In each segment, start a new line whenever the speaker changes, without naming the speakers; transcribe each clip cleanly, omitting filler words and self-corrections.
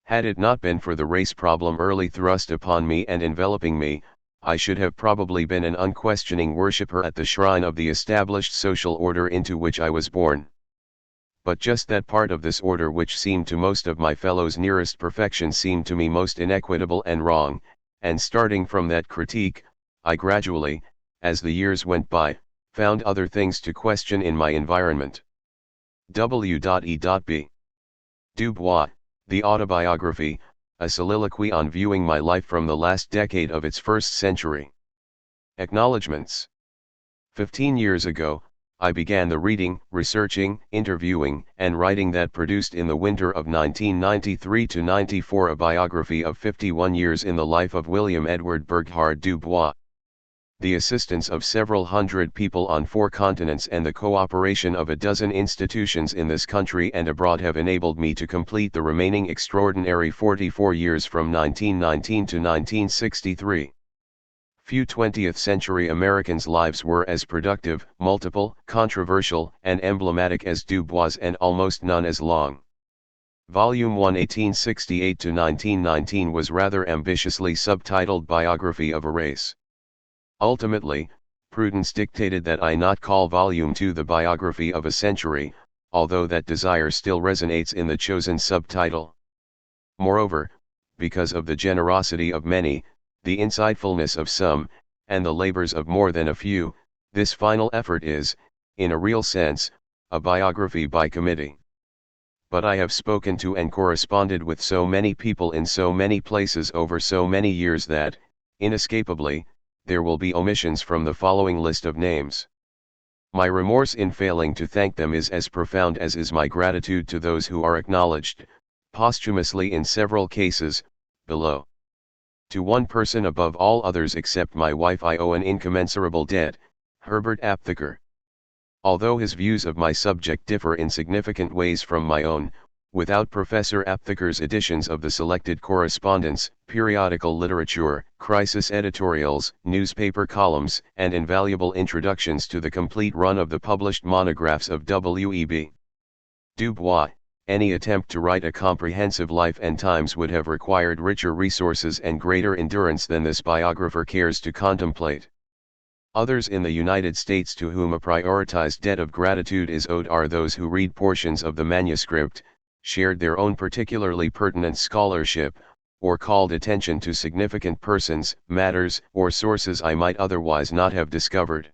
Had it not been for the race problem early thrust upon me and enveloping me, I should have probably been an unquestioning worshipper at the shrine of the established social order into which I was born. But just that part of this order which seemed to most of my fellows nearest perfection seemed to me most inequitable and wrong, and starting from that critique, I gradually, as the years went by, found other things to question in my environment. W.E.B. Du Bois, The Autobiography, a soliloquy on viewing my life from the last decade of its first century. Acknowledgements. 15 years ago, I began the reading, researching, interviewing, and writing that produced in the winter of 1993-94 a biography of 51 years in the life of William Edward Burghard Du Bois. The assistance of several hundred people on 4 continents and the cooperation of a dozen institutions in this country and abroad have enabled me to complete the remaining extraordinary 44 years from 1919 to 1963. Few 20th-century Americans' lives were as productive, multiple, controversial, and emblematic as Du Bois', and almost none as long. Volume 1 1868 to 1919 was rather ambitiously subtitled Biography of a Race. Ultimately, prudence dictated that I not call Volume 2 the Biography of a Century, although that desire still resonates in the chosen subtitle. Moreover, because of the generosity of many, the insightfulness of some, and the labors of more than a few, this final effort is, in a real sense, a biography by committee. But I have spoken to and corresponded with so many people in so many places over so many years that, inescapably, there will be omissions from the following list of names. My remorse in failing to thank them is as profound as is my gratitude to those who are acknowledged, posthumously in several cases, below. To one person above all others except my wife I owe an incommensurable debt, Herbert Aptheker. Although his views of my subject differ in significant ways from my own, without Professor Aptheker's editions of the selected correspondence, periodical literature, crisis editorials, newspaper columns, and invaluable introductions to the complete run of the published monographs of W.E.B. Du Bois, any attempt to write a comprehensive life and times would have required richer resources and greater endurance than this biographer cares to contemplate. Others in the United States to whom a prioritized debt of gratitude is owed are those who read portions of the manuscript, shared their own particularly pertinent scholarship, or called attention to significant persons, matters, or sources I might otherwise not have discovered.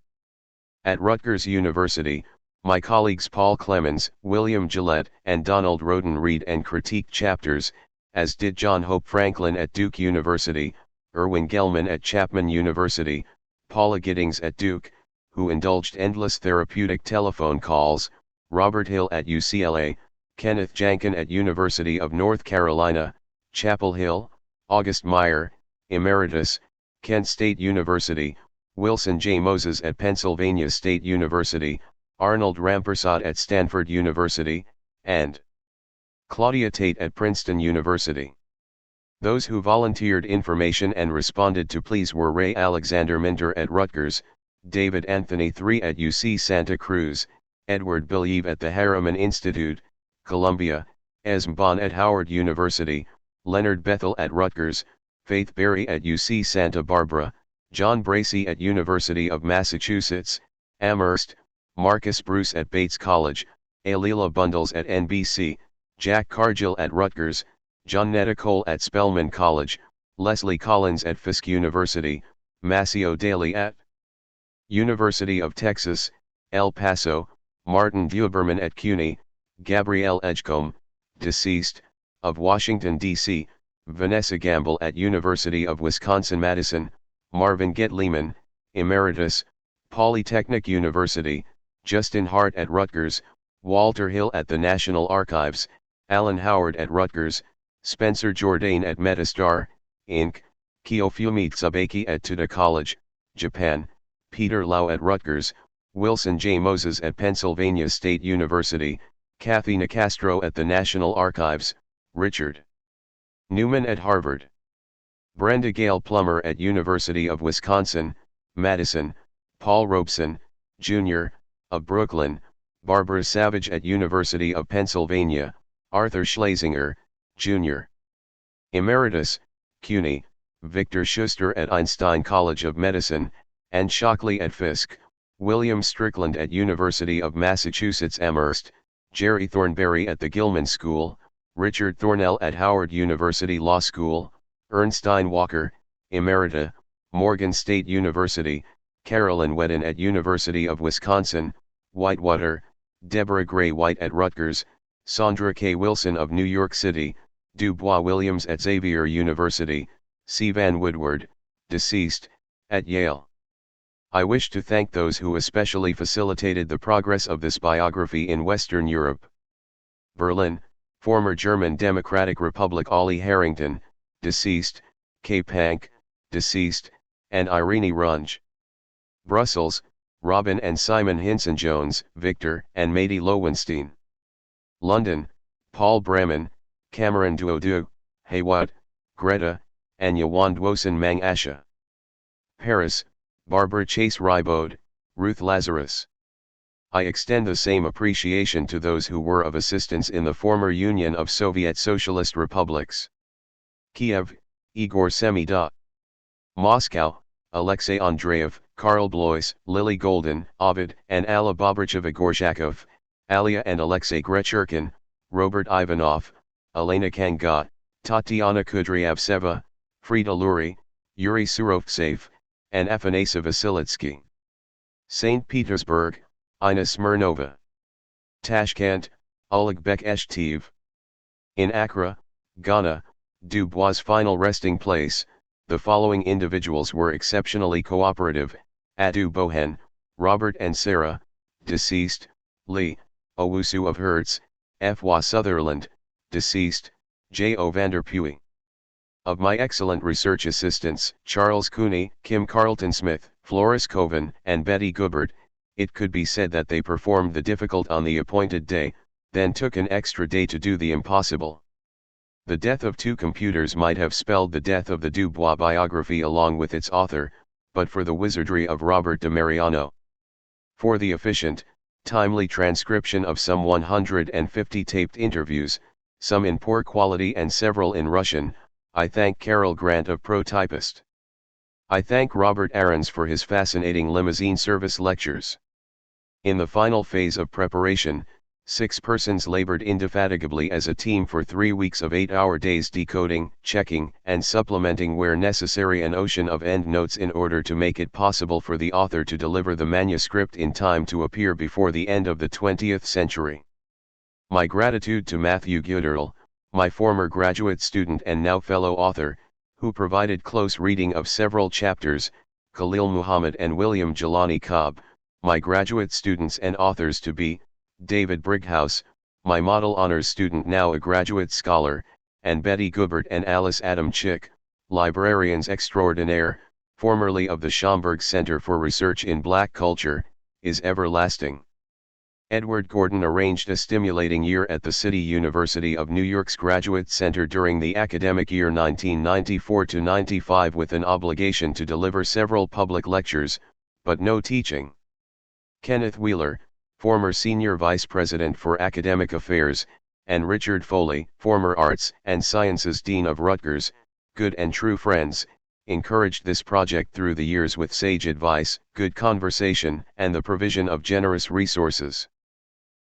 At Rutgers University, my colleagues Paul Clemens, William Gillette, and Donald Roden read and critique chapters, as did John Hope Franklin at Duke University, Irwin Gelman at Chapman University, Paula Giddings at Duke, who indulged endless therapeutic telephone calls, Robert Hill at UCLA, Kenneth Jankin at University of North Carolina, Chapel Hill, August Meyer, Emeritus, Kent State University, Wilson J. Moses at Pennsylvania State University, Arnold Rampersad at Stanford University, and Claudia Tate at Princeton University. Those who volunteered information and responded to pleas were Ray Alexander Minter at Rutgers, David Anthony III at UC Santa Cruz, Edward Believe at the Harriman Institute, Columbia, Esm Bon at Howard University, Leonard Bethel at Rutgers, Faith Berry at UC Santa Barbara, John Bracey at University of Massachusetts, Amherst, Marcus Bruce at Bates College, Alila Bundles at NBC, Jack Cargill at Rutgers, John Netta Cole at Spelman College, Leslie Collins at Fisk University, Massimo Daly at University of Texas, El Paso, Martin Duberman at CUNY, Gabrielle Edgecombe, deceased, of Washington, D.C., Vanessa Gamble at University of Wisconsin-Madison, Marvin Get-Lehman, Emeritus, Polytechnic University, Justin Hart at Rutgers, Walter Hill at the National Archives, Alan Howard at Rutgers, Spencer Jourdain at Metastar, Inc., Kiyofumi Tsubaki at Tuda College, Japan, Peter Lau at Rutgers, Wilson J. Moses at Pennsylvania State University, Kathy Nicastro at the National Archives, Richard Newman at Harvard, Brenda Gale Plummer at University of Wisconsin, Madison, Paul Robeson, Jr., of Brooklyn, Barbara Savage at University of Pennsylvania, Arthur Schlesinger, Jr. Emeritus, CUNY, Victor Schuster at Einstein College of Medicine, and Shockley at Fisk, William Strickland at University of Massachusetts Amherst, Jerry Thornberry at the Gilman School, Richard Thornell at Howard University Law School, Ernstine Walker, Emerita, Morgan State University, Carolyn Wedden at University of Wisconsin, Whitewater, Deborah Gray White at Rutgers, Sandra K. Wilson of New York City, Dubois Williams at Xavier University, C. Van Woodward, deceased, at Yale. I wish to thank those who especially facilitated the progress of this biography in Western Europe. Berlin, former German Democratic Republic Ollie Harrington, deceased, K. Pank, deceased, and Irene Runge. Brussels, Robin and Simon Hinson-Jones, Victor and Mady Lowenstein. London, Paul Bremen, Cameron Duodu, Haywat, Greta, and Yawan Dwosan Mang Asha. Paris, Barbara Chase Rybaud, Ruth Lazarus. I extend the same appreciation to those who were of assistance in the former Union of Soviet Socialist Republics. Kiev, Igor Semida. Moscow, Alexei Andreev, Karl Blois, Lily Golden, Ovid and Alla Bobricheva Gorzhakov, Alia and Alexei Grechurkin, Robert Ivanov, Elena Kangat, Tatiana Kudryavtseva, Frida Lurie, Yuri Surovtsev, and Afanasy Vasilitsky. St. Petersburg, Ina Smirnova. Tashkent, Ulugbek Eshtiv. In Accra, Ghana, Dubois' final resting place, the following individuals were exceptionally cooperative: Adu Bohen, Robert and Sarah, deceased, Lee, Owusu of Hertz, F. Y. Sutherland, deceased, J. O. Vanderpuy. Of my excellent research assistants, Charles Cooney, Kim Carlton Smith, Floris Coven, and Betty Goobert, it could be said that they performed the difficult on the appointed day, then took an extra day to do the impossible. The death of two computers might have spelled the death of the Dubois biography along with its author, but for the wizardry of Robert de Mariano. For the efficient, timely transcription of some 150 taped interviews, some in poor quality and several in Russian, I thank Carol Grant of ProTypist. I thank Robert Ahrens for his fascinating limousine service lectures. In the final phase of preparation, 6 persons labored indefatigably as a team for 3 weeks of 8-hour days decoding, checking, and supplementing where necessary an ocean of endnotes in order to make it possible for the author to deliver the manuscript in time to appear before the end of the 20th century. My gratitude to Matthew Guderl, my former graduate student and now fellow author, who provided close reading of several chapters, Khalil Muhammad and William Jelani Cobb, my graduate students and authors-to-be, David Brighouse, my model honors student now a graduate scholar, and Betty Goobert and Alice Adam Chick, librarians extraordinaire, formerly of the Schomburg Center for Research in Black Culture, is everlasting. Edward Gordon arranged a stimulating year at the City University of New York's Graduate Center during the academic year 1994-95 with an obligation to deliver several public lectures, but no teaching. Kenneth Wheeler, former Senior Vice President for Academic Affairs, and Richard Foley, former Arts and Sciences Dean of Rutgers, good and true friends, encouraged this project through the years with sage advice, good conversation, and the provision of generous resources.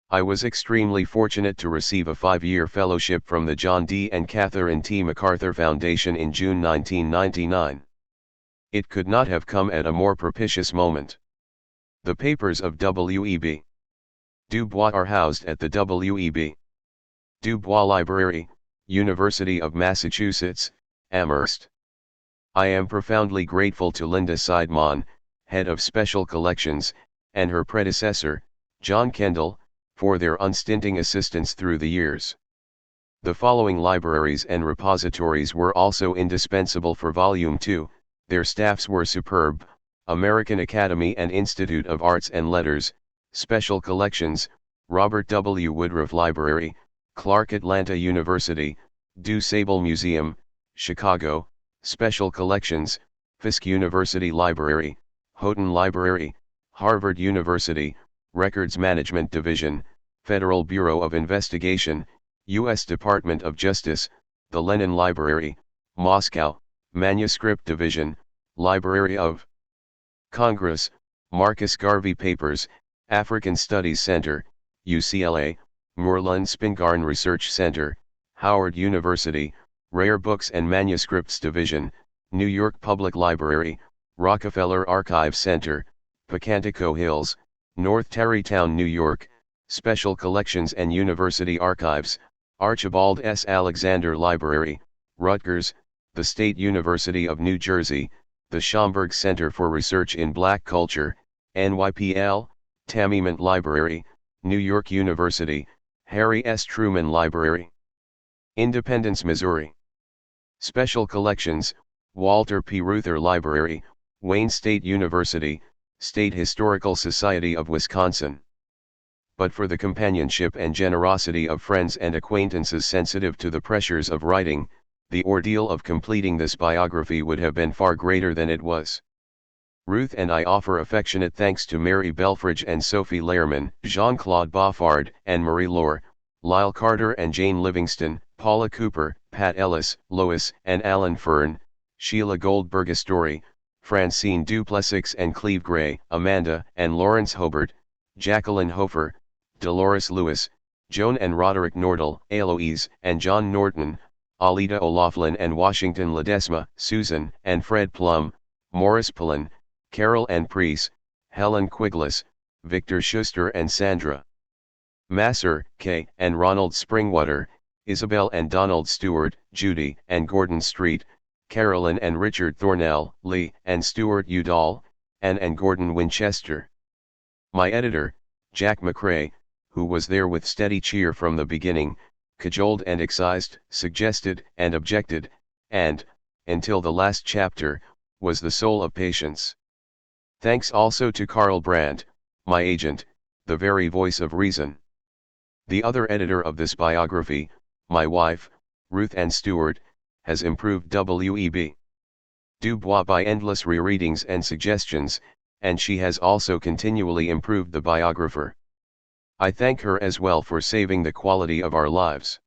I was extremely fortunate to receive a 5-year fellowship from the John D. and Catherine T. MacArthur Foundation in June 1999. It could not have come at a more propitious moment. The papers of W.E.B. Dubois are housed at the W.E.B. Dubois Library, University of Massachusetts, Amherst. I am profoundly grateful to Linda Seidman, head of Special Collections, and her predecessor, John Kendall, for their unstinting assistance through the years. The following libraries and repositories were also indispensable for Volume 2, their staffs were superb: American Academy and Institute of Arts and Letters, Special Collections, Robert W. Woodruff Library, Clark Atlanta University, DuSable Museum, Chicago, Special Collections, Fisk University Library, Houghton Library, Harvard University, Records Management Division, Federal Bureau of Investigation, U.S. Department of Justice, the Lenin Library, Moscow, Manuscript Division, Library of Congress, Marcus Garvey Papers, African Studies Center, UCLA, Moorland Spingarn Research Center, Howard University, Rare Books and Manuscripts Division, New York Public Library, Rockefeller Archive Center, Pocantico Hills, North Tarrytown, New York, Special Collections and University Archives, Archibald S. Alexander Library, Rutgers, the State University of New Jersey, the Schomburg Center for Research in Black Culture, NYPL, Tamiment Library, New York University, Harry S. Truman Library. Independence, Missouri. Special Collections, Walter P. Reuther Library, Wayne State University, State Historical Society of Wisconsin. But for the companionship and generosity of friends and acquaintances sensitive to the pressures of writing, the ordeal of completing this biography would have been far greater than it was. Ruth and I offer affectionate thanks to Mary Belfridge and Sophie Lehrman, Jean-Claude Boffard and Marie Lohr, Lyle Carter and Jane Livingston, Paula Cooper, Pat Ellis, Lois and Alan Fern, Sheila Goldberg-Astory, Francine Duplessis and Cleve Gray, Amanda and Lawrence Hobart, Jacqueline Hofer, Dolores Lewis, Joan and Roderick Nordell, Eloise and John Norton, Alida O'Laughlin and Washington Ledesma, Susan and Fred Plum, Morris Pullen, Carol and Preece, Helen Quiglis, Victor Schuster and Sandra Masser, Kay and Ronald Springwater, Isabel and Donald Stewart, Judy and Gordon Street, Carolyn and Richard Thornell, Lee and Stuart Udall, Anne and Gordon Winchester. My editor, Jack McCrae, who was there with steady cheer from the beginning, cajoled and excised, suggested and objected, and, until the last chapter, was the soul of patience. Thanks also to Carl Brandt, my agent, the very voice of reason. The other editor of this biography, my wife, Ruth Ann Stewart, has improved W.E.B. Du Bois by endless rereadings and suggestions, and she has also continually improved the biographer. I thank her as well for saving the quality of our lives.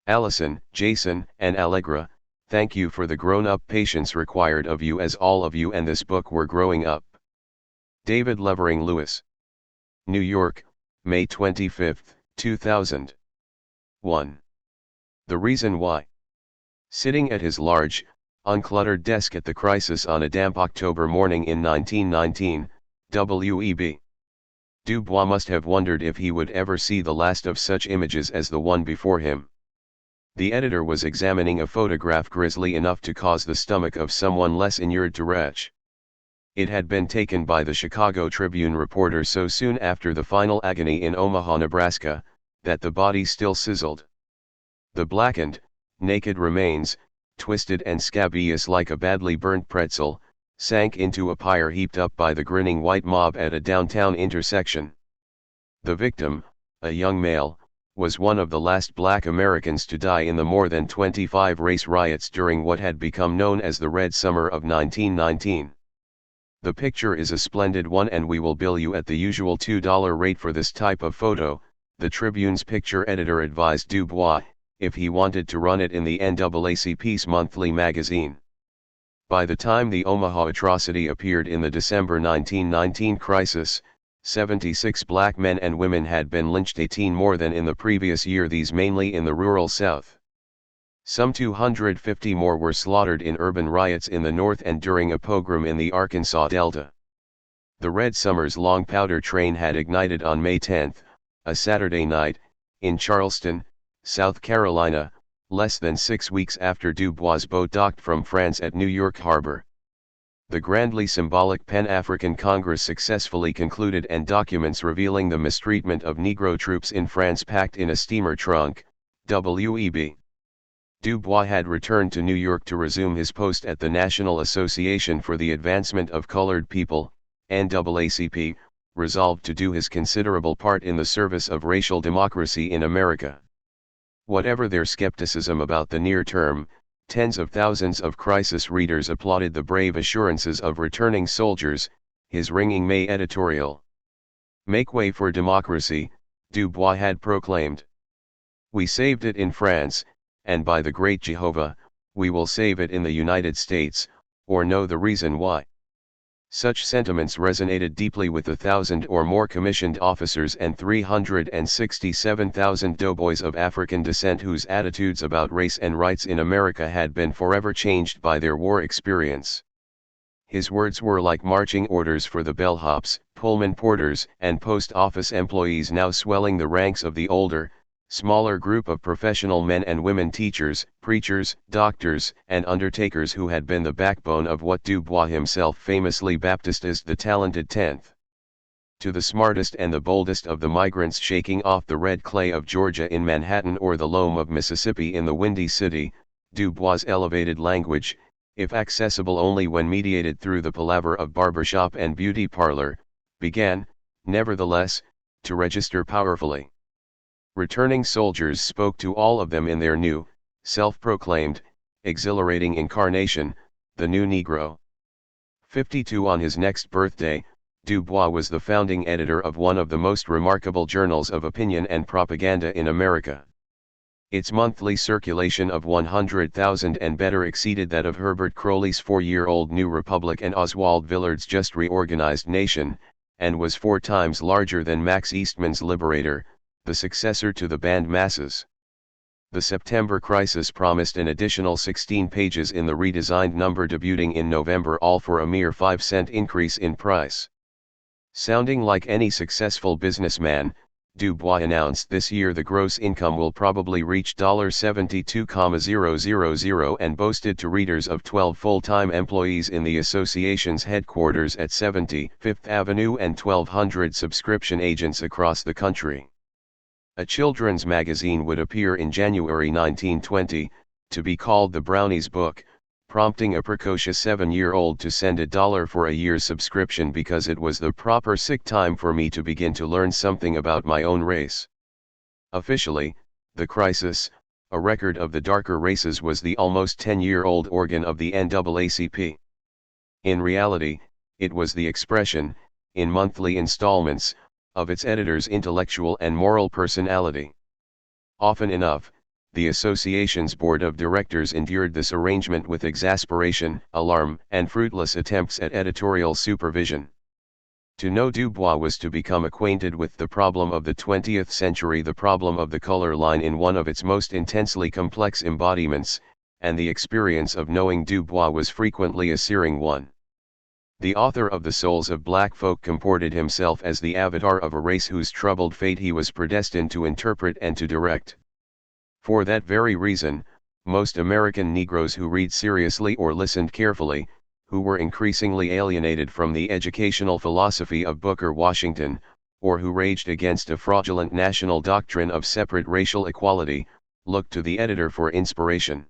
Allison, Jason, and Allegra, thank you for the grown-up patience required of you as all of you and this book were growing up. David Levering Lewis. New York, May 25, 2000. 1. The Reason Why. Sitting at his large, uncluttered desk at the Crisis on a damp October morning in 1919, W.E.B. Du Bois must have wondered if he would ever see the last of such images as the one before him. The editor was examining a photograph grisly enough to cause the stomach of someone less inured to retch. It had been taken by the Chicago Tribune reporter so soon after the final agony in Omaha, Nebraska, that the body still sizzled. The blackened, naked remains, twisted and scabious like a badly burnt pretzel, sank into a pyre heaped up by the grinning white mob at a downtown intersection. The victim, a young male, was one of the last black Americans to die in the more than 25 race riots during what had become known as the Red Summer of 1919. The picture is a splendid one and we will bill you at the usual $2 rate for this type of photo, the Tribune's picture editor advised Du Bois, if he wanted to run it in the NAACP's monthly magazine. By the time the Omaha atrocity appeared in the December 1919 Crisis, 76 black men and women had been lynched, 18 more than in the previous year, these mainly in the rural South. Some 250 more were slaughtered in urban riots in the North and during a pogrom in the Arkansas Delta. The Red Summer's long powder train had ignited on May 10, a Saturday night, in Charleston, South Carolina, less than 6 weeks after Du Bois' boat docked from France at New York Harbor. The grandly symbolic Pan-African Congress successfully concluded and documents revealing the mistreatment of Negro troops in France packed in a steamer trunk, W.E.B. Du Bois had returned to New York to resume his post at the National Association for the Advancement of Colored People, NAACP, resolved to do his considerable part in the service of racial democracy in America. Whatever their skepticism about the near term, tens of thousands of Crisis readers applauded the brave assurances of returning soldiers, his ringing May editorial. Make way for democracy, Du Bois had proclaimed. We saved it in France, and by the great Jehovah, we will save it in the United States, or know the reason why. Such sentiments resonated deeply with the 1,000 or more commissioned officers and 367,000 doughboys of African descent whose attitudes about race and rights in America had been forever changed by their war experience. His words were like marching orders for the bellhops, Pullman porters, and post office employees now swelling the ranks of the older, smaller group of professional men and women teachers, preachers, doctors, and undertakers who had been the backbone of what Du Bois himself famously baptized the talented 10th. To the smartest and the boldest of the migrants shaking off the red clay of Georgia in Manhattan or the loam of Mississippi in the Windy City, Du Bois' elevated language, if accessible only when mediated through the palaver of barbershop and beauty parlor, began, nevertheless, to register powerfully. Returning soldiers spoke to all of them in their new, self-proclaimed, exhilarating incarnation, the new Negro. 52 on his next birthday, Du Bois was the founding editor of one of the most remarkable journals of opinion and propaganda in America. Its monthly circulation of 100,000 and better exceeded that of Herbert Croly's 4-year-old New Republic and Oswald Villard's just reorganized Nation, and was 4 times larger than Max Eastman's Liberator, the successor to the banned Masses. The September crisis promised an additional 16 pages in the redesigned number debuting in November, all for a mere 5-cent increase in price. Sounding like any successful businessman, Du Bois announced this year the gross income will probably reach $72,000 and boasted to readers of 12 full-time employees in the association's headquarters at 70 Fifth Avenue and 1,200 subscription agents across the country. A children's magazine would appear in January 1920, to be called The Brownie's Book, prompting a precocious 7-year-old to send $1 for a year's subscription because it was the proper sick time for me to begin to learn something about my own race. Officially, the crisis, a record of the darker races, was the almost 10-year-old organ of the NAACP. In reality, it was the expression, in monthly installments, of its editor's intellectual and moral personality. Often enough, the association's board of directors endured this arrangement with exasperation, alarm, and fruitless attempts at editorial supervision. To know Du Bois was to become acquainted with the problem of the 20th century, the problem of the color line in one of its most intensely complex embodiments, and the experience of knowing Du Bois was frequently a searing one. The author of The Souls of Black Folk comported himself as the avatar of a race whose troubled fate he was predestined to interpret and to direct. For that very reason, most American Negroes who read seriously or listened carefully, who were increasingly alienated from the educational philosophy of Booker Washington, or who raged against a fraudulent national doctrine of separate racial equality, looked to the editor for inspiration.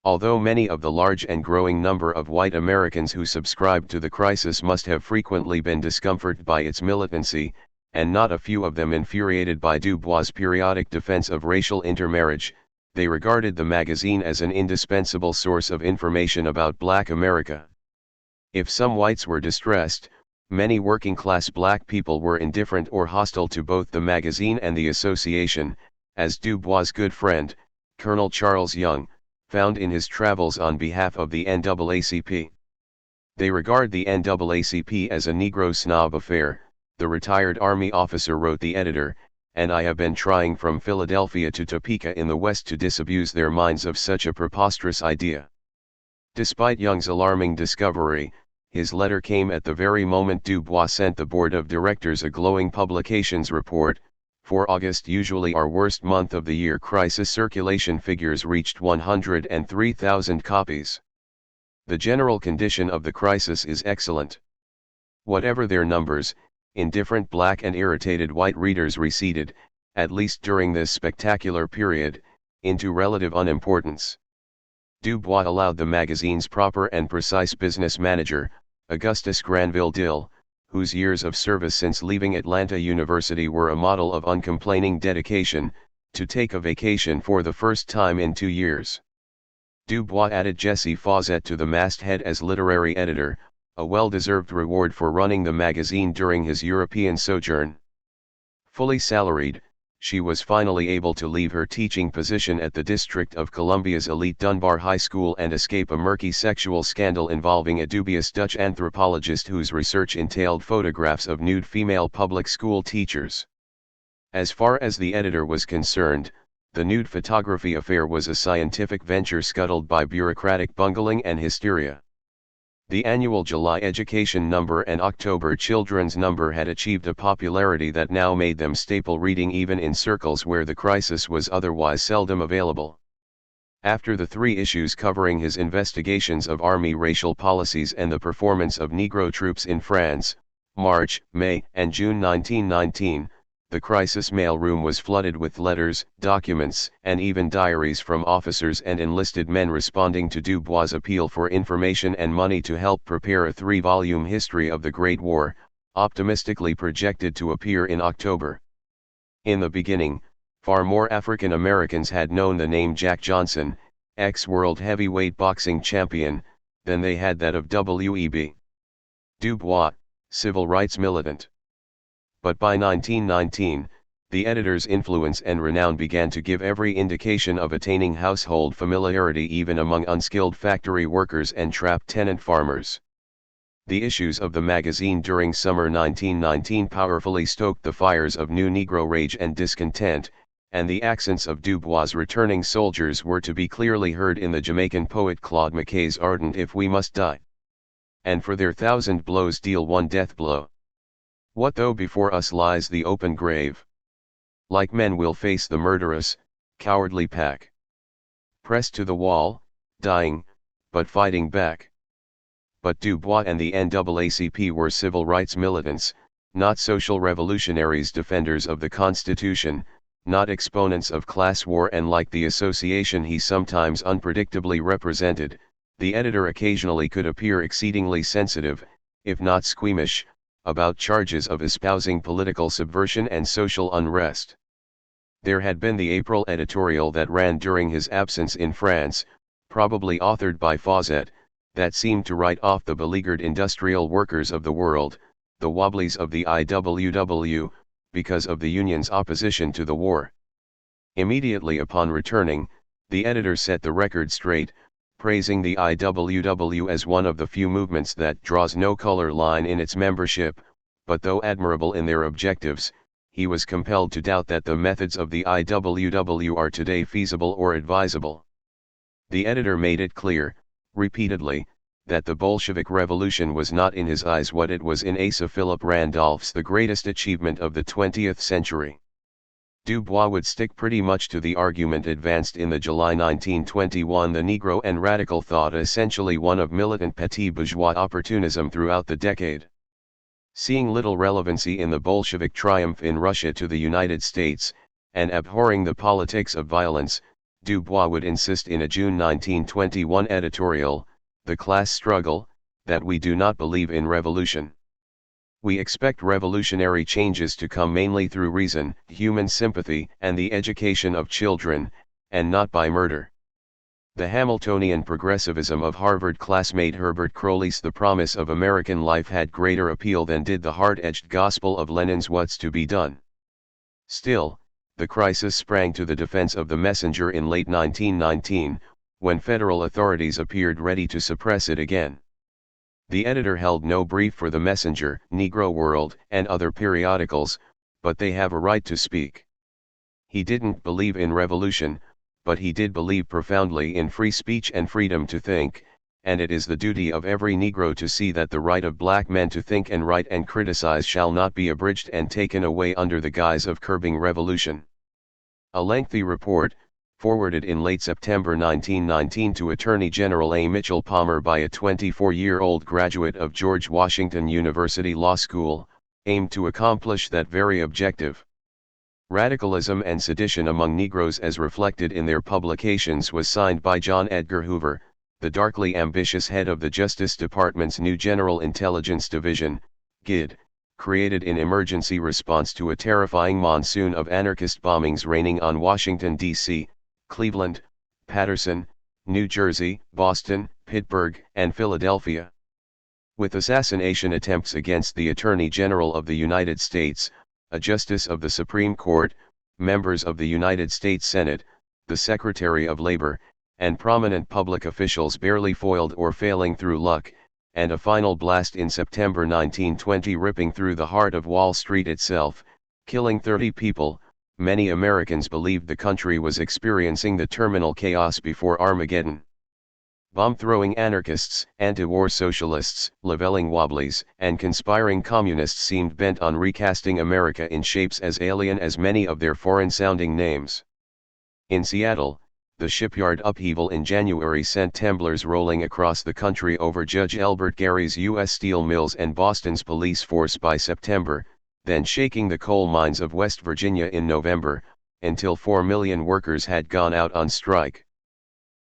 Although many of the large and growing number of white Americans who subscribed to the crisis must have frequently been discomforted by its militancy, and not a few of them infuriated by Du Bois' periodic defense of racial intermarriage, they regarded the magazine as an indispensable source of information about Black America. If some whites were distressed, many working-class black people were indifferent or hostile to both the magazine and the association, as Du Bois' good friend, Colonel Charles Young, found in his travels on behalf of the NAACP. They regard the NAACP as a Negro snob affair, the retired Army officer wrote the editor, and I have been trying from Philadelphia to Topeka in the West to disabuse their minds of such a preposterous idea. Despite Young's alarming discovery, his letter came at the very moment Du Bois sent the board of directors a glowing publications report. For August, usually our worst month of the year, crisis circulation figures reached 103,000 copies. The general condition of the crisis is excellent. Whatever their numbers, indifferent black and irritated white readers receded, at least during this spectacular period, into relative unimportance. Du Bois allowed the magazine's proper and precise business manager, Augustus Granville Dill, whose years of service since leaving Atlanta University were a model of uncomplaining dedication, to take a vacation for the first time in 2 years. Du Bois added Jesse Fawcett to the masthead as literary editor, a well-deserved reward for running the magazine during his European sojourn. Fully salaried, she was finally able to leave her teaching position at the District of Columbia's elite Dunbar High School and escape a murky sexual scandal involving a dubious Dutch anthropologist whose research entailed photographs of nude female public school teachers. As far as the editor was concerned, the nude photography affair was a scientific venture scuttled by bureaucratic bungling and hysteria. The annual July education number and October children's number had achieved a popularity that now made them staple reading even in circles where the crisis was otherwise seldom available. After the 3 issues covering his investigations of Army racial policies and the performance of Negro troops in France, March, May, and June 1919, the crisis mailroom was flooded with letters, documents, and even diaries from officers and enlisted men responding to Dubois' appeal for information and money to help prepare a 3-volume history of the Great War, optimistically projected to appear in October. In the beginning, far more African Americans had known the name Jack Johnson, ex-world heavyweight boxing champion, than they had that of W.E.B. Dubois, civil rights militant. But by 1919, the editor's influence and renown began to give every indication of attaining household familiarity even among unskilled factory workers and trapped tenant farmers. The issues of the magazine during summer 1919 powerfully stoked the fires of new Negro rage and discontent, and the accents of Dubois' returning soldiers were to be clearly heard in the Jamaican poet Claude McKay's ardent "If we must die, and for their 1,000 blows deal one death blow. What though before us lies the open grave? Like men we'll face the murderous, cowardly pack. Pressed to the wall, dying, but fighting back." But Dubois and the NAACP were civil rights militants, not social revolutionaries defenders of the Constitution, not exponents of class war, and like the association he sometimes unpredictably represented, the editor occasionally could appear exceedingly sensitive, if not squeamish, about charges of espousing political subversion and social unrest. There had been the April editorial that ran during his absence in France, probably authored by Fawcett, that seemed to write off the beleaguered industrial workers of the world, the wobblies of the IWW, because of the union's opposition to the war. Immediately upon returning, the editor set the record straight, praising the IWW as one of the few movements that draws no color line in its membership, but though admirable in their objectives, he was compelled to doubt that the methods of the IWW are today feasible or advisable. The editor made it clear, repeatedly, that the Bolshevik Revolution was not in his eyes what it was in Asa Philip Randolph's the greatest achievement of the 20th century. Dubois would stick pretty much to the argument advanced in the July 1921 The Negro and Radical Thought, essentially one of militant petit bourgeois opportunism throughout the decade. Seeing little relevancy in the Bolshevik triumph in Russia to the United States, and abhorring the politics of violence, Dubois would insist in a June 1921 editorial, "The class struggle, that we do not believe in revolution. We expect revolutionary changes to come mainly through reason, human sympathy, and the education of children, and not by murder." The Hamiltonian progressivism of Harvard classmate Herbert Crowley's "The Promise of American Life" had greater appeal than did the hard-edged gospel of Lenin's "What's to be done?" Still, the crisis sprang to the defense of the messenger in late 1919, when federal authorities appeared ready to suppress it again. The editor held no brief for the Messenger, Negro World, and other periodicals, but they have a right to speak. He didn't believe in revolution, but he did believe profoundly in free speech and freedom to think, and it is the duty of every Negro to see that the right of black men to think and write and criticize shall not be abridged and taken away under the guise of curbing revolution. A lengthy report, forwarded in late September 1919 to Attorney General A. Mitchell Palmer by a 24-year-old graduate of George Washington University Law School, aimed to accomplish that very objective. Radicalism and Sedition Among Negroes, as reflected in their publications, was signed by John Edgar Hoover, the darkly ambitious head of the Justice Department's new General Intelligence Division, GID, created in emergency response to a terrifying monsoon of anarchist bombings raining on Washington, D.C., Cleveland, Paterson, New Jersey, Boston, Pittsburgh, and Philadelphia. With assassination attempts against the Attorney General of the United States, a Justice of the Supreme Court, members of the United States Senate, the Secretary of Labor, and prominent public officials barely foiled or failing through luck, and a final blast in September 1920 ripping through the heart of Wall Street itself, killing 30 people. Many Americans believed the country was experiencing the terminal chaos before Armageddon. Bomb-throwing anarchists, anti-war socialists, leveling wobblies, and conspiring communists seemed bent on recasting America in shapes as alien as many of their foreign-sounding names. In Seattle, the shipyard upheaval in January sent temblors rolling across the country over Judge Elbert Gary's U.S. steel mills and Boston's police force by September, then shaking the coal mines of West Virginia in November, until 4 million workers had gone out on strike.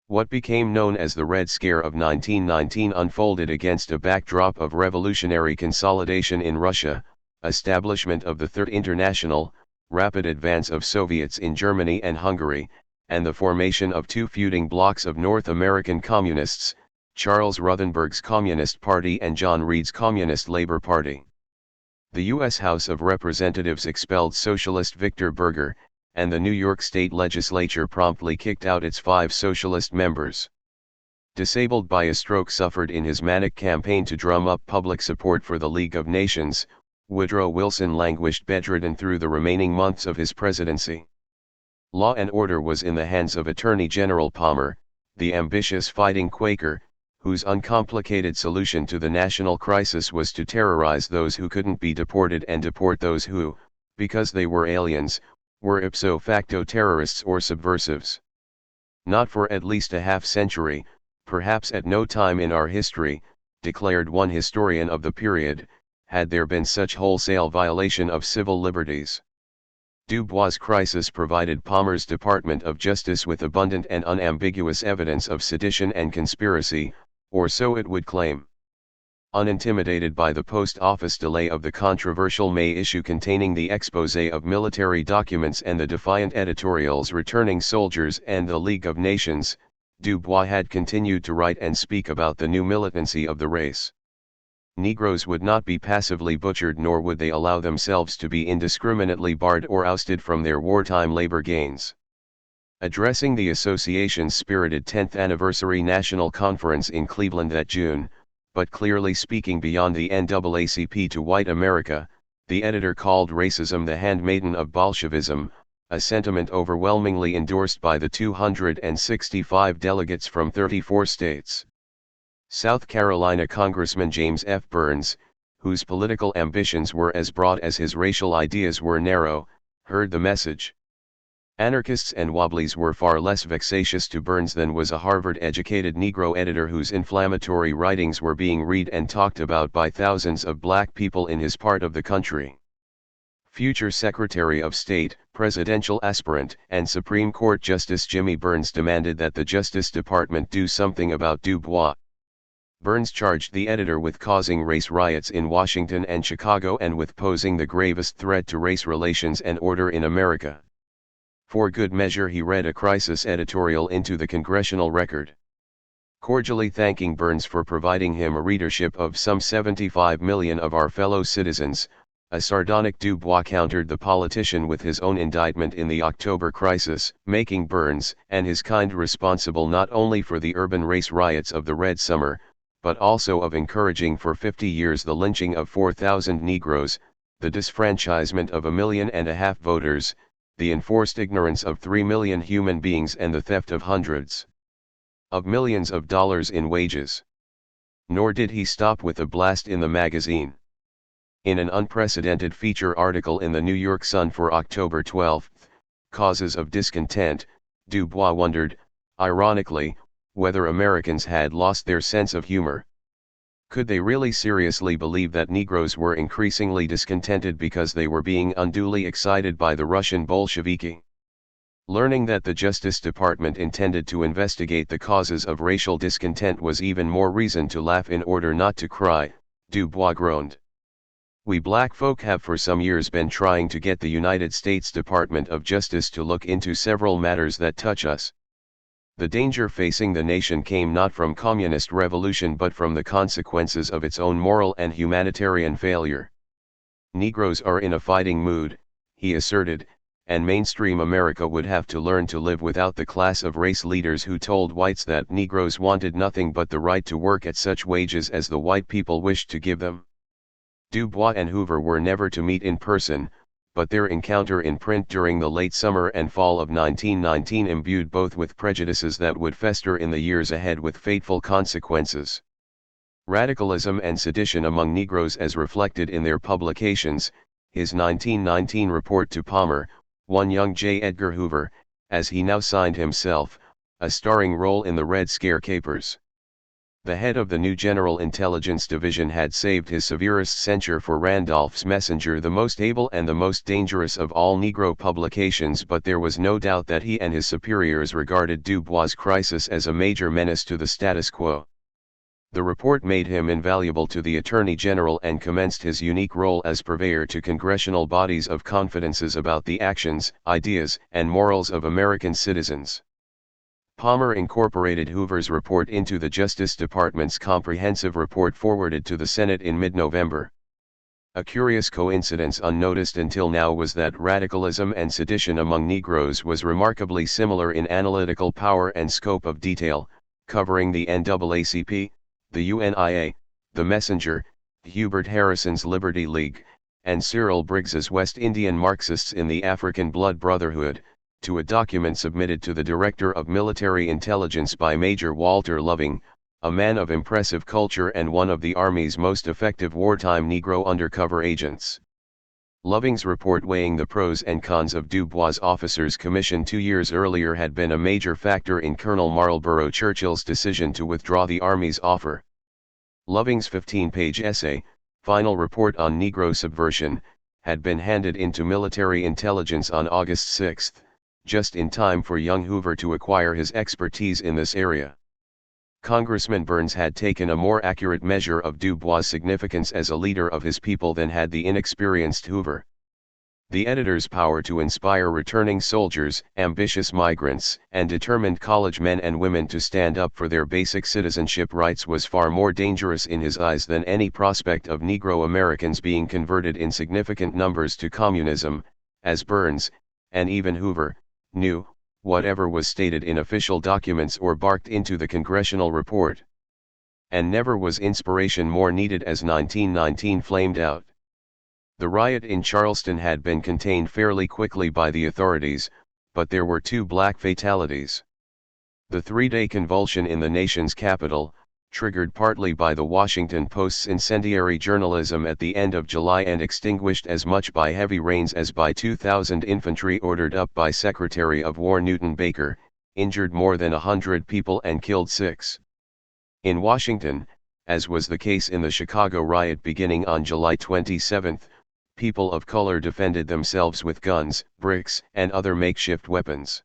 What became known as the Red Scare of 1919 unfolded against a backdrop of revolutionary consolidation in Russia, establishment of the Third International, rapid advance of Soviets in Germany and Hungary, and the formation of two feuding blocs of North American communists, Charles Ruthenberg's Communist Party and John Reed's Communist Labor Party. The U.S. House of Representatives expelled socialist Victor Berger, and the New York State Legislature promptly kicked out its 5 socialist members. Disabled by a stroke suffered in his manic campaign to drum up public support for the League of Nations, Woodrow Wilson languished bedridden through the remaining months of his presidency. Law and order was in the hands of Attorney General Palmer, the ambitious fighting Quaker, whose uncomplicated solution to the national crisis was to terrorize those who couldn't be deported and deport those who, because they were aliens, were ipso facto terrorists or subversives. Not for at least a half-century, perhaps at no time in our history, declared one historian of the period, had there been such wholesale violation of civil liberties. Du Bois' crisis provided Palmer's Department of Justice with abundant and unambiguous evidence of sedition and conspiracy, or so it would claim. Unintimidated by the post office delay of the controversial May issue containing the exposé of military documents and the defiant editorials returning soldiers and the League of Nations, Du Bois had continued to write and speak about the new militancy of the race. Negroes would not be passively butchered, nor would they allow themselves to be indiscriminately barred or ousted from their wartime labor gains. Addressing the association's spirited 10th anniversary national conference in Cleveland that June, but clearly speaking beyond the NAACP to white America, the editor called racism the handmaiden of Bolshevism, a sentiment overwhelmingly endorsed by the 265 delegates from 34 states. South Carolina Congressman James F. Burns, whose political ambitions were as broad as his racial ideas were narrow, heard the message. Anarchists and wobblies were far less vexatious to Burns than was a Harvard-educated Negro editor whose inflammatory writings were being read and talked about by thousands of black people in his part of the country. Future Secretary of State, presidential aspirant, and Supreme Court Justice Jimmy Burns demanded that the Justice Department do something about Du Bois. Burns charged the editor with causing race riots in Washington and Chicago and with posing the gravest threat to race relations and order in America. For good measure he read a crisis editorial into the Congressional Record. Cordially thanking Burns for providing him a readership of some 75 million of our fellow citizens, a sardonic Du Bois countered the politician with his own indictment in the October crisis, making Burns and his kind responsible not only for the urban race riots of the Red Summer, but also of encouraging for 50 years the lynching of 4,000 Negroes, the disfranchisement of 1.5 million voters, the enforced ignorance of 3 million human beings and the theft of hundreds of millions of dollars in wages. Nor did he stop with a blast in the magazine. In an unprecedented feature article in the New York Sun for October 12, Causes of Discontent, Du Bois wondered, ironically, whether Americans had lost their sense of humor. Could they really seriously believe that Negroes were increasingly discontented because they were being unduly excited by the Russian Bolsheviki? Learning that the Justice Department intended to investigate the causes of racial discontent was even more reason to laugh in order not to cry, Du Bois groaned. We black folk have for some years been trying to get the United States Department of Justice to look into several matters that touch us. The danger facing the nation came not from communist revolution but from the consequences of its own moral and humanitarian failure. Negroes are in a fighting mood, he asserted, and mainstream America would have to learn to live without the class of race leaders who told whites that Negroes wanted nothing but the right to work at such wages as the white people wished to give them. Du Bois and Hoover were never to meet in person, but their encounter in print during the late summer and fall of 1919 imbued both with prejudices that would fester in the years ahead with fateful consequences. Radicalism and Sedition Among Negroes as reflected in their publications, his 1919 report to Palmer, won young J. Edgar Hoover, as he now signed himself, a starring role in the Red Scare capers. The head of the new General Intelligence Division had saved his severest censure for Randolph's Messenger, the most able and the most dangerous of all Negro publications, but there was no doubt that he and his superiors regarded Du Bois' crisis as a major menace to the status quo. The report made him invaluable to the Attorney General and commenced his unique role as purveyor to congressional bodies of confidences about the actions, ideas, and morals of American citizens. Palmer incorporated Hoover's report into the Justice Department's comprehensive report forwarded to the Senate in mid-November. A curious coincidence unnoticed until now was that radicalism and sedition among Negroes was remarkably similar in analytical power and scope of detail, covering the NAACP, the UNIA, the Messenger, Hubert Harrison's Liberty League, and Cyril Briggs's West Indian Marxists in the African Blood Brotherhood, to a document submitted to the Director of Military Intelligence by Major Walter Loving, a man of impressive culture and one of the Army's most effective wartime Negro undercover agents. Loving's report weighing the pros and cons of Du Bois' officers' commission 2 years earlier had been a major factor in Colonel Marlborough Churchill's decision to withdraw the Army's offer. Loving's 15-page essay, Final Report on Negro Subversion, had been handed into military intelligence on August 6, just in time for young Hoover to acquire his expertise in this area. Congressman Burns had taken a more accurate measure of Du Bois' significance as a leader of his people than had the inexperienced Hoover. The editor's power to inspire returning soldiers, ambitious migrants, and determined college men and women to stand up for their basic citizenship rights was far more dangerous in his eyes than any prospect of Negro Americans being converted in significant numbers to communism, as Burns, and even Hoover, knew, whatever was stated in official documents or barked into the congressional report. And never was inspiration more needed as 1919 flamed out. The riot in Charleston had been contained fairly quickly by the authorities, but there were 2 black fatalities. The 3-day convulsion in the nation's capital, triggered partly by the Washington Post's incendiary journalism at the end of July and extinguished as much by heavy rains as by 2,000 infantry ordered up by Secretary of War Newton Baker, injured more than 100 people and killed 6. In Washington, as was the case in the Chicago riot beginning on July 27, people of color defended themselves with guns, bricks, and other makeshift weapons.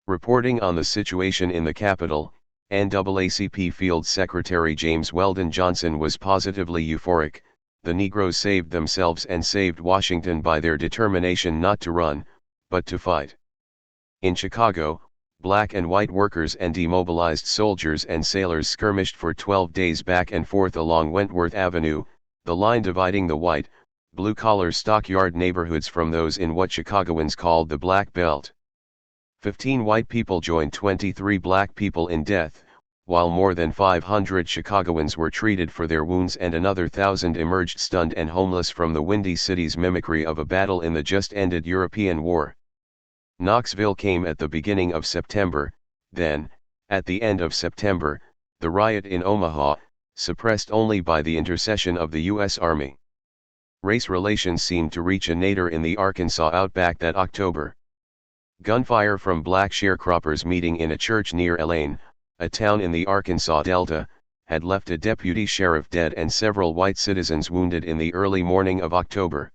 Reporting on the situation in the Capitol, NAACP Field Secretary James Weldon Johnson was positively euphoric. The Negroes saved themselves and saved Washington by their determination not to run, but to fight. In Chicago, black and white workers and demobilized soldiers and sailors skirmished for 12 days back and forth along Wentworth Avenue, the line dividing the white, blue-collar stockyard neighborhoods from those in what Chicagoans called the Black Belt. 15 white people joined 23 black people in death, while more than 500 Chicagoans were treated for their wounds and another 1,000 emerged stunned and homeless from the Windy City's mimicry of a battle in the just-ended European War. Knoxville came at the beginning of September, then, at the end of September, the riot in Omaha, suppressed only by the intercession of the U.S. Army. Race relations seemed to reach a nadir in the Arkansas outback that October. Gunfire from black sharecroppers meeting in a church near Elaine, a town in the Arkansas Delta, had left a deputy sheriff dead and several white citizens wounded in the early morning of October.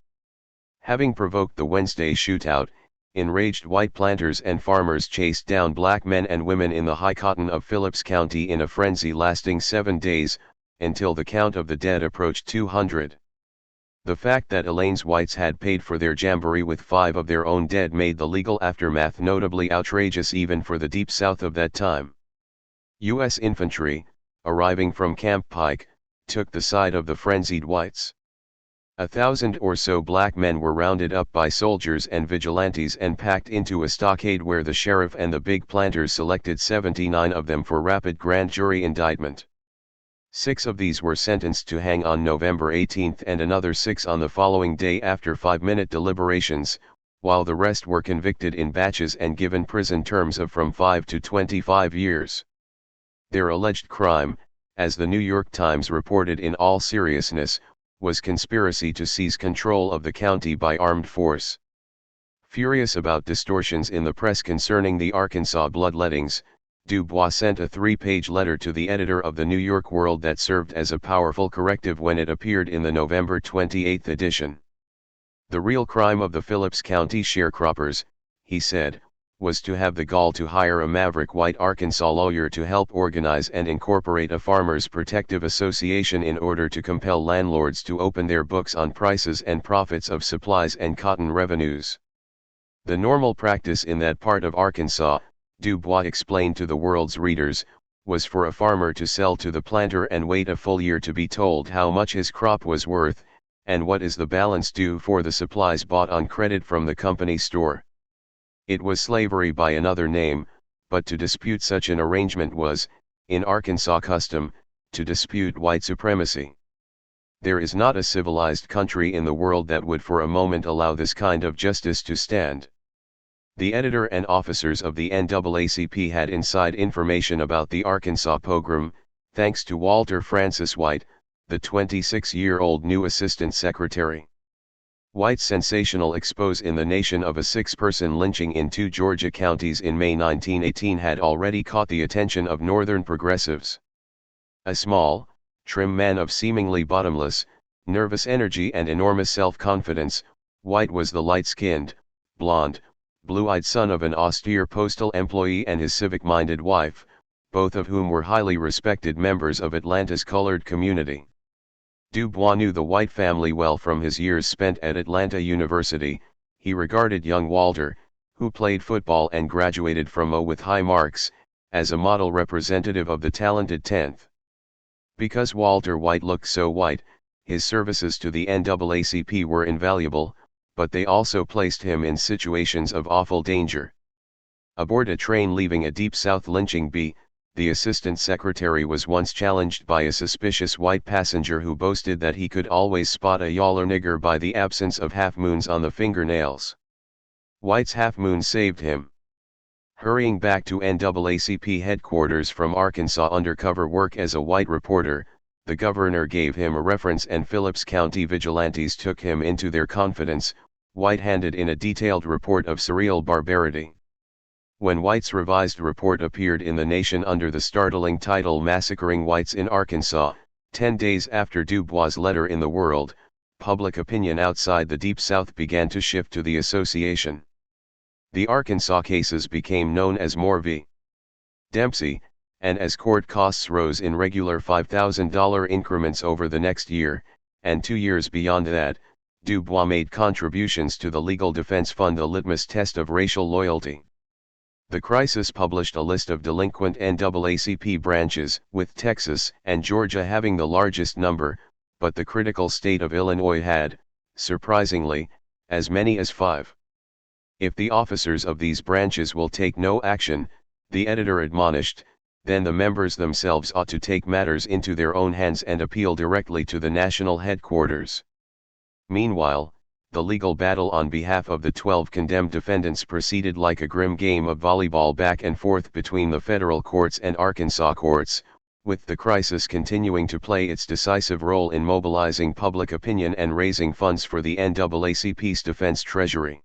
Having provoked the Wednesday shootout, enraged white planters and farmers chased down black men and women in the high cotton of Phillips County in a frenzy lasting 7 days, until the count of the dead approached 200. The fact that Elaine's whites had paid for their jamboree with 5 of their own dead made the legal aftermath notably outrageous even for the Deep South of that time. U.S. infantry, arriving from Camp Pike, took the side of the frenzied whites. 1,000 or so black men were rounded up by soldiers and vigilantes and packed into a stockade where the sheriff and the big planters selected 79 of them for rapid grand jury indictment. 6 of these were sentenced to hang on November 18 and another 6 on the following day after 5-minute deliberations, while the rest were convicted in batches and given prison terms of from 5 to 25 years. Their alleged crime, as the New York Times reported in all seriousness, was conspiracy to seize control of the county by armed force. Furious about distortions in the press concerning the Arkansas bloodlettings, Du Bois sent a 3-page letter to the editor of the New York World that served as a powerful corrective when it appeared in the November 28 edition. The real crime of the Phillips County sharecroppers, he said, was to have the gall to hire a maverick white Arkansas lawyer to help organize and incorporate a farmers' protective association in order to compel landlords to open their books on prices and profits of supplies and cotton revenues. The normal practice in that part of Arkansas, Du Bois explained to the World's readers, was for a farmer to sell to the planter and wait a full year to be told how much his crop was worth, and what is the balance due for the supplies bought on credit from the company store. It was slavery by another name, but to dispute such an arrangement was, in Arkansas custom, to dispute white supremacy. There is not a civilized country in the world that would for a moment allow this kind of justice to stand. The editor and officers of the NAACP had inside information about the Arkansas pogrom, thanks to Walter Francis White, the 26-year-old new assistant secretary. White's sensational expose in the Nation of a 6-person lynching in 2 Georgia counties in May 1918 had already caught the attention of Northern progressives. A small, trim man of seemingly bottomless, nervous energy and enormous self-confidence, White was the light-skinned, blonde, blue-eyed son of an austere postal employee and his civic-minded wife, both of whom were highly respected members of Atlanta's colored community. Du Bois knew the White family well from his years spent at Atlanta University. He regarded young Walter, who played football and graduated from O with high marks, as a model representative of the talented 10th. Because Walter White looked so white, his services to the NAACP were invaluable, but they also placed him in situations of awful danger. Aboard a train leaving a Deep South lynching bee, the assistant secretary was once challenged by a suspicious white passenger who boasted that he could always spot a yaller nigger by the absence of half-moons on the fingernails. White's half-moon saved him. Hurrying back to NAACP headquarters from Arkansas undercover work as a white reporter, the governor gave him a reference and Phillips County vigilantes took him into their confidence. White handed in a detailed report of surreal barbarity. When White's revised report appeared in the Nation under the startling title Massacring Whites in Arkansas, 10 days after Du Bois' letter in the World, public opinion outside the Deep South began to shift to the association. The Arkansas cases became known as Moore v. Dempsey, and as court costs rose in regular $5,000 increments over the next year, and 2 years beyond that, Du Bois made contributions to the legal defense fund, a litmus test of racial loyalty. The Crisis published a list of delinquent NAACP branches, with Texas and Georgia having the largest number, but the critical state of Illinois had, surprisingly, as many as 5. If the officers of these branches will take no action, the editor admonished, then the members themselves ought to take matters into their own hands and appeal directly to the national headquarters. Meanwhile, the legal battle on behalf of the 12 condemned defendants proceeded like a grim game of volleyball back and forth between the federal courts and Arkansas courts, with the Crisis continuing to play its decisive role in mobilizing public opinion and raising funds for the NAACP's defense treasury.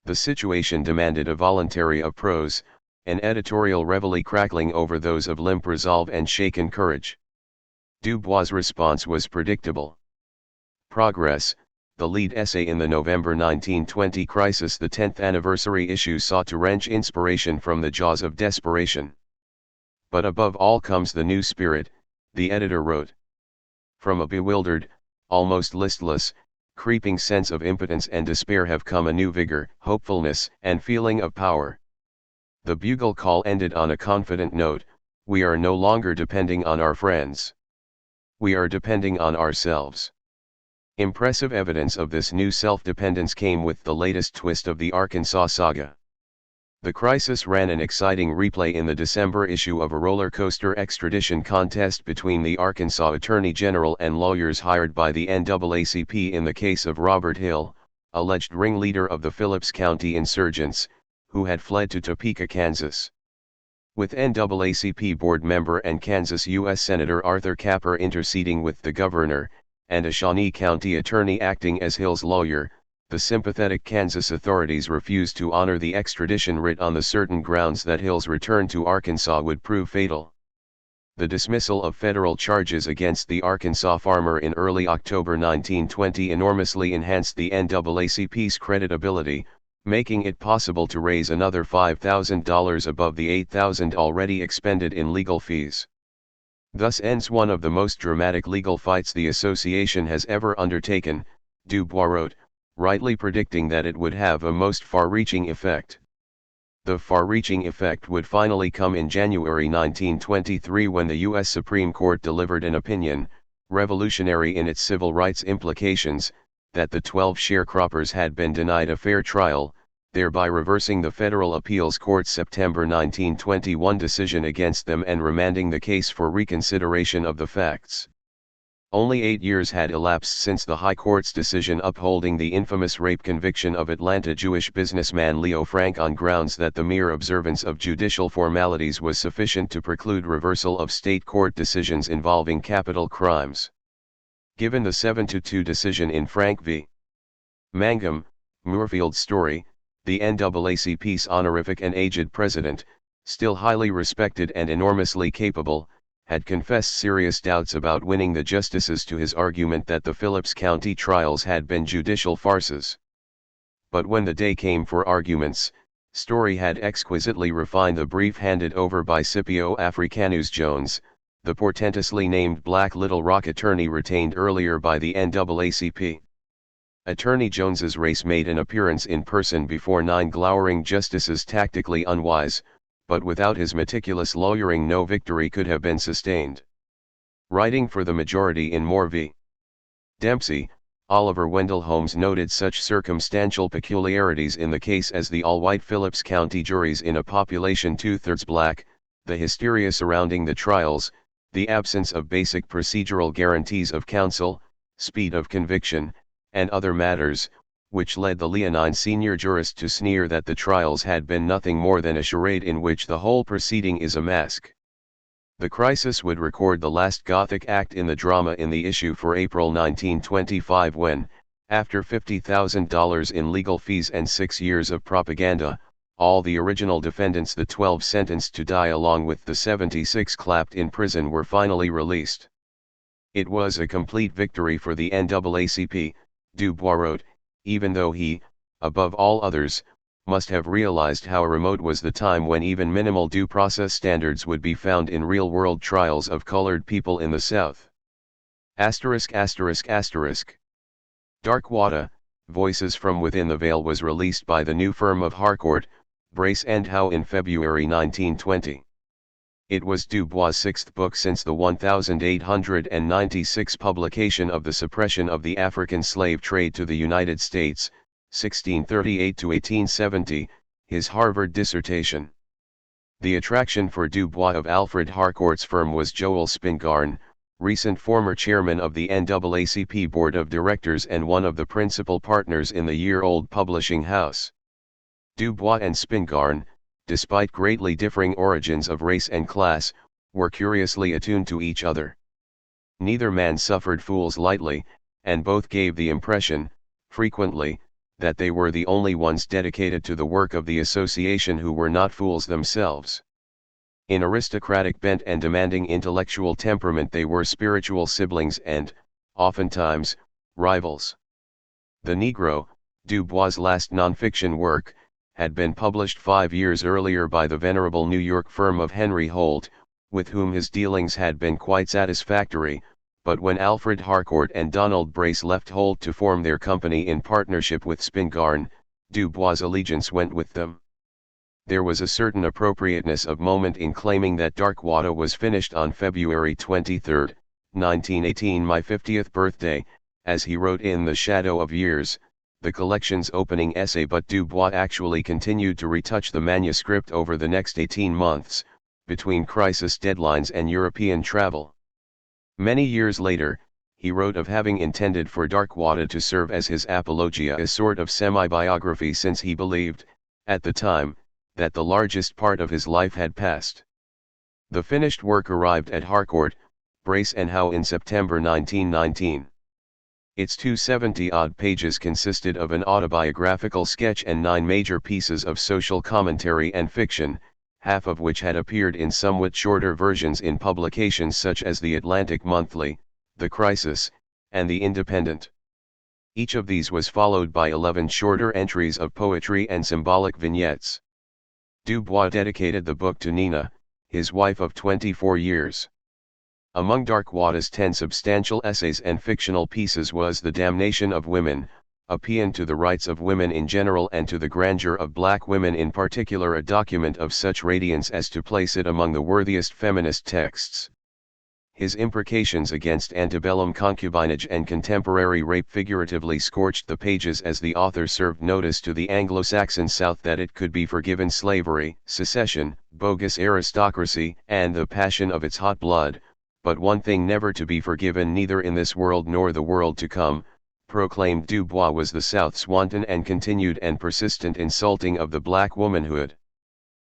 The situation demanded a voluntary approach, an editorial reveille crackling over those of limp resolve and shaken courage. Du Bois' response was predictable. Progress, the lead essay in the November 1920 Crisis, the 10th anniversary issue, sought to wrench inspiration from the jaws of desperation. But above all comes the new spirit, the editor wrote. From a bewildered, almost listless, creeping sense of impotence and despair have come a new vigor, hopefulness, and feeling of power. The bugle call ended on a confident note: we are no longer depending on our friends. We are depending on ourselves. Impressive evidence of this new self-dependence came with the latest twist of the Arkansas saga. The crisis ran an exciting replay in the December issue of a roller coaster extradition contest between the Arkansas Attorney General and lawyers hired by the NAACP in the case of Robert Hill, alleged ringleader of the Phillips County insurgents, who had fled to Topeka, Kansas. With NAACP board member and Kansas U.S. Senator Arthur Capper interceding with the governor, and a Shawnee County attorney acting as Hill's lawyer, the sympathetic Kansas authorities refused to honor the extradition writ on the certain grounds that Hill's return to Arkansas would prove fatal. The dismissal of federal charges against the Arkansas farmer in early October 1920 enormously enhanced the NAACP's creditability, making it possible to raise another $5,000 above the $8,000 already expended in legal fees. Thus ends one of the most dramatic legal fights the association has ever undertaken, Dubois wrote, rightly predicting that it would have a most far-reaching effect. The far-reaching effect would finally come in January 1923 when the U.S. Supreme Court delivered an opinion, revolutionary in its civil rights implications, that the 12 sharecroppers had been denied a fair trial, thereby reversing the Federal Appeals Court's September 1921 decision against them and remanding the case for reconsideration of the facts. Only 8 years had elapsed since the High Court's decision upholding the infamous rape conviction of Atlanta Jewish businessman Leo Frank on grounds that the mere observance of judicial formalities was sufficient to preclude reversal of state court decisions involving capital crimes. Given the 7-2 decision in Frank v. Mangum, Moorfield's story, the NAACP's honorific and aged president, still highly respected and enormously capable, had confessed serious doubts about winning the justices to his argument that the Phillips County trials had been judicial farces. But when the day came for arguments, Story had exquisitely refined the brief handed over by Scipio Africanus Jones, the portentously named Black Little Rock attorney retained earlier by the NAACP. Attorney Jones's race made an appearance in person before 9 glowering justices, tactically unwise, but without his meticulous lawyering no victory could have been sustained. Writing for the majority in Moore v. Dempsey, Oliver Wendell Holmes noted such circumstantial peculiarities in the case as the all-white Phillips County juries in a population 2/3 black, the hysteria surrounding the trials, the absence of basic procedural guarantees of counsel, speed of conviction, and other matters, which led the leonine senior jurist to sneer that the trials had been nothing more than a charade in which the whole proceeding is a mask. The crisis would record the last Gothic act in the drama in the issue for April 1925 when, after $50,000 in legal fees and 6 years of propaganda, all the original defendants, the 12 sentenced to die along with the 76 clapped in prison, were finally released. It was a complete victory for the NAACP, Dubois wrote, even though he, above all others, must have realized how remote was the time when even minimal due process standards would be found in real-world trials of colored people in the South. Darkwater, Voices from Within the Veil was released by the new firm of Harcourt, Brace and Howe in February 1920. It was Dubois' 6th book since the 1896 publication of The Suppression of the African Slave Trade to the United States, 1638-1870, his Harvard dissertation. The attraction for Dubois of Alfred Harcourt's firm was Joel Spingarn, recent former chairman of the NAACP Board of Directors and one of the principal partners in the year-old publishing house. Dubois and Spingarn, despite greatly differing origins of race and class, were curiously attuned to each other. Neither man suffered fools lightly, and both gave the impression, frequently, that they were the only ones dedicated to the work of the association who were not fools themselves. In aristocratic bent and demanding intellectual temperament they were spiritual siblings and, oftentimes, rivals. The Negro, Dubois' last nonfiction work, had been published 5 years earlier by the venerable New York firm of Henry Holt, with whom his dealings had been quite satisfactory, but when Alfred Harcourt and Donald Brace left Holt to form their company in partnership with Spingarn, Dubois' allegiance went with them. There was a certain appropriateness of moment in claiming that Darkwater was finished on February 23, 1918, my 50th birthday, as he wrote in The Shadow of Years, the collection's opening essay, but Du Bois actually continued to retouch the manuscript over the next 18 months, between crisis deadlines and European travel. Many years later, he wrote of having intended for THIRD-WORLDISM to serve as his apologia, a sort of semi-biography, since he believed, at the time, that the largest part of his life had passed. The finished work arrived at Harcourt, Brace and Howe in September 1919. Its 270-odd pages consisted of an autobiographical sketch and 9 major pieces of social commentary and fiction, half of which had appeared in somewhat shorter versions in publications such as the Atlantic Monthly, The Crisis, and The Independent. Each of these was followed by 11 shorter entries of poetry and symbolic vignettes. Du Bois dedicated the book to Nina, his wife of 24 years. Among THIRD-WORLDISM's 10 substantial essays and fictional pieces was The Damnation of Women, a paean to the rights of women in general and to the grandeur of black women in particular, a document of such radiance as to place it among the worthiest feminist texts. His imprecations against antebellum concubinage and contemporary rape figuratively scorched the pages as the author served notice to the Anglo-Saxon South that it could be forgiven slavery, secession, bogus aristocracy, and the passion of its hot blood, but one thing never to be forgiven, neither in this world nor the world to come, proclaimed Du Bois, was the South's wanton and continued and persistent insulting of the black womanhood.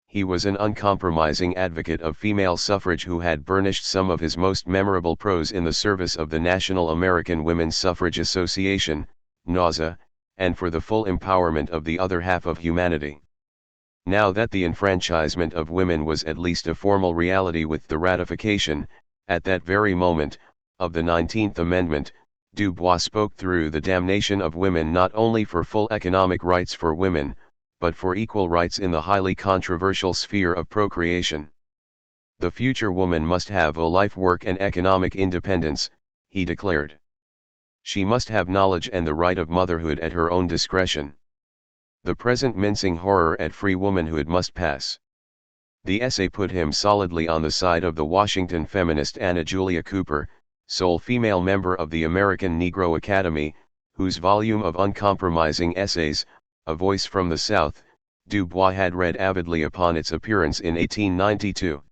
He was an uncompromising advocate of female suffrage who had burnished some of his most memorable prose in the service of the National American Women's Suffrage Association, NAWSA, and for the full empowerment of the other half of humanity. Now that the enfranchisement of women was at least a formal reality with the ratification, at that very moment, of the 19th Amendment, Du Bois spoke through The Damnation of Women not only for full economic rights for women, but for equal rights in the highly controversial sphere of procreation. The future woman must have a life, work and economic independence, he declared. She must have knowledge and the right of motherhood at her own discretion. The present mincing horror at free womanhood must pass. The essay put him solidly on the side of the Washington feminist Anna Julia Cooper, sole female member of the American Negro Academy, whose volume of uncompromising essays, A Voice from the South, Du Bois had read avidly upon its appearance in 1892.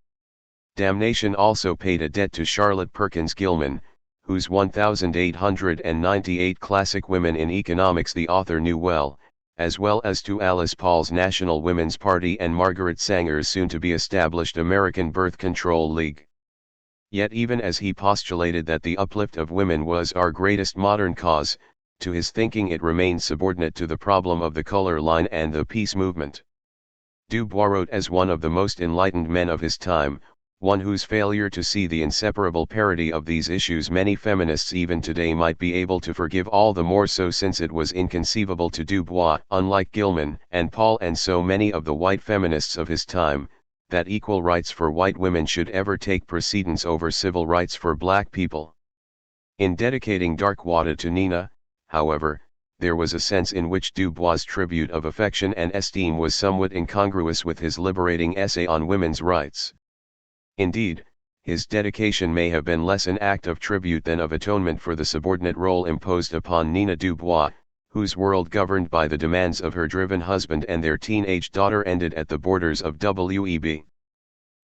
Damnation also paid a debt to Charlotte Perkins Gilman, whose 1898 classic Women in Economics the author knew well as to Alice Paul's National Women's Party and Margaret Sanger's soon-to-be established American Birth Control League. Yet even as he postulated that the uplift of women was our greatest modern cause, to his thinking it remained subordinate to the problem of the color line and the peace movement. Du Bois wrote as one of the most enlightened men of his time, one whose failure to see the inseparable parity of these issues many feminists even today might be able to forgive, all the more so since it was inconceivable to Du Bois, unlike Gilman and Paul and so many of the white feminists of his time, that equal rights for white women should ever take precedence over civil rights for black people. In dedicating THIRD-WORLDISM to Nina, however, there was a sense in which Du Bois' tribute of affection and esteem was somewhat incongruous with his liberating essay on women's rights. Indeed, his dedication may have been less an act of tribute than of atonement for the subordinate role imposed upon Nina Du Bois, whose world governed by the demands of her driven husband and their teenage daughter ended at the borders of W.E.B.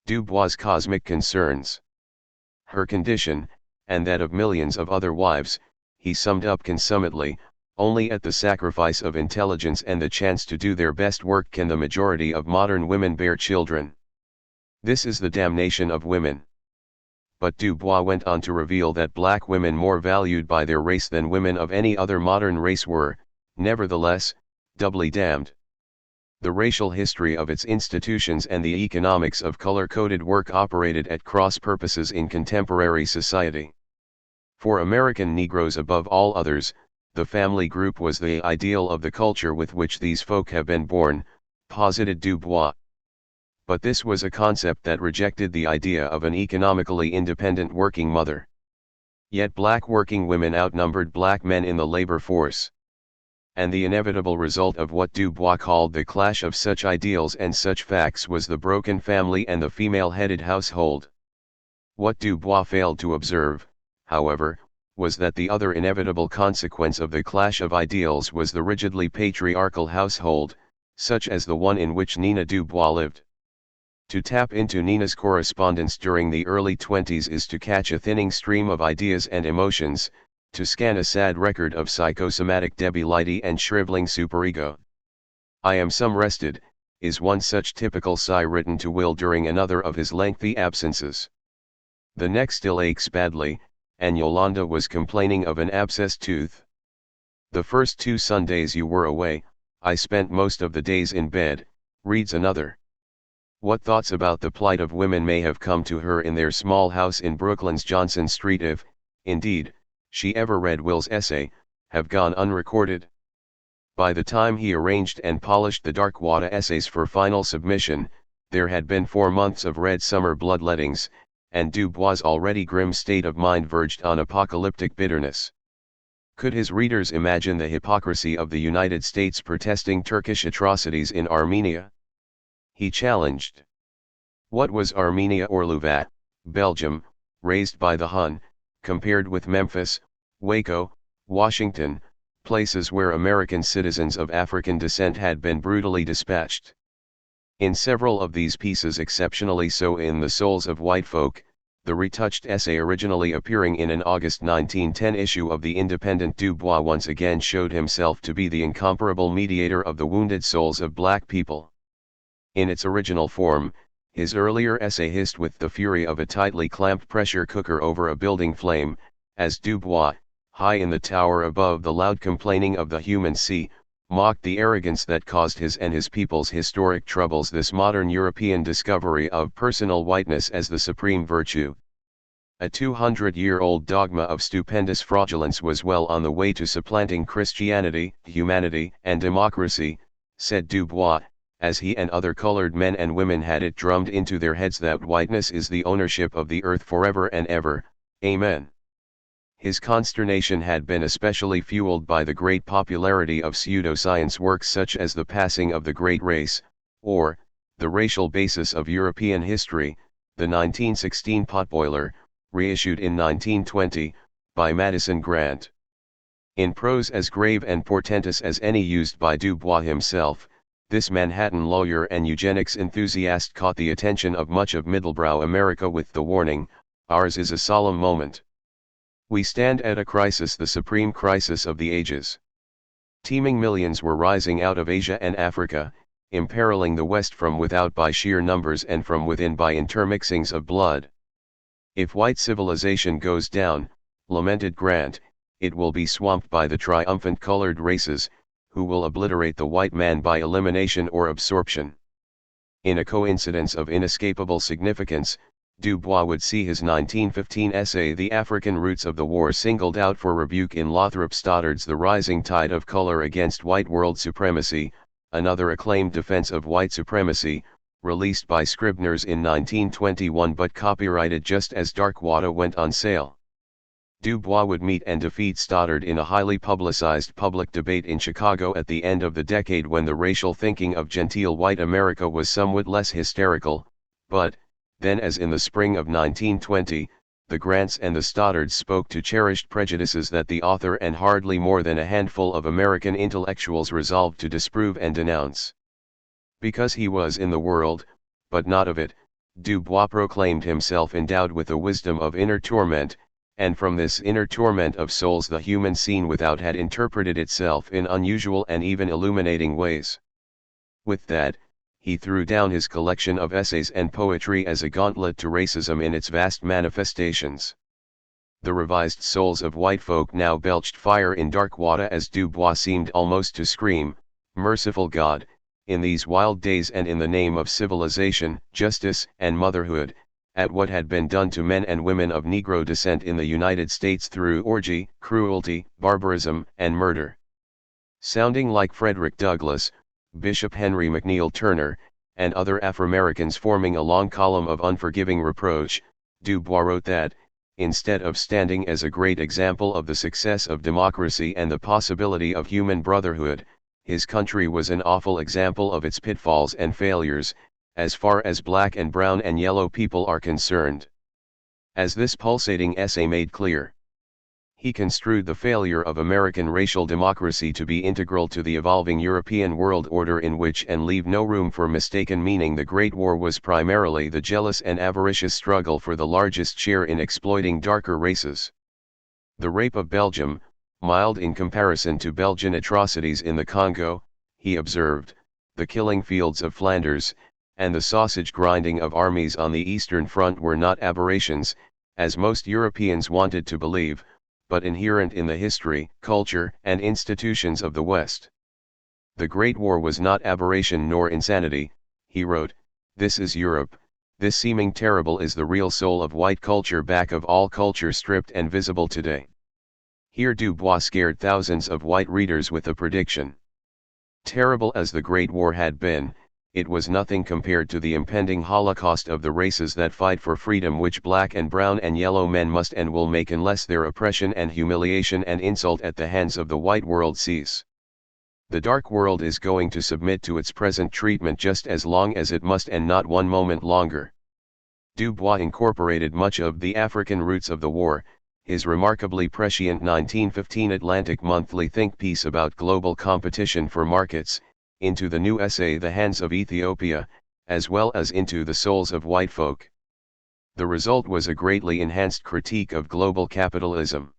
Du Bois' cosmic concerns. Her condition, and that of millions of other wives, he summed up consummately, only at the sacrifice of intelligence and the chance to do their best work can the majority of modern women bear children. This is the damnation of women. But Du Bois went on to reveal that black women more valued by their race than women of any other modern race were, nevertheless, doubly damned. The racial history of its institutions and the economics of color-coded work operated at cross purposes in contemporary society. For American Negroes above all others, the family group was the ideal of the culture with which these folk have been born, posited Du Bois. But this was a concept that rejected the idea of an economically independent working mother. Yet black working women outnumbered black men in the labor force. And the inevitable result of what Du Bois called the clash of such ideals and such facts was the broken family and the female-headed household. What Du Bois failed to observe, however, was that the other inevitable consequence of the clash of ideals was the rigidly patriarchal household, such as the one in which Nina Dubois lived. To tap into Nina's correspondence during the early 20s is to catch a thinning stream of ideas and emotions, to scan a sad record of psychosomatic debility and shriveling superego. "I am some rested," is one such typical sigh written to Will during another of his lengthy absences. The neck still aches badly, and Yolanda was complaining of an abscessed tooth. "The first 2 Sundays you were away, I spent most of the days in bed," reads another. What thoughts about the plight of women may have come to her in their small house in Brooklyn's Johnson Street if, indeed, she ever read Will's essay, have gone unrecorded. By the time he arranged and polished the Darkwater essays for final submission, there had been 4 months of red summer bloodlettings, and Dubois' already grim state of mind verged on apocalyptic bitterness. Could his readers imagine the hypocrisy of the United States protesting Turkish atrocities in Armenia? He challenged. What was Armenia or Louvat, Belgium, raised by the Hun, compared with Memphis, Waco, Washington, places where American citizens of African descent had been brutally dispatched? In several of these pieces, exceptionally so in The Souls of White Folk, the retouched essay originally appearing in an August 1910 issue of The Independent, Dubois once again showed himself to be the incomparable mediator of the wounded souls of black people. In its original form, his earlier essay hissed with the fury of a tightly clamped pressure cooker over a building flame, as Dubois, high in the tower above the loud complaining of the human sea, mocked the arrogance that caused his and his people's historic troubles, this modern European discovery of personal whiteness as the supreme virtue. A 200-year-old dogma of stupendous fraudulence was well on the way to supplanting Christianity, humanity, and democracy, said Dubois, as he and other colored men and women had it drummed into their heads that whiteness is the ownership of the earth forever and ever, amen. His consternation had been especially fueled by the great popularity of pseudoscience works such as The Passing of the Great Race, or, The Racial Basis of European History, the 1916 potboiler, reissued in 1920, by Madison Grant. In prose as grave and portentous as any used by Dubois himself, this Manhattan lawyer and eugenics enthusiast caught the attention of much of middlebrow America with the warning, "Ours is a solemn moment. We stand at a crisis, the supreme crisis of the ages." Teeming millions were rising out of Asia and Africa, imperiling the West from without by sheer numbers and from within by intermixings of blood. "If white civilization goes down," lamented Grant, "it will be swamped by the triumphant colored races, who will obliterate the white man by elimination or absorption." In a coincidence of inescapable significance, Dubois would see his 1915 essay The African Roots of the War singled out for rebuke in Lothrop Stoddard's The Rising Tide of Color Against White World Supremacy, another acclaimed defense of white supremacy, released by Scribner's in 1921 but copyrighted just as Darkwater went on sale. Dubois would meet and defeat Stoddard in a highly publicized public debate in Chicago at the end of the decade when the racial thinking of genteel white America was somewhat less hysterical, but, then as in the spring of 1920, the Grants and the Stoddards spoke to cherished prejudices that the author and hardly more than a handful of American intellectuals resolved to disprove and denounce. Because he was in the world, but not of it, Dubois proclaimed himself endowed with the wisdom of inner torment, and from this inner torment of souls the human scene without had interpreted itself in unusual and even illuminating ways. With that, he threw down his collection of essays and poetry as a gauntlet to racism in its vast manifestations. The revised Souls of White Folk now belched fire in Darkwater as Dubois seemed almost to scream, "Merciful God, in these wild days and in the name of civilization, justice, and motherhood, at what had been done to men and women of Negro descent in the United States through orgy, cruelty, barbarism, and murder." Sounding like Frederick Douglass, Bishop Henry McNeil Turner, and other Afro-Americans forming a long column of unforgiving reproach, Dubois wrote that, instead of standing as a great example of the success of democracy and the possibility of human brotherhood, his country was an awful example of its pitfalls and failures, as far as black and brown and yellow people are concerned. As this pulsating essay made clear, He construed the failure of American racial democracy to be integral to the evolving European world order in which and leave no room for mistaken meaning the Great War was primarily the jealous and avaricious struggle for the largest share in exploiting darker races. The rape of Belgium, mild in comparison to Belgian atrocities in the Congo, he observed, the killing fields of Flanders, and the sausage grinding of armies on the Eastern Front were not aberrations, as most Europeans wanted to believe, but inherent in the history, culture, and institutions of the West. The Great War was not aberration nor insanity, he wrote, this is Europe, this seeming terrible is the real soul of white culture back of all culture stripped and visible today. Here Du Bois scared thousands of white readers with a prediction. Terrible as the Great War had been, it was nothing compared to the impending holocaust of the races that fight for freedom which black and brown and yellow men must and will make unless their oppression and humiliation and insult at the hands of the white world cease. The dark world is going to submit to its present treatment just as long as it must and not one moment longer. Du Bois incorporated much of the African roots of the war, his remarkably prescient 1915 Atlantic Monthly think piece about global competition for markets, into the new essay The Hands of Ethiopia, as well as into The Souls of White Folk. The result was a greatly enhanced critique of global capitalism.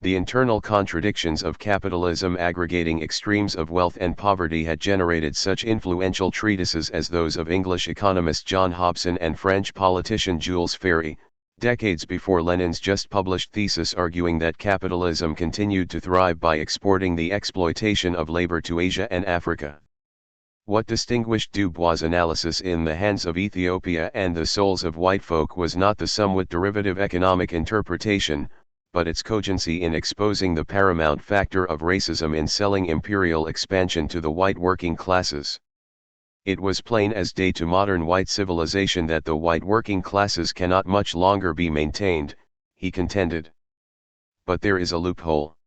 The internal contradictions of capitalism aggregating extremes of wealth and poverty had generated such influential treatises as those of English economist John Hobson and French politician Jules Ferry, decades before Lenin's just published thesis arguing that capitalism continued to thrive by exporting the exploitation of labor to Asia and Africa. What distinguished Du Bois' analysis in The Hands of Ethiopia and The Souls of White Folk was not the somewhat derivative economic interpretation, but its cogency in exposing the paramount factor of racism in selling imperial expansion to the white working classes. It was plain as day to modern white civilization that the white working classes cannot much longer be maintained, he contended. But there is a loophole.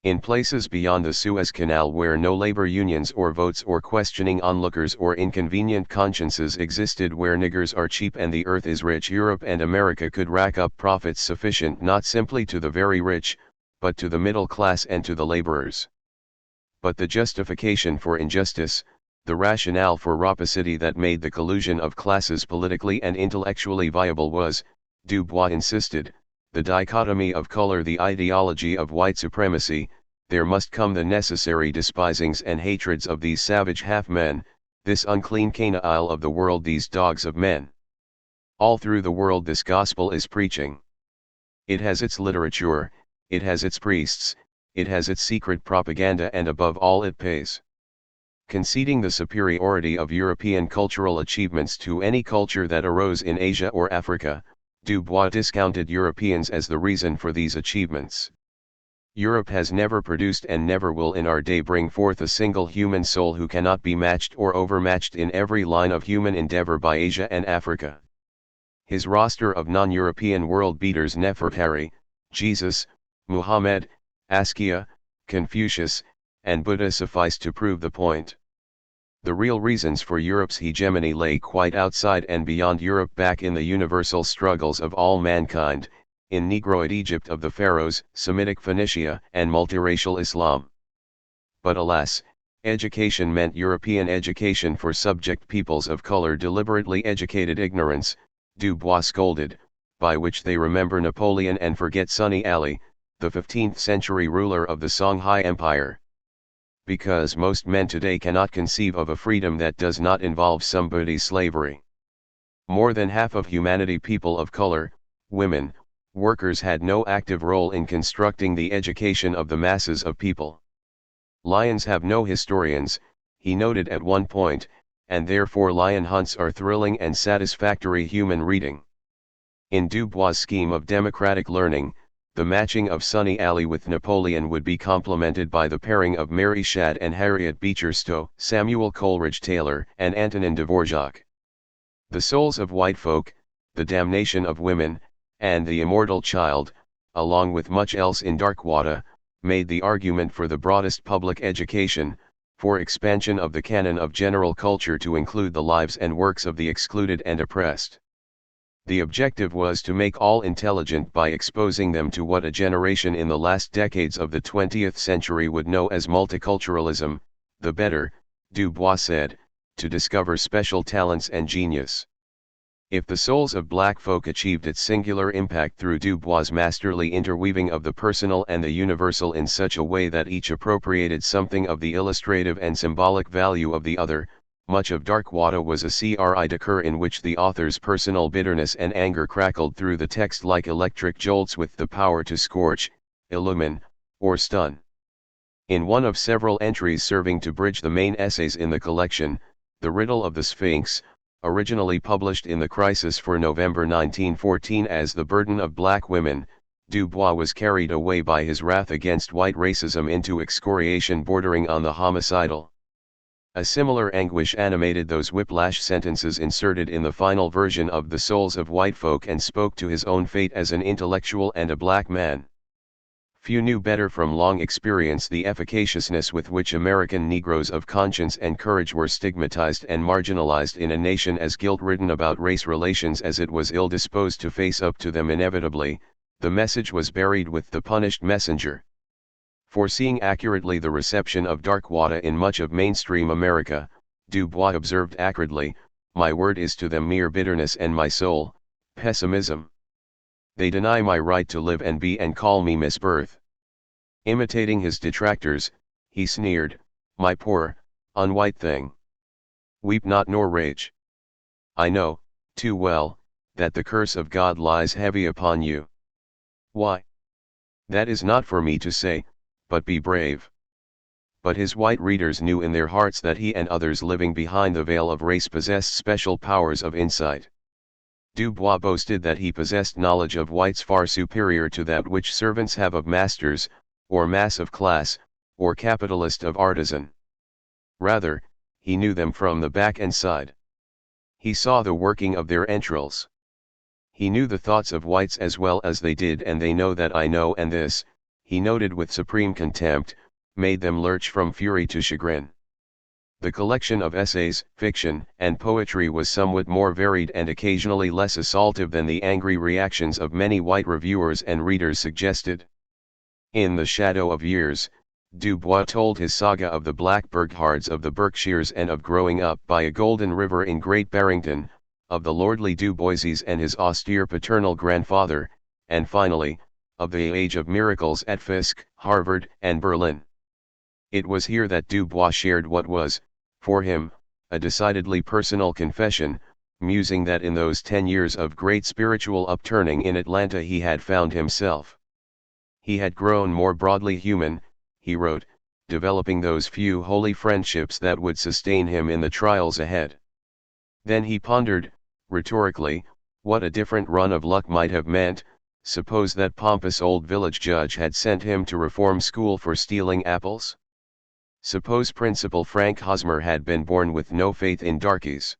In places beyond the Suez Canal where no labor unions or votes or questioning onlookers or inconvenient consciences existed, where niggers are cheap and the earth is rich, Europe and America could rack up profits sufficient not simply to the very rich, but to the middle class and to the laborers. But the justification for injustice, the rationale for rapacity that made the collusion of classes politically and intellectually viable was, Du Bois insisted, the dichotomy of color, the ideology of white supremacy. There must come the necessary despisings and hatreds of these savage half-men, this unclean Canaanite of the world, these dogs of men. All through the world this gospel is preaching. It has its literature, it has its priests, it has its secret propaganda, and above all it pays. Conceding the superiority of European cultural achievements to any culture that arose in Asia or Africa, Du Bois discounted Europeans as the reason for these achievements. Europe has never produced and never will in our day bring forth a single human soul who cannot be matched or overmatched in every line of human endeavor by Asia and Africa. His roster of non-European world beaters, Nefertari, Jesus, Muhammad, Askia, Confucius, and Buddha suffice to prove the point. The real reasons for Europe's hegemony lay quite outside and beyond Europe, back in the universal struggles of all mankind, in Negroid Egypt of the pharaohs, Semitic Phoenicia, and multiracial Islam. But alas, education meant European education for subject peoples of color, deliberately educated ignorance, Du Bois scolded, by which they remember Napoleon and forget Sunny Ali, the 15th century ruler of the Songhai Empire. Because most men today cannot conceive of a freedom that does not involve somebody's slavery. More than half of humanity, people of color, women, workers, had no active role in constructing the education of the masses of people. Lions have no historians, he noted at one point, and therefore lion hunts are thrilling and satisfactory human reading. In Du Bois' scheme of democratic learning, the matching of Sunny Ali with Napoleon would be complemented by the pairing of Mary Shad and Harriet Beecher Stowe, Samuel Coleridge Taylor, and Antonin Dvorak. The Souls of White Folk, The Damnation of Women, and The Immortal Child, along with much else in Darkwater, made the argument for the broadest public education, for expansion of the canon of general culture to include the lives and works of the excluded and oppressed. The objective was to make all intelligent by exposing them to what a generation in the last decades of the 20th century would know as multiculturalism, the better, Du Bois said, to discover special talents and genius. If the souls of black folk achieved its singular impact through Du Bois' masterly interweaving of the personal and the universal in such a way that each appropriated something of the illustrative and symbolic value of the other, much of Darkwater was a cri in which the author's personal bitterness and anger crackled through the text like electric jolts with the power to scorch, illumine, or stun. In one of several entries serving to bridge the main essays in the collection, The Riddle of the Sphinx, originally published in The Crisis for November 1914 as The Burden of Black Women, Du Bois was carried away by his wrath against white racism into excoriation bordering on the homicidal. A similar anguish animated those whiplash sentences inserted in the final version of The Souls of White Folk and spoke to his own fate as an intellectual and a black man. Few knew better from long experience the efficaciousness with which American Negroes of conscience and courage were stigmatized and marginalized in a nation as guilt-ridden about race relations as it was ill-disposed to face up to them inevitably. The message was buried with the punished messenger. Foreseeing accurately the reception of Darkwater in much of mainstream America, Du Bois observed acridly, "My word is to them mere bitterness and my soul, pessimism. They deny my right to live and be and call me misbirth." Imitating his detractors, he sneered, "My poor, unwhite thing. Weep not nor rage. I know, too well, that the curse of God lies heavy upon you. Why? That is not for me to say, but be brave." But his white readers knew in their hearts that he and others living behind the veil of race possessed special powers of insight. Du Bois boasted that he possessed knowledge of whites far superior to that which servants have of masters, or mass of class, or capitalist of artisan. Rather, he knew them from the back and side. He saw the working of their entrails. He knew the thoughts of whites as well as they did, and they know that I know, and this, he noted with supreme contempt, made them lurch from fury to chagrin. The collection of essays, fiction, and poetry was somewhat more varied and occasionally less assaultive than the angry reactions of many white reviewers and readers suggested. In The Shadow of Years, Du Bois told his saga of the Black Burghards of the Berkshires and of growing up by a golden river in Great Barrington, of the lordly Du Boises and his austere paternal grandfather, and finally, of the age of miracles at Fisk, Harvard, and Berlin. It was here that Du Bois shared what was, for him, a decidedly personal confession, musing that in those 10 years of great spiritual upturning in Atlanta he had found himself. He had grown more broadly human, he wrote, developing those few holy friendships that would sustain him in the trials ahead. Then he pondered, rhetorically, what a different run of luck might have meant. Suppose that pompous old village judge had sent him to reform school for stealing apples? Suppose Principal Frank Hosmer had been born with no faith in darkies?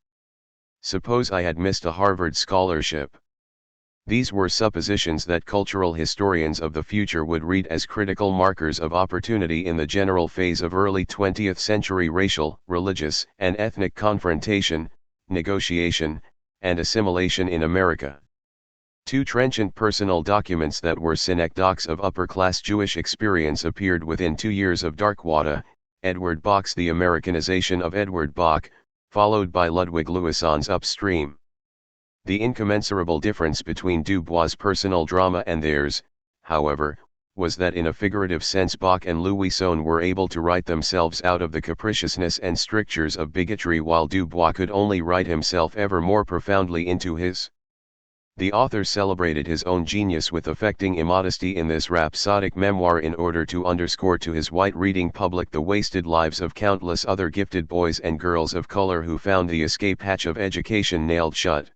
Suppose I had missed a Harvard scholarship? These were suppositions that cultural historians of the future would read as critical markers of opportunity in the general phase of early 20th century racial, religious, and ethnic confrontation, negotiation, and assimilation in America. Two trenchant personal documents that were synecdoches of upper-class Jewish experience appeared within 2 years of Darkwater, Edward Bach's The Americanization of Edward Bach, followed by Ludwig Lewison's Upstream. The incommensurable difference between Du Bois' personal drama and theirs, however, was that in a figurative sense Bach and Lewisohn were able to write themselves out of the capriciousness and strictures of bigotry, while Du Bois could only write himself ever more profoundly into his. The author celebrated his own genius with affecting immodesty in this rhapsodic memoir in order to underscore to his white reading public the wasted lives of countless other gifted boys and girls of color who found the escape hatch of education nailed shut.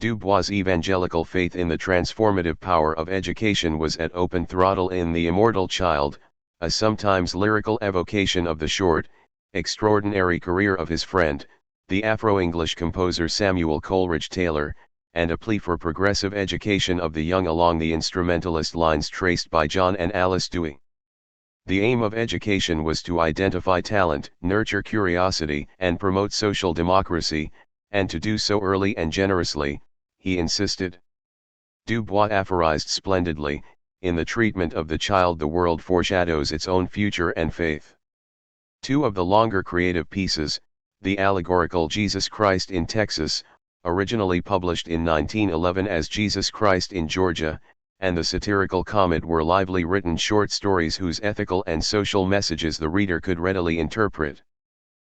Du Bois' evangelical faith in the transformative power of education was at open throttle in The Immortal Child, a sometimes lyrical evocation of the short, extraordinary career of his friend, the Afro-English composer Samuel Coleridge Taylor, and a plea for progressive education of the young along the instrumentalist lines traced by John and Alice Dewey. The aim of education was to identify talent, nurture curiosity, and promote social democracy, and to do so early and generously, he insisted. Du Bois aphorized splendidly, in the treatment of the child the world foreshadows its own future and faith. Two of the longer creative pieces, the allegorical Jesus Christ in Texas, originally published in 1911 as Jesus Christ in Georgia, and the satirical Comet were lively written short stories whose ethical and social messages the reader could readily interpret.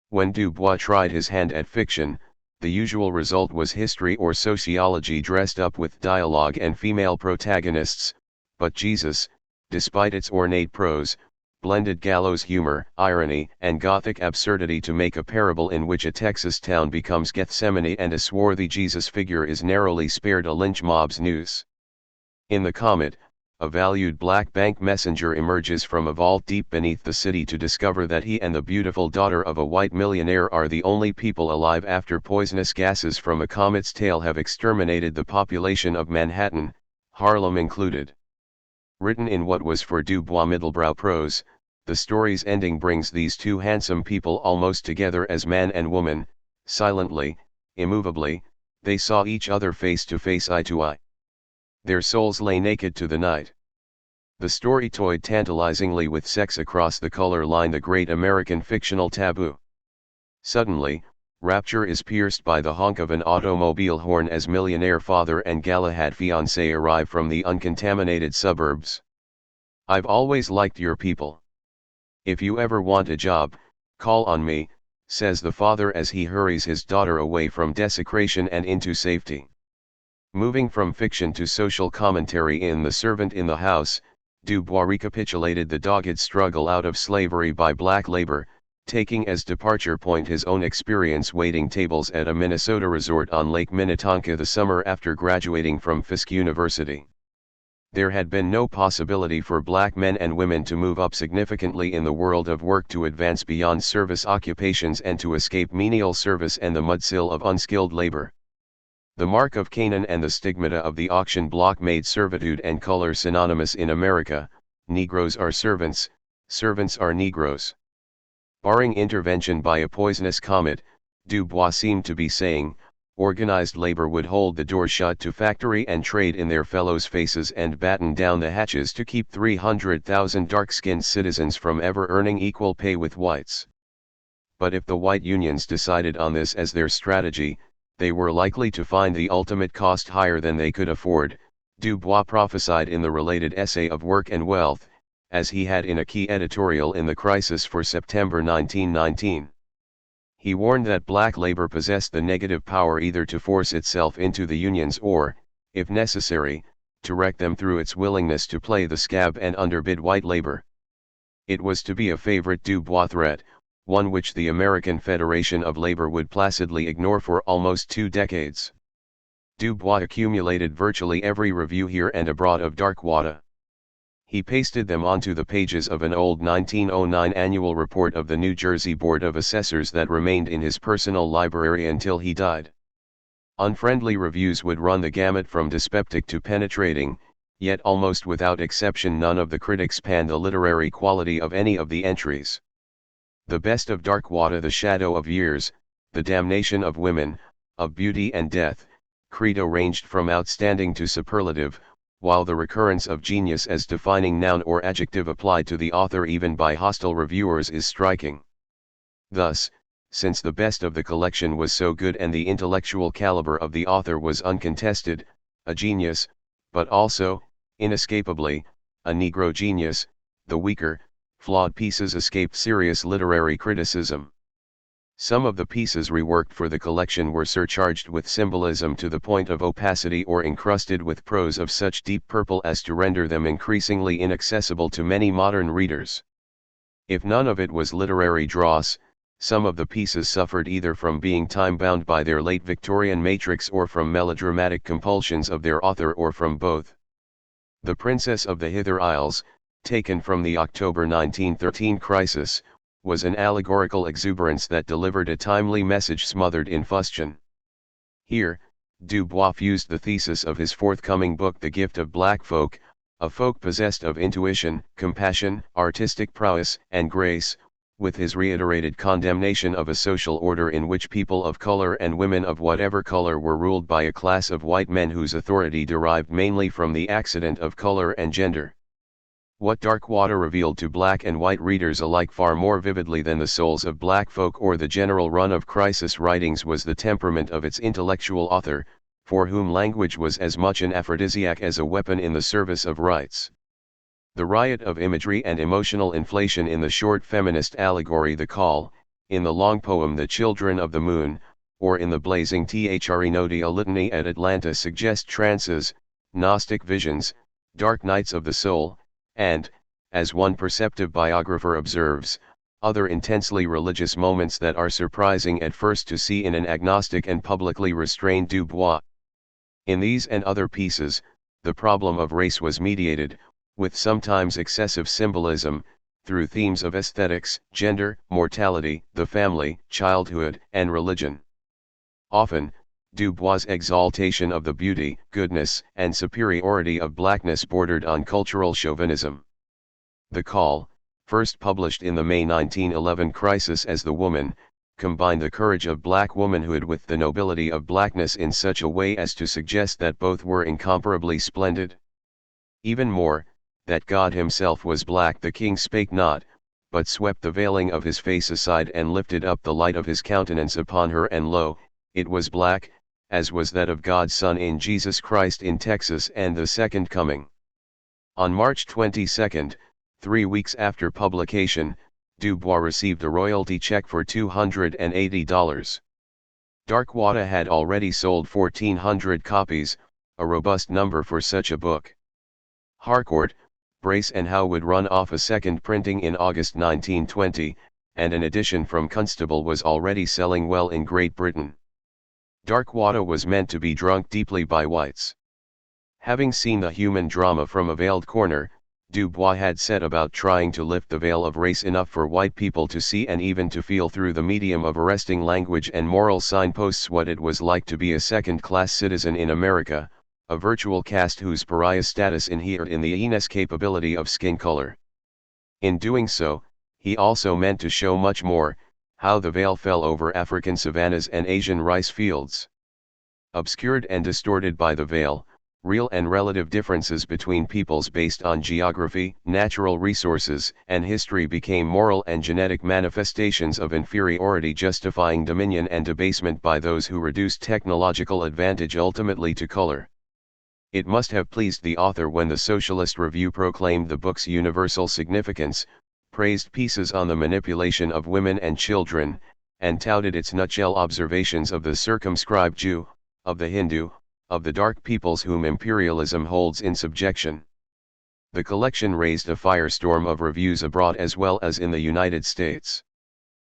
When Du Bois tried his hand at fiction, the usual result was history or sociology dressed up with dialogue and female protagonists, but Jesus, despite its ornate prose, blended gallows humor, irony, and Gothic absurdity to make a parable in which a Texas town becomes Gethsemane and a swarthy Jesus figure is narrowly spared a lynch mob's noose. In the Comet, a valued black bank messenger emerges from a vault deep beneath the city to discover that he and the beautiful daughter of a white millionaire are the only people alive after poisonous gases from a comet's tail have exterminated the population of Manhattan, Harlem included. Written in what was for Du Bois middlebrow prose, the story's ending brings these two handsome people almost together as man and woman. Silently, immovably, they saw each other face to face, eye to eye. Their souls lay naked to the night. The story toyed tantalizingly with sex across the color line, the great American fictional taboo. Suddenly, rapture is pierced by the honk of an automobile horn as millionaire father and Galahad fiancé arrive from the uncontaminated suburbs. "I've always liked your people. If you ever want a job, call on me," says the father as he hurries his daughter away from desecration and into safety. Moving from fiction to social commentary in The Servant in the House, Du Bois recapitulated the dogged struggle out of slavery by black labor, taking as departure point his own experience waiting tables at a Minnesota resort on Lake Minnetonka the summer after graduating from Fisk University. There had been no possibility for black men and women to move up significantly in the world of work, to advance beyond service occupations and to escape menial service and the mudsill of unskilled labor. The mark of Canaan and the stigmata of the auction block made servitude and color synonymous in America. Negroes are servants, servants are Negroes. Barring intervention by a poisonous comet, Du Bois seemed to be saying, organized labor would hold the door shut to factory and trade in their fellows' faces and batten down the hatches to keep 300,000 dark-skinned citizens from ever earning equal pay with whites. But if the white unions decided on this as their strategy, they were likely to find the ultimate cost higher than they could afford, Du Bois prophesied in the related essay of Work and Wealth, as he had in a key editorial in The Crisis for September 1919. He warned that black labor possessed the negative power either to force itself into the unions or, if necessary, to wreck them through its willingness to play the scab and underbid white labor. It was to be a favorite Du Bois threat, one which the American Federation of Labor would placidly ignore for almost 2 decades. Du Bois accumulated virtually every review here and abroad of Darkwater. He pasted them onto the pages of an old 1909 annual report of the New Jersey Board of Assessors that remained in his personal library until he died. Unfriendly reviews would run the gamut from dyspeptic to penetrating, yet almost without exception none of the critics panned the literary quality of any of the entries. The best of Darkwater, the shadow of years, the damnation of women, of beauty and death, credo ranged from outstanding to superlative, while the recurrence of genius as defining noun or adjective applied to the author even by hostile reviewers is striking. Thus, since the best of the collection was so good and the intellectual caliber of the author was uncontested, a genius, but also, inescapably, a Negro genius, the weaker, flawed pieces escaped serious literary criticism. Some of the pieces reworked for the collection were surcharged with symbolism to the point of opacity or encrusted with prose of such deep purple as to render them increasingly inaccessible to many modern readers. If none of it was literary dross, some of the pieces suffered either from being time-bound by their late Victorian matrix or from melodramatic compulsions of their author or from both. The Princess of the Hither Isles, taken from the October 1913 crisis, was an allegorical exuberance that delivered a timely message smothered in fustian. Here, Du Bois fused the thesis of his forthcoming book The Gift of Black Folk, a folk possessed of intuition, compassion, artistic prowess, and grace, with his reiterated condemnation of a social order in which people of color and women of whatever color were ruled by a class of white men whose authority derived mainly from the accident of color and gender. What Darkwater revealed to black and white readers alike far more vividly than the souls of black folk or the general run of crisis writings was the temperament of its intellectual author, for whom language was as much an aphrodisiac as a weapon in the service of rights. The riot of imagery and emotional inflation in the short feminist allegory The Call, in the long poem The Children of the Moon, or in the blazing THRE-NODI A Litany at Atlanta suggest trances, Gnostic visions, dark nights of the soul, and, as one perceptive biographer observes, other intensely religious moments that are surprising at first to see in an agnostic and publicly restrained Du Bois. In these and other pieces, the problem of race was mediated, with sometimes excessive symbolism, through themes of aesthetics, gender, mortality, the family, childhood, and religion. Often, Du Bois' exaltation of the beauty, goodness, and superiority of blackness bordered on cultural chauvinism. The Call, first published in the May 1911 crisis as The Woman, combined the courage of black womanhood with the nobility of blackness in such a way as to suggest that both were incomparably splendid. Even more, that God himself was black. The king spake not, but swept the veiling of his face aside and lifted up the light of his countenance upon her, and lo, it was black, as was that of God's Son in Jesus Christ in Texas and the Second Coming. On March 22, 3 weeks after publication, Du Bois received a royalty check for $280. Darkwater had already sold 1,400 copies, a robust number for such a book. Harcourt, Brace and Howe would run off a second printing in August 1920, and an edition from Constable was already selling well in Great Britain. Darkwater was meant to be drunk deeply by whites. Having seen the human drama from a veiled corner, Du Bois had set about trying to lift the veil of race enough for white people to see and even to feel through the medium of arresting language and moral signposts what it was like to be a second-class citizen in America, a virtual caste whose pariah status inhered in the inescapability of skin color. In doing so, he also meant to show much more, how the veil fell over African savannas and Asian rice fields. Obscured and distorted by the veil, real and relative differences between peoples based on geography, natural resources, and history became moral and genetic manifestations of inferiority, justifying dominion and debasement by those who reduced technological advantage ultimately to color. It must have pleased the author when the Socialist Review proclaimed the book's universal significance, praised pieces on the manipulation of women and children, and touted its nutshell observations of the circumscribed Jew, of the Hindu, of the dark peoples whom imperialism holds in subjection. The collection raised a firestorm of reviews abroad as well as in the United States.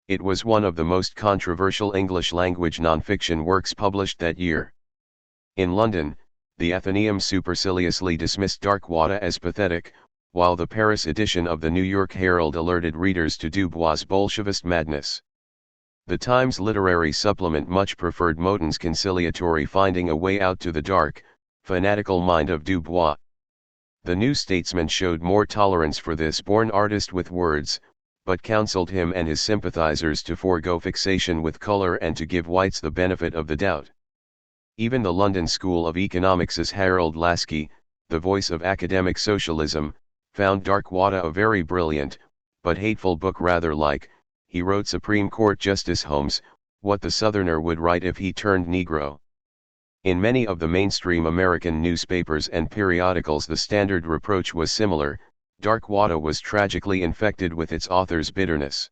It was one of the most controversial English-language nonfiction works published that year. In London, the Athenaeum superciliously dismissed Darkwater as pathetic, while the Paris edition of the New York Herald alerted readers to Du Bois' Bolshevist madness. The Times literary supplement much preferred Moton's conciliatory finding a way out to the dark, fanatical mind of Du Bois. The New Statesman showed more tolerance for this born artist with words, but counseled him and his sympathizers to forego fixation with color and to give whites the benefit of the doubt. Even the London School of Economics' Harold Laski, the voice of academic socialism, found Darkwater a very brilliant, but hateful book, rather like, he wrote Supreme Court Justice Holmes, what the Southerner would write if he turned Negro. In many of the mainstream American newspapers and periodicals the standard reproach was similar: Darkwater was tragically infected with its author's bitterness.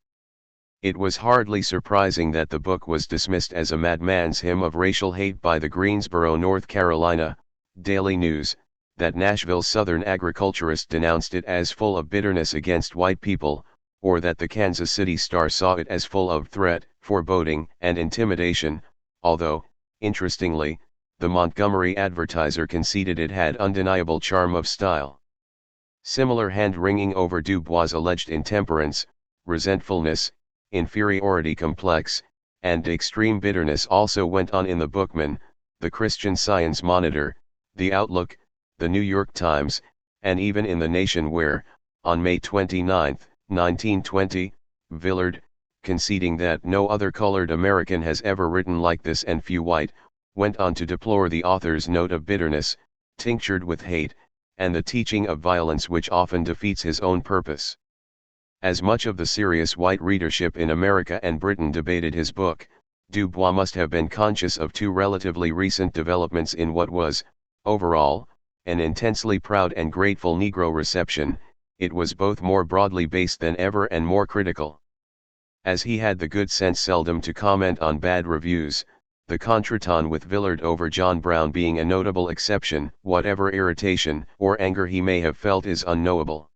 It was hardly surprising that the book was dismissed as a madman's hymn of racial hate by the Greensboro, North Carolina, Daily News, that Nashville's Southern agriculturist denounced it as full of bitterness against white people, or that the Kansas City Star saw it as full of threat, foreboding, and intimidation, although, interestingly, the Montgomery Advertiser conceded it had undeniable charm of style. Similar hand-wringing over Du Bois' alleged intemperance, resentfulness, inferiority complex, and extreme bitterness also went on in the Bookman, the Christian Science Monitor, the Outlook, the New York Times, and even in The Nation where, on May 29, 1920, Villard, conceding that no other colored American has ever written like this and few white, went on to deplore the author's note of bitterness, tinctured with hate, and the teaching of violence which often defeats his own purpose. As much of the serious white readership in America and Britain debated his book, Du Bois must have been conscious of two relatively recent developments in what was, overall, an intensely proud and grateful Negro reception. It was both more broadly based than ever and more critical. As he had the good sense seldom to comment on bad reviews, the contretemps with Villard over John Brown being a notable exception, whatever irritation or anger he may have felt is unknowable.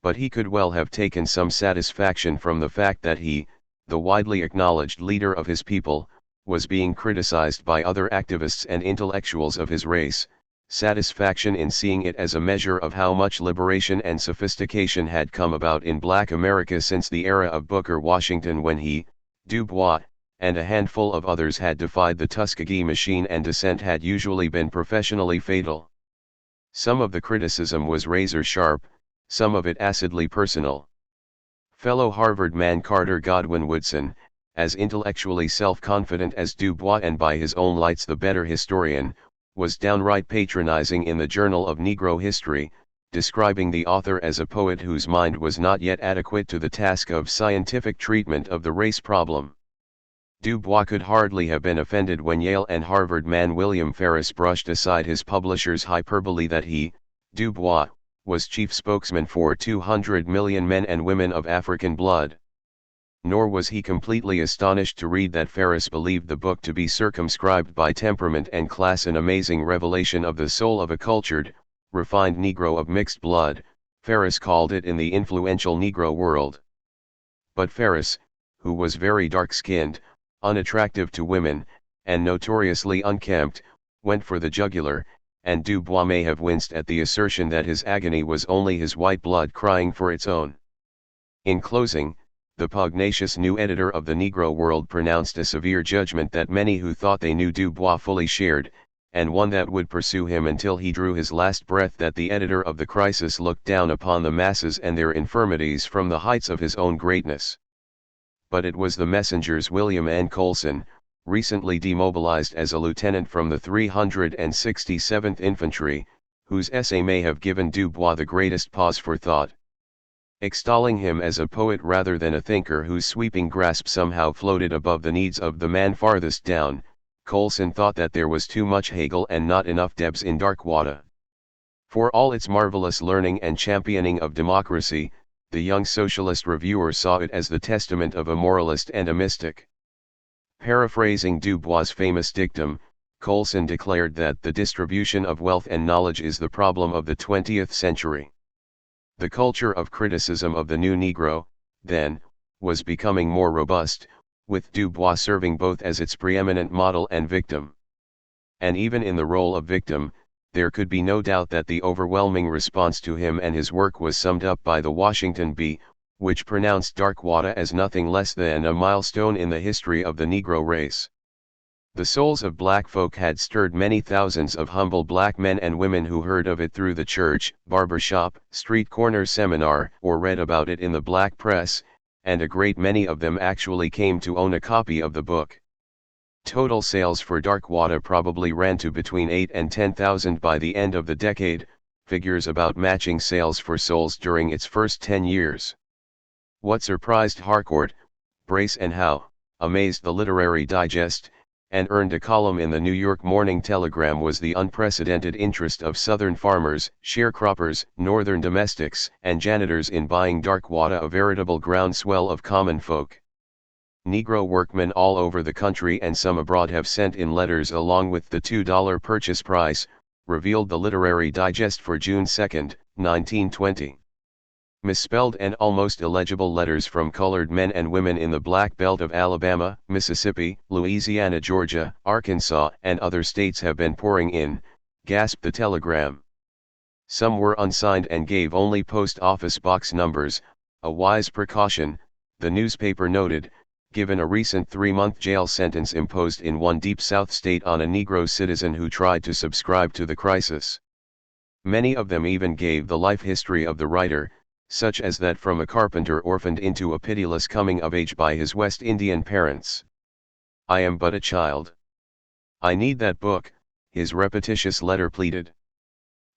But he could well have taken some satisfaction from the fact that he, the widely acknowledged leader of his people, was being criticized by other activists and intellectuals of his race, satisfaction in seeing it as a measure of how much liberation and sophistication had come about in Black America since the era of Booker Washington, when he, Du Bois, and a handful of others had defied the Tuskegee machine and dissent had usually been professionally fatal. Some of the criticism was razor sharp, some of it acidly personal. Fellow Harvard man Carter Godwin Woodson, as intellectually self-confident as Du Bois and by his own lights the better historian, was downright patronizing in the Journal of Negro History, describing the author as a poet whose mind was not yet adequate to the task of scientific treatment of the race problem. Du Bois could hardly have been offended when Yale and Harvard man William Ferris brushed aside his publisher's hyperbole that he, Du Bois, was chief spokesman for 200 million men and women of African blood. Nor was he completely astonished to read that Ferris believed the book to be circumscribed by temperament and class, an amazing revelation of the soul of a cultured, refined Negro of mixed blood, Ferris called it in the influential Negro World. But Ferris, who was very dark-skinned, unattractive to women, and notoriously unkempt, went for the jugular, and Du Bois may have winced at the assertion that his agony was only his white blood crying for its own. In closing, the pugnacious new editor of the Negro World pronounced a severe judgment that many who thought they knew Du Bois fully shared, and one that would pursue him until he drew his last breath, that the editor of the Crisis looked down upon the masses and their infirmities from the heights of his own greatness. But it was the Messenger's William N. Colson, recently demobilized as a lieutenant from the 367th Infantry, whose essay may have given Du Bois the greatest pause for thought. Extolling him as a poet rather than a thinker whose sweeping grasp somehow floated above the needs of the man farthest down, Colson thought that there was too much Hegel and not enough Debs in Darkwater. For all its marvelous learning and championing of democracy, the young socialist reviewer saw it as the testament of a moralist and a mystic. Paraphrasing Du Bois' famous dictum, Colson declared that the distribution of wealth and knowledge is the problem of the 20th century. The culture of criticism of the new Negro, then, was becoming more robust, with Du Bois serving both as its preeminent model and victim. And even in the role of victim, there could be no doubt that the overwhelming response to him and his work was summed up by the Washington Bee, which pronounced Darkwater as nothing less than a milestone in the history of the Negro race. The souls of black folk had stirred many thousands of humble black men and women who heard of it through the church, barbershop, street corner seminar, or read about it in the black press, and a great many of them actually came to own a copy of the book. Total sales for Darkwater probably ran to between 8 and 10,000 by the end of the decade, figures about matching sales for Souls during its first 10 years. What surprised Harcourt, Brace and Howe, amazed the Literary Digest, and earned a column in the New York Morning Telegram was the unprecedented interest of Southern farmers, sharecroppers, Northern domestics, and janitors in buying Darkwater, a veritable groundswell of common folk. Negro workmen all over the country and some abroad have sent in letters along with the $2 purchase price, revealed the Literary Digest for June 2, 1920. Misspelled and almost illegible letters from colored men and women in the Black Belt of Alabama, Mississippi, Louisiana, Georgia, Arkansas, and other states have been pouring in, gasped the telegram. Some were unsigned and gave only post office box numbers, a wise precaution, the newspaper noted, given a recent 3-month jail sentence imposed in one Deep South state on a Negro citizen who tried to subscribe to the Crisis. Many of them even gave the life history of the writer, such as that from a carpenter orphaned into a pitiless coming of age by his West Indian parents. I am but a child. I need that book, his repetitious letter pleaded.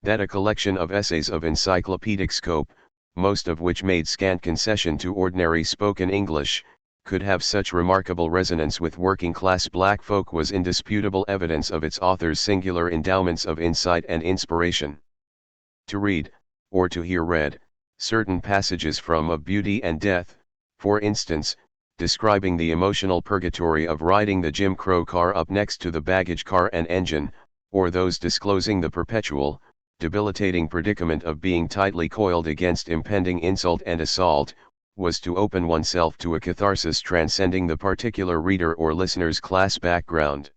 That a collection of essays of encyclopedic scope, most of which made scant concession to ordinary spoken English, could have such remarkable resonance with working-class black folk was indisputable evidence of its author's singular endowments of insight and inspiration. To read, or to hear read, certain passages from Of Beauty and Death, for instance, describing the emotional purgatory of riding the Jim Crow car up next to the baggage car and engine, or those disclosing the perpetual, debilitating predicament of being tightly coiled against impending insult and assault, was to open oneself to a catharsis transcending the particular reader or listener's class background.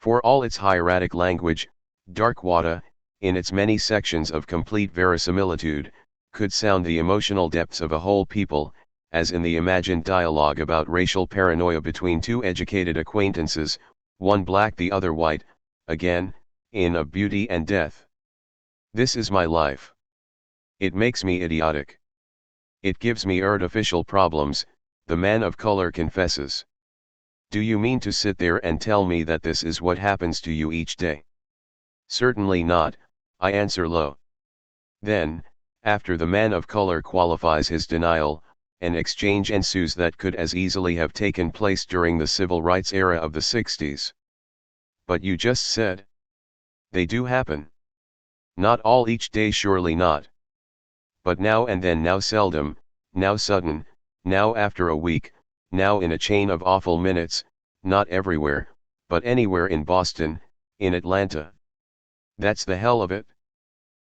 For all its hieratic language, Darkwater, in its many sections of complete verisimilitude, could sound the emotional depths of a whole people, as in the imagined dialogue about racial paranoia between two educated acquaintances, one black the other white, again, in Of Beauty and Death. This is my life. It makes me idiotic. It gives me artificial problems, the man of color confesses. Do you mean to sit there and tell me that this is what happens to you each day? Certainly not, I answer low. Then, after the man of color qualifies his denial, an exchange ensues that could as easily have taken place during the civil rights era of the 60s. But you just said. They do happen. Not all each day, surely not. But now and then, now seldom, now sudden, now after a week, now in a chain of awful minutes, not everywhere, but anywhere in Boston, in Atlanta. That's the hell of it.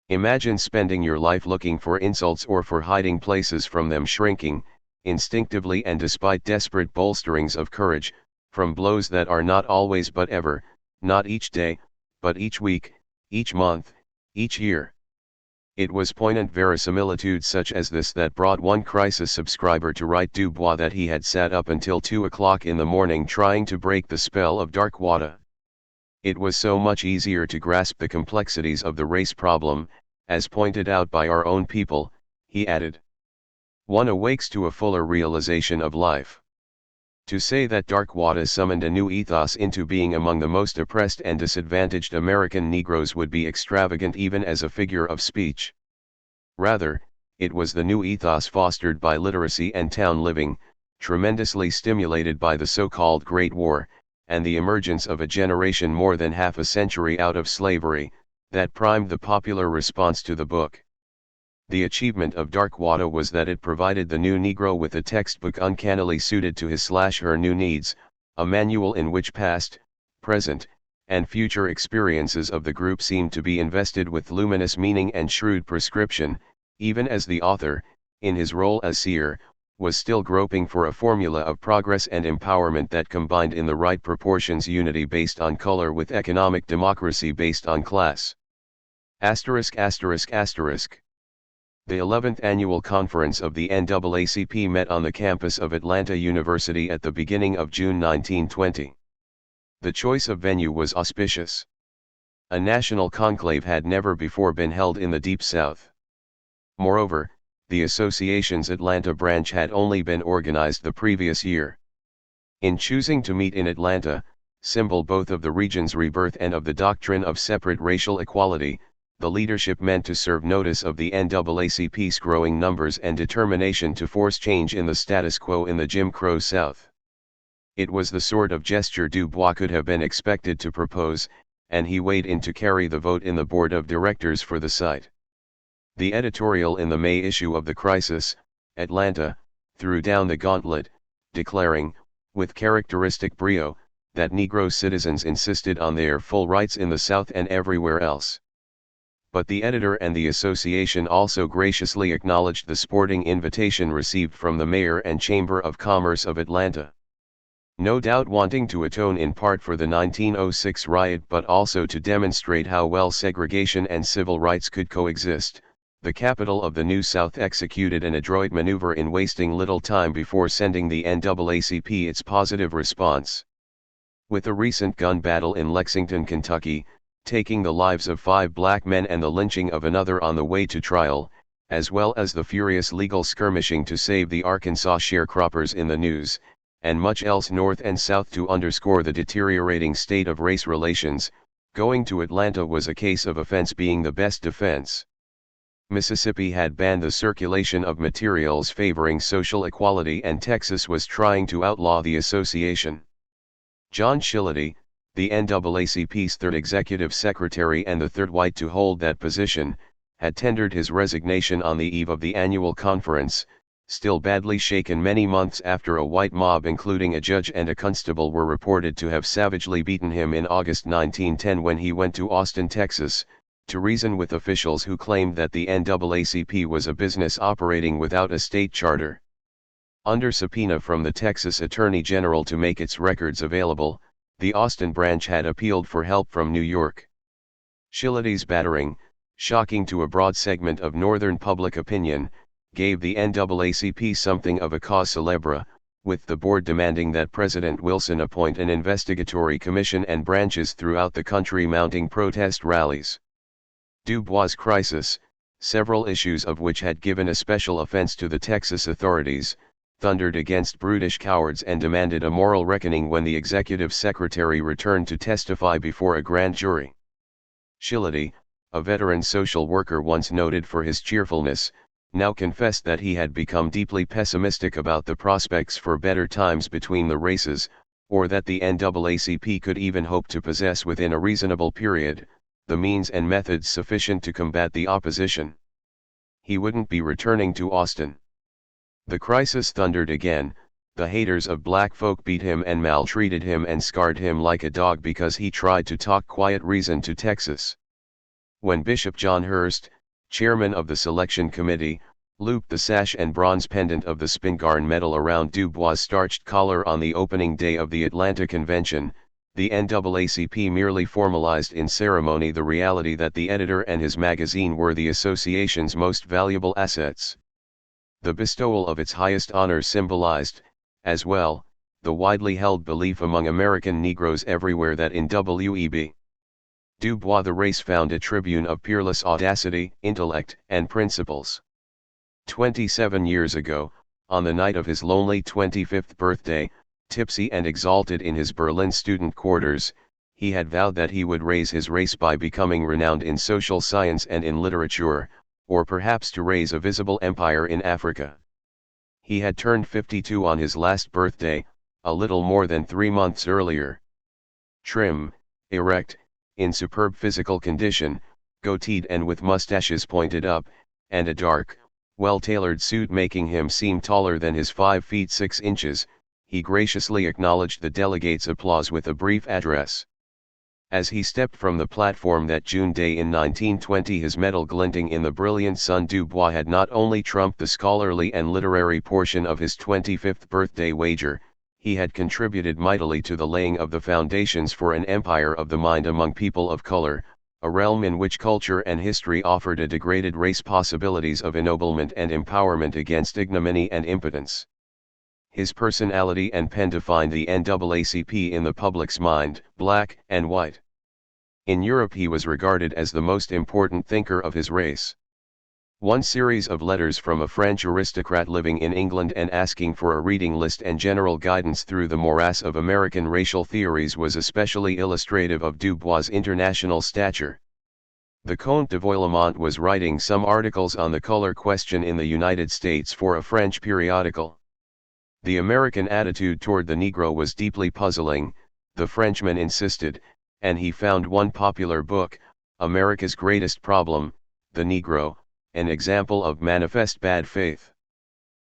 Imagine spending your life looking for insults or for hiding places from them, shrinking, instinctively and despite desperate bolsterings of courage, from blows that are not always but ever, not each day, but each week, each month, each year. It was poignant verisimilitude such as this that brought one crisis subscriber to write Dubois that he had sat up until 2 o'clock in the morning trying to break the spell of Darkwater. It was so much easier to grasp the complexities of the race problem, as pointed out by our own people, he added. One awakes to a fuller realization of life. To say that Darkwater summoned a new ethos into being among the most oppressed and disadvantaged American Negroes would be extravagant even as a figure of speech. Rather, it was the new ethos fostered by literacy and town living, tremendously stimulated by the so-called Great War, and the emergence of a generation more than half a century out of slavery, that primed the popular response to the book. The achievement of Darkwater was that it provided the new Negro with a textbook uncannily suited to his/her new needs, a manual in which past, present, and future experiences of the group seemed to be invested with luminous meaning and shrewd prescription, even as the author, in his role as seer, was still groping for a formula of progress and empowerment that combined in the right proportions unity based on color with economic democracy based on class. The 11th annual conference of the NAACP met on the campus of Atlanta University at the beginning of June 1920. The choice of venue was auspicious. A national conclave had never before been held in the Deep South. Moreover, the association's Atlanta branch had only been organized the previous year. In choosing to meet in Atlanta, symbol both of the region's rebirth and of the doctrine of separate racial equality, the leadership meant to serve notice of the NAACP's growing numbers and determination to force change in the status quo in the Jim Crow South. It was the sort of gesture Dubois could have been expected to propose, and he weighed in to carry the vote in the board of directors for the site. The editorial in the May issue of the Crisis, Atlanta, threw down the gauntlet, declaring, with characteristic brio, that Negro citizens insisted on their full rights in the South and everywhere else. But the editor and the association also graciously acknowledged the sporting invitation received from the mayor and Chamber of Commerce of Atlanta. No doubt wanting to atone in part for the 1906 riot but also to demonstrate how well segregation and civil rights could coexist, the capital of the New South executed an adroit maneuver in wasting little time before sending the NAACP its positive response. With a recent gun battle in Lexington, Kentucky, taking the lives of 5 black men and the lynching of another on the way to trial, as well as the furious legal skirmishing to save the Arkansas sharecroppers in the news, and much else north and south to underscore the deteriorating state of race relations. Going to Atlanta was a case of offense being the best defense. Mississippi had banned the circulation of materials favoring social equality, and Texas was trying to outlaw the association. John Shillity, the NAACP's third executive secretary and the third white to hold that position, had tendered his resignation on the eve of the annual conference, still badly shaken many months after a white mob including a judge and a constable were reported to have savagely beaten him in August 1910 when he went to Austin, Texas, to reason with officials who claimed that the NAACP was a business operating without a state charter. Under subpoena from the Texas Attorney General to make its records available, the Austin branch had appealed for help from New York. Shillity's battering, shocking to a broad segment of Northern public opinion, gave the NAACP something of a cause célèbre, with the board demanding that President Wilson appoint an investigatory commission and branches throughout the country mounting protest rallies. Du Bois' crisis, several issues of which had given a special offense to the Texas authorities, thundered against brutish cowards and demanded a moral reckoning when the executive secretary returned to testify before a grand jury. Shillity, a veteran social worker once noted for his cheerfulness, now confessed that he had become deeply pessimistic about the prospects for better times between the races, or that the NAACP could even hope to possess within a reasonable period, the means and methods sufficient to combat the opposition. He wouldn't be returning to Austin. The crisis thundered again. The haters of black folk beat him and maltreated him and scarred him like a dog because he tried to talk quiet reason to Texas. When Bishop John Hurst, chairman of the selection committee, looped the sash and bronze pendant of the Spingarn Medal around Du Bois' starched collar on the opening day of the Atlanta convention, the NAACP merely formalized in ceremony the reality that the editor and his magazine were the association's most valuable assets. The bestowal of its highest honor symbolized, as well, the widely held belief among American Negroes everywhere that in W.E.B. Du Bois the race found a tribune of peerless audacity, intellect, and principles. 27 years ago, on the night of his lonely 25th birthday, tipsy and exalted in his Berlin student quarters, he had vowed that he would raise his race by becoming renowned in social science and in literature, or perhaps to raise a visible empire in Africa. He had turned 52 on his last birthday, a little more than 3 months earlier. Trim, erect, in superb physical condition, goateed and with mustaches pointed up, and a dark, well-tailored suit making him seem taller than his 5 feet 6 inches, he graciously acknowledged the delegates' applause with a brief address. As he stepped from the platform that June day in 1920, his medal glinting in the brilliant sun, Du Bois had not only trumped the scholarly and literary portion of his 25th birthday wager, he had contributed mightily to the laying of the foundations for an empire of the mind among people of color, a realm in which culture and history offered a degraded race possibilities of ennoblement and empowerment against ignominy and impotence. His personality and pen defined the NAACP in the public's mind, black and white. In Europe he was regarded as the most important thinker of his race. One series of letters from a French aristocrat living in England and asking for a reading list and general guidance through the morass of American racial theories was especially illustrative of Du Bois' international stature. The Comte de Voilemont was writing some articles on the color question in the United States for a French periodical. The American attitude toward the Negro was deeply puzzling, the Frenchman insisted, and he found one popular book, America's Greatest Problem, The Negro, an example of manifest bad faith.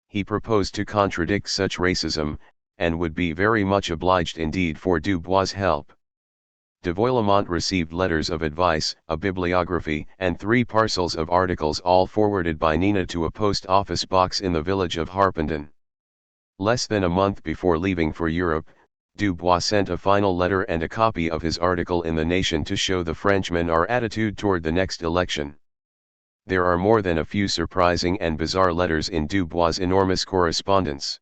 He proposed to contradict such racism, and would be very much obliged indeed for Du Bois' help. De Voilemont received letters of advice, a bibliography, and 3 parcels of articles, all forwarded by Nina to a post office box in the village of Harpenden. Less than a month before leaving for Europe, Du Bois sent a final letter and a copy of his article in The Nation to show the Frenchmen our attitude toward the next election. There are more than a few surprising and bizarre letters in Du Bois' enormous correspondence.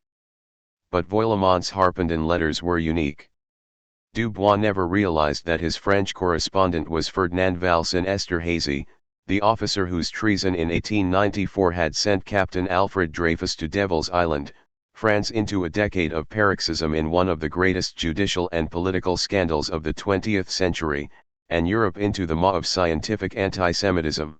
But Voilemont's Harpenden letters were unique. Du Bois never realized that his French correspondent was Ferdinand Valsin Esterhazy, the officer whose treason in 1894 had sent Captain Alfred Dreyfus to Devil's Island, France into a decade of paroxysm in one of the greatest judicial and political scandals of the 20th century, and Europe into the maw of scientific anti-Semitism.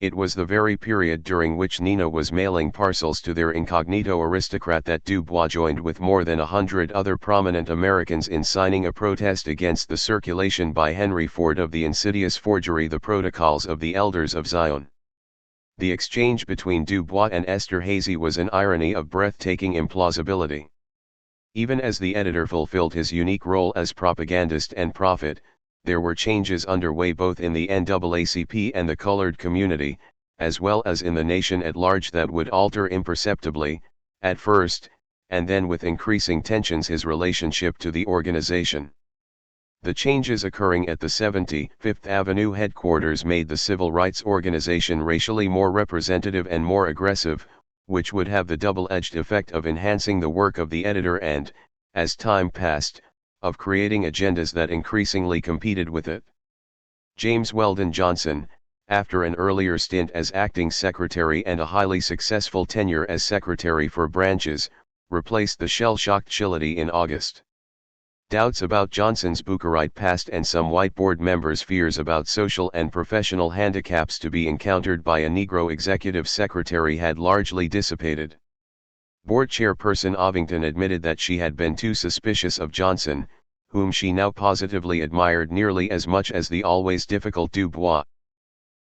It was the very period during which Nina was mailing parcels to their incognito aristocrat that Dubois joined with more than 100 other prominent Americans in signing a protest against the circulation by Henry Ford of the insidious forgery The Protocols of the Elders of Zion. The exchange between Dubois and Esther Hazy was an irony of breathtaking implausibility. Even as the editor fulfilled his unique role as propagandist and prophet, there were changes underway both in the NAACP and the colored community, as well as in the nation at large that would alter imperceptibly, at first, and then with increasing tensions his relationship to the organization. The changes occurring at the 75th Avenue headquarters made the civil rights organization racially more representative and more aggressive, which would have the double-edged effect of enhancing the work of the editor and, as time passed, of creating agendas that increasingly competed with it. James Weldon Johnson, after an earlier stint as acting secretary and a highly successful tenure as secretary for branches, replaced the shell-shocked Chility in August. Doubts about Johnson's Bucharite past and some white board members' fears about social and professional handicaps to be encountered by a Negro executive secretary had largely dissipated. Board chairperson Ovington admitted that she had been too suspicious of Johnson, whom she now positively admired nearly as much as the always difficult Dubois.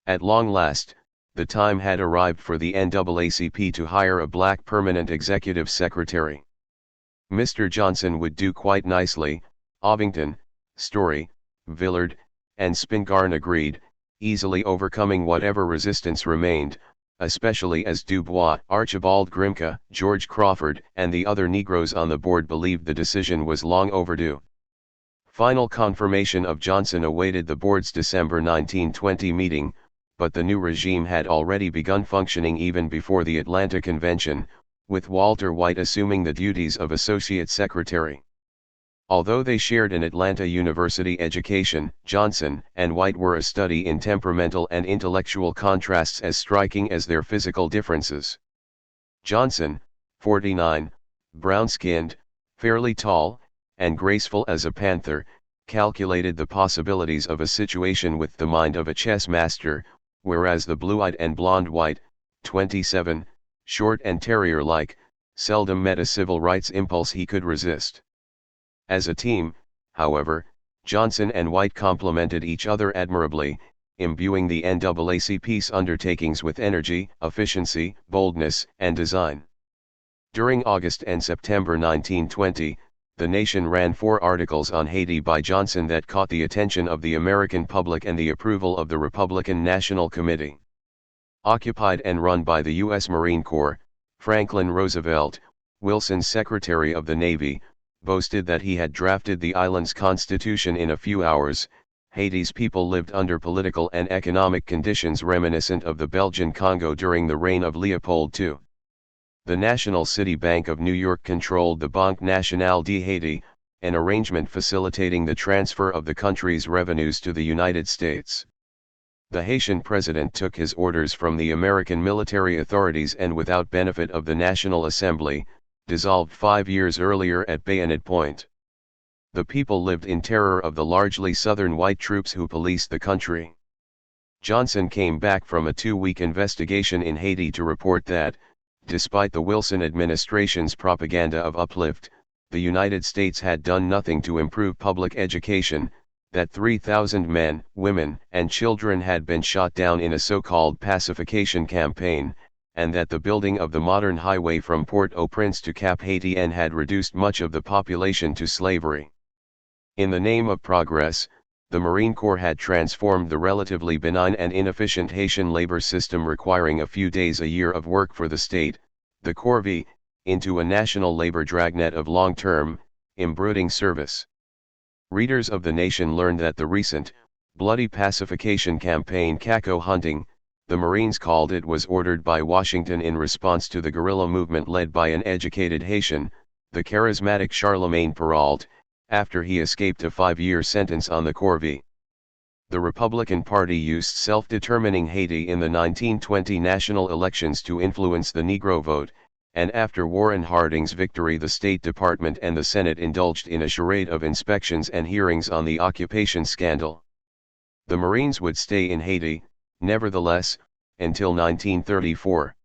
At long last, the time had arrived for the NAACP to hire a black permanent executive secretary. Mr. Johnson would do quite nicely, Ovington, Story, Villard, and Spingarn agreed, easily overcoming whatever resistance remained, especially as Dubois, Archibald Grimke, George Crawford, and the other Negroes on the board believed the decision was long overdue. Final confirmation of Johnson awaited the board's December 1920 meeting, but the new regime had already begun functioning even before the Atlanta Convention, with Walter White assuming the duties of Associate Secretary. Although they shared an Atlanta University education, Johnson and White were a study in temperamental and intellectual contrasts as striking as their physical differences. Johnson, 49, brown-skinned, fairly tall, and graceful as a panther, calculated the possibilities of a situation with the mind of a chess master, whereas the blue-eyed and blonde White, 27, short and terrier-like, seldom met a civil rights impulse he could resist. As a team, however, Johnson and White complemented each other admirably, imbuing the NAACP's undertakings with energy, efficiency, boldness, and design. During August and September 1920, The Nation ran 4 articles on Haiti by Johnson that caught the attention of the American public and the approval of the Republican National Committee. Occupied and run by the U.S. Marine Corps, Franklin Roosevelt, Wilson's Secretary of the Navy, boasted that he had drafted the island's constitution in a few hours. Haiti's people lived under political and economic conditions reminiscent of the Belgian Congo during the reign of Leopold II. The National City Bank of New York controlled the Banque Nationale de Haiti, an arrangement facilitating the transfer of the country's revenues to the United States. The Haitian president took his orders from the American military authorities and without benefit of the National Assembly, dissolved 5 years earlier at Bayonet Point. The people lived in terror of the largely southern white troops who policed the country. Johnson came back from a 2-week investigation in Haiti to report that, despite the Wilson administration's propaganda of uplift, the United States had done nothing to improve public education, that 3,000 men, women, and children had been shot down in a so-called pacification campaign, and that the building of the modern highway from Port-au-Prince to Cap Haitien had reduced much of the population to slavery. In the name of progress, the Marine Corps had transformed the relatively benign and inefficient Haitian labor system requiring a few days a year of work for the state, the corvée, into a national labor dragnet of long-term, imbrooding service. Readers of The Nation learned that the recent, bloody pacification campaign Caco hunting, the Marines called it, was ordered by Washington in response to the guerrilla movement led by an educated Haitian, the charismatic Charlemagne Perrault, after he escaped a 5-year sentence on the corvée. The Republican Party used self-determining Haiti in the 1920 national elections to influence the Negro vote, and after Warren Harding's victory the State Department and the Senate indulged in a charade of inspections and hearings on the occupation scandal. The Marines would stay in Haiti, nevertheless, until 1934.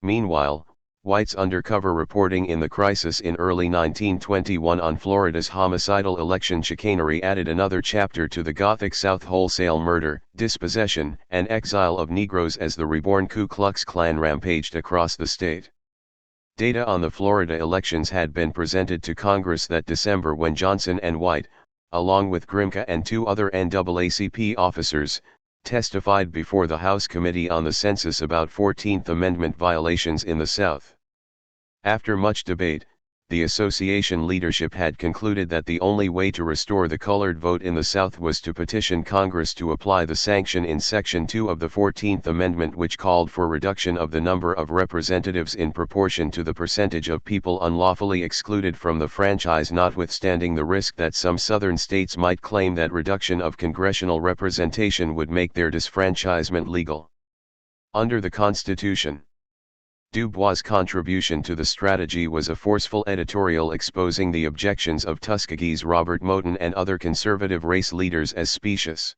Meanwhile, whites' undercover reporting in the crisis in early 1921 on Florida's homicidal election chicanery added another chapter to the Gothic South wholesale murder, dispossession, and exile of Negroes as the reborn Ku Klux Klan rampaged across the state. Data on the Florida elections had been presented to Congress that December when Johnson and White, along with Grimke and 2 other NAACP officers, testified before the House Committee on the Census about 14th Amendment violations in the South. After much debate, the association leadership had concluded that the only way to restore the colored vote in the South was to petition Congress to apply the sanction in Section 2 of the 14th Amendment which called for reduction of the number of representatives in proportion to the percentage of people unlawfully excluded from the franchise, notwithstanding the risk that some Southern states might claim that reduction of congressional representation would make their disfranchisement legal. Under the Constitution, Du Bois' contribution to the strategy was a forceful editorial exposing the objections of Tuskegee's Robert Moton and other conservative race leaders as specious.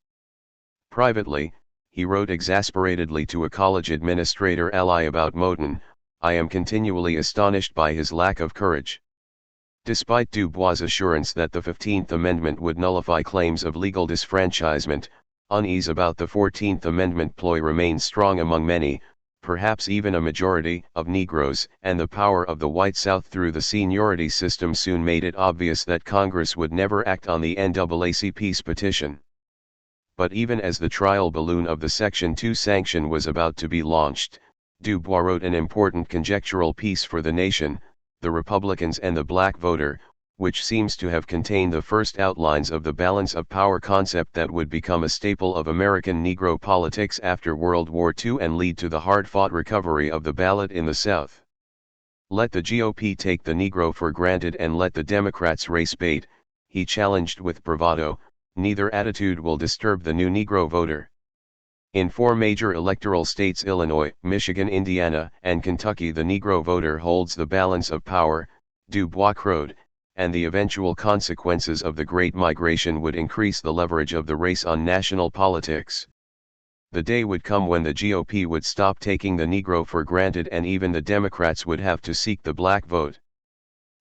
Privately, he wrote exasperatedly to a college administrator ally about Moton, "I am continually astonished by his lack of courage." Despite Du Bois' assurance that the 15th Amendment would nullify claims of legal disfranchisement, unease about the 14th Amendment ploy remained strong among many, perhaps even a majority, of Negroes, and the power of the white South through the seniority system soon made it obvious that Congress would never act on the NAACP's petition. But even as the trial balloon of the Section 2 sanction was about to be launched, Du Bois wrote an important conjectural piece for The Nation, The Republicans and the Black Voter, which seems to have contained the first outlines of the balance of power concept that would become a staple of American Negro politics after World War II and lead to the hard-fought recovery of the ballot in the South. "Let the GOP take the Negro for granted and let the Democrats race bait," he challenged with bravado, "neither attitude will disturb the new Negro voter." In 4 major electoral states, Illinois, Michigan, Indiana, and Kentucky, the Negro voter holds the balance of power, Du Bois crowed, and the eventual consequences of the Great Migration would increase the leverage of the race on national politics. The day would come when the GOP would stop taking the Negro for granted and even the Democrats would have to seek the black vote.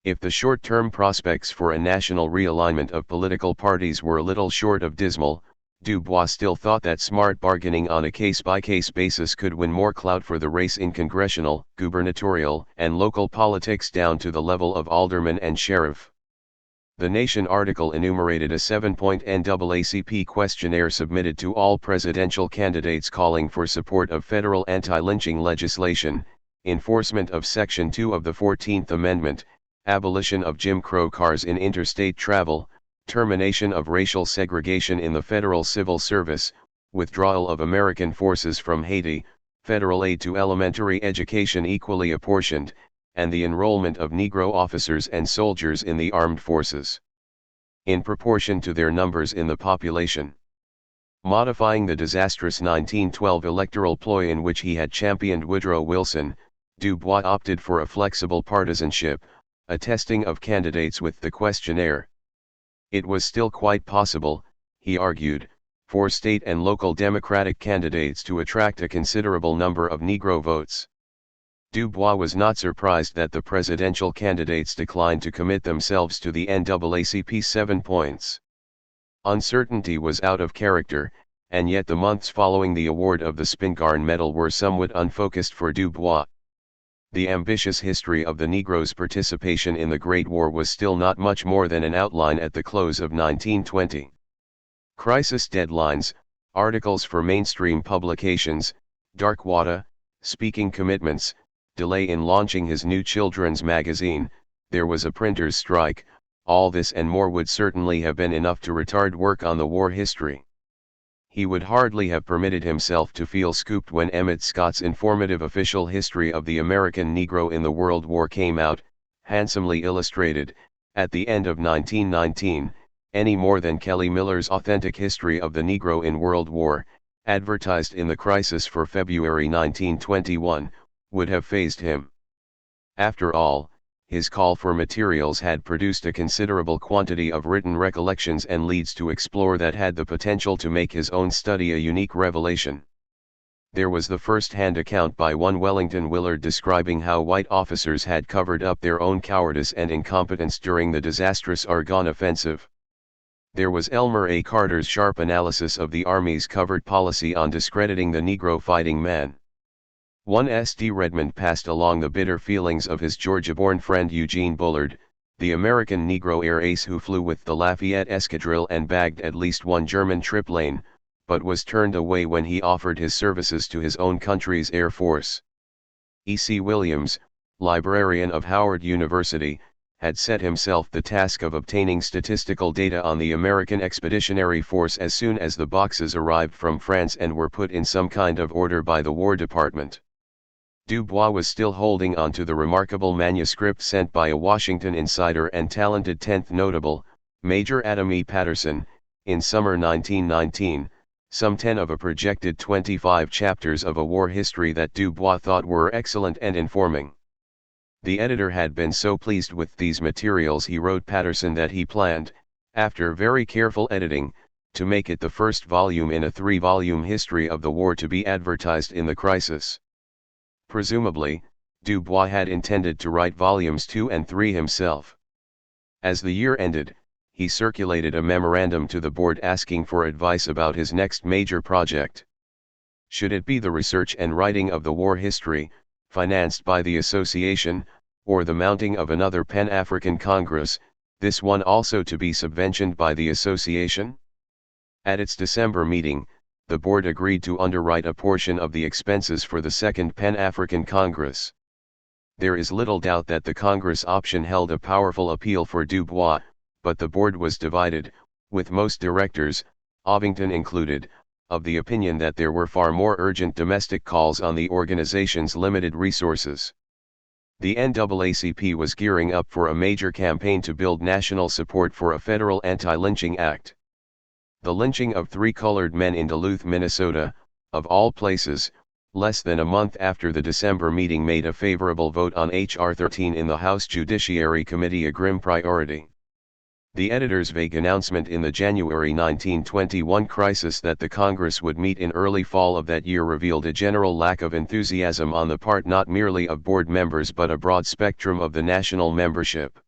If the short-term prospects for a national realignment of political parties were little short of dismal, Du Bois still thought that smart bargaining on a case-by-case basis could win more clout for the race in congressional, gubernatorial, and local politics down to the level of alderman and sheriff. The Nation article enumerated a 7-point NAACP questionnaire submitted to all presidential candidates calling for support of federal anti-lynching legislation, enforcement of Section 2 of the 14th Amendment, abolition of Jim Crow cars in interstate travel, termination of racial segregation in the federal civil service, withdrawal of American forces from Haiti, federal aid to elementary education equally apportioned, and the enrollment of Negro officers and soldiers in the armed forces, in proportion to their numbers in the population. Modifying the disastrous 1912 electoral ploy in which he had championed Woodrow Wilson, Du Bois opted for a flexible partisanship, a testing of candidates with the questionnaire. It was still quite possible, he argued, for state and local Democratic candidates to attract a considerable number of Negro votes. Du Bois was not surprised that the presidential candidates declined to commit themselves to the NAACP's 7 points. Uncertainty was out of character, and yet the months following the award of the Spingarn Medal were somewhat unfocused for Du Bois. The ambitious history of the Negro's participation in the Great War was still not much more than an outline at the close of 1920. Crisis deadlines, articles for mainstream publications, dark water, speaking commitments, delay in launching his new children's magazine, there was a printer's strike, all this and more would certainly have been enough to retard work on the war history. He would hardly have permitted himself to feel scooped when Emmett Scott's informative official history of the American Negro in the World War came out, handsomely illustrated, at the end of 1919, any more than Kelly Miller's Authentic History of the Negro in World War, advertised in the Crisis for February 1921, would have fazed him. After all, his call for materials had produced a considerable quantity of written recollections and leads to explore that had the potential to make his own study a unique revelation. There was the first-hand account by one Wellington Willard describing how white officers had covered up their own cowardice and incompetence during the disastrous Argonne Offensive. There was Elmer A. Carter's sharp analysis of the Army's covert policy on discrediting the Negro fighting man. One S.D. Redmond passed along the bitter feelings of his Georgia-born friend Eugene Bullard, the American Negro air ace who flew with the Lafayette Escadrille and bagged at least one German triplane, but was turned away when he offered his services to his own country's Air Force. E.C. Williams, librarian of Howard University, had set himself the task of obtaining statistical data on the American Expeditionary Force as soon as the boxes arrived from France and were put in some kind of order by the War Department. Du Bois was still holding on to the remarkable manuscript sent by a Washington insider and talented 10th notable, Major Adam E. Patterson, in summer 1919, some 10 of a projected 25 chapters of a war history that Du Bois thought were excellent and informing. The editor had been so pleased with these materials he wrote Patterson that he planned, after very careful editing, to make it the first volume in a 3-volume history of the war to be advertised in the Crisis. Presumably, Du Bois had intended to write volumes 2 and 3 himself. As the year ended, he circulated a memorandum to the board asking for advice about his next major project. Should it be the research and writing of the war history, financed by the association, or the mounting of another Pan-African Congress, this one also to be subventioned by the association? At its December meeting, the board agreed to underwrite a portion of the expenses for the Second Pan-African Congress. There is little doubt that the Congress option held a powerful appeal for Du Bois, but the board was divided, with most directors, Ovington included, of the opinion that there were far more urgent domestic calls on the organization's limited resources. The NAACP was gearing up for a major campaign to build national support for a federal anti-lynching act. The lynching of 3 colored men in Duluth, Minnesota, of all places, less than a month after the December meeting made a favorable vote on H.R. 13 in the House Judiciary Committee a grim priority. The editor's vague announcement in the January 1921 Crisis that the Congress would meet in early fall of that year revealed a general lack of enthusiasm on the part not merely of board members but a broad spectrum of the national membership.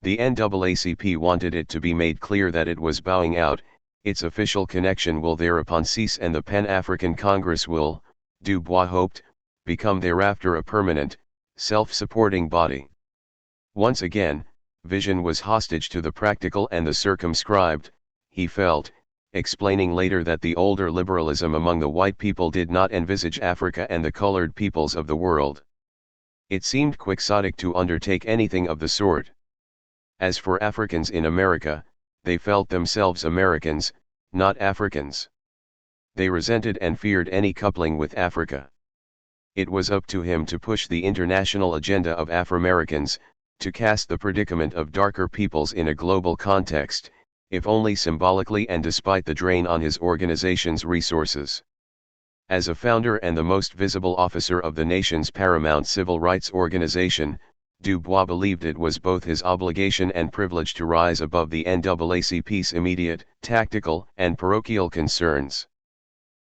The NAACP wanted it to be made clear that it was bowing out, its official connection will thereupon cease and the Pan-African Congress will, Du Bois hoped, become thereafter a permanent, self-supporting body. Once again, vision was hostage to the practical and the circumscribed, he felt, explaining later that the older liberalism among the white people did not envisage Africa and the colored peoples of the world. It seemed quixotic to undertake anything of the sort. As for Africans in America, they felt themselves Americans, not Africans. They resented and feared any coupling with Africa. It was up to him to push the international agenda of Afro-Americans, to cast the predicament of darker peoples in a global context, if only symbolically and despite the drain on his organization's resources. As a founder and the most visible officer of the nation's paramount civil rights organization, Du Bois believed it was both his obligation and privilege to rise above the NAACP's immediate, tactical, and parochial concerns.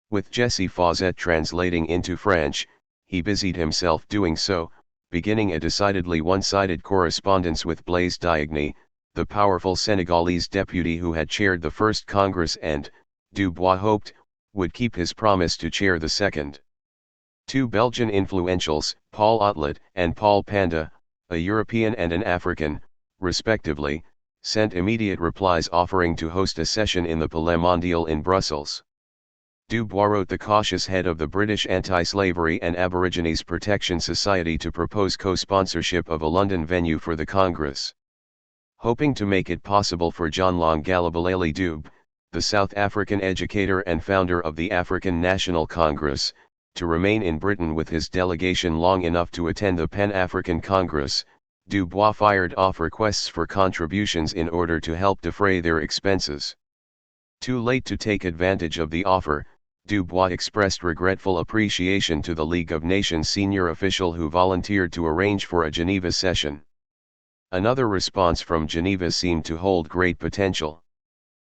With Jesse Fauset translating into French, he busied himself doing so, beginning a decidedly one-sided correspondence with Blaise Diagne, the powerful Senegalese deputy who had chaired the first Congress and, Du Bois hoped, would keep his promise to chair the second. 2 Belgian influentials, Paul Otlet and Paul Panda, a European and an African, respectively, sent immediate replies offering to host a session in the Palais Mondial in Brussels. Du Bois wrote the cautious head of the British Anti-Slavery and Aborigines Protection Society to propose co-sponsorship of a London venue for the Congress. Hoping to make it possible for John Long Galabalele Dube, the South African educator and founder of the African National Congress, to remain in Britain with his delegation long enough to attend the Pan-African Congress, Dubois fired off requests for contributions in order to help defray their expenses. Too late to take advantage of the offer, Dubois expressed regretful appreciation to the League of Nations senior official who volunteered to arrange for a Geneva session. Another response from Geneva seemed to hold great potential.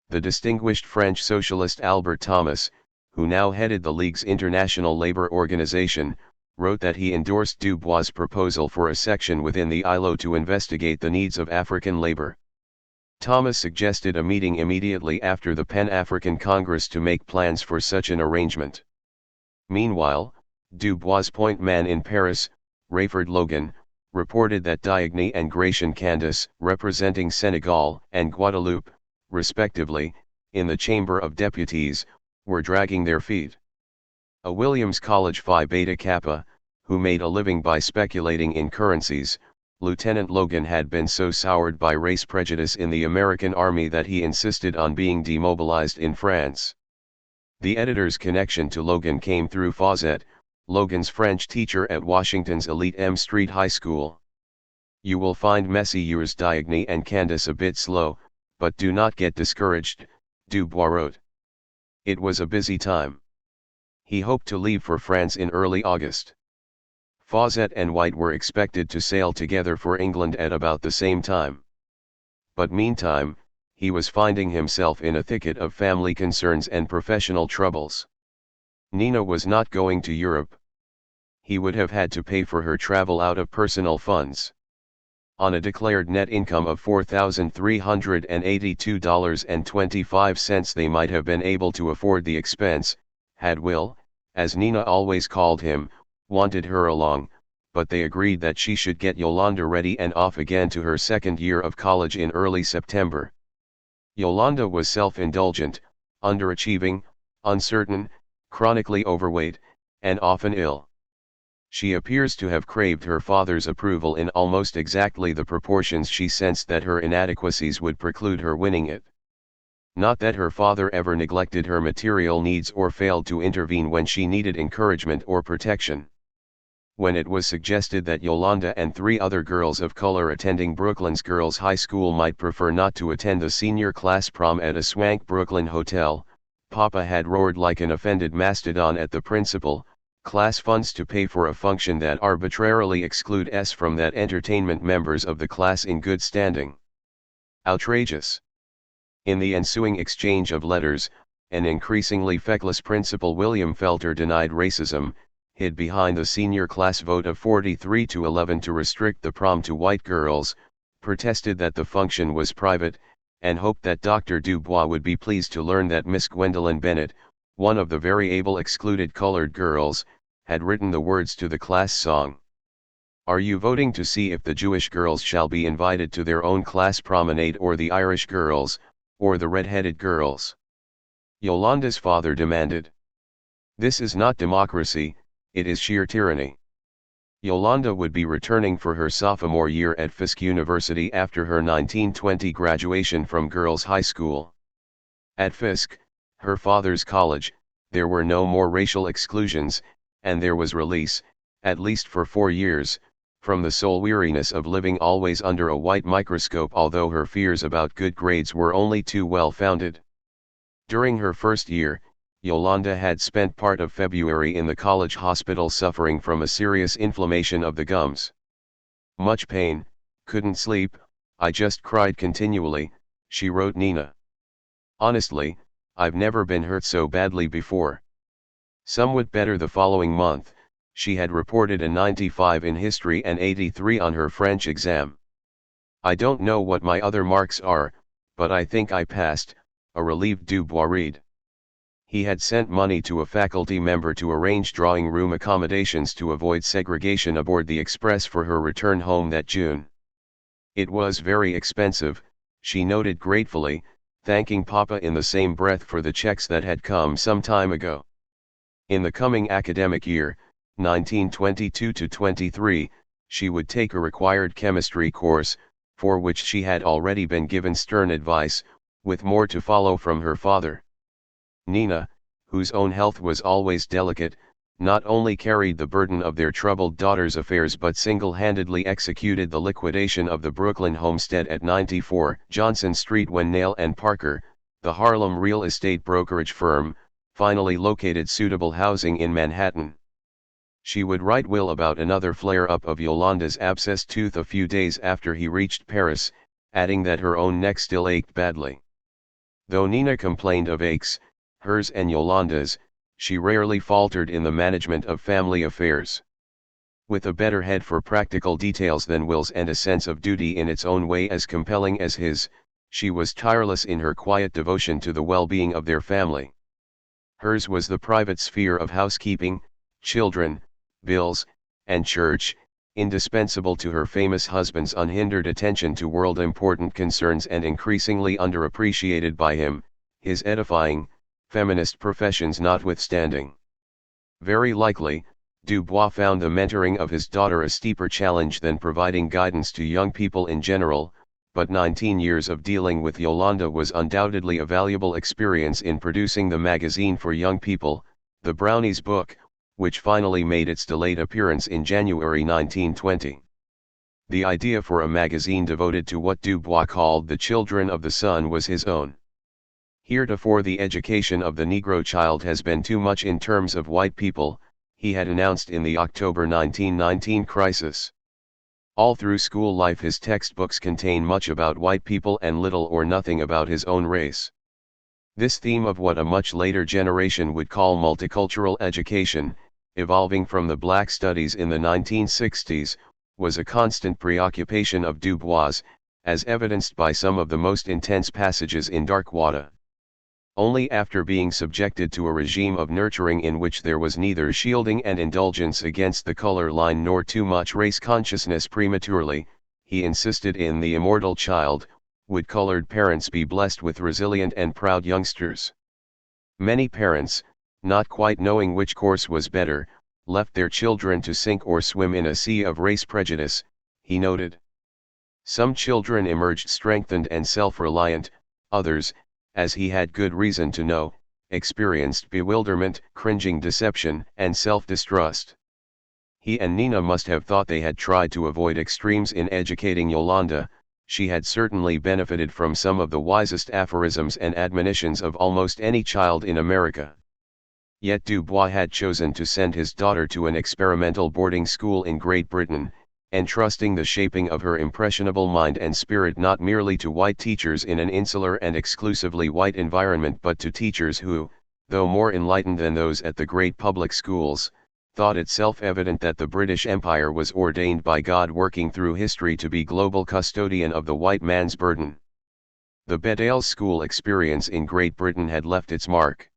The distinguished French socialist Albert Thomas, who now headed the League's International Labour Organization, wrote that he endorsed Dubois' proposal for a section within the ILO to investigate the needs of African labour. Thomas suggested a meeting immediately after the Pan-African Congress to make plans for such an arrangement. Meanwhile, Dubois' point man in Paris, Rayford Logan, reported that Diogny and Gratian Candace, representing Senegal and Guadeloupe, respectively, in the Chamber of Deputies, were dragging their feet. A Williams College Phi Beta Kappa, who made a living by speculating in currencies, Lieutenant Logan had been so soured by race prejudice in the American Army that he insisted on being demobilized in France. The editor's connection to Logan came through Fawcett, Logan's French teacher at Washington's elite M Street High School. "You will find Messieurs Diogny and Candace a bit slow, but do not get discouraged," Dubois wrote. It was a busy time. He hoped to leave for France in early August. Fawcett and White were expected to sail together for England at about the same time. But meantime, he was finding himself in a thicket of family concerns and professional troubles. Nina was not going to Europe. He would have had to pay for her travel out of personal funds. On a declared net income of $4,382.25 they might have been able to afford the expense, had Will, as Nina always called him, wanted her along, but they agreed that she should get Yolanda ready and off again to her second year of college in early September. Yolanda was self-indulgent, underachieving, uncertain, chronically overweight, and often ill. She appears to have craved her father's approval in almost exactly the proportions she sensed that her inadequacies would preclude her winning it. Not that her father ever neglected her material needs or failed to intervene when she needed encouragement or protection. When it was suggested that Yolanda and 3 other girls of color attending Brooklyn's girls' high school might prefer not to attend the senior class prom at a swank Brooklyn hotel, Papa had roared like an offended mastodon at the principal, "Class funds to pay for a function that arbitrarily excludes from that entertainment members of the class in good standing. Outrageous." In the ensuing exchange of letters, an increasingly feckless Principal William Felter denied racism, hid behind the senior class vote of 43-11 to restrict the prom to white girls, protested that the function was private, and hoped that Dr. Dubois would be pleased to learn that Miss Gwendolyn Bennett, one of the very able excluded colored girls, had written the words to the class song. "Are you voting to see if the Jewish girls shall be invited to their own class promenade or the Irish girls, or the red-headed girls?" Yolanda's father demanded. "This is not democracy, it is sheer tyranny." Yolanda would be returning for her sophomore year at Fisk University after her 1920 graduation from girls' high school. At Fisk, her father's college, there were no more racial exclusions, and there was release, at least for 4 years, from the soul weariness of living always under a white microscope, although her fears about good grades were only too well founded. During her first year, Yolanda had spent part of February in the college hospital suffering from a serious inflammation of the gums. "Much pain, couldn't sleep, I just cried continually," she wrote Nina. "Honestly, I've never been hurt so badly before." Somewhat better the following month, she had reported a 95 in history and 83 on her French exam. "I don't know what my other marks are, but I think I passed," a relieved Dubois read. He had sent money to a faculty member to arrange drawing room accommodations to avoid segregation aboard the express for her return home that June. "It was very expensive," she noted gratefully, thanking Papa in the same breath for the checks that had come some time ago. In the coming academic year, 1922-23, she would take a required chemistry course, for which she had already been given stern advice, with more to follow from her father. Nina, whose own health was always delicate, not only carried the burden of their troubled daughter's affairs but single-handedly executed the liquidation of the Brooklyn homestead at 94 Johnson Street when Nail and Parker, the Harlem real estate brokerage firm, finally located suitable housing in Manhattan. She would write Will about another flare-up of Yolanda's abscessed tooth a few days after he reached Paris, adding that her own neck still ached badly. Though Nina complained of aches, hers and Yolanda's, she rarely faltered in the management of family affairs. With a better head for practical details than Will's and a sense of duty in its own way as compelling as his, she was tireless in her quiet devotion to the well-being of their family. Hers was the private sphere of housekeeping, children, bills, and church, indispensable to her famous husband's unhindered attention to world-important concerns and increasingly underappreciated by him, his edifying, feminist professions notwithstanding. Very likely, Dubois found the mentoring of his daughter a steeper challenge than providing guidance to young people in general, but 19 years of dealing with Yolanda was undoubtedly a valuable experience in producing the magazine for young people, The Brownies Book, which finally made its delayed appearance in January 1920. The idea for a magazine devoted to what Dubois called the children of the sun was his own. Heretofore the education of the Negro child has been too much in terms of white people, he had announced in the October 1919 crisis. All through school life his textbooks contain much about white people and little or nothing about his own race. This theme of what a much later generation would call multicultural education, evolving from the black studies in the 1960s, was a constant preoccupation of Dubois, as evidenced by some of the most intense passages in Darkwater. Only after being subjected to a regime of nurturing in which there was neither shielding and indulgence against the color line nor too much race consciousness prematurely, he insisted in The Immortal Child, would colored parents be blessed with resilient and proud youngsters. Many parents, not quite knowing which course was better, left their children to sink or swim in a sea of race prejudice, he noted. Some children emerged strengthened and self-reliant, others, as he had good reason to know, experienced bewilderment, cringing deception, and self-distrust. He and Nina must have thought they had tried to avoid extremes in educating Yolanda. She had certainly benefited from some of the wisest aphorisms and admonitions of almost any child in America. Yet Dubois had chosen to send his daughter to an experimental boarding school in Great Britain, entrusting the shaping of her impressionable mind and spirit not merely to white teachers in an insular and exclusively white environment but to teachers who, though more enlightened than those at the great public schools, thought it self-evident that the British Empire was ordained by God working through history to be global custodian of the white man's burden. The Bedales school experience in Great Britain had left its mark.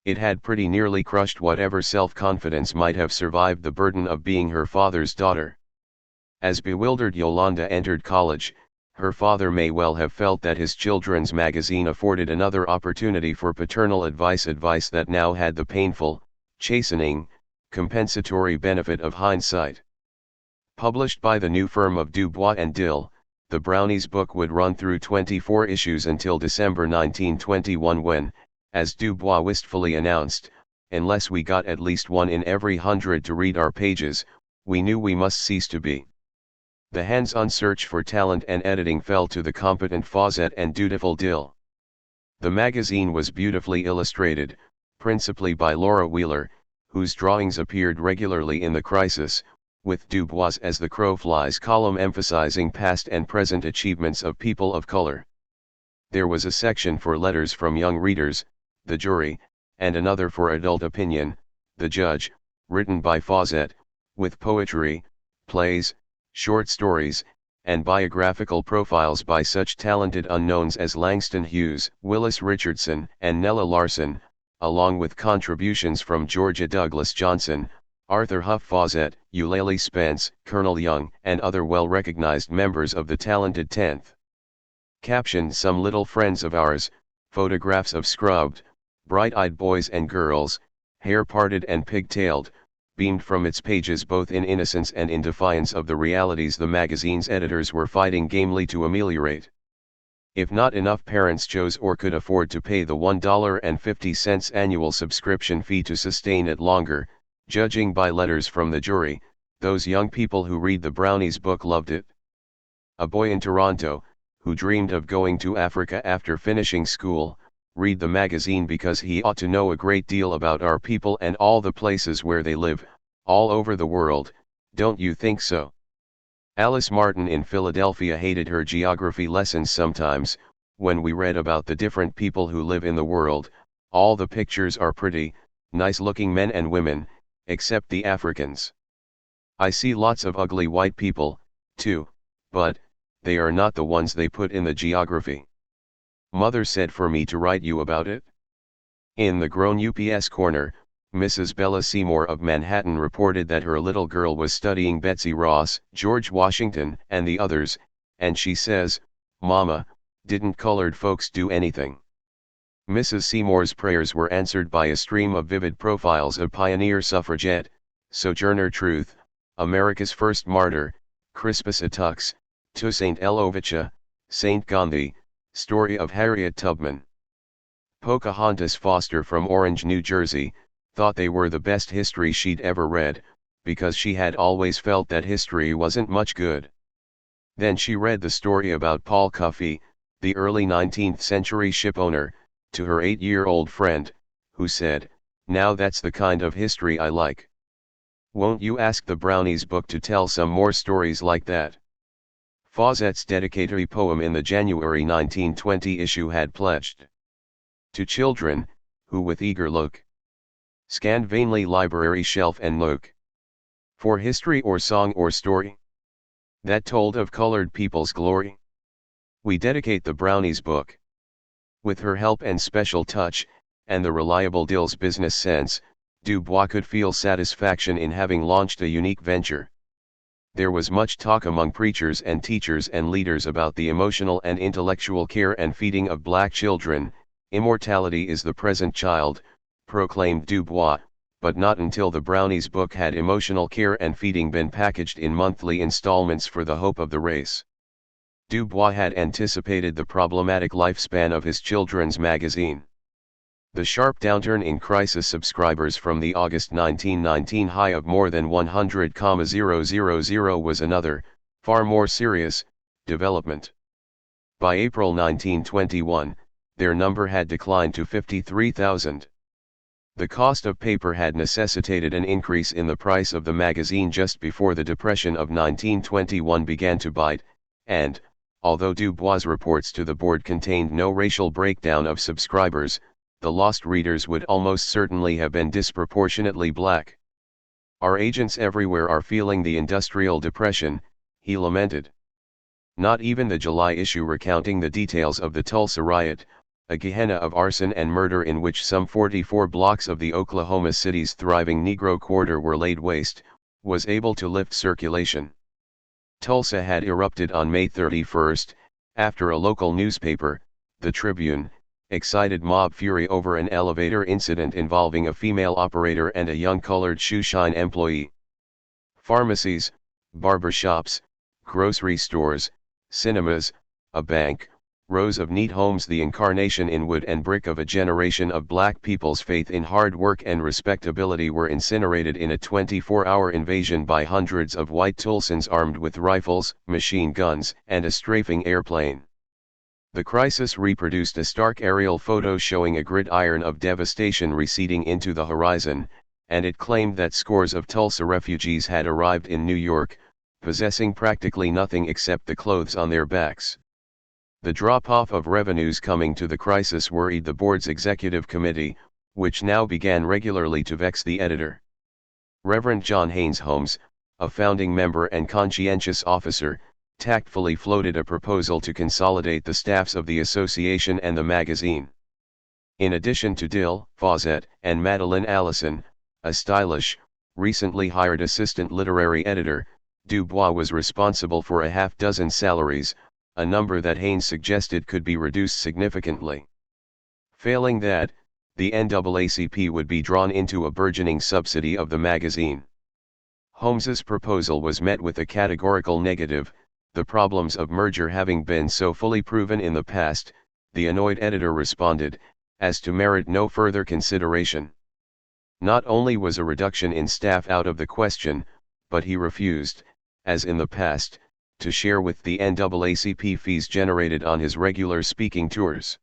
It had pretty nearly crushed whatever self-confidence might have survived the burden of being her father's daughter. As bewildered Yolanda entered college, her father may well have felt that his children's magazine afforded another opportunity for paternal advice that now had the painful, chastening, compensatory benefit of hindsight. Published by the new firm of Dubois and Dill, the Brownies book would run through 24 issues until December 1921 when, as Dubois wistfully announced, unless we got at least one in every 100 to read our pages, we knew we must cease to be. The hands-on search for talent and editing fell to the competent Fawcett and dutiful Dill. The magazine was beautifully illustrated, principally by Laura Wheeler, whose drawings appeared regularly in the Crisis, with Dubois as the Crowflies column emphasizing past and present achievements of people of color. There was a section for letters from young readers, the jury, and another for adult opinion, the judge, written by Fawcett, with poetry, plays, short stories, and biographical profiles by such talented unknowns as Langston Hughes, Willis Richardson, and Nella Larson, along with contributions from Georgia Douglas Johnson, Arthur Huff Fawcett, Eulalie Spence, Colonel Young, and other well-recognized members of the talented 10th. Captioned Some Little Friends of Ours, photographs of scrubbed, bright-eyed boys and girls, hair parted and pigtailed, beamed from its pages both in innocence and in defiance of the realities the magazine's editors were fighting gamely to ameliorate. If not enough parents chose or could afford to pay the $1.50 annual subscription fee to sustain it longer, Judging by letters from the jury, those young people who read the Brownies book loved it. A boy in Toronto, who dreamed of going to Africa after finishing school, read the magazine because he ought to know a great deal about our people and all the places where they live, all over the world, don't you think so? Alice Martin in Philadelphia hated her geography lessons sometimes. When we read about the different people who live in the world, all the pictures are pretty, nice-looking men and women, except the Africans. I see lots of ugly white people, too, but they are not the ones they put in the geography. Mother said for me to write you about it. In the Grown UPS corner, Mrs. Bella Seymour of Manhattan reported that her little girl was studying Betsy Ross, George Washington, and the others, and she says, "Mama, didn't colored folks do anything?" Mrs. Seymour's prayers were answered by a stream of vivid profiles of pioneer suffragette, Sojourner Truth, America's first martyr, Crispus Attucks, Toussaint L'Ouverture, Saint Gandhi, story of Harriet Tubman. Pocahontas Foster from Orange, New Jersey, thought they were the best history she'd ever read, because she had always felt that history wasn't much good. Then she read the story about Paul Cuffey, the early 19th century shipowner, to her 8-year-old friend, who said, "Now that's the kind of history I like. Won't you ask the Brownies book to tell some more stories like that?" Fawcett's dedicatory poem in the January 1920 issue had pledged, "To children, who with eager look scan vainly library shelf and nook, for history or song or story that told of colored people's glory, we dedicate the Brownies book." With her help and special touch, and the reliable Dill's business sense, Du Bois could feel satisfaction in having launched a unique venture. There was much talk among preachers and teachers and leaders about the emotional and intellectual care and feeding of black children. Immortality is the present child, proclaimed Du Bois, but not until the Brownies book had emotional care and feeding been packaged in monthly installments for the hope of the race. Du Bois had anticipated the problematic lifespan of his children's magazine. The sharp downturn in Crisis subscribers from the August 1919 high of more than 100,000 was another, far more serious, development. By April 1921, their number had declined to 53,000. The cost of paper had necessitated an increase in the price of the magazine just before the Depression of 1921 began to bite, and, although Du Bois' reports to the board contained no racial breakdown of subscribers, the lost readers would almost certainly have been disproportionately black. "Our agents everywhere are feeling the industrial depression," he lamented. Not even the July issue recounting the details of the Tulsa riot, a gehenna of arson and murder in which some 44 blocks of the Oklahoma City's thriving Negro quarter were laid waste, was able to lift circulation. Tulsa had erupted on May 31, after a local newspaper, the Tribune, excited mob fury over an elevator incident involving a female operator and a young colored shoeshine employee. Pharmacies, barbershops, grocery stores, cinemas, a bank, rows of neat homes, the incarnation in wood and brick of a generation of black people's faith in hard work and respectability, were incinerated in a 24-hour invasion by hundreds of white Tulsans armed with rifles, machine guns, and a strafing airplane. The Crisis reproduced a stark aerial photo showing a gridiron of devastation receding into the horizon, and it claimed that scores of Tulsa refugees had arrived in New York, possessing practically nothing except the clothes on their backs. The drop-off of revenues coming to the Crisis worried the board's executive committee, which now began regularly to vex the editor. Reverend John Haynes Holmes, a founding member and conscientious officer, tactfully floated a proposal to consolidate the staffs of the association and the magazine. In addition to Dill, Fawcett, and Madeline Allison, a stylish, recently hired assistant literary editor, Du Bois was responsible for a half-dozen salaries, a number that Haynes suggested could be reduced significantly. Failing that, the NAACP would be drawn into a burgeoning subsidy of the magazine. Holmes's proposal was met with a categorical negative, the problems of merger having been so fully proven in the past, the annoyed editor responded, as to merit no further consideration. Not only was a reduction in staff out of the question, but he refused, as in the past, to share with the NAACP fees generated on his regular speaking tours.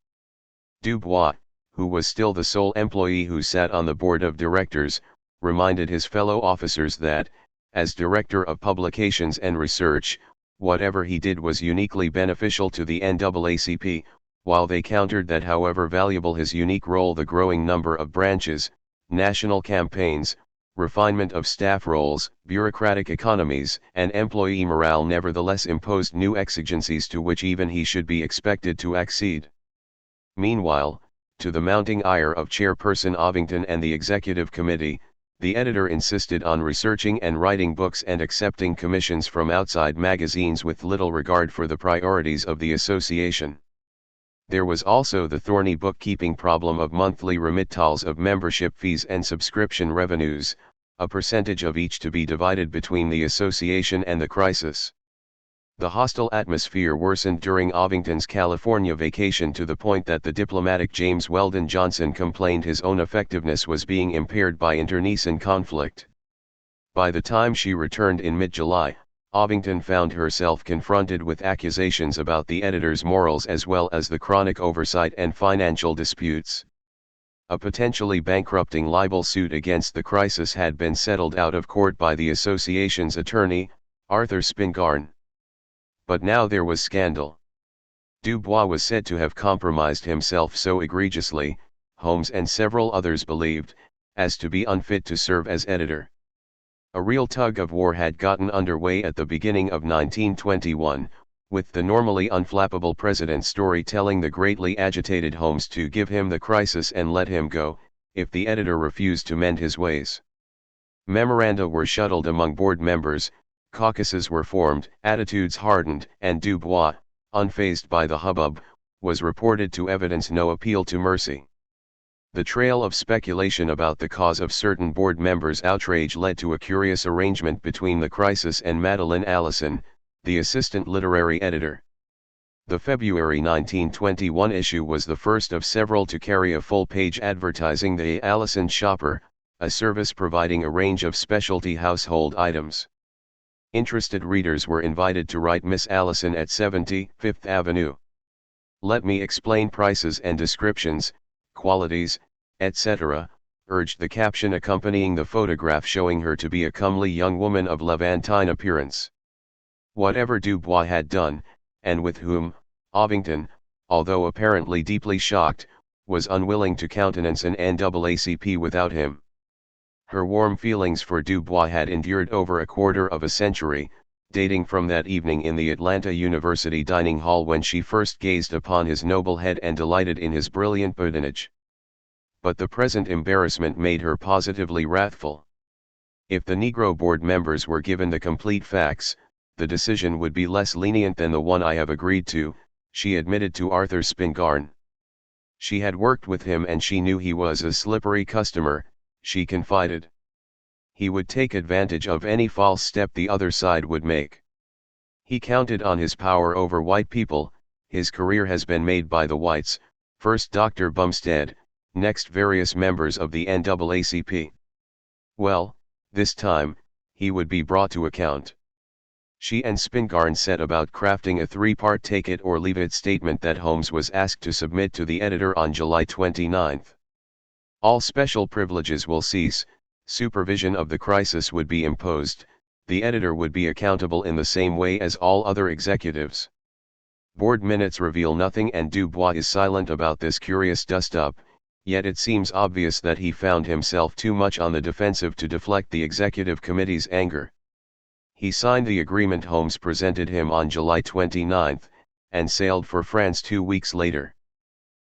Dubois, who was still the sole employee who sat on the board of directors, reminded his fellow officers that, as director of publications and research, whatever he did was uniquely beneficial to the NAACP, while they countered that however valuable his unique role, the growing number of branches, national campaigns, refinement of staff roles, bureaucratic economies, and employee morale nevertheless imposed new exigencies to which even he should be expected to accede. Meanwhile, to the mounting ire of Chairperson Ovington and the Executive Committee, the editor insisted on researching and writing books and accepting commissions from outside magazines with little regard for the priorities of the association. There was also the thorny bookkeeping problem of monthly remittals of membership fees and subscription revenues, a percentage of each to be divided between the association and the crisis. The hostile atmosphere worsened during Ovington's California vacation to the point that the diplomatic James Weldon Johnson complained his own effectiveness was being impaired by internecine conflict. By the time she returned in mid-July, Ovington found herself confronted with accusations about the editor's morals as well as the chronic oversight and financial disputes. A potentially bankrupting libel suit against the crisis had been settled out of court by the association's attorney, Arthur Spingarn. But now there was scandal. Dubois was said to have compromised himself so egregiously, Holmes and several others believed, as to be unfit to serve as editor. A real tug-of-war had gotten underway at the beginning of 1921, with the normally unflappable president's story telling the greatly agitated Holmes to give him the crisis and let him go, if the editor refused to mend his ways. Memoranda were shuttled among board members, caucuses were formed, attitudes hardened, and Dubois, unfazed by the hubbub, was reported to evidence no appeal to mercy. The trail of speculation about the cause of certain board members' outrage led to a curious arrangement between the crisis and Madeline Allison, the assistant literary editor. The February 1921 issue was the first of several to carry a full-page advertising the Allison Shopper, a service providing a range of specialty household items. Interested readers were invited to write Miss Allison at 70 Fifth Avenue. Let me explain prices and descriptions, qualities, etc., urged the caption accompanying the photograph showing her to be a comely young woman of Levantine appearance. Whatever Dubois had done, and with whom, Ovington, although apparently deeply shocked, was unwilling to countenance an NAACP without him. Her warm feelings for Dubois had endured over a quarter of a century, dating from that evening in the Atlanta University dining hall when she first gazed upon his noble head and delighted in his brilliant badinage. But the present embarrassment made her positively wrathful. If the Negro board members were given the complete facts, the decision would be less lenient than the one I have agreed to, she admitted to Arthur Spingarn. She had worked with him and she knew he was a slippery customer, she confided. He would take advantage of any false step the other side would make. He counted on his power over white people, his career has been made by the whites, first Dr. Bumstead, next various members of the NAACP. Well, this time, he would be brought to account. She and Spingarn set about crafting a three-part take-it-or-leave-it statement that Holmes was asked to submit to the editor on July 29. All special privileges will cease, supervision of the crisis would be imposed, the editor would be accountable in the same way as all other executives. Board minutes reveal nothing and Dubois is silent about this curious dust-up, yet it seems obvious that he found himself too much on the defensive to deflect the executive committee's anger. He signed the agreement Holmes presented him on July 29, and sailed for France 2 weeks later.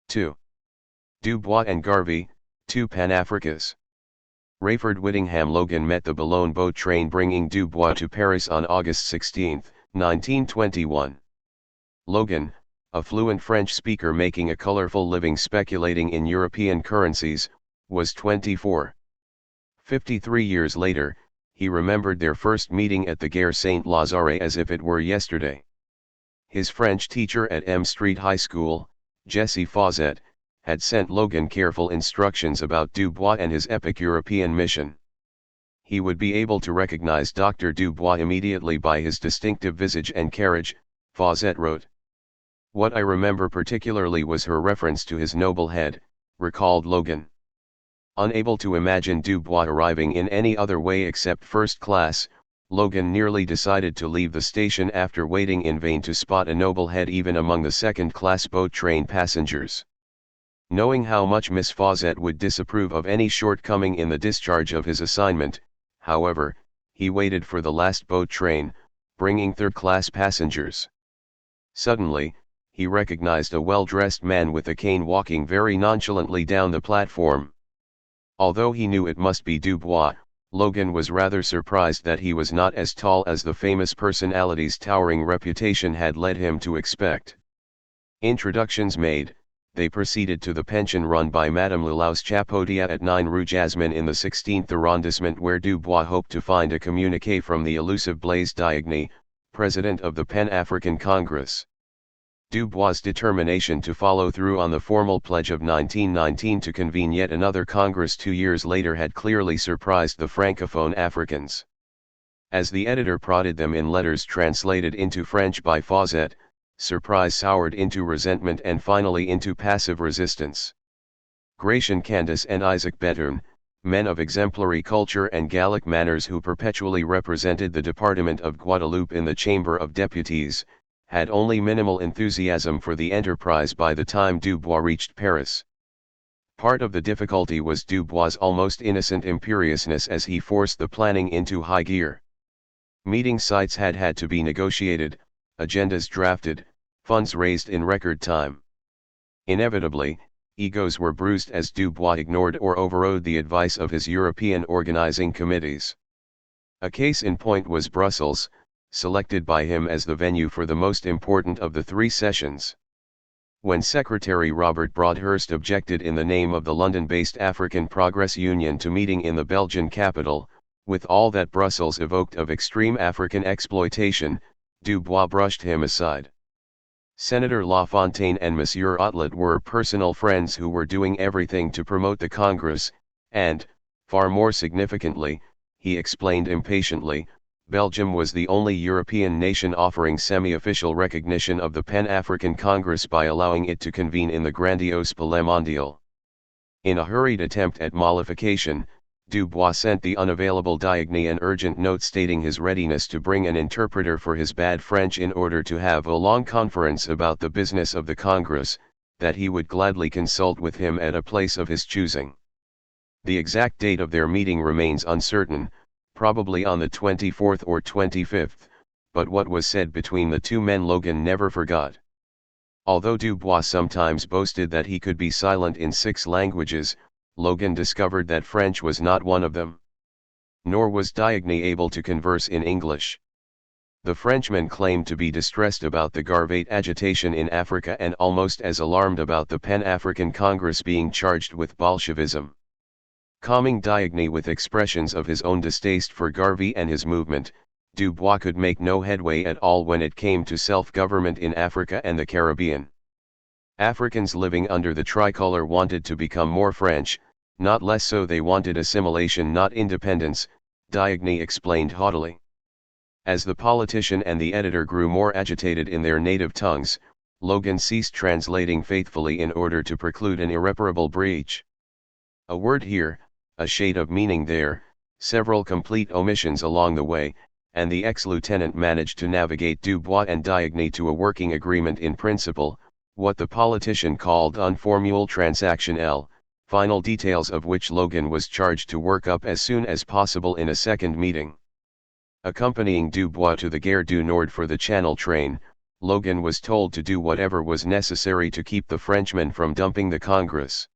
2. Dubois and Garvey, two Pan-Africas. Rayford Whittingham Logan met the Boulogne boat train bringing Dubois to Paris on August 16, 1921. Logan, a fluent French speaker making a colorful living speculating in European currencies, was 24. 53 years later, he remembered their first meeting at the Gare Saint-Lazare as if it were yesterday. His French teacher at M Street High School, Jessie Fawcett, had sent Logan careful instructions about Dubois and his epic European mission. He would be able to recognize Dr. Dubois immediately by his distinctive visage and carriage, Fawcett wrote. What I remember particularly was her reference to his noble head, recalled Logan. Unable to imagine Dubois arriving in any other way except first class, Logan nearly decided to leave the station after waiting in vain to spot a noble head even among the second-class boat train passengers. Knowing how much Miss Fawcett would disapprove of any shortcoming in the discharge of his assignment, however, he waited for the last boat train, bringing third-class passengers. Suddenly, he recognized a well-dressed man with a cane walking very nonchalantly down the platform. Although he knew it must be Dubois, Logan was rather surprised that he was not as tall as the famous personality's towering reputation had led him to expect. Introductions made, they proceeded to the pension run by Madame Lelau's Chapotia at 9 Rue Jasmin in the 16th arrondissement, where Dubois hoped to find a communiqué from the elusive Blaise Diagne, president of the Pan-African Congress. Dubois' determination to follow through on the formal pledge of 1919 to convene yet another Congress 2 years later had clearly surprised the Francophone Africans. As the editor prodded them in letters translated into French by Fawcett, surprise soured into resentment and finally into passive resistance. Gratian Candace and Isaac Bethune, men of exemplary culture and Gallic manners who perpetually represented the Department of Guadeloupe in the Chamber of Deputies, had only minimal enthusiasm for the enterprise by the time Dubois reached Paris. Part of the difficulty was Dubois' almost innocent imperiousness as he forced the planning into high gear. Meeting sites had to be negotiated, agendas drafted, funds raised in record time. Inevitably, egos were bruised as Dubois ignored or overrode the advice of his European organizing committees. A case in point was Brussels, selected by him as the venue for the most important of the 3 sessions. When Secretary Robert Broadhurst objected in the name of the London-based African Progress Union to meeting in the Belgian capital, with all that Brussels evoked of extreme African exploitation, Dubois brushed him aside. Senator Lafontaine and Monsieur Otlet were personal friends who were doing everything to promote the Congress, and, far more significantly, he explained impatiently, Belgium was the only European nation offering semi-official recognition of the Pan-African Congress by allowing it to convene in the grandiose Palais Mondial. In a hurried attempt at mollification, Dubois sent the unavailable Diagne an urgent note stating his readiness to bring an interpreter for his bad French in order to have a long conference about the business of the Congress, that he would gladly consult with him at a place of his choosing. The exact date of their meeting remains uncertain, probably on the 24th or 25th, but what was said between the 2 men Logan never forgot. Although Dubois sometimes boasted that he could be silent in 6 languages, Logan discovered that French was not one of them. Nor was Diagne able to converse in English. The Frenchman claimed to be distressed about the Garvate agitation in Africa and almost as alarmed about the Pan-African Congress being charged with Bolshevism. Calming Diagne with expressions of his own distaste for Garvey and his movement, Dubois could make no headway at all when it came to self-government in Africa and the Caribbean. Africans living under the tricolor wanted to become more French, not less so. They wanted assimilation, not independence, Diagne explained haughtily. As the politician and the editor grew more agitated in their native tongues, Logan ceased translating faithfully in order to preclude an irreparable breach. A word here, a shade of meaning there, several complete omissions along the way, and the ex-lieutenant managed to navigate Dubois and Diagne to a working agreement in principle, what the politician called un formule transaction L, final details of which Logan was charged to work up as soon as possible in a second meeting. Accompanying Dubois to the Gare du Nord for the Channel train, Logan was told to do whatever was necessary to keep the Frenchmen from dumping the Congress.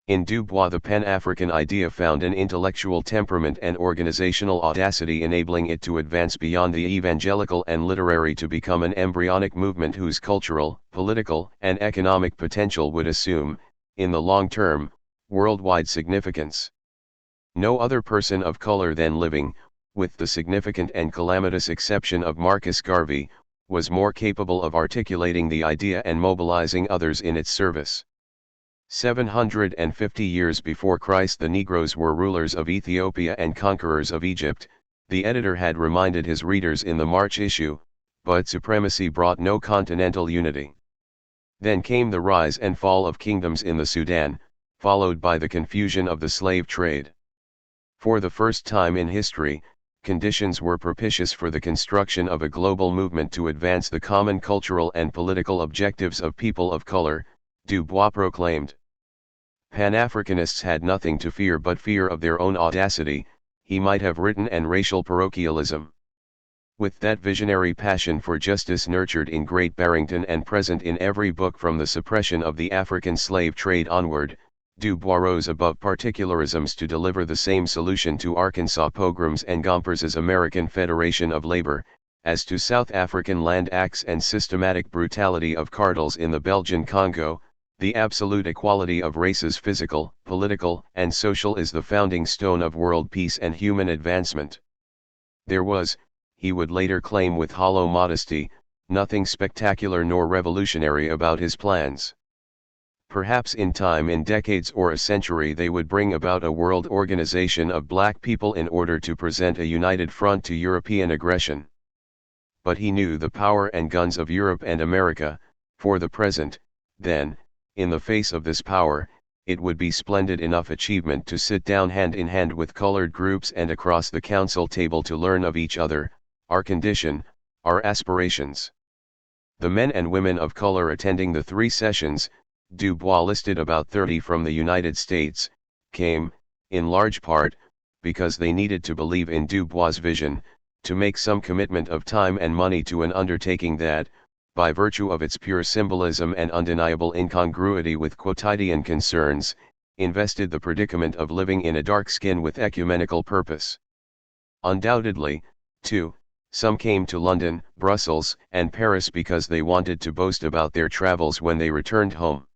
In Dubois the Pan-African idea found an intellectual temperament and organizational audacity enabling it to advance beyond the evangelical and literary to become an embryonic movement whose cultural, political, and economic potential would assume, in the long term, worldwide significance. No other person of color then living, with the significant and calamitous exception of Marcus Garvey, was more capable of articulating the idea and mobilizing others in its service. 750 years before Christ, the Negroes were rulers of Ethiopia and conquerors of Egypt, the editor had reminded his readers in the March issue, but supremacy brought no continental unity. Then came the rise and fall of kingdoms in the Sudan, followed by the confusion of the slave trade. For the first time in history, conditions were propitious for the construction of a global movement to advance the common cultural and political objectives of people of color, Du Bois proclaimed. Pan-Africanists had nothing to fear but fear of their own audacity, he might have written, and racial parochialism. With that visionary passion for justice nurtured in Great Barrington and present in every book from the suppression of the African slave trade onward, Du Bois rose above particularisms to deliver the same solution to Arkansas pogroms and Gompers's American Federation of Labor, as to South African land acts and systematic brutality of cartels in the Belgian Congo. The absolute equality of races, physical, political, and social, is the founding stone of world peace and human advancement. There was, he would later claim with hollow modesty, nothing spectacular nor revolutionary about his plans. Perhaps in time, in decades or a century, they would bring about a world organization of black people in order to present a united front to European aggression. But he knew the power and guns of Europe and America. For the present, then, in the face of this power, it would be splendid enough achievement to sit down hand in hand with colored groups and across the council table to learn of each other, our condition, our aspirations. The men and women of color attending the 3 sessions, Du Bois listed about 30 from the United States, came, in large part, because they needed to believe in Du Bois' vision, to make some commitment of time and money to an undertaking that, by virtue of its pure symbolism and undeniable incongruity with quotidian concerns, invested the predicament of living in a dark skin with ecumenical purpose. Undoubtedly, too, some came to London, Brussels, and Paris because they wanted to boast about their travels when they returned home.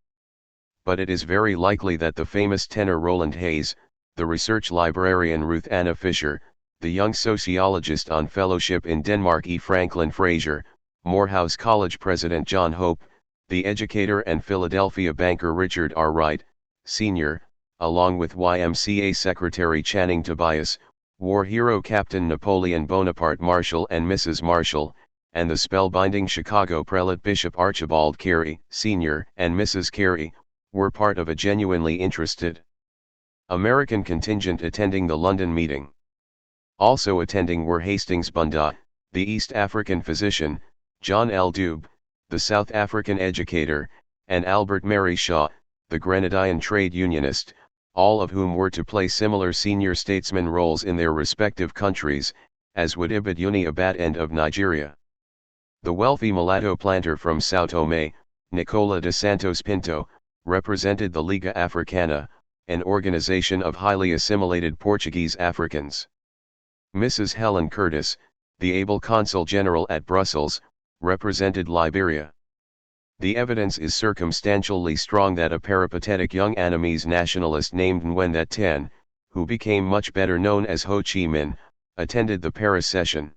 But it is very likely that the famous tenor Roland Hayes, the research librarian Ruth Anna Fisher, the young sociologist on fellowship in Denmark E. Franklin Fraser, Morehouse College President John Hope, the educator and Philadelphia banker Richard R. Wright, Sr., along with YMCA Secretary Channing Tobias, war hero Captain Napoleon Bonaparte Marshall and Mrs. Marshall, and the spellbinding Chicago prelate Bishop Archibald Carey, Sr. and Mrs. Carey, were part of a genuinely interested American contingent attending the London meeting. Also attending were Hastings Bunda, the East African physician, John L. Dube, the South African educator, and Albert Mary Shaw, the Grenadian trade unionist, all of whom were to play similar senior statesman roles in their respective countries, as would Ibid Abad End of Nigeria. The wealthy mulatto planter from Sao Tome, Nicola de Santos Pinto, represented the Liga Africana, an organization of highly assimilated Portuguese Africans. Mrs. Helen Curtis, the able consul general at Brussels, represented Liberia. The evidence is circumstantially strong that a peripatetic young Annamese nationalist named Nguyen That Tan, who became much better known as Ho Chi Minh, attended the Paris session.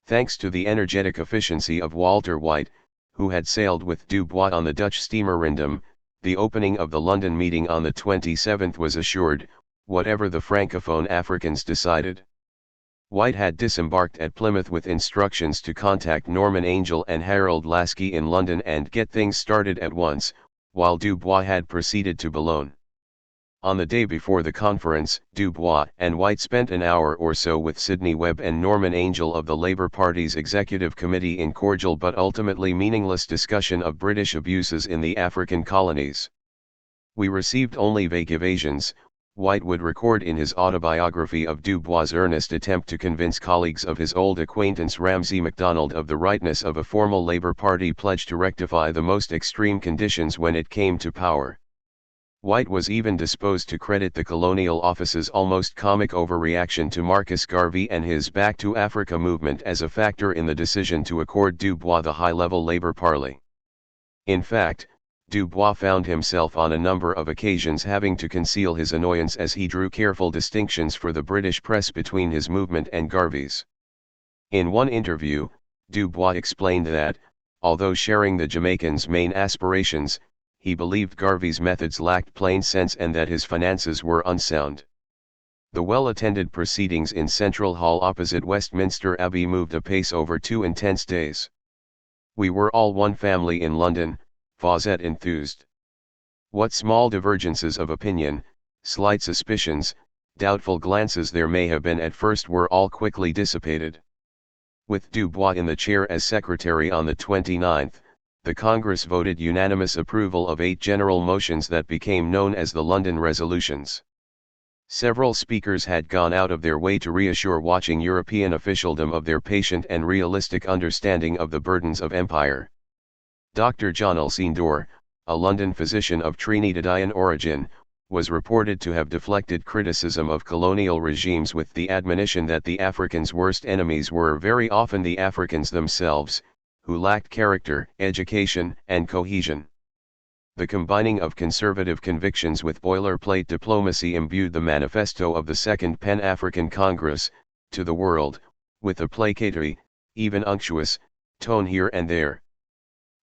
Thanks to the energetic efficiency of Walter White, who had sailed with Du Bois on the Dutch steamer Rindam, the opening of the London meeting on the 27th was assured, whatever the Francophone Africans decided. White had disembarked at Plymouth with instructions to contact Norman Angell and Harold Lasky in London and get things started at once, while Du Bois had proceeded to Boulogne. On the day before the conference, Du Bois and White spent an hour or so with Sidney Webb and Norman Angell of the Labour Party's Executive Committee in cordial but ultimately meaningless discussion of British abuses in the African colonies. "We received only vague evasions," White would record in his autobiography of Du Bois' earnest attempt to convince colleagues of his old acquaintance Ramsay MacDonald of the rightness of a formal Labour Party pledge to rectify the most extreme conditions when it came to power. White was even disposed to credit the Colonial Office's almost comic overreaction to Marcus Garvey and his Back to Africa movement as a factor in the decision to accord Du Bois the high-level Labour parley. In fact, Du Bois found himself on a number of occasions having to conceal his annoyance as he drew careful distinctions for the British press between his movement and Garvey's. In one interview, Du Bois explained that, although sharing the Jamaicans' main aspirations, he believed Garvey's methods lacked plain sense and that his finances were unsound. The well-attended proceedings in Central Hall opposite Westminster Abbey moved apace over 2 intense days. "We were all one family in London," Fawcett enthused. What small divergences of opinion, slight suspicions, doubtful glances there may have been at first were all quickly dissipated. With Dubois in the chair as secretary on the 29th, the Congress voted unanimous approval of 8 general motions that became known as the London Resolutions. Several speakers had gone out of their way to reassure watching European officialdom of their patient and realistic understanding of the burdens of empire. Dr. John Alcindor, a London physician of Trinidadian origin, was reported to have deflected criticism of colonial regimes with the admonition that the Africans' worst enemies were very often the Africans themselves, who lacked character, education, and cohesion. The combining of conservative convictions with boilerplate diplomacy imbued the manifesto of the Second Pan-African Congress, to the world, with a placatory, even unctuous, tone here and there.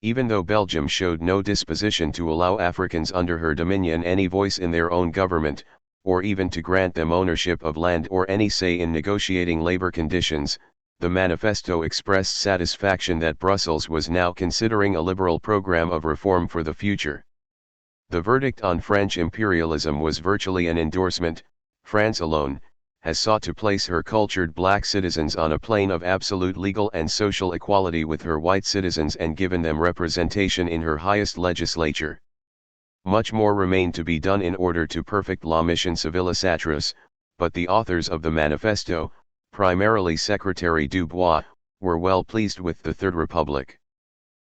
Even though Belgium showed no disposition to allow Africans under her dominion any voice in their own government, or even to grant them ownership of land or any say in negotiating labor conditions, the manifesto expressed satisfaction that Brussels was now considering a liberal program of reform for the future. The verdict on French imperialism was virtually an endorsement. France alone has sought to place her cultured black citizens on a plane of absolute legal and social equality with her white citizens and given them representation in her highest legislature. Much more remained to be done in order to perfect la mission civilisatrice, but the authors of the manifesto, primarily Secretary Dubois, were well pleased with the Third Republic.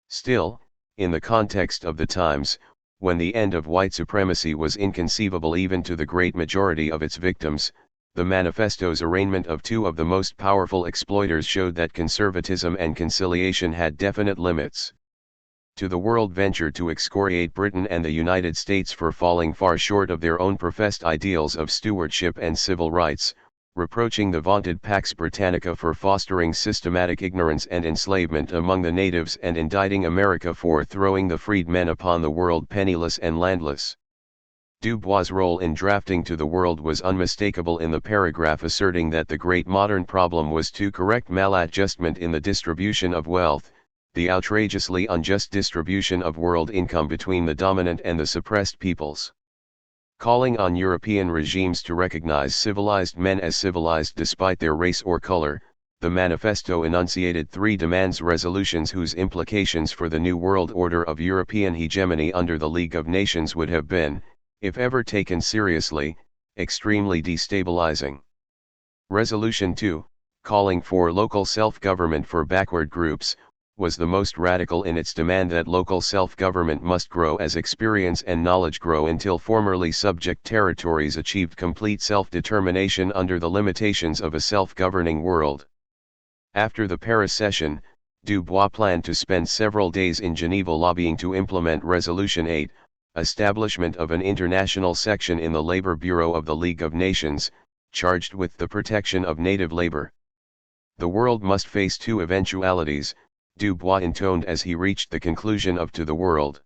Still, in the context of the times, when the end of white supremacy was inconceivable even to the great majority of its victims, the manifesto's arraignment of 2 of the most powerful exploiters showed that conservatism and conciliation had definite limits. To the world ventured to excoriate Britain and the United States for falling far short of their own professed ideals of stewardship and civil rights, reproaching the vaunted Pax Britannica for fostering systematic ignorance and enslavement among the natives and indicting America for throwing the freedmen upon the world penniless and landless. Dubois' role in drafting to the world was unmistakable in the paragraph asserting that the great modern problem was to correct maladjustment in the distribution of wealth, the outrageously unjust distribution of world income between the dominant and the suppressed peoples. Calling on European regimes to recognize civilized men as civilized despite their race or color, the manifesto enunciated 3 demands resolutions whose implications for the new world order of European hegemony under the League of Nations would have been, if ever taken seriously, extremely destabilizing. Resolution 2, calling for local self-government for backward groups, was the most radical in its demand that local self-government must grow as experience and knowledge grow until formerly subject territories achieved complete self-determination under the limitations of a self-governing world. After the Paris session, Dubois planned to spend several days in Geneva lobbying to implement Resolution 8, establishment of an international section in the Labor Bureau of the League of Nations, charged with the protection of native labor. The world must face 2 eventualities, Dubois intoned as he reached the conclusion of To the World.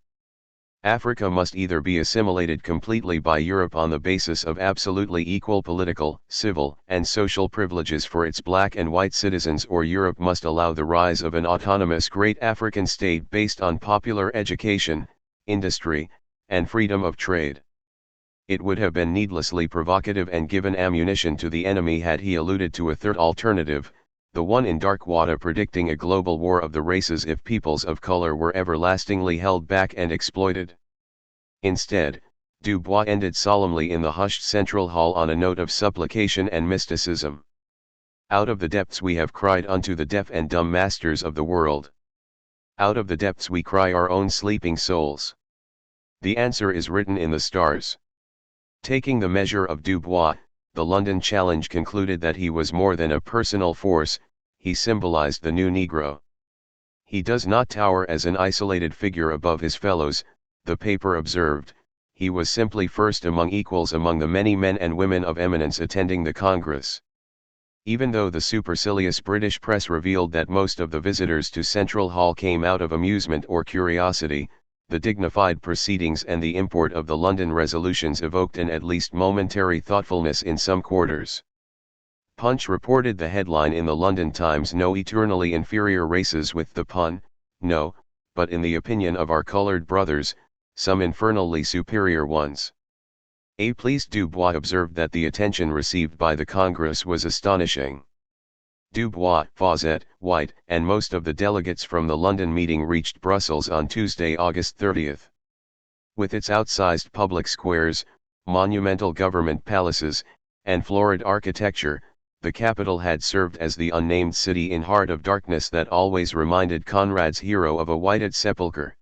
Africa must either be assimilated completely by Europe on the basis of absolutely equal political, civil, and social privileges for its black and white citizens, or Europe must allow the rise of an autonomous great African state based on popular education, industry, and freedom of trade. It would have been needlessly provocative and given ammunition to the enemy had he alluded to a third alternative, the one in Darkwater predicting a global war of the races if peoples of color were everlastingly held back and exploited. Instead, Dubois ended solemnly in the hushed Central Hall on a note of supplication and mysticism. Out of the depths we have cried unto the deaf and dumb masters of the world. Out of the depths we cry our own sleeping souls. The answer is written in the stars. Taking the measure of Dubois, the London Challenge concluded that he was more than a personal force, he symbolized the new Negro. He does not tower as an isolated figure above his fellows, the paper observed, he was simply first among equals among the many men and women of eminence attending the Congress. Even though the supercilious British press revealed that most of the visitors to Central Hall came out of amusement or curiosity, the dignified proceedings and the import of the London resolutions evoked an at least momentary thoughtfulness in some quarters. Punch reported the headline in the London Times: "No eternally inferior races," with the pun, "no, but in the opinion of our colored brothers, some infernally superior ones." A pleased Dubois observed that the attention received by the Congress was astonishing. Dubois, Fawcett, White, and most of the delegates from the London meeting reached Brussels on Tuesday, August 30th. With its outsized public squares, monumental government palaces, and florid architecture, the capital had served as the unnamed city in heart of darkness that always reminded Conrad's hero of a whited sepulchre.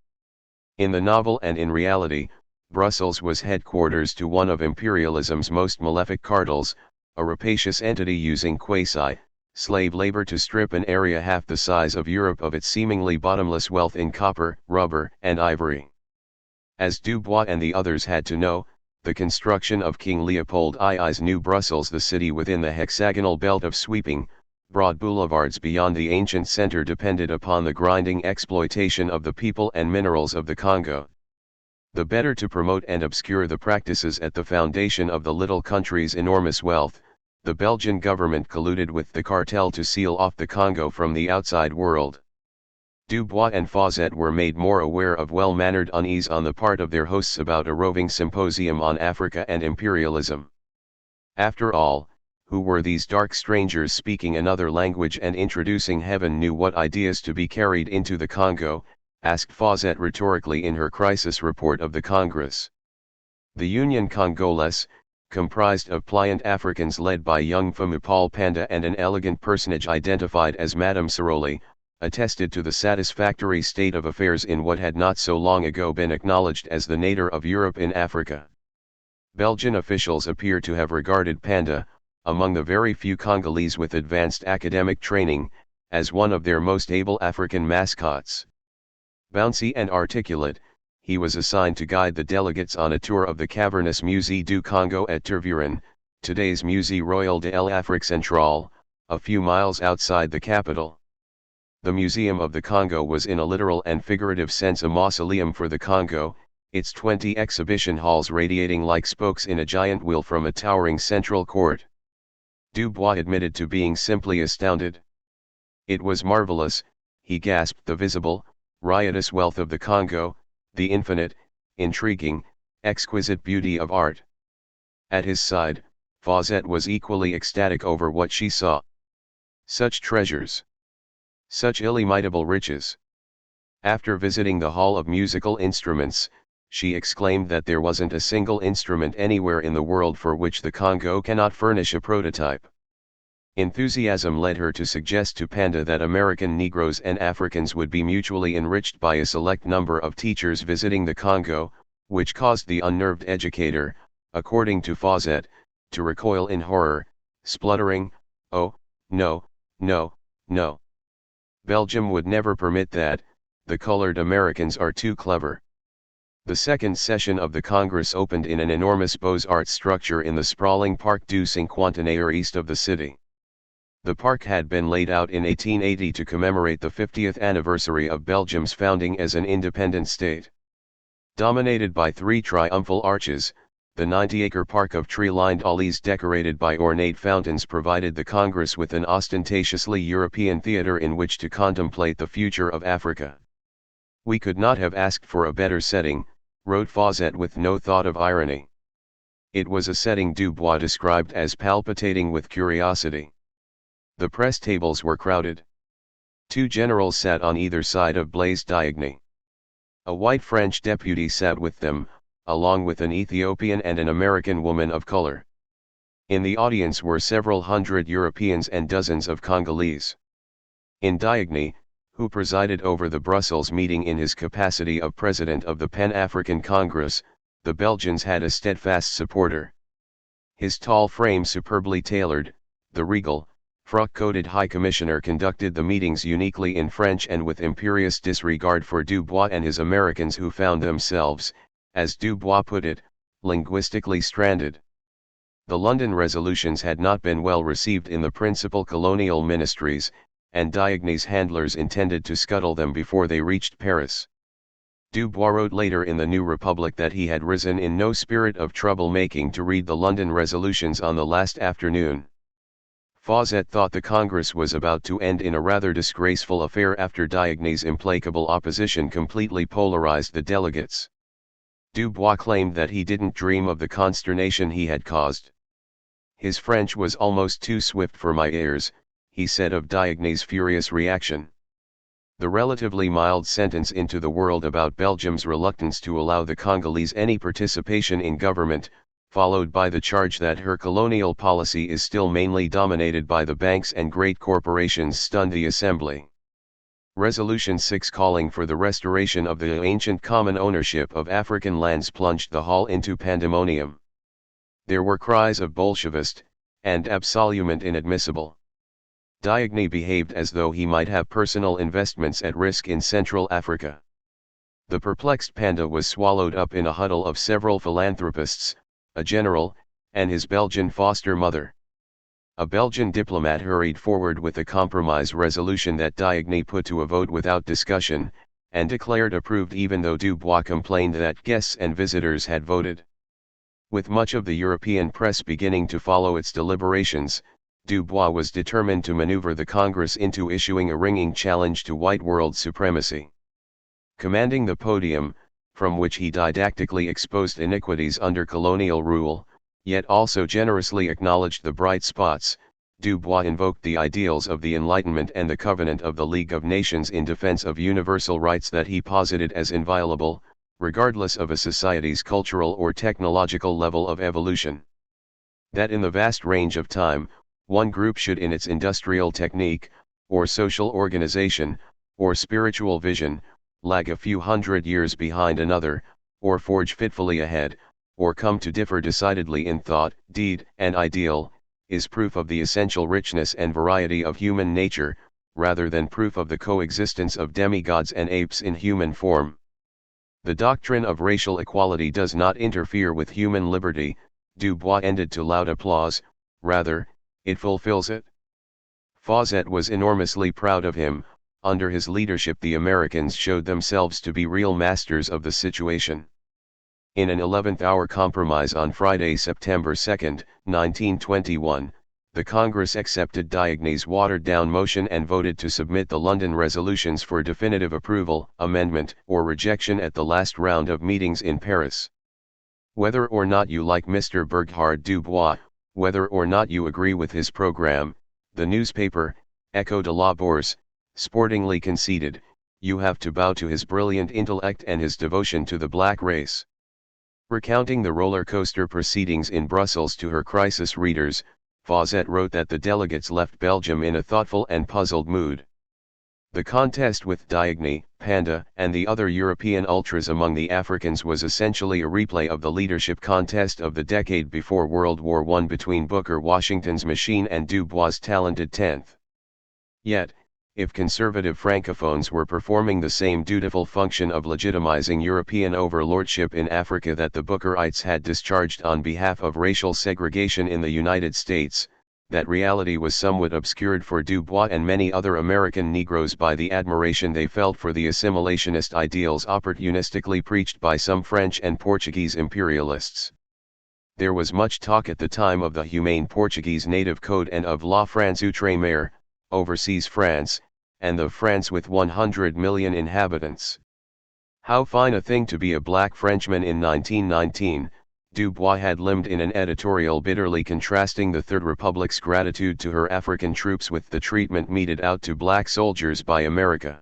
In the novel and in reality, Brussels was headquarters to one of imperialism's most malefic cartels, a rapacious entity using quasi-slave labor to strip an area half the size of Europe of its seemingly bottomless wealth in copper, rubber, and ivory. As Dubois and the others had to know, the construction of King Leopold II's New Brussels, the city within the hexagonal belt of sweeping, broad boulevards beyond the ancient center, depended upon the grinding exploitation of the people and minerals of the Congo. The better to promote and obscure the practices at the foundation of the little country's enormous wealth, the Belgian government colluded with the cartel to seal off the Congo from the outside world. Dubois and Fawcett were made more aware of well-mannered unease on the part of their hosts about a roving symposium on Africa and imperialism. After all, who were these dark strangers speaking another language and introducing heaven knew what ideas to be carried into the Congo? Asked Fawcett rhetorically in her crisis report of the Congress. The Union Congolese, comprised of pliant Africans led by young Femme Paul Panda and an elegant personage identified as Madame Siroli, attested to the satisfactory state of affairs in what had not so long ago been acknowledged as the nadir of Europe in Africa. Belgian officials appear to have regarded Panda, among the very few Congolese with advanced academic training, as one of their most able African mascots. Bouncy and articulate, he was assigned to guide the delegates on a tour of the cavernous Musée du Congo at Tervuren, today's Musée Royal de l'Afrique Centrale, a few miles outside the capital. The Museum of the Congo was in a literal and figurative sense a mausoleum for the Congo, its 20 exhibition halls radiating like spokes in a giant wheel from a towering central court. Dubois admitted to being simply astounded. It was marvelous, he gasped, the visible, riotous wealth of the Congo, the infinite, intriguing, exquisite beauty of art. At his side, Fawcett was equally ecstatic over what she saw. Such treasures! Such illimitable riches! After visiting the Hall of Musical Instruments, she exclaimed that there wasn't a single instrument anywhere in the world for which the Congo cannot furnish a prototype. Enthusiasm led her to suggest to Panda that American Negroes and Africans would be mutually enriched by a select number of teachers visiting the Congo, which caused the unnerved educator, according to Fawcett, to recoil in horror, spluttering, "Oh, no, no, no. Belgium would never permit that, the colored Americans are too clever." The second session of the Congress opened in an enormous Beaux-Arts structure in the sprawling Parc du Cinquantenaire east of the city. The park had been laid out in 1880 to commemorate the 50th anniversary of Belgium's founding as an independent state. Dominated by 3 triumphal arches, the 90-acre park of tree-lined alleys decorated by ornate fountains provided the Congress with an ostentatiously European theater in which to contemplate the future of Africa. "We could not have asked for a better setting," wrote Fawcett with no thought of irony. It was a setting Dubois described as palpitating with curiosity. The press tables were crowded. 2 generals sat on either side of Blaise Diagne. A white French deputy sat with them, along with an Ethiopian and an American woman of color. In the audience were several hundred Europeans and dozens of Congolese. In Diagne, who presided over the Brussels meeting in his capacity of president of the Pan-African Congress, the Belgians had a steadfast supporter. His tall frame superbly tailored, the regal, frock-coated High Commissioner conducted the meetings uniquely in French and with imperious disregard for Dubois and his Americans, who found themselves, as Dubois put it, linguistically stranded. The London resolutions had not been well received in the principal colonial ministries, and Diagne's handlers intended to scuttle them before they reached Paris. Dubois wrote later in the New Republic that he had risen in no spirit of trouble-making to read the London resolutions on the last afternoon. Fawcett thought the Congress was about to end in a rather disgraceful affair after Diogne's implacable opposition completely polarized the delegates. Dubois claimed that he didn't dream of the consternation he had caused. "His French was almost too swift for my ears," he said of Diogne's furious reaction. The relatively mild sentence into the world about Belgium's reluctance to allow the Congolese any participation in government, followed by the charge that her colonial policy is still mainly dominated by the banks and great corporations, stunned the Assembly. Resolution 6 calling for the restoration of the ancient common ownership of African lands plunged the hall into pandemonium. There were cries of Bolshevist, and absolument inadmissible. Diogne behaved as though he might have personal investments at risk in Central Africa. The perplexed panda was swallowed up in a huddle of several philanthropists, a general, and his Belgian foster mother. A Belgian diplomat hurried forward with a compromise resolution that Diogne put to a vote without discussion, and declared approved even though Dubois complained that guests and visitors had voted. With much of the European press beginning to follow its deliberations, Dubois was determined to maneuver the Congress into issuing a ringing challenge to white world supremacy. Commanding the podium, from which he didactically exposed iniquities under colonial rule, yet also generously acknowledged the bright spots, Dubois invoked the ideals of the Enlightenment and the Covenant of the League of Nations in defense of universal rights that he posited as inviolable, regardless of a society's cultural or technological level of evolution. That in the vast range of time, one group should in its industrial technique, or social organization, or spiritual vision, lag a few hundred years behind another, or forge fitfully ahead, or come to differ decidedly in thought, deed, and ideal, is proof of the essential richness and variety of human nature, rather than proof of the coexistence of demigods and apes in human form. The doctrine of racial equality does not interfere with human liberty, Dubois ended to loud applause, rather, it fulfills it. Fawcett was enormously proud of him. Under his leadership the Americans showed themselves to be real masters of the situation. In an 11th-hour compromise on Friday, September 2, 1921, the Congress accepted Diogne's watered-down motion and voted to submit the London resolutions for definitive approval, amendment, or rejection at the last round of meetings in Paris. Whether or not you like Mr. Burghard Dubois, whether or not you agree with his program, the newspaper, Echo de la Bourse, sportingly conceded, you have to bow to his brilliant intellect and his devotion to the black race. Recounting the roller coaster proceedings in Brussels to her crisis readers, Fawcett wrote that the delegates left Belgium in a thoughtful and puzzled mood. The contest with Diogne, Panda, and the other European ultras among the Africans was essentially a replay of the leadership contest of the decade before World War I between Booker Washington's machine and Dubois' talented 10th. Yet, if conservative francophones were performing the same dutiful function of legitimizing European overlordship in Africa that the Bookerites had discharged on behalf of racial segregation in the United States, that reality was somewhat obscured for Dubois and many other American Negroes by the admiration they felt for the assimilationist ideals opportunistically preached by some French and Portuguese imperialists. There was much talk at the time of the humane Portuguese native code and of La France outre-mer, overseas France, and the France with 100 million inhabitants. How fine a thing to be a black Frenchman in 1919, Dubois had limned in an editorial bitterly contrasting the Third Republic's gratitude to her African troops with the treatment meted out to black soldiers by America.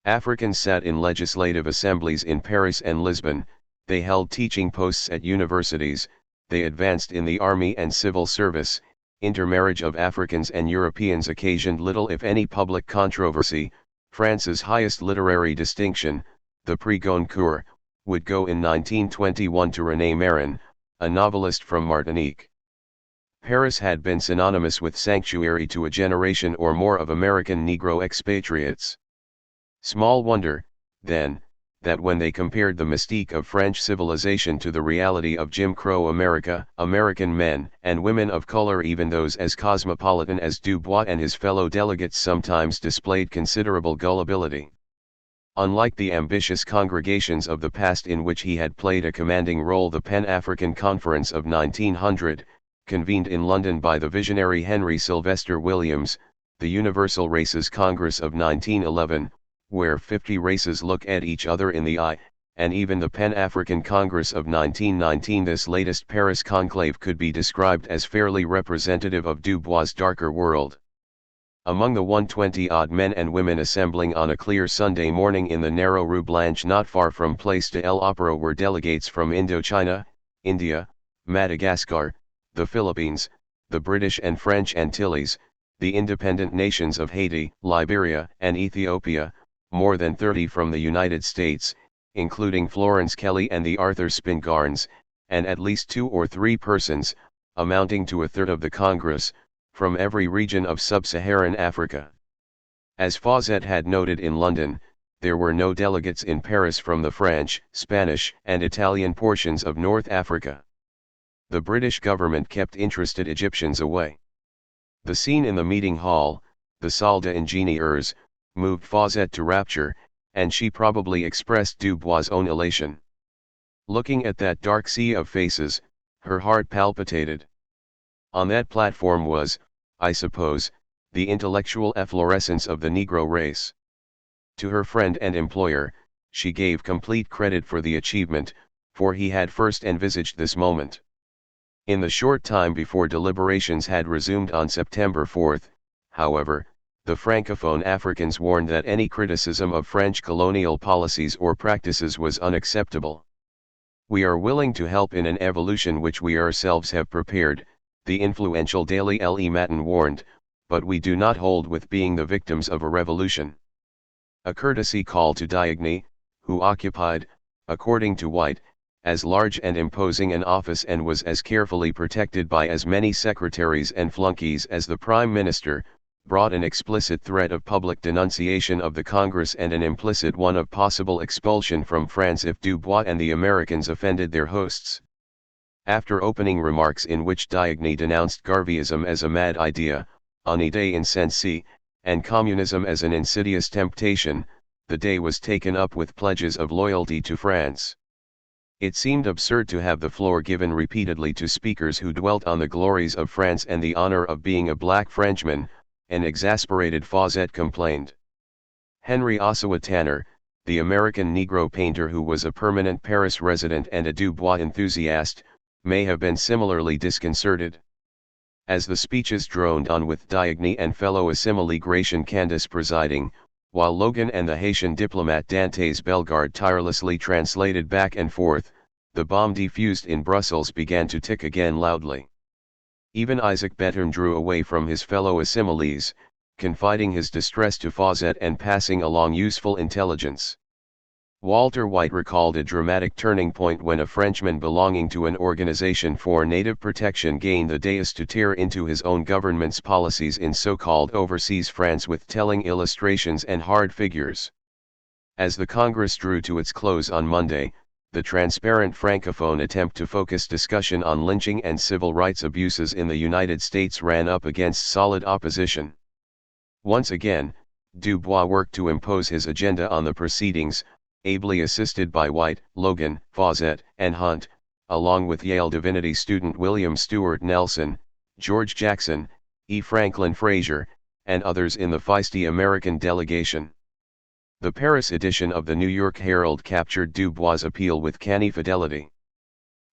Africans sat in legislative assemblies in Paris and Lisbon, they held teaching posts at universities, they advanced in the army and civil service. Intermarriage of Africans and Europeans occasioned little if any public controversy. France's highest literary distinction, the Prix Goncourt, would go in 1921 to René Marin, a novelist from Martinique. Paris had been synonymous with sanctuary to a generation or more of American Negro expatriates. Small wonder, then, that when they compared the mystique of French civilization to the reality of Jim Crow America, American men and women of color, even those as cosmopolitan as Dubois and his fellow delegates, sometimes displayed considerable gullibility. Unlike the ambitious congregations of the past in which he had played a commanding role, the Pan-African Conference of 1900, convened in London by the visionary Henry Sylvester Williams, the Universal Races Congress of 1911, where 50 races look at each other in the eye, and even the Pan-African Congress of 1919. This latest Paris conclave could be described as fairly representative of Dubois' darker world. Among the 120-odd men and women assembling on a clear Sunday morning in the narrow Rue Blanche not far from Place de l'Opéra were delegates from Indochina, India, Madagascar, the Philippines, the British and French Antilles, the independent nations of Haiti, Liberia, and Ethiopia, more than 30 from the United States, including Florence Kelly and the Arthur Spingarns, and at least 2 or 3 persons, amounting to a third of the Congress, from every region of sub-Saharan Africa. As Fawcett had noted in London, there were no delegates in Paris from the French, Spanish, and Italian portions of North Africa. The British government kept interested Egyptians away. The scene in the meeting hall, the salle d'ingénieurs, moved Fawcett to rapture, and she probably expressed Dubois' own elation. Looking at that dark sea of faces, her heart palpitated. On that platform was, I suppose, the intellectual efflorescence of the Negro race. To her friend and employer, she gave complete credit for the achievement, for he had first envisaged this moment. In the short time before deliberations had resumed on September 4, however, the Francophone Africans warned that any criticism of French colonial policies or practices was unacceptable. "We are willing to help in an evolution which we ourselves have prepared," the influential Daily Le Matin warned, "but we do not hold with being the victims of a revolution." A courtesy call to Diogny, who occupied, according to White, as large and imposing an office and was as carefully protected by as many secretaries and flunkies as the Prime Minister, brought an explicit threat of public denunciation of the Congress and an implicit one of possible expulsion from France if Dubois and the Americans offended their hosts. After opening remarks in which Diogny denounced Garveyism as a mad idea, une idée insensée, and communism as an insidious temptation, the day was taken up with pledges of loyalty to France. It seemed absurd to have the floor given repeatedly to speakers who dwelt on the glories of France and the honor of being a black Frenchman, an exasperated Fawcett complained. Henry Ossawa Tanner, the American Negro painter who was a permanent Paris resident and a Dubois enthusiast, may have been similarly disconcerted. As the speeches droned on with Diogny and fellow assimile Gratian Candace presiding, while Logan and the Haitian diplomat Dantes Bellegarde tirelessly translated back and forth, the bomb defused in Brussels began to tick again loudly. Even Isaac Bettern drew away from his fellow assimiles, confiding his distress to Fawcett and passing along useful intelligence. Walter White recalled a dramatic turning point when a Frenchman belonging to an organization for native protection gained the dais to tear into his own government's policies in so-called overseas France with telling illustrations and hard figures. As the Congress drew to its close on Monday, the transparent Francophone attempt to focus discussion on lynching and civil rights abuses in the United States ran up against solid opposition. Once again, Dubois worked to impose his agenda on the proceedings, ably assisted by White, Logan, Fawcett, and Hunt, along with Yale Divinity student William Stewart Nelson, George Jackson, E. Franklin Frazier, and others in the feisty American delegation. The Paris edition of the New York Herald captured Dubois' appeal with canny fidelity.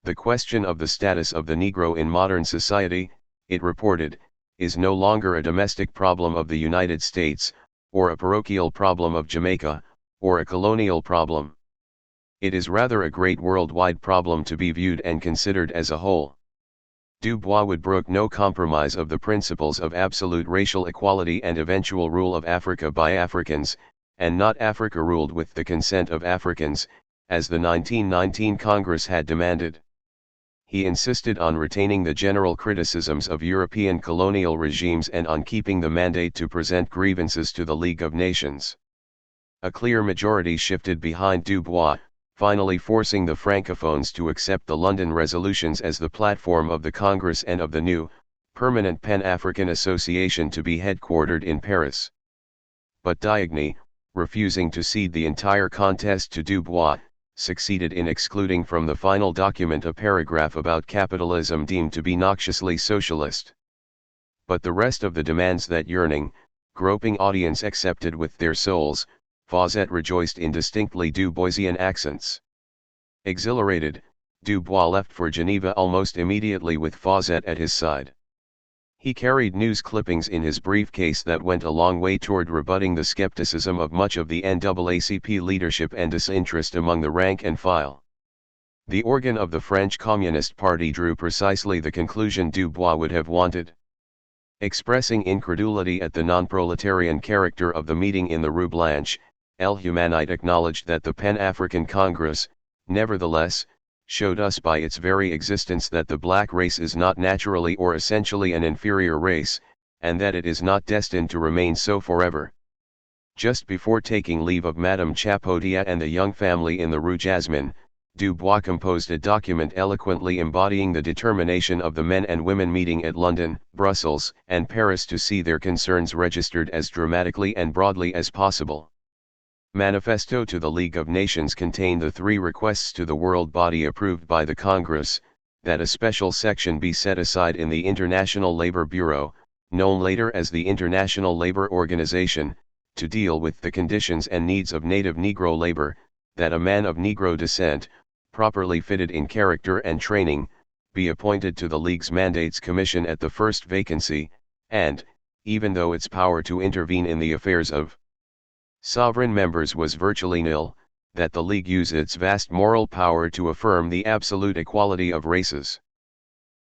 "The question of the status of the Negro in modern society," it reported, "is no longer a domestic problem of the United States, or a parochial problem of Jamaica, or a colonial problem. It is rather a great worldwide problem to be viewed and considered as a whole." Dubois would brook no compromise of the principles of absolute racial equality and eventual rule of Africa by Africans, and not Africa ruled with the consent of Africans, as the 1919 Congress had demanded. He insisted on retaining the general criticisms of European colonial regimes and on keeping the mandate to present grievances to the League of Nations. A clear majority shifted behind Dubois, finally forcing the Francophones to accept the London resolutions as the platform of the Congress and of the new, permanent Pan-African Association to be headquartered in Paris. But Diogny, refusing to cede the entire contest to Dubois, succeeded in excluding from the final document a paragraph about capitalism deemed to be noxiously socialist. But the rest of the demands that yearning, groping audience accepted with their souls, Fawcett rejoiced in distinctly Duboisian accents. Exhilarated, Dubois left for Geneva almost immediately with Fawcett at his side. He carried news clippings in his briefcase that went a long way toward rebutting the skepticism of much of the NAACP leadership and disinterest among the rank and file. The organ of the French Communist Party drew precisely the conclusion Dubois would have wanted. Expressing incredulity at the non-proletarian character of the meeting in the Rue Blanche, El Humanite acknowledged that the Pan-African Congress, nevertheless, showed us by its very existence that the black race is not naturally or essentially an inferior race, and that it is not destined to remain so forever. Just before taking leave of Madame Chapotia and the young family in the Rue Jasmine, Dubois composed a document eloquently embodying the determination of the men and women meeting at London, Brussels, and Paris to see their concerns registered as dramatically and broadly as possible. Manifesto to the League of Nations contained the 3 requests to the world body approved by the Congress, that a special section be set aside in the International Labour Bureau, known later as the International Labour Organization, to deal with the conditions and needs of native Negro labor, that a man of Negro descent, properly fitted in character and training, be appointed to the League's Mandates Commission at the first vacancy, and, even though its power to intervene in the affairs of sovereign members was virtually nil, that the League use its vast moral power to affirm the absolute equality of races.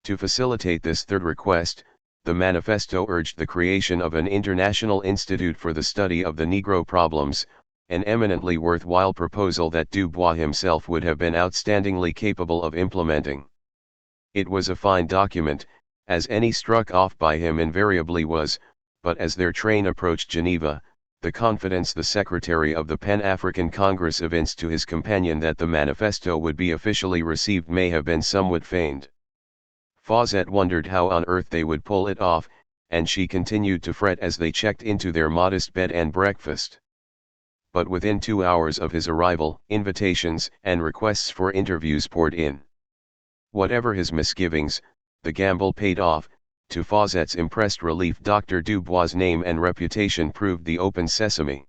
To facilitate this third request, the manifesto urged the creation of an international institute for the study of the Negro problems, an eminently worthwhile proposal that Dubois himself would have been outstandingly capable of implementing. It was a fine document, as any struck off by him invariably was, but as their train approached Geneva, the confidence the Secretary of the Pan-African Congress evinced to his companion that the manifesto would be officially received may have been somewhat feigned. Fawcett wondered how on earth they would pull it off, and she continued to fret as they checked into their modest bed and breakfast. But within 2 hours of his arrival, invitations and requests for interviews poured in. Whatever his misgivings, the gamble paid off. To Fawcett's impressed relief, Dr. Dubois' name and reputation proved the open sesame.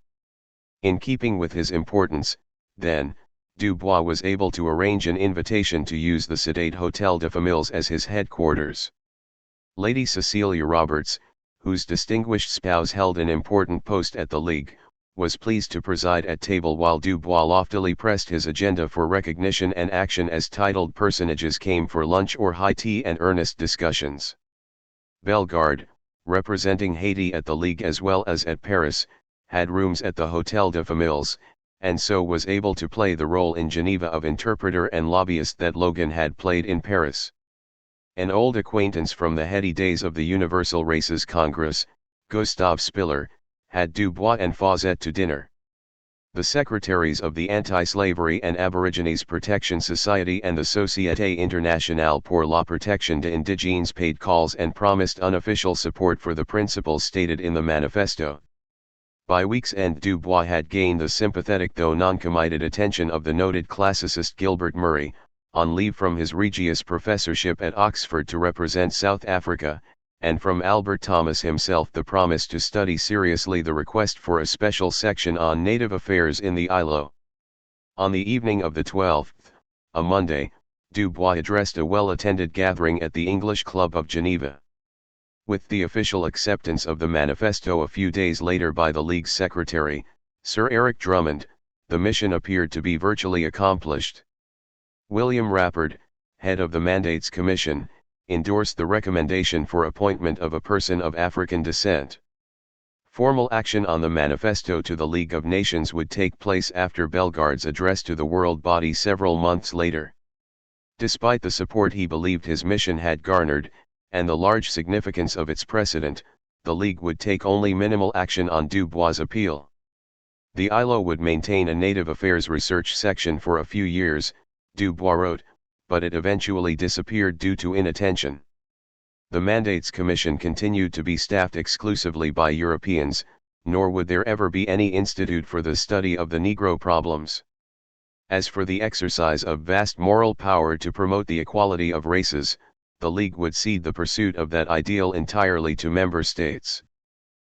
In keeping with his importance, then, Dubois was able to arrange an invitation to use the sedate Hôtel de Familles as his headquarters. Lady Cecilia Roberts, whose distinguished spouse held an important post at the League, was pleased to preside at table while Dubois loftily pressed his agenda for recognition and action as titled personages came for lunch or high tea and earnest discussions. Bellegarde, representing Haiti at the League as well as at Paris, had rooms at the Hôtel de Familles, and so was able to play the role in Geneva of interpreter and lobbyist that Logan had played in Paris. An old acquaintance from the heady days of the Universal Races Congress, Gustave Spiller, had Dubois and Fawcett to dinner. The secretaries of the Anti-Slavery and Aborigines Protection Society and the Société Internationale pour la Protection des Indigènes paid calls and promised unofficial support for the principles stated in the manifesto. By week's end, Dubois had gained the sympathetic though non-committed attention of the noted classicist Gilbert Murray, on leave from his Regius professorship at Oxford to represent South Africa, and from Albert Thomas himself the promise to study seriously the request for a special section on native affairs in the ILO. On the evening of the 12th, a Monday, Dubois addressed a well-attended gathering at the English Club of Geneva. With the official acceptance of the manifesto a few days later by the League's secretary, Sir Eric Drummond, the mission appeared to be virtually accomplished. William Rappard, head of the Mandates Commission, endorsed the recommendation for appointment of a person of African descent. Formal action on the manifesto to the League of Nations would take place after Bellegarde's address to the world body several months later. Despite the support he believed his mission had garnered, and the large significance of its precedent, the League would take only minimal action on Dubois' appeal. The ILO would maintain a Native Affairs research section for a few years, Dubois wrote, but it eventually disappeared due to inattention. The Mandates Commission continued to be staffed exclusively by Europeans, nor would there ever be any institute for the study of the Negro problems. As for the exercise of vast moral power to promote the equality of races, the League would cede the pursuit of that ideal entirely to member states.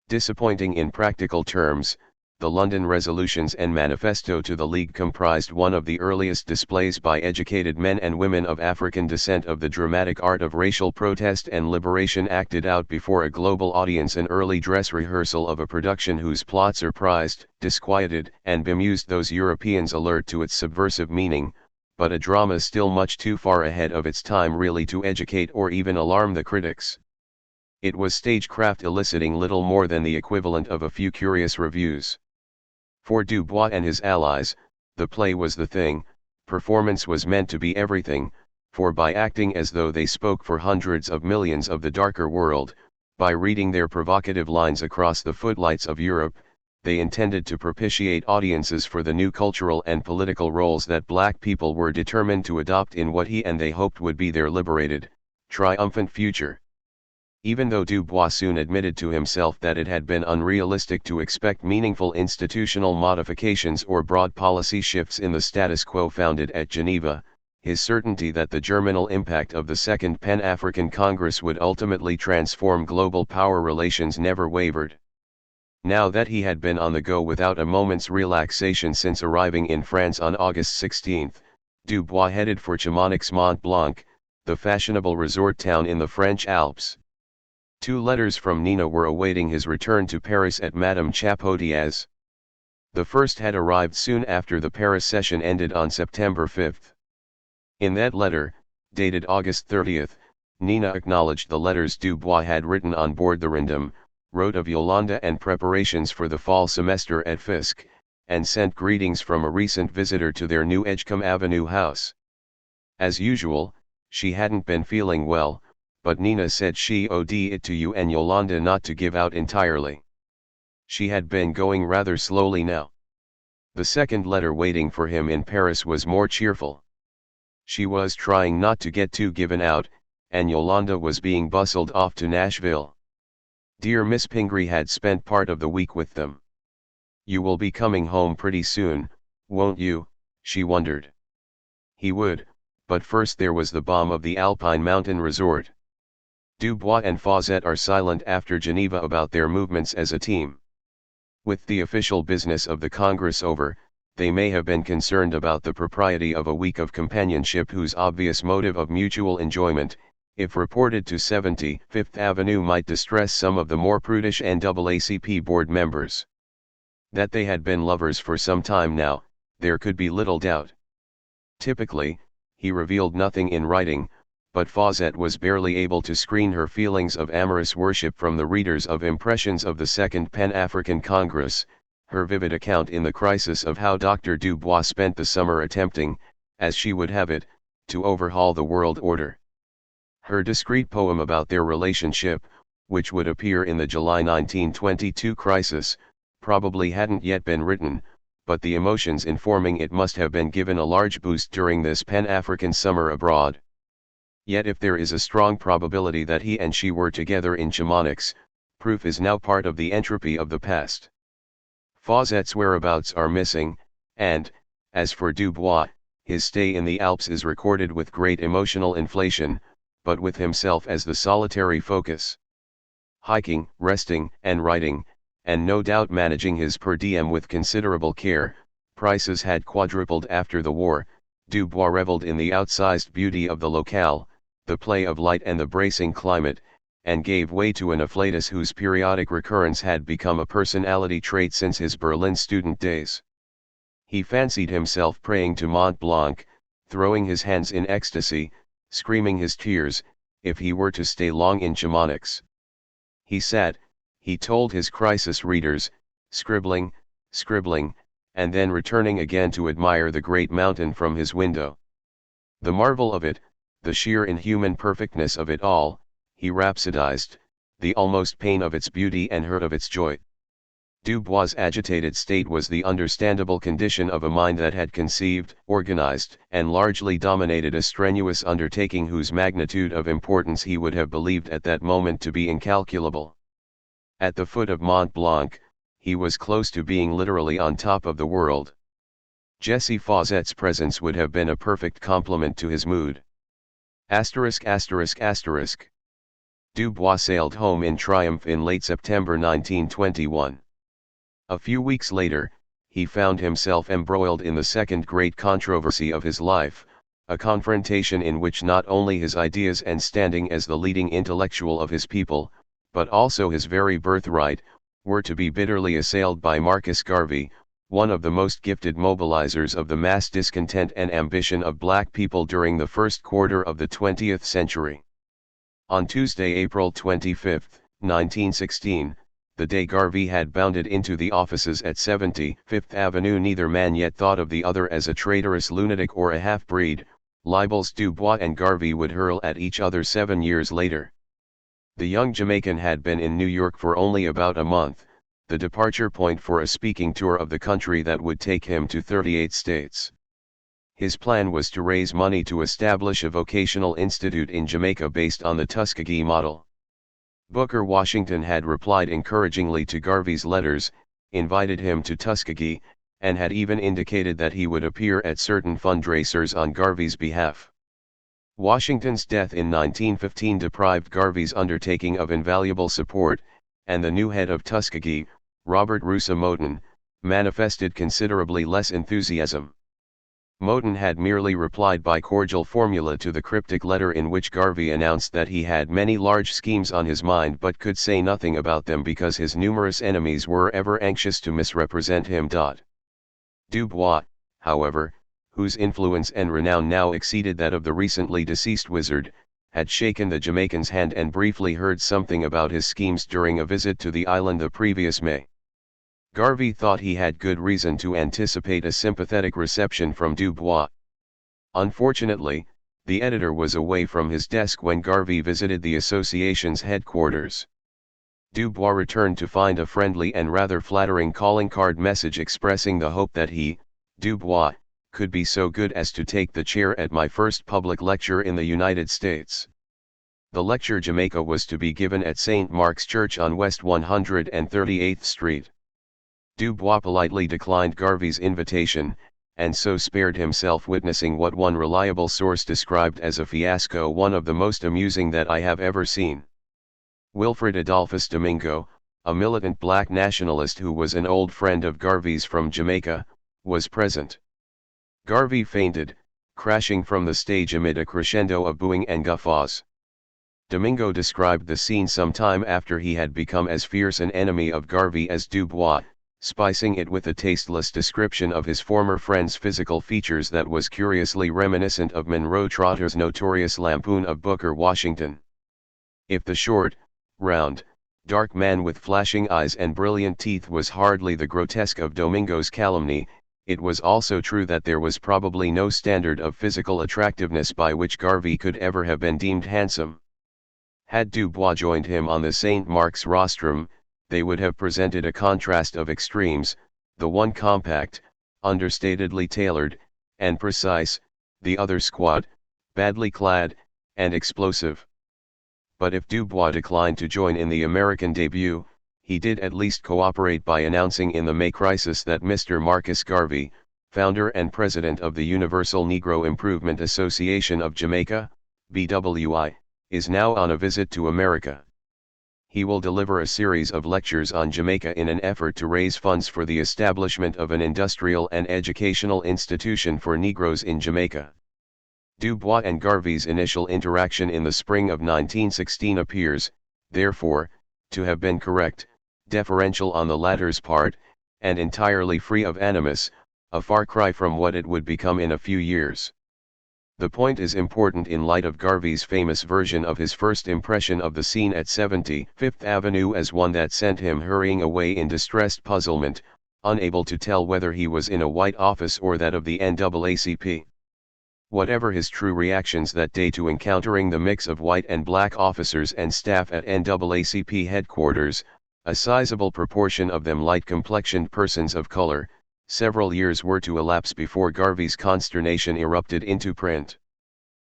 Disappointing in practical terms, the London Resolutions and Manifesto to the League comprised one of the earliest displays by educated men and women of African descent of the dramatic art of racial protest and liberation acted out before a global audience, an early dress rehearsal of a production whose plot surprised, disquieted, and bemused those Europeans alert to its subversive meaning, but a drama still much too far ahead of its time really to educate or even alarm the critics. It was stagecraft eliciting little more than the equivalent of a few curious reviews. For Du Bois and his allies, the play was the thing, performance was meant to be everything, for by acting as though they spoke for hundreds of millions of the darker world, by reading their provocative lines across the footlights of Europe, they intended to propitiate audiences for the new cultural and political roles that black people were determined to adopt in what he and they hoped would be their liberated, triumphant future. Even though Du Bois soon admitted to himself that it had been unrealistic to expect meaningful institutional modifications or broad policy shifts in the status quo founded at Geneva, his certainty that the germinal impact of the Second Pan-African Congress would ultimately transform global power relations never wavered. Now that he had been on the go without a moment's relaxation since arriving in France on August 16, Du Bois headed for Chamonix Mont Blanc, the fashionable resort town in the French Alps. 2 letters from Nina were awaiting his return to Paris at Madame Chapotia's. The first had arrived soon after the Paris session ended on September 5. In that letter, dated August 30, Nina acknowledged the letters Du Bois had written on board the Random, wrote of Yolande and preparations for the fall semester at Fisk, and sent greetings from a recent visitor to their new Edgecombe Avenue house. As usual, she hadn't been feeling well, but Nina said she owed it to you and Yolande not to give out entirely. She had been going rather slowly now. The second letter waiting for him in Paris was more cheerful. She was trying not to get too given out, and Yolande was being bustled off to Nashville. Dear Miss Pingree had spent part of the week with them. You will be coming home pretty soon, won't you? She wondered. He would, but first there was the bomb of the Alpine Mountain Resort. Du Bois and Fawzet are silent after Geneva about their movements as a team. With the official business of the Congress over, they may have been concerned about the propriety of a week of companionship whose obvious motive of mutual enjoyment, if reported to 75th Avenue, might distress some of the more prudish NAACP board members. That they had been lovers for some time now, there could be little doubt. Typically, he revealed nothing in writing, but Fawzet was barely able to screen her feelings of amorous worship from the readers of Impressions of the Second Pan-African Congress, her vivid account in the crisis of how Dr. Du Bois spent the summer attempting, as she would have it, to overhaul the world order. Her discreet poem about their relationship, which would appear in the July 1922 crisis, probably hadn't yet been written, but the emotions informing it must have been given a large boost during this Pan-African summer abroad. Yet if there is a strong probability that he and she were together in Chamonix, proof is now part of the entropy of the past. Fawzet's whereabouts are missing, and, as for Du Bois, his stay in the Alps is recorded with great emotional inflation, but with himself as the solitary focus. Hiking, resting, and writing, and no doubt managing his per diem with considerable care, prices had quadrupled after the war. Du Bois reveled in the outsized beauty of the locale, the play of light and the bracing climate, and gave way to an afflatus whose periodic recurrence had become a personality trait since his Berlin student days. He fancied himself praying to Mont Blanc, throwing his hands in ecstasy, screaming his tears, if he were to stay long in Chamonix. He sat, he told his crisis readers, scribbling, and then returning again to admire the great mountain from his window. The marvel of it, the sheer inhuman perfectness of it all, he rhapsodized, the almost pain of its beauty and hurt of its joy. Du Bois' agitated state was the understandable condition of a mind that had conceived, organized, and largely dominated a strenuous undertaking whose magnitude of importance he would have believed at that moment to be incalculable. At the foot of Mont Blanc, he was close to being literally on top of the world. Jessie Fauset's presence would have been a perfect complement to his mood. Du Bois sailed home in triumph in late September 1921. A few weeks later, he found himself embroiled in the second great controversy of his life, a confrontation in which not only his ideas and standing as the leading intellectual of his people, but also his very birthright, were to be bitterly assailed by Marcus Garvey, one of the most gifted mobilizers of the mass discontent and ambition of black people during the first quarter of the 20th century. On Tuesday, April 25, 1916, the day Garvey had bounded into the offices at 75th Avenue, neither man yet thought of the other as a traitorous lunatic or a half-breed, libels Du Bois and Garvey would hurl at each other 7 years later. The young Jamaican had been in New York for only about a month, the departure point for a speaking tour of the country that would take him to 38 states. His plan was to raise money to establish a vocational institute in Jamaica based on the Tuskegee model. Booker Washington had replied encouragingly to Garvey's letters, invited him to Tuskegee, and had even indicated that he would appear at certain fundraisers on Garvey's behalf. Washington's death in 1915 deprived Garvey's undertaking of invaluable support, and the new head of Tuskegee, Robert Russa Moton, manifested considerably less enthusiasm. Moton had merely replied by cordial formula to the cryptic letter in which Garvey announced that he had many large schemes on his mind but could say nothing about them because his numerous enemies were ever anxious to misrepresent him. Du Bois, however, whose influence and renown now exceeded that of the recently deceased wizard, had shaken the Jamaican's hand and briefly heard something about his schemes during a visit to the island the previous May. Garvey thought he had good reason to anticipate a sympathetic reception from Du Bois. Unfortunately, the editor was away from his desk when Garvey visited the association's headquarters. Du Bois returned to find a friendly and rather flattering calling card message expressing the hope that he, Du Bois, could be so good as to take the chair at my first public lecture in the United States. The lecture Jamaica was to be given at St. Mark's Church on West 138th Street. Du Bois politely declined Garvey's invitation, and so spared himself witnessing what one reliable source described as a fiasco, one of the most amusing that I have ever seen. Wilfred Adolphus Domingo, a militant black nationalist who was an old friend of Garvey's from Jamaica, was present. Garvey fainted, crashing from the stage amid a crescendo of booing and guffaws. Domingo described the scene some time after he had become as fierce an enemy of Garvey as Du Bois, spicing it with a tasteless description of his former friend's physical features that was curiously reminiscent of Monroe Trotter's notorious lampoon of Booker Washington. If the short, round, dark man with flashing eyes and brilliant teeth was hardly the grotesque of Domingo's calumny, it was also true that there was probably no standard of physical attractiveness by which Garvey could ever have been deemed handsome. Had Du Bois joined him on the St. Mark's rostrum, they would have presented a contrast of extremes, the one compact, understatedly tailored, and precise, the other squat, badly clad, and explosive. But if Du Bois declined to join in the American debut, he did at least cooperate by announcing in the May crisis that Mr. Marcus Garvey, founder and president of the Universal Negro Improvement Association of Jamaica, BWI, is now on a visit to America. He will deliver a series of lectures on Jamaica in an effort to raise funds for the establishment of an industrial and educational institution for Negroes in Jamaica. Du Bois and Garvey's initial interaction in the spring of 1916 appears, therefore, to have been correct, deferential on the latter's part, and entirely free of animus, a far cry from what it would become in a few years. The point is important in light of Garvey's famous version of his first impression of the scene at 75th Avenue as one that sent him hurrying away in distressed puzzlement, unable to tell whether he was in a white office or that of the NAACP. Whatever his true reactions that day to encountering the mix of white and black officers and staff at NAACP headquarters, a sizable proportion of them light-complexioned persons of color, several years were to elapse before Garvey's consternation erupted into print.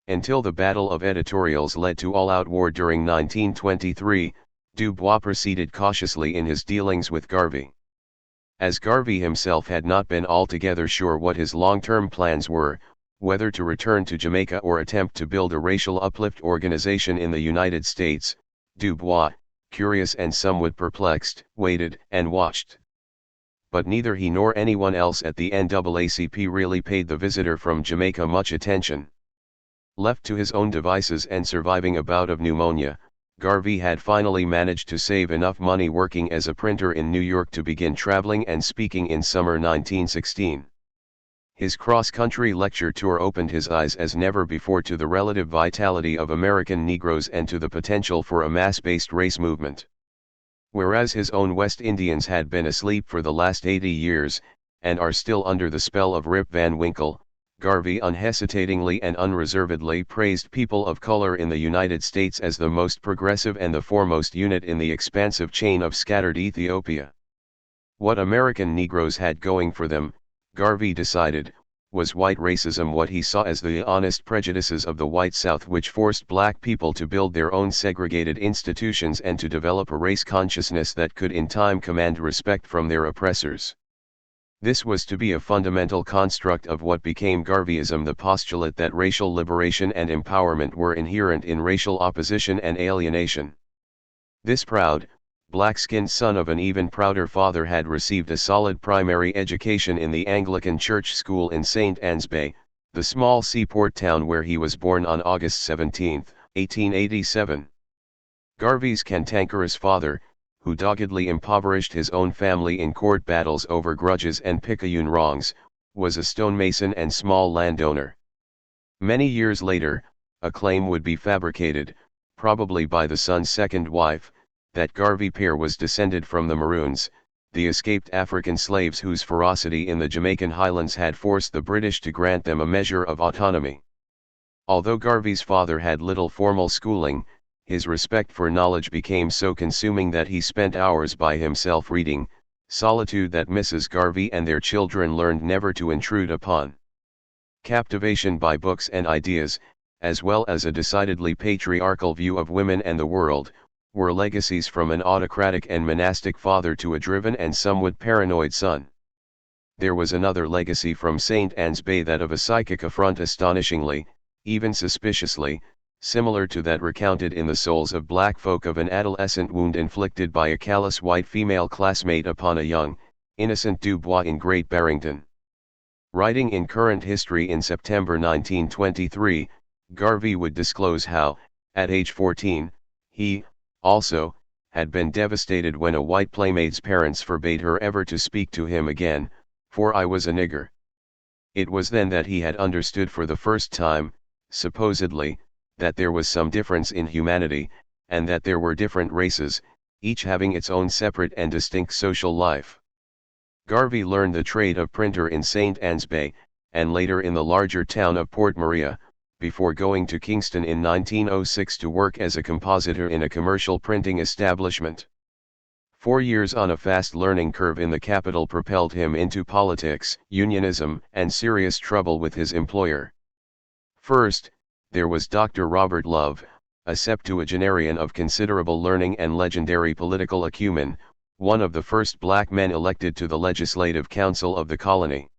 Until the battle of editorials led to all-out war during 1923, Du Bois proceeded cautiously in his dealings with Garvey. as Garvey himself had not been altogether sure what his long-term plans were, whether to return to Jamaica or attempt to build a racial uplift organization in the United States. Du Bois, curious and somewhat perplexed, waited and watched. But neither he nor anyone else at the NAACP really paid the visitor from Jamaica much attention. Left to his own devices and surviving a bout of pneumonia, Garvey had finally managed to save enough money working as a printer in New York to begin traveling and speaking in summer 1916. His cross-country lecture tour opened his eyes as never before to the relative vitality of American Negroes and to the potential for a mass-based race movement. Whereas his own West Indians had been asleep for the last 80 years, and are still under the spell of Rip Van Winkle, Garvey unhesitatingly and unreservedly praised people of color in the United States as the most progressive and the foremost unit in the expansive chain of scattered Ethiopia. What American Negroes had going for them, Garvey decided, was white racism, what he saw as the honest prejudices of the white South which forced black people to build their own segregated institutions and to develop a race consciousness that could in time command respect from their oppressors. This was to be a fundamental construct of what became Garveyism, the postulate that racial liberation and empowerment were inherent in racial opposition and alienation. This proud, black-skinned son of an even prouder father had received a solid primary education in the Anglican Church School in St. Ann's Bay, the small seaport town where he was born on August 17, 1887. Garvey's cantankerous father, who doggedly impoverished his own family in court battles over grudges and picayune wrongs, was a stonemason and small landowner. Many years later, a claim would be fabricated, probably by the son's second wife, that Garvey père was descended from the Maroons, the escaped African slaves whose ferocity in the Jamaican highlands had forced the British to grant them a measure of autonomy. Although Garvey's father had little formal schooling, his respect for knowledge became so consuming that he spent hours by himself reading, solitude that Mrs. Garvey and their children learned never to intrude upon. Captivation by books and ideas, as well as a decidedly patriarchal view of women and the world, were legacies from an autocratic and monastic father to a driven and somewhat paranoid son. There was another legacy from St. Ann's Bay, that of a psychic affront astonishingly, even suspiciously, similar to that recounted in the souls of black folk of an adolescent wound inflicted by a callous white female classmate upon a young, innocent Du Bois in Great Barrington. Writing in Current History in September 1923, Garvey would disclose how, at age 14, he, also, had been devastated when a white playmate's parents forbade her ever to speak to him again, for I was a nigger. It was then that he had understood for the first time, supposedly, that there was some difference in humanity, and that there were different races, each having its own separate and distinct social life. Garvey learned the trade of printer in St. Ann's Bay, and later in the larger town of Port Maria, before going to Kingston in 1906 to work as a compositor in a commercial printing establishment. 4 years on a fast learning curve in the capital propelled him into politics, unionism, and serious trouble with his employer. First, there was Dr. Robert Love, a septuagenarian of considerable learning and legendary political acumen, one of the first black men elected to the Legislative Council of the colony.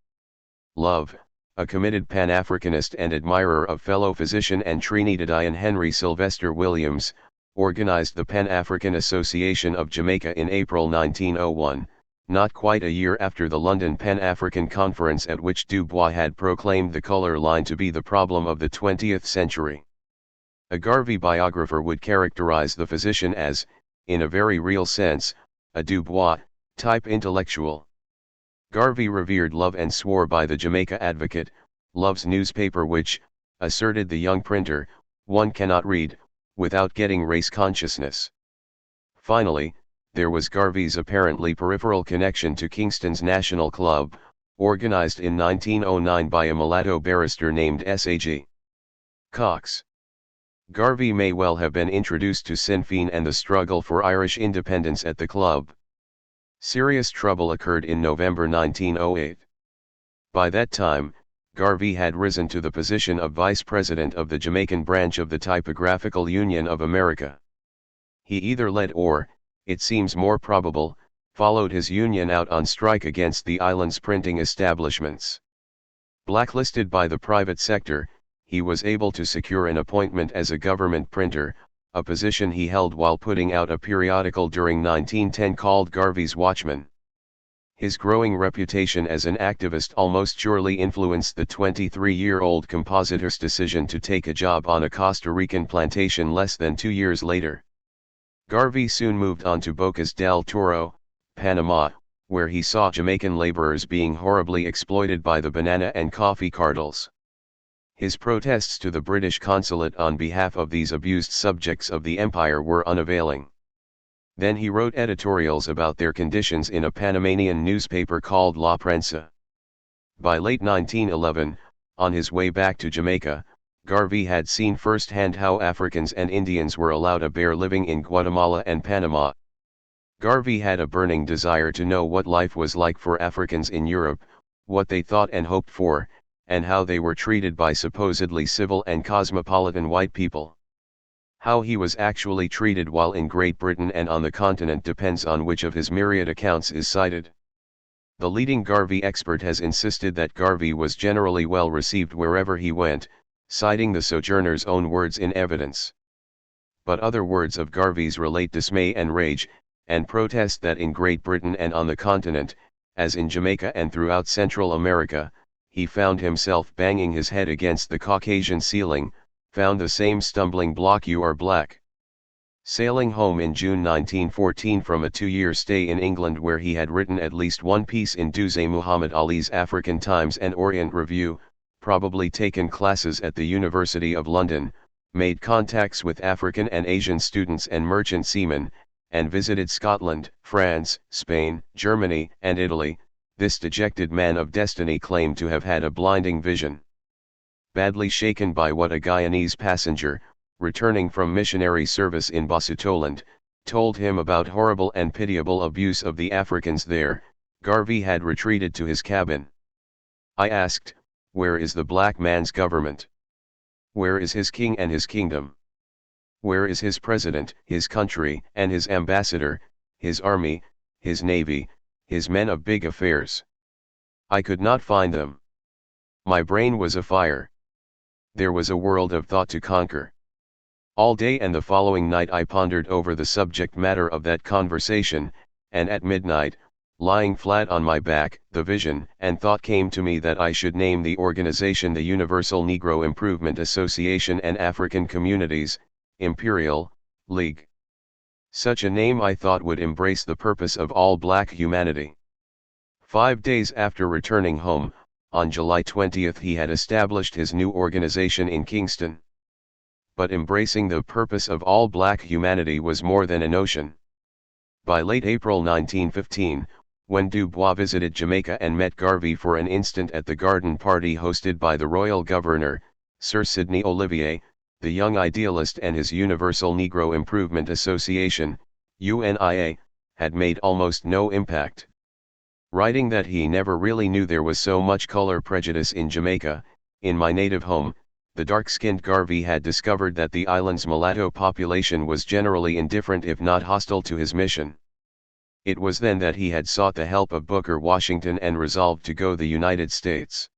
Love, a committed Pan-Africanist and admirer of fellow physician and Trinidadian Henry Sylvester Williams, organized the Pan-African Association of Jamaica in April 1901, not quite a year after the London Pan-African Conference, at which Du Bois had proclaimed the color line to be the problem of the 20th century. A Garvey biographer would characterize the physician as, in a very real sense, a Du Bois type intellectual. Garvey revered Love and swore by the Jamaica Advocate, Love's newspaper, which, asserted the young printer, one cannot read, without getting race consciousness. Finally, there was Garvey's apparently peripheral connection to Kingston's National Club, organized in 1909 by a mulatto barrister named S.A.G. Cox. Garvey may well have been introduced to Sinn Féin and the struggle for Irish independence at the club. Serious trouble occurred in November 1908. By that time, Garvey had risen to the position of vice president of the Jamaican branch of the Typographical Union of America. He either led or, it seems more probable, followed his union out on strike against the island's printing establishments. Blacklisted by the private sector, he was able to secure an appointment as a government printer, a position he held while putting out a periodical during 1910 called Garvey's Watchman. His growing reputation as an activist almost surely influenced the 23-year-old compositor's decision to take a job on a Costa Rican plantation less than 2 years later. Garvey soon moved on to Bocas del Toro, Panama, where he saw Jamaican laborers being horribly exploited by the banana and coffee cartels. His protests to the British consulate on behalf of these abused subjects of the empire were unavailing. Then he wrote editorials about their conditions in a Panamanian newspaper called La Prensa. By late 1911, on his way back to Jamaica, Garvey had seen firsthand how Africans and Indians were allowed a bare living in Guatemala and Panama. Garvey had a burning desire to know what life was like for Africans in Europe, what they thought and hoped for, and how they were treated by supposedly civil and cosmopolitan white people. How he was actually treated while in Great Britain and on the continent depends on which of his myriad accounts is cited. The leading Garvey expert has insisted that Garvey was generally well received wherever he went, citing the sojourner's own words in evidence. But other words of Garvey's relate dismay and rage, and protest that in Great Britain and on the continent, as in Jamaica and throughout Central America, he found himself banging his head against the Caucasian ceiling, found the same stumbling block: "You are black." Sailing home in June 1914 from a 2-year stay in England where he had written at least one piece in Duse Muhammad Ali's African Times and Orient Review, probably taken classes at the University of London, made contacts with African and Asian students and merchant seamen, and visited Scotland, France, Spain, Germany, and Italy, this dejected man of destiny claimed to have had a blinding vision. Badly shaken by what a Guyanese passenger, returning from missionary service in Basutoland, told him about horrible and pitiable abuse of the Africans there, Garvey had retreated to his cabin. I asked, "Where is the black man's government? Where is his king and his kingdom? Where is his president, his country, and his ambassador, his army, his navy, his men of big affairs?" I could not find them. My brain was afire. There was a world of thought to conquer. All day and the following night I pondered over the subject matter of that conversation, and at midnight, lying flat on my back, the vision and thought came to me that I should name the organization the Universal Negro Improvement Association and African Communities, Imperial, League. Such a name I thought would embrace the purpose of all black humanity. 5 days after returning home, on July 20 he had established his new organization in Kingston. But embracing the purpose of all black humanity was more than a notion. By late April 1915, when Du Bois visited Jamaica and met Garvey for an instant at the garden party hosted by the royal governor, Sir Sidney Olivier, the young idealist and his Universal Negro Improvement Association, UNIA, had made almost no impact. Writing that he never really knew there was so much color prejudice in Jamaica, "In my native home, the dark-skinned Garvey had discovered that the island's mulatto population was generally indifferent if not hostile to his mission." It was then that he had sought the help of Booker Washington and resolved to go the United States.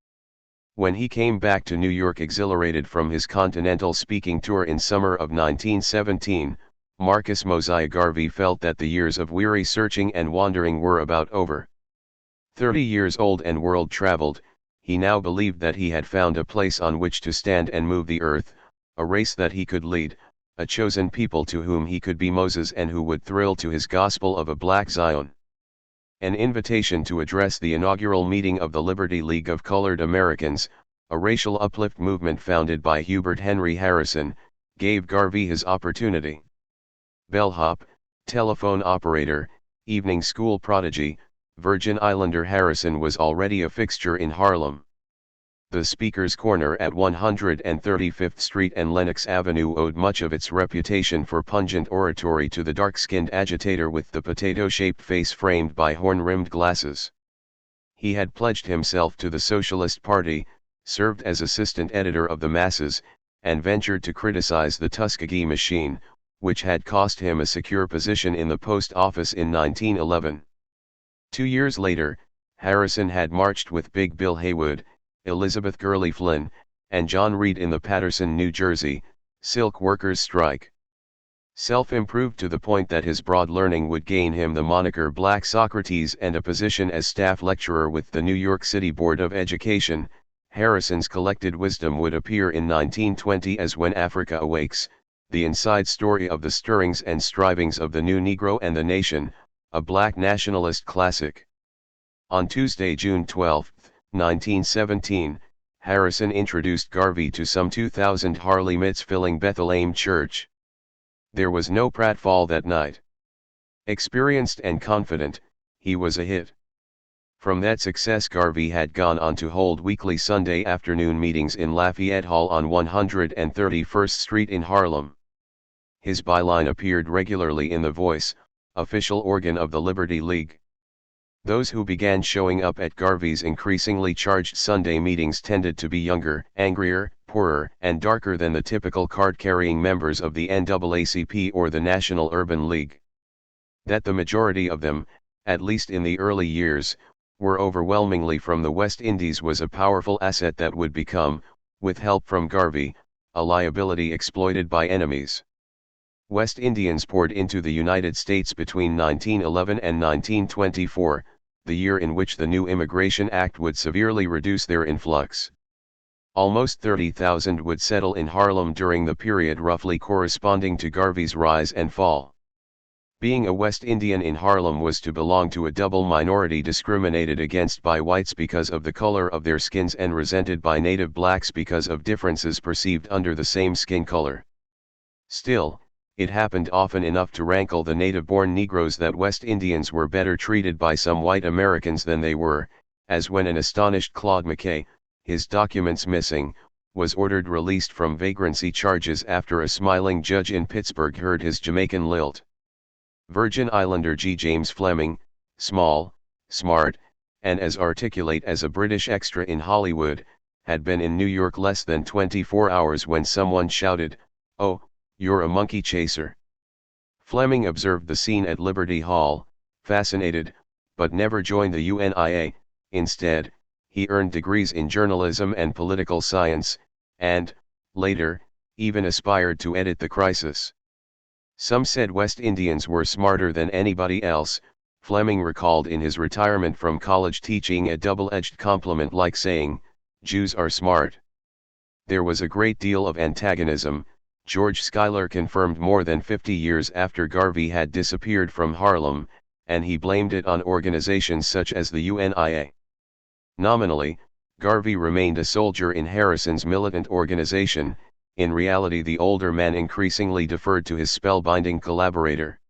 When he came back to New York exhilarated from his continental speaking tour in summer of 1917, Marcus Mosiah Garvey felt that the years of weary searching and wandering were about over. 30 years old and world-traveled, he now believed that he had found a place on which to stand and move the earth, a race that he could lead, a chosen people to whom he could be Moses and who would thrill to his gospel of a black Zion. An invitation to address the inaugural meeting of the Liberty League of Colored Americans, a racial uplift movement founded by Hubert Henry Harrison, gave Garvey his opportunity. Bellhop, telephone operator, evening school prodigy, Virgin Islander Harrison was already a fixture in Harlem. The Speaker's Corner at 135th Street and Lenox Avenue owed much of its reputation for pungent oratory to the dark-skinned agitator with the potato-shaped face framed by horn-rimmed glasses. He had pledged himself to the Socialist Party, served as assistant editor of the Masses, and ventured to criticize the Tuskegee machine, which had cost him a secure position in the post office in 1911. 2 years later, Harrison had marched with Big Bill Haywood, Elizabeth Gurley Flynn, and John Reed in the Paterson, New Jersey, silk workers' strike. Self-improved to the point that his broad learning would gain him the moniker Black Socrates and a position as staff lecturer with the New York City Board of Education, Harrison's collected wisdom would appear in 1920 as When Africa Awakes, the inside story of the stirrings and strivings of the new Negro and the nation, a black nationalist classic. On Tuesday, June 12, 1917, Harrison introduced Garvey to some 2,000 Harlemites filling Bethlehem Church. There was no pratfall that night. Experienced and confident, he was a hit. From that success, Garvey had gone on to hold weekly Sunday afternoon meetings in Lafayette Hall on 131st Street in Harlem. His byline appeared regularly in the Voice, official organ of the Liberty League. Those who began showing up at Garvey's increasingly charged Sunday meetings tended to be younger, angrier, poorer, and darker than the typical card-carrying members of the NAACP or the National Urban League. That the majority of them, at least in the early years, were overwhelmingly from the West Indies was a powerful asset that would become, with help from Garvey, a liability exploited by enemies. West Indians poured into the United States between 1911 and 1924, the year in which the new Immigration Act would severely reduce their influx. Almost 30,000 would settle in Harlem during the period roughly corresponding to Garvey's rise and fall. Being a West Indian in Harlem was to belong to a double minority discriminated against by whites because of the color of their skins and resented by native blacks because of differences perceived under the same skin color. Still, it happened often enough to rankle the native-born Negroes that West Indians were better treated by some white Americans than they were, as when an astonished Claude McKay, his documents missing, was ordered released from vagrancy charges after a smiling judge in Pittsburgh heard his Jamaican lilt. Virgin Islander G. James Fleming, small, smart, and as articulate as a British extra in Hollywood, had been in New York less than 24 hours when someone shouted, "Oh, you're a monkey chaser." Fleming observed the scene at Liberty Hall, fascinated, but never joined the UNIA. Instead, he earned degrees in journalism and political science, and, later, even aspired to edit the Crisis. Some said West Indians were smarter than anybody else. Fleming recalled in his retirement from college teaching a double-edged compliment like saying, "Jews are smart." There was a great deal of antagonism, George Schuyler confirmed more than 50 years after Garvey had disappeared from Harlem, and he blamed it on organizations such as the UNIA. Nominally, Garvey remained a soldier in Harrison's militant organization. In reality, the older man increasingly deferred to his spellbinding collaborator.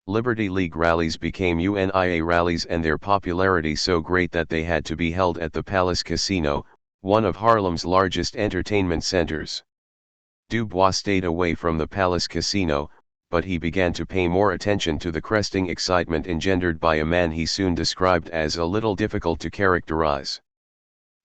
Liberty League rallies became UNIA rallies, and their popularity so great that they had to be held at the Palace Casino, one of Harlem's largest entertainment centers. Du Bois stayed away from the Palace Casino, but he began to pay more attention to the cresting excitement engendered by a man he soon described as a little difficult to characterize.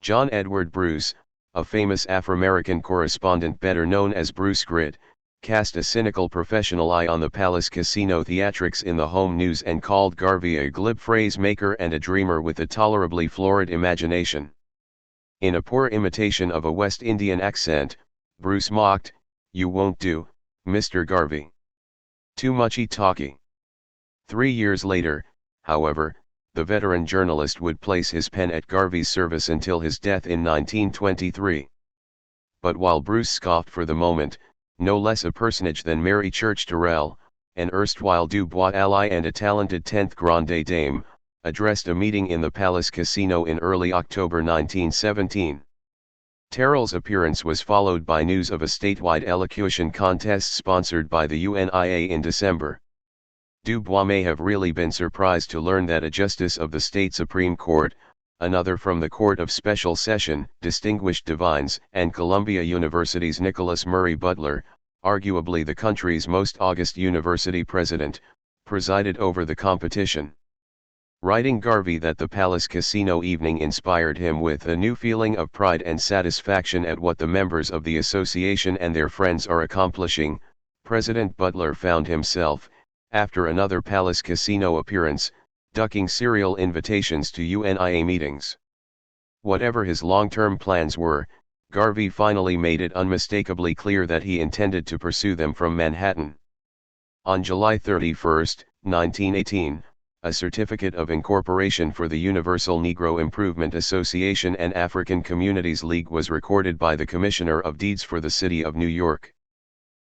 John Edward Bruce, a famous Afro-American correspondent better known as Bruce Grit, cast a cynical professional eye on the Palace Casino theatrics in the home news and called Garvey a glib phrase-maker and a dreamer with a tolerably florid imagination. In a poor imitation of a West Indian accent, Bruce mocked, "You won't do, Mr. Garvey. Too muchy talky." 3 years later, however, the veteran journalist would place his pen at Garvey's service until his death in 1923. But while Bruce scoffed for the moment, no less a personage than Mary Church Terrell, an erstwhile Du Bois ally and a talented 10th Grande Dame, addressed a meeting in the Palace Casino in early October 1917. Terrell's appearance was followed by news of a statewide elocution contest sponsored by the UNIA in December. Du Bois may have really been surprised to learn that a justice of the state Supreme Court, another from the Court of Special Session, distinguished divines, and Columbia University's Nicholas Murray Butler, arguably the country's most august university president, presided over the competition. Writing Garvey that the Palace Casino evening inspired him with a new feeling of pride and satisfaction at what the members of the association and their friends are accomplishing, President Butler found himself, after another Palace Casino appearance, ducking serial invitations to UNIA meetings. Whatever his long-term plans were, Garvey finally made it unmistakably clear that he intended to pursue them from Manhattan. On July 31, 1918, a Certificate of Incorporation for the Universal Negro Improvement Association and African Communities League was recorded by the Commissioner of Deeds for the City of New York.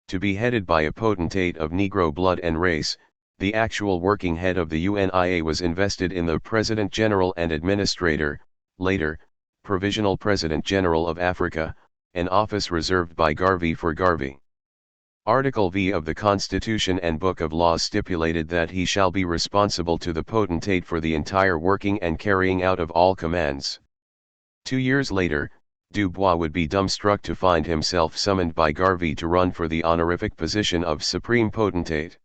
To be headed by a potentate of Negro blood and race, the actual working head of the UNIA was invested in the President General and Administrator, later, Provisional President General of Africa, an office reserved by Garvey for Garvey. Article V of the Constitution and Book of Laws stipulated that he shall be responsible to the potentate for the entire working and carrying out of all commands. 2 years later, Dubois would be dumbstruck to find himself summoned by Garvey to run for the honorific position of Supreme Potentate.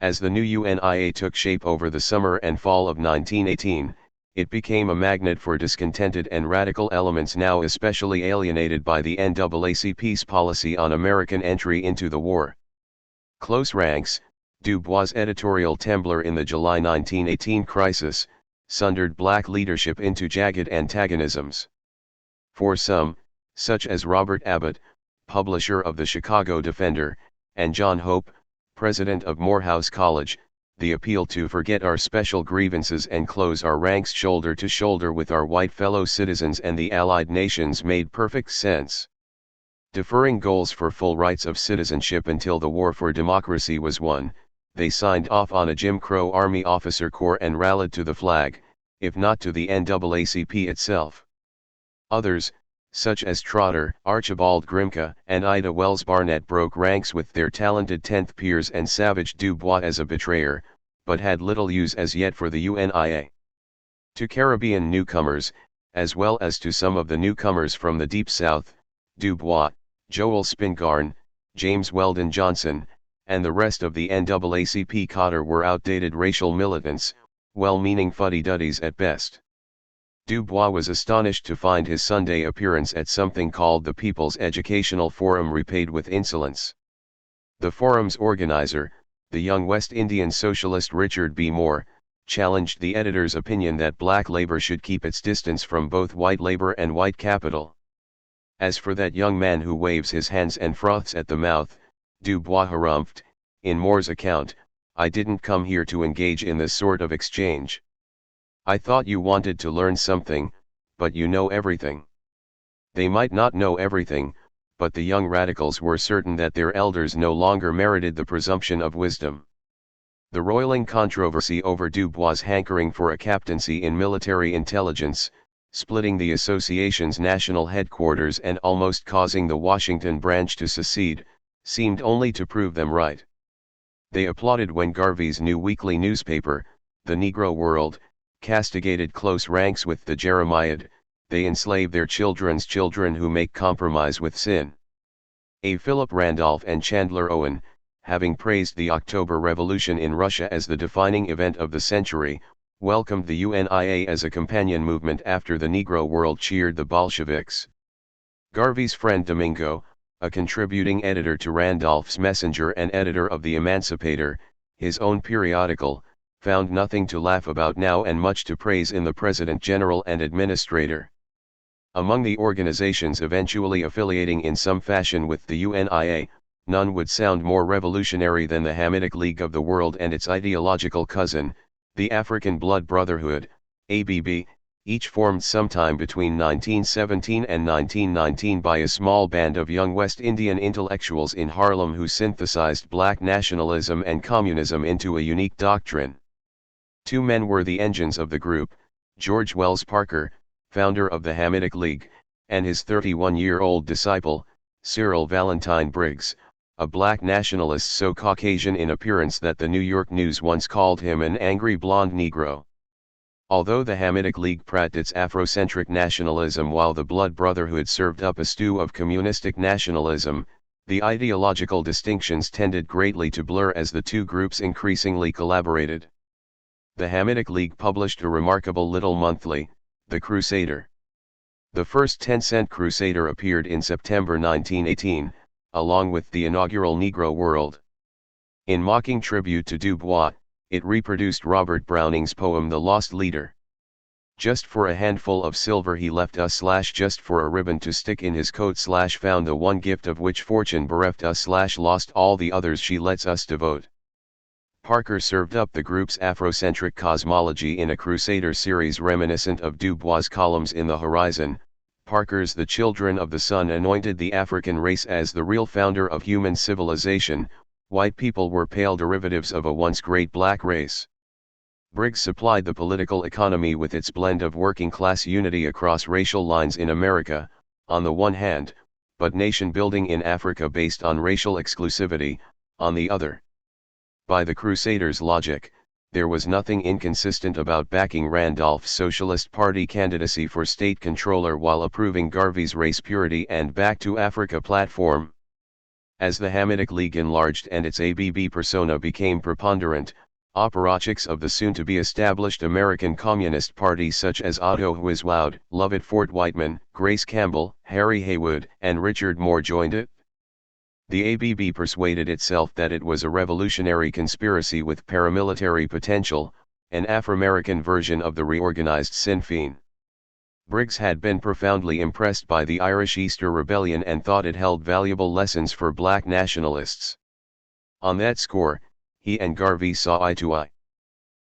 As the new UNIA took shape over the summer and fall of 1918, it became a magnet for discontented and radical elements now especially alienated by the NAACP's policy on American entry into the war. Close ranks, Dubois' editorial temblor in the July 1918 crisis, sundered black leadership into jagged antagonisms. For some, such as Robert Abbott, publisher of the Chicago Defender, and John Hope, president of Morehouse College, the appeal to forget our special grievances and close our ranks shoulder to shoulder with our white fellow citizens and the Allied nations made perfect sense. Deferring goals for full rights of citizenship until the war for democracy was won, they signed off on a Jim Crow Army officer corps and rallied to the flag, if not to the NAACP itself. Others, such as Trotter, Archibald Grimke, and Ida Wells Barnett broke ranks with their talented 10th peers and savaged Dubois as a betrayer, but had little use as yet for the UNIA. To Caribbean newcomers, as well as to some of the newcomers from the Deep South, Dubois, Joel Spingarn, James Weldon Johnson, and the rest of the NAACP cadre were outdated racial militants, well-meaning fuddy-duddies at best. Dubois was astonished to find his Sunday appearance at something called the People's Educational Forum repaid with insolence. The forum's organizer, the young West Indian socialist Richard B. Moore, challenged the editor's opinion that black labor should keep its distance from both white labor and white capital. As for that young man who waves his hands and froths at the mouth, Dubois harumphed, in Moore's account, "I didn't come here to engage in this sort of exchange. I thought you wanted to learn something, but you know everything." They might not know everything, but the young radicals were certain that their elders no longer merited the presumption of wisdom. The roiling controversy over Dubois' hankering for a captaincy in military intelligence, splitting the association's national headquarters and almost causing the Washington branch to secede, seemed only to prove them right. They applauded when Garvey's new weekly newspaper, The Negro World, castigated close ranks with the Jeremiad, they enslave their children's children who make compromise with sin. A. Philip Randolph and Chandler Owen, having praised the October Revolution in Russia as the defining event of the century, welcomed the UNIA as a companion movement after the Negro World cheered the Bolsheviks. Garvey's friend Domingo, a contributing editor to Randolph's Messenger and editor of The Emancipator, his own periodical, found nothing to laugh about now and much to praise in the President General and Administrator. Among the organizations eventually affiliating in some fashion with the UNIA, none would sound more revolutionary than the Hamitic League of the World and its ideological cousin, the African Blood Brotherhood, ABB, each formed sometime between 1917 and 1919 by a small band of young West Indian intellectuals in Harlem who synthesized black nationalism and communism into a unique doctrine. 2 men were the engines of the group, George Wells Parker, founder of the Hamitic League, and his 31-year-old disciple, Cyril Valentine Briggs, a black nationalist so Caucasian in appearance that the New York News once called him an angry blonde Negro. Although the Hamitic League prated its Afrocentric nationalism while the Blood Brotherhood served up a stew of communistic nationalism, the ideological distinctions tended greatly to blur as the two groups increasingly collaborated. The Hamitic League published a remarkable little monthly, The Crusader. The first 10-cent Crusader appeared in September 1918, along with the inaugural Negro World. In mocking tribute to Dubois, It reproduced Robert Browning's poem The Lost Leader. Just for a handful of silver he left us / just for a ribbon to stick in his coat / found the one gift of which fortune bereft us / lost all the others she lets us devote. Parker served up the group's Afrocentric cosmology in a Crusader series reminiscent of Du Bois' columns in The Horizon. Parker's The Children of the Sun anointed the African race as the real founder of human civilization. White people were pale derivatives of a once great black race. Briggs supplied the political economy with its blend of working-class unity across racial lines in America, on the one hand, but nation-building in Africa based on racial exclusivity, on the other. By the Crusaders' logic, there was nothing inconsistent about backing Randolph's Socialist Party candidacy for state controller while approving Garvey's race purity and Back to Africa platform. As the Hamitic League enlarged and its ABB persona became preponderant, apparatchiks of the soon-to-be-established American Communist Party such as Otto Huiswoud, Lovett Fort Whiteman, Grace Campbell, Harry Haywood, and Richard Moore joined it. The ABB persuaded itself that it was a revolutionary conspiracy with paramilitary potential, an Afro-American version of the reorganized Sinn Féin. Briggs had been profoundly impressed by the Irish Easter Rebellion and thought it held valuable lessons for black nationalists. On that score, he and Garvey saw eye to eye.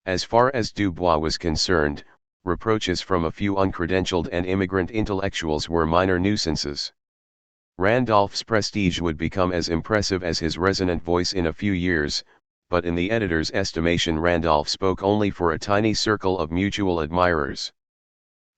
As far as Du Bois was concerned, reproaches from a few uncredentialed and immigrant intellectuals were minor nuisances. Randolph's prestige would become as impressive as his resonant voice in a few years, but in the editor's estimation Randolph spoke only for a tiny circle of mutual admirers.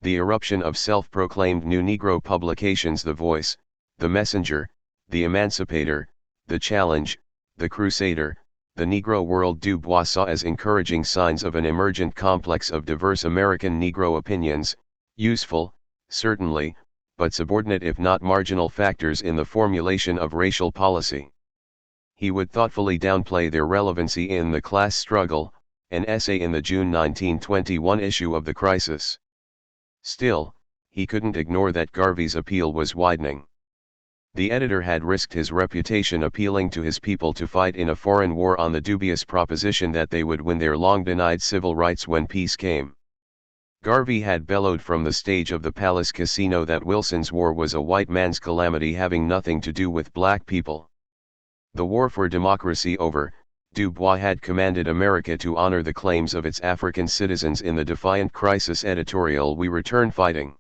The eruption of self-proclaimed New Negro publications The Voice, The Messenger, The Emancipator, The Challenge, The Crusader, The Negro World Du Bois saw as encouraging signs of an emergent complex of diverse American Negro opinions, useful, certainly, but subordinate if not marginal factors in the formulation of racial policy. He would thoughtfully downplay their relevancy in the class struggle, an essay in the June 1921 issue of The Crisis. Still, he couldn't ignore that Garvey's appeal was widening. The editor had risked his reputation appealing to his people to fight in a foreign war on the dubious proposition that they would win their long-denied civil rights when peace came. Garvey had bellowed from the stage of the Palace Casino that Wilson's war was a white man's calamity having nothing to do with black people. The war for democracy over, Du Bois had commanded America to honor the claims of its African citizens in the Defiant Crisis editorial We Return Fighting.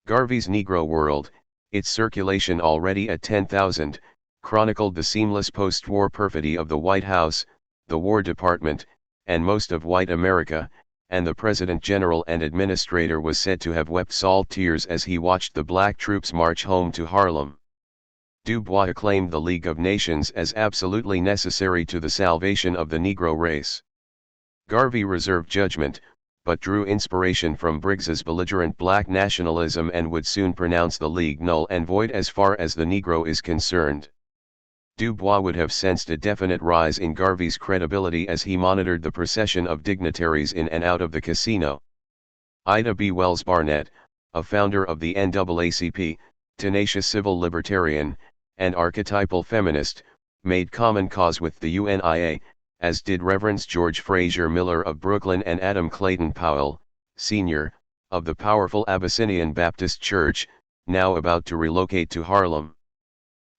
Garvey's Negro World, its circulation already at 10,000, chronicled the seamless post-war perfidy of the White House, the War Department, and most of white America, and the President General and Administrator was said to have wept salt tears as he watched the black troops march home to Harlem. Du Bois acclaimed the League of Nations as absolutely necessary to the salvation of the Negro race. Garvey reserved judgment, but drew inspiration from Briggs's belligerent black nationalism and would soon pronounce the League null and void as far as the Negro is concerned. Du Bois would have sensed a definite rise in Garvey's credibility as he monitored the procession of dignitaries in and out of the casino. Ida B. Wells Barnett, a founder of the NAACP, tenacious civil libertarian, and archetypal feminist, made common cause with the UNIA, as did Reverends George Fraser Miller of Brooklyn and Adam Clayton Powell, Sr., of the powerful Abyssinian Baptist Church, now about to relocate to Harlem.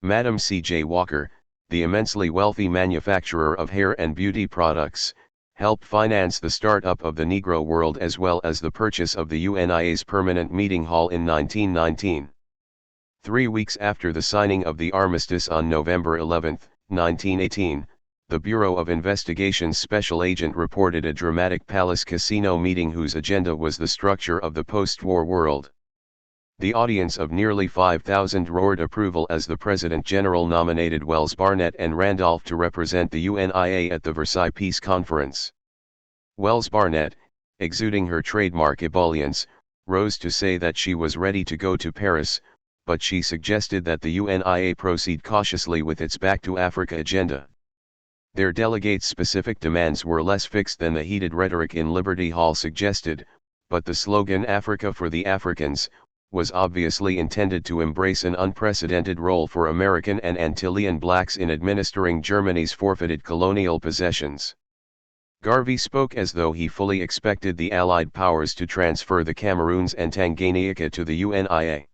Madam C.J. Walker, the immensely wealthy manufacturer of hair and beauty products, helped finance the start-up of the Negro World as well as the purchase of the UNIA's permanent meeting hall in 1919. 3 weeks after the signing of the armistice on November 11, 1918, the Bureau of Investigation's special agent reported a dramatic Palace Casino meeting whose agenda was the structure of the post-war world. The audience of nearly 5,000 roared approval as the President General nominated Wells Barnett and Randolph to represent the UNIA at the Versailles Peace Conference. Wells Barnett, exuding her trademark ebullience, rose to say that she was ready to go to Paris, but she suggested that the UNIA proceed cautiously with its Back to Africa agenda. Their delegates' specific demands were less fixed than the heated rhetoric in Liberty Hall suggested, but the slogan Africa for the Africans was obviously intended to embrace an unprecedented role for American and Antillean blacks in administering Germany's forfeited colonial possessions. Garvey spoke as though he fully expected the Allied powers to transfer the Cameroons and Tanganyika to the UNIA.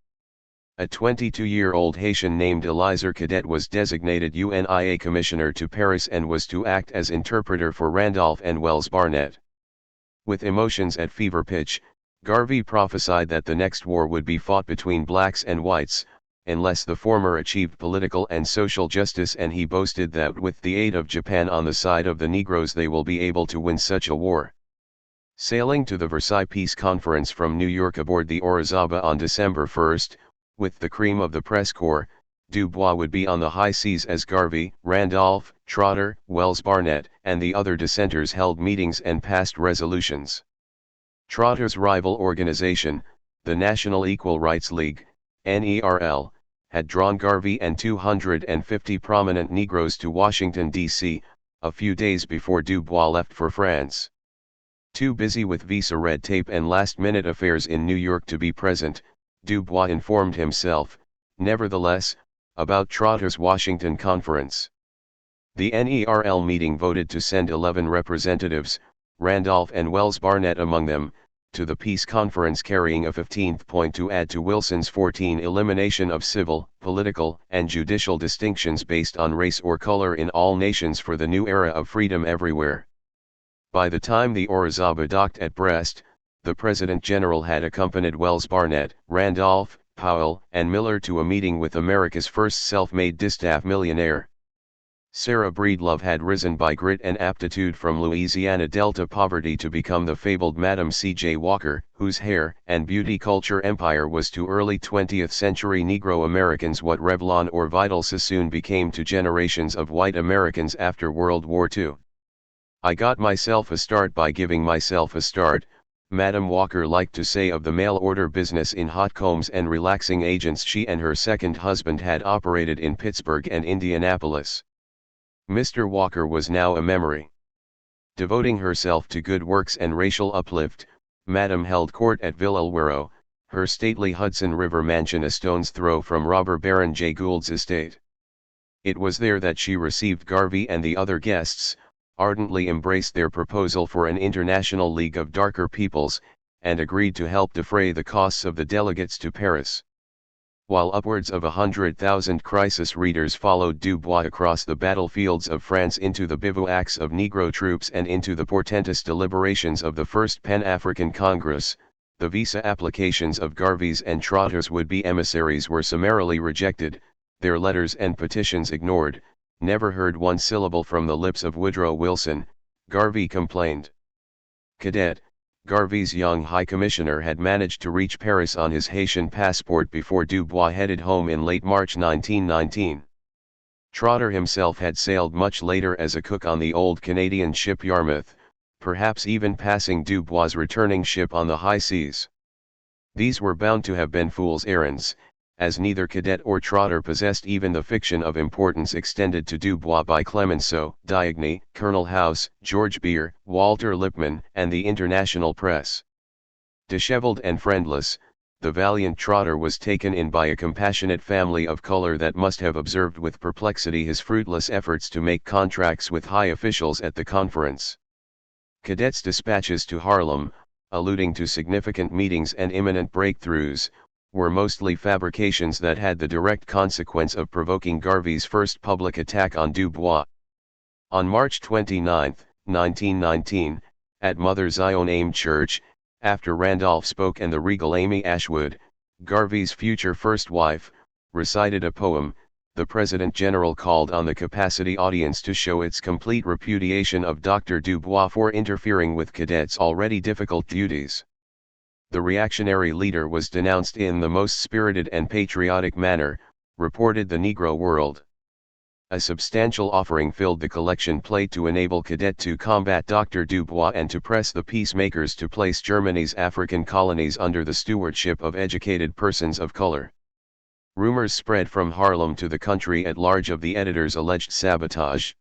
A 22-year-old Haitian named Eliezer Cadet was designated UNIA commissioner to Paris and was to act as interpreter for Randolph and Wells Barnett. With emotions at fever pitch, Garvey prophesied that the next war would be fought between blacks and whites, unless the former achieved political and social justice, and he boasted that with the aid of Japan on the side of the Negroes they will be able to win such a war. Sailing to the Versailles Peace Conference from New York aboard the Orizaba on December 1, with the cream of the press corps, Dubois would be on the high seas as Garvey, Randolph, Trotter, Wells Barnett, and the other dissenters held meetings and passed resolutions. Trotter's rival organization, the National Equal Rights League, NERL, had drawn Garvey and 250 prominent Negroes to Washington, D.C., a few days before Dubois left for France. Too busy with visa red tape and last-minute affairs in New York to be present, Dubois informed himself, nevertheless, about Trotter's Washington conference. The NERL meeting voted to send 11 representatives, Randolph and Wells Barnett among them, to the peace conference, carrying a 15th point to add to Wilson's 14 elimination of civil, political, and judicial distinctions based on race or color in all nations for the new era of freedom everywhere. By the time the Orizaba docked at Brest, the President General had accompanied Wells Barnett, Randolph, Powell, and Miller to a meeting with America's first self-made distaff millionaire. Sarah Breedlove had risen by grit and aptitude from Louisiana Delta poverty to become the fabled Madam C.J. Walker, whose hair and beauty culture empire was to early 20th century Negro Americans what Revlon or Vital Sassoon became to generations of white Americans after World War II. "I got myself a start by giving myself a start," Madam Walker liked to say of the mail-order business in hot combs and relaxing agents she and her second husband had operated in Pittsburgh and Indianapolis. Mr. Walker was now a memory. Devoting herself to good works and racial uplift, Madam held court at Villa Alwero, her stately Hudson River mansion a stone's throw from robber Baron J. Gould's estate. It was there that she received Garvey and the other guests, ardently embraced their proposal for an international league of darker peoples, and agreed to help defray the costs of the delegates to Paris. While upwards of 100,000 crisis readers followed Dubois across the battlefields of France into the bivouacs of Negro troops and into the portentous deliberations of the First Pan-African Congress, the visa applications of Garvey's and Trotter's would-be emissaries were summarily rejected, their letters and petitions ignored. "Never heard one syllable from the lips of Woodrow Wilson," Garvey complained. Cadet, Garvey's young High Commissioner, had managed to reach Paris on his Haitian passport before Dubois headed home in late March 1919. Trotter himself had sailed much later as a cook on the old Canadian ship Yarmouth, perhaps even passing Dubois' returning ship on the high seas. These were bound to have been fool's errands, as neither Cadet or Trotter possessed even the fiction of importance extended to Dubois by Clemenceau, Diogny, Colonel House, George Beer, Walter Lippmann, and the international press. Disheveled and friendless, the valiant Trotter was taken in by a compassionate family of color that must have observed with perplexity his fruitless efforts to make contracts with high officials at the conference. Cadet's dispatches to Harlem, alluding to significant meetings and imminent breakthroughs, were mostly fabrications that had the direct consequence of provoking Garvey's first public attack on Dubois. On March 29, 1919, at Mother Zion AIM Church, after Randolph spoke and the regal Amy Ashwood, Garvey's future first wife, recited a poem, the President General called on the capacity audience to show its complete repudiation of Dr. Dubois for interfering with cadets' already difficult duties. The reactionary leader was denounced in the most spirited and patriotic manner, reported the Negro World. A substantial offering filled the collection plate to enable Cadet to combat Dr. Dubois and to press the peacemakers to place Germany's African colonies under the stewardship of educated persons of color. Rumors spread from Harlem to the country at large of the editor's alleged sabotage.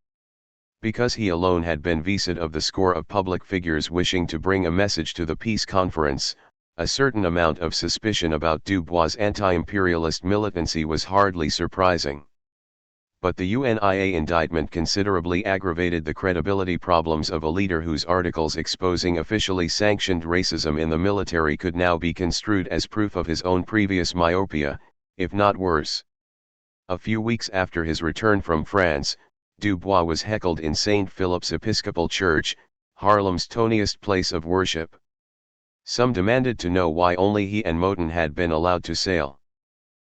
Because he alone had been visaed of the score of public figures wishing to bring a message to the peace conference, a certain amount of suspicion about Dubois' anti-imperialist militancy was hardly surprising. But the UNIA indictment considerably aggravated the credibility problems of a leader whose articles exposing officially sanctioned racism in the military could now be construed as proof of his own previous myopia, if not worse. A few weeks after his return from France, Dubois was heckled in St. Philip's Episcopal Church, Haarlem's toniest place of worship. Some demanded to know why only he and Moten had been allowed to sail.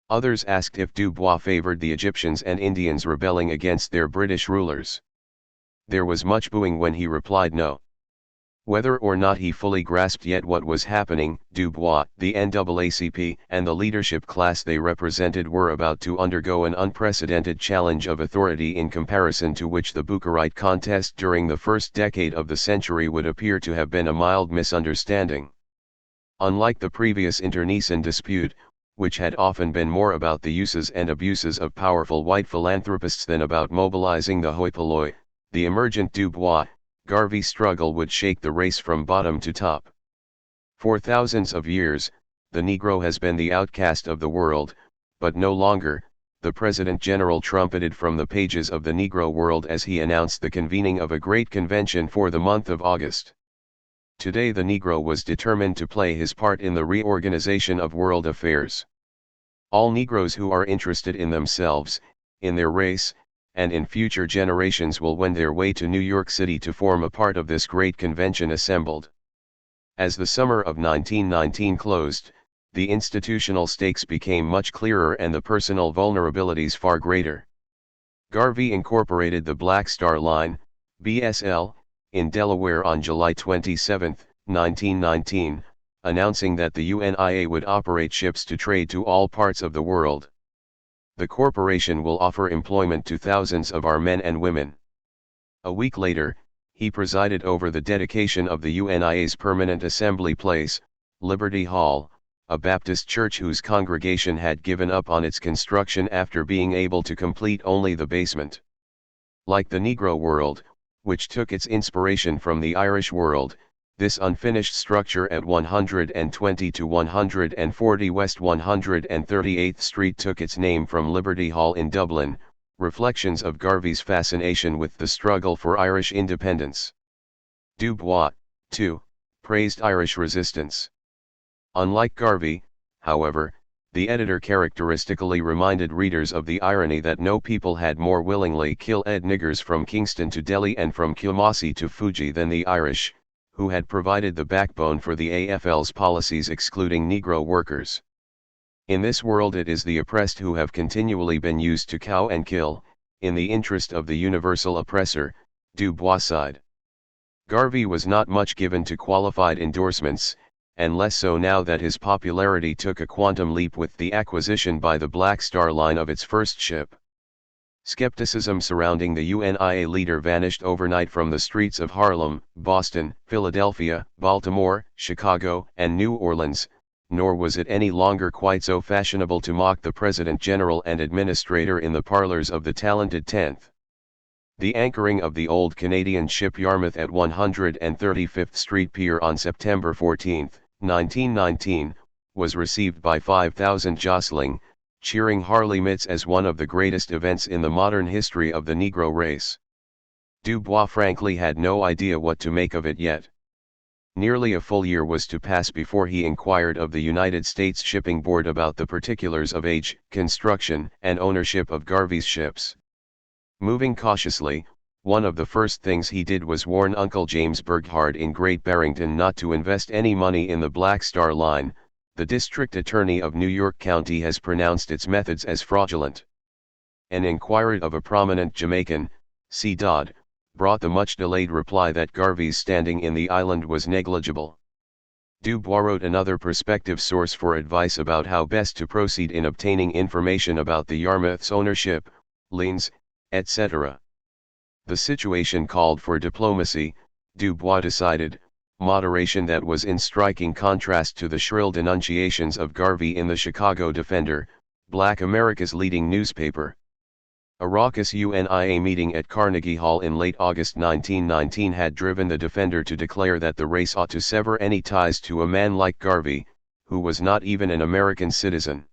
Others asked if Dubois favored the Egyptians and Indians rebelling against their British rulers. There was much booing when he replied no. Whether or not he fully grasped yet what was happening, Dubois, the NAACP, and the leadership class they represented were about to undergo an unprecedented challenge of authority in comparison to which the Bucharest contest during the first decade of the century would appear to have been a mild misunderstanding. Unlike the previous internecine dispute, which had often been more about the uses and abuses of powerful white philanthropists than about mobilizing the hoi polloi, the emergent Dubois-Garvey struggle would shake the race from bottom to top. For thousands of years, the Negro has been the outcast of the world, but no longer, the President General trumpeted from the pages of the Negro World as he announced the convening of a great convention for the month of August. Today the Negro was determined to play his part in the reorganization of world affairs. All Negroes who are interested in themselves, in their race, and in future generations will wend their way to New York City to form a part of this great convention assembled. As the summer of 1919 closed, the institutional stakes became much clearer and the personal vulnerabilities far greater. Garvey incorporated the Black Star Line, BSL, in Delaware on July 27, 1919, announcing that the UNIA would operate ships to trade to all parts of the world. The corporation will offer employment to thousands of our men and women. A week later, he presided over the dedication of the UNIA's permanent assembly place, Liberty Hall, a Baptist church whose congregation had given up on its construction after being able to complete only the basement. Like the Negro World, which took its inspiration from the Irish World, this unfinished structure at 120 to 140 West 138th Street took its name from Liberty Hall in Dublin, reflections of Garvey's fascination with the struggle for Irish independence. Dubois, too, praised Irish resistance. Unlike Garvey, however, the editor characteristically reminded readers of the irony that no people had more willingly killed niggers from Kingston to Delhi and from Kumasi to Fuji than the Irish, who had provided the backbone for the AFL's policies excluding Negro workers. In this world it is the oppressed who have continually been used to cow and kill, in the interest of the universal oppressor, Dubois sighed. Garvey was not much given to qualified endorsements, and less so now that his popularity took a quantum leap with the acquisition by the Black Star Line of its first ship. Skepticism surrounding the UNIA leader vanished overnight from the streets of Harlem, Boston, Philadelphia, Baltimore, Chicago, and New Orleans, nor was it any longer quite so fashionable to mock the President General and Administrator in the parlors of the talented 10th. The anchoring of the old Canadian ship Yarmouth at 135th Street Pier on September 14, 1919, was received by 5,000 jostling, cheering Harlemites as one of the greatest events in the modern history of the Negro race. Dubois frankly had no idea what to make of it yet. Nearly a full year was to pass before he inquired of the United States Shipping Board about the particulars of age, construction, and ownership of Garvey's ships. Moving cautiously, one of the first things he did was warn Uncle James Burghard in Great Barrington not to invest any money in the Black Star Line. The District Attorney of New York County has pronounced its methods as fraudulent. An inquiry of a prominent Jamaican, C. Dodd, brought the much-delayed reply that Garvey's standing in the island was negligible. Dubois wrote another prospective source for advice about how best to proceed in obtaining information about the Yarmouth's ownership, liens, etc. The situation called for diplomacy, Dubois decided, moderation that was in striking contrast to the shrill denunciations of Garvey in the Chicago Defender, Black America's leading newspaper. A raucous UNIA meeting at Carnegie Hall in late August 1919 had driven the Defender to declare that the race ought to sever any ties to a man like Garvey, who was not even an American citizen.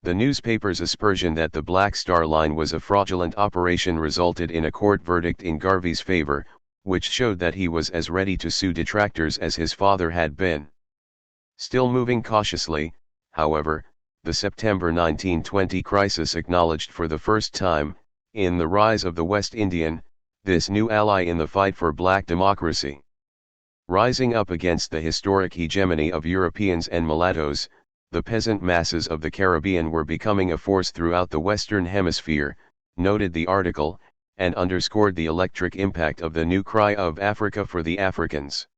The newspaper's aspersion that the Black Star Line was a fraudulent operation resulted in a court verdict in Garvey's favor, which showed that he was as ready to sue detractors as his father had been. Still moving cautiously, however, the September 1920 crisis acknowledged for the first time, in the rise of the West Indian, this new ally in the fight for black democracy. Rising up against the historic hegemony of Europeans and mulattoes, the peasant masses of the Caribbean were becoming a force throughout the Western Hemisphere, noted the article, and underscored the electric impact of the new cry of Africa for the Africans.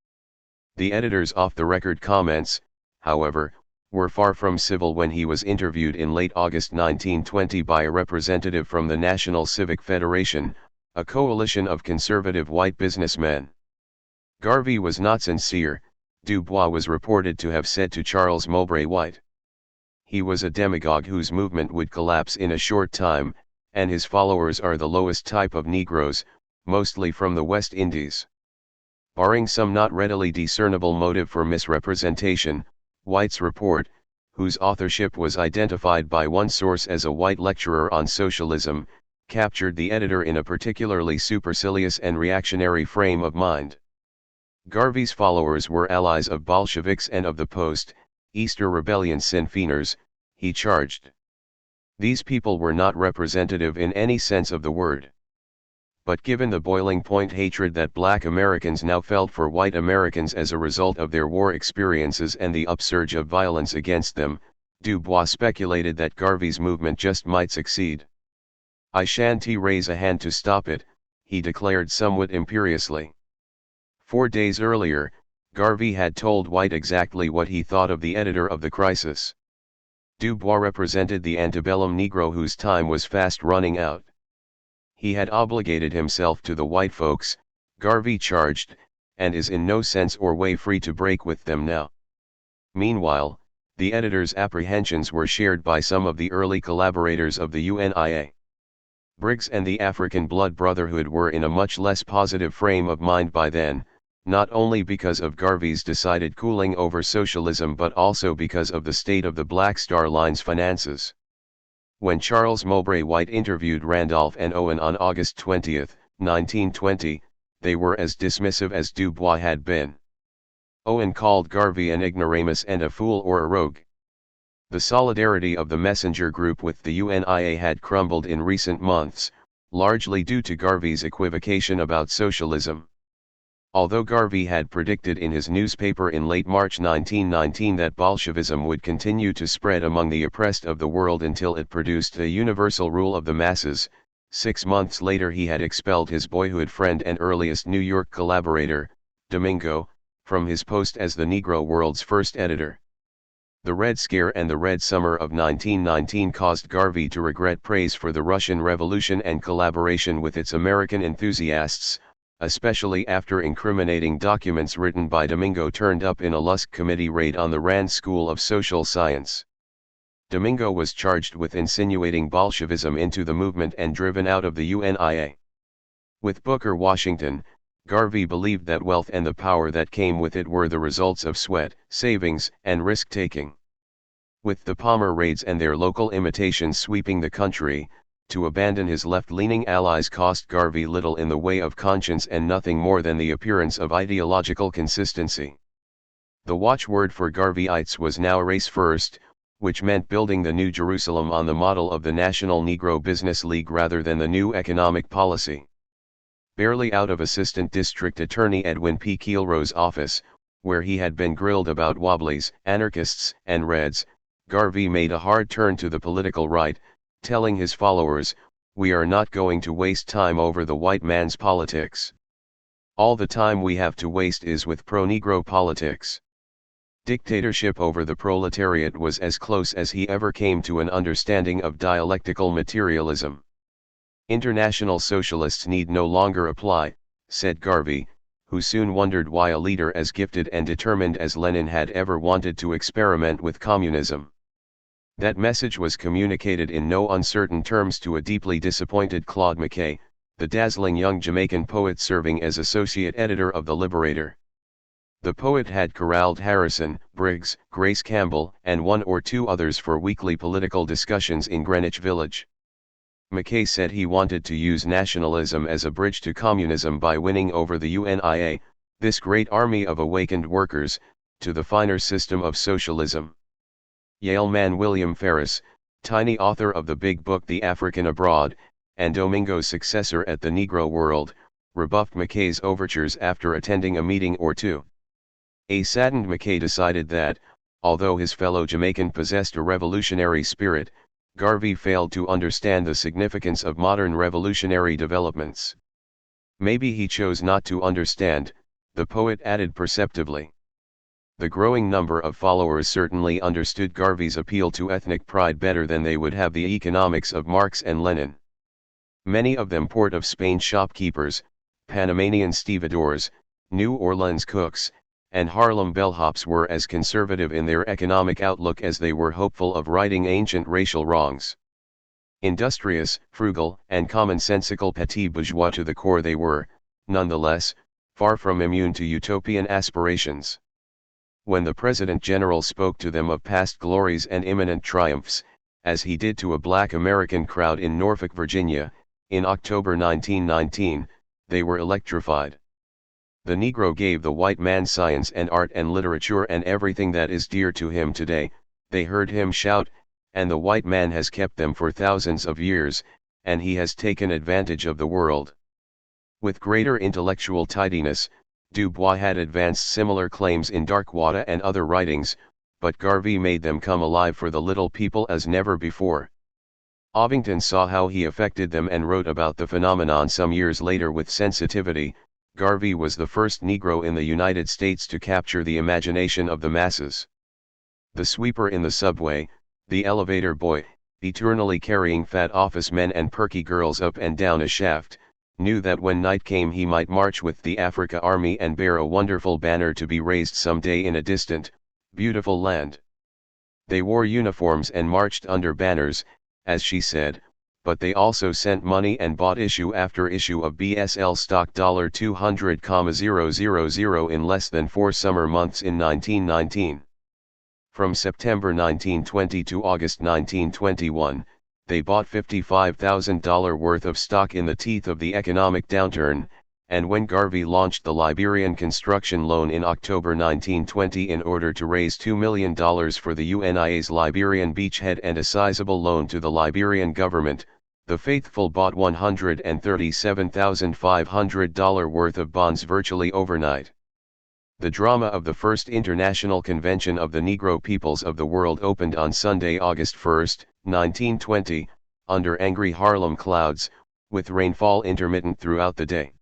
The editor's off-the-record comments, however, were far from civil when he was interviewed in late August 1920 by a representative from the National Civic Federation, a coalition of conservative white businessmen. Garvey was not sincere, Du Bois was reported to have said to Charles Mowbray White. He was a demagogue whose movement would collapse in a short time, and his followers are the lowest type of Negroes, mostly from the West Indies. Barring some not readily discernible motive for misrepresentation, White's report, whose authorship was identified by one source as a white lecturer on socialism, captured the editor in a particularly supercilious and reactionary frame of mind. Garvey's followers were allies of Bolsheviks and of the post-Easter Rebellion Sinn Feiners, he charged. These people were not representative in any sense of the word. But given the boiling point hatred that black Americans now felt for white Americans as a result of their war experiences and the upsurge of violence against them, Du Bois speculated that Garvey's movement just might succeed. "I shan't raise a hand to stop it," he declared somewhat imperiously. 4 days earlier, Garvey had told White exactly what he thought of the editor of the crisis. Du Bois represented the antebellum Negro whose time was fast running out. He had obligated himself to the white folks, Garvey charged, and is in no sense or way free to break with them now. Meanwhile, the editor's apprehensions were shared by some of the early collaborators of the UNIA. Briggs and the African Blood Brotherhood were in a much less positive frame of mind by then, not only because of Garvey's decided cooling over socialism but also because of the state of the Black Star Line's finances. When Charles Mowbray White interviewed Randolph and Owen on August 20, 1920, they were as dismissive as Du Bois had been. Owen called Garvey an ignoramus and a fool or a rogue. The solidarity of the messenger group with the UNIA had crumbled in recent months, largely due to Garvey's equivocation about socialism. Although Garvey had predicted in his newspaper in late March 1919 that Bolshevism would continue to spread among the oppressed of the world until it produced a universal rule of the masses, 6 months later he had expelled his boyhood friend and earliest New York collaborator, Domingo, from his post as the Negro World's first editor. The Red Scare and the Red Summer of 1919 caused Garvey to regret praise for the Russian Revolution and collaboration with its American enthusiasts, especially after incriminating documents written by Domingo turned up in a Lusk Committee raid on the Rand School of Social Science. Domingo was charged with insinuating Bolshevism into the movement and driven out of the UNIA. With Booker Washington, Garvey believed that wealth and the power that came with it were the results of sweat, savings, and risk-taking. With the Palmer raids and their local imitations sweeping the country, to abandon his left-leaning allies cost Garvey little in the way of conscience and nothing more than the appearance of ideological consistency. The watchword for Garveyites was now race first, which meant building the New Jerusalem on the model of the National Negro Business League rather than the new economic policy. Barely out of Assistant District Attorney Edwin P. Keelrow's office, where he had been grilled about Wobblies, anarchists, and Reds, Garvey made a hard turn to the political right, telling his followers, "We are not going to waste time over the white man's politics. All the time we have to waste is with pro-Negro politics." Dictatorship over the proletariat was as close as he ever came to an understanding of dialectical materialism. International socialists need no longer apply, said Garvey, who soon wondered why a leader as gifted and determined as Lenin had ever wanted to experiment with communism. That message was communicated in no uncertain terms to a deeply disappointed Claude McKay, the dazzling young Jamaican poet serving as associate editor of The Liberator. The poet had corralled Harrison, Briggs, Grace Campbell, and one or two others for weekly political discussions in Greenwich Village. Mackay said he wanted to use nationalism as a bridge to communism by winning over the UNIA, this great army of awakened workers, to the finer system of socialism. Yale man William Ferris, tiny author of the big book The African Abroad, and Domingo's successor at the Negro World, rebuffed Mackay's overtures after attending a meeting or two. A saddened Mackay decided that, although his fellow Jamaican possessed a revolutionary spirit, Garvey failed to understand the significance of modern revolutionary developments. Maybe he chose not to understand, the poet added perceptively. The growing number of followers certainly understood Garvey's appeal to ethnic pride better than they would have the economics of Marx and Lenin. Many of them Port of Spain shopkeepers, Panamanian stevedores, New Orleans cooks, and Harlem bellhops were as conservative in their economic outlook as they were hopeful of righting ancient racial wrongs. Industrious, frugal, and commonsensical petits bourgeois to the core they were, nonetheless, far from immune to utopian aspirations. When the President General spoke to them of past glories and imminent triumphs, as he did to a black American crowd in Norfolk, Virginia, in October 1919, they were electrified. The Negro gave the white man science and art and literature and everything that is dear to him today, they heard him shout, and the white man has kept them for thousands of years, and he has taken advantage of the world. With greater intellectual tidiness, Du Bois had advanced similar claims in Darkwater and other writings, but Garvey made them come alive for the little people as never before. Ovington saw how he affected them and wrote about the phenomenon some years later with sensitivity. Garvey was the first Negro in the United States to capture the imagination of the masses. The sweeper in the subway, the elevator boy, eternally carrying fat office men and perky girls up and down a shaft, knew that when night came he might march with the Africa Army and bear a wonderful banner to be raised someday in a distant, beautiful land. They wore uniforms and marched under banners, as she said, but they also sent money and bought issue after issue of BSL stock $200,000 in less than 4 summer months in 1919. From September 1920 to August 1921, they bought $55,000 worth of stock in the teeth of the economic downturn, and when Garvey launched the Liberian construction loan in October 1920 in order to raise $2 million for the UNIA's Liberian beachhead and a sizable loan to the Liberian government, the faithful bought $137,500 worth of bonds virtually overnight. The drama of the First International Convention of the Negro Peoples of the World opened on Sunday, August 1, 1920, under angry Harlem clouds, with rainfall intermittent throughout the day.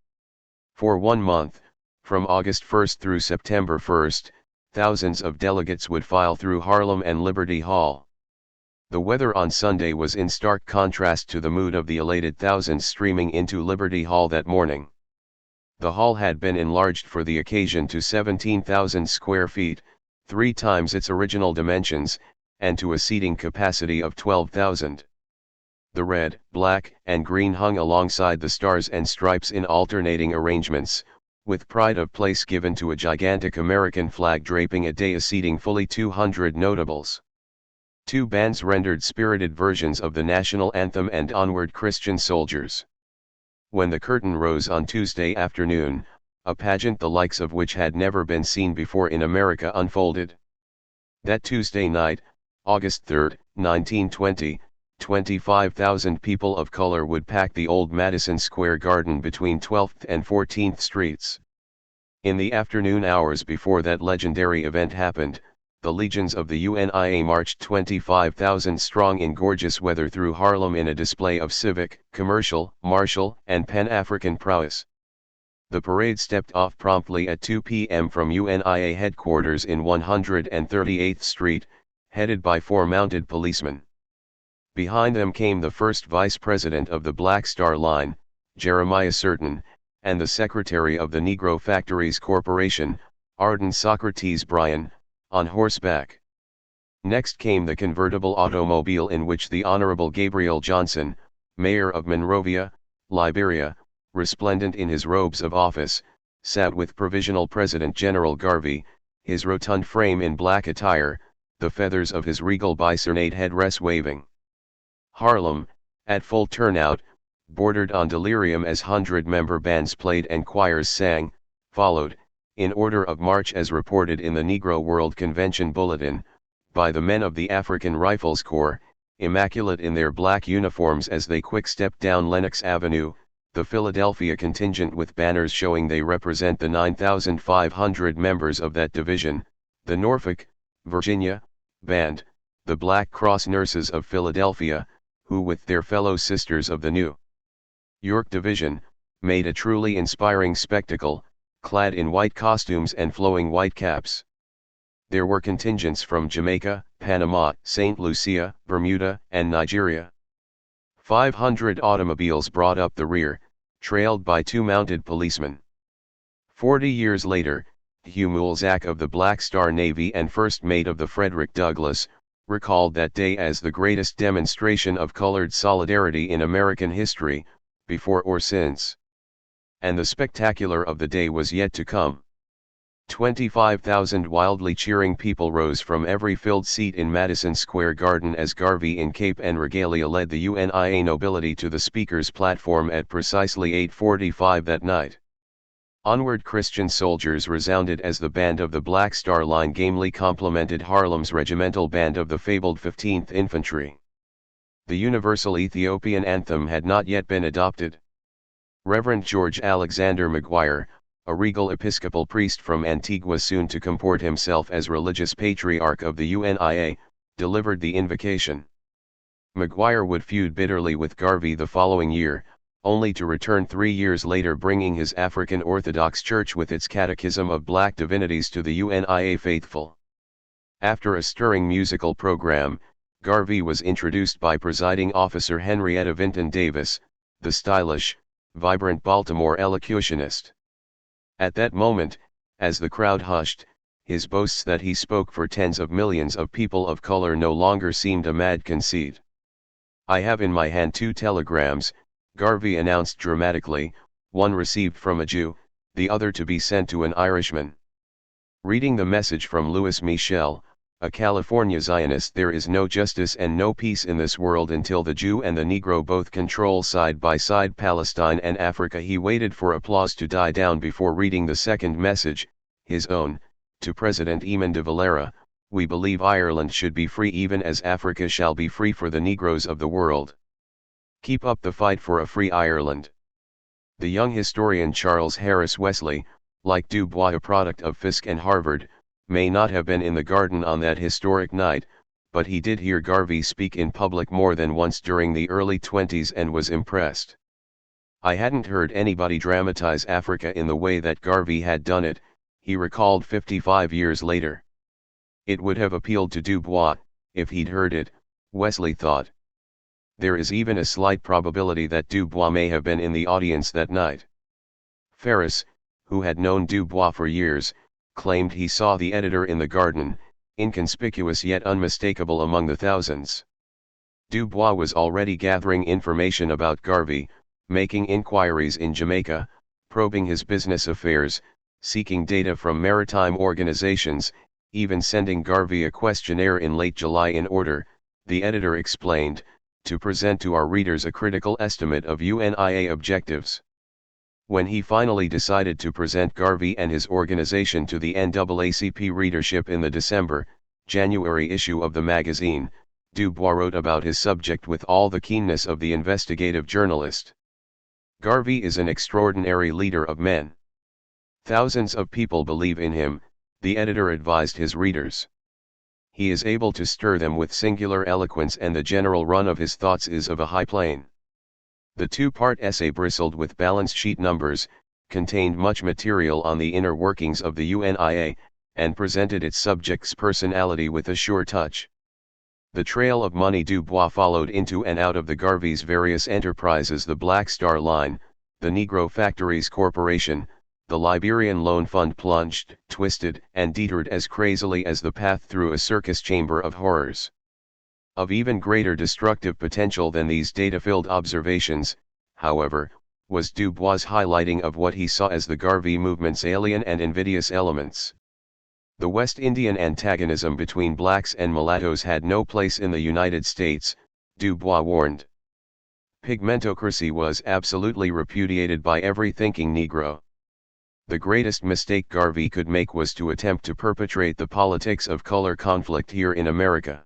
For 1 month, from August 1 through September 1, thousands of delegates would file through Harlem and Liberty Hall. The weather on Sunday was in stark contrast to the mood of the elated thousands streaming into Liberty Hall that morning. The hall had been enlarged for the occasion to 17,000 square feet, 3 times its original dimensions, and to a seating capacity of 12,000. The red, black, and green hung alongside the stars and stripes in alternating arrangements, with pride of place given to a gigantic American flag draping a dais seating fully 200 notables. 2 bands rendered spirited versions of the national anthem and Onward Christian Soldiers. When the curtain rose on Tuesday afternoon, a pageant the likes of which had never been seen before in America unfolded. That Tuesday night, August 3, 1920, 25,000 people of color would pack the old Madison Square Garden between 12th and 14th Streets. In the afternoon hours before that legendary event happened, the legions of the UNIA marched 25,000 strong in gorgeous weather through Harlem in a display of civic, commercial, martial, and Pan-African prowess. The parade stepped off promptly at 2 p.m. from UNIA headquarters in 138th Street, headed by 4 mounted policemen. Behind them came the first vice president of the Black Star Line, Jeremiah Certain, and the secretary of the Negro Factories Corporation, Arden Socrates Bryan, on horseback. Next came the convertible automobile in which the Honorable Gabriel Johnson, mayor of Monrovia, Liberia, resplendent in his robes of office, sat with Provisional President General Garvey, his rotund frame in black attire, the feathers of his regal bicornate headdress waving. Harlem, at full turnout, bordered on delirium as 100-member bands played and choirs sang, followed, in order of march as reported in the Negro World Convention Bulletin, by the men of the African Rifles Corps, immaculate in their black uniforms as they quick-stepped down Lenox Avenue, the Philadelphia contingent with banners showing they represent the 9,500 members of that division, the Norfolk, Virginia, Band, the Black Cross Nurses of Philadelphia, who with their fellow sisters of the New York Division, made a truly inspiring spectacle, clad in white costumes and flowing white caps. There were contingents from Jamaica, Panama, St. Lucia, Bermuda, and Nigeria. 500 automobiles brought up the rear, trailed by 2 mounted policemen. 40 years later, Hugh Mulzac of the Black Star Navy and first mate of the Frederick Douglass, recalled that day as the greatest demonstration of colored solidarity in American history, before or since. And the spectacular of the day was yet to come. 25,000 wildly cheering people rose from every filled seat in Madison Square Garden as Garvey in cape and regalia led the UNIA nobility to the speaker's platform at precisely 8:45 that night. Onward Christian soldiers resounded as the band of the Black Star Line gamely complimented Harlem's regimental band of the fabled 15th Infantry. The universal Ethiopian anthem had not yet been adopted. Reverend George Alexander McGuire, a regal Episcopal priest from Antigua soon to comport himself as religious patriarch of the UNIA, delivered the invocation. McGuire would feud bitterly with Garvey the following year, only to return 3 years later bringing his African Orthodox Church with its catechism of black divinities to the UNIA faithful. After a stirring musical program, Garvey was introduced by presiding officer Henrietta Vinton Davis, the stylish, vibrant Baltimore elocutionist. At that moment, as the crowd hushed, his boasts that he spoke for tens of millions of people of color no longer seemed a mad conceit. "I have in my hand 2 telegrams, Garvey announced dramatically, one received from a Jew, the other to be sent to an Irishman. Reading the message from Louis Michel, a California Zionist, there is no justice and no peace in this world until the Jew and the Negro both control side by side Palestine and Africa." He waited for applause to die down before reading the second message, his own, to President Eamon de Valera, "We believe Ireland should be free even as Africa shall be free for the Negroes of the world. Keep up the fight for a free Ireland." The young historian Charles Harris Wesley, like Du Bois a product of Fisk and Harvard, may not have been in the garden on that historic night, but he did hear Garvey speak in public more than once during the early 20s and was impressed. "I hadn't heard anybody dramatize Africa in the way that Garvey had done it," he recalled 55 years later. It would have appealed to Du Bois, if he'd heard it, Wesley thought. There is even a slight probability that Du Bois may have been in the audience that night. Ferris, who had known Du Bois for years, claimed he saw the editor in the garden, inconspicuous yet unmistakable among the thousands. Du Bois was already gathering information about Garvey, making inquiries in Jamaica, probing his business affairs, seeking data from maritime organizations, even sending Garvey a questionnaire in late July in order, the editor explained, to present to our readers a critical estimate of UNIA objectives. When he finally decided to present Garvey and his organization to the NAACP readership in the December-January issue of the magazine, Du Bois wrote about his subject with all the keenness of the investigative journalist. "Garvey is an extraordinary leader of men. Thousands of people believe in him," the editor advised his readers. "He is able to stir them with singular eloquence and the general run of his thoughts is of a high plane." The 2-part essay bristled with balance sheet numbers, contained much material on the inner workings of the UNIA, and presented its subject's personality with a sure touch. The trail of money Du Bois followed into and out of the Garvey's various enterprises: the Black Star Line, the Negro Factories Corporation, the Liberian Loan Fund plunged, twisted, and detoured as crazily as the path through a circus chamber of horrors. Of even greater destructive potential than these data-filled observations, however, was Dubois' highlighting of what he saw as the Garvey movement's alien and invidious elements. The West Indian antagonism between blacks and mulattoes had no place in the United States, Dubois warned. Pigmentocracy was absolutely repudiated by every thinking Negro. The greatest mistake Garvey could make was to attempt to perpetrate the politics of color conflict here in America.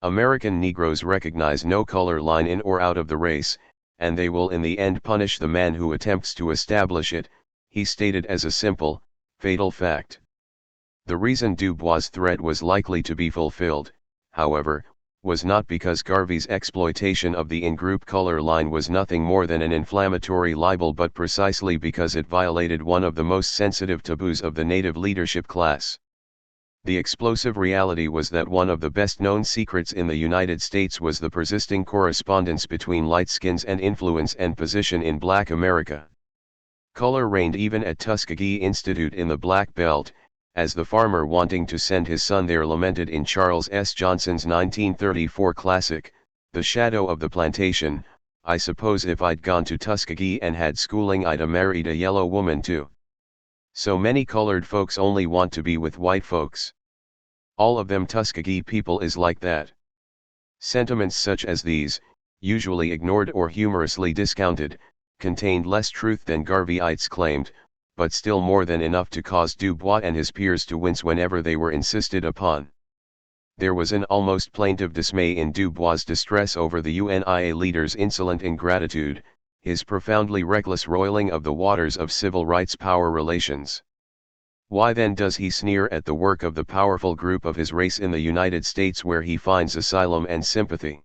American Negroes recognize no color line in or out of the race, and they will in the end punish the man who attempts to establish it, he stated as a simple, fatal fact. The reason Dubois' threat was likely to be fulfilled, however, was not because Garvey's exploitation of the in-group color line was nothing more than an inflammatory libel, but precisely because it violated one of the most sensitive taboos of the native leadership class. The explosive reality was that one of the best-known secrets in the United States was the persisting correspondence between lightskins and influence and position in Black America. Color reigned even at Tuskegee Institute in the Black Belt, as the farmer wanting to send his son there lamented in Charles S. Johnson's 1934 classic, The Shadow of the Plantation, "I suppose if I'd gone to Tuskegee and had schooling I'd a married a yellow woman too. So many colored folks only want to be with white folks. All of them Tuskegee people is like that." Sentiments such as these, usually ignored or humorously discounted, contained less truth than Garveyites claimed, but still more than enough to cause Dubois and his peers to wince whenever they were insisted upon. There was an almost plaintive dismay in Dubois' distress over the UNIA leader's insolent ingratitude, his profoundly reckless roiling of the waters of civil rights power relations. Why then does he sneer at the work of the powerful group of his race in the United States where he finds asylum and sympathy?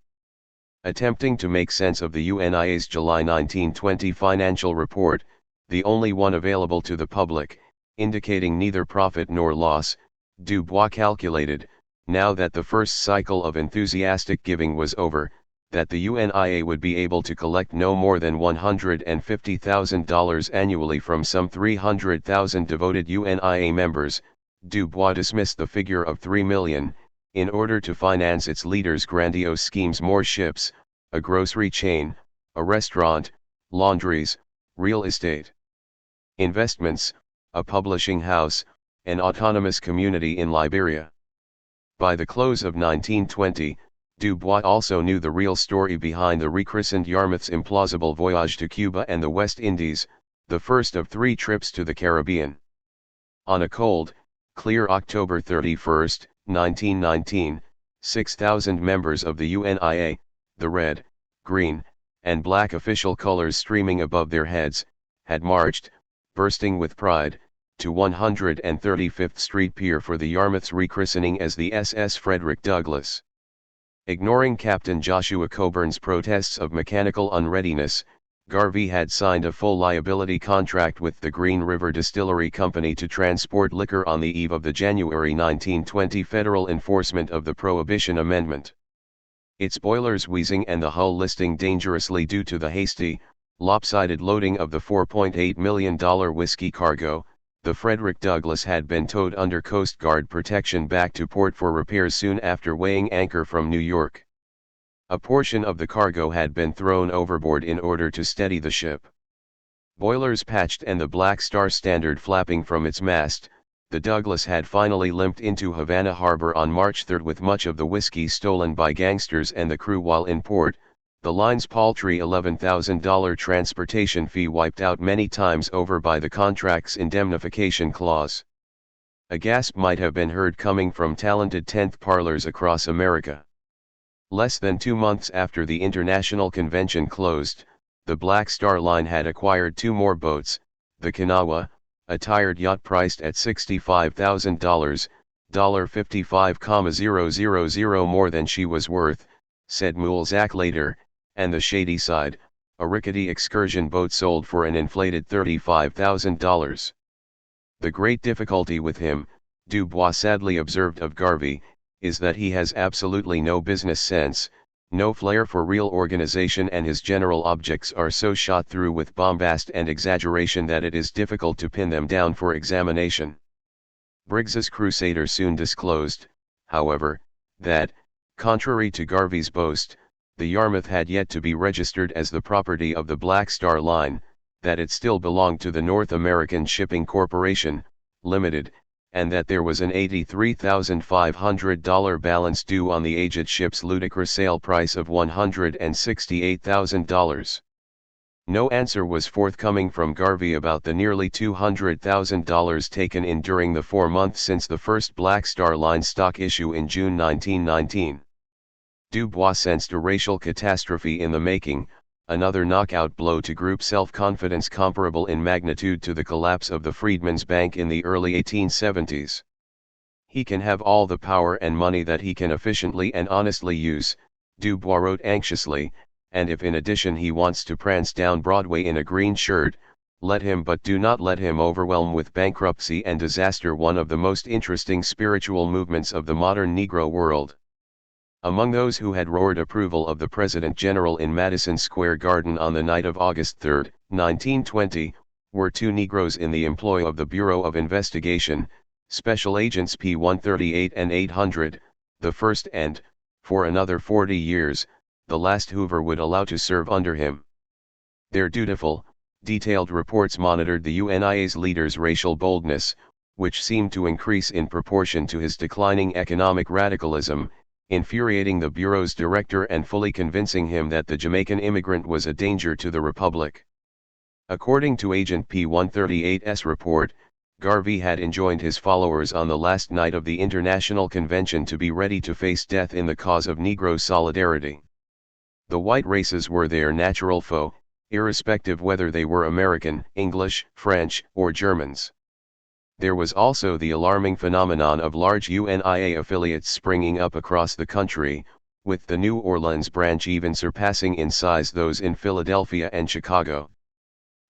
Attempting to make sense of the UNIA's July 1920 financial report, the only one available to the public, indicating neither profit nor loss, Dubois calculated, now that the first cycle of enthusiastic giving was over, that the UNIA would be able to collect no more than $150,000 annually from some 300,000 devoted UNIA members. Dubois dismissed the figure of $3 million, in order to finance its leaders' grandiose schemes: more ships, a grocery chain, a restaurant, laundries, real estate investments, a publishing house, an autonomous community in Liberia. By the close of 1920, Dubois also knew the real story behind the rechristened Yarmouth's implausible voyage to Cuba and the West Indies, the first of 3 trips to the Caribbean. On a cold, clear October 31, 1919, 6,000 members of the UNIA, the red, green, and black official colors streaming above their heads, had marched, bursting with pride, to 135th Street Pier for the Yarmouth's rechristening as the SS Frederick Douglass. Ignoring Captain Joshua Coburn's protests of mechanical unreadiness, Garvey had signed a full liability contract with the Green River Distillery Company to transport liquor on the eve of the January 1920 federal enforcement of the Prohibition Amendment. Its boilers wheezing and the hull listing dangerously due to the hasty, lopsided loading of the $4.8 million whiskey cargo, the Frederick Douglass had been towed under Coast Guard protection back to port for repairs soon after weighing anchor from New York. A portion of the cargo had been thrown overboard in order to steady the ship. Boilers patched and the Black Star standard flapping from its mast, the Douglass had finally limped into Havana Harbor on March 3 with much of the whiskey stolen by gangsters and the crew while in port, the line's paltry $11,000 transportation fee wiped out many times over by the contract's indemnification clause. A gasp might have been heard coming from talented tenth parlors across America. Less than 2 months after the international convention closed, the Black Star Line had acquired 2 more boats, the Kanawha, a tired yacht priced at $65,000, $55,000 more than she was worth, said Mulzac later, and the Shady Side, a rickety excursion boat sold for an inflated $35,000. The great difficulty with him, Dubois sadly observed of Garvey, is that he has absolutely no business sense, no flair for real organization, and his general objects are so shot through with bombast and exaggeration that it is difficult to pin them down for examination. Briggs's Crusader soon disclosed, however, that, contrary to Garvey's boast, the Yarmouth had yet to be registered as the property of the Black Star Line, that it still belonged to the North American Shipping Corporation, Limited, and that there was an $83,500 balance due on the aged ship's ludicrous sale price of $168,000. No answer was forthcoming from Garvey about the nearly $200,000 taken in during the 4 months since the first Black Star Line stock issue in June 1919. Du Bois sensed a racial catastrophe in the making, another knockout blow to group self-confidence comparable in magnitude to the collapse of the Freedmen's Bank in the early 1870s. He can have all the power and money that he can efficiently and honestly use, Du Bois wrote anxiously, and if in addition he wants to prance down Broadway in a green shirt, let him, but do not let him overwhelm with bankruptcy and disaster one of the most interesting spiritual movements of the modern Negro world. Among those who had roared approval of the President General in Madison Square Garden on the night of August 3, 1920, were 2 Negroes in the employ of the Bureau of Investigation, Special Agents P-138 and 800, the first and, for another 40 years, the last Hoover would allow to serve under him. Their dutiful, detailed reports monitored the UNIA's leader's racial boldness, which seemed to increase in proportion to his declining economic radicalism, infuriating the Bureau's director and fully convincing him that the Jamaican immigrant was a danger to the Republic. According to Agent P-138's report, Garvey had enjoined his followers on the last night of the International Convention to be ready to face death in the cause of Negro solidarity. The white races were their natural foe, irrespective whether they were American, English, French, or Germans. There was also the alarming phenomenon of large UNIA affiliates springing up across the country, with the New Orleans branch even surpassing in size those in Philadelphia and Chicago.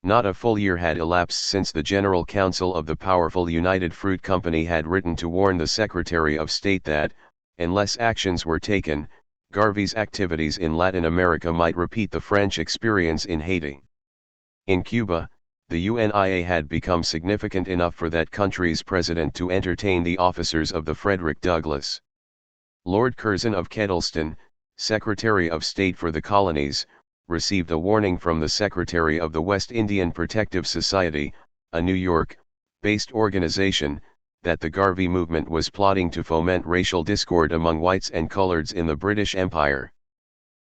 Not a full year had elapsed since the General Counsel of the powerful United Fruit Company had written to warn the Secretary of State that, unless actions were taken, Garvey's activities in Latin America might repeat the French experience in Haiti. In Cuba, the UNIA had become significant enough for that country's president to entertain the officers of the Frederick Douglass. Lord Curzon of Kettleston, Secretary of State for the Colonies, received a warning from the Secretary of the West Indian Protective Society, a New York-based organization, that the Garvey movement was plotting to foment racial discord among whites and coloreds in the British Empire.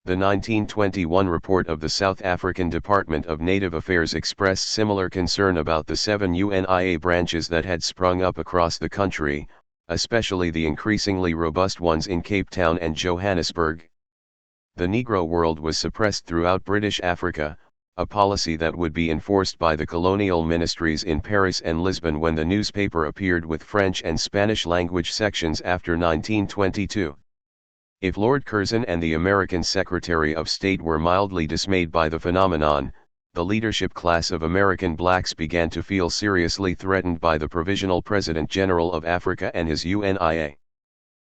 The 1921 report of the South African Department of Native Affairs expressed similar concern about the 7 UNIA branches that had sprung up across the country, especially the increasingly robust ones in Cape Town and Johannesburg. The Negro world was suppressed throughout British Africa, a policy that would be enforced by the colonial ministries in Paris and Lisbon when the newspaper appeared with French and Spanish language sections after 1922. If Lord Curzon and the American Secretary of State were mildly dismayed by the phenomenon, the leadership class of American blacks began to feel seriously threatened by the Provisional President General of Africa and his UNIA.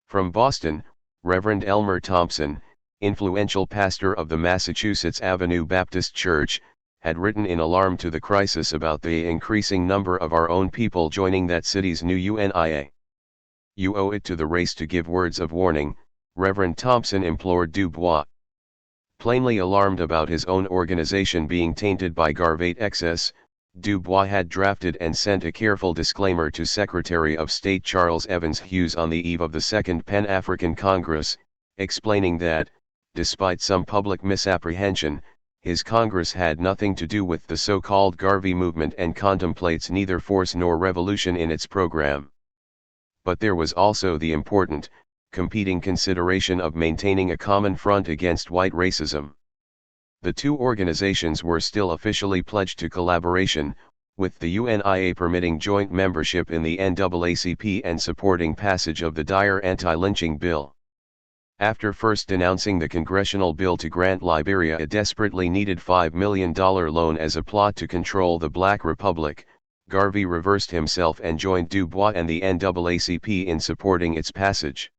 From Boston, Reverend Elmer Thompson, influential pastor of the Massachusetts Avenue Baptist Church, had written in alarm to the crisis about the increasing number of our own people joining that city's new UNIA. "You owe it to the race to give words of warning," Reverend Thompson implored Du Bois. Plainly alarmed about his own organization being tainted by Garvey's excess, Du Bois had drafted and sent a careful disclaimer to Secretary of State Charles Evans Hughes on the eve of the Second Pan-African Congress, explaining that, despite some public misapprehension, his Congress had nothing to do with the so-called Garvey movement and contemplates neither force nor revolution in its program. But there was also the important, competing consideration of maintaining a common front against white racism. The two organizations were still officially pledged to collaboration, with the UNIA permitting joint membership in the NAACP and supporting passage of the Dyer anti-lynching bill. After first denouncing the congressional bill to grant Liberia a desperately needed $5 million loan as a plot to control the Black Republic, Garvey reversed himself and joined Du Bois and the NAACP in supporting its passage.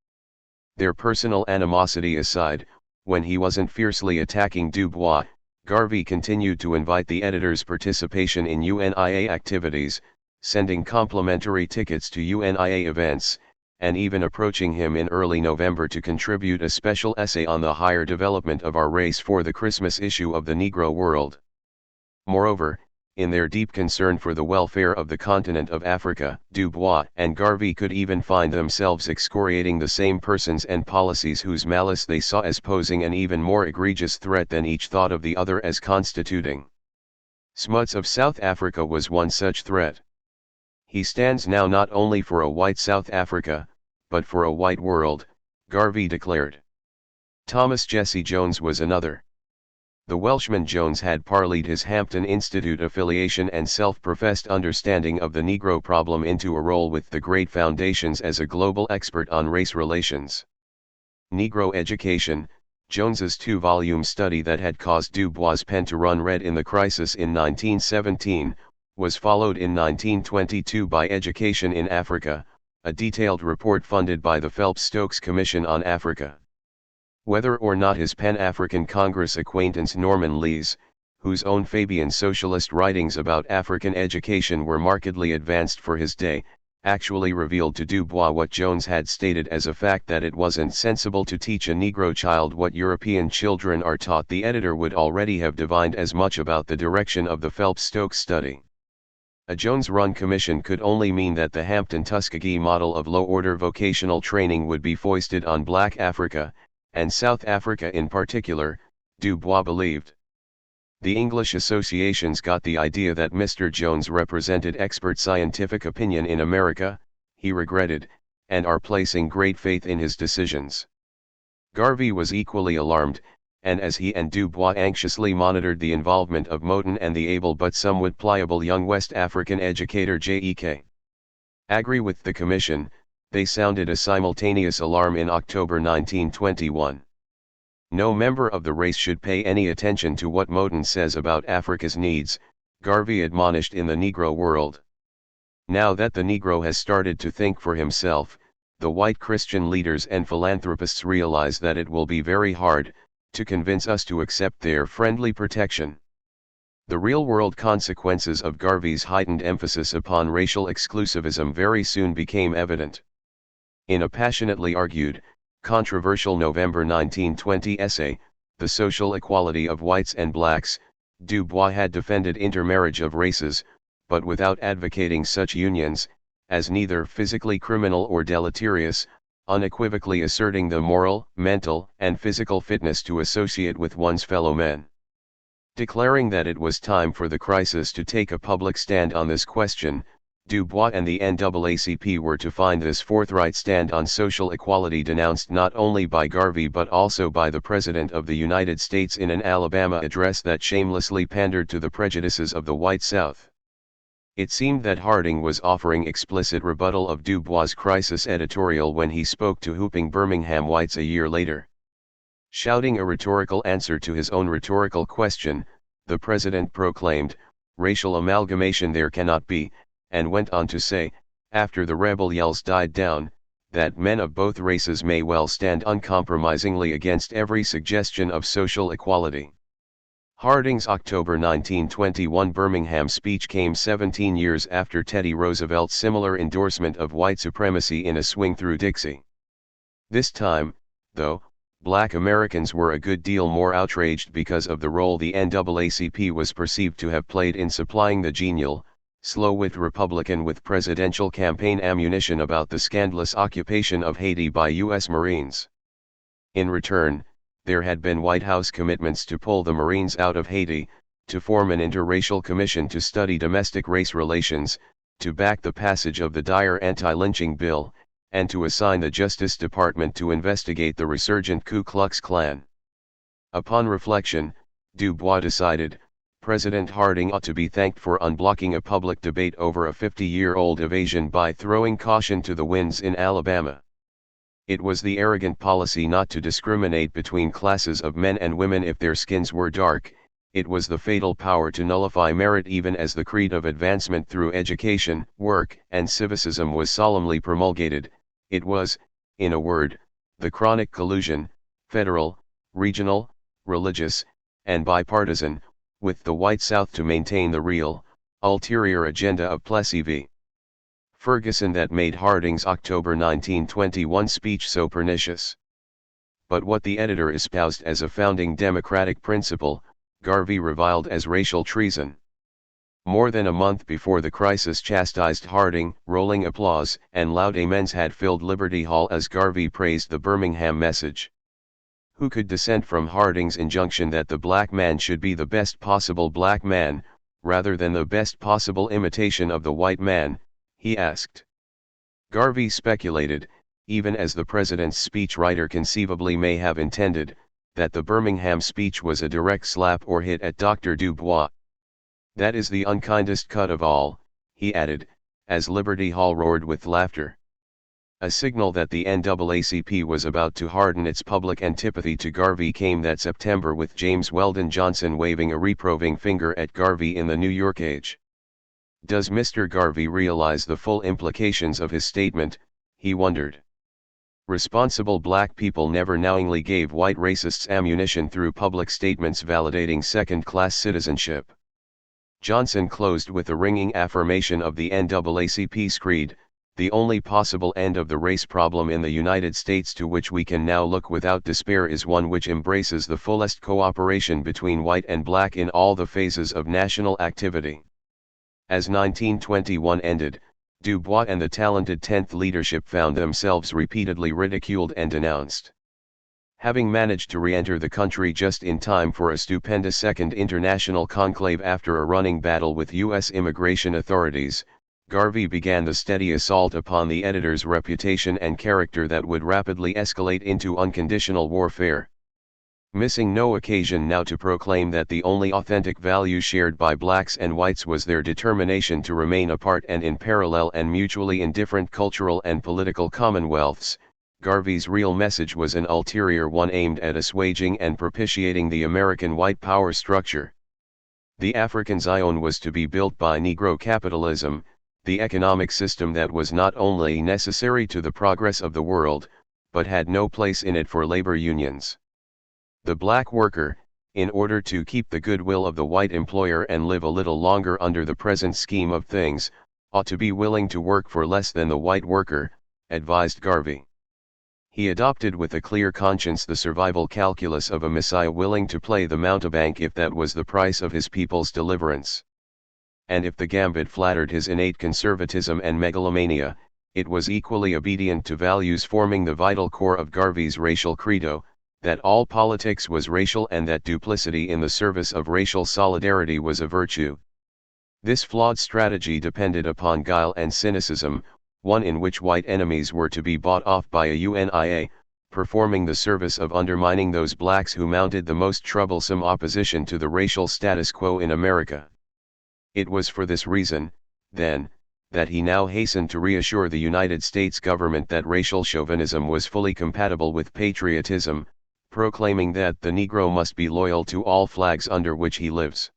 Their personal animosity aside, when he wasn't fiercely attacking Du Bois, Garvey continued to invite the editor's participation in UNIA activities, sending complimentary tickets to UNIA events, and even approaching him in early November to contribute a special essay on the higher development of our race for the Christmas issue of the Negro World. Moreover, in their deep concern for the welfare of the continent of Africa. Dubois and Garvey could even find themselves excoriating the same persons and policies whose malice they saw as posing an even more egregious threat than each thought of the other as constituting. Smuts of South Africa was one such threat. He stands now not only for a white South Africa, but for a white world, Garvey declared. Thomas Jesse Jones was another. The Welshman Jones had parlayed his Hampton Institute affiliation and self-professed understanding of the Negro problem into a role with the great foundations as a global expert on race relations. Negro Education, Jones's two-volume study that had caused Dubois' pen to run red in the crisis in 1917, was followed in 1922 by Education in Africa, a detailed report funded by the Phelps-Stokes Commission on Africa. Whether or not his Pan-African Congress acquaintance Norman Lees, whose own Fabian socialist writings about African education were markedly advanced for his day, actually revealed to Dubois what Jones had stated as a fact, that it wasn't sensible to teach a Negro child what European children are taught. The editor would already have divined as much about the direction of the Phelps-Stokes study. A Jones-run commission could only mean that the Hampton-Tuskegee model of low-order vocational training would be foisted on Black Africa, and South Africa in particular, Dubois believed. The English associations got the idea that Mr. Jones represented expert scientific opinion in America, he regretted, and are placing great faith in his decisions. Garvey was equally alarmed, and as he and Dubois anxiously monitored the involvement of Moton and the able but somewhat pliable young West African educator J.E.K. Agree with the commission, they sounded a simultaneous alarm in October 1921. No member of the race should pay any attention to what Moton says about Africa's needs, Garvey admonished in the Negro World. Now that the Negro has started to think for himself, the white Christian leaders and philanthropists realize that it will be very hard to convince us to accept their friendly protection. The real-world consequences of Garvey's heightened emphasis upon racial exclusivism very soon became evident. In a passionately argued, controversial November 1920 essay, The Social Equality of Whites and Blacks, Dubois had defended intermarriage of races, but without advocating such unions, as neither physically criminal or deleterious, unequivocally asserting the moral, mental, and physical fitness to associate with one's fellow men. Declaring that it was time for the crisis to take a public stand on this question, Dubois and the NAACP were to find this forthright stand on social equality denounced not only by Garvey but also by the President of the United States in an Alabama address that shamelessly pandered to the prejudices of the white South. It seemed that Harding was offering explicit rebuttal of Dubois' crisis editorial when he spoke to whooping Birmingham whites a year later. Shouting a rhetorical answer to his own rhetorical question, the President proclaimed, "Racial amalgamation there cannot be," and went on to say, after the rebel yells died down, that men of both races may well stand uncompromisingly against every suggestion of social equality. Harding's October 1921 Birmingham speech came 17 years after Teddy Roosevelt's similar endorsement of white supremacy in A Swing Through Dixie. This time, though, Black Americans were a good deal more outraged because of the role the NAACP was perceived to have played in supplying the genial, slow-wit Republican with presidential campaign ammunition about the scandalous occupation of Haiti by U.S. Marines. In return, there had been White House commitments to pull the Marines out of Haiti, to form an interracial commission to study domestic race relations, to back the passage of the Dyer anti-lynching bill, and to assign the Justice Department to investigate the resurgent Ku Klux Klan. Upon reflection, Dubois decided, President Harding ought to be thanked for unblocking a public debate over a 50-year-old evasion by throwing caution to the winds in Alabama. It was the arrogant policy not to discriminate between classes of men and women if their skins were dark, it was the fatal power to nullify merit even as the creed of advancement through education, work, and civicism was solemnly promulgated. It was, in a word, the chronic collusion, federal, regional, religious, and bipartisan, with the white South to maintain the real, ulterior agenda of Plessy v. Ferguson that made Harding's October 1921 speech so pernicious. But what the editor espoused as a founding democratic principle, Garvey reviled as racial treason. More than a month before the crisis, chastised Harding, rolling applause and loud amens had filled Liberty Hall as Garvey praised the Birmingham message. Who could dissent from Harding's injunction that the black man should be the best possible black man, rather than the best possible imitation of the white man, he asked. Garvey speculated, even as the president's speechwriter conceivably may have intended, that the Birmingham speech was a direct slap or hit at Dr. Dubois. "That is the unkindest cut of all," he added, as Liberty Hall roared with laughter. A signal that the NAACP was about to harden its public antipathy to Garvey came that September with James Weldon Johnson waving a reproving finger at Garvey in the New York Age. Does Mr. Garvey realize the full implications of his statement, he wondered. Responsible black people never knowingly gave white racists ammunition through public statements validating second-class citizenship. Johnson closed with a ringing affirmation of the NAACP's creed, "The only possible end of the race problem in the United States to which we can now look without despair is one which embraces the fullest cooperation between white and black in all the phases of national activity." As 1921 ended, Dubois and the talented 10th leadership found themselves repeatedly ridiculed and denounced. Having managed to re-enter the country just in time for a stupendous second international conclave after a running battle with U.S. immigration authorities, Garvey began the steady assault upon the editor's reputation and character that would rapidly escalate into unconditional warfare. Missing no occasion now to proclaim that the only authentic value shared by blacks and whites was their determination to remain apart and in parallel and mutually indifferent cultural and political commonwealths, Garvey's real message was an ulterior one aimed at assuaging and propitiating the American white power structure. The African Zion was to be built by Negro capitalism, the economic system that was not only necessary to the progress of the world, but had no place in it for labor unions. The black worker, in order to keep the goodwill of the white employer and live a little longer under the present scheme of things, ought to be willing to work for less than the white worker, advised Garvey. He adopted with a clear conscience the survival calculus of a messiah willing to play the mountebank if that was the price of his people's deliverance. And if the gambit flattered his innate conservatism and megalomania, it was equally obedient to values forming the vital core of Garvey's racial credo, that all politics was racial and that duplicity in the service of racial solidarity was a virtue. This flawed strategy depended upon guile and cynicism, one in which white enemies were to be bought off by a UNIA, performing the service of undermining those blacks who mounted the most troublesome opposition to the racial status quo in America. It was for this reason, then, that he now hastened to reassure the United States government that racial chauvinism was fully compatible with patriotism, proclaiming that the Negro must be loyal to all flags under which he lives.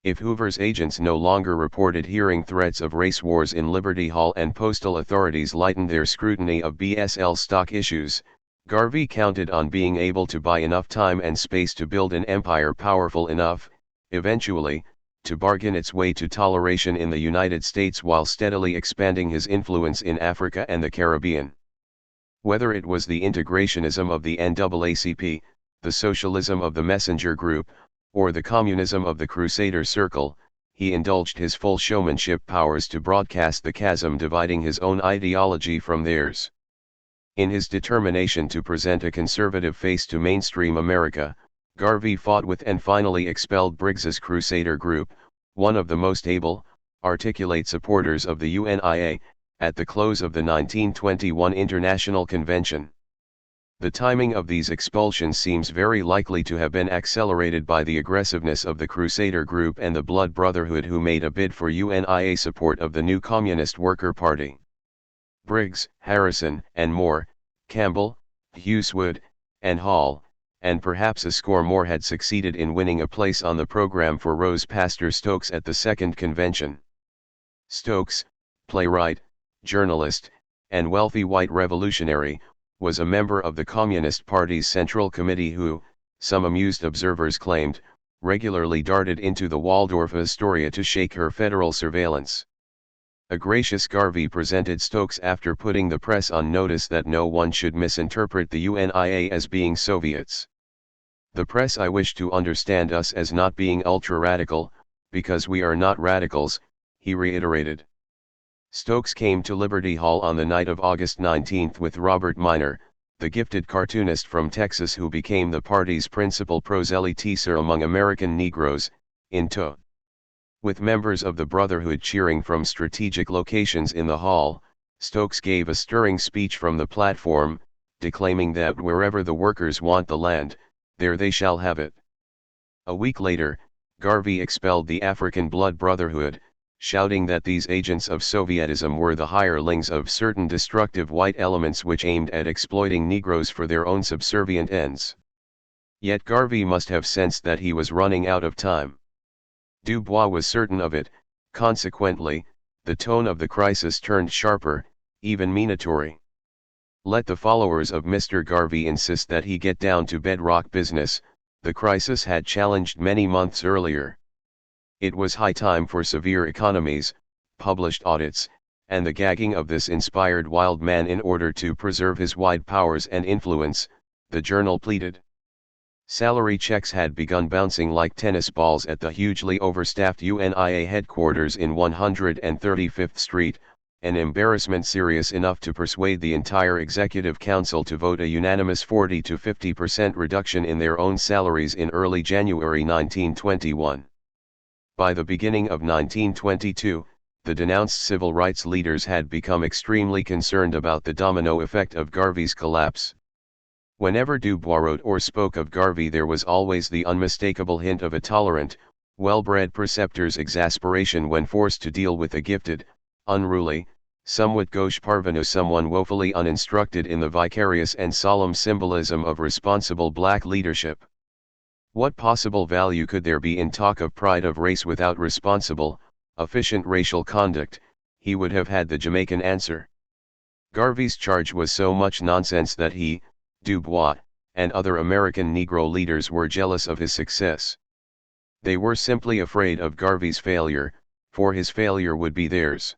If Hoover's agents no longer reported hearing threats of race wars in Liberty Hall and postal authorities lightened their scrutiny of BSL stock issues, Garvey counted on being able to buy enough time and space to build an empire powerful enough, eventually, to bargain its way to toleration in the United States while steadily expanding his influence in Africa and the Caribbean. Whether it was the integrationism of the NAACP, the socialism of the Messenger Group, or the communism of the Crusader Circle, he indulged his full showmanship powers to broadcast the chasm dividing his own ideology from theirs. In his determination to present a conservative face to mainstream America, Garvey fought with and finally expelled Briggs's Crusader Group, one of the most able, articulate supporters of the UNIA, at the close of the 1921 International Convention. The timing of these expulsions seems very likely to have been accelerated by the aggressiveness of the Crusader Group and the Blood Brotherhood who made a bid for UNIA support of the new Communist Worker Party. Briggs, Harrison, and Moore, Campbell, Hugheswood, and Hall, and perhaps a score more had succeeded in winning a place on the program for Rose Pastor Stokes at the Second Convention. Stokes, playwright, journalist, and wealthy white revolutionary, was a member of the Communist Party's Central Committee who, some amused observers claimed, regularly darted into the Waldorf Astoria to shake her federal surveillance. A gracious Garvey presented Stokes after putting the press on notice that no one should misinterpret the UNIA as being Soviets. "The press I wish to understand us as not being ultra-radical, because we are not radicals, he reiterated. Stokes came to Liberty Hall on the night of August 19 with Robert Minor, the gifted cartoonist from Texas who became the party's principal proselytizer among American Negroes, in tow. With members of the Brotherhood cheering from strategic locations in the hall, Stokes gave a stirring speech from the platform, declaiming that wherever the workers want the land, there they shall have it. A week later, Garvey expelled the African Blood Brotherhood, shouting that these agents of Sovietism were the hirelings of certain destructive white elements which aimed at exploiting Negroes for their own subservient ends. Yet Garvey must have sensed that he was running out of time. Du Bois was certain of it. Consequently, the tone of the crisis turned sharper, even minatory. Let the followers of Mr. Garvey insist that he get down to bedrock business, the crisis had challenged many months earlier. It was high time for severe economies, published audits, and the gagging of this inspired wild man in order to preserve his wide powers and influence, the journal pleaded. Salary checks had begun bouncing like tennis balls at the hugely overstaffed UNIA headquarters in 135th Street, an embarrassment serious enough to persuade the entire Executive Council to vote a unanimous 40 to 50% reduction in their own salaries in early January 1921. By the beginning of 1922, the denounced civil rights leaders had become extremely concerned about the domino effect of Garvey's collapse. Whenever Du Bois wrote or spoke of Garvey, there was always the unmistakable hint of a tolerant, well-bred preceptor's exasperation when forced to deal with a gifted, unruly, somewhat gauche parvenu, someone woefully uninstructed in the vicarious and solemn symbolism of responsible black leadership. What possible value could there be in talk of pride of race without responsible, efficient racial conduct? He would have had the Jamaican answer. Garvey's charge was so much nonsense that he, Du Bois, and other American Negro leaders were jealous of his success. They were simply afraid of Garvey's failure, for his failure would be theirs.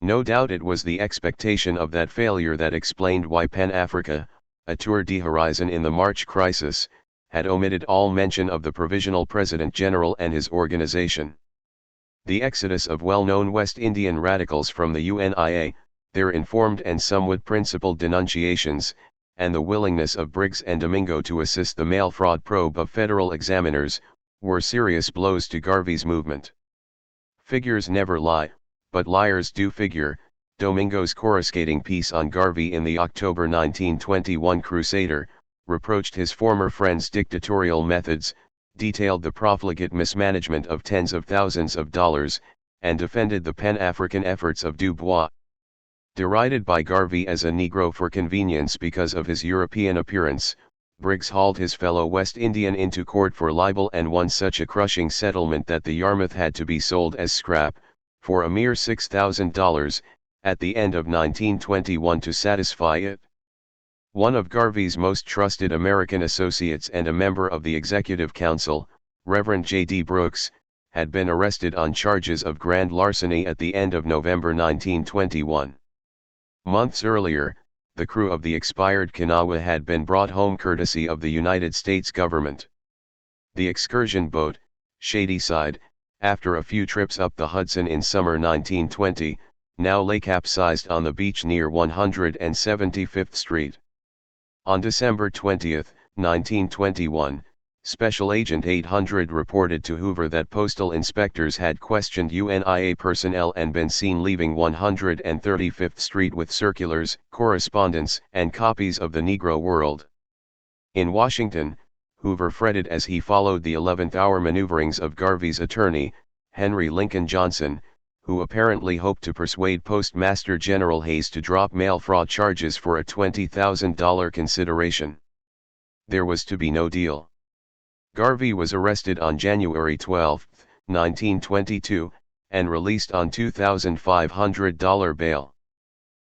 No doubt it was the expectation of that failure that explained why Pan-Africa, a tour d'horizon in the March crisis, had omitted all mention of the Provisional President General and his organization. The exodus of well-known West Indian radicals from the UNIA, their informed and somewhat principled denunciations, and the willingness of Briggs and Domingo to assist the mail fraud probe of federal examiners, were serious blows to Garvey's movement. Figures never lie, but liars do figure. Domingo's coruscating piece on Garvey in the October 1921 Crusader, reproached his former friend's dictatorial methods, detailed the profligate mismanagement of tens of thousands of dollars, and defended the Pan-African efforts of Du Bois. Derided by Garvey as a Negro for convenience because of his European appearance, Briggs hauled his fellow West Indian into court for libel and won such a crushing settlement that the Yarmouth had to be sold as scrap, for a mere $6,000, at the end of 1921 to satisfy it. One of Garvey's most trusted American associates and a member of the Executive Council, Reverend J.D. Brooks, had been arrested on charges of grand larceny at the end of November 1921. Months earlier, the crew of the expired Kanawha had been brought home courtesy of the United States government. The excursion boat, Shadyside, after a few trips up the Hudson in summer 1920, now lay capsized on the beach near 175th Street. On December 20, 1921, Special Agent 800 reported to Hoover that postal inspectors had questioned UNIA personnel and been seen leaving 135th Street with circulars, correspondence, and copies of the Negro World. In Washington, Hoover fretted as he followed the 11th-hour maneuverings of Garvey's attorney, Henry Lincoln Johnson, who apparently hoped to persuade Postmaster General Hayes to drop mail fraud charges for a $20,000 consideration. There was to be no deal. Garvey was arrested on January 12, 1922, and released on $2,500 bail.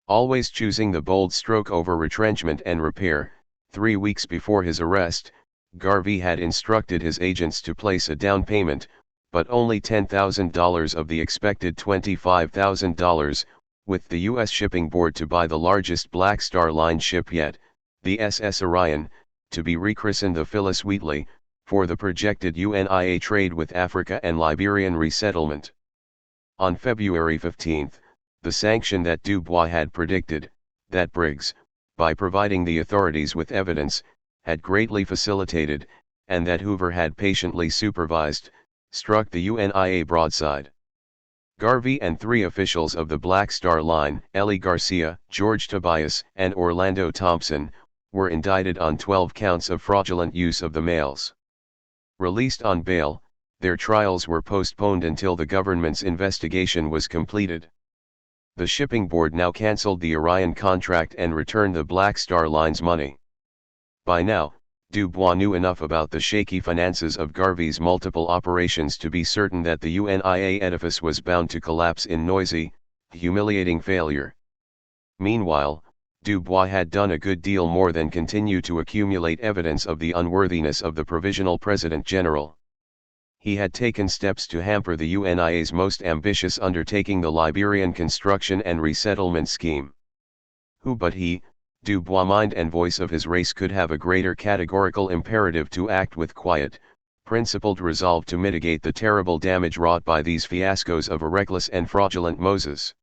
Always choosing the bold stroke over retrenchment and repair, 3 weeks before his arrest, Garvey had instructed his agents to place a down payment, but only $10,000 of the expected $25,000, with the U.S. Shipping Board to buy the largest Black Star Line ship yet, the SS Orion, to be rechristened the Phyllis Wheatley, for the projected UNIA trade with Africa and Liberian resettlement. On February 15, the sanction that Dubois had predicted, that Briggs, by providing the authorities with evidence, had greatly facilitated, and that Hoover had patiently supervised, struck the UNIA broadside. Garvey and 3 officials of the Black Star Line, Eli Garcia, George Tobias, and Orlando Thompson, were indicted on 12 counts of fraudulent use of the mails. Released on bail, their trials were postponed until the government's investigation was completed. The shipping board now cancelled the Orion contract and returned the Black Star Line's money. By now, Dubois knew enough about the shaky finances of Garvey's multiple operations to be certain that the UNIA edifice was bound to collapse in noisy, humiliating failure. Meanwhile, Dubois had done a good deal more than continue to accumulate evidence of the unworthiness of the Provisional President General. He had taken steps to hamper the UNIA's most ambitious undertaking, the Liberian construction and resettlement scheme. Who but he, Dubois, mind and voice of his race, could have a greater categorical imperative to act with quiet, principled resolve to mitigate the terrible damage wrought by these fiascos of a reckless and fraudulent Moses?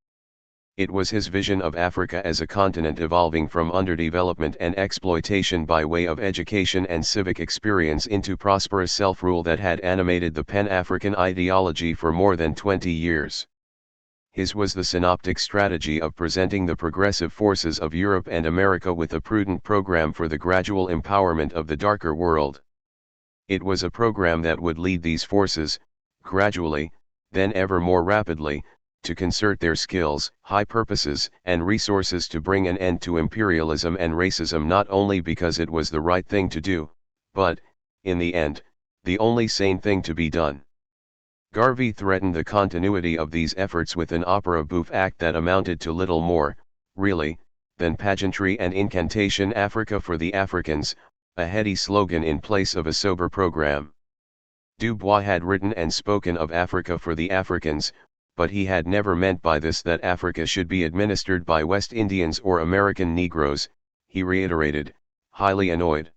It was his vision of Africa as a continent evolving from underdevelopment and exploitation by way of education and civic experience into prosperous self-rule that had animated the Pan-African ideology for more than 20 years. His was the synoptic strategy of presenting the progressive forces of Europe and America with a prudent program for the gradual empowerment of the darker world. It was a program that would lead these forces, gradually, then ever more rapidly, to concert their skills, high purposes, and resources to bring an end to imperialism and racism, not only because it was the right thing to do, but, in the end, the only sane thing to be done. Garvey threatened the continuity of these efforts with an opera bouffe act that amounted to little more, really, than pageantry and incantation. Africa for the Africans, a heady slogan in place of a sober program. Dubois had written and spoken of Africa for the Africans, but he had never meant by this that Africa should be administered by West Indians or American Negroes, he reiterated, highly annoyed.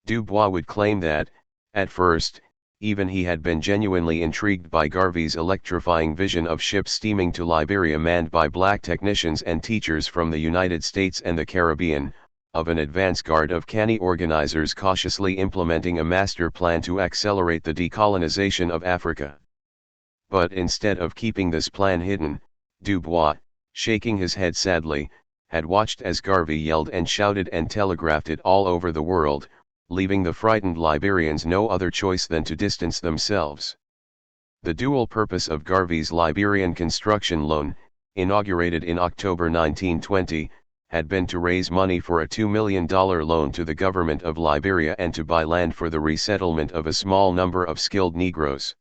Dubois would claim that, at first, even he had been genuinely intrigued by Garvey's electrifying vision of ships steaming to Liberia manned by black technicians and teachers from the United States and the Caribbean, of an advance guard of canny organizers cautiously implementing a master plan to accelerate the decolonization of Africa. But instead of keeping this plan hidden, Dubois, shaking his head sadly, had watched as Garvey yelled and shouted and telegraphed it all over the world, leaving the frightened Liberians no other choice than to distance themselves. The dual purpose of Garvey's Liberian construction loan, inaugurated in October 1920, had been to raise money for a $2 million loan to the government of Liberia and to buy land for the resettlement of a small number of skilled Negroes.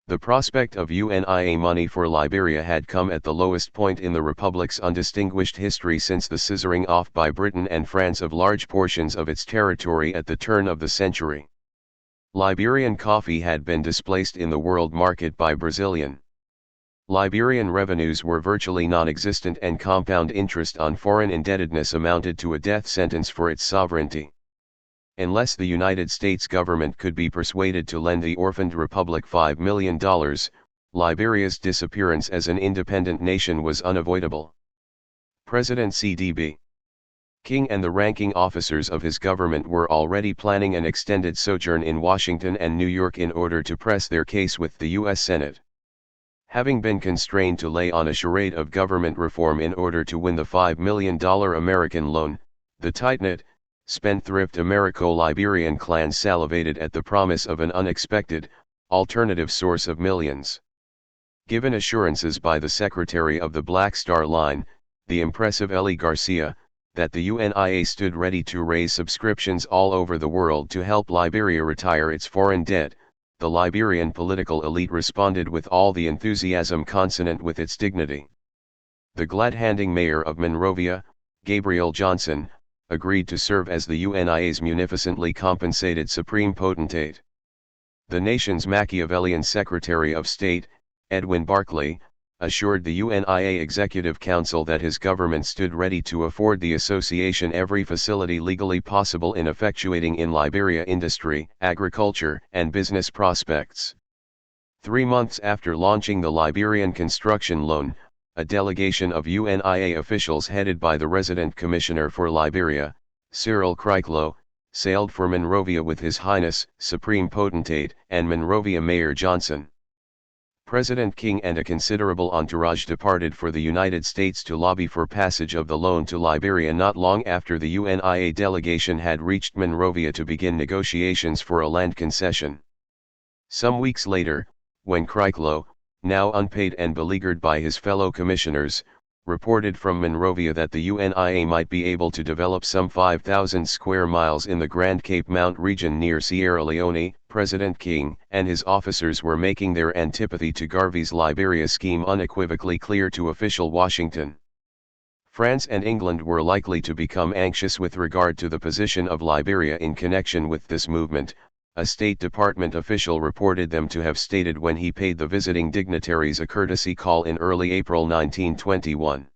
The prospect of UNIA money for Liberia had come at the lowest point in the Republic's undistinguished history since the scissoring off by Britain and France of large portions of its territory at the turn of the century. Liberian coffee had been displaced in the world market by Brazilian. Liberian revenues were virtually non-existent, and compound interest on foreign indebtedness amounted to a death sentence for its sovereignty. Unless the United States government could be persuaded to lend the orphaned republic $5 million, Liberia's disappearance as an independent nation was unavoidable. President C.D.B. King and the ranking officers of his government were already planning an extended sojourn in Washington and New York in order to press their case with the U.S. Senate. Having been constrained to lay on a charade of government reform in order to win the $5 million American loan, the tight-knit, spendthrift Americo-Liberian clan salivated at the promise of an unexpected, alternative source of millions. Given assurances by the secretary of the Black Star Line, the impressive Eli Garcia, that the UNIA stood ready to raise subscriptions all over the world to help Liberia retire its foreign debt, the Liberian political elite responded with all the enthusiasm consonant with its dignity. The glad-handing mayor of Monrovia, Gabriel Johnson, agreed to serve as the UNIA's munificently compensated supreme potentate. The nation's Machiavellian Secretary of State, Edwin Barclay, assured the UNIA Executive Council that his government stood ready to afford the association every facility legally possible in effectuating in Liberia industry, agriculture, and business prospects. 3 months after launching the Liberian construction loan, a delegation of UNIA officials headed by the resident commissioner for Liberia, Cyril Kriklo, sailed for Monrovia with His Highness, Supreme Potentate, and Monrovia Mayor Johnson. President King and a considerable entourage departed for the United States to lobby for passage of the loan to Liberia not long after the UNIA delegation had reached Monrovia to begin negotiations for a land concession. Some weeks later, when Kriklo, now unpaid and beleaguered by his fellow commissioners, reported from Monrovia that the UNIA might be able to develop some 5,000 square miles in the Grand Cape Mount region near Sierra Leone, President King and his officers were making their antipathy to Garvey's Liberia scheme unequivocally clear to official Washington. France and England were likely to become anxious with regard to the position of Liberia in connection with this movement, a State Department official reported them to have stated when he paid the visiting dignitaries a courtesy call in early April 1921.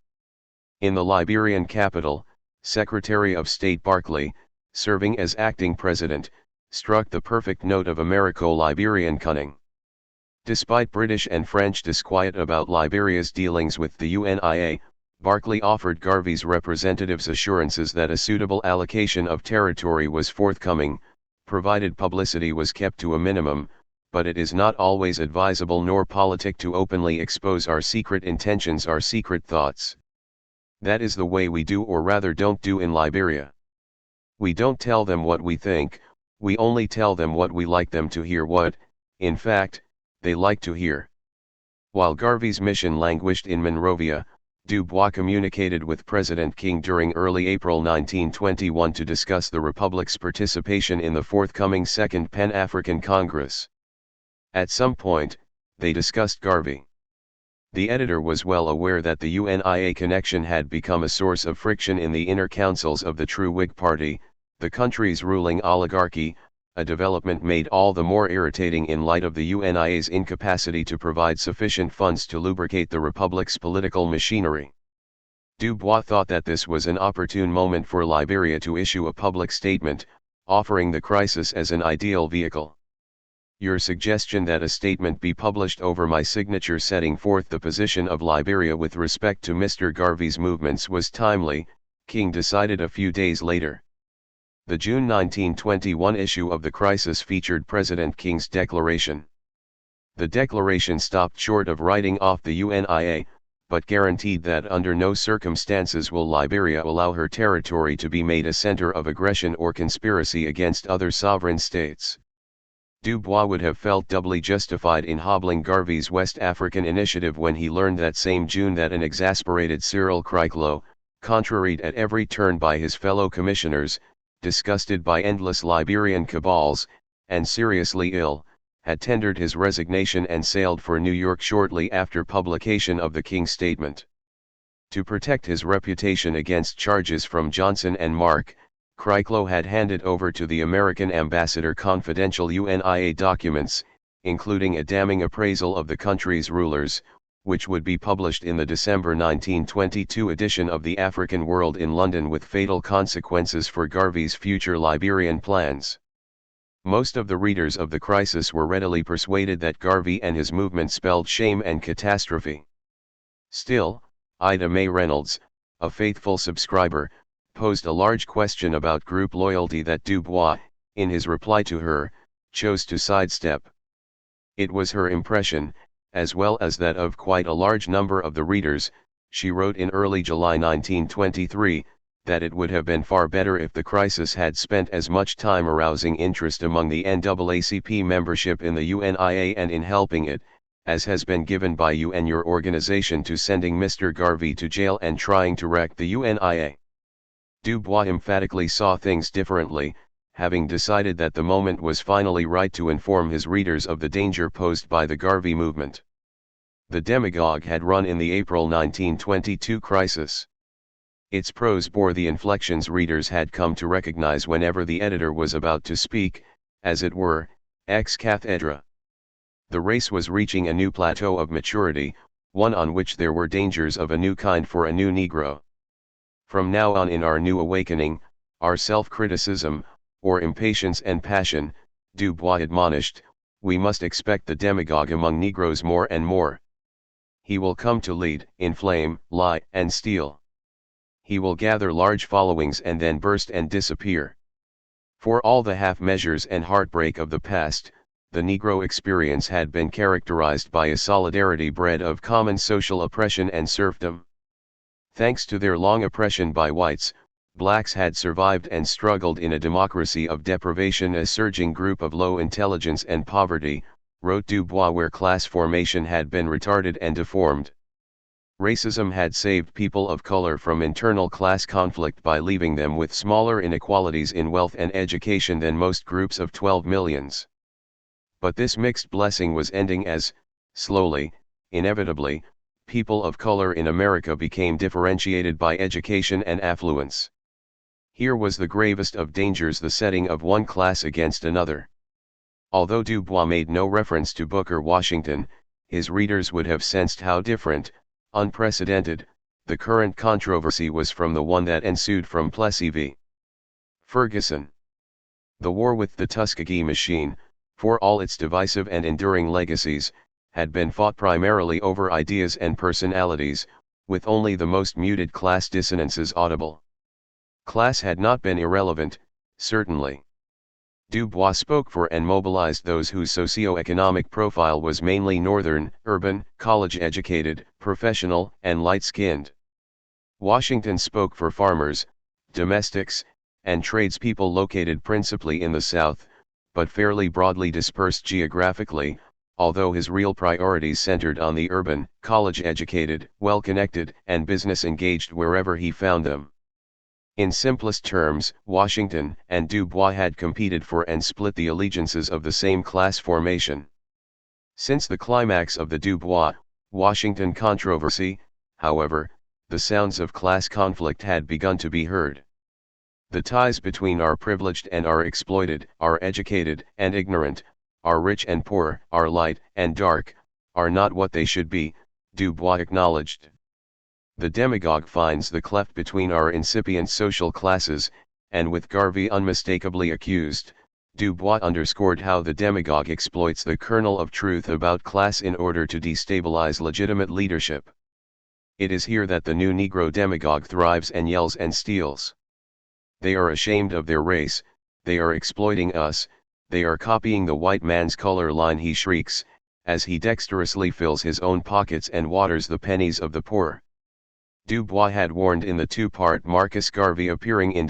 In the Liberian capital, Secretary of State Barclay, serving as acting president, struck the perfect note of Americo-Liberian cunning. Despite British and French disquiet about Liberia's dealings with the UNIA, Barclay offered Garvey's representatives assurances that a suitable allocation of territory was forthcoming, provided publicity was kept to a minimum, but it is not always advisable nor politic to openly expose our secret intentions, our secret thoughts. That is the way we do or rather don't do in Liberia. We don't tell them what we think, we only tell them what we like them to hear, what, in fact, they like to hear. While Garvey's mission languished in Monrovia, Dubois communicated with President King during early April 1921 to discuss the Republic's participation in the forthcoming Second Pan-African Congress. At some point, they discussed Garvey. The editor was well aware that the UNIA connection had become a source of friction in the inner councils of the true Whig Party, the country's ruling oligarchy, a development made all the more irritating in light of the UNIA's incapacity to provide sufficient funds to lubricate the Republic's political machinery. Dubois thought that this was an opportune moment for Liberia to issue a public statement, offering the crisis as an ideal vehicle. Your suggestion that a statement be published over my signature setting forth the position of Liberia with respect to Mr. Garvey's movements was timely, King decided a few days later. The June 1921 issue of the Crisis featured President King's declaration. The declaration stopped short of writing off the UNIA, but guaranteed that under no circumstances will Liberia allow her territory to be made a center of aggression or conspiracy against other sovereign states. Dubois would have felt doubly justified in hobbling Garvey's West African initiative when he learned that same June that an exasperated Cyril Kriklo, contraried at every turn by his fellow commissioners, disgusted by endless Liberian cabals, and seriously ill, had tendered his resignation and sailed for New York shortly after publication of the King statement. To protect his reputation against charges from Johnson and Mark, Kriklo had handed over to the American ambassador confidential UNIA documents, including a damning appraisal of the country's rulers, which would be published in the December 1922 edition of the African World in London with fatal consequences for Garvey's future Liberian plans. Most of the readers of the Crisis were readily persuaded that Garvey and his movement spelled shame and catastrophe. Still, Ida Mae Reynolds, a faithful subscriber, posed a large question about group loyalty that Dubois, in his reply to her, chose to sidestep. It was her impression, as well as that of quite a large number of the readers, she wrote in early July 1923, that it would have been far better if the Crisis had spent as much time arousing interest among the NAACP membership in the UNIA and in helping it, as has been given by you and your organization to sending Mr. Garvey to jail and trying to wreck the UNIA. Dubois emphatically saw things differently, having decided that the moment was finally right to inform his readers of the danger posed by the Garvey movement. The demagogue had run in the April 1922 Crisis. Its prose bore the inflections readers had come to recognize whenever the editor was about to speak, as it were, ex cathedra. The race was reaching a new plateau of maturity, one on which there were dangers of a new kind for a new Negro. From now on in our new awakening, our self-criticism, or impatience and passion, Du Bois admonished, we must expect the demagogue among Negroes more and more. He will come to lead, inflame, lie, and steal. He will gather large followings and then burst and disappear. For all the half-measures and heartbreak of the past, the Negro experience had been characterized by a solidarity bred of common social oppression and serfdom. Thanks to their long oppression by whites, blacks had survived and struggled in a democracy of deprivation, a surging group of low intelligence and poverty, wrote Du Bois, where class formation had been retarded and deformed. Racism had saved people of color from internal class conflict by leaving them with smaller inequalities in wealth and education than most groups of 12 millions. But this mixed blessing was ending as, slowly, inevitably, people of color in America became differentiated by education and affluence. Here was the gravest of dangers, the setting of one class against another. Although Du Bois made no reference to Booker Washington, his readers would have sensed how different, unprecedented, the current controversy was from the one that ensued from Plessy v. Ferguson. The war with the Tuskegee machine, for all its divisive and enduring legacies, had been fought primarily over ideas and personalities, with only the most muted class dissonances audible. Class had not been irrelevant, certainly. Du Bois spoke for and mobilized those whose socio-economic profile was mainly northern, urban, college-educated, professional, and light-skinned. Washington spoke for farmers, domestics, and tradespeople located principally in the South, but fairly broadly dispersed geographically, although his real priorities centered on the urban, college-educated, well-connected, and business-engaged wherever he found them. In simplest terms, Washington and Du Bois had competed for and split the allegiances of the same class formation. Since the climax of the Du Bois-Washington controversy, however, the sounds of class conflict had begun to be heard. The ties between our privileged and our exploited, our educated and ignorant, our rich and poor, our light and dark, are not what they should be, Du Bois acknowledged. The demagogue finds the cleft between our incipient social classes, and with Garvey unmistakably accused, Du Bois underscored how the demagogue exploits the kernel of truth about class in order to destabilize legitimate leadership. It is here that the new Negro demagogue thrives and yells and steals. They are ashamed of their race, they are exploiting us, they are copying the white man's color line, he shrieks, as he dexterously fills his own pockets and waters the pennies of the poor. Du Bois had warned in the two-part Marcus Garvey appearing in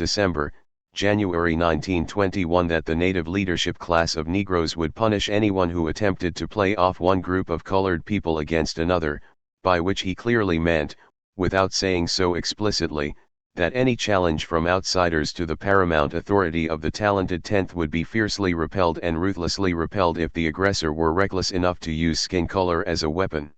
January 1921 that the native leadership class of Negroes would punish anyone who attempted to play off one group of colored people against another, by which he clearly meant, without saying so explicitly, that any challenge from outsiders to the paramount authority of the talented tenth would be fiercely repelled and ruthlessly repelled if the aggressor were reckless enough to use skin color as a weapon.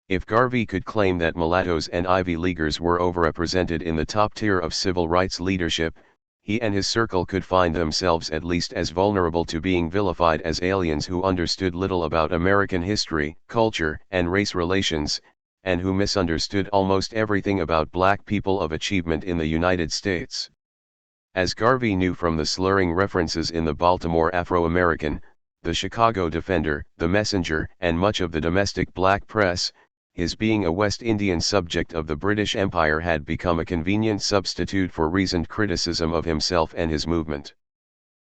If Garvey could claim that mulattoes and Ivy Leaguers were overrepresented in the top tier of civil rights leadership, he and his circle could find themselves at least as vulnerable to being vilified as aliens who understood little about American history, culture, and race relations, and who misunderstood almost everything about black people of achievement in the United States. As Garvey knew from the slurring references in the Baltimore Afro-American, the Chicago Defender, the Messenger, and much of the domestic black press, his being a West Indian subject of the British Empire had become a convenient substitute for reasoned criticism of himself and his movement.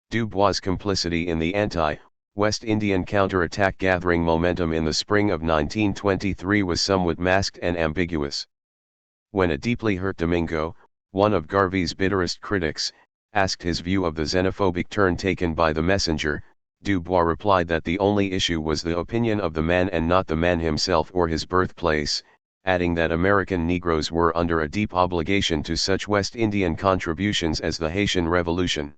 Du Bois' complicity in the anti-West Indian counterattack gathering momentum in the spring of 1923 was somewhat masked and ambiguous. When a deeply hurt Domingo, one of Garvey's bitterest critics, asked his view of the xenophobic turn taken by the Messenger, Du Bois replied that the only issue was the opinion of the man and not the man himself or his birthplace, adding that American Negroes were under a deep obligation to such West Indian contributions as the Haitian Revolution.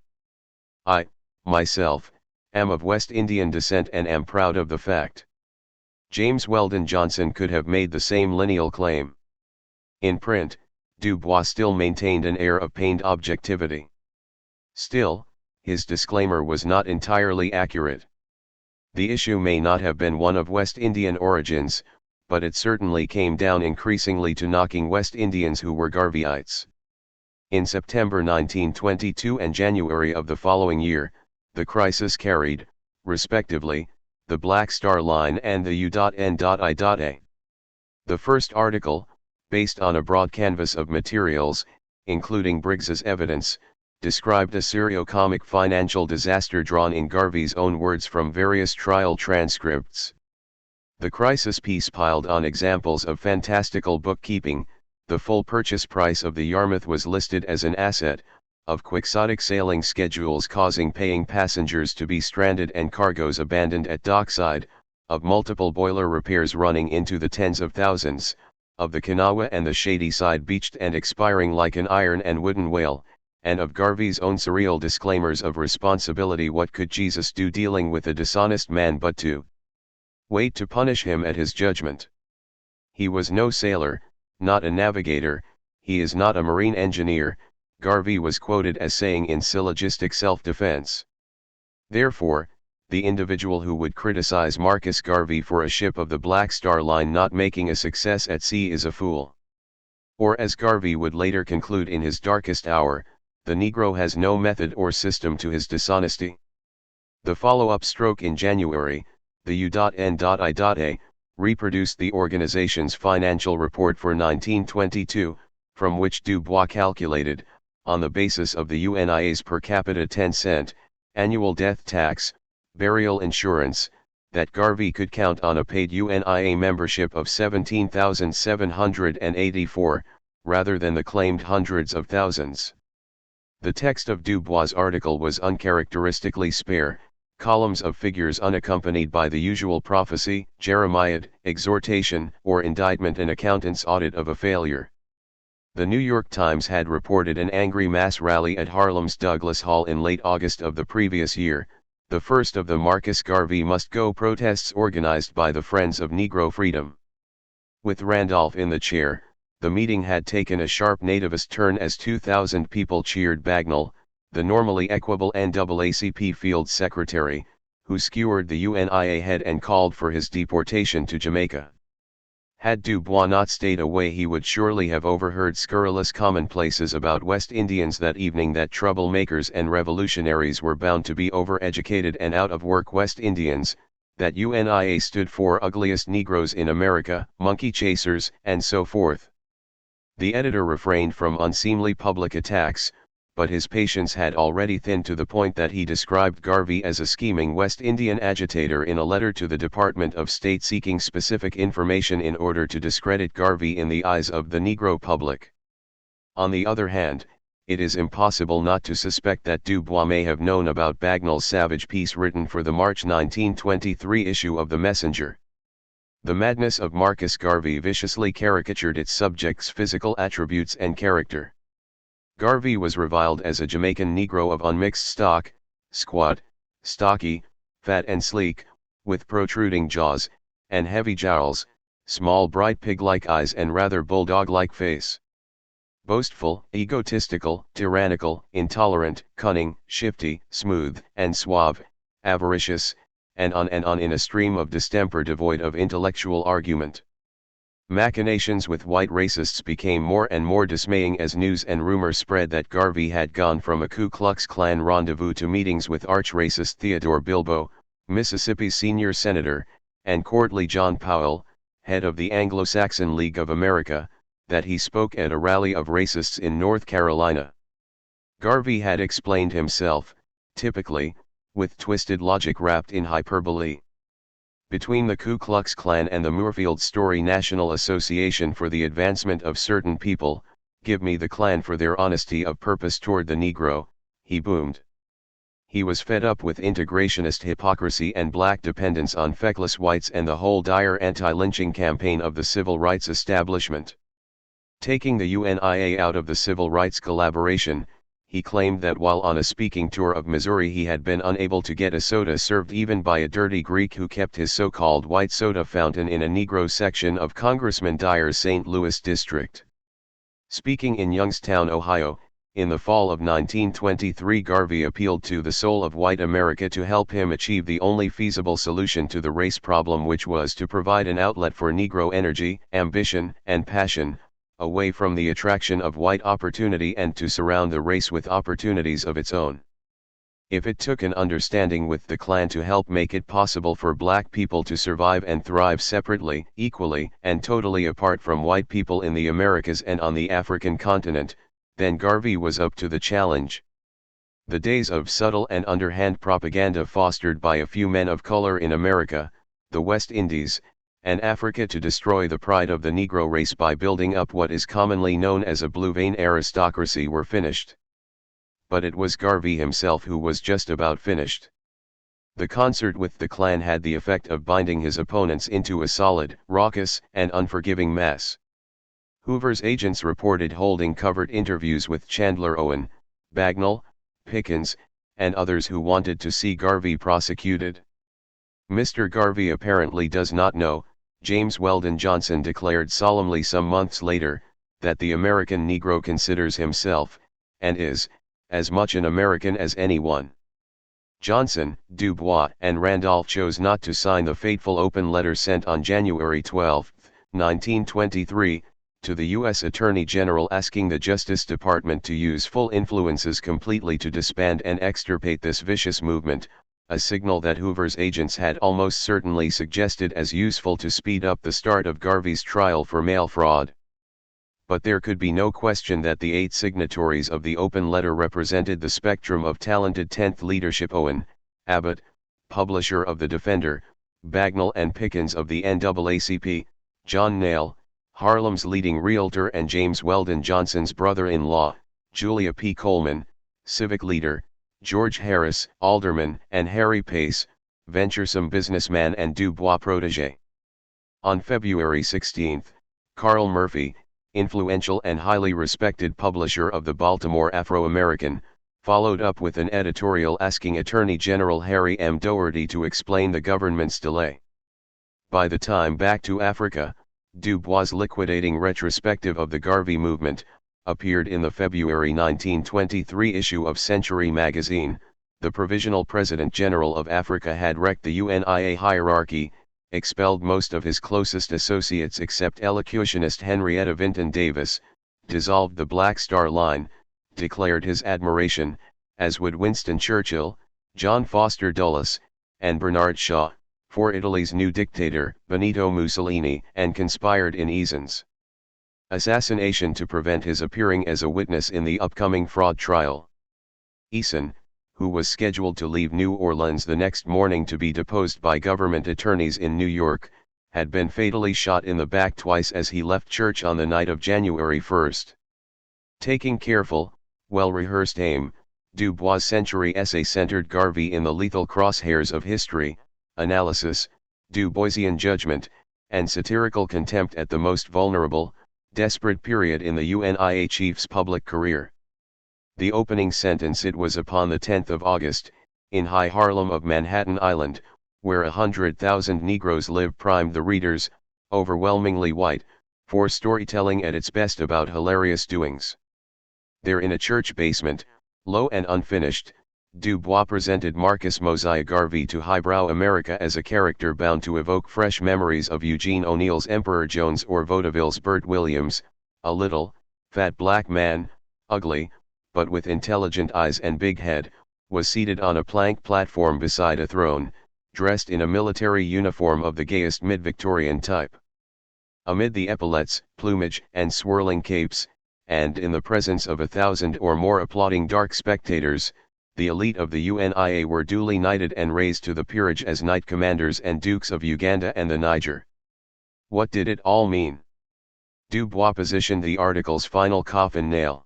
I, myself, am of West Indian descent and am proud of the fact. James Weldon Johnson could have made the same lineal claim. In print, Du Bois still maintained an air of pained objectivity. Still, his disclaimer was not entirely accurate. The issue may not have been one of West Indian origins, but it certainly came down increasingly to knocking West Indians who were Garveyites. In September 1922 and January of the following year, the crisis carried, respectively, the Black Star Line and the U.N.I.A. The first article, based on a broad canvas of materials, including Briggs's evidence, described a serio-comic financial disaster drawn in Garvey's own words from various trial transcripts. The crisis piece piled on examples of fantastical bookkeeping. The full purchase price of the Yarmouth was listed as an asset, of quixotic sailing schedules causing paying passengers to be stranded and cargoes abandoned at dockside, of multiple boiler repairs running into the tens of thousands, of the Kanawha and the Shady Side beached and expiring like an iron and wooden whale, and of Garvey's own surreal disclaimers of responsibility. What could Jesus do dealing with a dishonest man but to wait to punish him at his judgment? He was no sailor, not a navigator, he is not a marine engineer, Garvey was quoted as saying in syllogistic self-defense. Therefore, the individual who would criticize Marcus Garvey for a ship of the Black Star Line not making a success at sea is a fool. Or as Garvey would later conclude in his darkest hour, the Negro has no method or system to his dishonesty. The follow-up stroke in January, the U.N.I.A. reproduced the organization's financial report for 1922, from which Dubois calculated, on the basis of the UNIA's per capita 10-cent, annual death tax, burial insurance, that Garvey could count on a paid UNIA membership of 17,784, rather than the claimed hundreds of thousands. The text of Dubois' article was uncharacteristically spare, columns of figures unaccompanied by the usual prophecy, jeremiad, exhortation, or indictment, an accountant's audit of a failure. The New York Times had reported an angry mass rally at Harlem's Douglas Hall in late August of the previous year, the first of the Marcus Garvey must go protests organized by the Friends of Negro Freedom. With Randolph in the chair, the meeting had taken a sharp nativist turn as 2,000 people cheered Bagnall, the normally equable NAACP field secretary, who skewered the UNIA head and called for his deportation to Jamaica. Had Dubois not stayed away, he would surely have overheard scurrilous commonplaces about West Indians that evening, that troublemakers and revolutionaries were bound to be overeducated and out-of-work West Indians, that UNIA stood for ugliest Negroes in America, monkey chasers, and so forth. The editor refrained from unseemly public attacks, but his patience had already thinned to the point that he described Garvey as a scheming West Indian agitator in a letter to the Department of State seeking specific information in order to discredit Garvey in the eyes of the Negro public. On the other hand, it is impossible not to suspect that Dubois may have known about Bagnall's savage piece written for the March 1923 issue of The Messenger. The madness of Marcus Garvey viciously caricatured its subject's physical attributes and character. Garvey was reviled as a Jamaican Negro of unmixed stock, squat, stocky, fat and sleek, with protruding jaws, and heavy jowls, small bright pig-like eyes and rather bulldog-like face. Boastful, egotistical, tyrannical, intolerant, cunning, shifty, smooth, and suave, avaricious, and on in a stream of distemper devoid of intellectual argument. Machinations with white racists became more and more dismaying as news and rumor spread that Garvey had gone from a Ku Klux Klan rendezvous to meetings with arch-racist Theodore Bilbo, Mississippi's senior senator, and courtly John Powell, head of the Anglo-Saxon League of America, that he spoke at a rally of racists in North Carolina. Garvey had explained himself, typically, with twisted logic wrapped in hyperbole. Between the Ku Klux Klan and the Moorfield Story National Association for the Advancement of Certain People, give me the Klan for their honesty of purpose toward the Negro, he boomed. He was fed up with integrationist hypocrisy and black dependence on feckless whites and the whole dire anti-lynching campaign of the civil rights establishment. Taking the UNIA out of the civil rights collaboration, he claimed that while on a speaking tour of Missouri he had been unable to get a soda served even by a dirty Greek who kept his so-called white soda fountain in a Negro section of Congressman Dyer's St. Louis district. Speaking in Youngstown, Ohio, In the fall of 1923, Garvey appealed to the soul of white America to help him achieve the only feasible solution to the race problem, which was to provide an outlet for Negro energy, ambition, and passion, away from the attraction of white opportunity, and to surround the race with opportunities of its own. If it took an understanding with the Klan to help make it possible for black people to survive and thrive separately, equally, and totally apart from white people in the Americas and on the African continent, then Garvey was up to the challenge. The days of subtle and underhand propaganda fostered by a few men of color in America, the West Indies, and Africa to destroy the pride of the Negro race by building up what is commonly known as a blue vein aristocracy were finished. But it was Garvey himself who was just about finished. The concert with the Klan had the effect of binding his opponents into a solid, raucous, and unforgiving mass. Hoover's agents reported holding covert interviews with Chandler Owen, Bagnall, Pickens, and others who wanted to see Garvey prosecuted. Mr. Garvey apparently does not know, James Weldon Johnson declared solemnly some months later, that the American Negro considers himself, and is, as much an American as anyone. Johnson, Du Bois, and Randolph chose not to sign the fateful open letter sent on January 12, 1923, to the U.S. Attorney General asking the Justice Department to use full influences completely to disband and extirpate this vicious movement, a signal that Hoover's agents had almost certainly suggested as useful to speed up the start of Garvey's trial for mail fraud. But there could be no question that the 8 signatories of the open letter represented the spectrum of talented 10th leadership: Owen, Abbott, publisher of The Defender, Bagnall and Pickens of the NAACP, John Nail, Harlem's leading realtor and James Weldon Johnson's brother-in-law, Julia P. Coleman, civic leader, George Harris, alderman, and Harry Pace, venturesome businessman and Du Bois protégé. On February 16, Carl Murphy, influential and highly respected publisher of the Baltimore Afro-American, followed up with an editorial asking Attorney General Harry M. Doherty to explain the government's delay. By the time Back to Africa, Du Bois' liquidating retrospective of the Garvey movement, appeared in the February 1923 issue of Century magazine. The Provisional President General of Africa had wrecked the UNIA hierarchy, expelled most of his closest associates except elocutionist Henrietta Vinton Davis, dissolved the Black Star Line, declared his admiration, as would Winston Churchill, John Foster Dulles, and Bernard Shaw, for Italy's new dictator, Benito Mussolini, and conspired in Eason's assassination to prevent his appearing as a witness in the upcoming fraud trial. Eason, who was scheduled to leave New Orleans the next morning to be deposed by government attorneys in New York, had been fatally shot in the back twice as he left church on the night of January 1. Taking careful, well-rehearsed aim, Du Bois' century essay centered Garvey in the lethal crosshairs of history, analysis, Du Boisian judgment, and satirical contempt at the most vulnerable, desperate period in the UNIA chief's public career. The opening sentence: "It was upon the 10th of August, in High Harlem of Manhattan Island, where 100,000 Negroes live," primed the readers, overwhelmingly white, for storytelling at its best about hilarious doings. There, in a church basement, low and unfinished, Du Bois presented Marcus Mosiah Garvey to highbrow America as a character bound to evoke fresh memories of Eugene O'Neill's Emperor Jones or Vaudeville's Bert Williams, a little, fat black man, ugly, but with intelligent eyes and big head, was seated on a plank platform beside a throne, dressed in a military uniform of the gayest mid-Victorian type. Amid the epaulets, plumage, and swirling capes, and in the presence of 1,000 or more applauding dark spectators, the elite of the UNIA were duly knighted and raised to the peerage as knight commanders and dukes of Uganda and the Niger. What did it all mean? Du Bois positioned the article's final coffin nail.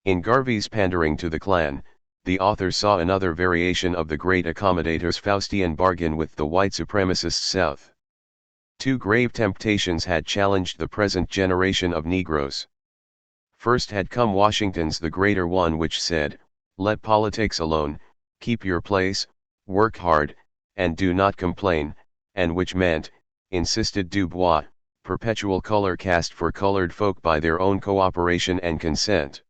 In Garvey's pandering to the Klan, the author saw another variation of the great accommodator's Faustian bargain with the white supremacist South. 2 grave temptations had challenged the present generation of Negroes. First had come Washington's The Greater One, which said, "Let politics alone, keep your place, work hard, and do not complain," and which meant, insisted Du Bois, perpetual color cast for colored folk by their own cooperation and consent.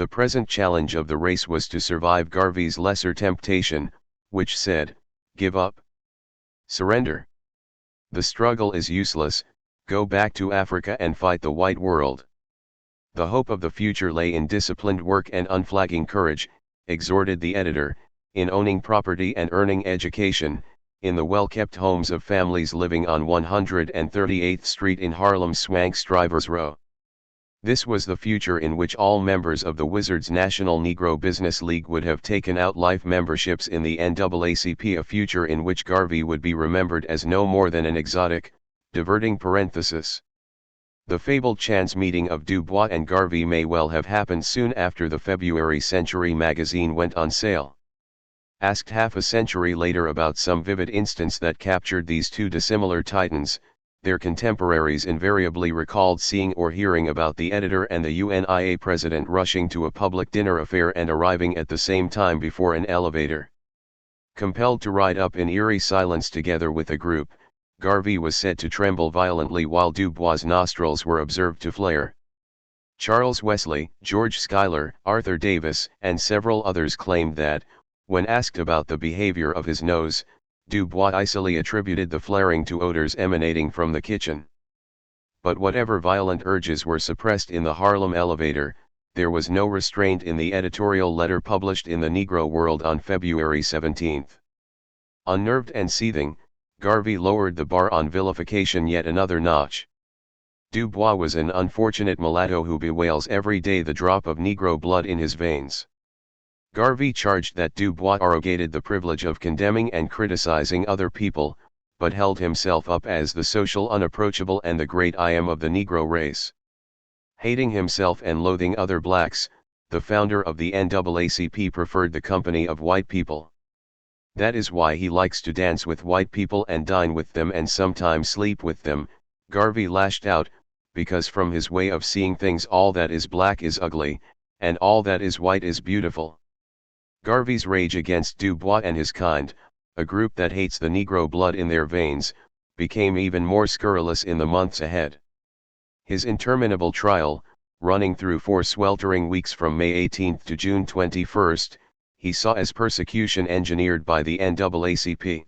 The present challenge of the race was to survive Garvey's lesser temptation, which said, "Give up. Surrender. The struggle is useless, go back to Africa and fight the white world." The hope of the future lay in disciplined work and unflagging courage, exhorted the editor, in owning property and earning education, in the well-kept homes of families living on 138th Street in Harlem's swank Strivers Row. This was the future in which all members of the Wizards National Negro Business League would have taken out life memberships in the NAACP, a future in which Garvey would be remembered as no more than an exotic, diverting parenthesis. The fabled chance meeting of Du Bois and Garvey may well have happened soon after the February Century magazine went on sale. Asked half a century later about some vivid instance that captured these two dissimilar titans, their contemporaries invariably recalled seeing or hearing about the editor and the UNIA president rushing to a public dinner affair and arriving at the same time before an elevator. Compelled to ride up in eerie silence together with a group, Garvey was said to tremble violently while Du Bois' nostrils were observed to flare. Charles Wesley, George Schuyler, Arthur Davis, and several others claimed that, when asked about the behavior of his nose, Du Bois icily attributed the flaring to odors emanating from the kitchen. But whatever violent urges were suppressed in the Harlem elevator, there was no restraint in the editorial letter published in the Negro World on February 17. Unnerved and seething, Garvey lowered the bar on vilification yet another notch. Du Bois was an unfortunate mulatto who bewails every day the drop of Negro blood in his veins. Garvey charged that Du Bois arrogated the privilege of condemning and criticizing other people, but held himself up as the social unapproachable and the great I am of the Negro race. Hating himself and loathing other blacks, the founder of the NAACP preferred the company of white people. That is why he likes to dance with white people and dine with them and sometimes sleep with them, Garvey lashed out, because from his way of seeing things all that is black is ugly, and all that is white is beautiful. Garvey's rage against Du Bois and his kind, a group that hates the Negro blood in their veins, became even more scurrilous in the months ahead. His interminable trial, running through 4 sweltering weeks from May 18 to June 21, he saw as persecution engineered by the NAACP.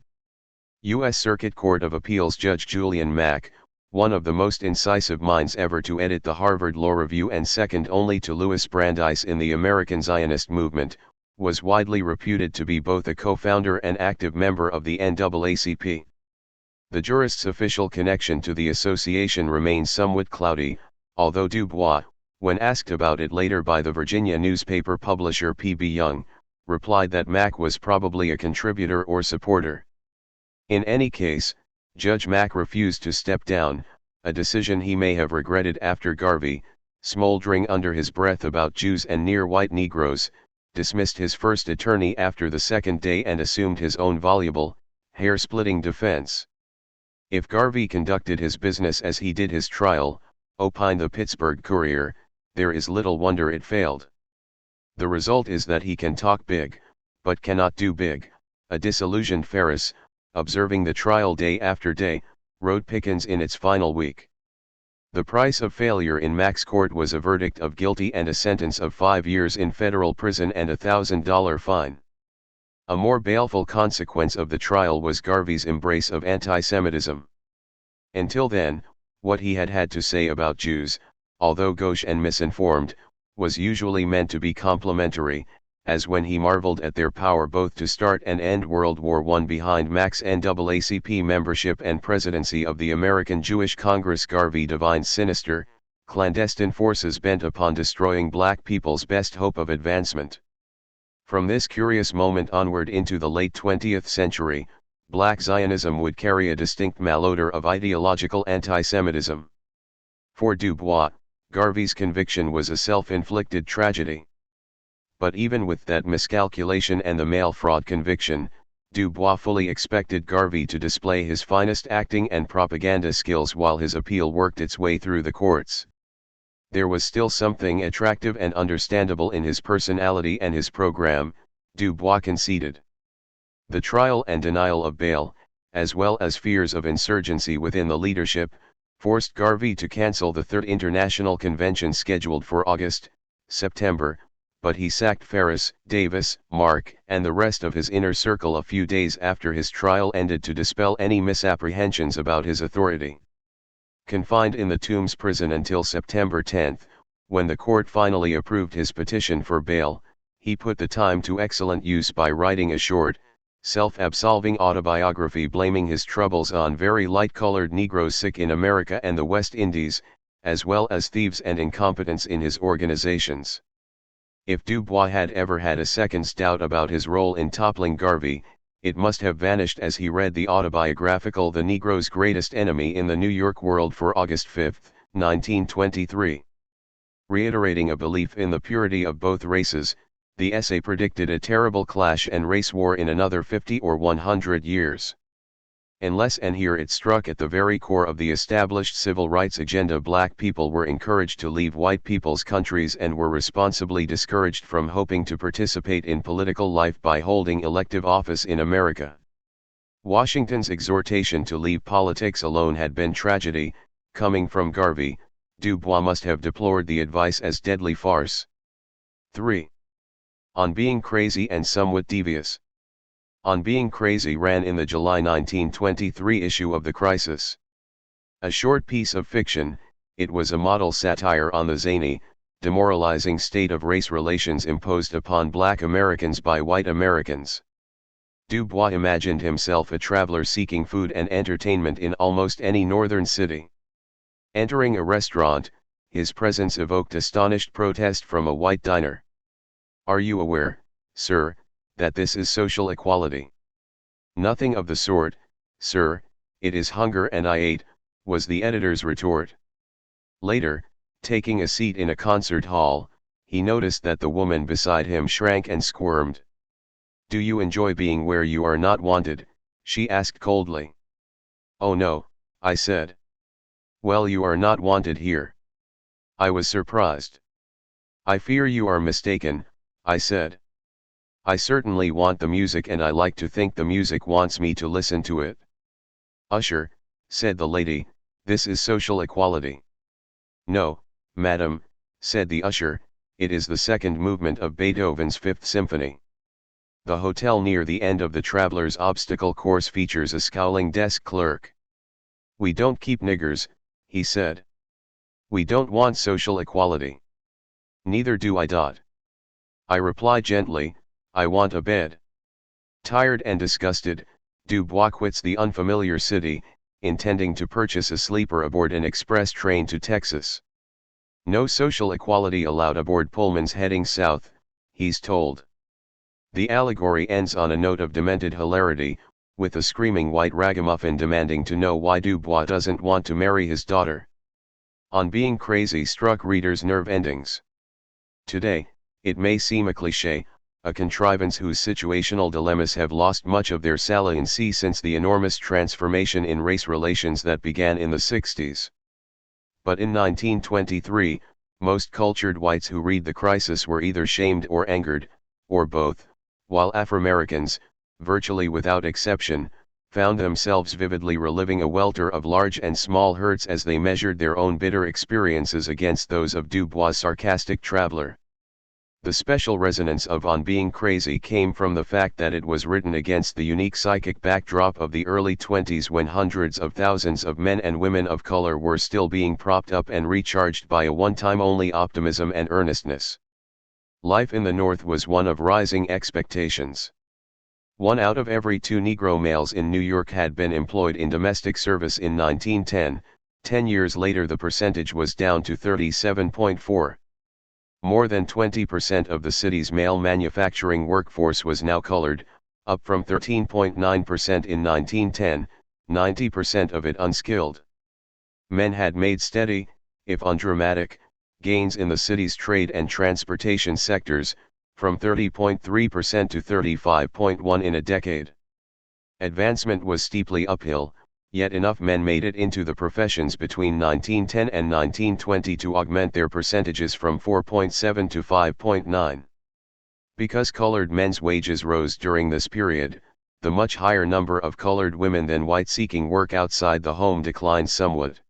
U.S. Circuit Court of Appeals Judge Julian Mack, one of the most incisive minds ever to edit the Harvard Law Review and second only to Louis Brandeis in the American Zionist movement, was widely reputed to be both a co-founder and active member of the NAACP. The jurist's official connection to the association remains somewhat cloudy, although Du Bois, when asked about it later by the Virginia newspaper publisher P.B. Young, replied that Mack was probably a contributor or supporter. In any case, Judge Mack refused to step down, a decision he may have regretted after Garvey, smoldering under his breath about Jews and near-white Negroes, dismissed his first attorney after the second day and assumed his own voluble, hair-splitting defense. If Garvey conducted his business as he did his trial, opined the Pittsburgh Courier, there is little wonder it failed. The result is that he can talk big, but cannot do big, a disillusioned Ferris, observing the trial day after day, wrote Pickens in its final week. The price of failure in Mack's court was a verdict of guilty and a sentence of 5 years in federal prison and a $1,000 fine. A more baleful consequence of the trial was Garvey's embrace of anti-Semitism. Until then, what he had had to say about Jews, although gauche and misinformed, was usually meant to be complimentary, as when he marveled at their power both to start and end World War I behind Mack's NAACP membership and presidency of the American Jewish Congress. Garvey divined sinister, clandestine forces bent upon destroying black people's best hope of advancement. From this curious moment onward into the late 20th century, black Zionism would carry a distinct malodor of ideological anti-Semitism. For Du Bois, Garvey's conviction was a self-inflicted tragedy. But even with that miscalculation and the mail fraud conviction, Du Bois fully expected Garvey to display his finest acting and propaganda skills while his appeal worked its way through the courts. There was still something attractive and understandable in his personality and his program, Du Bois conceded. The trial and denial of bail, as well as fears of insurgency within the leadership, forced Garvey to cancel the Third International Convention scheduled for August, September, but he sacked Ferris, Davis, Mark, and the rest of his inner circle a few days after his trial ended to dispel any misapprehensions about his authority. Confined in the Tombs prison until September 10, when the court finally approved his petition for bail, he put the time to excellent use by writing a short, self-absolving autobiography blaming his troubles on very light-colored Negroes sick in America and the West Indies, as well as thieves and incompetence in his organizations. If Dubois had ever had a second's doubt about his role in toppling Garvey, it must have vanished as he read the autobiographical The Negro's Greatest Enemy in the New York World for August 5, 1923. Reiterating a belief in the purity of both races, the essay predicted a terrible clash and race war in another 50 or 100 years. Unless and here it struck at the very core of the established civil rights agenda, black people were encouraged to leave white people's countries and were responsibly discouraged from hoping to participate in political life by holding elective office in America. Washington's exhortation to leave politics alone had been tragedy. Coming from Garvey, Dubois must have deplored the advice as deadly farce. 3. On Being Crazy and Somewhat Devious. On Being Crazy ran in the July 1923 issue of The Crisis. A short piece of fiction, it was a model satire on the zany, demoralizing state of race relations imposed upon black Americans by white Americans. Dubois imagined himself a traveler seeking food and entertainment in almost any northern city. Entering a restaurant, his presence evoked astonished protest from a white diner. "Are you aware, sir, that this is social equality?" "Nothing of the sort, sir, it is hunger and I ate," was the editor's retort. Later, taking a seat in a concert hall, he noticed that the woman beside him shrank and squirmed. "Do you enjoy being where you are not wanted?" she asked coldly. "Oh no," I said. "Well, you are not wanted here." I was surprised. "I fear you are mistaken," I said. "I certainly want the music and I like to think the music wants me to listen to it." "Usher," said the lady, "this is social equality." "No, madam," said the usher, "it is the second movement of Beethoven's Fifth Symphony." The hotel near the end of the traveler's obstacle course features a scowling desk clerk. "We don't keep niggers," he said. "We don't want social equality." "Neither do I. I reply gently, I want a bed." Tired and disgusted, Dubois quits the unfamiliar city, intending to purchase a sleeper aboard an express train to Texas. No social equality allowed aboard Pullmans heading south, he's told. The allegory ends on a note of demented hilarity, with a screaming white ragamuffin demanding to know why Dubois doesn't want to marry his daughter. On Being Crazy struck readers' nerve endings. Today, it may seem a cliché, a contrivance whose situational dilemmas have lost much of their saliency since the enormous transformation in race relations that began in the 60s. But in 1923, most cultured whites who read The Crisis were either shamed or angered, or both, while Afro-Americans, virtually without exception, found themselves vividly reliving a welter of large and small hurts as they measured their own bitter experiences against those of Dubois' sarcastic traveler. The special resonance of On Being Crazy came from the fact that it was written against the unique psychic backdrop of the early 20s when hundreds of thousands of men and women of color were still being propped up and recharged by a one-time-only optimism and earnestness. Life in the North was one of rising expectations. 1 out of every 2 Negro males in New York had been employed in domestic service in 1910, 10 years later the percentage was down to 37.4. More than 20% of the city's male manufacturing workforce was now colored, up from 13.9% in 1910, 90% of it unskilled. Men had made steady, if undramatic, gains in the city's trade and transportation sectors, from 30.3% to 35.1% in a decade. Advancement was steeply uphill, yet enough men made it into the professions between 1910 and 1920 to augment their percentages from 4.7 to 5.9. Because colored men's wages rose during this period, the much higher number of colored women than white seeking work outside the home declined somewhat.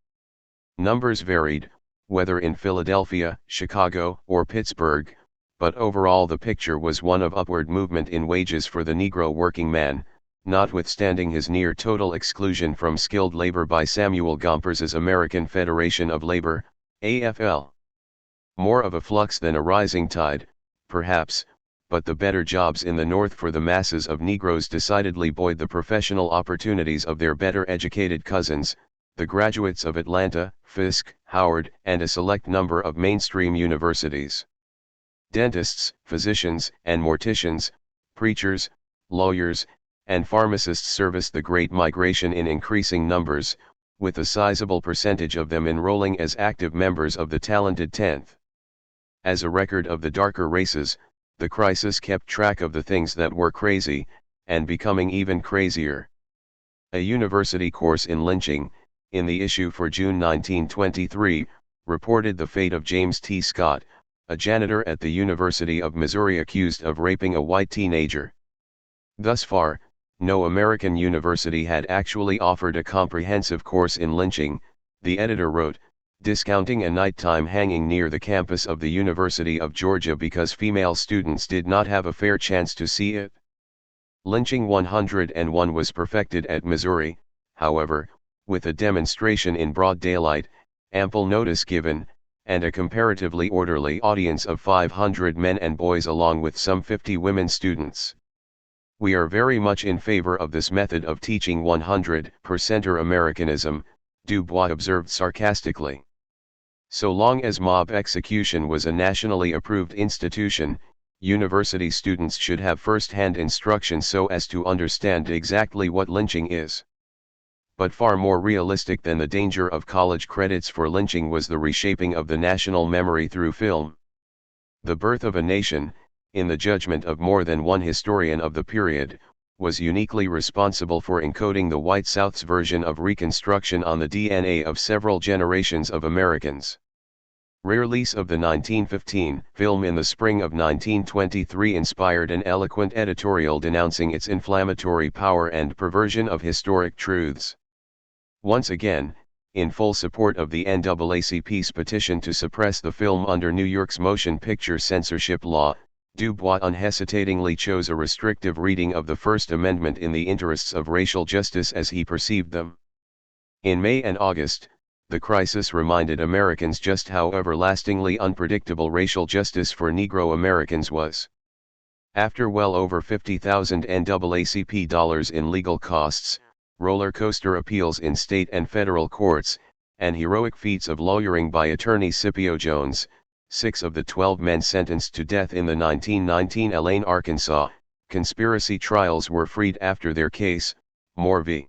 Numbers varied, whether in Philadelphia, Chicago, or Pittsburgh, but overall the picture was one of upward movement in wages for the Negro working man, notwithstanding his near total exclusion from skilled labor by Samuel Gompers's American Federation of Labor, AFL. More of a flux than a rising tide, perhaps, but the better jobs in the North for the masses of Negroes decidedly buoyed the professional opportunities of their better educated cousins, the graduates of Atlanta, Fisk, Howard, and a select number of mainstream universities. Dentists, physicians, and morticians, preachers, lawyers, and pharmacists serviced the great migration in increasing numbers, with a sizable percentage of them enrolling as active members of the talented 10th. As a record of the darker races, the crisis kept track of the things that were crazy, and becoming even crazier. A university course in lynching, in the issue for June 1923, reported the fate of James T. Scott, a janitor at the University of Missouri accused of raping a white teenager. Thus far, no American university had actually offered a comprehensive course in lynching, the editor wrote, discounting a nighttime hanging near the campus of the University of Georgia because female students did not have a fair chance to see it. Lynching 101 was perfected at Missouri, however, with a demonstration in broad daylight, ample notice given, and a comparatively orderly audience of 500 men and boys along with some 50 women students. We are very much in favor of this method of teaching 100%er Americanism, Du Bois observed sarcastically. So long as mob execution was a nationally approved institution, university students should have first-hand instruction so as to understand exactly what lynching is. But far more realistic than the danger of college credits for lynching was the reshaping of the national memory through film. The Birth of a Nation, in the judgment of more than one historian of the period, was uniquely responsible for encoding the White South's version of Reconstruction on the DNA of several generations of Americans. Release of the 1915 film in the spring of 1923 inspired an eloquent editorial denouncing its inflammatory power and perversion of historic truths. Once again, in full support of the NAACP's petition to suppress the film under New York's motion picture censorship law, Du Bois unhesitatingly chose a restrictive reading of the First Amendment in the interests of racial justice as he perceived them. In May and August, the crisis reminded Americans just how everlastingly unpredictable racial justice for Negro Americans was. After well over $50,000 NAACP dollars in legal costs, roller coaster appeals in state and federal courts, and heroic feats of lawyering by attorney Scipio Jones, 6 of the 12 men sentenced to death in the 1919 Elaine, Arkansas, conspiracy trials were freed after their case, Moore v.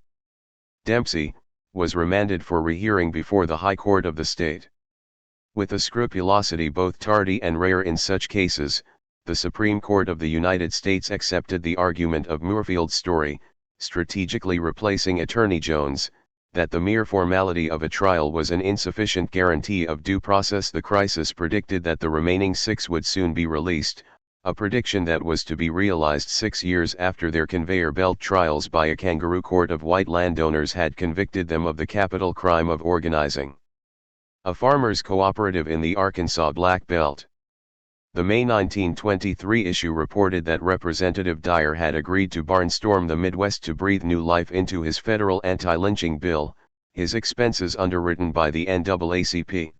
Dempsey, was remanded for rehearing before the High Court of the state. With a scrupulosity both tardy and rare in such cases, the Supreme Court of the United States accepted the argument of Moorfield's story, strategically replacing Attorney Jones, that the mere formality of a trial was an insufficient guarantee of due process. The crisis predicted that the remaining 6 would soon be released, a prediction that was to be realized 6 years after their conveyor belt trials by a kangaroo court of white landowners had convicted them of the capital crime of organizing a farmers' cooperative in the Arkansas Black Belt. The May 1923 issue reported that Representative Dyer had agreed to barnstorm the Midwest to breathe new life into his federal anti-lynching bill, his expenses underwritten by the NAACP.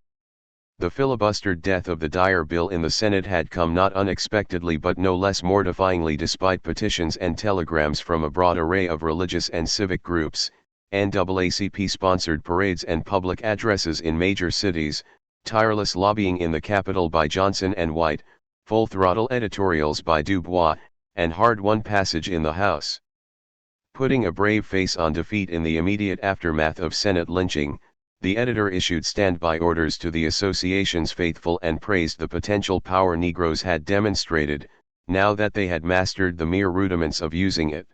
The filibustered death of the Dyer bill in the Senate had come not unexpectedly but no less mortifyingly despite petitions and telegrams from a broad array of religious and civic groups, NAACP-sponsored parades and public addresses in major cities, tireless lobbying in the Capitol by Johnson and White, full-throttle editorials by Du Bois, and hard-won passage in the House. Putting a brave face on defeat in the immediate aftermath of Senate lynching, the editor issued standby orders to the association's faithful and praised the potential power Negroes had demonstrated, now that they had mastered the mere rudiments of using it.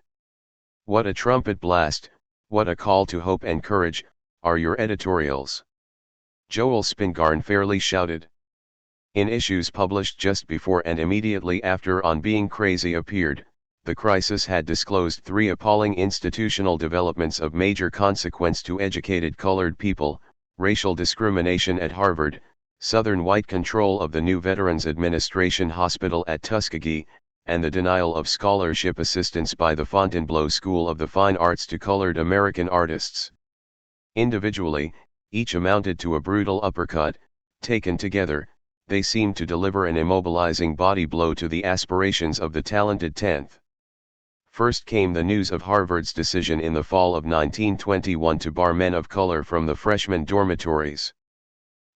What a trumpet blast, what a call to hope and courage, are your editorials! Joel Spingarn fairly shouted. In issues published just before and immediately after On Being Crazy appeared, the crisis had disclosed 3 appalling institutional developments of major consequence to educated colored people: racial discrimination at Harvard, Southern white control of the new Veterans Administration Hospital at Tuskegee, and the denial of scholarship assistance by the Fontainebleau School of the Fine Arts to colored American artists. Individually, each amounted to a brutal uppercut. Taken together, they seemed to deliver an immobilizing body blow to the aspirations of the talented 10th. First came the news of Harvard's decision in the fall of 1921 to bar men of color from the freshman dormitories.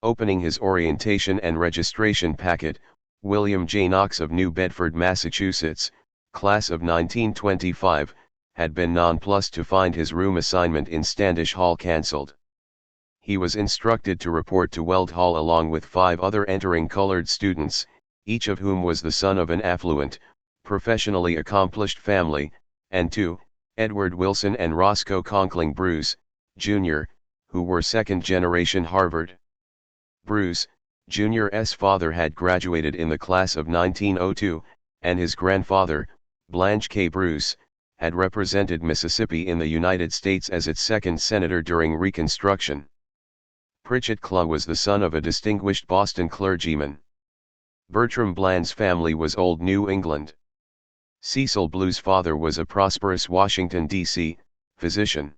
Opening his orientation and registration packet, William J. Knox of New Bedford, Massachusetts, class of 1925, had been nonplussed to find his room assignment in Standish Hall cancelled. He was instructed to report to Weld Hall along with 5 other entering colored students, each of whom was the son of an affluent, professionally accomplished family, and 2, Edward Wilson and Roscoe Conkling Bruce, Jr., who were second-generation Harvard. Bruce, Jr.'s father had graduated in the class of 1902, and his grandfather, Blanche K. Bruce, had represented Mississippi in the United States as its second senator during Reconstruction. Pritchett Clough was the son of a distinguished Boston clergyman. Bertram Bland's family was Old New England. Cecil Blue's father was a prosperous Washington, D.C., physician.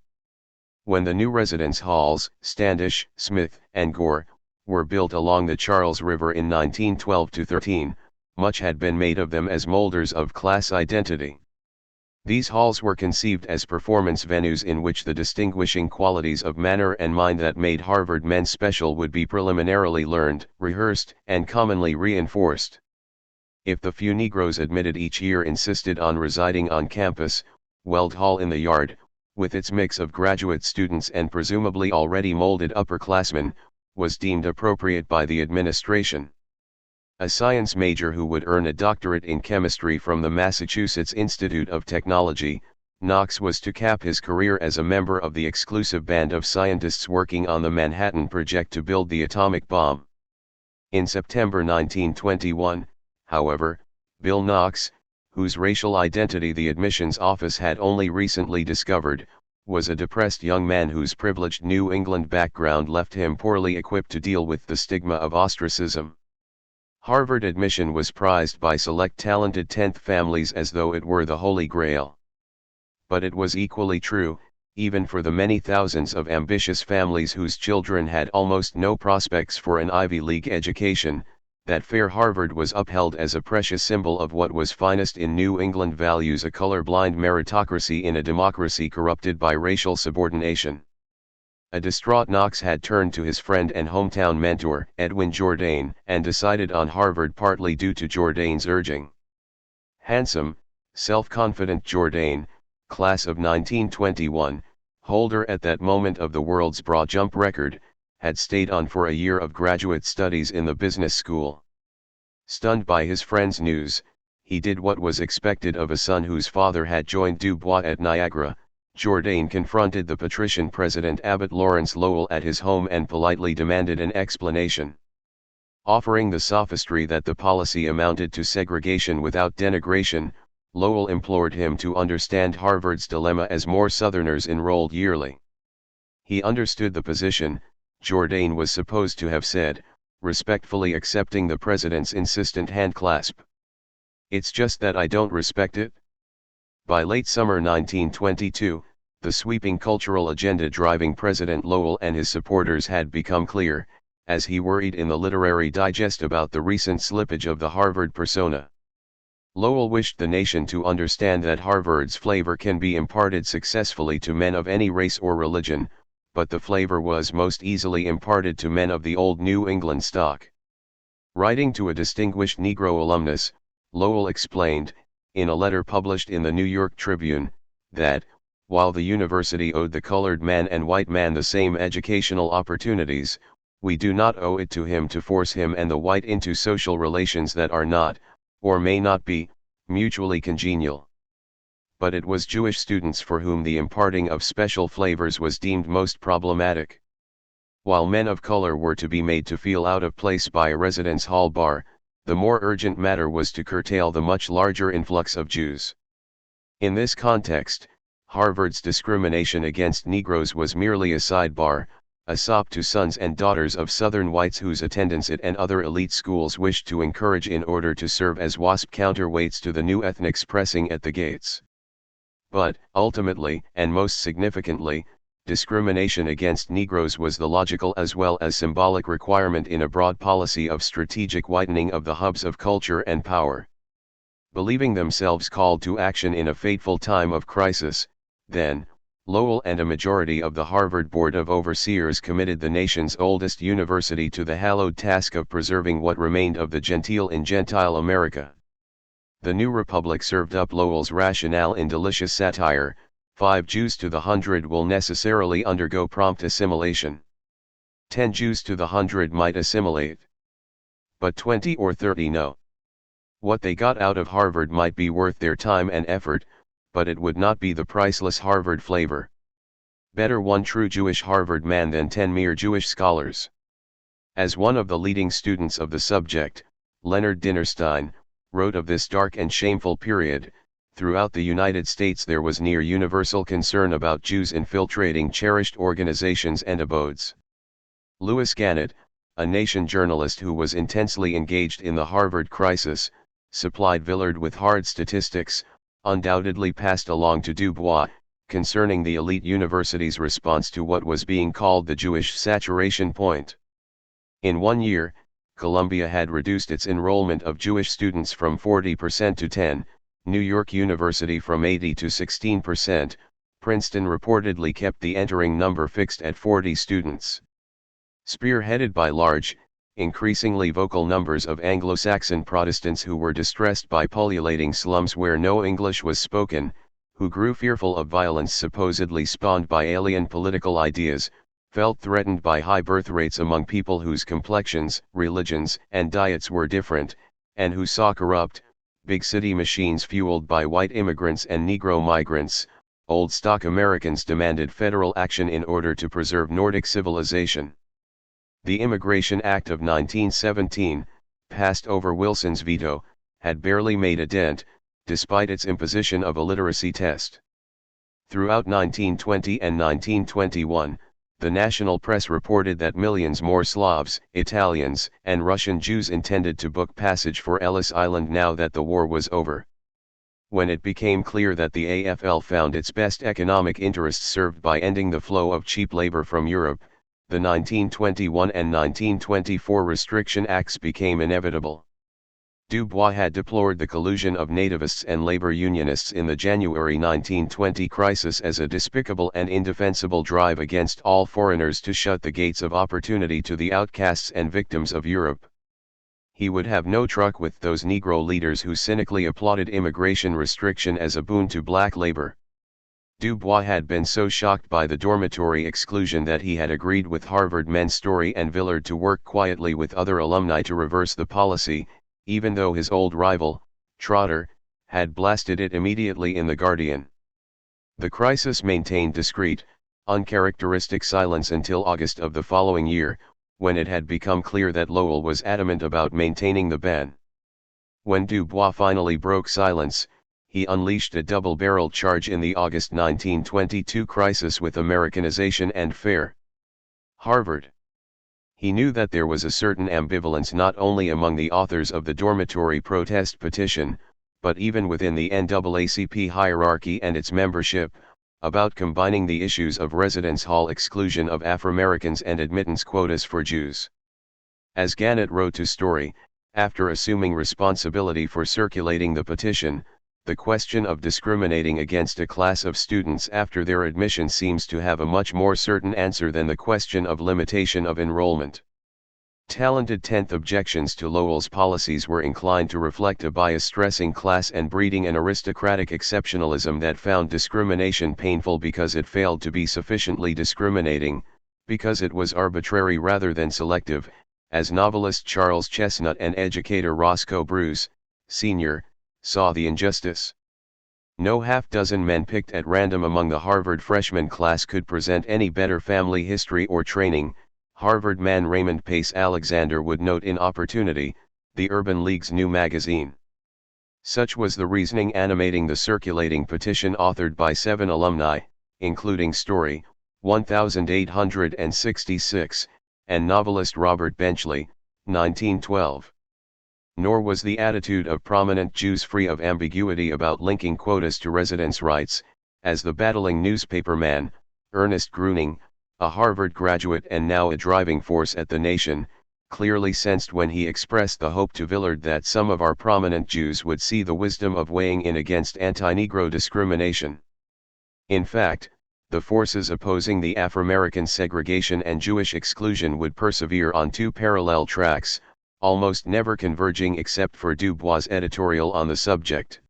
When the new residence halls, Standish, Smith, and Gore, were built along the Charles River in 1912-13, much had been made of them as molders of class identity. These halls were conceived as performance venues in which the distinguishing qualities of manner and mind that made Harvard men special would be preliminarily learned, rehearsed, and commonly reinforced. If the few Negroes admitted each year insisted on residing on campus, Weld Hall in the Yard, with its mix of graduate students and presumably already molded upperclassmen, was deemed appropriate by the administration. A science major who would earn a doctorate in chemistry from the Massachusetts Institute of Technology, Knox was to cap his career as a member of the exclusive band of scientists working on the Manhattan Project to build the atomic bomb. In September 1921, however, Bill Knox, whose racial identity the admissions office had only recently discovered, was a depressed young man whose privileged New England background left him poorly equipped to deal with the stigma of ostracism. Harvard admission was prized by select talented 10th families as though it were the Holy Grail. But it was equally true, even for the many thousands of ambitious families whose children had almost no prospects for an Ivy League education, that fair Harvard was upheld as a precious symbol of what was finest in New England values: a color-blind meritocracy in a democracy corrupted by racial subordination. A distraught Knox had turned to his friend and hometown mentor, Edwin Jourdain, and decided on Harvard partly due to Jourdain's urging. Handsome, self-confident Jourdain, class of 1921, holder at that moment of the world's broad jump record, had stayed on for a year of graduate studies in the business school. Stunned by his friend's news, he did what was expected of a son whose father had joined Du Bois at Niagara. Jourdain confronted the patrician President Abbott Lawrence Lowell at his home and politely demanded an explanation. Offering the sophistry that the policy amounted to segregation without denigration, Lowell implored him to understand Harvard's dilemma as more Southerners enrolled yearly. He understood the position, Jourdain was supposed to have said, respectfully accepting the president's insistent handclasp. "It's just that I don't respect it." By late summer 1922, the sweeping cultural agenda driving President Lowell and his supporters had become clear, as he worried in the Literary Digest about the recent slippage of the Harvard persona. Lowell wished the nation to understand that Harvard's flavor can be imparted successfully to men of any race or religion, but the flavor was most easily imparted to men of the old New England stock. Writing to a distinguished Negro alumnus, Lowell explained, in a letter published in the New York Tribune, that, while the university owed the colored man and white man the same educational opportunities, we do not owe it to him to force him and the white into social relations that are not, or may not be, mutually congenial. But it was Jewish students for whom the imparting of special flavors was deemed most problematic. While men of color were to be made to feel out of place by a residence hall bar, the more urgent matter was to curtail the much larger influx of Jews. In this context, Harvard's discrimination against Negroes was merely a sidebar, a sop to sons and daughters of Southern whites whose attendance at and other elite schools wished to encourage in order to serve as WASP counterweights to the new ethnics pressing at the gates. But, ultimately, and most significantly, discrimination against Negroes was the logical as well as symbolic requirement in a broad policy of strategic whitening of the hubs of culture and power. Believing themselves called to action in a fateful time of crisis, then, Lowell and a majority of the Harvard Board of Overseers committed the nation's oldest university to the hallowed task of preserving what remained of the genteel in Gentile America. The new republic served up Lowell's rationale in delicious satire: 5 Jews to the 100 will necessarily undergo prompt assimilation. 10 Jews to the 100 might assimilate. But 20 or 30 no. What they got out of Harvard might be worth their time and effort, but it would not be the priceless Harvard flavor. Better one true Jewish Harvard man than 10 mere Jewish scholars. As one of the leading students of the subject, Leonard Dinerstein, wrote of this dark and shameful period, throughout the United States there was near universal concern about Jews infiltrating cherished organizations and abodes. Louis Gannett, a Nation journalist who was intensely engaged in the Harvard crisis, supplied Villard with hard statistics, undoubtedly passed along to Du Bois, concerning the elite university's response to what was being called the Jewish saturation point. In 1 year, Columbia had reduced its enrollment of Jewish students from 40% to 10%, New York University from 80 to 16%, Princeton reportedly kept the entering number fixed at 40 students. Spearheaded by large, increasingly vocal numbers of Anglo-Saxon Protestants who were distressed by pullulating slums where no English was spoken, who grew fearful of violence supposedly spawned by alien political ideas, felt threatened by high birth rates among people whose complexions, religions, and diets were different, and who saw corrupt, big city machines fueled by white immigrants and Negro migrants, old stock Americans demanded federal action in order to preserve Nordic civilization. The Immigration Act of 1917, passed over Wilson's veto, had barely made a dent, despite its imposition of a literacy test. Throughout 1920 and 1921, the national press reported that millions more Slavs, Italians, and Russian Jews intended to book passage for Ellis Island now that the war was over. When it became clear that the AFL found its best economic interests served by ending the flow of cheap labor from Europe, the 1921 and 1924 Restriction Acts became inevitable. Du Bois had deplored the collusion of nativists and labor unionists in the January 1920 crisis as a despicable and indefensible drive against all foreigners to shut the gates of opportunity to the outcasts and victims of Europe. He would have no truck with those Negro leaders who cynically applauded immigration restriction as a boon to black labor. Du Bois had been so shocked by the dormitory exclusion that he had agreed with Harvard men Story and Villard to work quietly with other alumni to reverse the policy, even though his old rival, Trotter, had blasted it immediately in The Guardian. The crisis maintained discreet, uncharacteristic silence until August of the following year, when it had become clear that Lowell was adamant about maintaining the ban. When Du Bois finally broke silence, he unleashed a double-barreled charge in the August 1922 crisis with Americanization and fair Harvard. He knew that there was a certain ambivalence not only among the authors of the dormitory protest petition, but even within the NAACP hierarchy and its membership, about combining the issues of residence hall exclusion of Afro-Americans and admittance quotas for Jews. As Gannett wrote to Story, after assuming responsibility for circulating the petition, the question of discriminating against a class of students after their admission seems to have a much more certain answer than the question of limitation of enrollment. Talented 10th objections to Lowell's policies were inclined to reflect a bias stressing class and breeding an aristocratic exceptionalism that found discrimination painful because it failed to be sufficiently discriminating, because it was arbitrary rather than selective, as novelist Charles Chesnutt and educator Roscoe Bruce, Sr., saw the injustice. No half-dozen men picked at random among the Harvard freshman class could present any better family history or training, Harvard man Raymond Pace Alexander would note in Opportunity, the Urban League's new magazine. Such was the reasoning animating the circulating petition authored by 7 alumni, including Story, 1866, and novelist Robert Benchley, 1912. Nor was the attitude of prominent Jews free of ambiguity about linking quotas to residence rights, as the battling newspaperman, Ernest Gruning, a Harvard graduate and now a driving force at The Nation, clearly sensed when he expressed the hope to Villard that some of our prominent Jews would see the wisdom of weighing in against anti-Negro discrimination. In fact, the forces opposing the Afro-American segregation and Jewish exclusion would persevere on two parallel tracks, almost never converging except for Du Bois' editorial on the subject.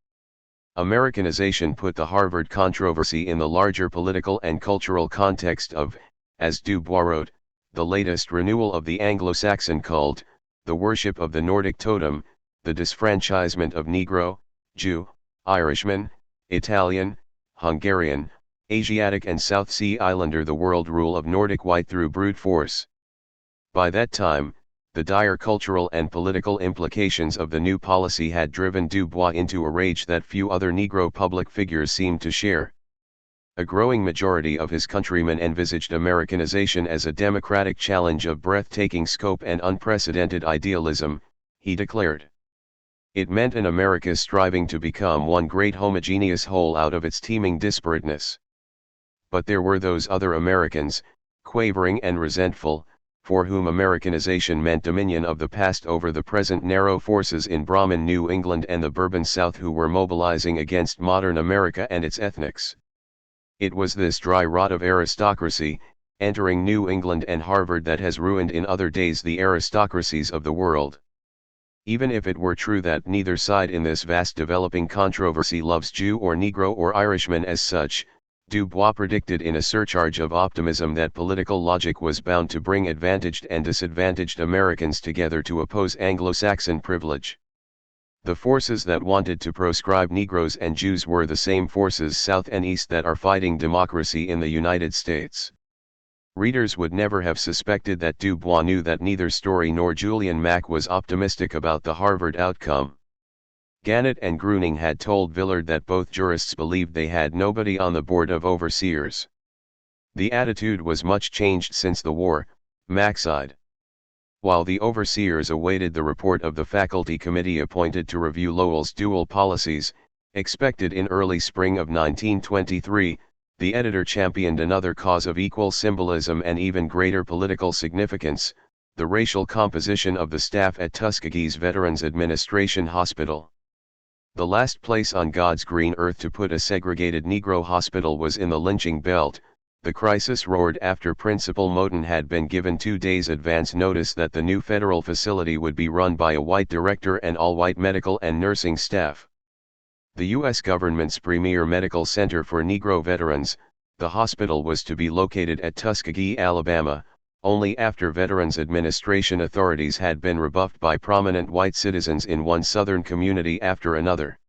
Americanization put the Harvard controversy in the larger political and cultural context of, as Du Bois wrote, the latest renewal of the Anglo-Saxon cult, the worship of the Nordic totem, the disfranchisement of Negro, Jew, Irishman, Italian, Hungarian, Asiatic and South Sea Islander, the world rule of Nordic white through brute force. By that time, the dire cultural and political implications of the new policy had driven Du Bois into a rage that few other Negro public figures seemed to share. A growing majority of his countrymen envisaged Americanization as a democratic challenge of breathtaking scope and unprecedented idealism, he declared. It meant an America striving to become one great homogeneous whole out of its teeming disparateness. But there were those other Americans, quavering and resentful, for whom Americanization meant dominion of the past over the present narrow forces in Brahmin New England and the Bourbon South who were mobilizing against modern America and its ethnics. It was this dry rot of aristocracy, entering New England and Harvard, that has ruined in other days the aristocracies of the world. Even if it were true that neither side in this vast developing controversy loves Jew or Negro or Irishman as such, Du Bois predicted in a surcharge of optimism that political logic was bound to bring advantaged and disadvantaged Americans together to oppose Anglo-Saxon privilege. The forces that wanted to proscribe Negroes and Jews were the same forces South and East that are fighting democracy in the United States. Readers would never have suspected that Du Bois knew that neither Story nor Julian Mack was optimistic about the Harvard outcome. Gannett and Gruning had told Villard that both jurists believed they had nobody on the board of overseers. The attitude was much changed since the war, Mack sighed. While the overseers awaited the report of the faculty committee appointed to review Lowell's dual policies, expected in early spring of 1923, the editor championed another cause of equal symbolism and even greater political significance, the racial composition of the staff at Tuskegee's Veterans Administration Hospital. The last place on God's green earth to put a segregated Negro hospital was in the lynching belt. The crisis roared after Principal Moten had been given 2 days advance notice that the new federal facility would be run by a white director and all-white medical and nursing staff. The U.S. government's premier medical center for Negro veterans, the hospital was to be located at Tuskegee, Alabama, only after Veterans Administration authorities had been rebuffed by prominent white citizens in one southern community after another.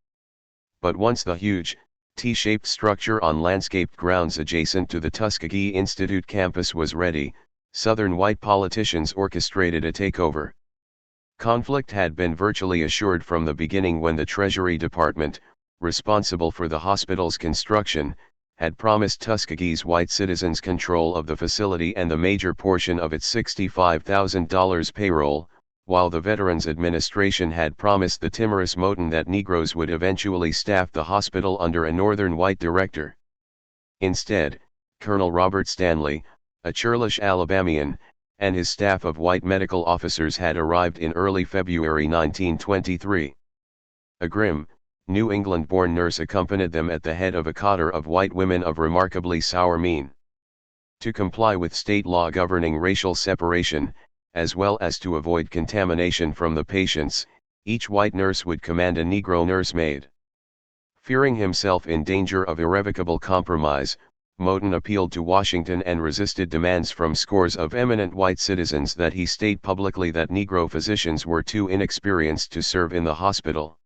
But once the huge, T-shaped structure on landscaped grounds adjacent to the Tuskegee Institute campus was ready, Southern white politicians orchestrated a takeover. Conflict had been virtually assured from the beginning when the Treasury Department, responsible for the hospital's construction, had promised Tuskegee's white citizens control of the facility and the major portion of its $65,000 payroll, while the Veterans Administration had promised the timorous Moten that Negroes would eventually staff the hospital under a northern white director. Instead, Colonel Robert Stanley, a churlish Alabamian, and his staff of white medical officers had arrived in early February 1923. A grim, New England-born nurse accompanied them at the head of a cotter of white women of remarkably sour mien. To comply with state law governing racial separation, as well as to avoid contamination from the patients, each white nurse would command a Negro nursemaid. Fearing himself in danger of irrevocable compromise, Moten appealed to Washington and resisted demands from scores of eminent white citizens that he state publicly that Negro physicians were too inexperienced to serve in the hospital.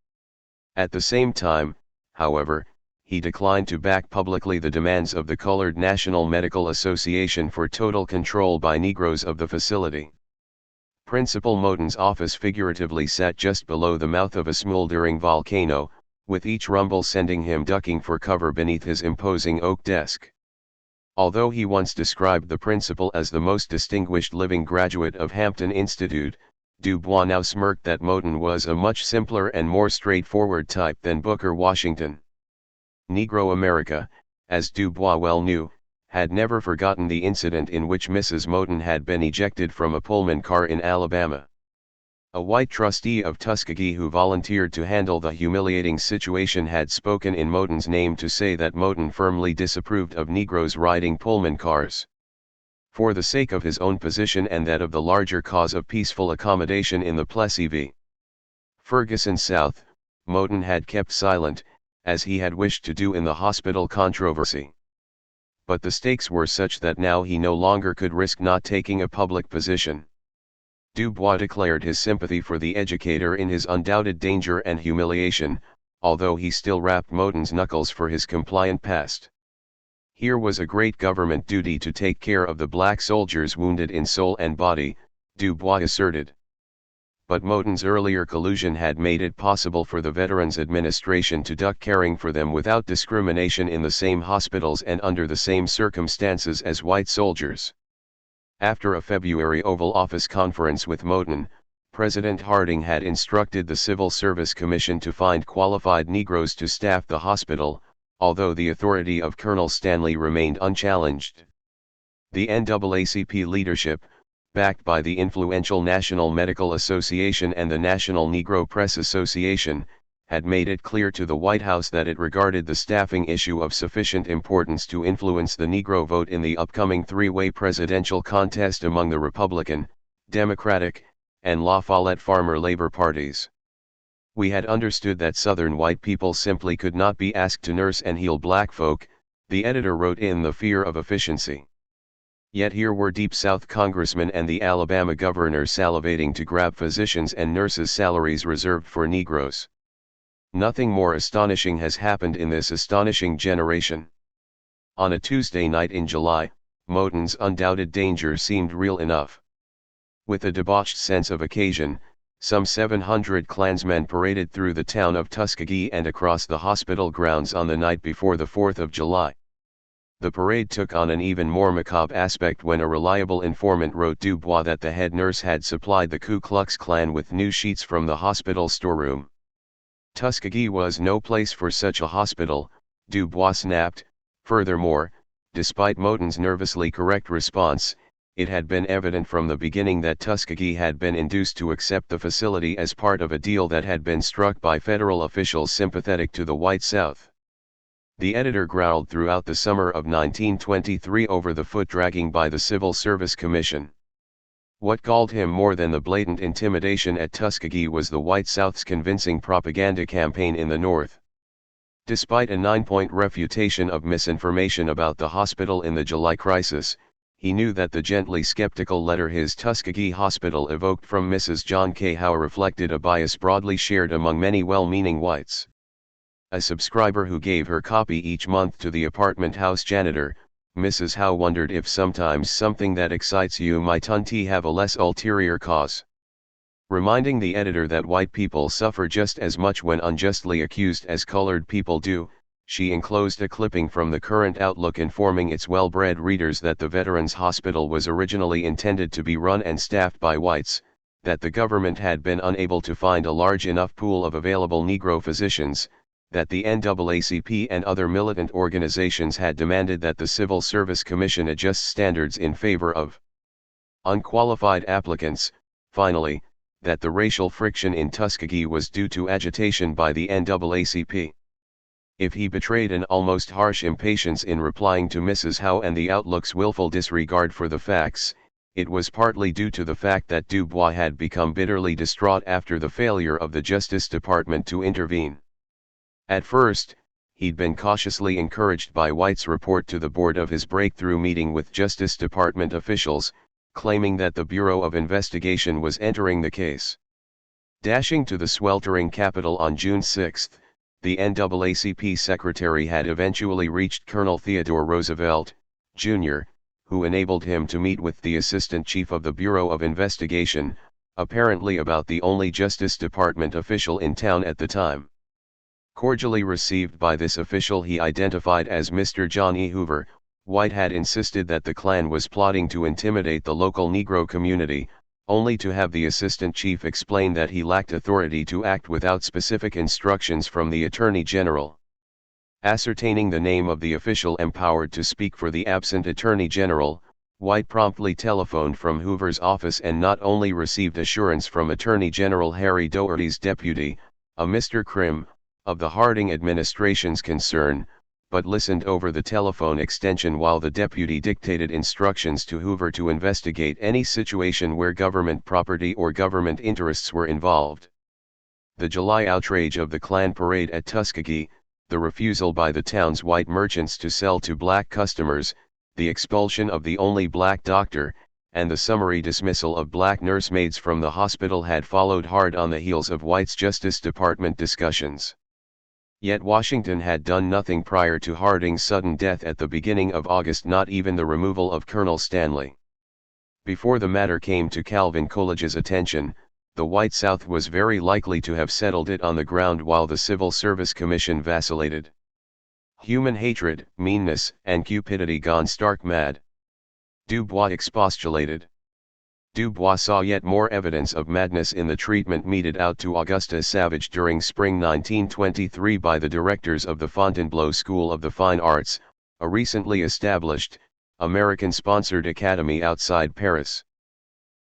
At the same time, however, he declined to back publicly the demands of the Colored National Medical Association for total control by Negroes of the facility. Principal Moten's office figuratively sat just below the mouth of a smoldering volcano, with each rumble sending him ducking for cover beneath his imposing oak desk. Although he once described the principal as the most distinguished living graduate of Hampton Institute, Du Bois now smirked that Moten was a much simpler and more straightforward type than Booker Washington. Negro America, as Du Bois well knew, had never forgotten the incident in which Mrs. Moten had been ejected from a Pullman car in Alabama. A white trustee of Tuskegee who volunteered to handle the humiliating situation had spoken in Moten's name to say that Moten firmly disapproved of Negroes riding Pullman cars. For the sake of his own position and that of the larger cause of peaceful accommodation in the Plessy v. Ferguson South, Moten had kept silent, as he had wished to do in the hospital controversy. But the stakes were such that now he no longer could risk not taking a public position. Du Bois declared his sympathy for the educator in his undoubted danger and humiliation, although he still rapped Moten's knuckles for his compliant past. Here was a great government duty to take care of the black soldiers wounded in soul and body, Du Bois asserted. But Moten's earlier collusion had made it possible for the Veterans Administration to duck caring for them without discrimination in the same hospitals and under the same circumstances as white soldiers. After a February Oval Office conference with Moten, President Harding had instructed the Civil Service Commission to find qualified Negroes to staff the hospital, although the authority of Colonel Stanley remained unchallenged. The NAACP leadership, backed by the influential National Medical Association and the National Negro Press Association, had made it clear to the White House that it regarded the staffing issue of sufficient importance to influence the Negro vote in the upcoming three-way presidential contest among the Republican, Democratic, and La Follette Farmer Labor parties. We had understood that Southern white people simply could not be asked to nurse and heal black folk, the editor wrote in The Fear of Efficiency. Yet here were Deep South congressmen and the Alabama governor salivating to grab physicians' and nurses' salaries reserved for Negroes. Nothing more astonishing has happened in this astonishing generation. On a Tuesday night in July, Moten's undoubted danger seemed real enough. With a debauched sense of occasion, some 700 Klansmen paraded through the town of Tuskegee and across the hospital grounds on the night before the 4th of July. The parade took on an even more macabre aspect when a reliable informant wrote Du Bois that the head nurse had supplied the Ku Klux Klan with new sheets from the hospital storeroom. Tuskegee was no place for such a hospital, Du Bois snapped. Furthermore, despite Moten's nervously correct response, it had been evident from the beginning that Tuskegee had been induced to accept the facility as part of a deal that had been struck by federal officials sympathetic to the white South. The editor growled throughout the summer of 1923 over the foot-dragging by the Civil Service Commission. What galled him more than the blatant intimidation at Tuskegee was the White South's convincing propaganda campaign in the North. Despite a 9-point refutation of misinformation about the hospital in the July crisis, he knew that the gently skeptical letter his Tuskegee hospital evoked from Mrs. John K. Howe reflected a bias broadly shared among many well-meaning whites. A subscriber who gave her copy each month to the apartment house janitor, Mrs. Howe wondered if sometimes something that excites you might have a less ulterior cause. Reminding the editor that white people suffer just as much when unjustly accused as colored people do, she enclosed a clipping from the Current Outlook informing its well-bred readers that the Veterans Hospital was originally intended to be run and staffed by whites, that the government had been unable to find a large enough pool of available Negro physicians, that the NAACP and other militant organizations had demanded that the Civil Service Commission adjust standards in favor of unqualified applicants, finally, that the racial friction in Tuskegee was due to agitation by the NAACP. If he betrayed an almost harsh impatience in replying to Mrs. Howe and the Outlook's willful disregard for the facts, it was partly due to the fact that Du Bois had become bitterly distraught after the failure of the Justice Department to intervene. At first, he'd been cautiously encouraged by White's report to the board of his breakthrough meeting with Justice Department officials, claiming that the Bureau of Investigation was entering the case. Dashing to the sweltering Capitol on June 6, the NAACP secretary had eventually reached Colonel Theodore Roosevelt, Jr., who enabled him to meet with the Assistant Chief of the Bureau of Investigation, apparently about the only Justice Department official in town at the time. Cordially received by this official he identified as Mr. John E. Hoover, White had insisted that the Klan was plotting to intimidate the local Negro community, only to have the assistant chief explain that he lacked authority to act without specific instructions from the Attorney General. Ascertaining the name of the official empowered to speak for the absent Attorney General, White promptly telephoned from Hoover's office and not only received assurance from Attorney General Harry Doherty's deputy, a Mr. Krim, of the Harding administration's concern, but listened over the telephone extension while the deputy dictated instructions to Hoover to investigate any situation where government property or government interests were involved. The July outrage of the Klan parade at Tuskegee, the refusal by the town's white merchants to sell to black customers, the expulsion of the only black doctor, and the summary dismissal of black nursemaids from the hospital had followed hard on the heels of White's Justice Department discussions. Yet Washington had done nothing prior to Harding's sudden death at the beginning of August, not even the removal of Colonel Stanley. Before the matter came to Calvin Coolidge's attention, the White South was very likely to have settled it on the ground while the Civil Service Commission vacillated. Human hatred, meanness, and cupidity gone stark mad. Du Bois expostulated. Du Bois saw yet more evidence of madness in the treatment meted out to Augusta Savage during spring 1923 by the directors of the Fontainebleau School of the Fine Arts, a recently established, American-sponsored academy outside Paris.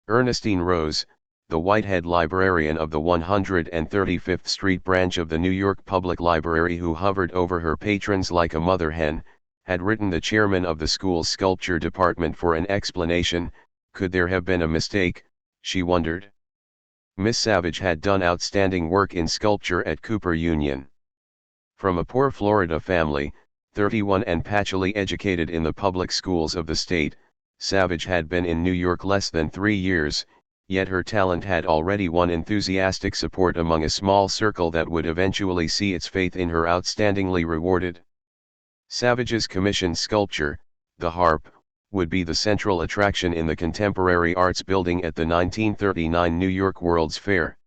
Ernestine Rose, the Whitehead librarian of the 135th Street branch of the New York Public Library, who hovered over her patrons like a mother hen, had written the chairman of the school's sculpture department for an explanation. Could there have been a mistake, she wondered. Miss Savage had done outstanding work in sculpture at Cooper Union. From a poor Florida family, 31 and patchily educated in the public schools of the state, Savage had been in New York less than 3 years, yet her talent had already won enthusiastic support among a small circle that would eventually see its faith in her outstandingly rewarded. Savage's commissioned sculpture, the harp, would be the central attraction in the Contemporary Arts Building at the 1939 New York World's Fair.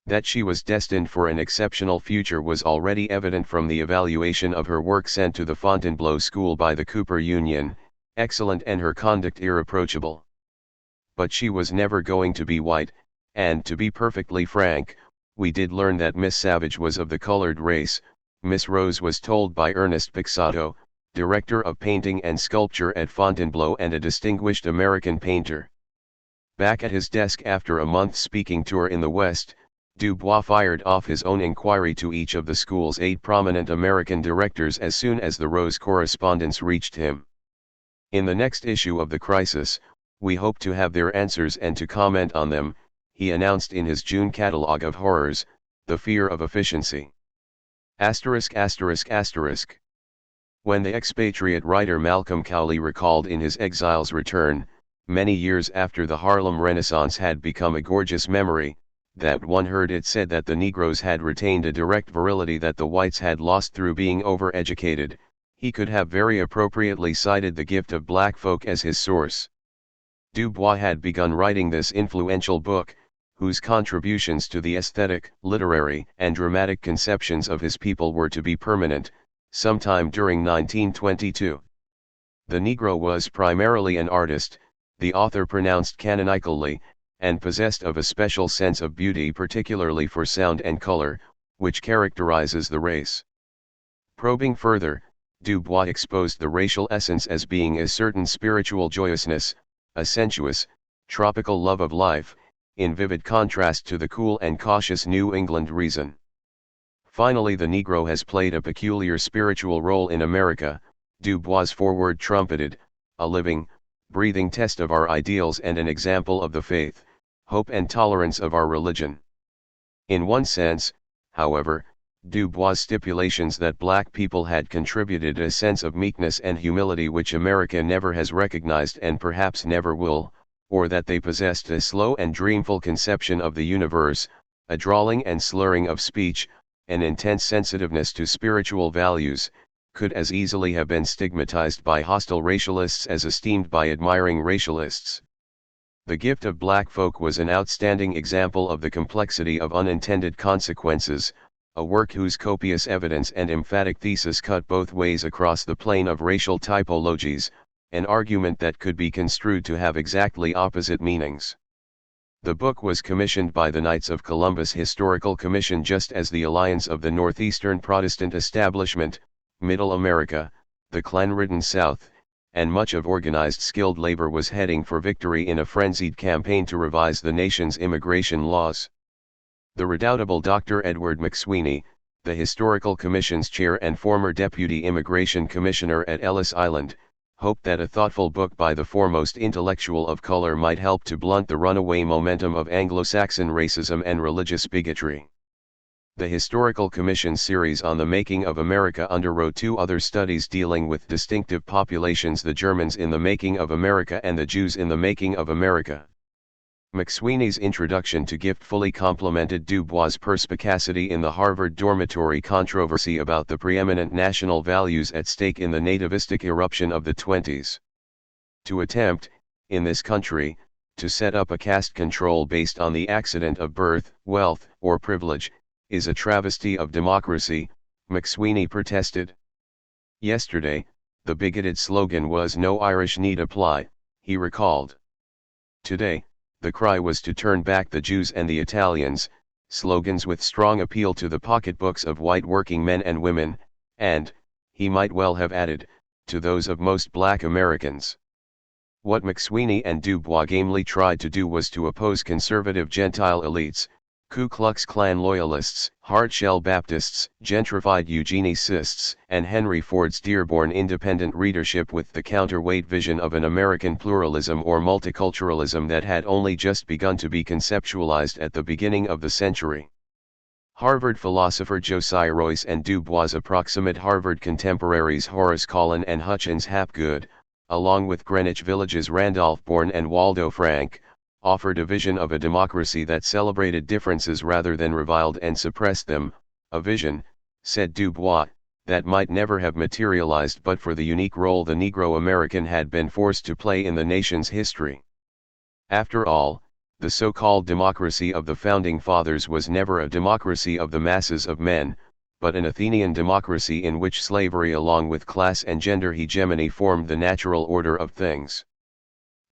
That she was destined for an exceptional future was already evident from the evaluation of her work sent to the Fontainebleau School by the Cooper Union, excellent and her conduct irreproachable. But she was never going to be white, and to be perfectly frank, we did learn that Miss Savage was of the colored race, Miss Rose was told by Ernest Pixato, director of painting and sculpture at Fontainebleau and a distinguished American painter. Back at his desk after a month's speaking tour in the West, Du Bois fired off his own inquiry to each of the school's 8 prominent American directors as soon as the Rose correspondence reached him. In the next issue of the Crisis, we hope to have their answers and to comment on them, he announced in his June catalog of horrors, The Fear of Efficiency. ******* When the expatriate writer Malcolm Cowley recalled in his Exile's Return, many years after the Harlem Renaissance had become a gorgeous memory, that one heard it said that the Negroes had retained a direct virility that the whites had lost through being overeducated, he could have very appropriately cited the gift of black folk as his source. Du Bois had begun writing this influential book, whose contributions to the aesthetic, literary, and dramatic conceptions of his people were to be permanent, sometime during 1922. The Negro was primarily an artist, the author pronounced canonically, and possessed of a special sense of beauty, particularly for sound and color, which characterizes the race. Probing further, Du Bois exposed the racial essence as being a certain spiritual joyousness, a sensuous, tropical love of life, in vivid contrast to the cool and cautious New England reason. Finally, the Negro has played a peculiar spiritual role in America, Du Bois forward trumpeted, a living, breathing test of our ideals and an example of the faith, hope and tolerance of our religion. In one sense, however, Du Bois' stipulations that black people had contributed a sense of meekness and humility which America never has recognized and perhaps never will, or that they possessed a slow and dreamful conception of the universe, a drawling and slurring of speech, an intense sensitiveness to spiritual values, could as easily have been stigmatized by hostile racialists as esteemed by admiring racialists. The gift of black folk was an outstanding example of the complexity of unintended consequences, a work whose copious evidence and emphatic thesis cut both ways across the plane of racial typologies, an argument that could be construed to have exactly opposite meanings. The book was commissioned by the Knights of Columbus Historical Commission just as the alliance of the Northeastern Protestant establishment, Middle America, the Klan-ridden South, and much of organized skilled labor was heading for victory in a frenzied campaign to revise the nation's immigration laws. The redoubtable Dr. Edward McSweeney, the Historical Commission's chair and former Deputy Immigration Commissioner at Ellis Island, hoped that a thoughtful book by the foremost intellectual of color might help to blunt the runaway momentum of Anglo-Saxon racism and religious bigotry. The Historical Commission's series on the making of America underwrote two other studies dealing with distinctive populations: the Germans in the making of America and the Jews in the making of America. McSweeney's introduction to Gift fully complemented Du Bois' perspicacity in the Harvard dormitory controversy about the preeminent national values at stake in the nativistic eruption of the 20s. To attempt, in this country, to set up a caste control based on the accident of birth, wealth, or privilege, is a travesty of democracy, McSweeney protested. Yesterday, the bigoted slogan was "No Irish need apply," he recalled. Today, the cry was to turn back the Jews and the Italians, slogans with strong appeal to the pocketbooks of white working men and women, and, he might well have added, to those of most black Americans. What McSweeney and Du Bois gamely tried to do was to oppose conservative Gentile elites, Ku Klux Klan loyalists, hard-shell Baptists, gentrified eugenicists, and Henry Ford's Dearborn independent readership with the counterweight vision of an American pluralism or multiculturalism that had only just begun to be conceptualized at the beginning of the century. Harvard philosopher Josiah Royce and Du Bois' approximate Harvard contemporaries Horace Collin and Hutchins Hapgood, along with Greenwich Village's Randolph Bourne and Waldo Frank, offered a vision of a democracy that celebrated differences rather than reviled and suppressed them, a vision, said Du Bois, that might never have materialized but for the unique role the Negro American had been forced to play in the nation's history. After all, the so-called democracy of the Founding Fathers was never a democracy of the masses of men, but an Athenian democracy in which slavery along with class and gender hegemony formed the natural order of things.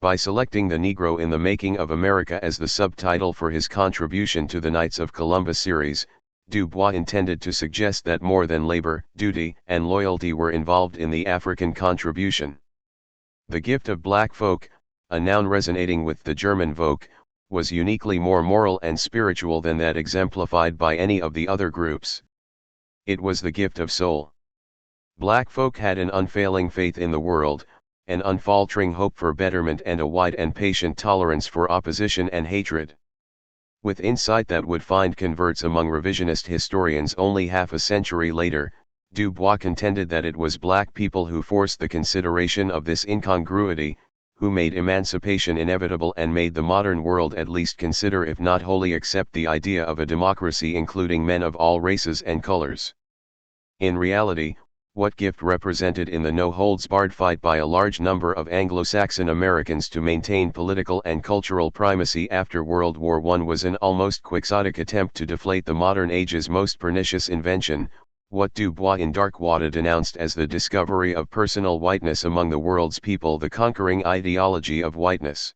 By selecting the Negro in the Making of America as the subtitle for his contribution to the Knights of Columbus series, Du Bois intended to suggest that more than labor, duty, and loyalty were involved in the African contribution. The gift of black folk, a noun resonating with the German Volk, was uniquely more moral and spiritual than that exemplified by any of the other groups. It was the gift of soul. Black folk had an unfailing faith in the world, an unfaltering hope for betterment, and a wide and patient tolerance for opposition and hatred. With insight that would find converts among revisionist historians only half a century later, Du Bois contended that it was black people who forced the consideration of this incongruity, who made emancipation inevitable and made the modern world at least consider if not wholly accept the idea of a democracy including men of all races and colors. In reality, what gift represented in the no-holds-barred fight by a large number of Anglo-Saxon Americans to maintain political and cultural primacy after World War I was an almost quixotic attempt to deflate the modern age's most pernicious invention, what Du Bois in Darkwater denounced as the discovery of personal whiteness among the world's people, the conquering ideology of whiteness.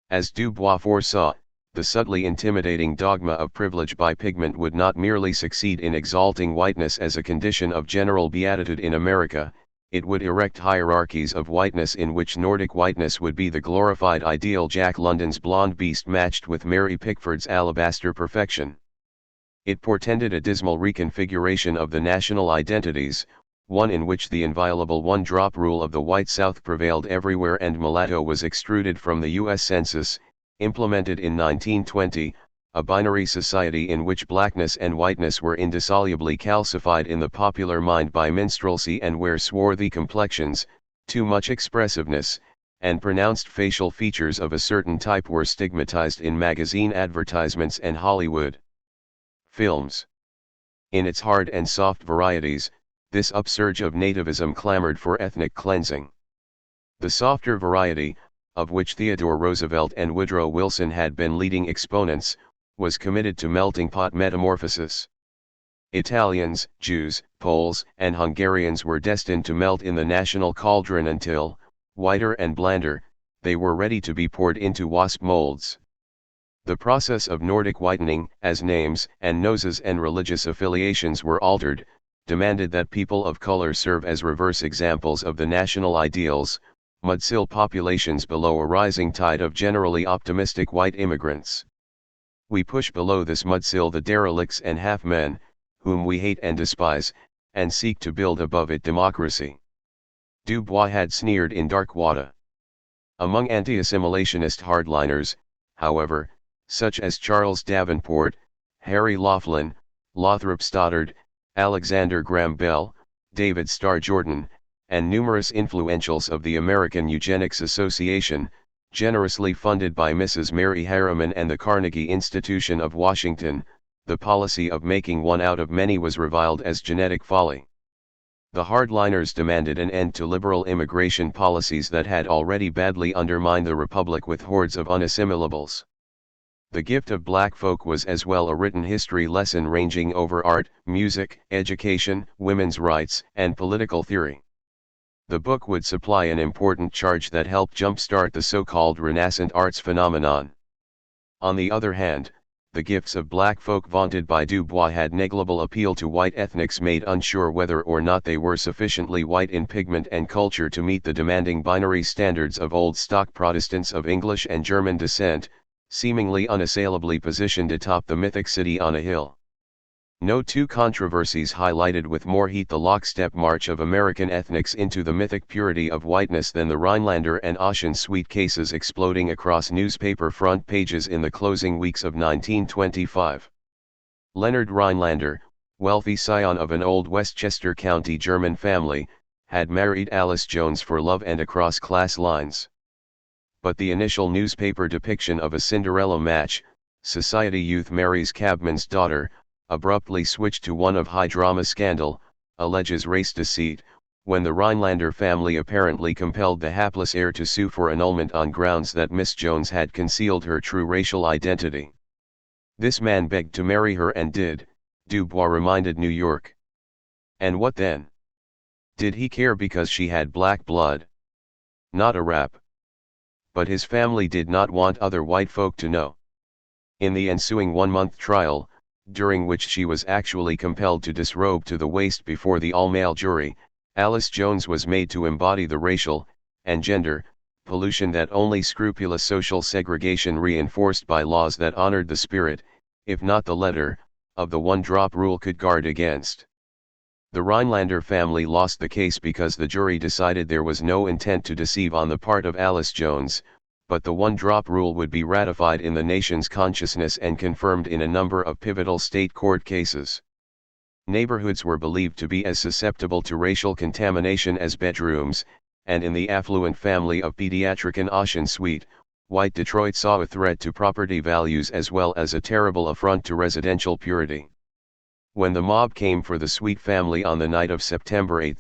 As Du Bois foresaw, the subtly intimidating dogma of privilege by pigment would not merely succeed in exalting whiteness as a condition of general beatitude in America, it would erect hierarchies of whiteness in which Nordic whiteness would be the glorified ideal, Jack London's blonde beast matched with Mary Pickford's alabaster perfection. It portended a dismal reconfiguration of the national identities, one in which the inviolable one-drop rule of the white South prevailed everywhere and mulatto was extruded from the U.S. Census, implemented in 1920, a binary society in which blackness and whiteness were indissolubly calcified in the popular mind by minstrelsy, and where swarthy complexions, too much expressiveness, and pronounced facial features of a certain type were stigmatized in magazine advertisements and Hollywood films. In its hard and soft varieties, this upsurge of nativism clamored for ethnic cleansing. The softer variety, of which Theodore Roosevelt and Woodrow Wilson had been leading exponents, was committed to melting pot metamorphosis. Italians, Jews, Poles, and Hungarians were destined to melt in the national cauldron until, whiter and blander, they were ready to be poured into wasp molds. The process of Nordic whitening, as names and noses and religious affiliations were altered, demanded that people of color serve as reverse examples of the national ideals, mudsill populations below a rising tide of generally optimistic white immigrants. We push below this mudsill the derelicts and half-men, whom we hate and despise, and seek to build above it democracy. Du Bois had sneered in dark water. Among anti-assimilationist hardliners, however, such as Charles Davenport, Harry Laughlin, Lothrop Stoddard, Alexander Graham Bell, David Starr Jordan, and numerous influentials of the American Eugenics Association, generously funded by Mrs. Mary Harriman and the Carnegie Institution of Washington, the policy of making one out of many was reviled as genetic folly. The hardliners demanded an end to liberal immigration policies that had already badly undermined the republic with hordes of unassimilables. The Gift of Black Folk was as well a written history lesson ranging over art, music, education, women's rights, and political theory. The book would supply an important charge that helped jumpstart the so-called Renaissance arts phenomenon. On the other hand, the gifts of black folk vaunted by Du Bois had negligible appeal to white ethnics made unsure whether or not they were sufficiently white in pigment and culture to meet the demanding binary standards of old-stock Protestants of English and German descent, seemingly unassailably positioned atop the mythic city on a hill. No two controversies highlighted with more heat the lockstep march of American ethnics into the mythic purity of whiteness than the Rhinelander and Ocean Suite cases exploding across newspaper front pages in the closing weeks of 1925. Leonard Rhinelander, wealthy scion of an old Westchester County German family, had married Alice Jones for love and across class lines. But the initial newspaper depiction of a Cinderella match, society youth marries cabman's daughter, abruptly switched to one of high drama scandal, alleges race deceit, when the Rhinelander family apparently compelled the hapless heir to sue for annulment on grounds that Miss Jones had concealed her true racial identity. This man begged to marry her and did, Du Bois reminded New York. And what then? Did he care because she had black blood? Not a rap. But his family did not want other white folk to know. In the ensuing one-month trial, during which she was actually compelled to disrobe to the waist before the all-male jury, Alice Jones was made to embody the racial, and gender, pollution that only scrupulous social segregation reinforced by laws that honored the spirit, if not the letter, of the one-drop rule could guard against. The Rhinelander family lost the case because the jury decided there was no intent to deceive on the part of Alice Jones, but the one-drop rule would be ratified in the nation's consciousness and confirmed in a number of pivotal state court cases. Neighborhoods were believed to be as susceptible to racial contamination as bedrooms, and in the affluent family of pediatric and Ocean Suite, white Detroit saw a threat to property values as well as a terrible affront to residential purity. When the mob came for the Sweet family on the night of September 8,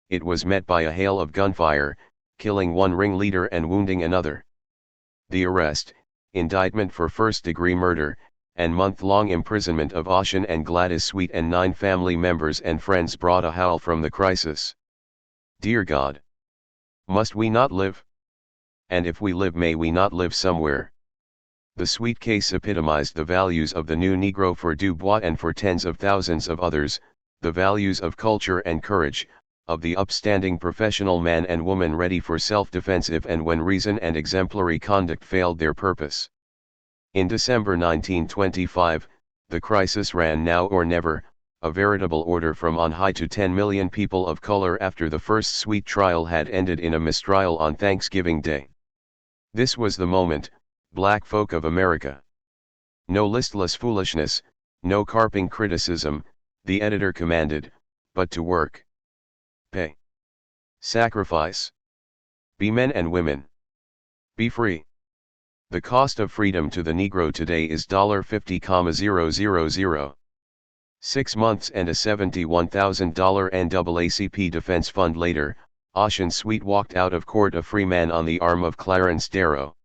it was met by a hail of gunfire, killing one ringleader and wounding another. The arrest, indictment for first-degree murder, and month-long imprisonment of Ocean and Gladys Sweet and 9 family members and friends brought a howl from the crisis. Dear God! Must we not live? And if we live, may we not live somewhere? The Sweet case epitomized the values of the new Negro for Du Bois and for tens of thousands of others, the values of culture and courage, of the upstanding professional man and woman ready for self-defense if and when reason and exemplary conduct failed their purpose. In December 1925, the crisis ran now or never, a veritable order from on high to 10 million people of color after the first Sweet trial had ended in a mistrial on Thanksgiving Day. This was the moment, black folk of America. No listless foolishness, no carping criticism, the editor commanded, but to work. Pay. Sacrifice. Be men and women. Be free. The cost of freedom to the Negro today is $50,000. 6 months and a $71,000 NAACP defense fund later, Ocean Suite walked out of court a free man on the arm of Clarence Darrow.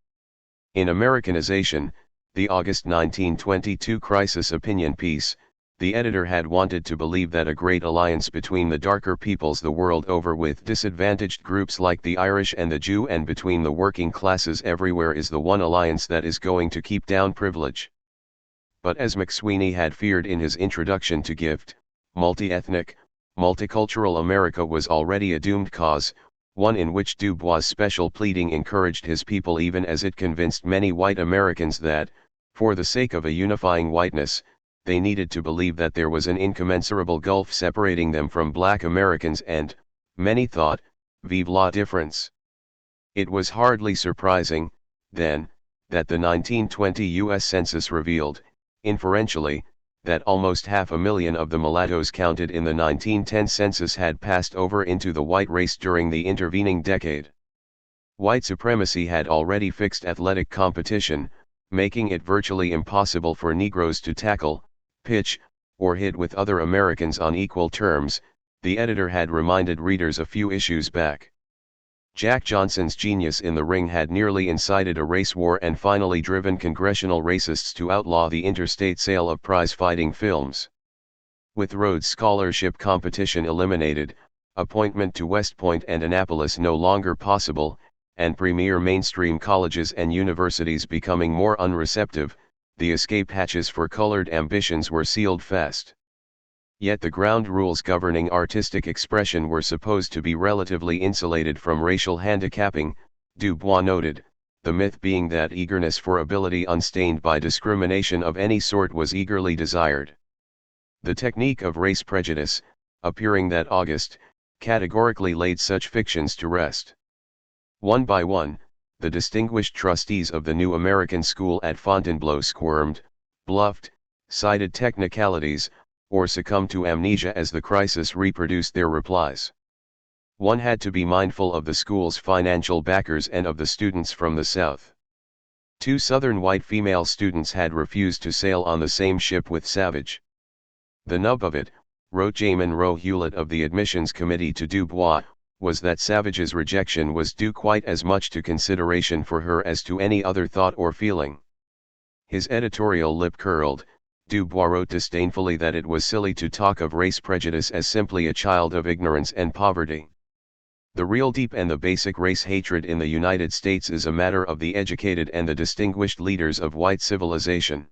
In Americanization, the August 1922 crisis opinion piece, The editor had wanted to believe that a great alliance between the darker peoples the world over with disadvantaged groups like the Irish and the Jew and between the working classes everywhere is the one alliance that is going to keep down privilege. But as McSweeney had feared in his introduction to Gift, multi-ethnic, multicultural America was already a doomed cause, one in which Du Bois' special pleading encouraged his people even as it convinced many white Americans that, for the sake of a unifying whiteness, they needed to believe that there was an incommensurable gulf separating them from black Americans and, many thought, vive la difference. It was hardly surprising, then, that the 1920 U.S. Census revealed, inferentially, that almost 500,000 of the mulattoes counted in the 1910 census had passed over into the white race during the intervening decade. White supremacy had already fixed athletic competition, making it virtually impossible for Negroes to tackle, pitch, or hit with other Americans on equal terms, the editor had reminded readers a few issues back. Jack Johnson's genius in the ring had nearly incited a race war and finally driven congressional racists to outlaw the interstate sale of prize-fighting films. With Rhodes Scholarship competition eliminated, appointment to West Point and Annapolis no longer possible, and premier mainstream colleges and universities becoming more unreceptive, the escape hatches for colored ambitions were sealed fast. Yet the ground rules governing artistic expression were supposed to be relatively insulated from racial handicapping, Du Bois noted, the myth being that eagerness for ability unstained by discrimination of any sort was eagerly desired. The technique of race prejudice, appearing that August, categorically laid such fictions to rest. One by one, the distinguished trustees of the New American School at Fontainebleau squirmed, bluffed, cited technicalities, or succumbed to amnesia as the crisis reproduced their replies. One had to be mindful of the school's financial backers and of the students from the South. 2 Southern white female students had refused to sail on the same ship with Savage. The nub of it, wrote J. Monroe Hewlett of the admissions committee to Du Bois, was that Savage's rejection was due quite as much to consideration for her as to any other thought or feeling. His editorial lip curled. Du Bois wrote disdainfully that it was silly to talk of race prejudice as simply a child of ignorance and poverty. The real deep and the basic race hatred in the United States is a matter of the educated and the distinguished leaders of white civilization.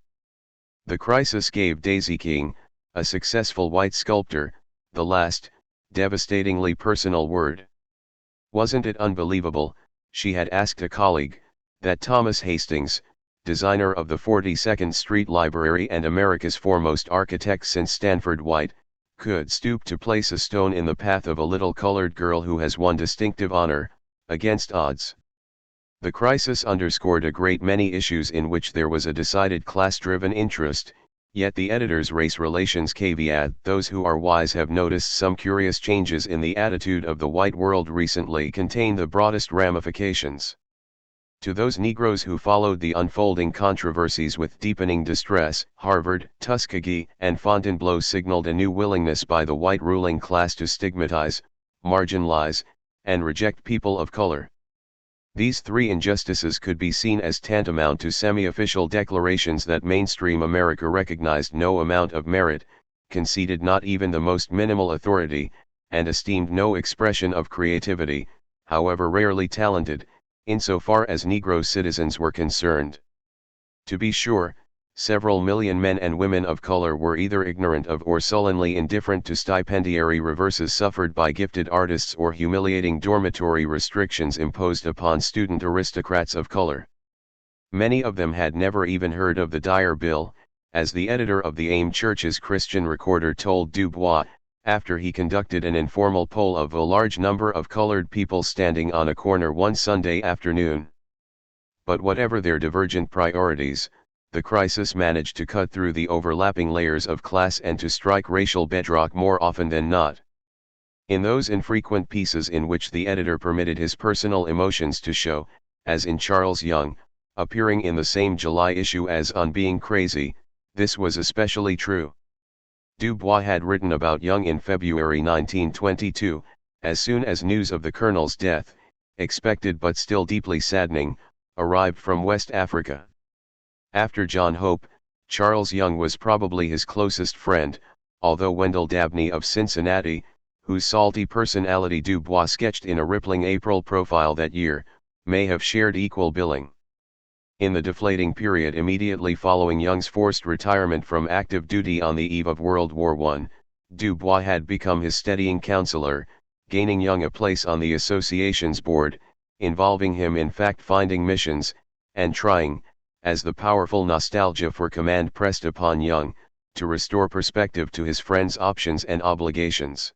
The crisis gave Daisy King, a successful white sculptor, the last, devastatingly personal word. Wasn't it unbelievable, she had asked a colleague, that Thomas Hastings, designer of the 42nd Street Library and America's foremost architect since Stanford White, could stoop to place a stone in the path of a little colored girl who has won distinctive honor, against odds. The crisis underscored a great many issues in which there was a decided class-driven interest, yet the editor's race relations caveat, those who are wise have noticed some curious changes in the attitude of the white world recently, contain the broadest ramifications. To those Negroes who followed the unfolding controversies with deepening distress, Harvard, Tuskegee, and Fontainebleau signaled a new willingness by the white ruling class to stigmatize, marginalize, and reject people of color. These 3 injustices could be seen as tantamount to semi-official declarations that mainstream America recognized no amount of merit, conceded not even the most minimal authority, and esteemed no expression of creativity, however rarely talented, insofar as Negro citizens were concerned. To be sure, several million men and women of color were either ignorant of or sullenly indifferent to stipendiary reverses suffered by gifted artists or humiliating dormitory restrictions imposed upon student aristocrats of color. Many of them had never even heard of the Dyer Bill, as the editor of the AIM Church's Christian Recorder told Du Bois, after he conducted an informal poll of a large number of colored people standing on a corner one Sunday afternoon. But whatever their divergent priorities, the crisis managed to cut through the overlapping layers of class and to strike racial bedrock more often than not. In those infrequent pieces in which the editor permitted his personal emotions to show, as in Charles Young, appearing in the same July issue as On Being Crazy, this was especially true. Du Bois had written about Young in February 1922, as soon as news of the colonel's death, expected but still deeply saddening, arrived from West Africa. After John Hope, Charles Young was probably his closest friend, although Wendell Dabney of Cincinnati, whose salty personality Du Bois sketched in a rippling April profile that year, may have shared equal billing. In the deflating period immediately following Young's forced retirement from active duty on the eve of World War I, Du Bois had become his steadying counselor, gaining Young a place on the association's board, involving him in fact-finding missions, and trying, as the powerful nostalgia for command pressed upon Young, to restore perspective to his friend's options and obligations.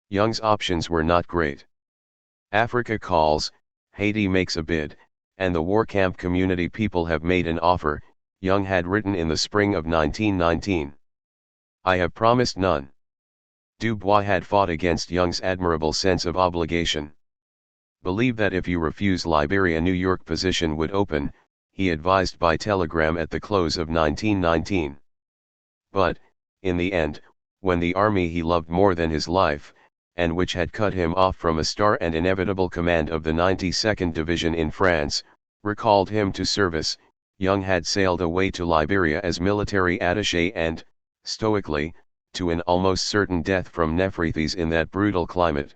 Young's options were not great. Africa calls, Haiti makes a bid, and the war camp community people have made an offer, Young had written in the spring of 1919. I have promised none. Du Bois had fought against Young's admirable sense of obligation. Believe that if you refuse Liberia, New York position would open, he advised by telegram at the close of 1919. But, in the end, when the army he loved more than his life, and which had cut him off from a star and inevitable command of the 92nd Division in France, recalled him to service, Young had sailed away to Liberia as military attaché and, stoically, to an almost certain death from nephritis in that brutal climate.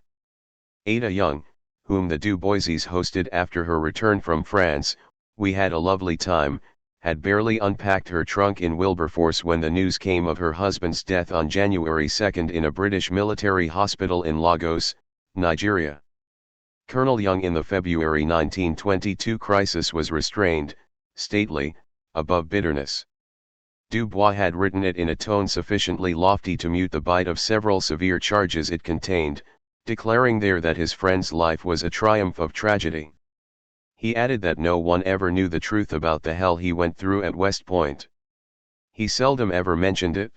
Ada Young, whom the Du Boises hosted after her return from France, we had a lovely time, had barely unpacked her trunk in Wilberforce when the news came of her husband's death on January 2 in a British military hospital in Lagos, Nigeria. Colonel Young in the February 1922 crisis was restrained, stately, above bitterness. Du Bois had written it in a tone sufficiently lofty to mute the bite of several severe charges it contained, declaring there that his friend's life was a triumph of tragedy. He added that no one ever knew the truth about the hell he went through at West Point. He seldom ever mentioned it.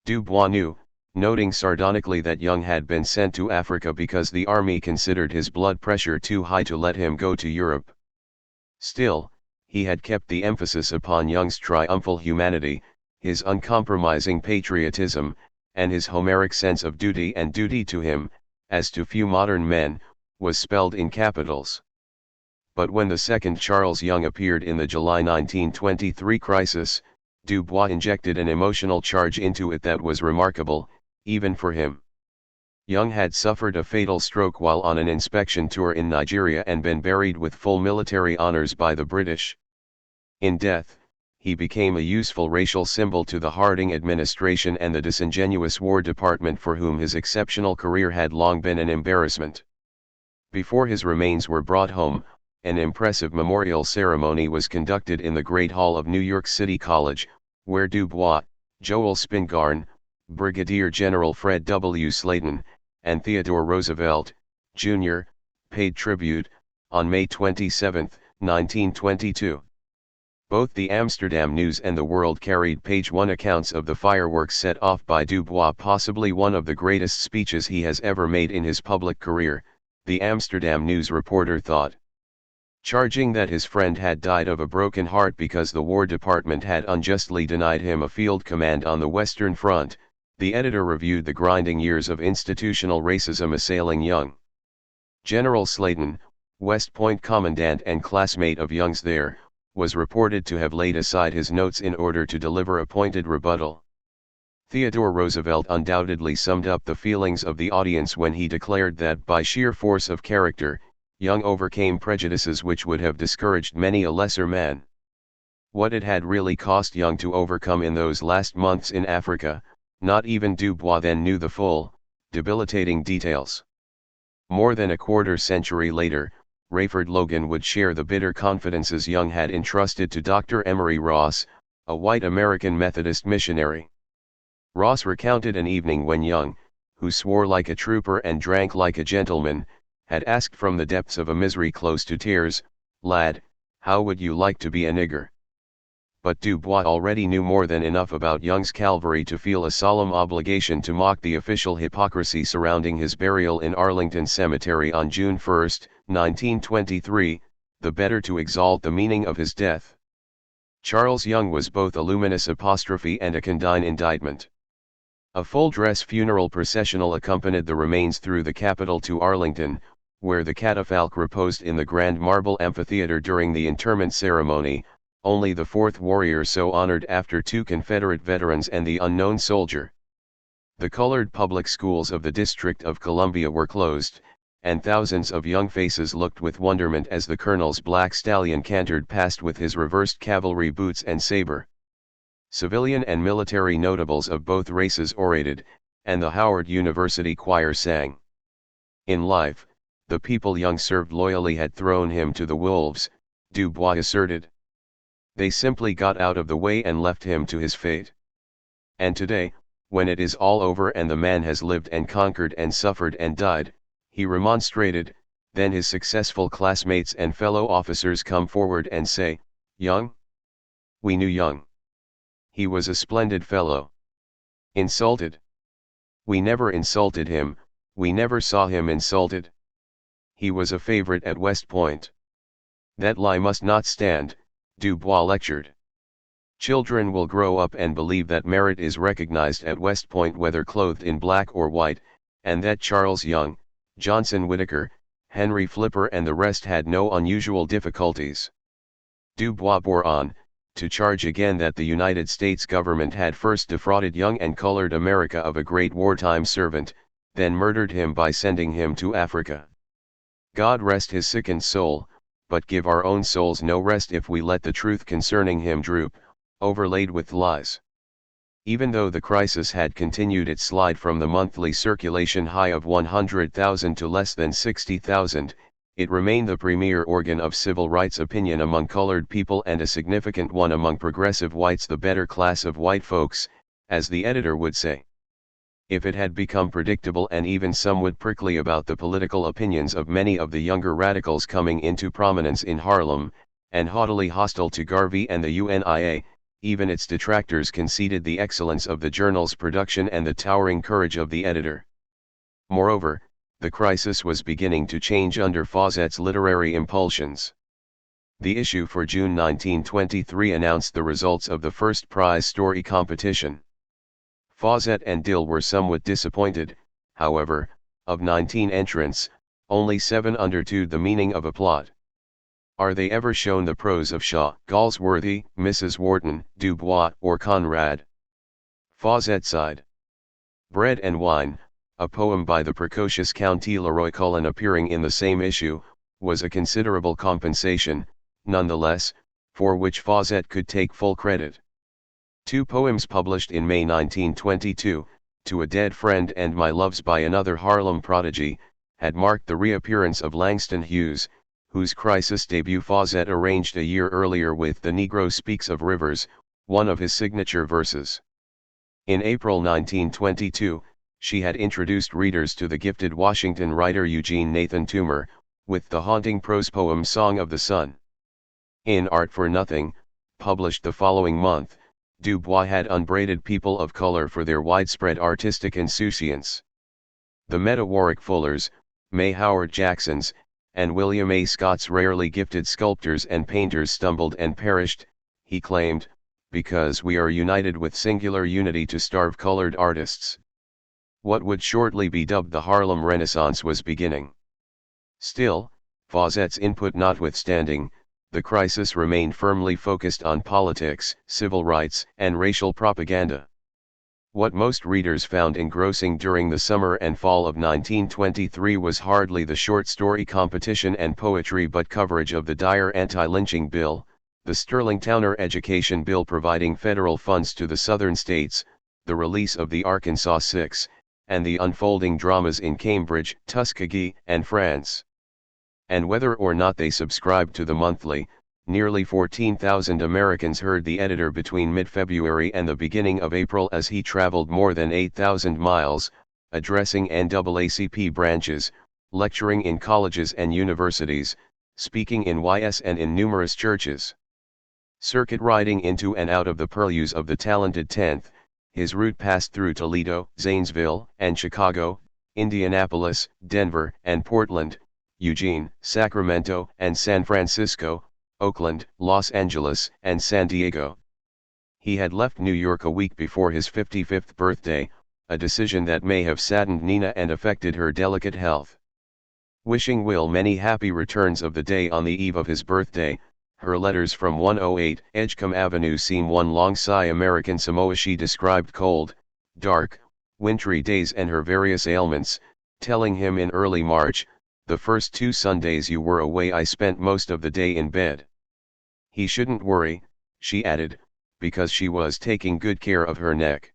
Du Bois knew, noting sardonically that Young had been sent to Africa because the army considered his blood pressure too high to let him go to Europe. Still, he had kept the emphasis upon Young's triumphal humanity, his uncompromising patriotism, and his Homeric sense of duty, and duty to him, as to few modern men, was spelled in capitals. But when the second Charles Young appeared in the July 1923 crisis, Du Bois injected an emotional charge into it that was remarkable, even for him. Young had suffered a fatal stroke while on an inspection tour in Nigeria and been buried with full military honors by the British. In death, he became a useful racial symbol to the Harding administration and the disingenuous War Department, for whom his exceptional career had long been an embarrassment. Before his remains were brought home, an impressive memorial ceremony was conducted in the Great Hall of New York City College, where Du Bois, Joel Spingarn, Brigadier General Fred W. Slayton, and Theodore Roosevelt, Jr., paid tribute, on May 27, 1922. Both the Amsterdam News and the World carried page-one accounts of the fireworks set off by Du Bois, possibly one of the greatest speeches he has ever made in his public career, the Amsterdam News reporter thought. Charging that his friend had died of a broken heart because the War Department had unjustly denied him a field command on the Western Front, the editor reviewed the grinding years of institutional racism assailing Young. General Slayton, West Point commandant and classmate of Young's there, was reported to have laid aside his notes in order to deliver a pointed rebuttal. Theodore Roosevelt undoubtedly summed up the feelings of the audience when he declared that by sheer force of character, Young overcame prejudices which would have discouraged many a lesser man. What it had really cost Young to overcome in those last months in Africa, not even Du Bois then knew the full, debilitating details. More than a quarter century later, Rayford Logan would share the bitter confidences Young had entrusted to Dr. Emery Ross, a white American Methodist missionary. Ross recounted an evening when Young, who swore like a trooper and drank like a gentleman, had asked from the depths of a misery close to tears, "Lad, how would you like to be a nigger?" But Du Bois already knew more than enough about Young's Calvary to feel a solemn obligation to mock the official hypocrisy surrounding his burial in Arlington Cemetery on June 1, 1923, the better to exalt the meaning of his death. Charles Young was both a luminous apostrophe and a condign indictment. A full-dress funeral processional accompanied the remains through the capital to Arlington, where the catafalque reposed in the grand marble amphitheater during the interment ceremony, only the fourth warrior so honored after 2 Confederate veterans and the unknown soldier. The colored public schools of the District of Columbia were closed, and thousands of young faces looked with wonderment as the colonel's black stallion cantered past with his reversed cavalry boots and saber. Civilian and military notables of both races orated, and the Howard University choir sang. In life, the people Young served loyally had thrown him to the wolves, Du Bois asserted. They simply got out of the way and left him to his fate. And today, when it is all over and the man has lived and conquered and suffered and died, he remonstrated, then his successful classmates and fellow officers come forward and say, Young? We knew Young. He was a splendid fellow. Insulted? We never insulted him, we never saw him insulted. He was a favorite at West Point. That lie must not stand, Du Bois lectured. Children will grow up and believe that merit is recognized at West Point whether clothed in black or white, and that Charles Young, Johnson Whitaker, Henry Flipper and the rest had no unusual difficulties. Du Bois bore on, to charge again that the United States government had first defrauded young and colored America of a great wartime servant, then murdered him by sending him to Africa. God rest his sickened soul, but give our own souls no rest if we let the truth concerning him droop, overlaid with lies. Even though the crisis had continued its slide from the monthly circulation high of 100,000 to less than 60,000, it remained the premier organ of civil rights opinion among colored people and a significant one among progressive whites, the better class of white folks, as the editor would say. If it had become predictable and even somewhat prickly about the political opinions of many of the younger radicals coming into prominence in Harlem, and haughtily hostile to Garvey and the UNIA, even its detractors conceded the excellence of the journal's production and the towering courage of the editor. Moreover, the crisis was beginning to change under Fawcett's literary impulsions. The issue for June 1923 announced the results of the first prize story competition. Fawcett and Dill were somewhat disappointed, however. Of 19 entrants, only 7 understood the meaning of a plot. Are they ever shown the prose of Shaw, Galsworthy, Mrs. Wharton, Du Bois, or Conrad? Fawcett sighed. Bread and Wine, a poem by the precocious Count Leroy Cullen appearing in the same issue, was a considerable compensation, nonetheless, for which Fawcett could take full credit. 2 poems published in May 1922, To a Dead Friend and My Loves by Another Harlem Prodigy, had marked the reappearance of Langston Hughes, whose crisis debut Fawcett arranged a year earlier with The Negro Speaks of Rivers, one of his signature verses. In April 1922, she had introduced readers to the gifted Washington writer Eugene Nathan Toomer, with the haunting prose poem Song of the Sun. In Art for Nothing, published the following month, Du Bois had upbraided people of color for their widespread artistic insouciance. The Meta Warwick Fullers, May Howard Jacksons, and William A. Scott's rarely gifted sculptors and painters stumbled and perished, he claimed, because we are united with singular unity to starve colored artists. What would shortly be dubbed the Harlem Renaissance was beginning. Still, Fawcett's input notwithstanding, the crisis remained firmly focused on politics, civil rights, and racial propaganda. What most readers found engrossing during the summer and fall of 1923 was hardly the short story competition and poetry but coverage of the dire anti-lynching bill, the Sterling Towner Education Bill providing federal funds to the southern states, the release of the Arkansas Six, and the unfolding dramas in Cambridge, Tuskegee, and France. And whether or not they subscribed to the monthly, nearly 14,000 Americans heard the editor between mid-February and the beginning of April as he traveled more than 8,000 miles, addressing NAACP branches, lecturing in colleges and universities, speaking in YS and in numerous churches. Circuit riding into and out of the purlieus of the talented 10th, his route passed through Toledo, Zanesville, and Chicago, Indianapolis, Denver, and Portland, Eugene, Sacramento, and San Francisco, Oakland, Los Angeles, and San Diego. He had left New York a week before his 55th birthday, a decision that may have saddened Nina and affected her delicate health. Wishing Will many happy returns of the day on the eve of his birthday, her letters from 108 Edgecombe Avenue seem one long sigh. American Samoa. She described cold, dark, wintry days and her various ailments, telling him in early March, "The first 2 Sundays you were away I spent most of the day in bed." He shouldn't worry, she added, because she was taking good care of her neck.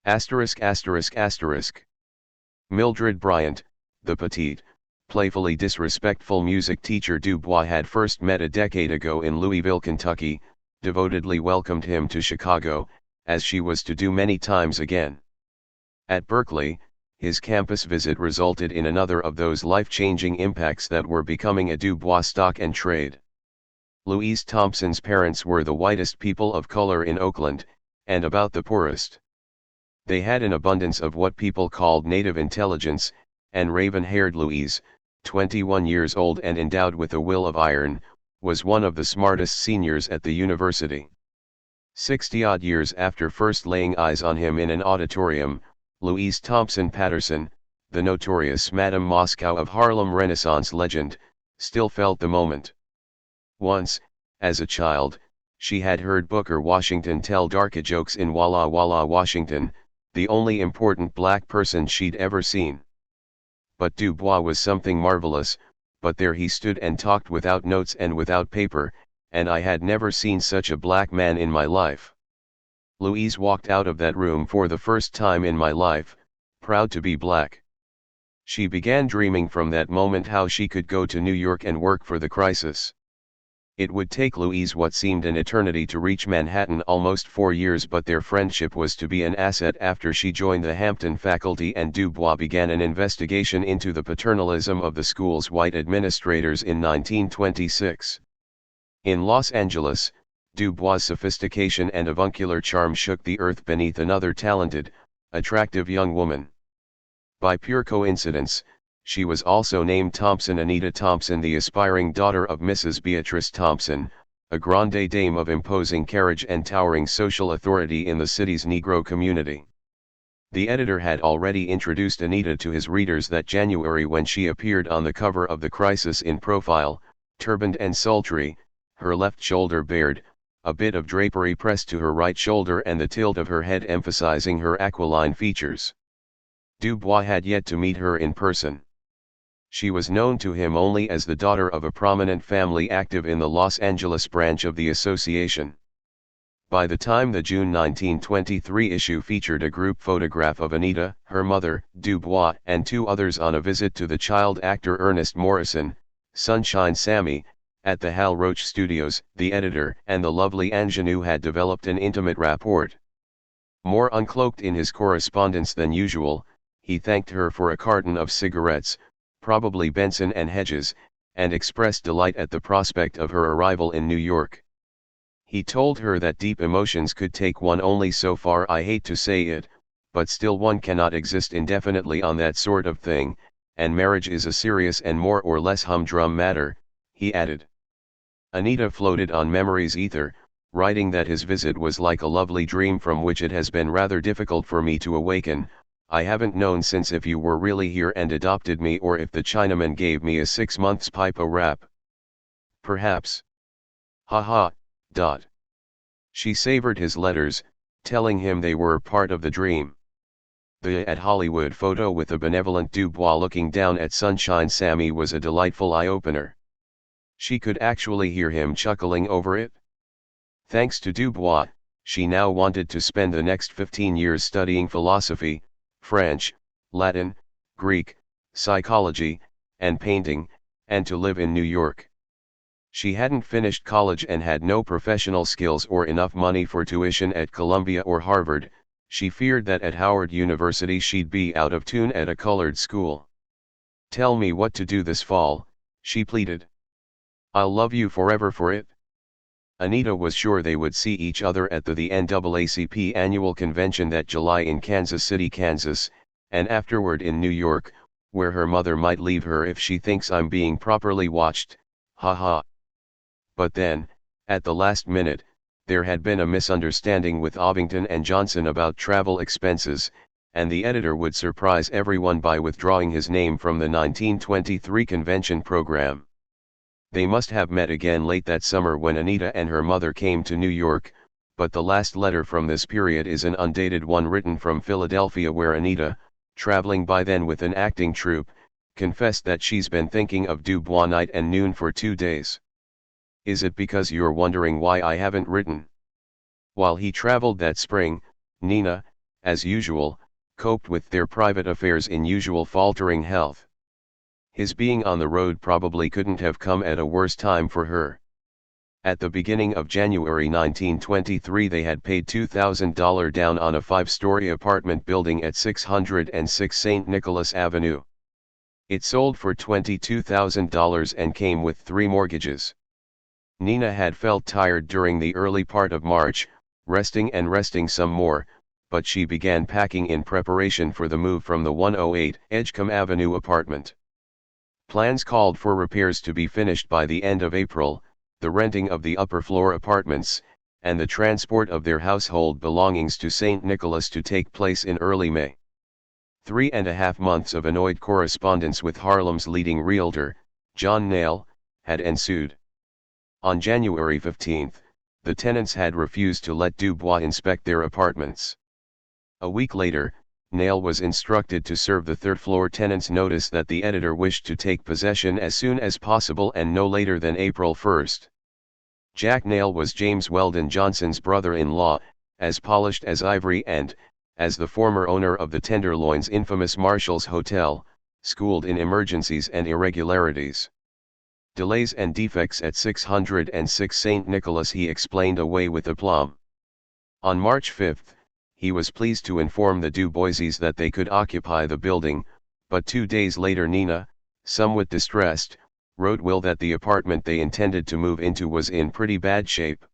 ******. Mildred Bryant, the petite, playfully disrespectful music teacher Dubois had first met a decade ago in Louisville, Kentucky, devotedly welcomed him to Chicago, as she was to do many times again. At Berkeley, his campus visit resulted in another of those life-changing impacts that were becoming a Dubois stock and trade. Louise Thompson's parents were the whitest people of color in Oakland, and about the poorest. They had an abundance of what people called native intelligence, and raven-haired Louise, 21 years old and endowed with a will of iron, was one of the smartest seniors at the university. 60-odd years after first laying eyes on him in an auditorium, Louise Thompson Patterson, the notorious Madame Moscow of Harlem Renaissance legend, still felt the moment. Once, as a child, she had heard Booker Washington tell darky jokes in Walla Walla, Washington, the only important black person she'd ever seen. But Dubois was something marvelous, but there he stood and talked without notes and without paper, and I had never seen such a black man in my life. Louise walked out of that room for the first time in my life, proud to be black. She began dreaming from that moment how she could go to New York and work for the crisis. It would take Louise what seemed an eternity to reach Manhattan, almost 4 years, but their friendship was to be an asset after she joined the Hampton faculty and Dubois began an investigation into the paternalism of the school's white administrators in 1926. In Los Angeles, Dubois' sophistication and avuncular charm shook the earth beneath another talented, attractive young woman. By pure coincidence, she was also named Thompson. Anita Thompson, the aspiring daughter of Mrs. Beatrice Thompson, a grande dame of imposing carriage and towering social authority in the city's Negro community. The editor had already introduced Anita to his readers that January when she appeared on the cover of the Crisis in profile, turbaned and sultry, her left shoulder bared, a bit of drapery pressed to her right shoulder and the tilt of her head emphasizing her aquiline features. Dubois had yet to meet her in person. She was known to him only as the daughter of a prominent family active in the Los Angeles branch of the association. By the time the June 1923 issue featured a group photograph of Anita, her mother, Dubois, and 2 others on a visit to the child actor Ernest Morrison, Sunshine Sammy, at the Hal Roach Studios, the editor and the lovely ingenue had developed an intimate rapport. More uncloaked in his correspondence than usual, he thanked her for a carton of cigarettes, probably Benson and Hedges, and expressed delight at the prospect of her arrival in New York. He told her that deep emotions could take one only so far. I hate to say it, but still one cannot exist indefinitely on that sort of thing, and marriage is a serious and more or less humdrum matter, he added. Anita floated on memory's ether, writing that his visit was like a lovely dream from which it has been rather difficult for me to awaken. I haven't known since if you were really here and adopted me or if the Chinaman gave me a 6 months pipe a rap. Perhaps. Ha ha. She savored his letters, telling him they were part of the dream. The at Hollywood photo with a benevolent Dubois looking down at Sunshine Sammy was a delightful eye-opener. She could actually hear him chuckling over it. Thanks to Dubois, she now wanted to spend the next 15 years studying philosophy, French, Latin, Greek, psychology, and painting, and to live in New York. She hadn't finished college and had no professional skills or enough money for tuition at Columbia or Harvard. She feared that at Howard University she'd be out of tune at a colored school. Tell me what to do this fall, she pleaded. I'll love you forever for it. Anita was sure they would see each other at the NAACP annual convention that July in Kansas City, Kansas, and afterward in New York, where her mother might leave her if she thinks I'm being properly watched, ha ha. But then, at the last minute, there had been a misunderstanding with Ovington and Johnson about travel expenses, and the editor would surprise everyone by withdrawing his name from the 1923 convention program. They must have met again late that summer when Anita and her mother came to New York, but the last letter from this period is an undated one written from Philadelphia where Anita, traveling by then with an acting troupe, confessed that she's been thinking of Dubois night and noon for 2 days. Is it because you're wondering why I haven't written? While he traveled that spring, Nina, as usual, coped with their private affairs in usual faltering health. His being on the road probably couldn't have come at a worse time for her. At the beginning of January 1923 they had paid $2,000 down on a 5-story apartment building at 606 St. Nicholas Avenue. It sold for $22,000 and came with 3 mortgages. Nina had felt tired during the early part of March, resting some more, but she began packing in preparation for the move from the 108 Edgecombe Avenue apartment. Plans called for repairs to be finished by the end of April, the renting of the upper floor apartments, and the transport of their household belongings to St. Nicholas to take place in early May. 3.5 months of annoyed correspondence with Harlem's leading realtor, John Nail, had ensued. On January 15, the tenants had refused to let Dubois inspect their apartments. A week later, Nail was instructed to serve the third-floor tenants notice that the editor wished to take possession as soon as possible and no later than April 1. Jack Nail was James Weldon Johnson's brother-in-law, as polished as ivory and, as the former owner of the Tenderloin's infamous Marshall's Hotel, schooled in emergencies and irregularities. Delays and defects at 606 St. Nicholas he explained away with aplomb. On March 5, he was pleased to inform the Duboises that they could occupy the building, but 2 days later Nina, somewhat distressed, wrote Will that the apartment they intended to move into was in pretty bad shape.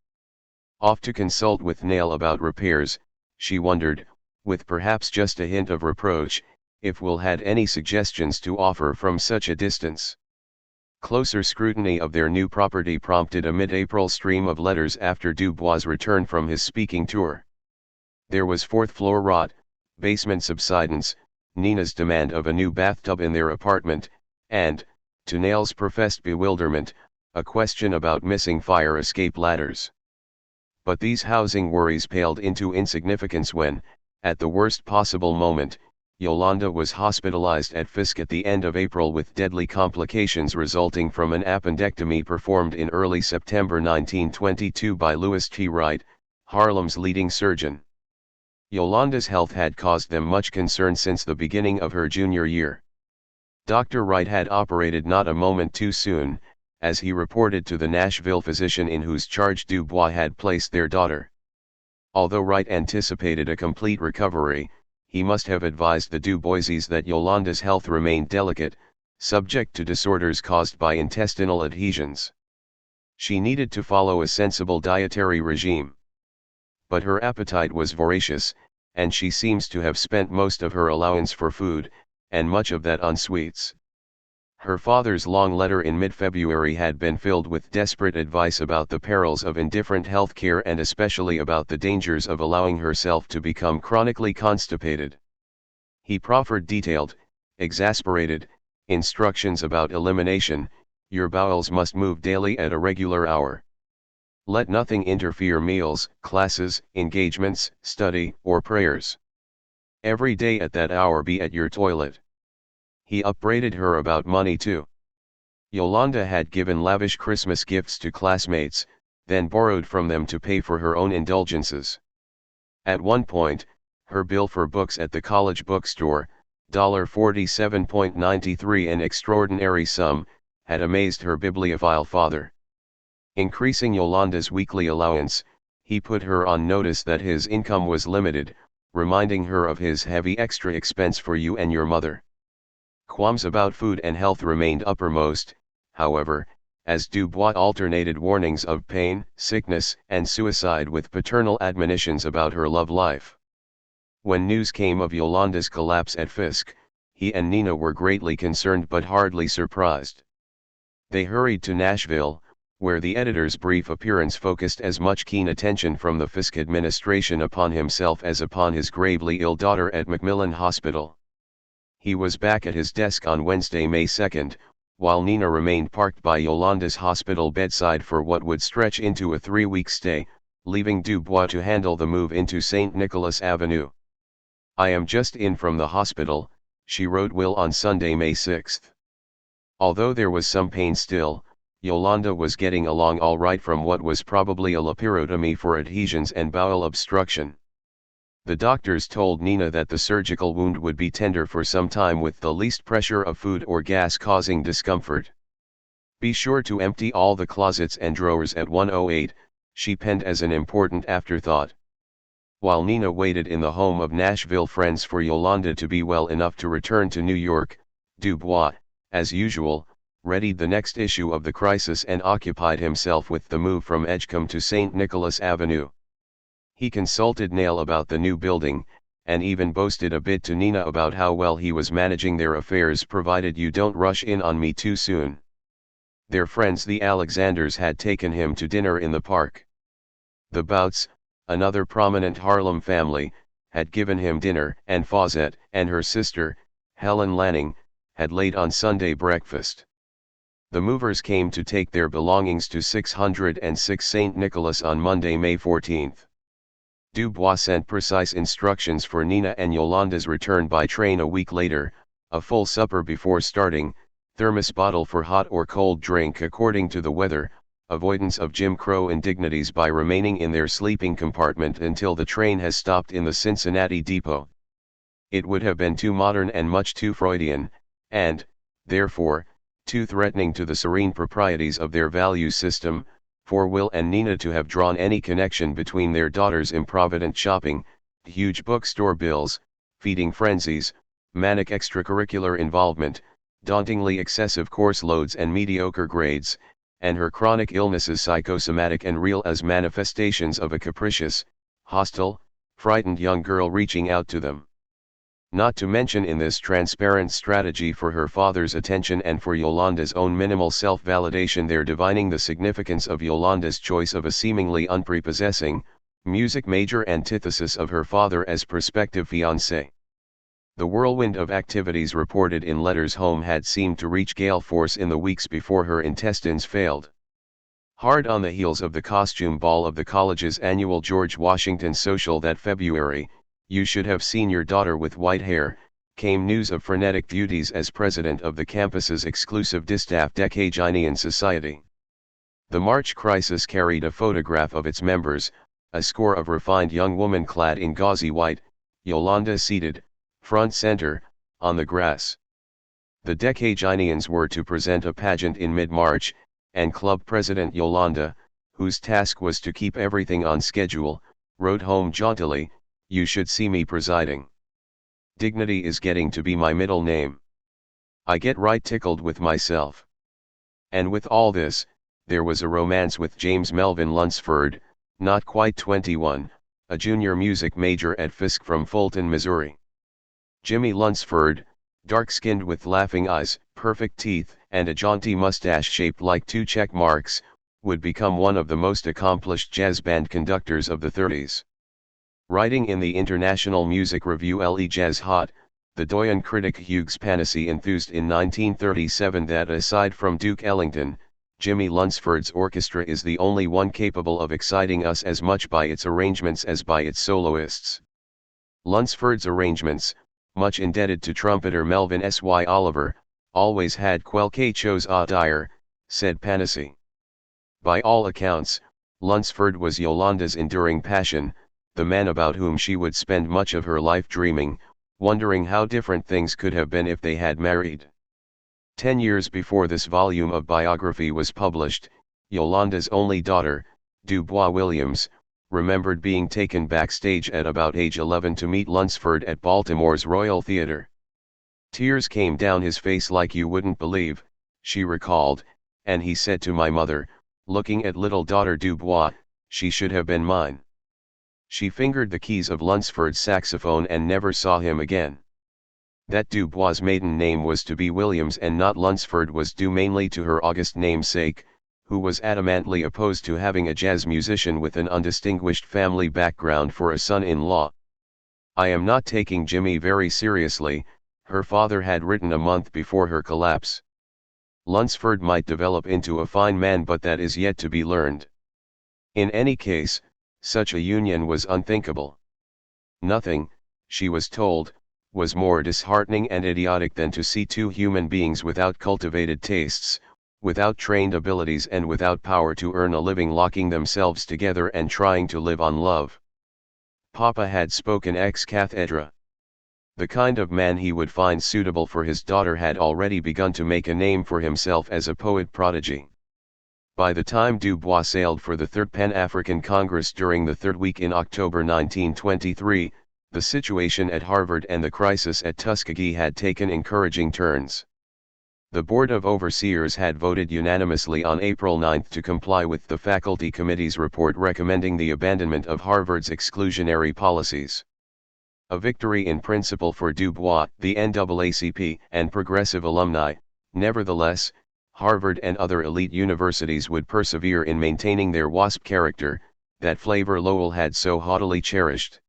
Off to consult with Nail about repairs, she wondered, with perhaps just a hint of reproach, if Will had any suggestions to offer from such a distance. Closer scrutiny of their new property prompted a mid-April stream of letters after Dubois' return from his speaking tour. There was 4th-floor rot, basement subsidence, Nina's demand of a new bathtub in their apartment, and, to Nail's professed bewilderment, a question about missing fire escape ladders. But these housing worries paled into insignificance when, at the worst possible moment, Yolanda was hospitalized at Fisk at the end of April with deadly complications resulting from an appendectomy performed in early September 1922 by Louis T. Wright, Harlem's leading surgeon. Yolanda's health had caused them much concern since the beginning of her junior year. Dr. Wright had operated not a moment too soon, as he reported to the Nashville physician in whose charge Dubois had placed their daughter. Although Wright anticipated a complete recovery, he must have advised the Duboises that Yolanda's health remained delicate, subject to disorders caused by intestinal adhesions. She needed to follow a sensible dietary regime. But her appetite was voracious, and she seems to have spent most of her allowance for food, and much of that on sweets. Her father's long letter in mid-February had been filled with desperate advice about the perils of indifferent health care and especially about the dangers of allowing herself to become chronically constipated. He proffered detailed, exasperated, instructions about elimination. Your bowels must move daily at a regular hour. Let nothing interfere: meals, classes, engagements, study, or prayers. Every day at that hour be at your toilet. He upbraided her about money too. Yolanda had given lavish Christmas gifts to classmates, then borrowed from them to pay for her own indulgences. At one point, her bill for books at the college bookstore, $47.93, an extraordinary sum, had amazed her bibliophile father. Increasing Yolanda's weekly allowance, he put her on notice that his income was limited, reminding her of his heavy extra expense for you and your mother. Qualms about food and health remained uppermost, however, as Dubois alternated warnings of pain, sickness, and suicide with paternal admonitions about her love life. When news came of Yolanda's collapse at Fisk, he and Nina were greatly concerned but hardly surprised. They hurried to Nashville, where the editor's brief appearance focused as much keen attention from the Fisk administration upon himself as upon his gravely ill daughter at Macmillan Hospital. He was back at his desk on Wednesday, May 2, while Nina remained parked by Yolanda's hospital bedside for what would stretch into a 3-week stay, leaving Dubois to handle the move into St. Nicholas Avenue. "I am just in from the hospital," she wrote Will on Sunday, May 6. Although there was some pain still, Yolanda was getting along all right from what was probably a laparotomy for adhesions and bowel obstruction. The doctors told Nina that the surgical wound would be tender for some time with the least pressure of food or gas causing discomfort. "Be sure to empty all the closets and drawers at 1:08, she penned as an important afterthought. While Nina waited in the home of Nashville friends for Yolanda to be well enough to return to New York, Dubois, as usual, readied the next issue of the crisis and occupied himself with the move from Edgecombe to St. Nicholas Avenue. He consulted Nell about the new building, and even boasted a bit to Nina about how well he was managing their affairs, provided you don't rush in on me too soon. Their friends the Alexanders had taken him to dinner in the park. The Bouts, another prominent Harlem family, had given him dinner, and Fawzet and her sister, Helen Lanning, had laid on Sunday breakfast. The movers came to take their belongings to 606 St. Nicholas on Monday, May 14. Dubois sent precise instructions for Nina and Yolanda's return by train a week later: a full supper before starting, thermos bottle for hot or cold drink according to the weather, avoidance of Jim Crow indignities by remaining in their sleeping compartment until the train has stopped in the Cincinnati depot. It would have been too modern and much too Freudian, and, therefore, too threatening to the serene proprieties of their value system, for Will and Nina to have drawn any connection between their daughter's improvident shopping, huge bookstore bills, feeding frenzies, manic extracurricular involvement, dauntingly excessive course loads and mediocre grades, and her chronic illnesses, psychosomatic and real as manifestations of a capricious, hostile, frightened young girl reaching out to them. Not to mention, in this transparent strategy for her father's attention and for Yolanda's own minimal self-validation, their divining the significance of Yolanda's choice of a seemingly unprepossessing, music major antithesis of her father as prospective fiancé. The whirlwind of activities reported in letters home had seemed to reach gale force in the weeks before her intestines failed. Hard on the heels of the costume ball of the college's annual George Washington social that February, "You should have seen your daughter with white hair," came news of frenetic duties as president of the campus's exclusive distaff Decaginian Society. The March crisis carried a photograph of its members, a score of refined young women clad in gauzy white, Yolanda seated, front center, on the grass. The Decaginians were to present a pageant in mid-March, and club president Yolanda, whose task was to keep everything on schedule, wrote home jauntily, "You should see me presiding. Dignity is getting to be my middle name. I get right tickled with myself." And with all this, there was a romance with James Melvin Lunsford, not quite 21, a junior music major at Fisk from Fulton, Missouri. Jimmy Lunsford, dark-skinned with laughing eyes, perfect teeth, and a jaunty mustache shaped like two check marks, would become one of the most accomplished jazz band conductors of the 30s. Writing in the International Music Review Le Jazz Hot, the doyen critic Hughes Panessy enthused in 1937 that aside from Duke Ellington, Jimmy Lunsford's orchestra is the only one capable of exciting us as much by its arrangements as by its soloists. Lunsford's arrangements, much indebted to trumpeter Melvin S. Y. Oliver, always had quelque chose à dire, said Panessy. By all accounts, Lunsford was Yolanda's enduring passion, the man about whom she would spend much of her life dreaming, wondering how different things could have been if they had married. 10 years before this volume of biography was published, Yolanda's only daughter, Dubois Williams, remembered being taken backstage at about age 11 to meet Lunsford at Baltimore's Royal Theatre. "Tears came down his face like you wouldn't believe," she recalled, "and he said to my mother, looking at little daughter Dubois, 'She should have been mine.'" She fingered the keys of Lunsford's saxophone and never saw him again. That Dubois' maiden name was to be Williams and not Lunsford was due mainly to her august namesake, who was adamantly opposed to having a jazz musician with an undistinguished family background for a son-in-law. "I am not taking Jimmy very seriously," her father had written a month before her collapse. Lunsford might develop into a fine man, but that is yet to be learned. In any case, such a union was unthinkable. Nothing, she was told, was more disheartening and idiotic than to see two human beings without cultivated tastes, without trained abilities and without power to earn a living locking themselves together and trying to live on love. Papa had spoken ex cathedra. The kind of man he would find suitable for his daughter had already begun to make a name for himself as a poet prodigy. By the time Du Bois sailed for the Third Pan-African Congress during the third week in October 1923, the situation at Harvard and the crisis at Tuskegee had taken encouraging turns. The Board of Overseers had voted unanimously on April 9 to comply with the faculty committee's report recommending the abandonment of Harvard's exclusionary policies. A victory in principle for Du Bois, the NAACP, and progressive alumni. Nevertheless, Harvard and other elite universities would persevere in maintaining their WASP character, that flavor Lowell had so haughtily cherished.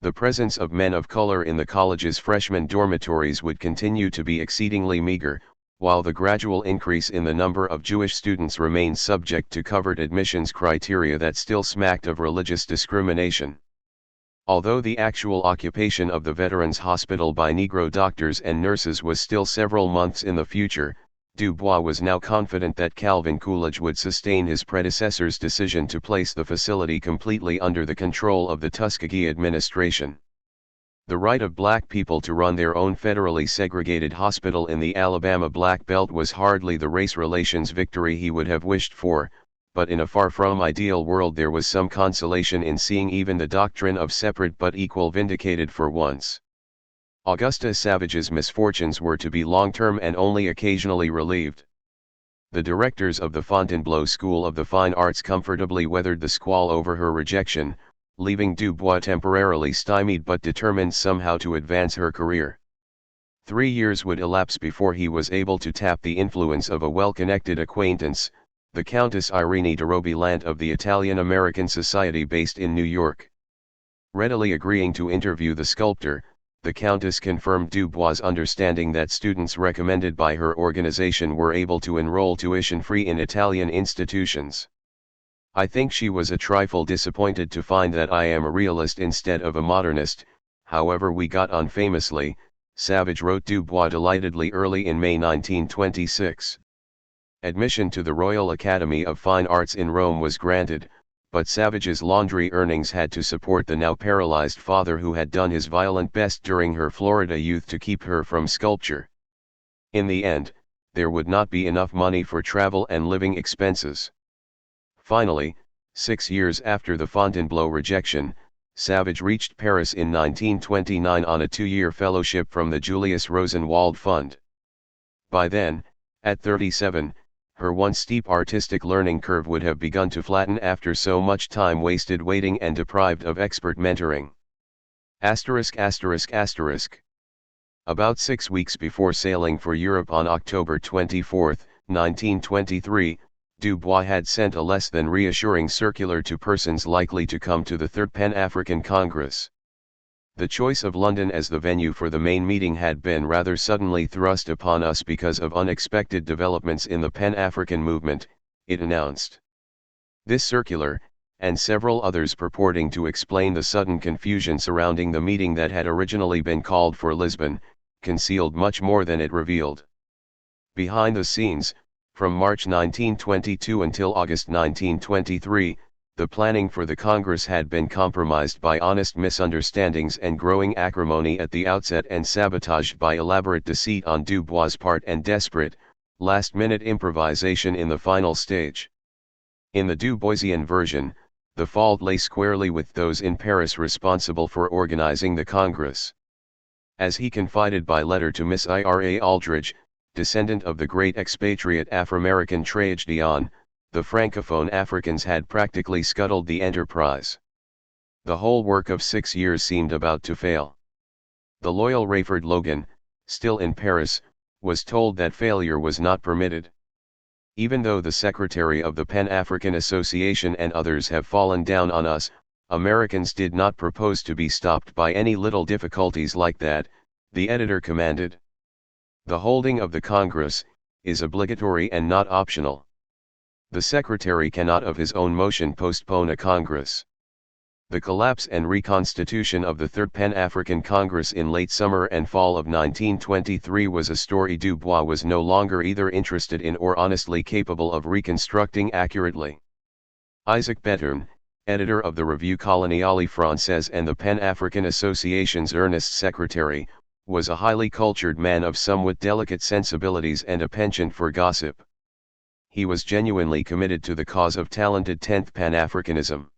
The presence of men of color in the college's freshman dormitories would continue to be exceedingly meager, while the gradual increase in the number of Jewish students remained subject to covert admissions criteria that still smacked of religious discrimination. Although the actual occupation of the Veterans Hospital by Negro doctors and nurses was still several months in the future, Du Bois was now confident that Calvin Coolidge would sustain his predecessor's decision to place the facility completely under the control of the Tuskegee administration. The right of black people to run their own federally segregated hospital in the Alabama Black Belt was hardly the race relations victory he would have wished for, but in a far from ideal world there was some consolation in seeing even the doctrine of separate but equal vindicated for once. Augusta Savage's misfortunes were to be long-term and only occasionally relieved. The directors of the Fontainebleau School of the Fine Arts comfortably weathered the squall over her rejection, leaving Du Bois temporarily stymied but determined somehow to advance her career. 3 years would elapse before he was able to tap the influence of a well-connected acquaintance, the Countess Irene de Robilant of the Italian-American Society based in New York. Readily agreeing to interview the sculptor, the Countess confirmed Du Bois' understanding that students recommended by her organization were able to enroll tuition-free in Italian institutions. I think she was a trifle disappointed to find that I am a realist instead of a modernist, however we got on famously, Savage wrote Du Bois delightedly early in May 1926. Admission to the Royal Academy of Fine Arts in Rome was granted, but Savage's laundry earnings had to support the now paralyzed father who had done his violent best during her Florida youth to keep her from sculpture. In the end, there would not be enough money for travel and living expenses. Finally, 6 years after the Fontainebleau rejection, Savage reached Paris in 1929 on a 2-year fellowship from the Julius Rosenwald Fund. By then, at 37, her once steep artistic learning curve would have begun to flatten after so much time wasted waiting and deprived of expert mentoring. About 6 weeks before sailing for Europe on October 24, 1923, Du Bois had sent a less than reassuring circular to persons likely to come to the Third Pan-African Congress. The choice of London as the venue for the main meeting had been rather suddenly thrust upon us because of unexpected developments in the Pan-African movement, it announced. This circular, and several others purporting to explain the sudden confusion surrounding the meeting that had originally been called for Lisbon, concealed much more than it revealed. Behind the scenes, from March 1922 until August 1923, the planning for the Congress had been compromised by honest misunderstandings and growing acrimony at the outset and sabotaged by elaborate deceit on Du Bois' part and desperate, last-minute improvisation in the final stage. In the Du Boisian version, the fault lay squarely with those in Paris responsible for organizing the Congress. As he confided by letter to Miss Ira Aldridge, descendant of the great expatriate Afro-American tragedian, the Francophone Africans had practically scuttled the enterprise. The whole work of 6 years seemed about to fail. The loyal Rayford Logan, still in Paris, was told that failure was not permitted. Even though the secretary of the Pan-African Association and others have fallen down on us, Americans did not propose to be stopped by any little difficulties like that, the editor commanded. The holding of the Congress, is obligatory and not optional. The Secretary cannot of his own motion postpone a Congress. The collapse and reconstitution of the Third Pan-African Congress in late summer and fall of 1923 was a story Dubois was no longer either interested in or honestly capable of reconstructing accurately. Isaac Bethune, editor of the Revue Coloniale Française and the Pan-African Association's earnest secretary, was a highly cultured man of somewhat delicate sensibilities and a penchant for gossip. He was genuinely committed to the cause of talented 10th Pan-Africanism.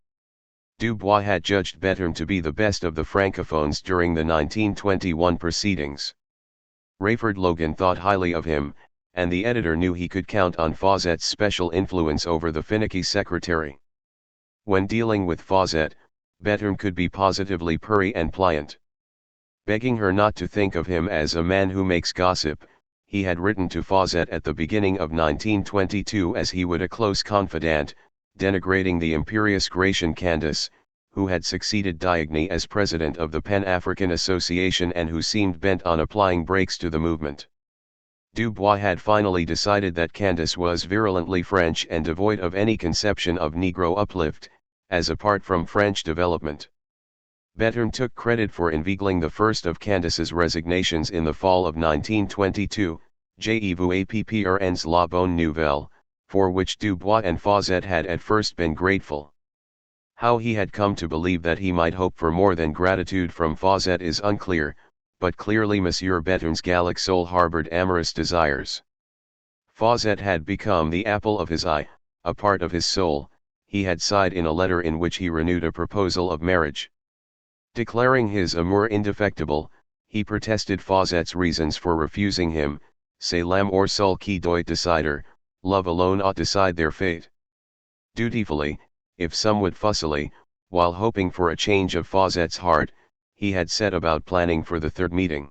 Dubois had judged Bethune to be the best of the Francophones during the 1921 proceedings. Rayford Logan thought highly of him, and the editor knew he could count on Fawcett's special influence over the finicky secretary. When dealing with Fawcett, Bethune could be positively purry and pliant. Begging her not to think of him as a man who makes gossip, he had written to Fawcett at the beginning of 1922 as he would a close confidant, denigrating the imperious Gratian Candace, who had succeeded Diogny as president of the Pan-African Association and who seemed bent on applying brakes to the movement. Dubois had finally decided that Candace was virulently French and devoid of any conception of Negro uplift, as apart from French development. Bethune took credit for inveigling the first of Candace's resignations in the fall of 1922, Je vous apprends la bonne nouvelle, for which Dubois and Fawcett had at first been grateful. How he had come to believe that he might hope for more than gratitude from Fawcett is unclear, but clearly Monsieur Bethune's Gallic soul harbored amorous desires. Fawcett had become the apple of his eye, a part of his soul. He had sighed in a letter in which he renewed a proposal of marriage. Declaring his amour indefectible, he protested Fawcett's reasons for refusing him, c'est l'amour seul qui doit décider, love alone ought decide their fate. Dutifully, if somewhat fussily, while hoping for a change of Fawcett's heart, he had set about planning for the third meeting.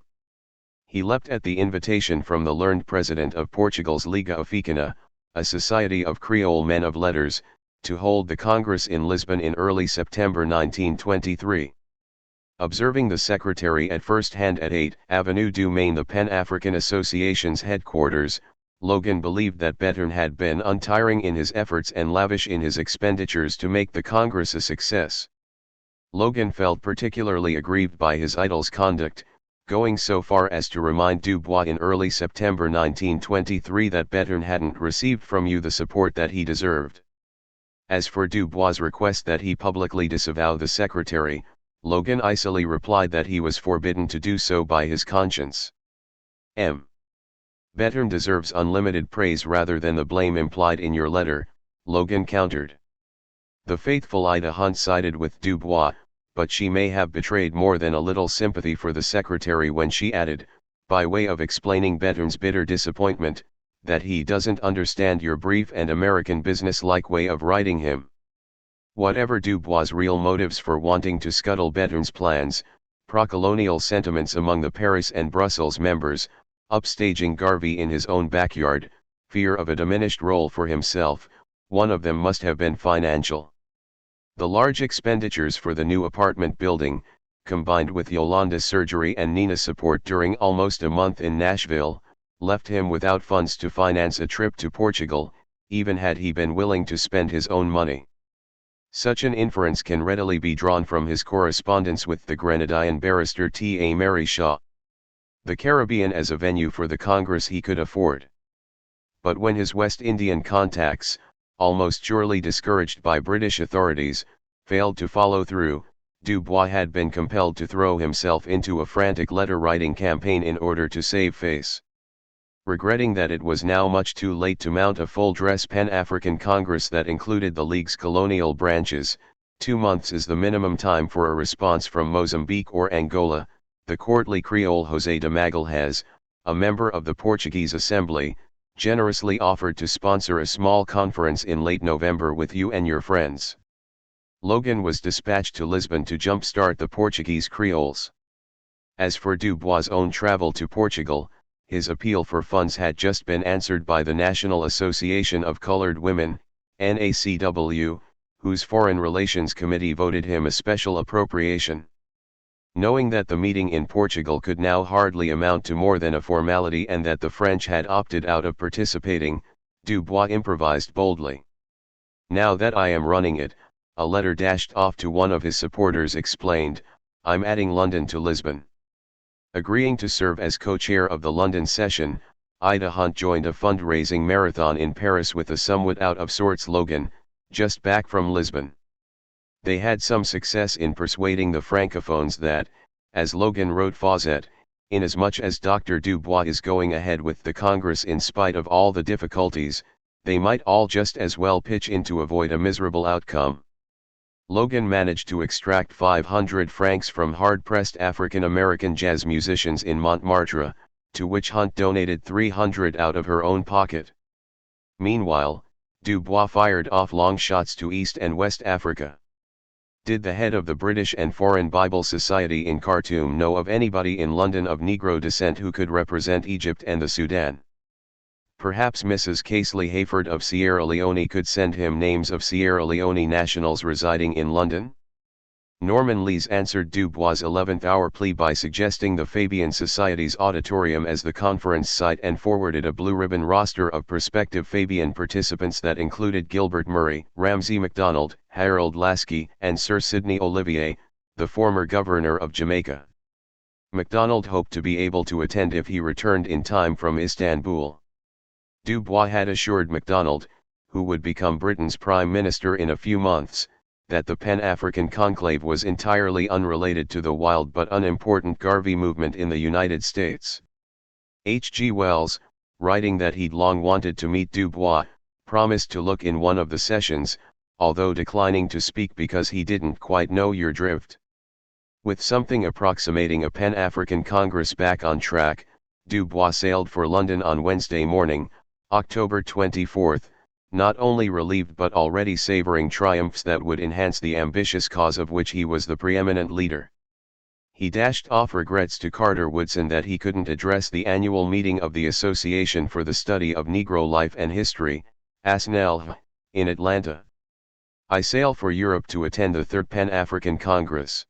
He leapt at the invitation from the learned president of Portugal's Liga Africana, a society of Creole men of letters, to hold the Congress in Lisbon in early September 1923. Observing the secretary at first hand at 8 Avenue du Maine, the Pan-African Association's headquarters, Logan believed that Bethune had been untiring in his efforts and lavish in his expenditures to make the Congress a success. Logan felt particularly aggrieved by his idol's conduct, going so far as to remind Dubois in early September 1923 that Bethune hadn't received from you the support that he deserved. As for Dubois' request that he publicly disavow the secretary, Logan icily replied that he was forbidden to do so by his conscience. M. Bethune deserves unlimited praise rather than the blame implied in your letter, Logan countered. The faithful Ida Hunt sided with Dubois, but she may have betrayed more than a little sympathy for the secretary when she added, by way of explaining Bethune's bitter disappointment, that he doesn't understand your brief and American business-like way of writing him. Whatever Dubois' real motives for wanting to scuttle Bethune's plans, pro-colonial sentiments among the Paris and Brussels members, upstaging Garvey in his own backyard, fear of a diminished role for himself, one of them must have been financial. The large expenditures for the new apartment building, combined with Yolanda's surgery and Nina's support during almost a month in Nashville, left him without funds to finance a trip to Portugal, even had he been willing to spend his own money. Such an inference can readily be drawn from his correspondence with the Grenadian barrister T.A. Mary Shaw. The Caribbean as a venue for the Congress he could afford. But when his West Indian contacts, almost surely discouraged by British authorities, failed to follow through, Dubois had been compelled to throw himself into a frantic letter-writing campaign in order to save face. Regretting that it was now much too late to mount a full-dress Pan-African Congress that included the League's colonial branches, 2 months is the minimum time for a response from Mozambique or Angola, the courtly Creole José de Magalhães, a member of the Portuguese Assembly, generously offered to sponsor a small conference in late November with you and your friends. Logan was dispatched to Lisbon to jump-start the Portuguese Creoles. As for Dubois' own travel to Portugal, his appeal for funds had just been answered by the National Association of Colored Women, NACW, whose Foreign Relations Committee voted him a special appropriation. Knowing that the meeting in Portugal could now hardly amount to more than a formality and that the French had opted out of participating, Dubois improvised boldly. "Now that I am running it," a letter dashed off to one of his supporters explained, "I'm adding London to Lisbon." Agreeing to serve as co-chair of the London session, Ida Hunt joined a fundraising marathon in Paris with a somewhat out-of-sorts Logan, just back from Lisbon. They had some success in persuading the Francophones that, as Logan wrote Fawcett, inasmuch as Dr. Dubois is going ahead with the Congress in spite of all the difficulties, they might all just as well pitch in to avoid a miserable outcome. Logan managed to extract 500 francs from hard-pressed African-American jazz musicians in Montmartre, to which Hunt donated 300 out of her own pocket. Meanwhile, Dubois fired off long shots to East and West Africa. Did the head of the British and Foreign Bible Society in Khartoum know of anybody in London of Negro descent who could represent Egypt and the Sudan? Perhaps Mrs. Casely Hayford of Sierra Leone could send him names of Sierra Leone nationals residing in London? Norman Lees answered Dubois' 11th-hour plea by suggesting the Fabian Society's auditorium as the conference site and forwarded a blue-ribbon roster of prospective Fabian participants that included Gilbert Murray, Ramsay MacDonald, Harold Lasky, and Sir Sidney Olivier, the former governor of Jamaica. MacDonald hoped to be able to attend if he returned in time from Istanbul. Dubois had assured MacDonald, who would become Britain's Prime Minister in a few months, that the Pan-African Conclave was entirely unrelated to the wild but unimportant Garvey movement in the United States. H. G. Wells, writing that he'd long wanted to meet Dubois, promised to look in one of the sessions, although declining to speak because he didn't quite know your drift. With something approximating a Pan-African Congress back on track, Dubois sailed for London on Wednesday morning, October 24, not only relieved but already savoring triumphs that would enhance the ambitious cause of which he was the preeminent leader. He dashed off regrets to Carter Woodson that he couldn't address the annual meeting of the Association for the Study of Negro Life and History, ASNEL, in Atlanta. "I sail for Europe to attend the Third Pan-African Congress."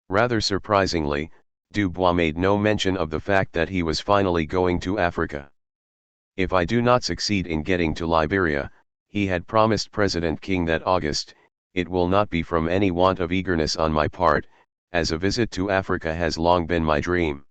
Rather surprisingly, Dubois made no mention of the fact that he was finally going to Africa. "If I do not succeed in getting to Liberia," he had promised President King that August, "it will not be from any want of eagerness on my part, as a visit to Africa has long been my dream."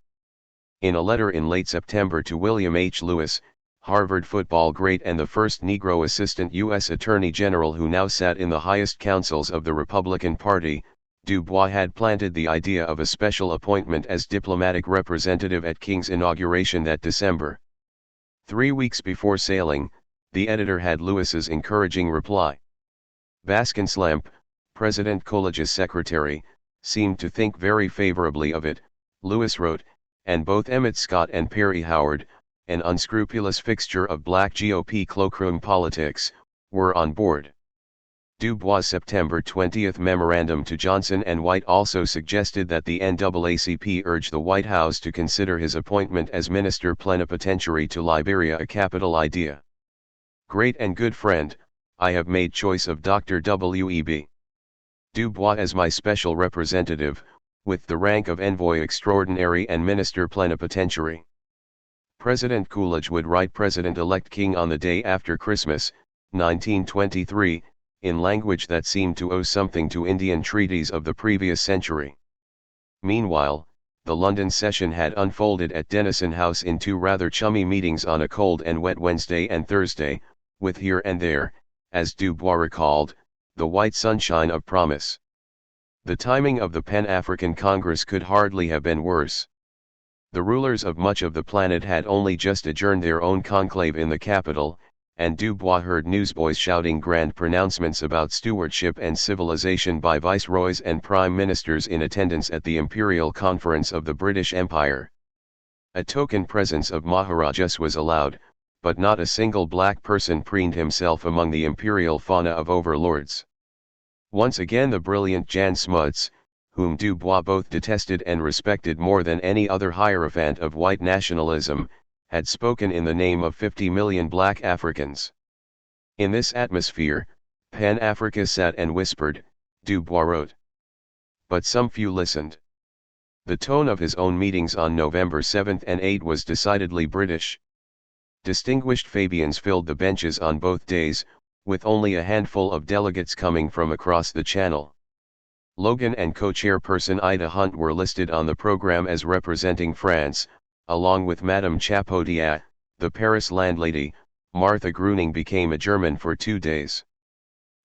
In a letter in late September to William H. Lewis, Harvard football great and the first Negro assistant U.S. Attorney General who now sat in the highest councils of the Republican Party, Dubois had planted the idea of a special appointment as diplomatic representative at King's inauguration that December. 3 weeks before sailing, the editor had Lewis's encouraging reply. Baskin Slamp, President Coolidge's secretary, seemed to think very favorably of it, Lewis wrote, and both Emmett Scott and Perry Howard, an unscrupulous fixture of black GOP cloakroom politics, were on board. Dubois' September 20 memorandum to Johnson and White also suggested that the NAACP urge the White House to consider his appointment as Minister Plenipotentiary to Liberia a capital idea. "Great and good friend, I have made choice of Dr. W.E.B. Dubois as my special representative, with the rank of Envoy Extraordinary and Minister Plenipotentiary." President Coolidge would write President-elect King on the day after Christmas, 1923, in language that seemed to owe something to Indian treaties of the previous century. Meanwhile, the London session had unfolded at Denison House in two rather chummy meetings on a cold and wet Wednesday and Thursday, with here and there, as Dubois recalled, the white sunshine of promise. The timing of the Pan-African Congress could hardly have been worse. The rulers of much of the planet had only just adjourned their own conclave in the capital, and Dubois heard newsboys shouting grand pronouncements about stewardship and civilization by viceroys and prime ministers in attendance at the Imperial Conference of the British Empire. A token presence of Maharajas was allowed, but not a single black person preened himself among the imperial fauna of overlords. Once again the brilliant Jan Smuts, whom Dubois both detested and respected more than any other hierophant of white nationalism, had spoken in the name of 50 million black Africans. In this atmosphere, Pan-Africa sat and whispered, Dubois wrote. But some few listened. The tone of his own meetings on November 7 and 8 was decidedly British. Distinguished Fabians filled the benches on both days, with only a handful of delegates coming from across the Channel. Logan and co-chairperson Ida Hunt were listed on the program as representing France, along with Madame Chapaudiat, the Paris landlady. Martha Gruning became a German for 2 days.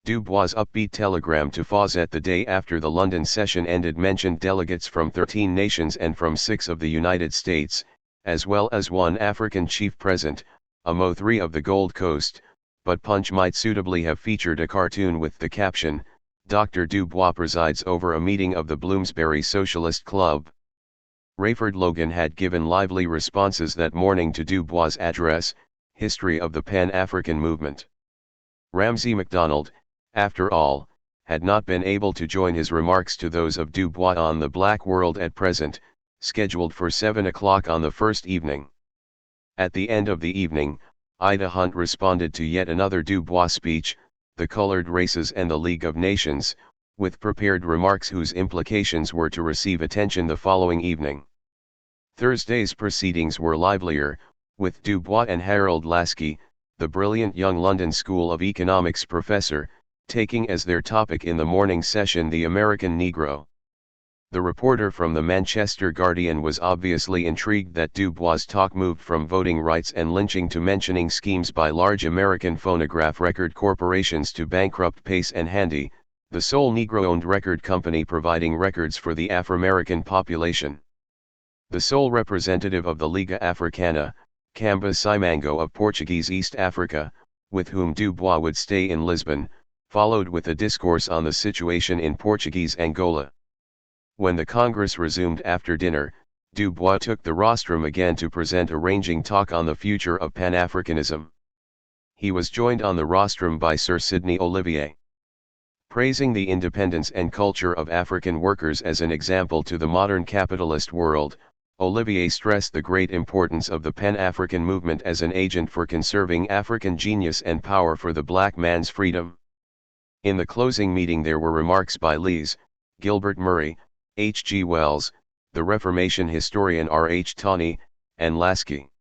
Dubois' upbeat telegram to Fawcett the day after the London session ended mentioned delegates from 13 nations and from 6 of the United States, as well as 1 African chief present, a Mo3 of the Gold Coast, but Punch might suitably have featured a cartoon with the caption, "Dr. Dubois presides over a meeting of the Bloomsbury Socialist Club." Rayford Logan had given lively responses that morning to Dubois' address, History of the Pan-African Movement. Ramsay MacDonald, after all, had not been able to join his remarks to those of Dubois on the Black World at present, scheduled for 7 o'clock on the first evening. At the end of the evening, Ida Hunt responded to yet another Dubois speech, The Colored Races and the League of Nations, with prepared remarks whose implications were to receive attention the following evening. Thursday's proceedings were livelier, with Dubois and Harold Laski, the brilliant young London School of Economics professor, taking as their topic in the morning session the American Negro. The reporter from the Manchester Guardian was obviously intrigued that Dubois' talk moved from voting rights and lynching to mentioning schemes by large American phonograph record corporations to bankrupt Pace and Handy, the sole Negro-owned record company providing records for the Afro-American population. The sole representative of the Liga Africana, Kamba Simango of Portuguese East Africa, with whom Dubois would stay in Lisbon, followed with a discourse on the situation in Portuguese Angola. When the Congress resumed after dinner, Dubois took the rostrum again to present a ranging talk on the future of Pan-Africanism. He was joined on the rostrum by Sir Sidney Olivier. Praising the independence and culture of African workers as an example to the modern capitalist world, Olivier stressed the great importance of the Pan-African movement as an agent for conserving African genius and power for the black man's freedom. In the closing meeting there were remarks by Lees, Gilbert Murray, H. G. Wells, the Reformation historian R. H. Tawney, and Lasky.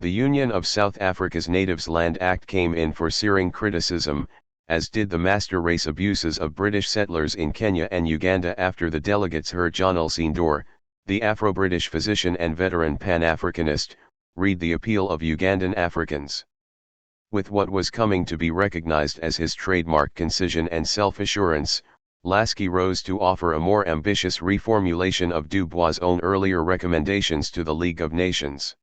The Union of South Africa's Natives Land Act came in for searing criticism, as did the master race abuses of British settlers in Kenya and Uganda after the delegates heard John Ulcindor, the Afro-British physician and veteran Pan-Africanist, read the appeal of Ugandan Africans. With what was coming to be recognized as his trademark concision and self-assurance, Lasky rose to offer a more ambitious reformulation of Dubois' own earlier recommendations to the League of Nations.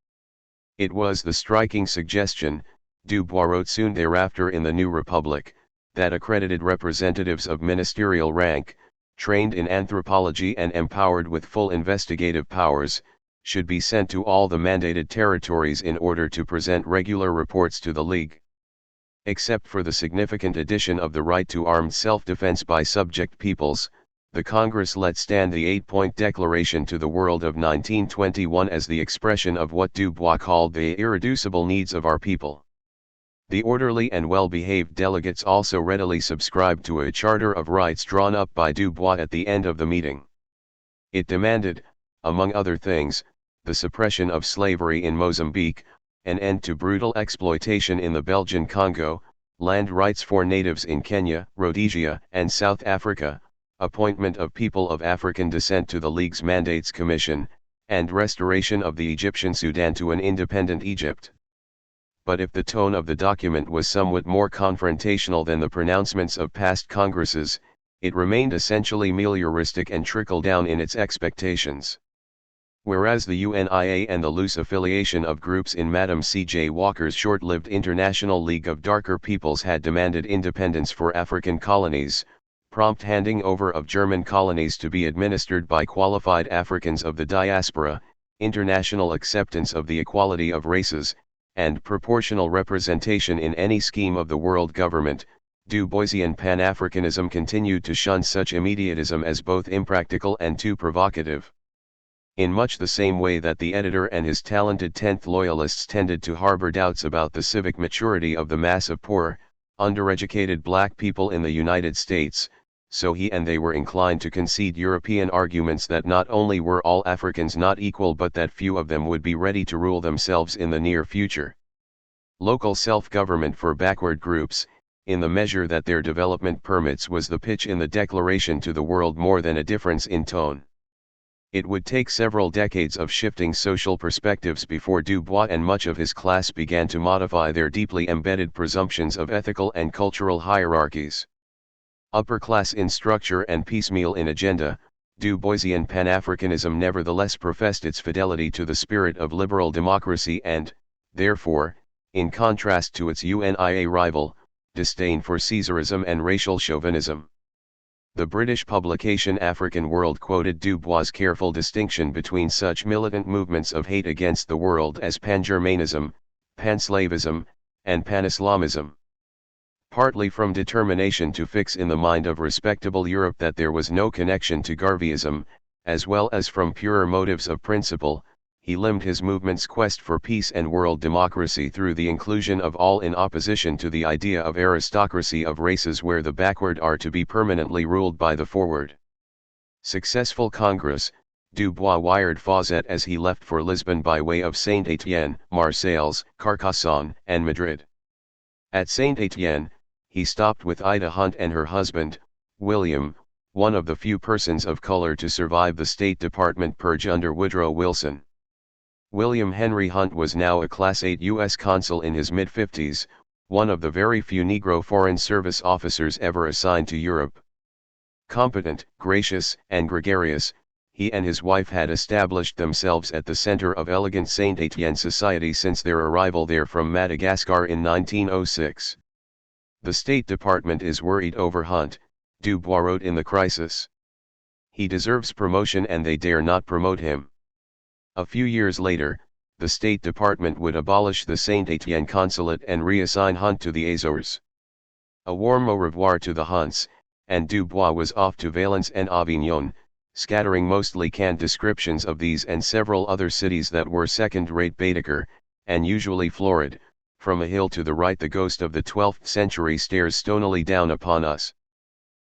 It was the striking suggestion, Dubois wrote soon thereafter in the New Republic, that accredited representatives of ministerial rank, trained in anthropology and empowered with full investigative powers, should be sent to all the mandated territories in order to present regular reports to the League. Except for the significant addition of the right to armed self-defense by subject peoples, the Congress let stand the 8-point Declaration to the World of 1921 as the expression of what Dubois called the irreducible needs of our people. The orderly and well-behaved delegates also readily subscribed to a Charter of Rights drawn up by Dubois at the end of the meeting. It demanded, among other things, the suppression of slavery in Mozambique, an end to brutal exploitation in the Belgian Congo, land rights for natives in Kenya, Rhodesia, and South Africa, appointment of people of African descent to the League's Mandates Commission, and restoration of the Egyptian Sudan to an independent Egypt. But if the tone of the document was somewhat more confrontational than the pronouncements of past Congresses, it remained essentially melioristic and trickled down in its expectations. Whereas the UNIA and the loose affiliation of groups in Madam C.J. Walker's short-lived International League of Darker Peoples had demanded independence for African colonies, prompt handing over of German colonies to be administered by qualified Africans of the diaspora, international acceptance of the equality of races, and proportional representation in any scheme of the world government, Duboisian Pan-Africanism continued to shun such immediatism as both impractical and too provocative. In much the same way that the editor and his talented 10th Loyalists tended to harbor doubts about the civic maturity of the mass of poor, undereducated black people in the United States, so he and they were inclined to concede European arguments that not only were all Africans not equal but that few of them would be ready to rule themselves in the near future. Local self-government for backward groups, in the measure that their development permits, was the pitch in the declaration to the world more than a difference in tone. It would take several decades of shifting social perspectives before Dubois and much of his class began to modify their deeply embedded presumptions of ethical and cultural hierarchies. Upper class in structure and piecemeal in agenda, Duboisian Pan-Africanism nevertheless professed its fidelity to the spirit of liberal democracy and, therefore, in contrast to its UNIA rival, disdain for Caesarism and racial chauvinism. The British publication African World quoted Dubois' careful distinction between such militant movements of hate against the world as Pan-Germanism, Pan-Slavism, and Pan-Islamism. Partly from determination to fix in the mind of respectable Europe that there was no connection to Garveyism, as well as from purer motives of principle, he limbed his movement's quest for peace and world democracy through the inclusion of all in opposition to the idea of aristocracy of races where the backward are to be permanently ruled by the forward. Successful Congress, Dubois wired Fawcett as he left for Lisbon by way of Saint-Étienne, Marseilles, Carcassonne, and Madrid. At Saint-Étienne, he stopped with Ida Hunt and her husband, William, one of the few persons of color to survive the State Department purge under Woodrow Wilson. William Henry Hunt was now a Class 8 U.S. consul in his mid-50s, one of the very few Negro Foreign Service officers ever assigned to Europe. Competent, gracious, and gregarious, he and his wife had established themselves at the center of elegant Saint-Étienne society since their arrival there from Madagascar in 1906. The State Department is worried over Hunt, Dubois wrote in The Crisis. He deserves promotion and they dare not promote him. A few years later, the State Department would abolish the Saint-Étienne consulate and reassign Hunt to the Azores. A warm au revoir to the Hunts, and Dubois was off to Valence and Avignon, scattering mostly canned descriptions of these and several other cities that were second-rate Baedeker, and usually florid. From a hill to the right the ghost of the 12th century stares stonily down upon us.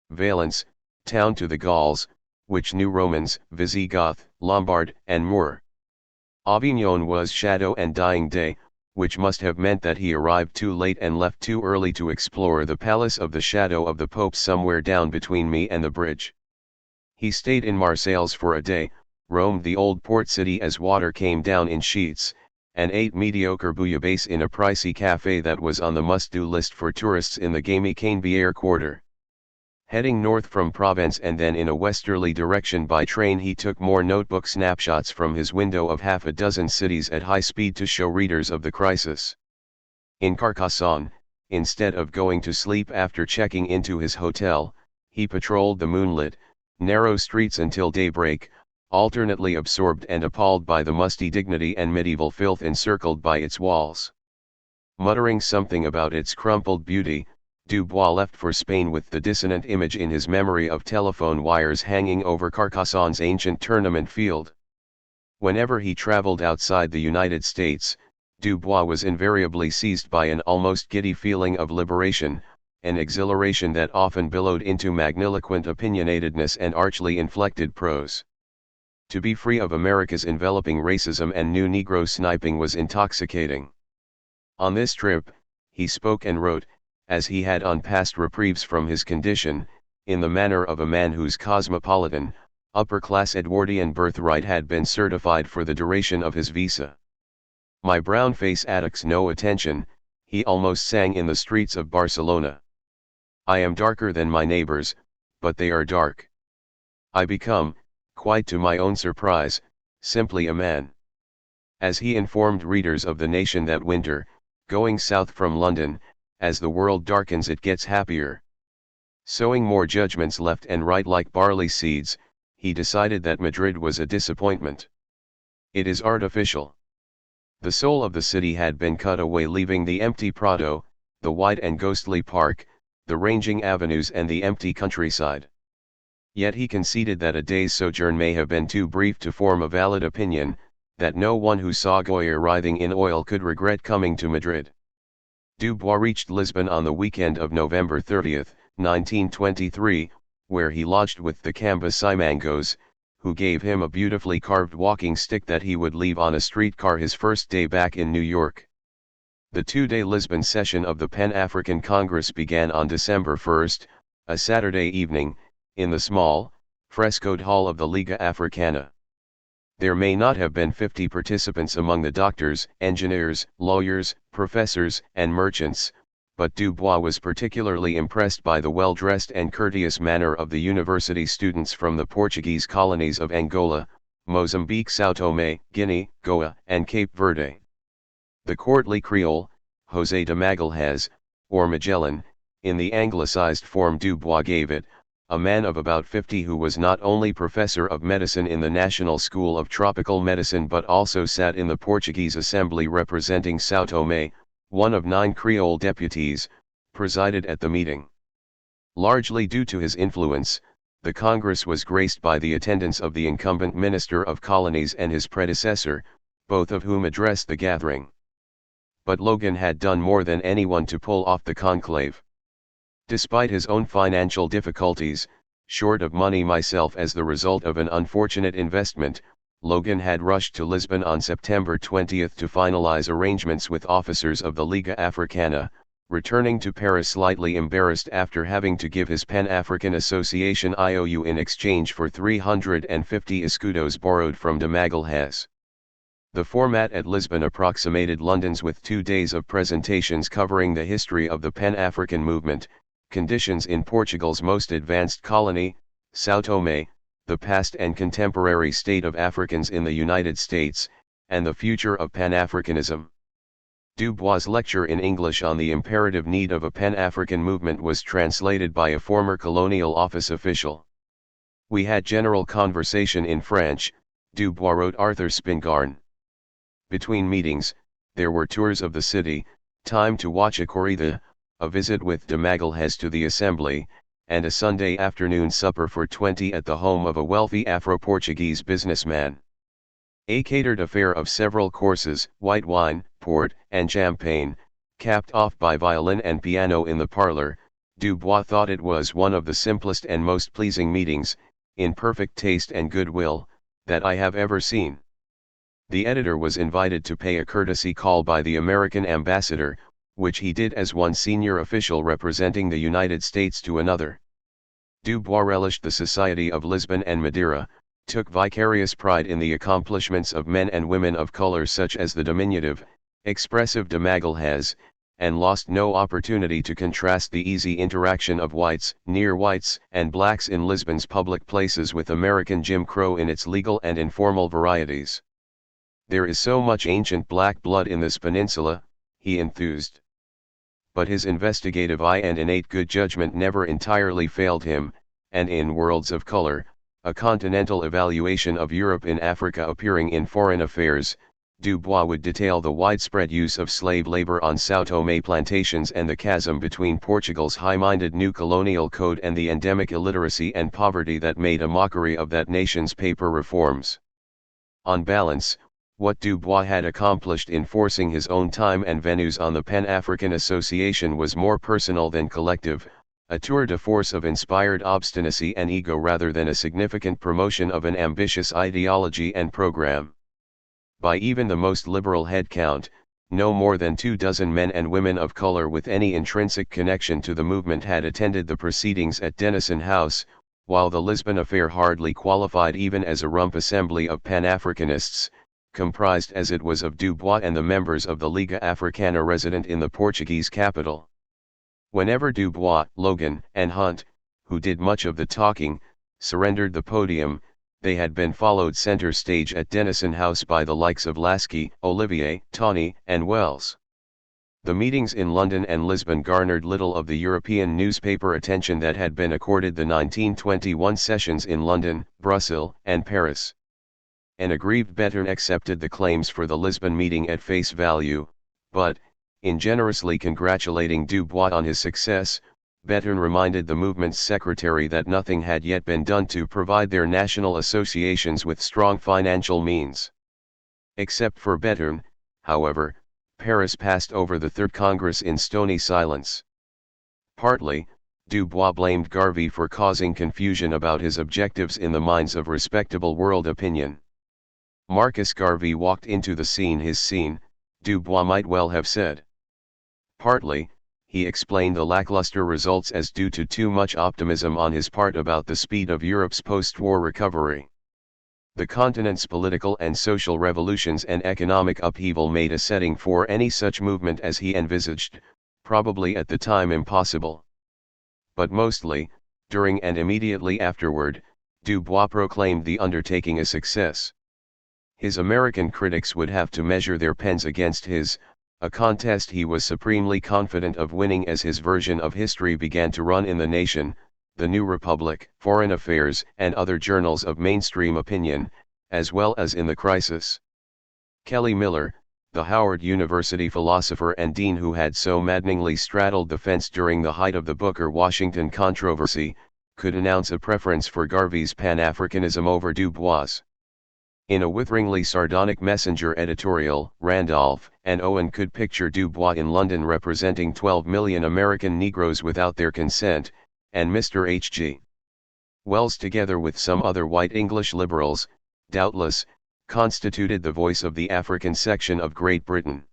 Valence, town to the Gauls, which knew Romans, Visigoth, Lombard, and Moor. Avignon was shadow and dying day, which must have meant that he arrived too late and left too early to explore the palace of the shadow of the Pope somewhere down between me and the bridge. He stayed in Marseilles for a day, roamed the old port city as water came down in sheets, and ate mediocre bouillabaisse in a pricey cafe that was on the must-do list for tourists in the gamey Canebière quarter. Heading north from Provence and then in a westerly direction by train, he took more notebook snapshots from his window of half a dozen cities at high speed to show readers of The Crisis. In Carcassonne, instead of going to sleep after checking into his hotel, he patrolled the moonlit, narrow streets until daybreak, alternately absorbed and appalled by the musty dignity and medieval filth encircled by its walls. Muttering something about its crumpled beauty, Dubois left for Spain with the dissonant image in his memory of telephone wires hanging over Carcassonne's ancient tournament field. Whenever he traveled outside the United States, Dubois was invariably seized by an almost giddy feeling of liberation, an exhilaration that often billowed into magniloquent opinionatedness and archly inflected prose. To be free of America's enveloping racism and new Negro sniping was intoxicating. On this trip, he spoke and wrote, as he had on past reprieves from his condition, in the manner of a man whose cosmopolitan, upper-class Edwardian birthright had been certified for the duration of his visa. My brown face attracts no attention, he almost sang in the streets of Barcelona. I am darker than my neighbors, but they are dark. I become, quite to my own surprise, simply a man. As he informed readers of The Nation that winter, going south from London, as the world darkens it gets happier. Sowing more judgments left and right like barley seeds, he decided that Madrid was a disappointment. It is artificial. The soul of the city had been cut away, leaving the empty Prado, the wide and ghostly park, the ranging avenues and the empty countryside. Yet he conceded that a day's sojourn may have been too brief to form a valid opinion, that no one who saw Goya writhing in oil could regret coming to Madrid. Dubois reached Lisbon on the weekend of November 30, 1923, where he lodged with the Kamba Simangos, who gave him a beautifully carved walking stick that he would leave on a streetcar his first day back in New York. The two-day Lisbon session of the Pan-African Congress began on December 1, a Saturday evening, in the small, frescoed hall of the Liga Africana. There may not have been 50 participants among the doctors, engineers, lawyers, professors, and merchants, but Dubois was particularly impressed by the well-dressed and courteous manner of the university students from the Portuguese colonies of Angola, Mozambique, São Tomé, Guinea, Goa, and Cape Verde. The courtly Creole, José de Magalhães, or Magellan, in the anglicized form Dubois gave it, a man of about 50 who was not only professor of medicine in the National School of Tropical Medicine but also sat in the Portuguese Assembly representing São Tomé, one of 9 Creole deputies, presided at the meeting. Largely due to his influence, the Congress was graced by the attendance of the incumbent Minister of Colonies and his predecessor, both of whom addressed the gathering. But Logan had done more than anyone to pull off the conclave. Despite his own financial difficulties, short of money myself as the result of an unfortunate investment, Logan had rushed to Lisbon on September 20 to finalize arrangements with officers of the Liga Africana, returning to Paris slightly embarrassed after having to give his Pan-African Association IOU in exchange for 350 escudos borrowed from de Magalhães. The format at Lisbon approximated London's with 2 days of presentations covering the history of the Pan-African movement, conditions in Portugal's most advanced colony, São Tomé, the past and contemporary state of Africans in the United States, and the future of Pan-Africanism. Dubois' lecture in English on the imperative need of a Pan-African movement was translated by a former colonial office official. We had general conversation in French, Dubois wrote Arthur Spingarn. Between meetings, there were tours of the city, time to watch a corrida, a visit with de Magalhães to the assembly, and a Sunday afternoon supper for 20 at the home of a wealthy Afro-Portuguese businessman. A catered affair of several courses, white wine, port, and champagne, capped off by violin and piano in the parlor. Dubois thought it was one of the simplest and most pleasing meetings, in perfect taste and goodwill, that I have ever seen. The editor was invited to pay a courtesy call by the American ambassador, which he did as one senior official representing the United States to another. Dubois relished the society of Lisbon and Madeira, took vicarious pride in the accomplishments of men and women of color such as the diminutive, expressive de Magalhães, and lost no opportunity to contrast the easy interaction of whites, near whites, and blacks in Lisbon's public places with American Jim Crow in its legal and informal varieties. There is so much ancient black blood in this peninsula, he enthused. But his investigative eye and innate good judgment never entirely failed him, and in Worlds of Color, a continental evaluation of Europe in Africa appearing in Foreign Affairs, Dubois would detail the widespread use of slave labor on São Tomé plantations and the chasm between Portugal's high-minded new colonial code and the endemic illiteracy and poverty that made a mockery of that nation's paper reforms. On balance, what Dubois had accomplished in forcing his own time and venues on the Pan-African Association was more personal than collective, a tour de force of inspired obstinacy and ego rather than a significant promotion of an ambitious ideology and program. By even the most liberal head count, no more than 24 men and women of color with any intrinsic connection to the movement had attended the proceedings at Denison House, while the Lisbon affair hardly qualified even as a rump assembly of Pan-Africanists, comprised as it was of Dubois and the members of the Liga Africana resident in the Portuguese capital. Whenever Dubois, Logan, and Hunt, who did much of the talking, surrendered the podium, they had been followed center stage at Denison House by the likes of Lasky, Olivier, Tawney, and Wells. The meetings in London and Lisbon garnered little of the European newspaper attention that had been accorded the 1921 sessions in London, Brussels, and Paris. An aggrieved Bettern accepted the claims for the Lisbon meeting at face value, but, in generously congratulating Dubois on his success, Bettern reminded the movement's secretary that nothing had yet been done to provide their national associations with strong financial means. Except for Bettern, however, Paris passed over the Third Congress in stony silence. Partly, Dubois blamed Garvey for causing confusion about his objectives in the minds of respectable world opinion. Marcus Garvey walked into the scene, his scene, Dubois might well have said. Partly, he explained the lackluster results as due to too much optimism on his part about the speed of Europe's post-war recovery. The continent's political and social revolutions and economic upheaval made a setting for any such movement as he envisaged, probably at the time impossible. But mostly, during and immediately afterward, Dubois proclaimed the undertaking a success. His American critics would have to measure their pens against his, a contest he was supremely confident of winning as his version of history began to run in The Nation, The New Republic, Foreign Affairs, and other journals of mainstream opinion, as well as in The Crisis. Kelly Miller, the Howard University philosopher and dean who had so maddeningly straddled the fence during the height of the Booker-Washington controversy, could announce a preference for Garvey's Pan-Africanism over Dubois'. In a witheringly sardonic Messenger editorial, Randolph and Owen could picture Dubois in London representing 12 million American Negroes without their consent, and Mr. H.G. Wells together with some other white English liberals, doubtless, constituted the voice of the African section of Great Britain.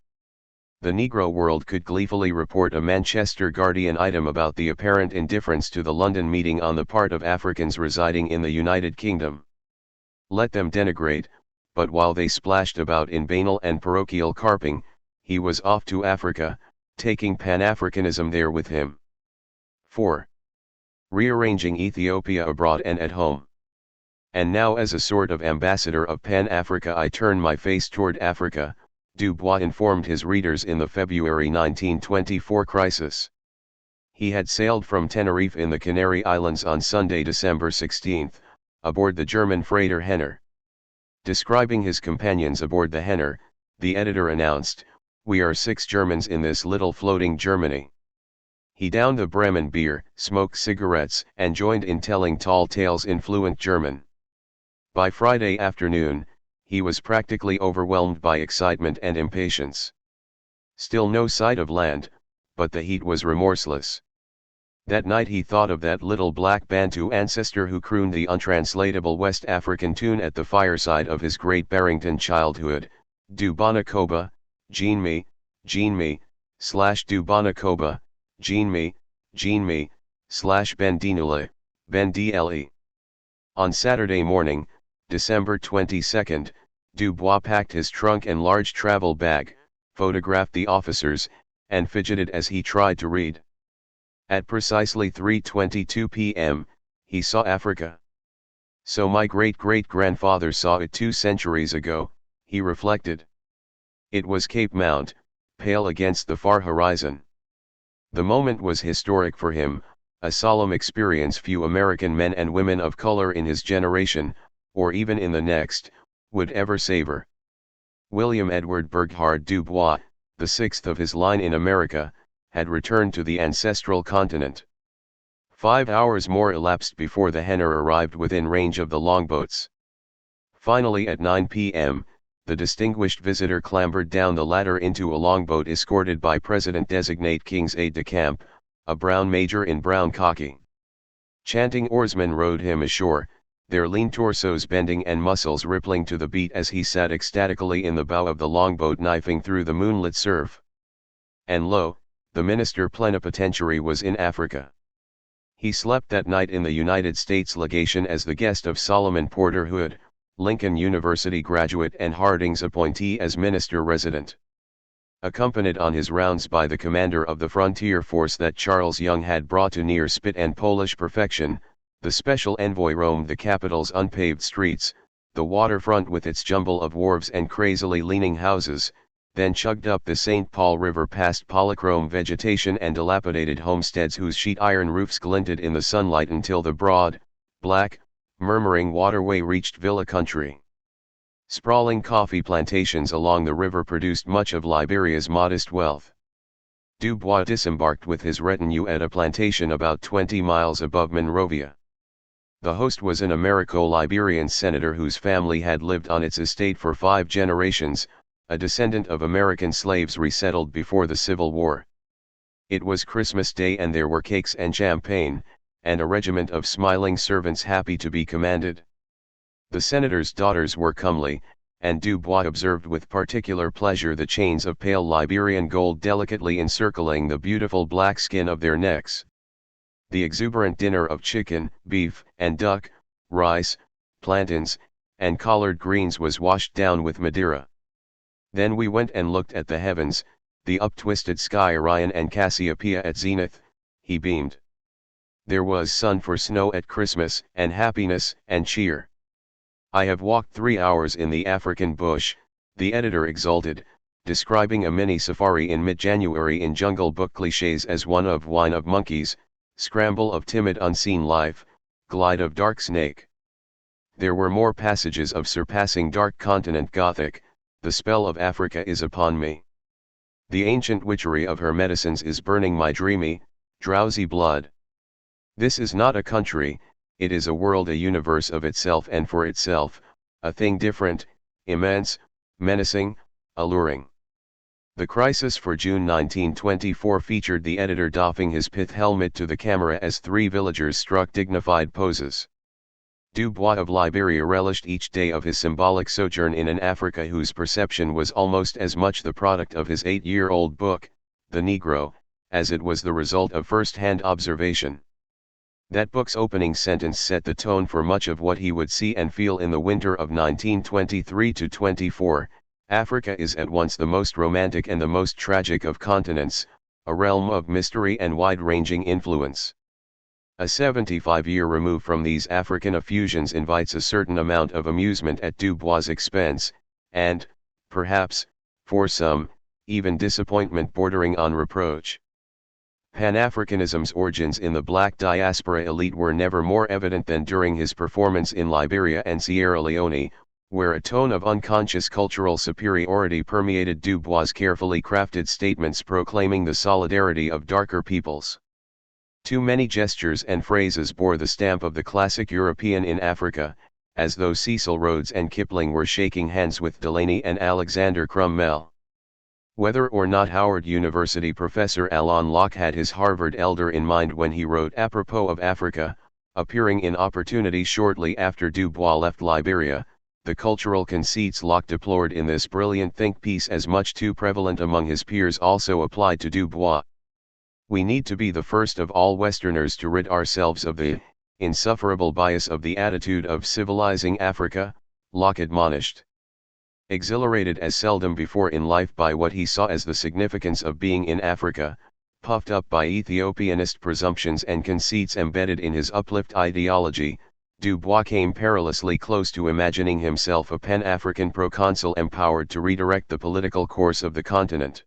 The Negro world could gleefully report a Manchester Guardian item about the apparent indifference to the London meeting on the part of Africans residing in the United Kingdom. Let them denigrate, but while they splashed about in banal and parochial carping, he was off to Africa, taking Pan-Africanism there with him. 4. Rearranging Ethiopia abroad and at home. And now as a sort of ambassador of Pan-Africa I turn my face toward Africa, Dubois informed his readers in the February 1924 crisis. He had sailed from Tenerife in the Canary Islands on Sunday, December 16, aboard the German freighter Henner. Describing his companions aboard the Henner, the editor announced, "We are 6 Germans in this little floating Germany." He downed a Bremen beer, smoked cigarettes, and joined in telling tall tales in fluent German. By Friday afternoon, he was practically overwhelmed by excitement and impatience. Still no sight of land, but the heat was remorseless. That night he thought of that little black Bantu ancestor who crooned the untranslatable West African tune at the fireside of his Great Barrington childhood, Dubanakoba, Jean me, /Dubanakoba, Jean me, /Bendinule, Bendile. On Saturday morning, December 22, Dubois packed his trunk and large travel bag, photographed the officers, and fidgeted as he tried to read. At precisely 3:22 p.m., he saw Africa. So my great-great-grandfather saw it 2 centuries ago, he reflected. It was Cape Mount, pale against the far horizon. The moment was historic for him, a solemn experience few American men and women of color in his generation, or even in the next, would ever savor. William Edward Burghard Dubois, the 6th of his line in America, had returned to the ancestral continent. 5 hours more elapsed before the Henner arrived within range of the longboats. Finally at 9 p.m., the distinguished visitor clambered down the ladder into a longboat escorted by President-designate King's aide-de-camp, a brown major in brown khaki. Chanting oarsmen rowed him ashore, their lean torsos bending and muscles rippling to the beat as he sat ecstatically in the bow of the longboat knifing through the moonlit surf. And lo, the minister plenipotentiary was in Africa. He slept that night in the United States legation as the guest of Solomon Porter Hood, Lincoln University graduate and Harding's appointee as minister resident. Accompanied on his rounds by the commander of the frontier force that Charles Young had brought to near spit and Polish perfection, the special envoy roamed the capital's unpaved streets, the waterfront with its jumble of wharves and crazily leaning houses, then chugged up the St. Paul River past polychrome vegetation and dilapidated homesteads whose sheet iron roofs glinted in the sunlight until the broad, black, murmuring waterway reached villa country. Sprawling coffee plantations along the river produced much of Liberia's modest wealth. Dubois disembarked with his retinue at a plantation about 20 miles above Monrovia. The host was an Americo-Liberian senator whose family had lived on its estate for 5 generations, a descendant of American slaves resettled before the Civil War. It was Christmas Day and there were cakes and champagne, and a regiment of smiling servants happy to be commanded. The senator's daughters were comely, and Dubois observed with particular pleasure the chains of pale Liberian gold delicately encircling the beautiful black skin of their necks. The exuberant dinner of chicken, beef, and duck, rice, plantains, and collard greens was washed down with Madeira. Then we went and looked at the heavens, the up-twisted sky Orion and Cassiopeia at zenith. He beamed. There was sun for snow at Christmas, and happiness and cheer. I have walked 3 hours in the African bush, the editor exulted, describing a mini safari in mid-January in Jungle Book clichés as one of whine of monkeys, scramble of timid unseen life, glide of dark snake. There were more passages of surpassing dark continent Gothic. The spell of Africa is upon me. The ancient witchery of her medicines is burning my dreamy, drowsy blood. This is not a country, it is a world, a universe of itself and for itself, a thing different, immense, menacing, alluring. The Crisis for June 1924 featured the editor doffing his pith helmet to the camera as 3 villagers struck dignified poses. Dubois of Liberia relished each day of his symbolic sojourn in an Africa whose perception was almost as much the product of his 8-year-old book, The Negro, as it was the result of first-hand observation. That book's opening sentence set the tone for much of what he would see and feel in the winter of 1923-24. Africa is at once the most romantic and the most tragic of continents, a realm of mystery and wide-ranging influence. A 75-year remove from these African effusions invites a certain amount of amusement at Dubois' expense, and, perhaps, for some, even disappointment bordering on reproach. Pan-Africanism's origins in the black diaspora elite were never more evident than during his performance in Liberia and Sierra Leone, where a tone of unconscious cultural superiority permeated Dubois' carefully crafted statements proclaiming the solidarity of darker peoples. Too many gestures and phrases bore the stamp of the classic European in Africa, as though Cecil Rhodes and Kipling were shaking hands with Delaney and Alexander Crummell. Whether or not Howard University professor Alain Locke had his Harvard elder in mind when he wrote apropos of Africa, appearing in Opportunity shortly after Dubois left Liberia, the cultural conceits Locke deplored in this brilliant think piece as much too prevalent among his peers also applied to Dubois. We need to be the first of all Westerners to rid ourselves of the insufferable bias of the attitude of civilizing Africa, Locke admonished. Exhilarated as seldom before in life by what he saw as the significance of being in Africa, puffed up by Ethiopianist presumptions and conceits embedded in his uplift ideology, Dubois came perilously close to imagining himself a Pan-African proconsul empowered to redirect the political course of the continent.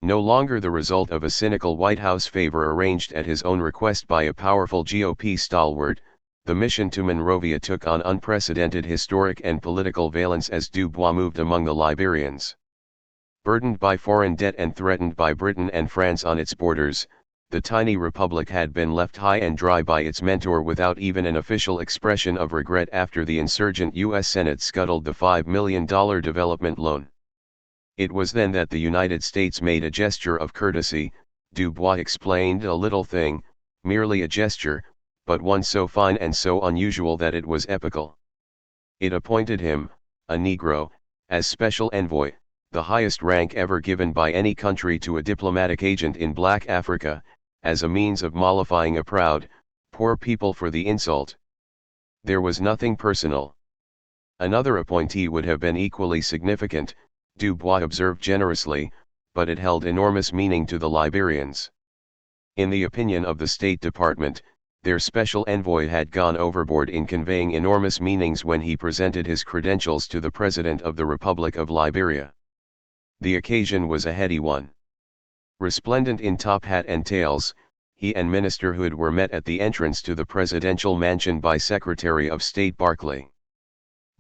No longer the result of a cynical White House favor arranged at his own request by a powerful GOP stalwart, the mission to Monrovia took on unprecedented historic and political valence as Dubois moved among the Liberians. Burdened by foreign debt and threatened by Britain and France on its borders, the tiny republic had been left high and dry by its mentor without even an official expression of regret after the insurgent U.S. Senate scuttled the $5 million development loan. It was then that the United States made a gesture of courtesy, Dubois explained, a little thing, merely a gesture, but one so fine and so unusual that it was epical. It appointed him, a Negro, as special envoy, the highest rank ever given by any country to a diplomatic agent in Black Africa, as a means of mollifying a proud, poor people for the insult. There was nothing personal. Another appointee would have been equally significant, Dubois observed generously, but it held enormous meaning to the Liberians. In the opinion of the State Department, their special envoy had gone overboard in conveying enormous meanings when he presented his credentials to the President of the Republic of Liberia. The occasion was a heady one. Resplendent in top hat and tails, he and Minister Hood were met at the entrance to the presidential mansion by Secretary of State Barclay.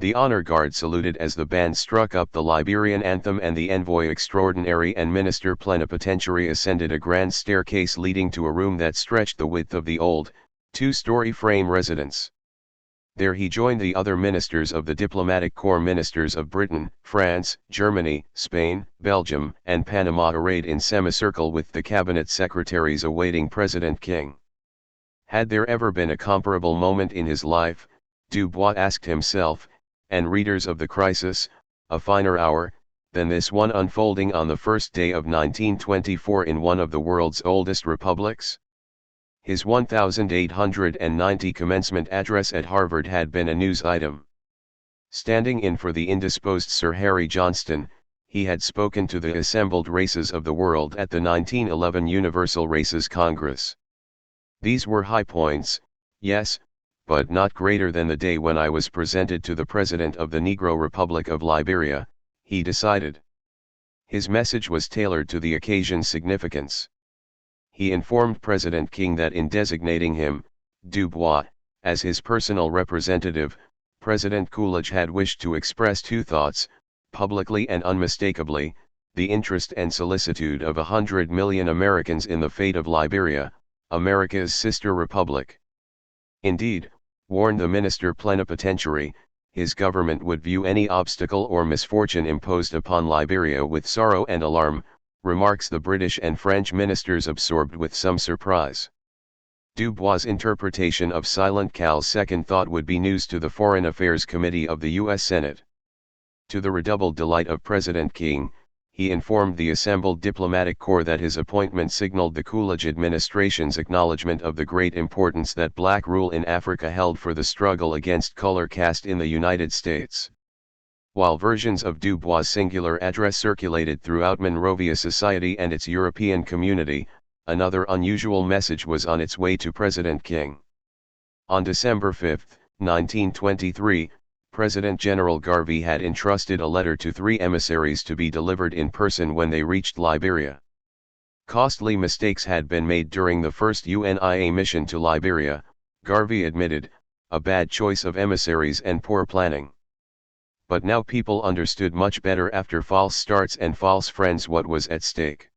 The honor guard saluted as the band struck up the Liberian anthem and the envoy extraordinary and minister plenipotentiary ascended a grand staircase leading to a room that stretched the width of the old, two-story frame residence. There he joined the other ministers of the diplomatic corps, ministers of Britain, France, Germany, Spain, Belgium, and Panama, arrayed in semicircle with the cabinet secretaries awaiting President King. Had there ever been a comparable moment in his life, Dubois asked himself, and readers of the Crisis, a finer hour, than this one unfolding on the first day of 1924 in one of the world's oldest republics? His 1890 commencement address at Harvard had been a news item. Standing in for the indisposed Sir Harry Johnston, he had spoken to the assembled races of the world at the 1911 Universal Races Congress. These were high points, yes, but not greater than the day when I was presented to the President of the Negro Republic of Liberia, he decided. His message was tailored to the occasion's significance. He informed President King that in designating him, Dubois, as his personal representative, President Coolidge had wished to express two thoughts, publicly and unmistakably: the interest and solicitude of 100 million Americans in the fate of Liberia, America's sister republic. Indeed, warned the minister plenipotentiary, his government would view any obstacle or misfortune imposed upon Liberia with sorrow and alarm, remarks the British and French ministers, absorbed with some surprise. Dubois' interpretation of Silent Cal's second thought would be news to the Foreign Affairs Committee of the U.S. Senate. To the redoubled delight of President King, he informed the assembled diplomatic corps that his appointment signaled the Coolidge administration's acknowledgement of the great importance that black rule in Africa held for the struggle against color caste in the United States. While versions of Dubois' singular address circulated throughout Monrovia society and its European community, another unusual message was on its way to President King. On December 5, 1923, President General Garvey had entrusted a letter to 3 emissaries to be delivered in person when they reached Liberia. Costly mistakes had been made during the first UNIA mission to Liberia, Garvey admitted, a bad choice of emissaries and poor planning. But now people understood much better, after false starts and false friends, what was at stake.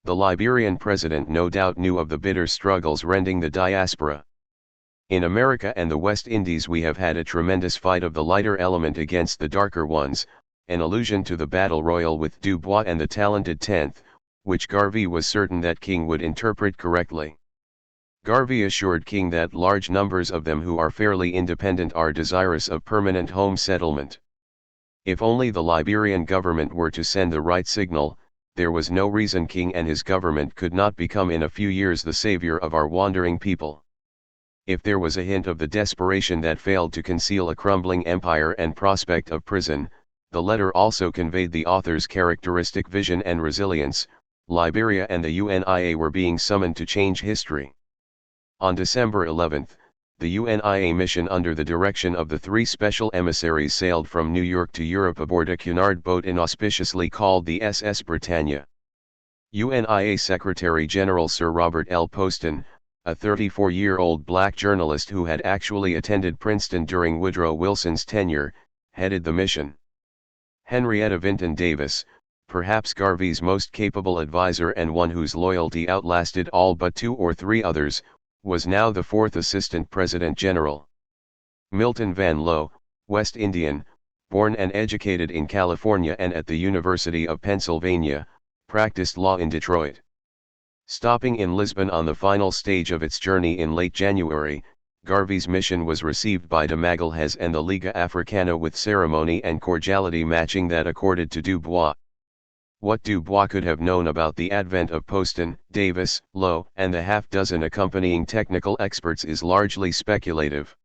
The Liberian president no doubt knew of the bitter struggles rending the diaspora. In America and the West Indies we have had a tremendous fight of the lighter element against the darker ones, an allusion to the battle royal with Dubois and the talented 10th, which Garvey was certain that King would interpret correctly. Garvey assured King that large numbers of them who are fairly independent are desirous of permanent home settlement. If only the Liberian government were to send the right signal, there was no reason King and his government could not become in a few years the savior of our wandering people. If there was a hint of the desperation that failed to conceal a crumbling empire and prospect of prison, the letter also conveyed the author's characteristic vision and resilience. Liberia and the UNIA were being summoned to change history. On December 11, the UNIA mission under the direction of the 3 special emissaries sailed from New York to Europe aboard a Cunard boat inauspiciously called the SS Britannia. UNIA Secretary General Sir Robert L. Poston, a 34-year-old black journalist who had actually attended Princeton during Woodrow Wilson's tenure, headed the mission. Henrietta Vinton Davis, perhaps Garvey's most capable advisor and one whose loyalty outlasted all but 2 or 3 others, was now the 4th Assistant President General. Milton Van Lowe, West Indian, born and educated in California and at the University of Pennsylvania, practiced law in Detroit. Stopping in Lisbon on the final stage of its journey in late January, Garvey's mission was received by de Magalhães and the Liga Africana with ceremony and cordiality matching that accorded to Dubois. What Dubois could have known about the advent of Poston, Davis, Lowe, and the half-dozen accompanying technical experts is largely speculative.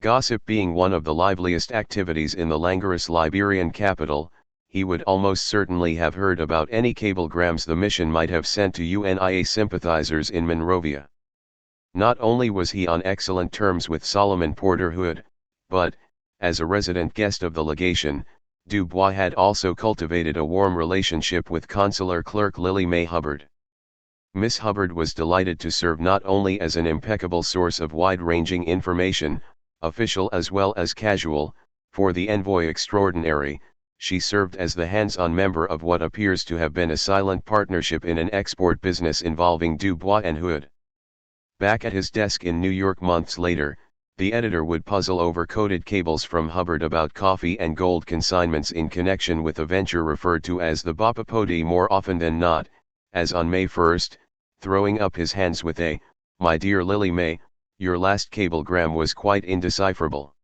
Gossip being one of the liveliest activities in the languorous Liberian capital, he would almost certainly have heard about any cablegrams the mission might have sent to UNIA sympathizers in Monrovia. Not only was he on excellent terms with Solomon Porter Hood, but, as a resident guest of the legation, Dubois had also cultivated a warm relationship with consular clerk Lily Mae Hubbard. Miss Hubbard was delighted to serve not only as an impeccable source of wide-ranging information, official as well as casual, for the envoy extraordinary, she served as the hands-on member of what appears to have been a silent partnership in an export business involving Dubois and Hood. Back at his desk in New York months later, The editor would puzzle over coded cables from Hubbard about coffee and gold consignments in connection with a venture referred to as the Bapapodi more often than not, as on May 1st, throwing up his hands with a, "My dear Lily May, your last cablegram was quite indecipherable."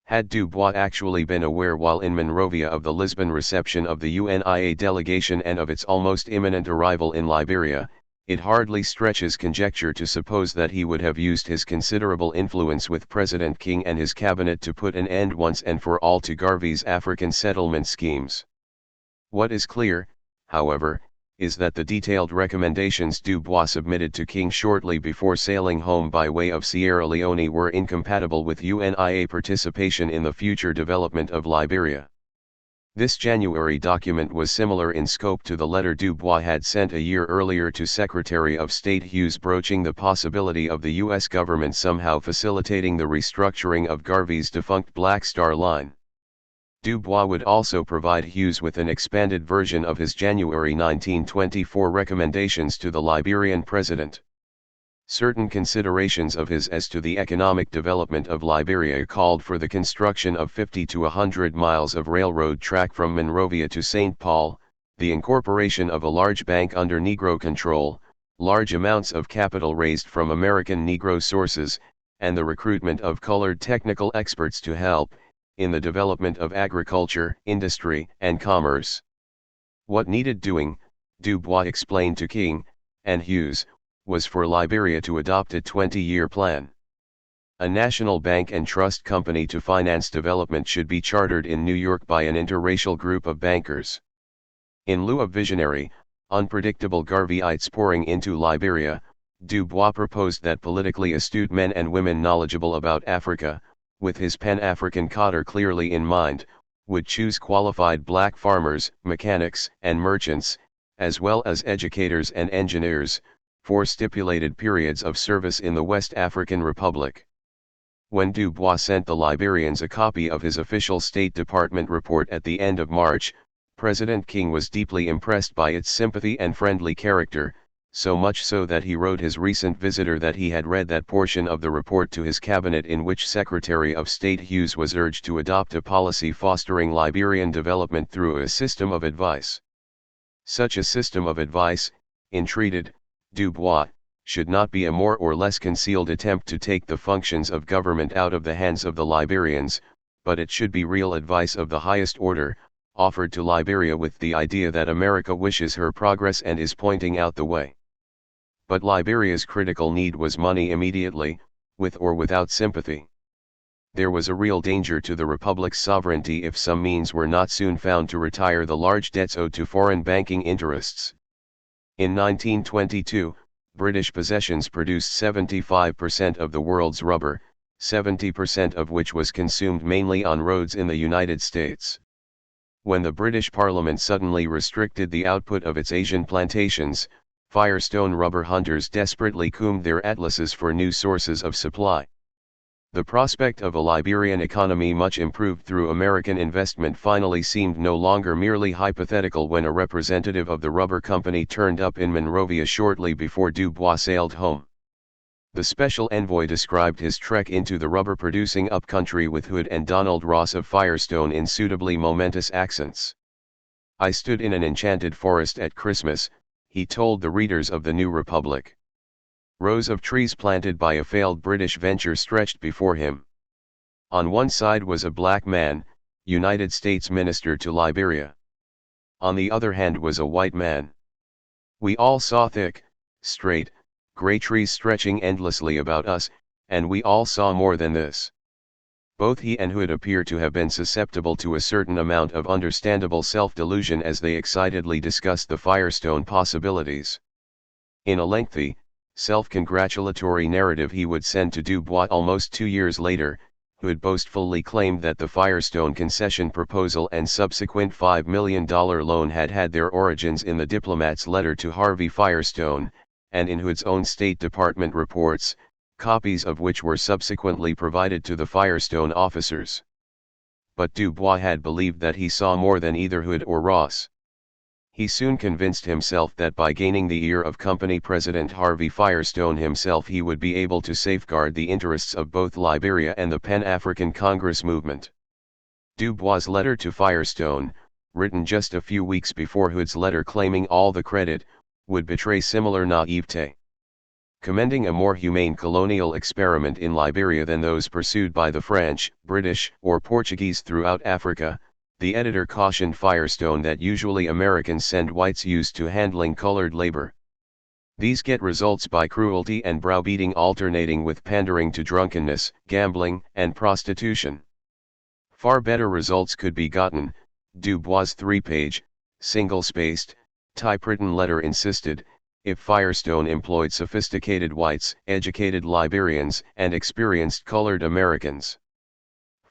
Had Dubois actually been aware while in Monrovia of the Lisbon reception of the UNIA delegation and of its almost imminent arrival in Liberia, it hardly stretches conjecture to suppose that he would have used his considerable influence with President King and his cabinet to put an end once and for all to Garvey's African settlement schemes. What is clear, however, is that the detailed recommendations Dubois submitted to King shortly before sailing home by way of Sierra Leone were incompatible with UNIA participation in the future development of Liberia. This January document was similar in scope to the letter Dubois had sent a year earlier to Secretary of State Hughes broaching the possibility of the U.S. government somehow facilitating the restructuring of Garvey's defunct Black Star Line. Dubois would also provide Hughes with an expanded version of his January 1924 recommendations to the Liberian president. Certain considerations of his as to the economic development of Liberia called for the construction of 50 to 100 miles of railroad track from Monrovia to St. Paul, the incorporation of a large bank under Negro control, large amounts of capital raised from American Negro sources, and the recruitment of colored technical experts to help in the development of agriculture, industry, and commerce. What needed doing, Dubois explained to King and Hughes, was for Liberia to adopt a 20-year plan. A national bank and trust company to finance development should be chartered in New York by an interracial group of bankers. In lieu of visionary, unpredictable Garveyites pouring into Liberia, Dubois proposed that politically astute men and women knowledgeable about Africa, with his Pan-African cadre clearly in mind, would choose qualified black farmers, mechanics, and merchants, as well as educators and engineers, for stipulated periods of service in the West African Republic. When Dubois sent the Liberians a copy of his official State Department report at the end of March, President King was deeply impressed by its sympathy and friendly character, so much so that he wrote his recent visitor that he had read that portion of the report to his cabinet in which Secretary of State Hughes was urged to adopt a policy fostering Liberian development through a system of advice. Such a system of advice, entreated Dubois, should not be a more or less concealed attempt to take the functions of government out of the hands of the Liberians, but it should be real advice of the highest order, offered to Liberia with the idea that America wishes her progress and is pointing out the way. But Liberia's critical need was money immediately, with or without sympathy. There was a real danger to the Republic's sovereignty if some means were not soon found to retire the large debts owed to foreign banking interests. In 1922, British possessions produced 75% of the world's rubber, 70% of which was consumed mainly on roads in the United States. When the British Parliament suddenly restricted the output of its Asian plantations, Firestone rubber hunters desperately combed their atlases for new sources of supply. The prospect of a Liberian economy much improved through American investment finally seemed no longer merely hypothetical when a representative of the rubber company turned up in Monrovia shortly before Dubois sailed home. The special envoy described his trek into the rubber-producing upcountry with Hood and Donald Ross of Firestone in suitably momentous accents. "I stood in an enchanted forest at Christmas," he told the readers of the New Republic. Rows of trees planted by a failed British venture stretched before him. On one side was a black man, United States Minister to Liberia. On the other hand was a white man. We all saw thick, straight, gray trees stretching endlessly about us, and we all saw more than this. Both he and Hood appear to have been susceptible to a certain amount of understandable self-delusion as they excitedly discussed the Firestone possibilities. In a lengthy, self-congratulatory narrative he would send to Dubois almost 2 years later, Hood boastfully claimed that the Firestone concession proposal and subsequent $5 million loan had had their origins in the diplomat's letter to Harvey Firestone, and in Hood's own State Department reports, copies of which were subsequently provided to the Firestone officers. But Dubois had believed that he saw more than either Hood or Ross. He soon convinced himself that by gaining the ear of company president Harvey Firestone himself he would be able to safeguard the interests of both Liberia and the Pan-African Congress movement. Dubois' letter to Firestone, written just a few weeks before Hood's letter claiming all the credit, would betray similar naivete. Commending a more humane colonial experiment in Liberia than those pursued by the French, British, or Portuguese throughout Africa, the editor cautioned Firestone that usually Americans send whites used to handling colored labor. These get results by cruelty and browbeating alternating with pandering to drunkenness, gambling, and prostitution. Far better results could be gotten, Dubois' 3-page, single-spaced, typewritten letter insisted, if Firestone employed sophisticated whites, educated Liberians, and experienced colored Americans.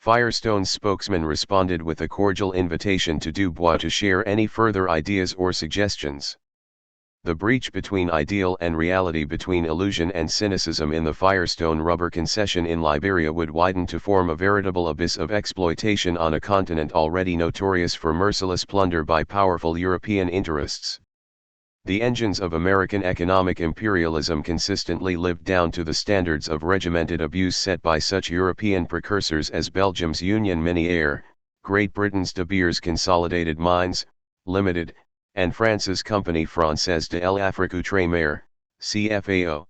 Firestone's spokesman responded with a cordial invitation to Dubois to share any further ideas or suggestions. The breach between ideal and reality, between illusion and cynicism in the Firestone rubber concession in Liberia would widen to form a veritable abyss of exploitation on a continent already notorious for merciless plunder by powerful European interests. The engines of American economic imperialism consistently lived down to the standards of regimented abuse set by such European precursors as Belgium's Union Minière, Great Britain's De Beers Consolidated Mines, Limited, and France's Compagnie Française de l'Afrique Outre-mer, CFAO.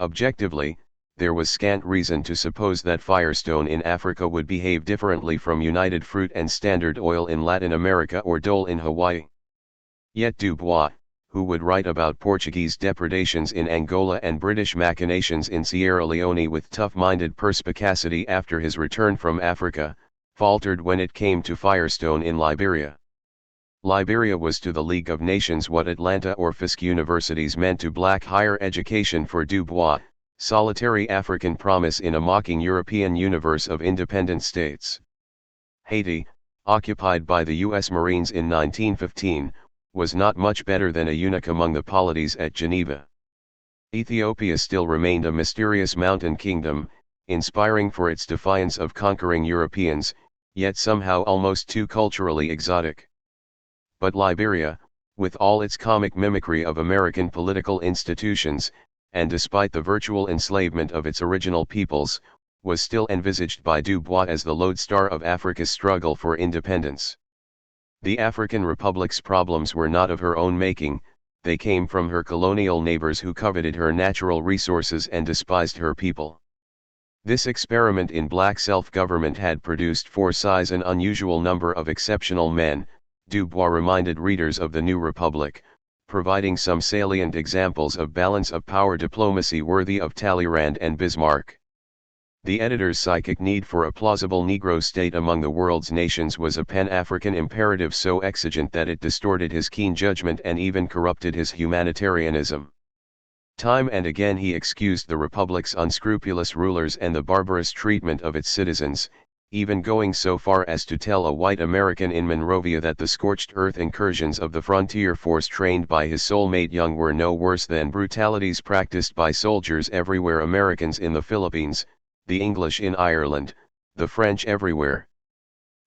Objectively, there was scant reason to suppose that Firestone in Africa would behave differently from United Fruit and Standard Oil in Latin America or Dole in Hawaii. Yet Dubois, who would write about Portuguese depredations in Angola and British machinations in Sierra Leone with tough-minded perspicacity after his return from Africa, faltered when it came to Firestone in Liberia. Liberia was to the League of Nations what Atlanta or Fisk universities meant to black higher education for Dubois, solitary African promise in a mocking European universe of independent states. Haiti, occupied by the U.S. Marines in 1915, was not much better than a eunuch among the polities at Geneva. Ethiopia still remained a mysterious mountain kingdom, inspiring for its defiance of conquering Europeans, yet somehow almost too culturally exotic. But Liberia, with all its comic mimicry of American political institutions, and despite the virtual enslavement of its original peoples, was still envisaged by Dubois as the lodestar of Africa's struggle for independence. The African Republic's problems were not of her own making, they came from her colonial neighbors who coveted her natural resources and despised her people. This experiment in black self-government had produced for size an unusual number of exceptional men, Dubois reminded readers of the New Republic, providing some salient examples of balance of power diplomacy worthy of Talleyrand and Bismarck. The editor's psychic need for a plausible Negro state among the world's nations was a Pan-African imperative so exigent that it distorted his keen judgment and even corrupted his humanitarianism. Time and again he excused the Republic's unscrupulous rulers and the barbarous treatment of its citizens, even going so far as to tell a white American in Monrovia that the scorched earth incursions of the frontier force trained by his soulmate Young were no worse than brutalities practiced by soldiers everywhere, Americans in the Philippines, the English in Ireland, the French everywhere.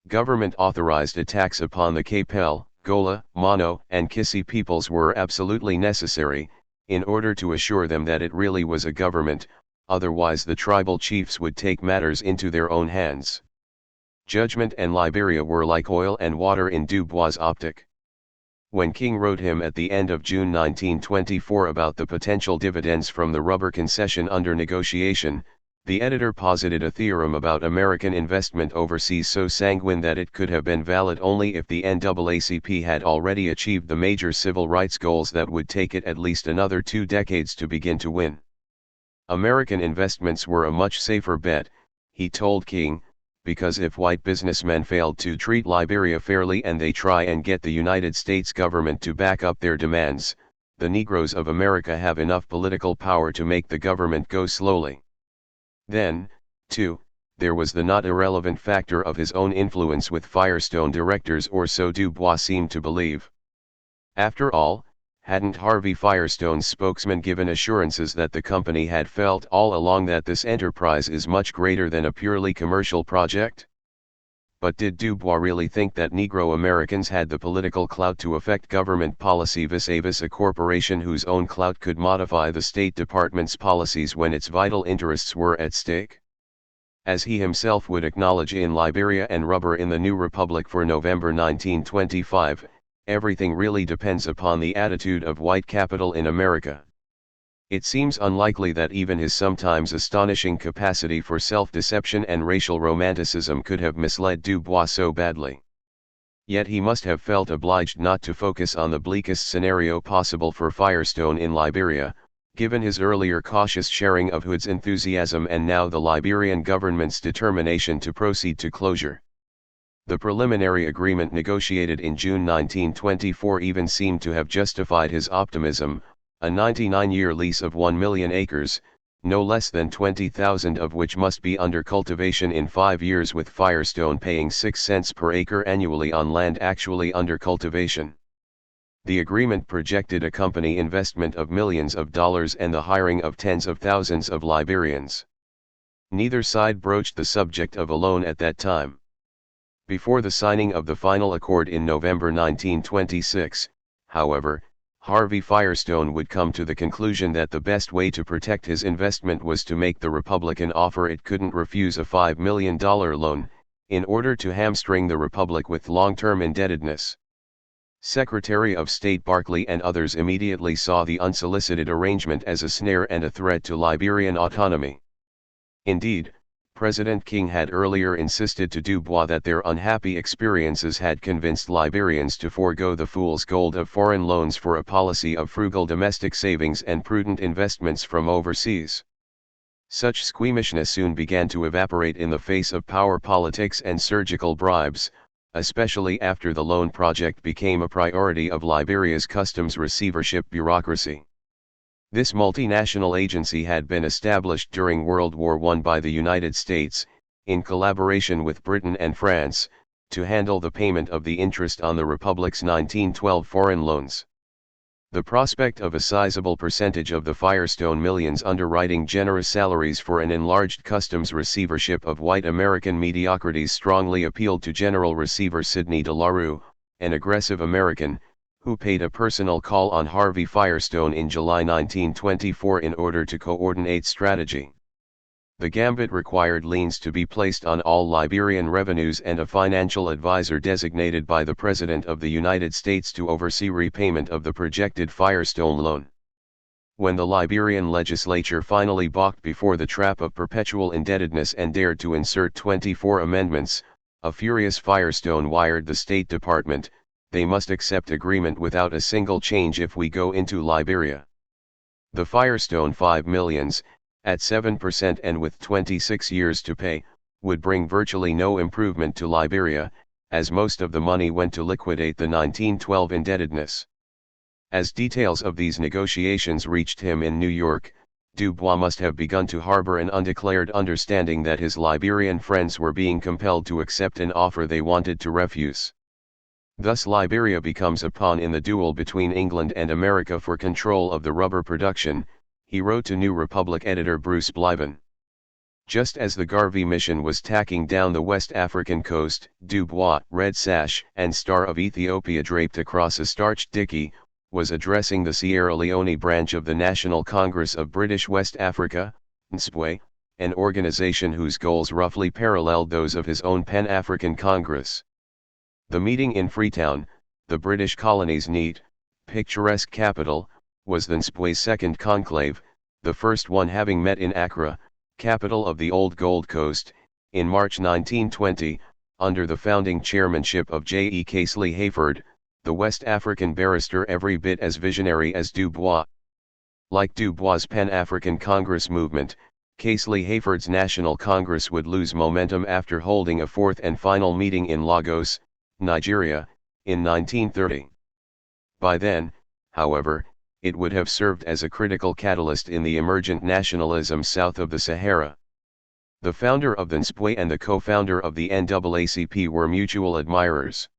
Government-authorized attacks upon the Capel, Gola, Mono, and Kissi peoples were absolutely necessary, in order to assure them that it really was a government, otherwise the tribal chiefs would take matters into their own hands. Judgment and Liberia were like oil and water in Dubois' optic. When King wrote him at the end of June 1924 about the potential dividends from the rubber concession under negotiation, the editor posited a theorem about American investment overseas so sanguine that it could have been valid only if the NAACP had already achieved the major civil rights goals that would take it at least another 2 decades to begin to win. American investments were a much safer bet, he told King, because if white businessmen failed to treat Liberia fairly and they try and get the United States government to back up their demands, the Negroes of America have enough political power to make the government go slowly. Then, too, there was the not irrelevant factor of his own influence with Firestone directors, or so Dubois seemed to believe. After all, hadn't Harvey Firestone's spokesman given assurances that the company had felt all along that this enterprise is much greater than a purely commercial project? But did Dubois really think that Negro Americans had the political clout to affect government policy vis-a-vis a corporation whose own clout could modify the State Department's policies when its vital interests were at stake? As he himself would acknowledge in Liberia and Rubber in the New Republic for November 1925, everything really depends upon the attitude of white capital in America. It seems unlikely that even his sometimes astonishing capacity for self-deception and racial romanticism could have misled Dubois so badly. Yet he must have felt obliged not to focus on the bleakest scenario possible for Firestone in Liberia, given his earlier cautious sharing of Hood's enthusiasm and now the Liberian government's determination to proceed to closure. The preliminary agreement negotiated in June 1924 even seemed to have justified his optimism, a 99-year lease of 1 million acres, no less than 20,000 of which must be under cultivation in 5 years, with Firestone paying 6 cents per acre annually on land actually under cultivation. The agreement projected a company investment of millions of dollars and the hiring of tens of thousands of Liberians. Neither side broached the subject of a loan at that time. Before the signing of the final accord in November 1926, however, Harvey Firestone would come to the conclusion that the best way to protect his investment was to make the Republican offer it couldn't refuse, a $5 million loan, in order to hamstring the Republic with long-term indebtedness. Secretary of State Barclay and others immediately saw the unsolicited arrangement as a snare and a threat to Liberian autonomy. Indeed, President King had earlier insisted to Dubois that their unhappy experiences had convinced Liberians to forego the fool's gold of foreign loans for a policy of frugal domestic savings and prudent investments from overseas. Such squeamishness soon began to evaporate in the face of power politics and surgical bribes, especially after the loan project became a priority of Liberia's customs receivership bureaucracy. This multinational agency had been established during World War I by the United States, in collaboration with Britain and France, to handle the payment of the interest on the Republic's 1912 foreign loans. The prospect of a sizable percentage of the Firestone millions underwriting generous salaries for an enlarged customs receivership of white American mediocrities strongly appealed to General Receiver Sidney de la Rue, an aggressive American, who paid a personal call on Harvey Firestone in July 1924 in order to coordinate strategy. The gambit required liens to be placed on all Liberian revenues and a financial advisor designated by the President of the United States to oversee repayment of the projected Firestone loan. When the Liberian legislature finally balked before the trap of perpetual indebtedness and dared to insert 24 amendments, a furious Firestone wired the State Department, "They must accept agreement without a single change if we go into Liberia." The Firestone 5 millions, at 7% and with 26 years to pay, would bring virtually no improvement to Liberia, as most of the money went to liquidate the 1912 indebtedness. As details of these negotiations reached him in New York, Dubois must have begun to harbor an undeclared understanding that his Liberian friends were being compelled to accept an offer they wanted to refuse. Thus Liberia becomes a pawn in the duel between England and America for control of the rubber production, he wrote to New Republic editor Bruce Blyven. Just as the Garvey mission was tacking down the West African coast, Dubois, red sash and star of Ethiopia draped across a starched dickey, was addressing the Sierra Leone branch of the National Congress of British West Africa, NSPWE, an organization whose goals roughly paralleled those of his own Pan-African Congress. The meeting in Freetown, the British colony's neat, picturesque capital, was the NSPWE's second conclave, the first one having met in Accra, capital of the old Gold Coast, in March 1920, under the founding chairmanship of J. E. Casely Hayford, the West African barrister every bit as visionary as Dubois. Like Dubois' Pan-African Congress movement, Casely Hayford's National Congress would lose momentum after holding a fourth and final meeting in Lagos, Nigeria, in 1930. By then, however, it would have served as a critical catalyst in the emergent nationalism south of the Sahara. The founder of the NSPWE and the co-founder of the NAACP were mutual admirers.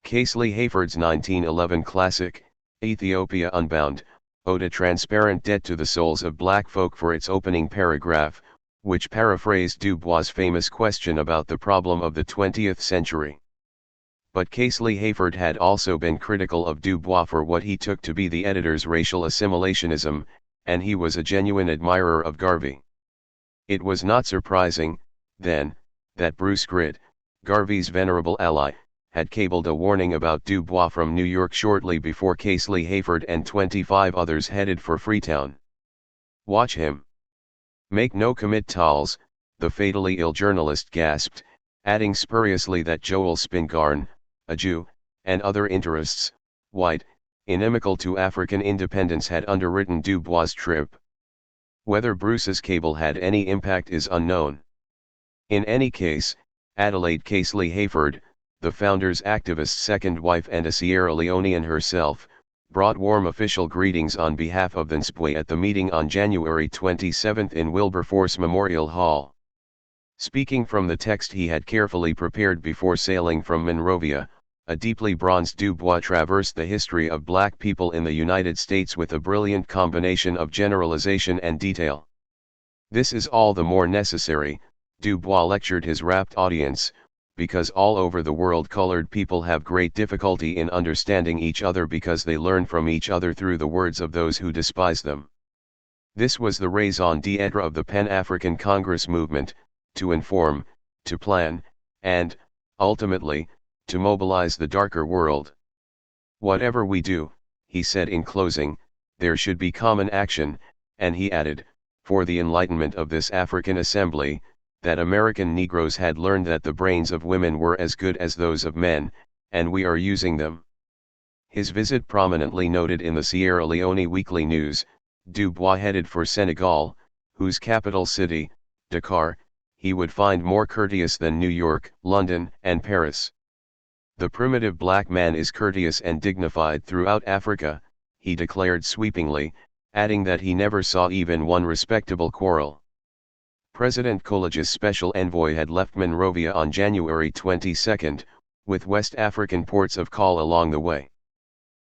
Casely Hayford's 1911 classic, Ethiopia Unbound, owed a transparent debt to the souls of black folk for its opening paragraph, which paraphrased Du Bois' famous question about the problem of the 20th century. But Casely Hayford had also been critical of Du Bois for what he took to be the editor's racial assimilationism, and he was a genuine admirer of Garvey. It was not surprising, then, that Bruce Gritt, Garvey's venerable ally, had cabled a warning about Du Bois from New York shortly before Casely Hayford and 25 others headed for Freetown. "Watch him. Make no committals," the fatally ill journalist gasped, adding spuriously that Joel Spingarn, a Jew, and other interests, white, inimical to African independence had underwritten Du Bois' trip. Whether Bruce's cable had any impact is unknown. In any case, Adelaide Casely Hayford, the founder's activist second wife and a Sierra Leonean herself, brought warm official greetings on behalf of the NSBWE at the meeting on January 27 in Wilberforce Memorial Hall. Speaking from the text he had carefully prepared before sailing from Monrovia, a deeply bronzed Du Bois traversed the history of black people in the United States with a brilliant combination of generalization and detail. "This is all the more necessary," Du Bois lectured his rapt audience, "because all over the world colored people have great difficulty in understanding each other because they learn from each other through the words of those who despise them." This was the raison d'etre of the Pan-African Congress movement, to inform, to plan, and, ultimately, to mobilize the darker world. "Whatever we do," he said in closing, "there should be common action," and he added, "for the enlightenment of this African assembly, that American Negroes had learned that the brains of women were as good as those of men, and we are using them." His visit prominently noted in the Sierra Leone Weekly News, Du Bois headed for Senegal, whose capital city, Dakar, he would find more courteous than New York, London, and Paris. "The primitive black man is courteous and dignified throughout Africa," he declared sweepingly, adding that he never saw even one respectable quarrel. President Coolidge's special envoy had left Monrovia on January 22, with West African ports of call along the way.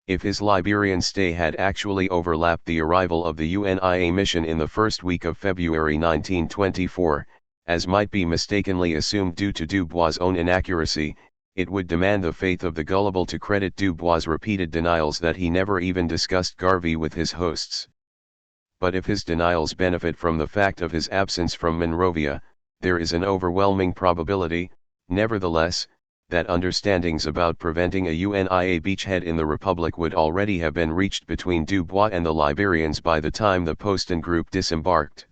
If his Liberian stay had actually overlapped the arrival of the UNIA mission in the first week of February 1924, as might be mistakenly assumed due to Du Bois' own inaccuracy, it would demand the faith of the gullible to credit Du Bois' repeated denials that he never even discussed Garvey with his hosts. But if his denials benefit from the fact of his absence from Monrovia, there is an overwhelming probability, nevertheless, that understandings about preventing a UNIA beachhead in the Republic would already have been reached between Du Bois and the Liberians by the time the Poston Group disembarked.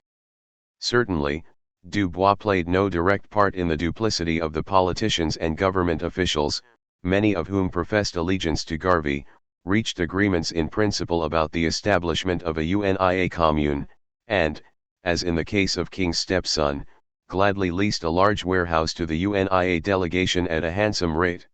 Certainly, Du Bois played no direct part in the duplicity of the politicians and government officials, many of whom professed allegiance to Garvey, reached agreements in principle about the establishment of a UNIA commune, and, as in the case of King's stepson, gladly leased a large warehouse to the UNIA delegation at a handsome rate.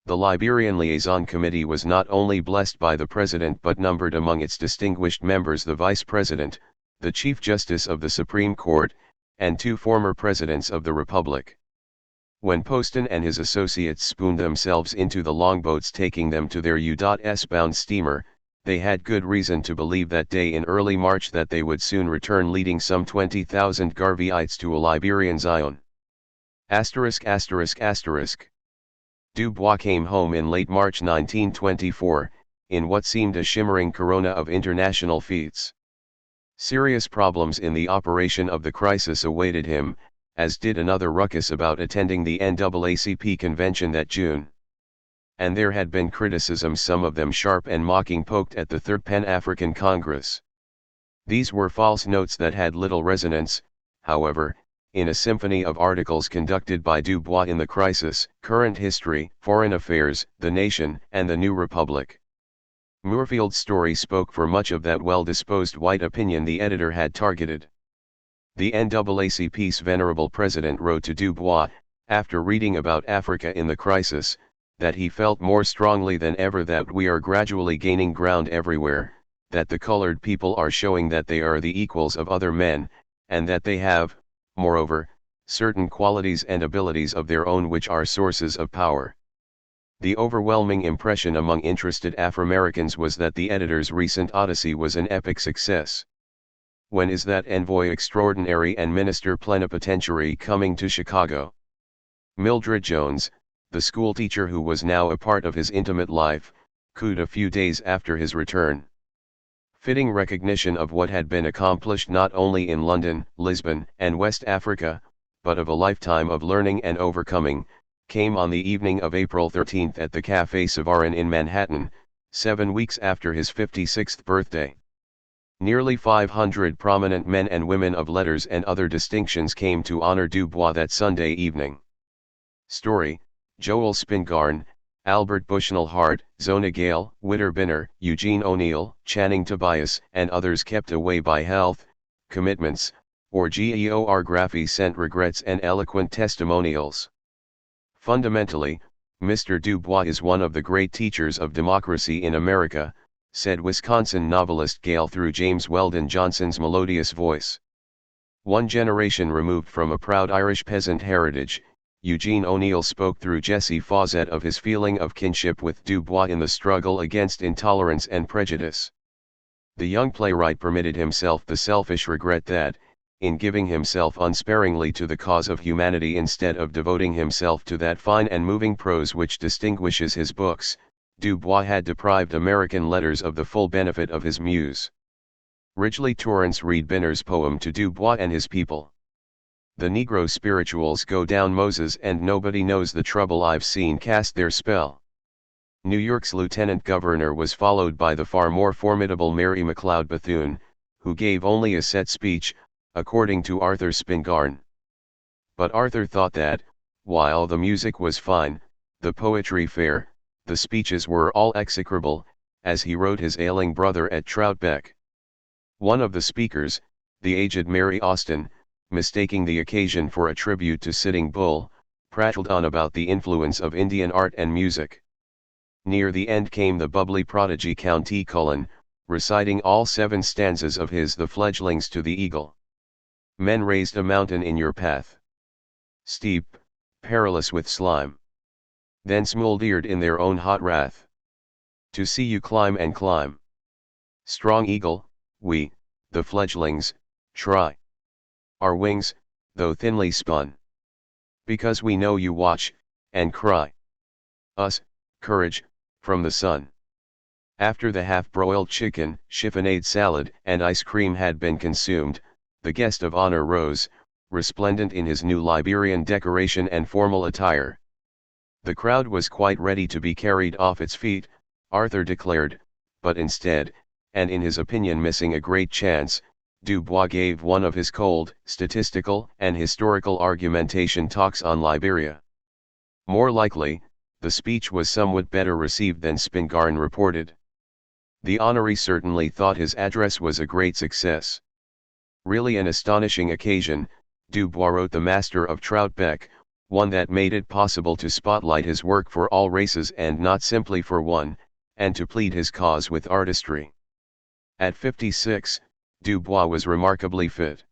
The Liberian Liaison Committee was not only blessed by the President but numbered among its distinguished members the Vice President, the Chief Justice of the Supreme Court, and 2 former Presidents of the Republic. When Poston and his associates spooned themselves into the longboats taking them to their U.S.-bound steamer, they had good reason to believe that day in early March that they would soon return leading some 20,000 Garveyites to a Liberian Zion. Du Bois came home in late March 1924, in what seemed a shimmering corona of international feats. Serious problems in the operation of the crisis awaited him, as did another ruckus about attending the NAACP convention that June. And there had been criticisms, some of them sharp and mocking, poked at the Third Pan-African Congress. These were false notes that had little resonance, however, in a symphony of articles conducted by Du Bois in the Crisis, Current History, Foreign Affairs, The Nation, and The New Republic. Moorfield's story spoke for much of that well-disposed white opinion the editor had targeted. The NAACP's venerable president wrote to Du Bois, after reading about Africa in the Crisis, that he felt more strongly than ever that we are gradually gaining ground everywhere, that the colored people are showing that they are the equals of other men, and that they have, moreover, certain qualities and abilities of their own which are sources of power. The overwhelming impression among interested Afro-Americans was that the editor's recent odyssey was an epic success. When is that envoy extraordinary and minister plenipotentiary coming to Chicago? Mildred Jones, the schoolteacher who was now a part of his intimate life, cooed a few days after his return. Fitting recognition of what had been accomplished not only in London, Lisbon, and West Africa, but of a lifetime of learning and overcoming, came on the evening of April 13 at the Café Savarin in Manhattan, 7 weeks after his 56th birthday. Nearly 500 prominent men and women of letters and other distinctions came to honor Du Bois that Sunday evening. Story: Joel Spingarn, Albert Bushnell Hart, Zona Gale, Witter Binner, Eugene O'Neill, Channing Tobias, and others kept away by health, commitments, or geography sent regrets and eloquent testimonials. Fundamentally, Mr. Du Bois is one of the great teachers of democracy in America, said Wisconsin novelist Gale through James Weldon Johnson's melodious voice. One generation removed from a proud Irish peasant heritage, Eugene O'Neill spoke through Jesse Fawcett of his feeling of kinship with Du Bois in the struggle against intolerance and prejudice. The young playwright permitted himself the selfish regret that, in giving himself unsparingly to the cause of humanity instead of devoting himself to that fine and moving prose which distinguishes his books, Du Bois had deprived American letters of the full benefit of his muse. Ridgely Torrance read Binner's poem to Du Bois and his people. The Negro spirituals go down Moses and nobody knows the trouble I've seen cast their spell. New York's lieutenant governor was followed by the far more formidable Mary McLeod Bethune, who gave only a set speech, according to Arthur Spingarn. But Arthur thought that, while the music was fine, the poetry fair, the speeches were all execrable, as he wrote his ailing brother at Troutbeck. One of the speakers, the aged Mary Austin, mistaking the occasion for a tribute to Sitting Bull, prattled on about the influence of Indian art and music. Near the end came the bubbly prodigy Count T. Cullen, reciting all 7 stanzas of his The Fledglings to the Eagle. Men raised a mountain in your path, steep, perilous with slime. Then smoldered in their own hot wrath, to see you climb and climb. Strong eagle, we, the fledglings, try our wings, though thinly spun. Because we know you watch, and cry. Us, courage, from the sun. After the half-broiled chicken, chiffonade salad, and ice cream had been consumed, the guest of honor rose, resplendent in his new Liberian decoration and formal attire. The crowd was quite ready to be carried off its feet, Arthur declared, but instead, and in his opinion missing a great chance, Du Bois gave one of his cold, statistical, and historical argumentation talks on Liberia. More likely, the speech was somewhat better received than Spingarn reported. The honoree certainly thought his address was a great success. Really an astonishing occasion, Du Bois wrote the Master of Troutbeck, one that made it possible to spotlight his work for all races and not simply for one, and to plead his cause with artistry. At 56, Du Bois was remarkably fit.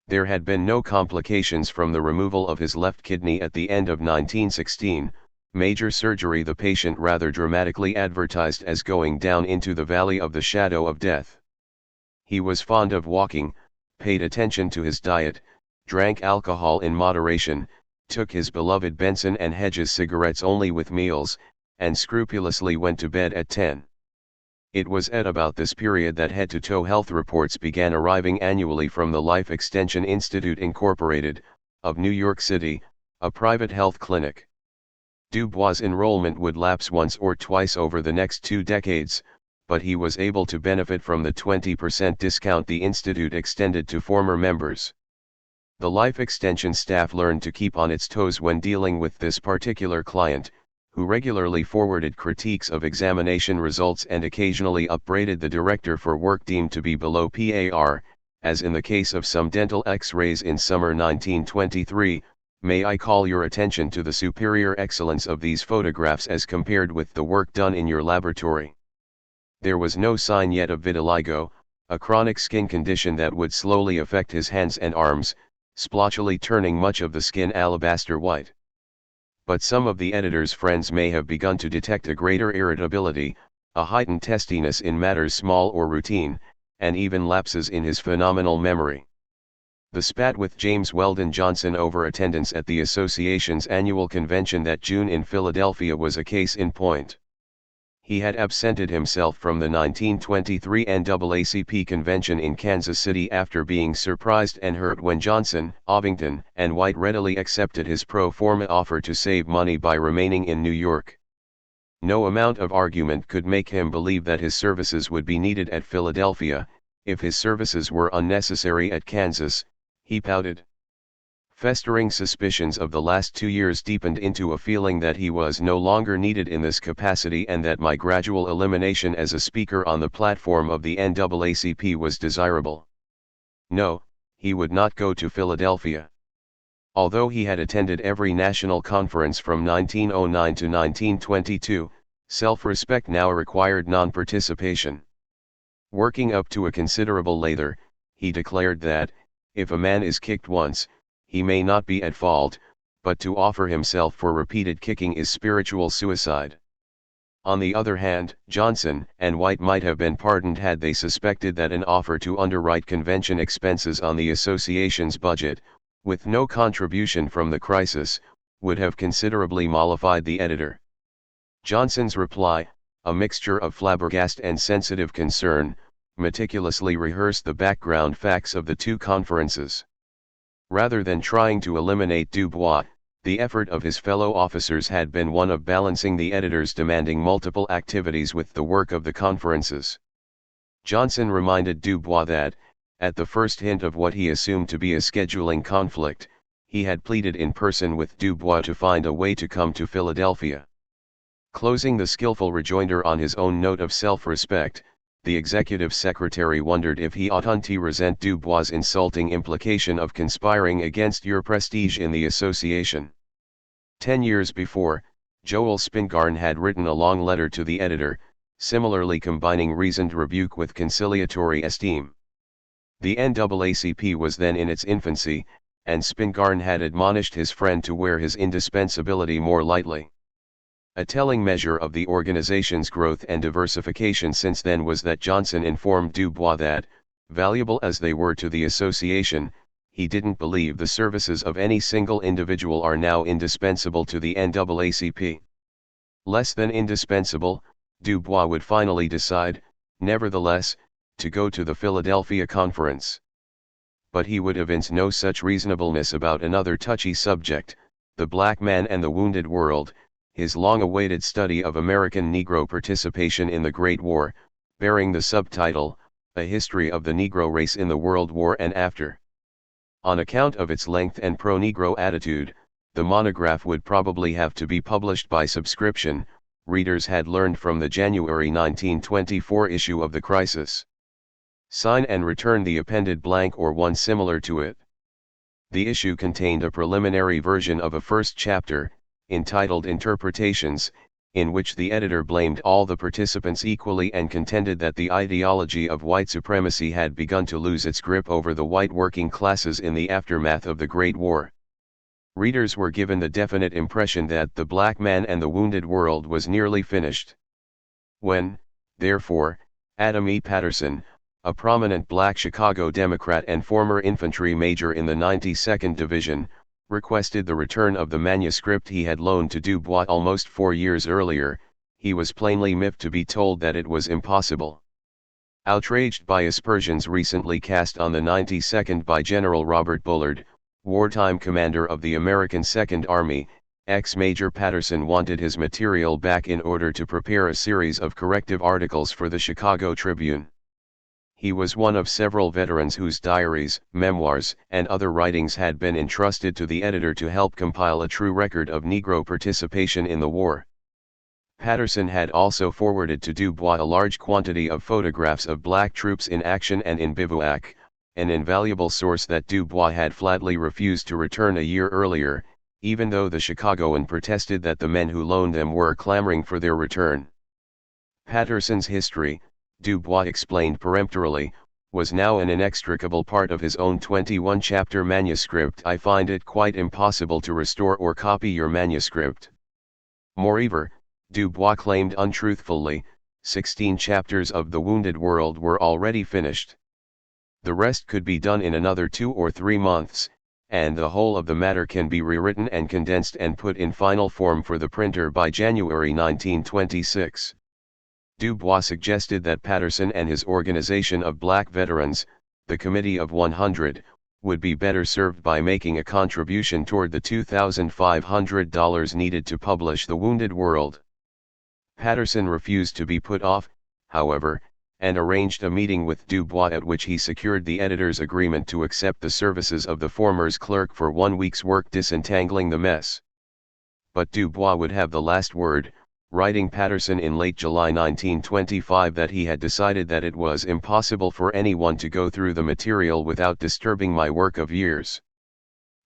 There had been no complications from the removal of his left kidney at the end of 1916, major surgery the patient rather dramatically advertised as going down into the valley of the shadow of death. He was fond of walking, paid attention to his diet, drank alcohol in moderation, took his beloved Benson and Hedges cigarettes only with meals, and scrupulously went to bed at 10. It was at about this period that head-to-toe health reports began arriving annually from the Life Extension Institute Incorporated, of New York City, a private health clinic. Du Bois' enrollment would lapse once or twice over the next 2 decades, but he was able to benefit from the 20% discount the institute extended to former members. The Life Extension staff learned to keep on its toes when dealing with this particular client, who regularly forwarded critiques of examination results and occasionally upbraided the director for work deemed to be below par, as in the case of some dental X-rays in summer 1923. May I call your attention to the superior excellence of these photographs as compared with the work done in your laboratory. There was no sign yet of vitiligo, a chronic skin condition that would slowly affect his hands and arms, splotchily turning much of the skin alabaster white. But some of the editor's friends may have begun to detect a greater irritability, a heightened testiness in matters small or routine, and even lapses in his phenomenal memory. The spat with James Weldon Johnson over attendance at the association's annual convention that June in Philadelphia was a case in point. He had absented himself from the 1923 NAACP convention in Kansas City after being surprised and hurt when Johnson, Ovington, and White readily accepted his pro forma offer to save money by remaining in New York. No amount of argument could make him believe that his services would be needed at Philadelphia. If his services were unnecessary at Kansas, he pouted. Festering suspicions of the last 2 years deepened into a feeling that he was no longer needed in this capacity and that my gradual elimination as a speaker on the platform of the NAACP was desirable. No, he would not go to Philadelphia. Although he had attended every national conference from 1909 to 1922, self-respect now required non-participation. Working up to a considerable lather, he declared that, if a man is kicked once, he may not be at fault, but to offer himself for repeated kicking is spiritual suicide. On the other hand, Johnson and White might have been pardoned had they suspected that an offer to underwrite convention expenses on the association's budget, with no contribution from the crisis, would have considerably mollified the editor. Johnson's reply, a mixture of flabbergast and sensitive concern, meticulously rehearsed the background facts of the two conferences. Rather than trying to eliminate Dubois, the effort of his fellow officers had been one of balancing the editor's demanding multiple activities with the work of the conferences. Johnson reminded Dubois that, at the first hint of what he assumed to be a scheduling conflict, he had pleaded in person with Dubois to find a way to come to Philadelphia. Closing the skillful rejoinder on his own note of self-respect, the executive secretary wondered if he oughtn't to resent Dubois' insulting implication of conspiring against your prestige in the association. 10 years before, Joel Spingarn had written a long letter to the editor, similarly combining reasoned rebuke with conciliatory esteem. The NAACP was then in its infancy, and Spingarn had admonished his friend to wear his indispensability more lightly. A telling measure of the organization's growth and diversification since then was that Johnson informed Dubois that, valuable as they were to the association, he didn't believe the services of any single individual are now indispensable to the NAACP. Less than indispensable, Dubois would finally decide, nevertheless, to go to the Philadelphia conference. But he would evince no such reasonableness about another touchy subject, the black man and the wounded world, his long-awaited study of American Negro participation in the Great War, bearing the subtitle, A History of the Negro Race in the World War and After. On account of its length and pro-Negro attitude, the monograph would probably have to be published by subscription, readers had learned from the January 1924 issue of the Crisis. Sign and return the appended blank or one similar to it. The issue contained a preliminary version of a first chapter, entitled Interpretations, in which the editor blamed all the participants equally and contended that the ideology of white supremacy had begun to lose its grip over the white working classes in the aftermath of the Great War. Readers were given the definite impression that The Black Man and the Wounded World was nearly finished. When, therefore, Adam E. Patterson, a prominent black Chicago Democrat and former infantry major in the 92nd Division, requested the return of the manuscript he had loaned to Dubois almost 4 years earlier, he was plainly miffed to be told that it was impossible. Outraged by aspersions recently cast on the 92nd by General Robert Bullard, wartime commander of the American Second Army, ex-Major Patterson wanted his material back in order to prepare a series of corrective articles for the Chicago Tribune. He was one of several veterans whose diaries, memoirs, and other writings had been entrusted to the editor to help compile a true record of Negro participation in the war. Patterson had also forwarded to Dubois a large quantity of photographs of black troops in action and in bivouac, an invaluable source that Dubois had flatly refused to return a year earlier, even though the Chicagoan protested that the men who loaned them were clamoring for their return. Patterson's history, Dubois explained peremptorily, was now an inextricable part of his own 21-chapter manuscript. I find it quite impossible to restore or copy your manuscript. Moreover, Dubois claimed untruthfully, 16 chapters of The Wounded World were already finished. The rest could be done in another 2 or 3 months, and the whole of the matter can be rewritten and condensed and put in final form for the printer by January 1926. Dubois suggested that Patterson and his organization of black veterans, the Committee of 100, would be better served by making a contribution toward the $2,500 needed to publish The Wounded World. Patterson refused to be put off, however, and arranged a meeting with Dubois at which he secured the editor's agreement to accept the services of the former's clerk for 1 week's work disentangling the mess. But Dubois would have the last word, writing Patterson in late July 1925 that he had decided that it was impossible for anyone to go through the material without disturbing my work of years.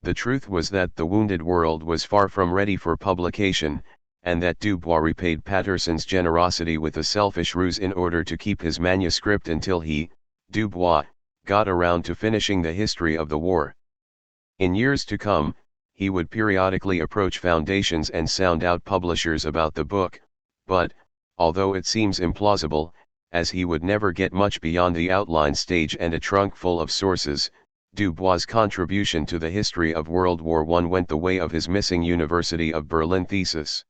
The truth was that The Wounded World was far from ready for publication, and that Dubois repaid Patterson's generosity with a selfish ruse in order to keep his manuscript until he, Dubois, got around to finishing the history of the war. In years to come, he would periodically approach foundations and sound out publishers about the book, but, although it seems implausible, as he would never get much beyond the outline stage and a trunk full of sources, Dubois' contribution to the history of World War I went the way of his missing University of Berlin thesis.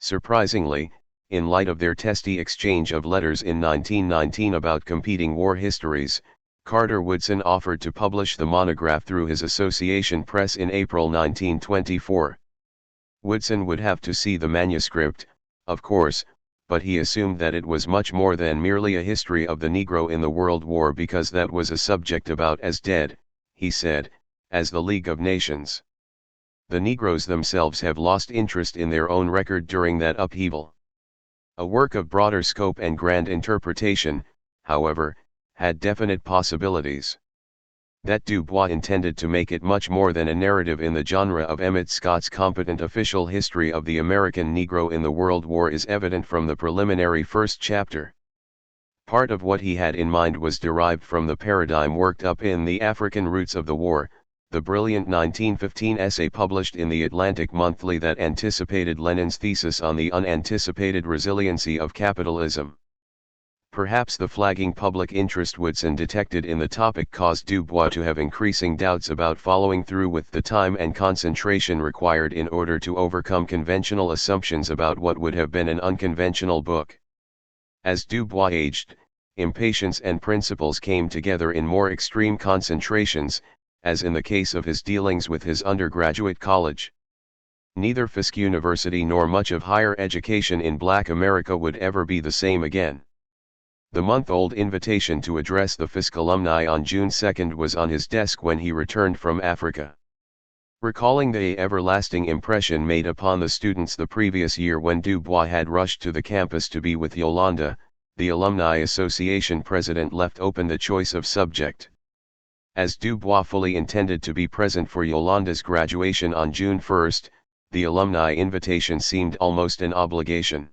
Surprisingly, in light of their testy exchange of letters in 1919 about competing war histories, Carter Woodson offered to publish the monograph through his association press in April 1924. Woodson would have to see the manuscript, of course, but he assumed that it was much more than merely a history of the Negro in the World War because that was a subject about as dead, he said, as the League of Nations. The Negroes themselves have lost interest in their own record during that upheaval. A work of broader scope and grand interpretation, however, had definite possibilities. That Dubois intended to make it much more than a narrative in the genre of Emmett Scott's competent official history of the American Negro in the World War is evident from the preliminary first chapter. Part of what he had in mind was derived from the paradigm worked up in The African Roots of the War, the brilliant 1915 essay published in the Atlantic Monthly that anticipated Lenin's thesis on the unanticipated resiliency of capitalism. Perhaps the flagging public interest Woodson detected in the topic caused Dubois to have increasing doubts about following through with the time and concentration required in order to overcome conventional assumptions about what would have been an unconventional book. As Dubois aged, impatience and principles came together in more extreme concentrations, as in the case of his dealings with his undergraduate college. Neither Fisk University nor much of higher education in Black America would ever be the same again. The month-old invitation to address the Fisk alumni on June 2 was on his desk when he returned from Africa. Recalling the everlasting impression made upon the students the previous year when Dubois had rushed to the campus to be with Yolanda, the Alumni Association president left open the choice of subject. As Dubois fully intended to be present for Yolanda's graduation on June 1, the alumni invitation seemed almost an obligation.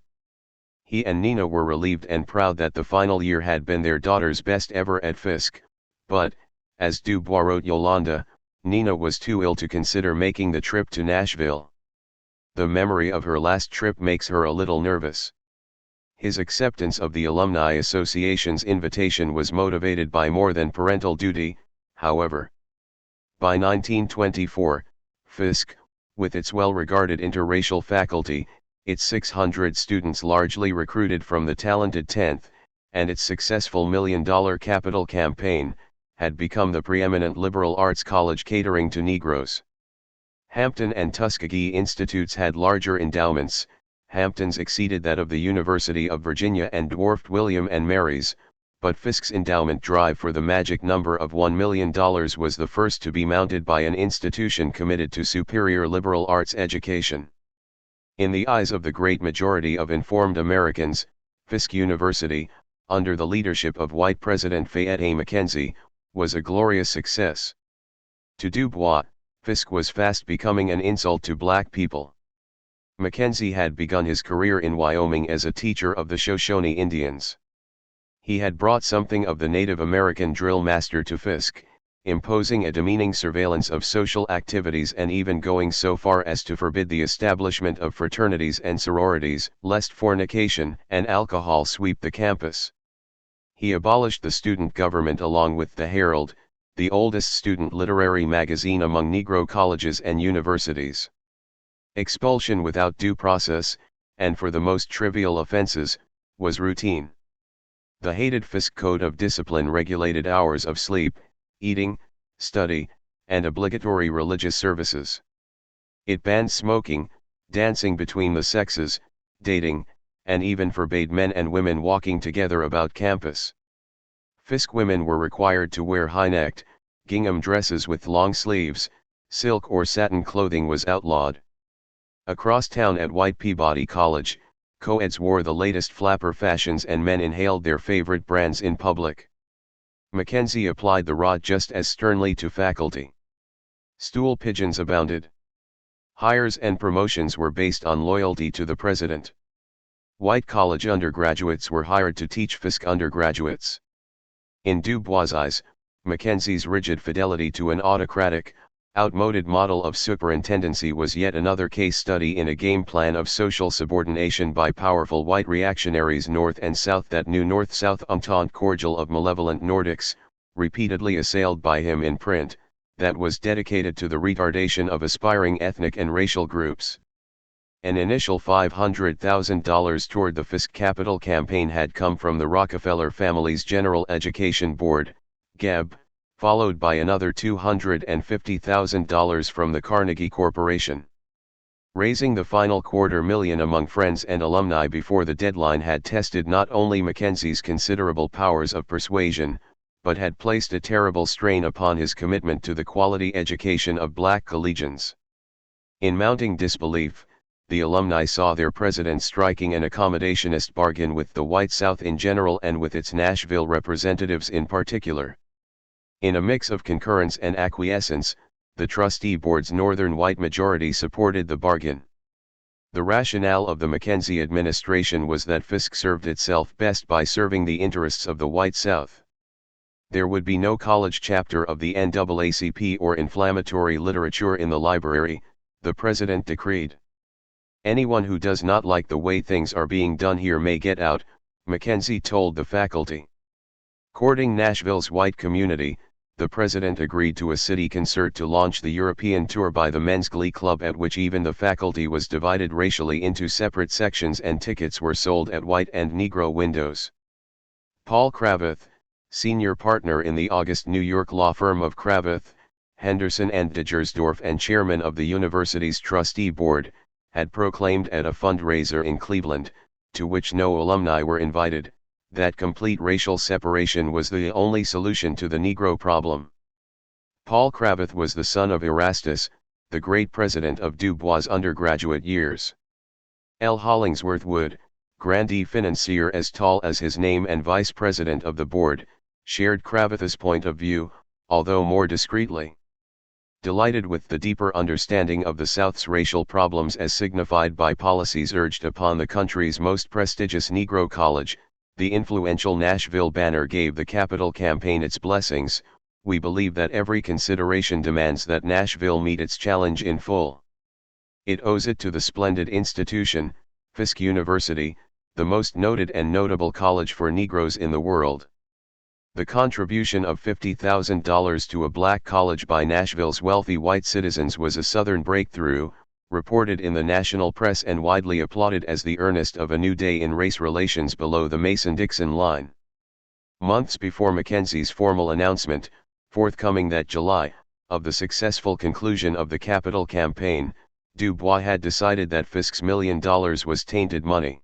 He and Nina were relieved and proud that the final year had been their daughter's best ever at Fisk, but, as Dubois wrote Yolanda, Nina was too ill to consider making the trip to Nashville. The memory of her last trip makes her a little nervous. His acceptance of the Alumni Association's invitation was motivated by more than parental duty, however. By 1924, Fisk, with its well-regarded interracial faculty, its 600 students largely recruited from the talented 10th, and its successful million-dollar capital campaign, had become the preeminent liberal arts college catering to Negroes. Hampton and Tuskegee institutes had larger endowments. Hampton's exceeded that of the University of Virginia and dwarfed William and Mary's, but Fisk's endowment drive for the magic number of $1 million was the first to be mounted by an institution committed to superior liberal arts education. In the eyes of the great majority of informed Americans, Fisk University, under the leadership of white President Fayette A. McKenzie, was a glorious success. To Dubois, Fisk was fast becoming an insult to black people. McKenzie had begun his career in Wyoming as a teacher of the Shoshone Indians. He had brought something of the Native American drill master to Fisk, imposing a demeaning surveillance of social activities and even going so far as to forbid the establishment of fraternities and sororities, lest fornication and alcohol sweep the campus. He abolished the student government along with the Herald, the oldest student literary magazine among Negro colleges and universities. Expulsion without due process, and for the most trivial offenses, was routine. The hated Fisk Code of Discipline regulated hours of sleep, eating, study, and obligatory religious services. It banned smoking, dancing between the sexes, dating, and even forbade men and women walking together about campus. Fisk women were required to wear high-necked, gingham dresses with long sleeves, silk or satin clothing was outlawed. Across town at White Peabody College, co-eds wore the latest flapper fashions and men inhaled their favorite brands in public. Mackenzie applied the rod just as sternly to faculty. Stool pigeons abounded. Hires and promotions were based on loyalty to the president. White college undergraduates were hired to teach Fisk undergraduates. In Du Bois' eyes, Mackenzie's rigid fidelity to an autocratic, outmoded model of superintendency was yet another case study in a game plan of social subordination by powerful white reactionaries north and south that knew north-south entente cordial of malevolent Nordics, repeatedly assailed by him in print, that was dedicated to the retardation of aspiring ethnic and racial groups. An initial $500,000 toward the Fisk capital campaign had come from the Rockefeller family's General Education Board, GEB, followed by another $250,000 from the Carnegie Corporation. Raising the final $250,000 among friends and alumni before the deadline had tested not only Mackenzie's considerable powers of persuasion, but had placed a terrible strain upon his commitment to the quality education of black collegians. In mounting disbelief, the alumni saw their president striking an accommodationist bargain with the white South in general and with its Nashville representatives in particular. In a mix of concurrence and acquiescence, the trustee board's northern white majority supported the bargain. The rationale of the Mackenzie administration was that Fisk served itself best by serving the interests of the white South. There would be no college chapter of the NAACP or inflammatory literature in the library, the president decreed. Anyone who does not like the way things are being done here may get out, Mackenzie told the faculty. Courting Nashville's white community, the president agreed to a city concert to launch the European tour by the Men's Glee Club, at which even the faculty was divided racially into separate sections and tickets were sold at white and Negro windows. Paul Cravath, senior partner in the August New York law firm of Cravath, Henderson and Digersdorf and chairman of the university's trustee board, had proclaimed at a fundraiser in Cleveland, to which no alumni were invited, that complete racial separation was the only solution to the Negro problem. Paul Cravath was the son of Erastus, the great president of Du Bois' undergraduate years. L. Hollingsworth Wood, grandee financier as tall as his name and vice president of the board, shared Cravath's point of view, although more discreetly. Delighted with the deeper understanding of the South's racial problems as signified by policies urged upon the country's most prestigious Negro college, the influential Nashville banner gave the capital campaign its blessings. We believe that every consideration demands that Nashville meet its challenge in full. It owes it to the splendid institution, Fisk University, the most noted and notable college for Negroes in the world. The contribution of $50,000 to a black college by Nashville's wealthy white citizens was a Southern breakthrough, reported in the national press and widely applauded as the earnest of a new day in race relations below the Mason-Dixon line. Months before Mackenzie's formal announcement, forthcoming that July, of the successful conclusion of the capital campaign, Du Bois had decided that Fisk's $1 million was tainted money.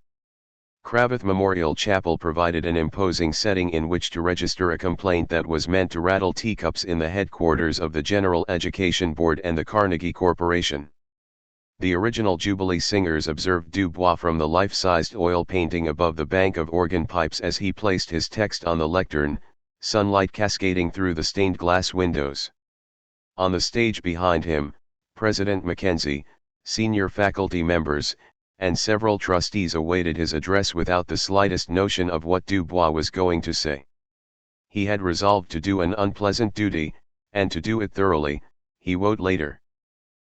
Cravath Memorial Chapel provided an imposing setting in which to register a complaint that was meant to rattle teacups in the headquarters of the General Education Board and the Carnegie Corporation. The original Jubilee Singers observed Du Bois from the life-sized oil painting above the bank of organ pipes as he placed his text on the lectern, sunlight cascading through the stained glass windows. On the stage behind him, President Mackenzie, senior faculty members, and several trustees awaited his address without the slightest notion of what Du Bois was going to say. He had resolved to do an unpleasant duty, and to do it thoroughly, he wrote later.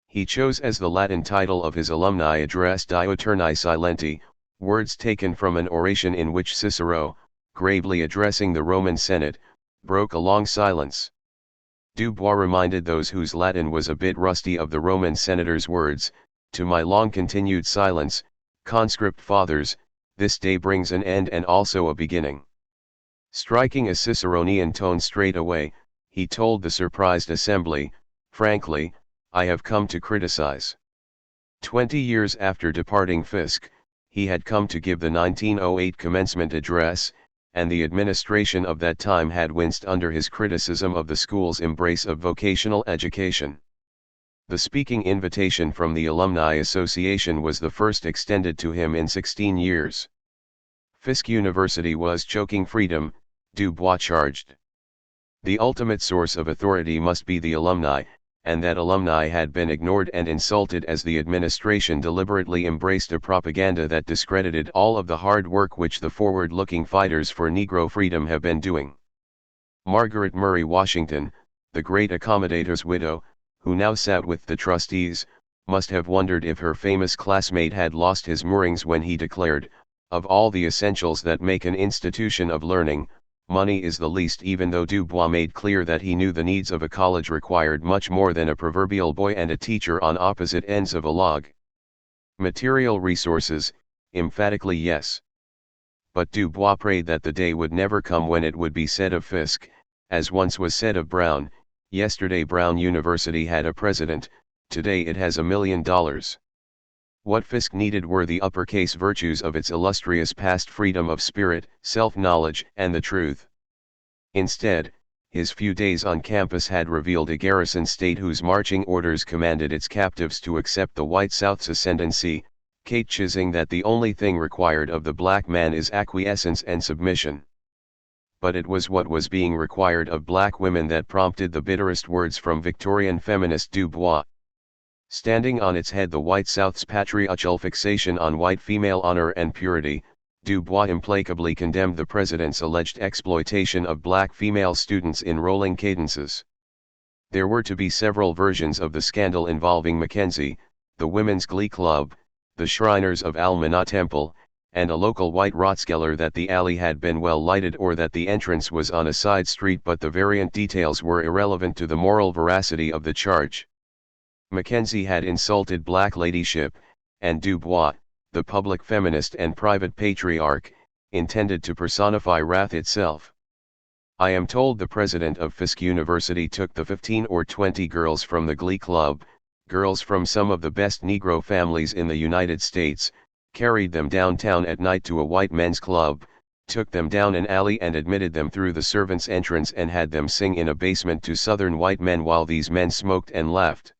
He chose as the Latin title of his alumni address Diuturni Silenti, words taken from an oration in which Cicero, gravely addressing the Roman Senate, broke a long silence. Dubois reminded those whose Latin was a bit rusty of the Roman senator's words, "To my long-continued silence, conscript fathers, this day brings an end and also a beginning." Striking a Ciceronian tone straight away, he told the surprised assembly, "Frankly, I have come to criticize." 20 years after departing Fisk, he had come to give the 1908 commencement address, and the administration of that time had winced under his criticism of the school's embrace of vocational education. The speaking invitation from the Alumni Association was the first extended to him in 16 years. Fisk University was choking freedom, Dubois charged. The ultimate source of authority must be the alumni, and that alumni had been ignored and insulted as the administration deliberately embraced a propaganda that discredited all of the hard work which the forward-looking fighters for Negro freedom have been doing. Margaret Murray Washington, the great accommodator's widow, who now sat with the trustees, must have wondered if her famous classmate had lost his moorings when he declared, "Of all the essentials that make an institution of learning, money is the least," even though Dubois made clear that he knew the needs of a college required much more than a proverbial boy and a teacher on opposite ends of a log. Material resources, emphatically yes. But Dubois prayed that the day would never come when it would be said of Fisk, as once was said of Brown, "Yesterday Brown University had a president, today it has $1 million." What Fisk needed were the uppercase virtues of its illustrious past: freedom of spirit, self-knowledge, and the truth. Instead, his few days on campus had revealed a garrison state whose marching orders commanded its captives to accept the white South's ascendancy, catechizing that the only thing required of the black man is acquiescence and submission. But it was what was being required of black women that prompted the bitterest words from Victorian feminist Dubois. Standing on its head the white South's patriarchal fixation on white female honor and purity, Dubois implacably condemned the president's alleged exploitation of black female students in rolling cadences. There were to be several versions of the scandal involving Mackenzie, the Women's Glee Club, the Shriners of Almanah Temple, and a local white rathskeller that the alley had been well lighted or that the entrance was on a side street, but the variant details were irrelevant to the moral veracity of the charge. Mackenzie had insulted black ladyship, and Dubois, the public feminist and private patriarch, intended to personify wrath itself. I am told the president of Fisk University took the 15 or 20 girls from the Glee Club, girls from some of the best Negro families in the United States, carried them downtown at night to a white men's club, took them down an alley and admitted them through the servants' entrance and had them sing in a basement to Southern white men while these men smoked and laughed.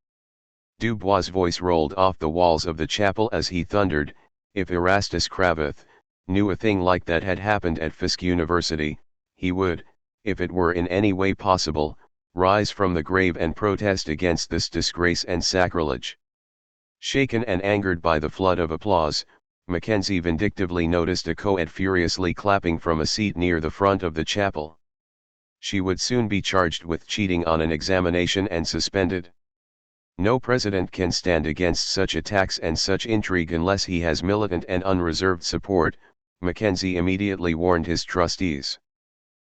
Dubois' voice rolled off the walls of the chapel as he thundered, "If Erastus Cravath knew a thing like that had happened at Fisk University, he would, if it were in any way possible, rise from the grave and protest against this disgrace and sacrilege." Shaken and angered by the flood of applause, Mackenzie vindictively noticed a co-ed furiously clapping from a seat near the front of the chapel. She would soon be charged with cheating on an examination and suspended. No president can stand against such attacks and such intrigue unless he has militant and unreserved support, Mackenzie immediately warned his trustees.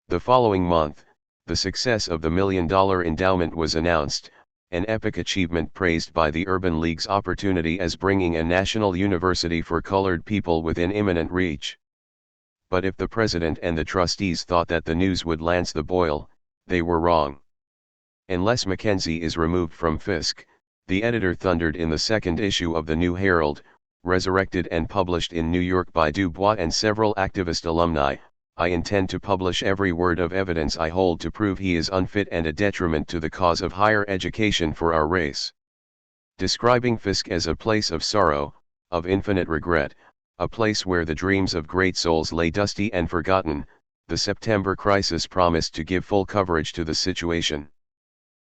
The following month, the success of the $1 million endowment was announced, an epic achievement praised by the Urban League's opportunity as bringing a national university for colored people within imminent reach. But if the president and the trustees thought that the news would lance the boil, they were wrong. Unless Mackenzie is removed from Fisk, the editor thundered in the second issue of the New Herald, resurrected and published in New York by Dubois and several activist alumni, "I intend to publish every word of evidence I hold to prove he is unfit and a detriment to the cause of higher education for our race." Describing Fisk as a place of sorrow, of infinite regret, a place where the dreams of great souls lay dusty and forgotten, the September crisis promised to give full coverage to the situation.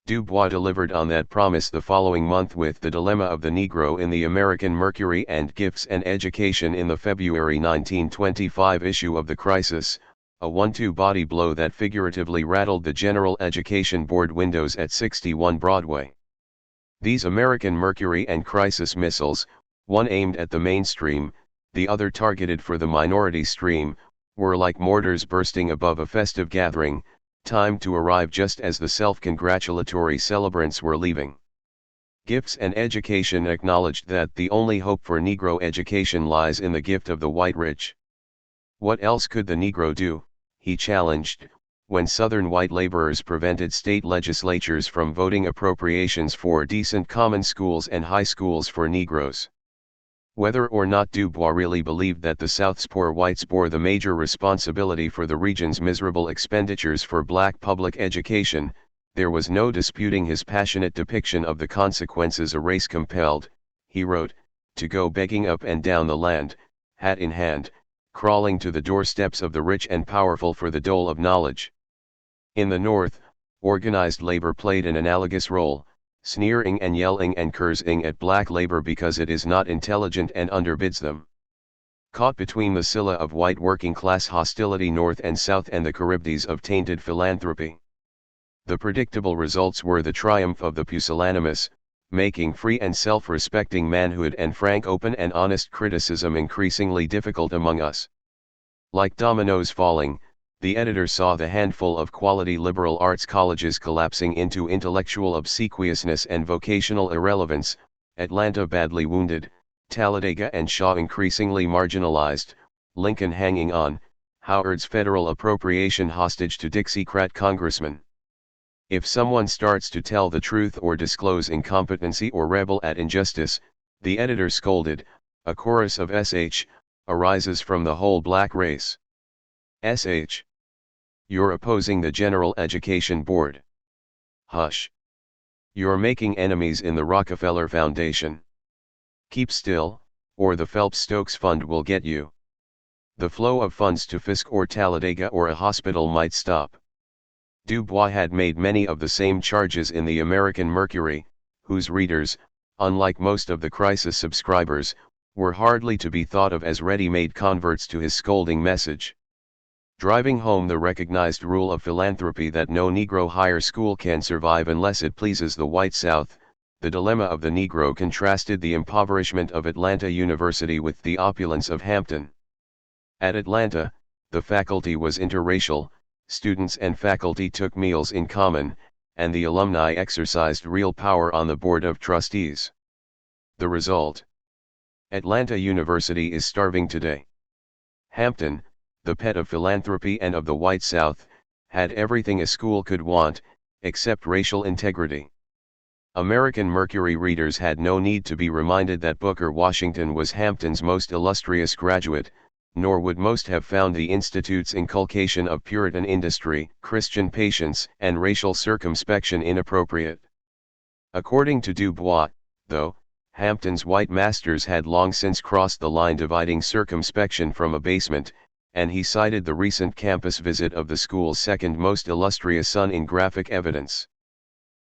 Dubois delivered on that promise the following month with The Dilemma of the Negro in the American Mercury and Gifts and Education in the February 1925 issue of the Crisis, a one-two body blow that figuratively rattled the General Education Board windows at 61 Broadway. These American Mercury and Crisis missiles, one aimed at the mainstream, the other targeted for the minority stream, were like mortars bursting above a festive gathering, timed to arrive just as the self-congratulatory celebrants were leaving. Gifts and Education acknowledged that the only hope for Negro education lies in the gift of the white rich. What else could the Negro do, he challenged, when Southern white laborers prevented state legislatures from voting appropriations for decent common schools and high schools for Negroes. Whether or not Du Bois really believed that the South's poor whites bore the major responsibility for the region's miserable expenditures for black public education, there was no disputing his passionate depiction of the consequences a race compelled, he wrote, to go begging up and down the land, hat in hand, crawling to the doorsteps of the rich and powerful for the dole of knowledge. In the North, organized labor played an analogous role, sneering and yelling and cursing at black labor because it is not intelligent and underbids them. Caught between the Scylla of white working-class hostility North and South and the Charybdis of tainted philanthropy. The predictable results were the triumph of the pusillanimous, making free and self-respecting manhood and frank open and honest criticism increasingly difficult among us. Like dominoes falling, the editor saw the handful of quality liberal arts colleges collapsing into intellectual obsequiousness and vocational irrelevance, Atlanta badly wounded, Talladega and Shaw increasingly marginalized, Lincoln hanging on, Howard's federal appropriation hostage to Dixiecrat congressmen. If someone starts to tell the truth or disclose incompetency or rebel at injustice, the editor scolded, a chorus of SH, arises from the whole black race. SH. You're opposing the General Education Board. Hush. You're making enemies in the Rockefeller Foundation. Keep still, or the Phelps-Stokes Fund will get you. The flow of funds to Fisk or Talladega or a hospital might stop. Du Bois had made many of the same charges in the American Mercury, whose readers, unlike most of the Crisis subscribers, were hardly to be thought of as ready-made converts to his scolding message. Driving home the recognized rule of philanthropy that no Negro higher school can survive unless it pleases the white South, the dilemma of the Negro contrasted the impoverishment of Atlanta University with the opulence of Hampton. At Atlanta, the faculty was interracial, students and faculty took meals in common, and the alumni exercised real power on the Board of Trustees. The result? Atlanta University is starving today. Hampton, the pet of philanthropy and of the white South, had everything a school could want, except racial integrity. American Mercury readers had no need to be reminded that Booker Washington was Hampton's most illustrious graduate, nor would most have found the Institute's inculcation of Puritan industry, Christian patience, and racial circumspection inappropriate. According to Du Bois, though, Hampton's white masters had long since crossed the line dividing circumspection from abasement, and he cited the recent campus visit of the school's second most illustrious son in graphic evidence.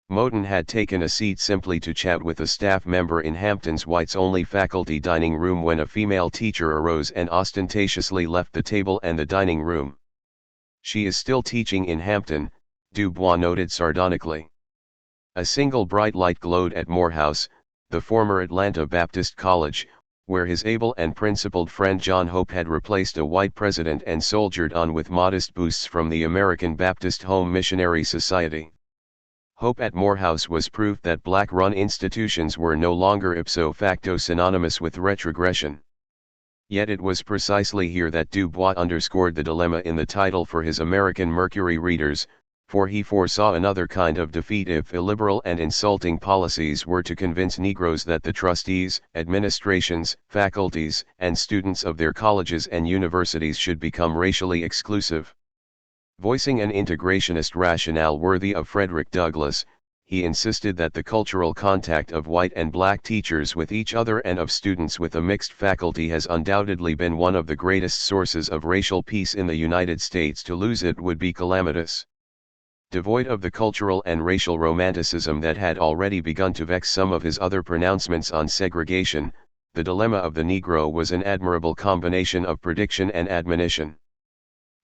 Moten had taken a seat simply to chat with a staff member in Hampton's whites-only faculty dining room when a female teacher arose and ostentatiously left the table and the dining room. She is still teaching in Hampton, Du Bois noted sardonically. A single bright light glowed at Morehouse, the former Atlanta Baptist College, where his able and principled friend John Hope had replaced a white president and soldiered on with modest boosts from the American Baptist Home Missionary Society. Hope at Morehouse was proof that black-run institutions were no longer ipso facto synonymous with retrogression. Yet it was precisely here that Du Bois underscored the dilemma in the title for his American Mercury readers, for he foresaw another kind of defeat if illiberal and insulting policies were to convince Negroes that the trustees, administrations, faculties, and students of their colleges and universities should become racially exclusive. Voicing an integrationist rationale worthy of Frederick Douglass, he insisted that the cultural contact of white and black teachers with each other and of students with a mixed faculty has undoubtedly been one of the greatest sources of racial peace in the United States. To lose it would be calamitous. Devoid of the cultural and racial romanticism that had already begun to vex some of his other pronouncements on segregation, the dilemma of the Negro was an admirable combination of prediction and admonition.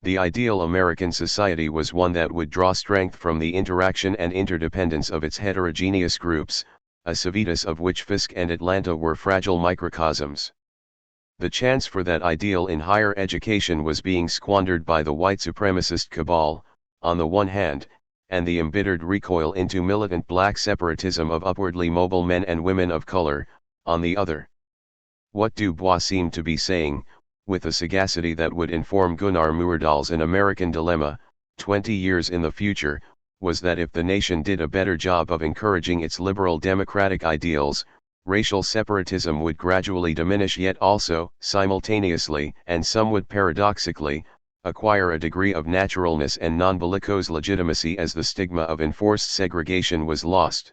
The ideal American society was one that would draw strength from the interaction and interdependence of its heterogeneous groups, a civitas of which Fisk and Atlanta were fragile microcosms. The chance for that ideal in higher education was being squandered by the white supremacist cabal, on the one hand, and the embittered recoil into militant black separatism of upwardly mobile men and women of color, on the other. What Du Bois seemed to be saying, with a sagacity that would inform Gunnar Myrdal's An American Dilemma, 20 years in the future, was that if the nation did a better job of encouraging its liberal democratic ideals, racial separatism would gradually diminish, yet also, simultaneously, and somewhat paradoxically, acquire a degree of naturalness and non-bellicose legitimacy as the stigma of enforced segregation was lost.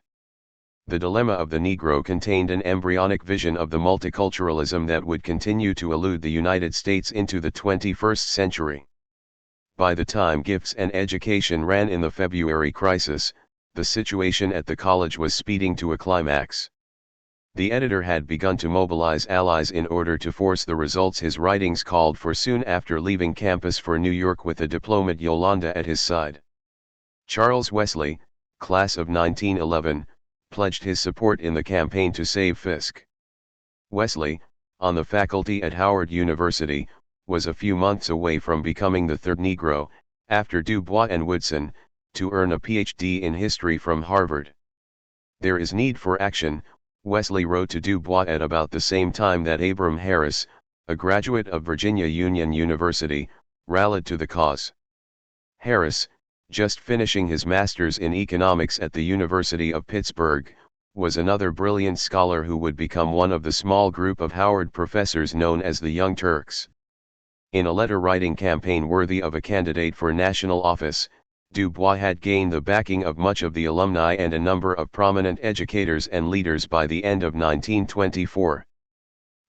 The dilemma of the Negro contained an embryonic vision of the multiculturalism that would continue to elude the United States into the 21st century. By the time Gifts and Education ran in the February crisis, the situation at the college was speeding to a climax. The editor had begun to mobilize allies in order to force the results his writings called for soon after leaving campus for New York with the diplomat Yolanda at his side. Charles Wesley, class of 1911, pledged his support in the campaign to save Fisk. Wesley, on the faculty at Howard University, was a few months away from becoming the third Negro, after Du Bois and Woodson, to earn a Ph.D. in history from Harvard. There is need for action, Wesley wrote to Du Bois at about the same time that Abram Harris, a graduate of Virginia Union University, rallied to the cause. Harris, just finishing his master's in economics at the University of Pittsburgh, was another brilliant scholar who would become one of the small group of Howard professors known as the Young Turks. In a letter-writing campaign worthy of a candidate for national office, Du Bois had gained the backing of much of the alumni and a number of prominent educators and leaders by the end of 1924.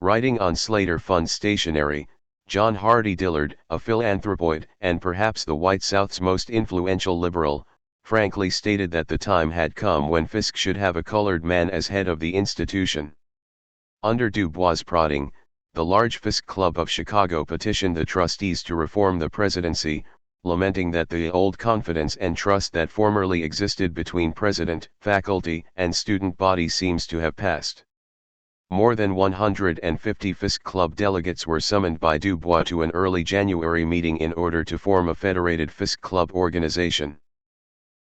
Writing on Slater Fund stationery, John Hardy Dillard, a philanthropoid and perhaps the White South's most influential liberal, frankly stated that the time had come when Fisk should have a colored man as head of the institution. Under Du Bois' prodding, the large Fisk Club of Chicago petitioned the trustees to reform the presidency, lamenting that the old confidence and trust that formerly existed between president, faculty, and student body seems to have passed. More than 150 Fisk Club delegates were summoned by Du Bois to an early January meeting in order to form a federated Fisk Club organization.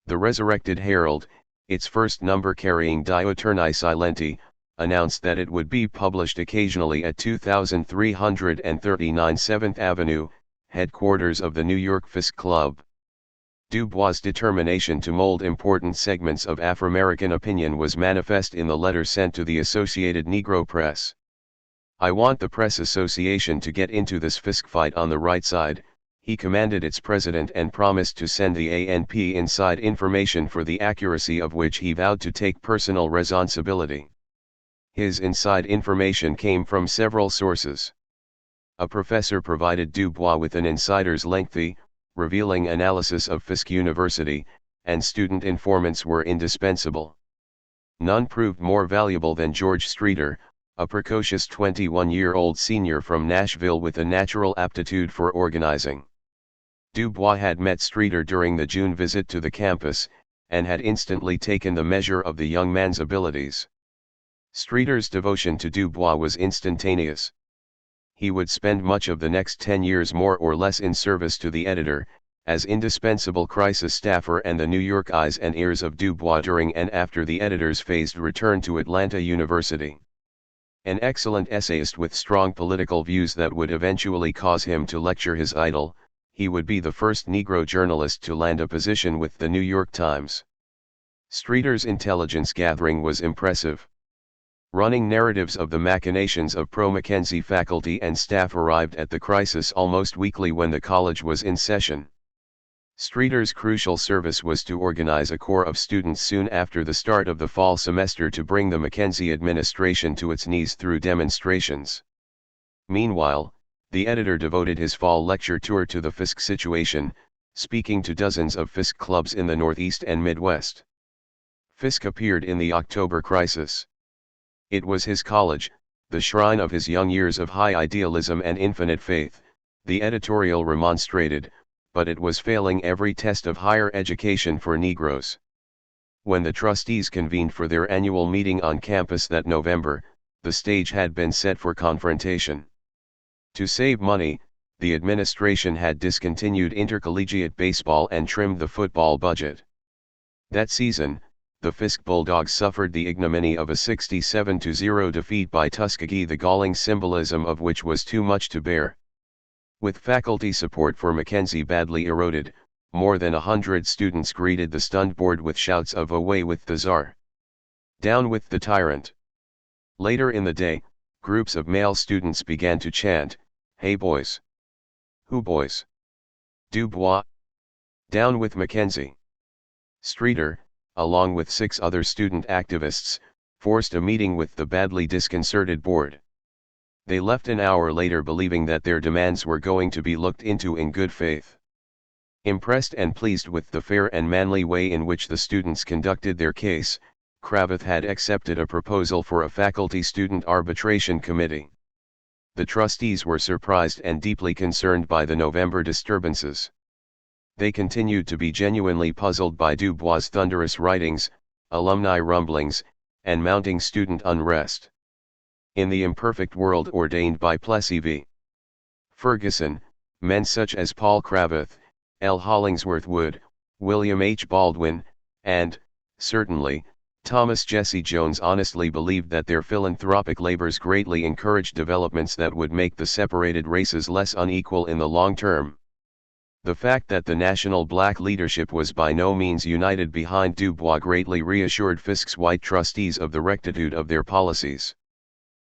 The Resurrected Herald, its first number carrying Diuturni Silenti, announced that it would be published occasionally at 2339 7th Avenue, headquarters of the New York Fisk Club. Du Bois' determination to mold important segments of Afro-American opinion was manifest in the letter sent to the Associated Negro Press. "I want the Press Association to get into this Fisk fight on the right side," he commanded its president, and promised to send the ANP inside information for the accuracy of which he vowed to take personal responsibility. His inside information came from several sources. A professor provided Du Bois with an insider's lengthy, revealing analysis of Fisk University, and student informants were indispensable. None proved more valuable than George Streeter, a precocious 21-year-old senior from Nashville with a natural aptitude for organizing. Du Bois had met Streeter during the June visit to the campus, and had instantly taken the measure of the young man's abilities. Streeter's devotion to Du Bois was instantaneous. He would spend much of the next 10 years more or less in service to the editor, as indispensable crisis staffer and the New York eyes and ears of Du Bois during and after the editor's phased return to Atlanta University. An excellent essayist with strong political views that would eventually cause him to lecture his idol, he would be the first Negro journalist to land a position with the New York Times. Streeter's intelligence gathering was impressive. Running narratives of the machinations of pro-Mackenzie faculty and staff arrived at the crisis almost weekly when the college was in session. Streeter's crucial service was to organize a corps of students soon after the start of the fall semester to bring the Mackenzie administration to its knees through demonstrations. Meanwhile, the editor devoted his fall lecture tour to the Fisk situation, speaking to dozens of Fisk clubs in the Northeast and Midwest. Fisk appeared in the October crisis. It was his college, the shrine of his young years of high idealism and infinite faith, the editorial remonstrated, but it was failing every test of higher education for Negroes. When the trustees convened for their annual meeting on campus that November, the stage had been set for confrontation. To save money, the administration had discontinued intercollegiate baseball and trimmed the football budget. That season, the Fisk Bulldogs suffered the ignominy of a 67-0 defeat by Tuskegee, the galling symbolism of which was too much to bear. With faculty support for Mackenzie badly eroded, more than 100 students greeted the stunned board with shouts of "Away with the Czar! Down with the tyrant!" Later in the day, groups of male students began to chant, "Hey boys! Who boys? Du Bois! Down with Mackenzie!" Streeter, along with 6 other student activists, forced a meeting with the badly disconcerted board. They left an hour later believing that their demands were going to be looked into in good faith. Impressed and pleased with the fair and manly way in which the students conducted their case, Cravath had accepted a proposal for a faculty-student arbitration committee. The trustees were surprised and deeply concerned by the November disturbances. They continued to be genuinely puzzled by Du Bois' thunderous writings, alumni rumblings, and mounting student unrest. In the imperfect world ordained by Plessy v. Ferguson, men such as Paul Cravath, L. Hollingsworth Wood, William H. Baldwin, and, certainly, Thomas Jesse Jones honestly believed that their philanthropic labors greatly encouraged developments that would make the separated races less unequal in the long term. The fact that the national black leadership was by no means united behind Du Bois greatly reassured Fisk's white trustees of the rectitude of their policies.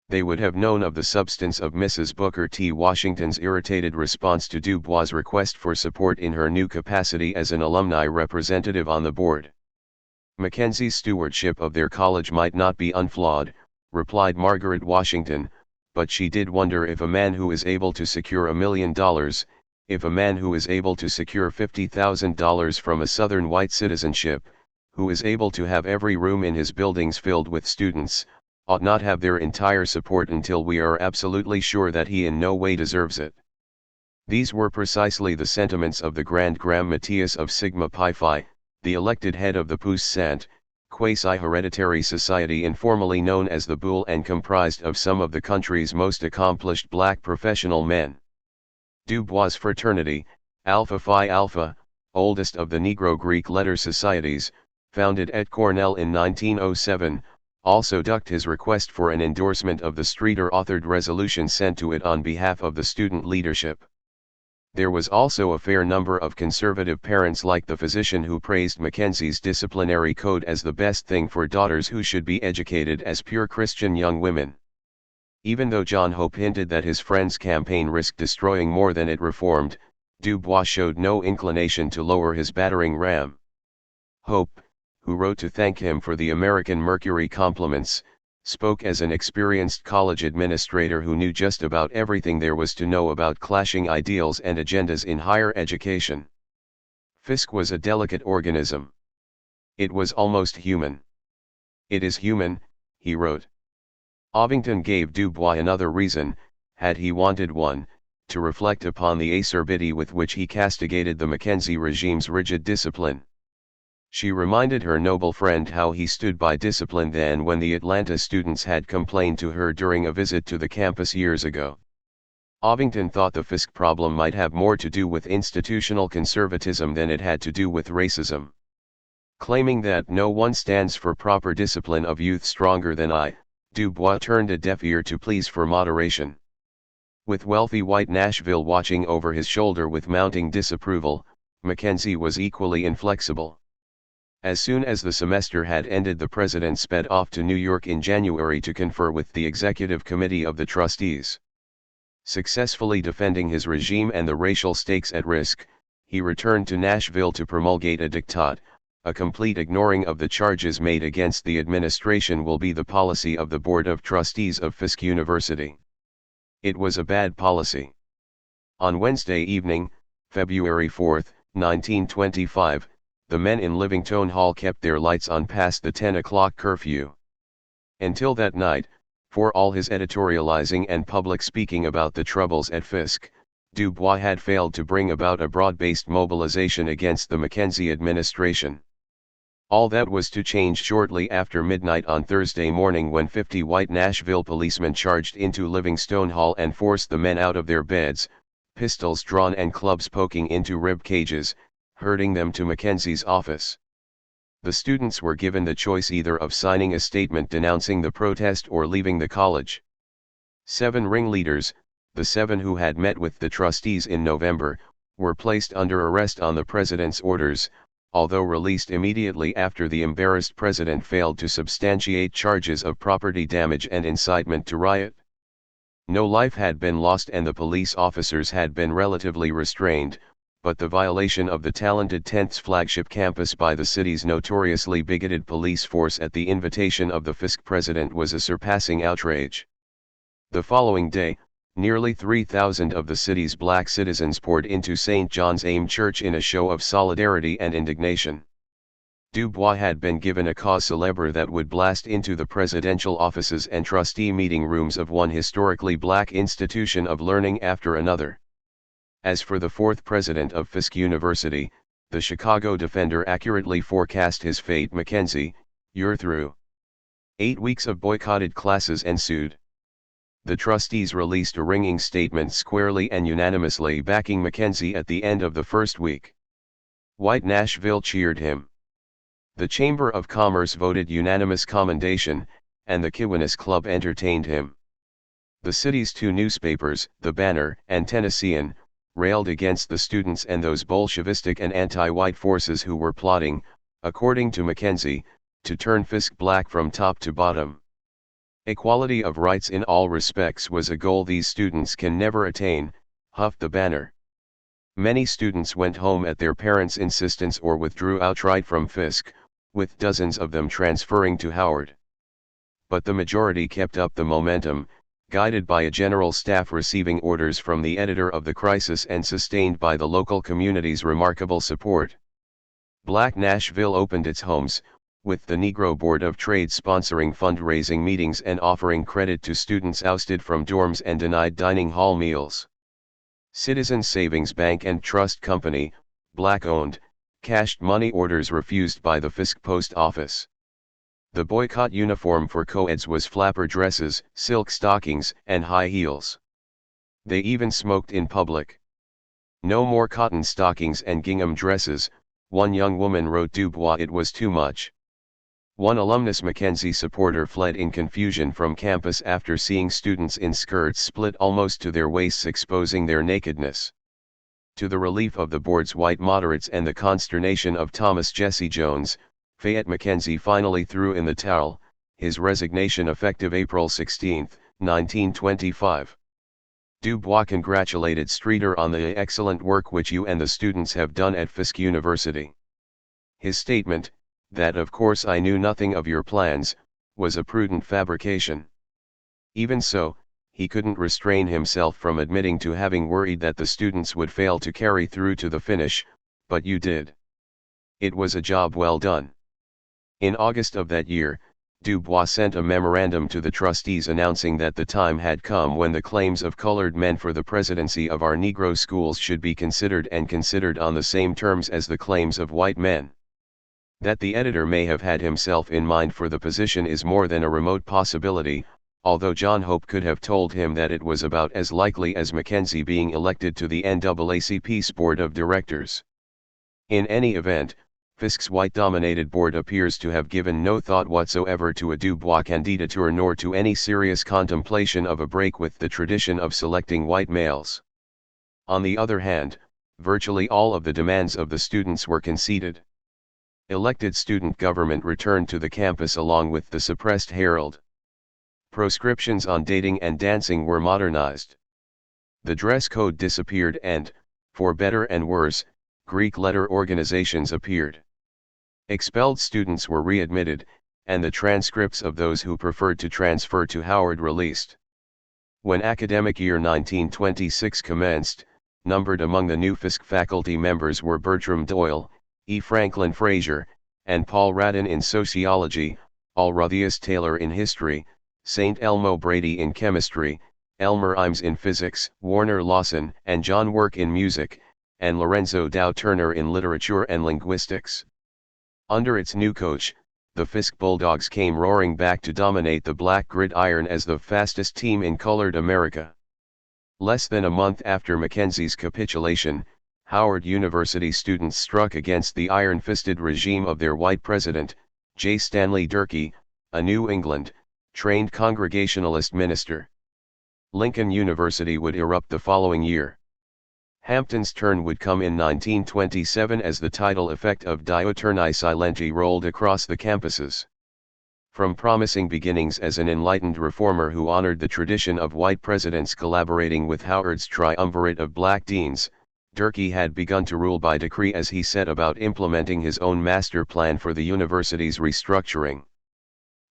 They would have known of the substance of Mrs. Booker T. Washington's irritated response to Du Bois' request for support in her new capacity as an alumni representative on the board. Mackenzie's stewardship of their college might not be unflawed, replied Margaret Washington, but she did wonder if a man who is able to secure $1 million, if a man who is able to secure $50,000 from a Southern white citizenship, who is able to have every room in his buildings filled with students, ought not have their entire support until we are absolutely sure that he in no way deserves it. These were precisely the sentiments of the Grand Gram Matthias of Sigma Pi Phi, the elected head of the Pouce Sant, quasi-hereditary society informally known as the Boule and comprised of some of the country's most accomplished black professional men. Du Bois' fraternity, Alpha Phi Alpha, oldest of the Negro Greek letter societies, founded at Cornell in 1907, also ducked his request for an endorsement of the Streeter-authored resolution sent to it on behalf of the student leadership. There was also a fair number of conservative parents like the physician who praised Mackenzie's disciplinary code as the best thing for daughters who should be educated as pure Christian young women. Even though John Hope hinted that his friend's campaign risked destroying more than it reformed, Du Bois showed no inclination to lower his battering ram. Hope, who wrote to thank him for the American Mercury compliments, spoke as an experienced college administrator who knew just about everything there was to know about clashing ideals and agendas in higher education. Fisk was a delicate organism. It was almost human. "It is human," he wrote. Ovington gave Du Bois another reason, had he wanted one, to reflect upon the acerbity with which he castigated the Mackenzie regime's rigid discipline. She reminded her noble friend how he stood by discipline then when the Atlanta students had complained to her during a visit to the campus years ago. Ovington thought the Fisk problem might have more to do with institutional conservatism than it had to do with racism. Claiming that no one stands for proper discipline of youth stronger than I, Du Bois turned a deaf ear to pleas for moderation. With wealthy white Nashville watching over his shoulder with mounting disapproval, Mackenzie was equally inflexible. As soon as the semester had ended, the president sped off to New York in January to confer with the executive committee of the trustees. Successfully defending his regime and the racial stakes at risk, he returned to Nashville to promulgate a diktat: "A complete ignoring of the charges made against the administration will be the policy of the Board of Trustees of Fisk University." It was a bad policy. On Wednesday evening, February 4, 1925, the men in Livingstone Hall kept their lights on past the 10 o'clock curfew. Until that night, for all his editorializing and public speaking about the troubles at Fisk, Dubois had failed to bring about a broad-based mobilization against the Mackenzie administration. All that was to change shortly after midnight on Thursday morning when 50 white Nashville policemen charged into Livingstone Hall and forced the men out of their beds, pistols drawn and clubs poking into rib cages, herding them to Mackenzie's office. The students were given the choice either of signing a statement denouncing the protest or leaving the college. 7 ringleaders, the 7 who had met with the trustees in November, were placed under arrest on the president's orders, although released immediately after the embarrassed president failed to substantiate charges of property damage and incitement to riot. No life had been lost and the police officers had been relatively restrained, but the violation of the talented 10th's flagship campus by the city's notoriously bigoted police force at the invitation of the Fisk president was a surpassing outrage. The following day, nearly 3,000 of the city's black citizens poured into St. John's AIM Church in a show of solidarity and indignation. Dubois had been given a cause célèbre that would blast into the presidential offices and trustee meeting rooms of one historically black institution of learning after another. As for the 4th president of Fisk University, the Chicago Defender accurately forecast his fate. Mackenzie, you're through. 8 weeks of boycotted classes ensued. The trustees released a ringing statement squarely and unanimously backing Mackenzie at the end of the first week. White Nashville cheered him. The Chamber of Commerce voted unanimous commendation, and the Kiwanis Club entertained him. The city's 2 newspapers, The Banner and Tennessean, railed against the students and those Bolshevistic and anti-white forces who were plotting, according to Mackenzie, to turn Fisk black from top to bottom. Equality of rights in all respects was a goal these students can never attain, huffed the Banner. Many students went home at their parents' insistence or withdrew outright from Fisk, with dozens of them transferring to Howard. But the majority kept up the momentum, guided by a general staff receiving orders from the editor of the Crisis and sustained by the local community's remarkable support. Black Nashville opened its homes, with the Negro Board of Trade sponsoring fundraising meetings and offering credit to students ousted from dorms and denied dining hall meals. Citizens Savings Bank and Trust Company, black-owned, cashed money orders refused by the Fisk Post Office. The boycott uniform for co-eds was flapper dresses, silk stockings, and high heels. They even smoked in public. No more cotton stockings and gingham dresses, one young woman wrote Dubois it was too much. One alumnus Mackenzie supporter fled in confusion from campus after seeing students in skirts split almost to their waists exposing their nakedness. To the relief of the board's white moderates and the consternation of Thomas Jesse Jones, Fayette Mackenzie finally threw in the towel, his resignation effective April 16, 1925. Dubois congratulated Streeter on the excellent work which you and the students have done at Fisk University. His statement, that of course I knew nothing of your plans, was a prudent fabrication. Even so, he couldn't restrain himself from admitting to having worried that the students would fail to carry through to the finish, but you did. It was a job well done. In August of that year, Dubois sent a memorandum to the trustees announcing that the time had come when the claims of colored men for the presidency of our Negro schools should be considered and considered on the same terms as the claims of white men. That the editor may have had himself in mind for the position is more than a remote possibility, although John Hope could have told him that it was about as likely as Mackenzie being elected to the NAACP's board of directors. In any event, Fisk's white-dominated board appears to have given no thought whatsoever to a Dubois candidature nor to any serious contemplation of a break with the tradition of selecting white males. On the other hand, virtually all of the demands of the students were conceded. Elected student government returned to the campus along with the suppressed Herald. Proscriptions on dating and dancing were modernized. The dress code disappeared and, for better and worse, Greek letter organizations appeared. Expelled students were readmitted, and the transcripts of those who preferred to transfer to Howard released. When academic year 1926 commenced, numbered among the new Fisk faculty members were Bertram Doyle, E. Franklin Frazier, and Paul Radin in sociology, Ulruthius Taylor in history, St. Elmo Brady in chemistry, Elmer Imes in physics, Warner Lawson and John Work in music, and Lorenzo Dow Turner in literature and linguistics. Under its new coach, the Fisk Bulldogs came roaring back to dominate the black gridiron as the fastest team in colored America. Less than a month after Mackenzie's capitulation, Howard University students struck against the iron-fisted regime of their white president, J. Stanley Durkee, a New England, trained Congregationalist minister. Lincoln University would erupt the following year. Hampton's turn would come in 1927 as the tidal effect of Diuturni Silenti rolled across the campuses. From promising beginnings as an enlightened reformer who honored the tradition of white presidents collaborating with Howard's triumvirate of black deans, Durkee had begun to rule by decree as he set about implementing his own master plan for the university's restructuring.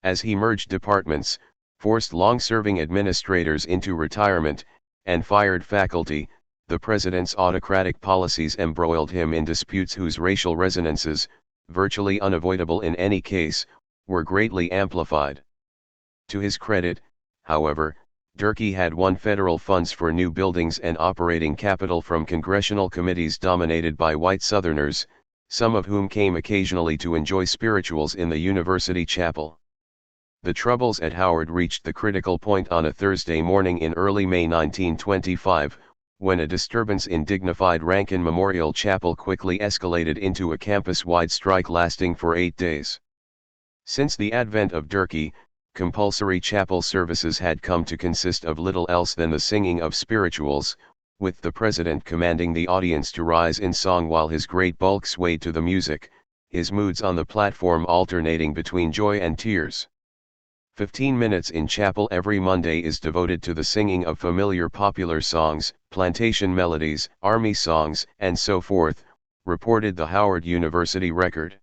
As he merged departments, forced long-serving administrators into retirement, and fired faculty, the president's autocratic policies embroiled him in disputes whose racial resonances, virtually unavoidable in any case, were greatly amplified. To his credit, however, Durkee had won federal funds for new buildings and operating capital from congressional committees dominated by white Southerners, some of whom came occasionally to enjoy spirituals in the university chapel. The troubles at Howard reached the critical point on a Thursday morning in early May 1925, when a disturbance in dignified Rankin Memorial Chapel quickly escalated into a campus-wide strike lasting for 8 days. Since the advent of Durkee, compulsory chapel services had come to consist of little else than the singing of spirituals, with the president commanding the audience to rise in song while his great bulk swayed to the music, his moods on the platform alternating between joy and tears. 15 minutes in chapel every Monday is devoted to the singing of familiar popular songs, plantation melodies, army songs, and so forth, reported the Howard University Record.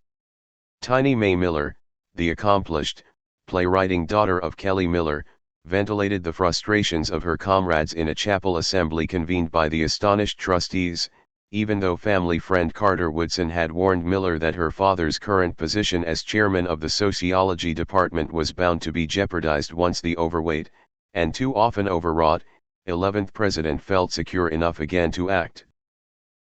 Tiny Mae Miller, the accomplished, playwriting daughter of Kelly Miller, ventilated the frustrations of her comrades in a chapel assembly convened by the astonished trustees, even though family friend Carter Woodson had warned Miller that her father's current position as chairman of the sociology department was bound to be jeopardized once the overweight, and too often overwrought, 11th president felt secure enough again to act.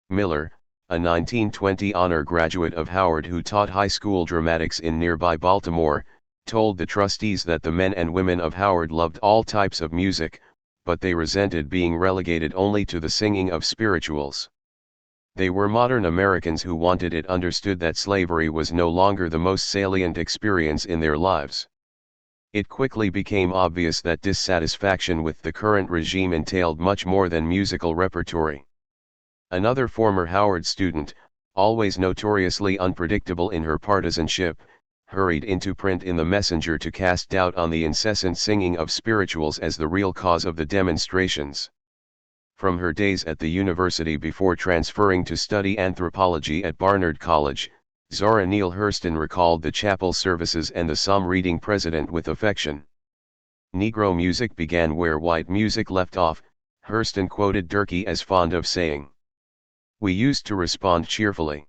Miller, a 1920 honor graduate of Howard who taught high school dramatics in nearby Baltimore, told the trustees that the men and women of Howard loved all types of music, but they resented being relegated only to the singing of spirituals. They were modern Americans who wanted it understood that slavery was no longer the most salient experience in their lives. It quickly became obvious that dissatisfaction with the current regime entailed much more than musical repertory. Another former Howard student, always notoriously unpredictable in her partisanship, hurried into print in the Messenger to cast doubt on the incessant singing of spirituals as the real cause of the demonstrations. From her days at the university before transferring to study anthropology at Barnard College, Zora Neale Hurston recalled the chapel services and the psalm reading president with affection. Negro music began where white music left off, Hurston quoted Durkee as fond of saying. We used to respond cheerfully.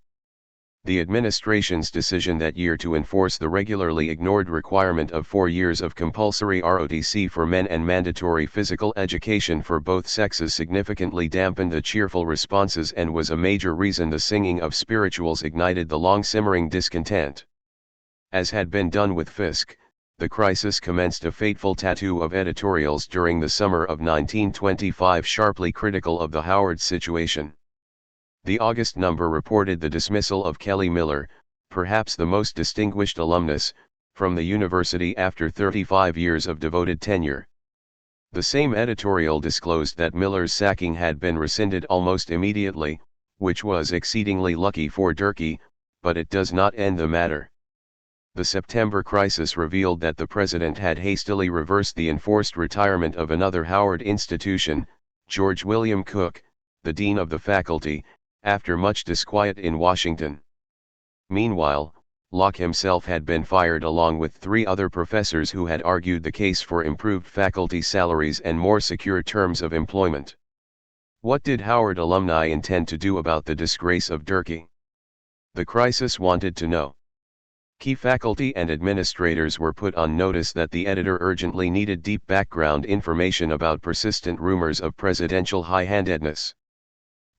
The administration's decision that year to enforce the regularly ignored requirement of 4 years of compulsory ROTC for men and mandatory physical education for both sexes significantly dampened the cheerful responses and was a major reason the singing of spirituals ignited the long-simmering discontent. As had been done with Fisk, the crisis commenced a fateful tattoo of editorials during the summer of 1925 sharply critical of the Howard situation. The August number reported the dismissal of Kelly Miller, perhaps the most distinguished alumnus, from the university after 35 years of devoted tenure. The same editorial disclosed that Miller's sacking had been rescinded almost immediately, which was exceedingly lucky for Durkee, but it does not end the matter. The September crisis revealed that the president had hastily reversed the enforced retirement of another Howard institution, George William Cook, the dean of the faculty, after much disquiet in Washington. Meanwhile, Locke himself had been fired along with 3 other professors who had argued the case for improved faculty salaries and more secure terms of employment. What did Howard alumni intend to do about the disgrace of Durkee? The crisis wanted to know. Key faculty and administrators were put on notice that the editor urgently needed deep background information about persistent rumors of presidential high-handedness.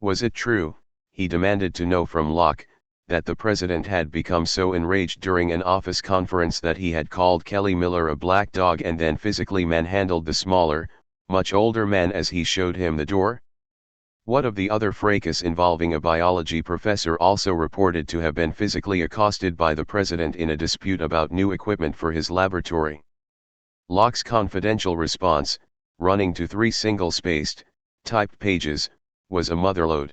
Was it true, he demanded to know from Locke, that the president had become so enraged during an office conference that he had called Kelly Miller a black dog and then physically manhandled the smaller, much older man as he showed him the door? What of the other fracas involving a biology professor also reported to have been physically accosted by the president in a dispute about new equipment for his laboratory? Locke's confidential response, running to 3 single-spaced, typed pages, was a motherlode.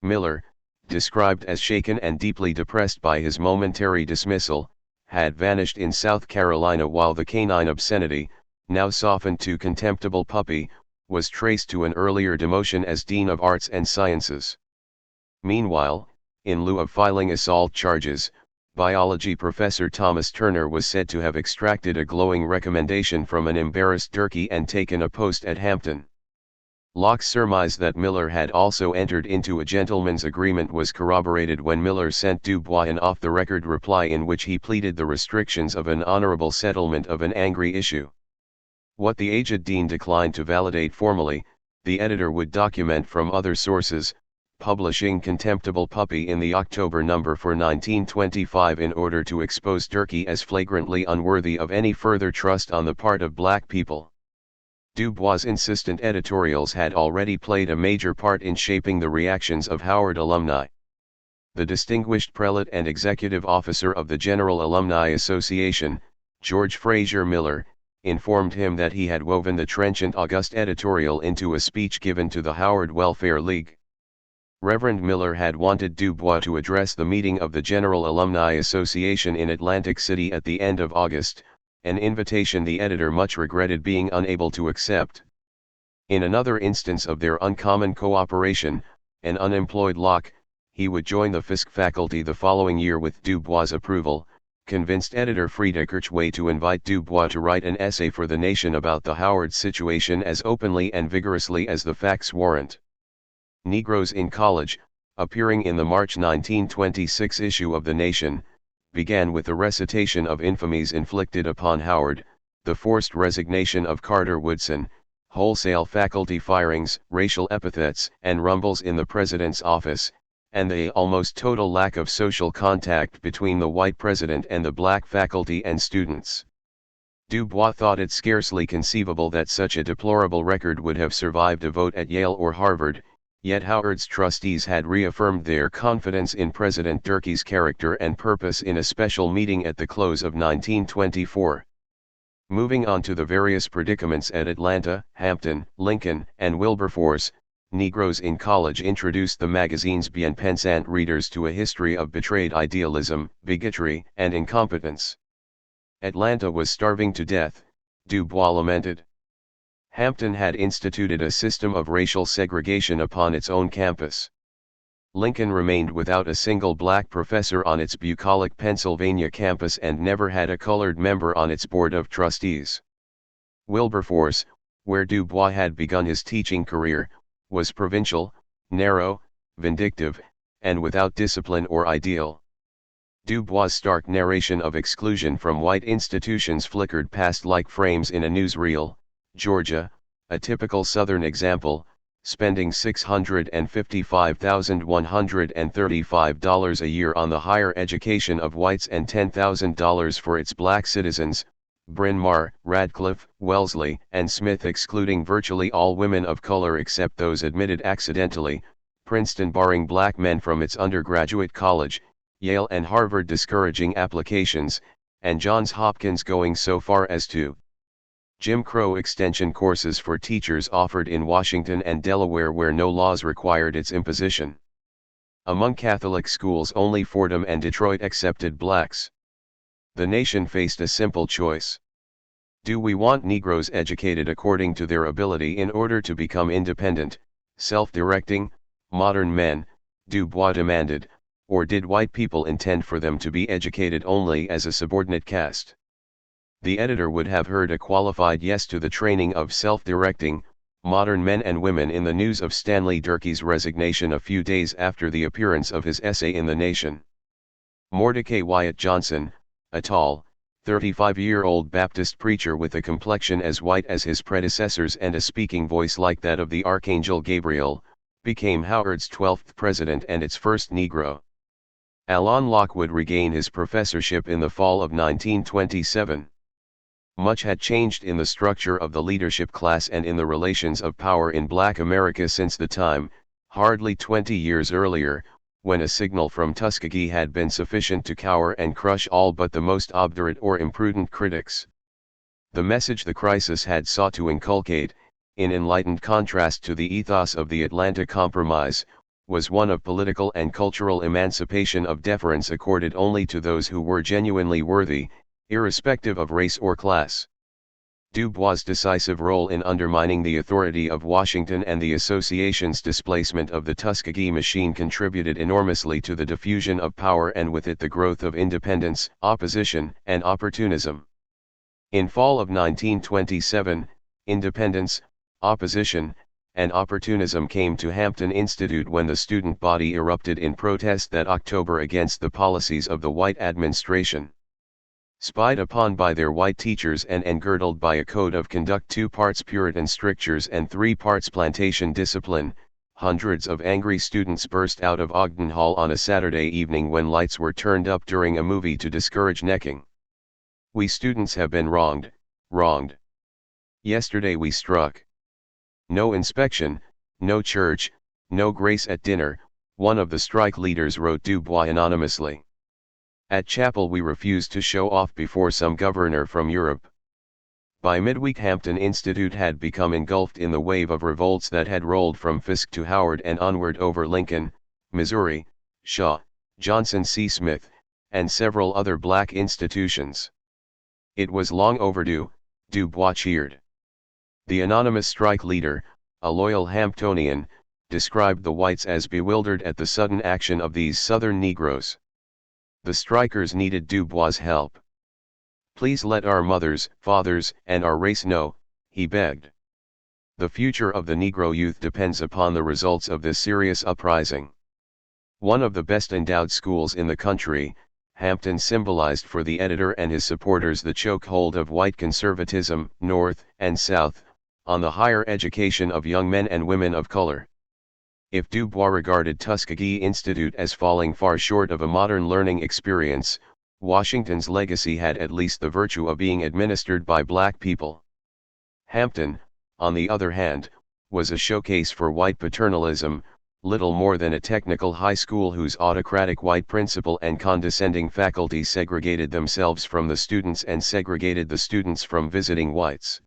Miller, described as shaken and deeply depressed by his momentary dismissal, had vanished in South Carolina while the canine obscenity, now softened to contemptible puppy, was traced to an earlier demotion as Dean of Arts and Sciences. Meanwhile, in lieu of filing assault charges, biology professor Thomas Turner was said to have extracted a glowing recommendation from an embarrassed Durkee and taken a post at Hampton. Locke's surmise that Miller had also entered into a gentleman's agreement was corroborated when Miller sent Du Bois an off-the-record reply in which he pleaded the restrictions of an honorable settlement of an angry issue. What the aged dean declined to validate formally, the editor would document from other sources, publishing Contemptible Puppy in the October number for 1925 in order to expose Durkee as flagrantly unworthy of any further trust on the part of black people. Du Bois' insistent editorials had already played a major part in shaping the reactions of Howard alumni. The distinguished prelate and executive officer of the General Alumni Association, George Fraser Miller, informed him that he had woven the trenchant August editorial into a speech given to the Howard Welfare League. Reverend Miller had wanted Du Bois to address the meeting of the General Alumni Association in Atlantic City at the end of August, an invitation the editor much regretted being unable to accept. In another instance of their uncommon cooperation, an unemployed Locke, he would join the Fisk faculty the following year with Du Bois' approval, convinced editor Frieda Kirchway to invite Du Bois to write an essay for The Nation about the Howard situation as openly and vigorously as the facts warrant. Negroes in College, appearing in the March 1926 issue of The Nation, began with a recitation of infamies inflicted upon Howard, the forced resignation of Carter Woodson, wholesale faculty firings, racial epithets and rumbles in the president's office, and the almost total lack of social contact between the white president and the black faculty and students. Du Bois thought it scarcely conceivable that such a deplorable record would have survived a vote at Yale or Harvard, yet Howard's trustees had reaffirmed their confidence in President Durkee's character and purpose in a special meeting at the close of 1924. Moving on to the various predicaments at Atlanta, Hampton, Lincoln, and Wilberforce, Negroes in College introduced the magazine's bien-pensant readers to a history of betrayed idealism, bigotry, and incompetence. Atlanta was starving to death, Du Bois lamented. Hampton had instituted a system of racial segregation upon its own campus. Lincoln remained without a single black professor on its bucolic Pennsylvania campus and never had a colored member on its board of trustees. Wilberforce, where Du Bois had begun his teaching career, was provincial, narrow, vindictive, and without discipline or ideal. Du Bois' stark narration of exclusion from white institutions flickered past like frames in a newsreel. Georgia, a typical Southern example, spending $655,135 a year on the higher education of whites and $10,000 for its black citizens, Bryn Mawr, Radcliffe, Wellesley, and Smith excluding virtually all women of color except those admitted accidentally, Princeton barring black men from its undergraduate college, Yale and Harvard discouraging applications, and Johns Hopkins going so far as to Jim Crow extension courses for teachers offered in Washington and Delaware where no laws required its imposition. Among Catholic schools only Fordham and Detroit accepted blacks. The nation faced a simple choice. Do we want Negroes educated according to their ability in order to become independent, self-directing, modern men, Du Bois demanded, or did white people intend for them to be educated only as a subordinate caste? The editor would have heard a qualified yes to the training of self-directing, modern men and women in the news of Stanley Durkee's resignation a few days after the appearance of his essay in The Nation. Mordecai Wyatt Johnson, a tall, 35-year-old Baptist preacher with a complexion as white as his predecessors and a speaking voice like that of the Archangel Gabriel, became Howard's 12th president and its first Negro. Alon Locke would regain his professorship in the fall of 1927. Much had changed in the structure of the leadership class and in the relations of power in Black America since the time, hardly 20 years earlier, when a signal from Tuskegee had been sufficient to cower and crush all but the most obdurate or imprudent critics. The message the crisis had sought to inculcate, in enlightened contrast to the ethos of the Atlanta Compromise, was one of political and cultural emancipation, of deference accorded only to those who were genuinely worthy, irrespective of race or class. Du Bois' decisive role in undermining the authority of Washington and the association's displacement of the Tuskegee machine contributed enormously to the diffusion of power and with it the growth of independence, opposition, and opportunism. In fall of 1927, independence, opposition, and opportunism came to Hampton Institute when the student body erupted in protest that October against the policies of the white administration. Spied upon by their white teachers and engirdled by a code of conduct 2 parts Puritan strictures and 3 parts plantation discipline, hundreds of angry students burst out of Ogden Hall on a Saturday evening when lights were turned up during a movie to discourage necking. "We students have been wronged, wronged. Yesterday we struck. No inspection, no church, no grace at dinner," one of the strike leaders wrote Du Bois anonymously. "At chapel we refused to show off before some governor from Europe." By midweek Hampton Institute had become engulfed in the wave of revolts that had rolled from Fisk to Howard and onward over Lincoln, Missouri, Shaw, Johnson C. Smith, and several other black institutions. It was long overdue, Du Bois cheered. The anonymous strike leader, a loyal Hamptonian, described the whites as bewildered at the sudden action of these Southern Negroes. The strikers needed Du Bois' help. "Please let our mothers, fathers, and our race know," he begged. "The future of the Negro youth depends upon the results of this serious uprising." One of the best endowed schools in the country, Hampton symbolized for the editor and his supporters the chokehold of white conservatism, North and South, on the higher education of young men and women of color. If Du Bois regarded Tuskegee Institute as falling far short of a modern learning experience, Washington's legacy had at least the virtue of being administered by black people. Hampton, on the other hand, was a showcase for white paternalism, little more than a technical high school whose autocratic white principal and condescending faculty segregated themselves from the students and segregated the students from visiting whites.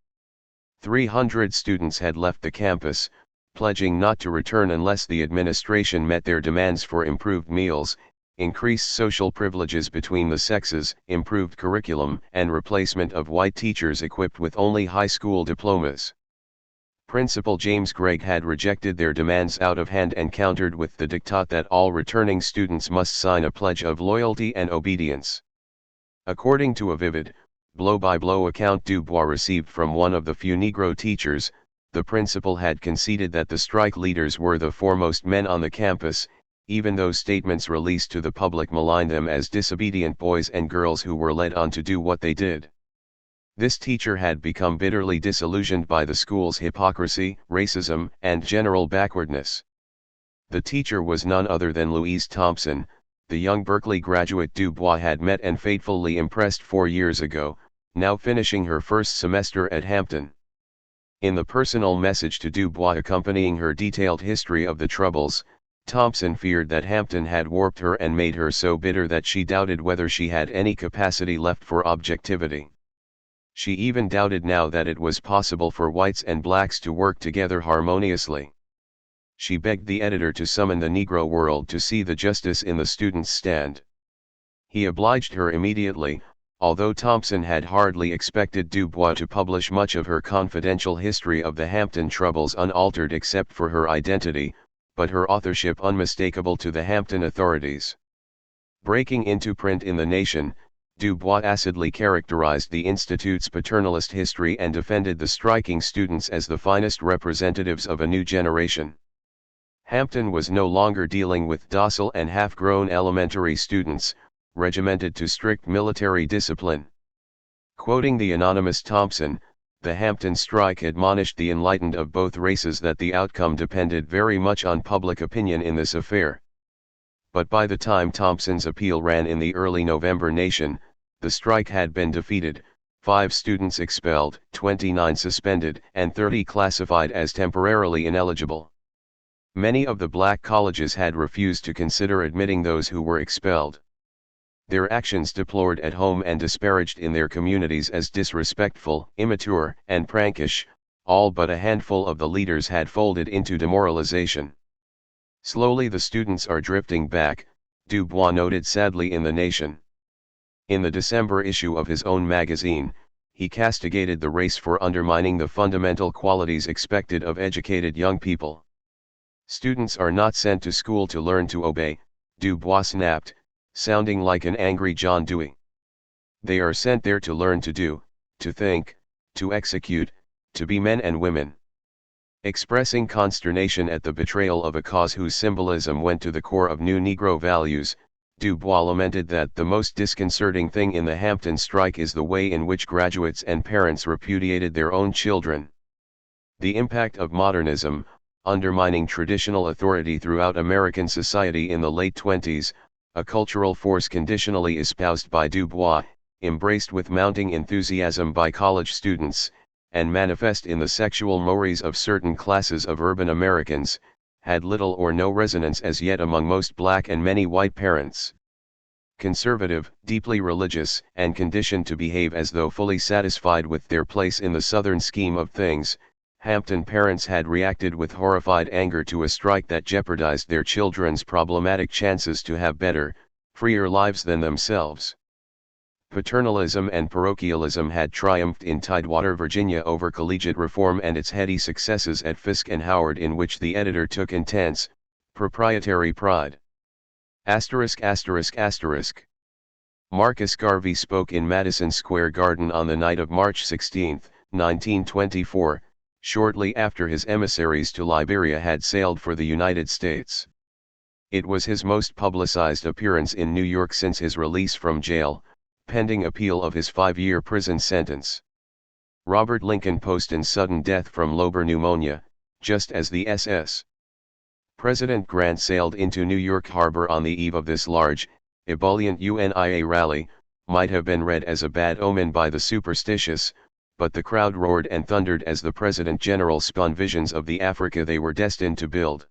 300 students had left the campus, pledging not to return unless the administration met their demands for improved meals, increased social privileges between the sexes, improved curriculum, and replacement of white teachers equipped with only high school diplomas. Principal James Gregg had rejected their demands out of hand and countered with the diktat that all returning students must sign a pledge of loyalty and obedience. According to a vivid, blow-by-blow account Du Bois received from one of the few Negro teachers, the principal had conceded that the strike leaders were the foremost men on the campus, even though statements released to the public maligned them as disobedient boys and girls who were led on to do what they did. This teacher had become bitterly disillusioned by the school's hypocrisy, racism, and general backwardness. The teacher was none other than Louise Thompson, the young Berkeley graduate Du Bois had met and fatefully impressed 4 years ago, now finishing her first semester at Hampton. In the personal message to Du Bois accompanying her detailed history of the Troubles, Thompson feared that Hampton had warped her and made her so bitter that she doubted whether she had any capacity left for objectivity. She even doubted now that it was possible for whites and blacks to work together harmoniously. She begged the editor to summon the Negro world to see the justice in the students' stand. He obliged her immediately, although Thompson had hardly expected Du Bois to publish much of her confidential history of the Hampton Troubles unaltered except for her identity, but her authorship unmistakable to the Hampton authorities. Breaking into print in The Nation, Du Bois acidly characterized the Institute's paternalist history and defended the striking students as the finest representatives of a new generation. Hampton was no longer dealing with docile and half-grown elementary students, regimented to strict military discipline. Quoting the anonymous Thompson, the Hampton strike admonished the enlightened of both races that the outcome depended very much on public opinion in this affair. But by the time Thompson's appeal ran in the early November Nation, the strike had been defeated, 5 students expelled, 29 suspended, and 30 classified as temporarily ineligible. Many of the black colleges had refused to consider admitting those who were expelled. Their actions deplored at home and disparaged in their communities as disrespectful, immature, and prankish, all but a handful of the leaders had folded into demoralization. Slowly the students are drifting back, Dubois noted sadly in The Nation. In the December issue of his own magazine, he castigated the race for undermining the fundamental qualities expected of educated young people. Students are not sent to school to learn to obey, Dubois snapped, sounding like an angry John Dewey. They are sent there to learn to do, to think, to execute, to be men and women. Expressing consternation at the betrayal of a cause whose symbolism went to the core of new Negro values, Dubois lamented that the most disconcerting thing in the Hampton strike is the way in which graduates and parents repudiated their own children. The impact of modernism, undermining traditional authority throughout American society in the late 20s, a cultural force conditionally espoused by Dubois, embraced with mounting enthusiasm by college students, and manifest in the sexual mores of certain classes of urban Americans, had little or no resonance as yet among most black and many white parents. Conservative, deeply religious, and conditioned to behave as though fully satisfied with their place in the Southern scheme of things, Hampton parents had reacted with horrified anger to a strike that jeopardized their children's problematic chances to have better, freer lives than themselves. Paternalism and parochialism had triumphed in Tidewater, Virginia over collegiate reform and its heady successes at Fisk and Howard, in which the editor took intense, proprietary pride. Marcus Garvey spoke in Madison Square Garden on the night of March 16, 1924, shortly after his emissaries to Liberia had sailed for the United States. It was his most publicized appearance in New York since his release from jail, pending appeal of his 5-year prison sentence. Robert Lincoln Poston's sudden death from lobar pneumonia, just as the SS. President Grant sailed into New York Harbor on the eve of this large, ebullient UNIA rally, might have been read as a bad omen by the superstitious, but the crowd roared and thundered as the President General spun visions of the Africa they were destined to build.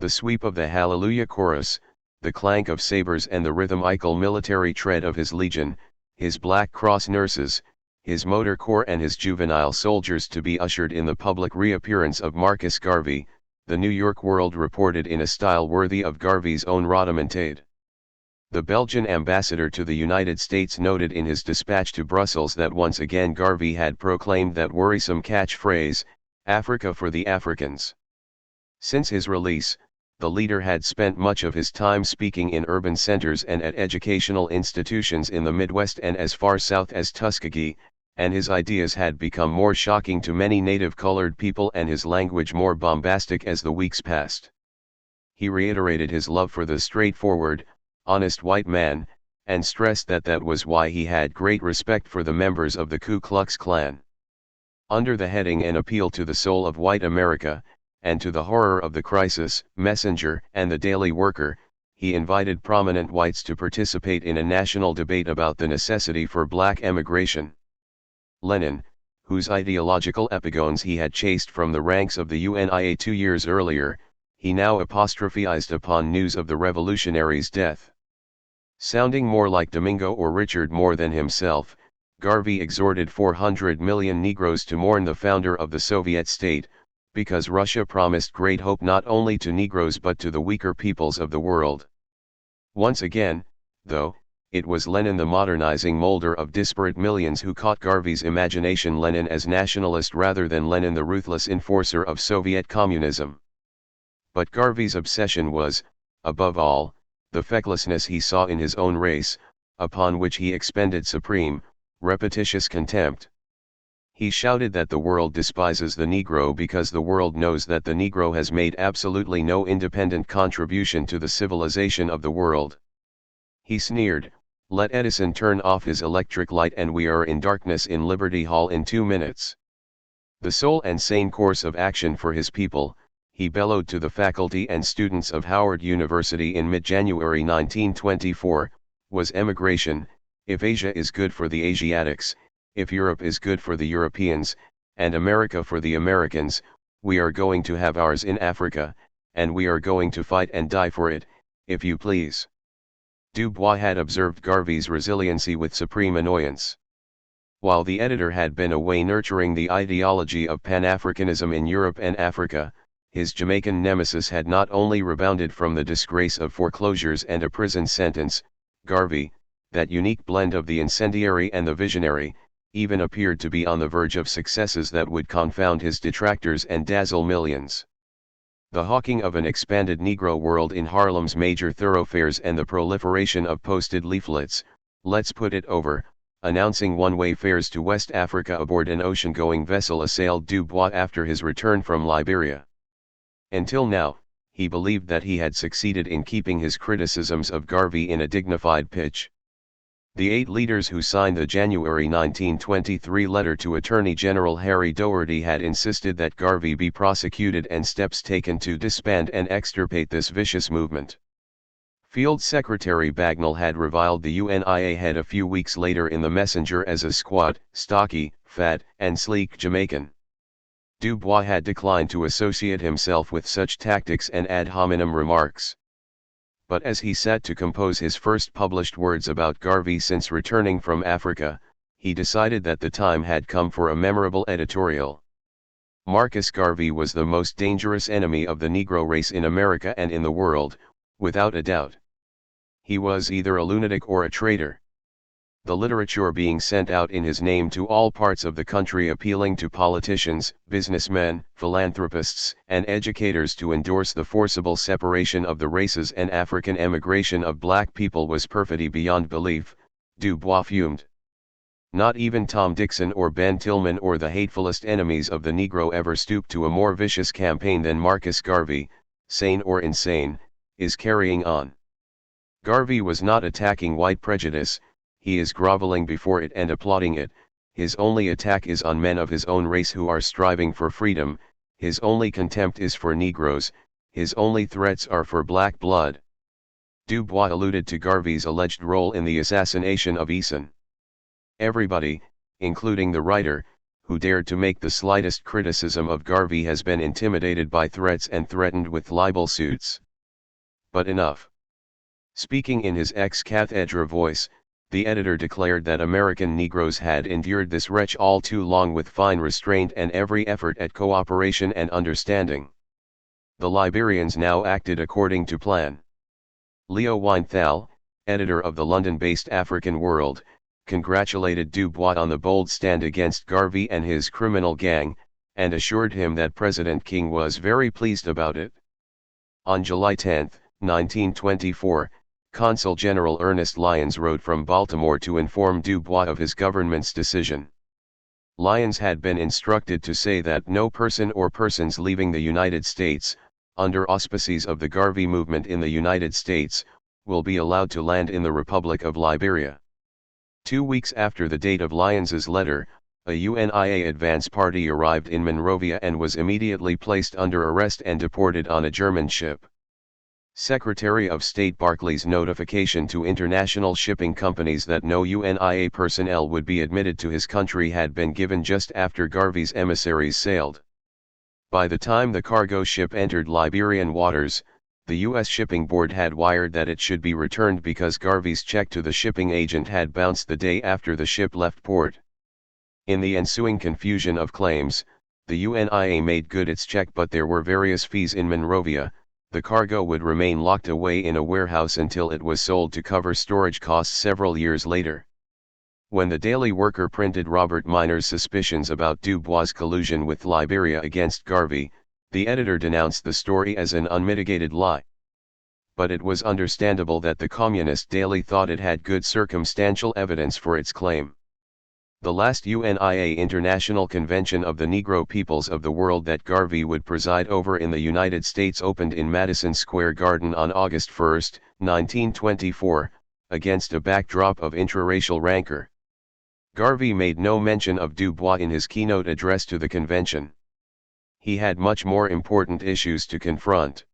The sweep of the Hallelujah chorus, the clank of sabers and the rhythmical military tread of his legion, his Black Cross nurses, his motor corps and his juvenile soldiers to be ushered in the public reappearance of Marcus Garvey, the New York World reported in a style worthy of Garvey's own rhodomontade. The Belgian ambassador to the United States noted in his dispatch to Brussels that once again Garvey had proclaimed that worrisome catchphrase, "Africa for the Africans." Since his release, the leader had spent much of his time speaking in urban centers and at educational institutions in the Midwest and as far south as Tuskegee, and his ideas had become more shocking to many native colored people and his language more bombastic as the weeks passed. He reiterated his love for the straightforward, honest white man, and stressed that that was why he had great respect for the members of the Ku Klux Klan. Under the heading "An Appeal to the Soul of White America," and to the horror of the Crisis, Messenger, and the Daily Worker, he invited prominent whites to participate in a national debate about the necessity for black emigration. Lenin, whose ideological epigones he had chased from the ranks of the UNIA 2 years earlier, he now apostrophized upon news of the revolutionary's death. Sounding more like Domingo or Richard more than himself, Garvey exhorted 400 million Negroes to mourn the founder of the Soviet state, because Russia promised great hope not only to Negroes but to the weaker peoples of the world. Once again, though, it was Lenin, the modernizing molder of disparate millions, who caught Garvey's imagination, Lenin as nationalist rather than Lenin the ruthless enforcer of Soviet communism. But Garvey's obsession was, above all, the fecklessness he saw in his own race, upon which he expended supreme, repetitious contempt. He shouted that the world despises the Negro because the world knows that the Negro has made absolutely no independent contribution to the civilization of the world. He sneered, "Let Edison turn off his electric light and we are in darkness in Liberty Hall in 2 minutes." The sole and sane course of action for his people, he bellowed to the faculty and students of Howard University in mid-January 1924, was emigration. If Asia is good for the Asiatics, if Europe is good for the Europeans, and America for the Americans, we are going to have ours in Africa, and we are going to fight and die for it, if you please. Du Bois had observed Garvey's resiliency with supreme annoyance. While the editor had been away nurturing the ideology of Pan-Africanism in Europe and Africa, his Jamaican nemesis had not only rebounded from the disgrace of foreclosures and a prison sentence, Garvey, that unique blend of the incendiary and the visionary, even appeared to be on the verge of successes that would confound his detractors and dazzle millions. The hawking of an expanded Negro world in Harlem's major thoroughfares and the proliferation of posted leaflets, "Let's put it over," announcing one-way fares to West Africa aboard an ocean-going vessel assailed Du Bois after his return from Liberia. Until now, he believed that he had succeeded in keeping his criticisms of Garvey in a dignified pitch. The 8 leaders who signed the January 1923 letter to Attorney General Harry Doherty had insisted that Garvey be prosecuted and steps taken to disband and extirpate this vicious movement. Field Secretary Bagnall had reviled the UNIA head a few weeks later in the Messenger as a squat, stocky, fat, and sleek Jamaican. Du Bois had declined to associate himself with such tactics and ad hominem remarks. But as he sat to compose his first published words about Garvey since returning from Africa, he decided that the time had come for a memorable editorial. Marcus Garvey was the most dangerous enemy of the Negro race in America and in the world, without a doubt. He was either a lunatic or a traitor. The literature being sent out in his name to all parts of the country appealing to politicians, businessmen, philanthropists, and educators to endorse the forcible separation of the races and African emigration of black people was perfidy beyond belief, Du Bois fumed. Not even Tom Dixon or Ben Tillman or the hatefulest enemies of the Negro ever stooped to a more vicious campaign than Marcus Garvey, sane or insane, is carrying on. Garvey was not attacking white prejudice, he is groveling before it and applauding it. His only attack is on men of his own race who are striving for freedom, his only contempt is for Negroes, his only threats are for black blood. Du Bois alluded to Garvey's alleged role in the assassination of Eason. Everybody, including the writer, who dared to make the slightest criticism of Garvey has been intimidated by threats and threatened with libel suits. But enough. Speaking in his ex cathedra voice, the editor declared that American Negroes had endured this wretch all too long with fine restraint and every effort at cooperation and understanding. The Liberians now acted according to plan. Leo Weinthal, editor of the London-based African World, congratulated Du Bois on the bold stand against Garvey and his criminal gang, and assured him that President King was very pleased about it. On July 10, 1924, Consul General Ernest Lyons wrote from Baltimore to inform Du Bois of his government's decision. Lyons had been instructed to say that no person or persons leaving the United States, under auspices of the Garvey movement in the United States, will be allowed to land in the Republic of Liberia. 2 weeks after the date of Lyons's letter, a UNIA advance party arrived in Monrovia and was immediately placed under arrest and deported on a German ship. Secretary of State Barclay's notification to international shipping companies that no UNIA personnel would be admitted to his country had been given just after Garvey's emissaries sailed. By the time the cargo ship entered Liberian waters, the U.S. Shipping Board had wired that it should be returned because Garvey's check to the shipping agent had bounced the day after the ship left port. In the ensuing confusion of claims, the UNIA made good its check, but there were various fees in Monrovia. The cargo would remain locked away in a warehouse until it was sold to cover storage costs several years later. When the Daily Worker printed Robert Minor's suspicions about Du Bois' collusion with Liberia against Garvey, the editor denounced the story as an unmitigated lie. But it was understandable that the Communist Daily thought it had good circumstantial evidence for its claim. The last UNIA International Convention of the Negro Peoples of the World that Garvey would preside over in the United States opened in Madison Square Garden on August 1, 1924, against a backdrop of intraracial rancor. Garvey made no mention of Dubois in his keynote address to the convention. He had much more important issues to confront.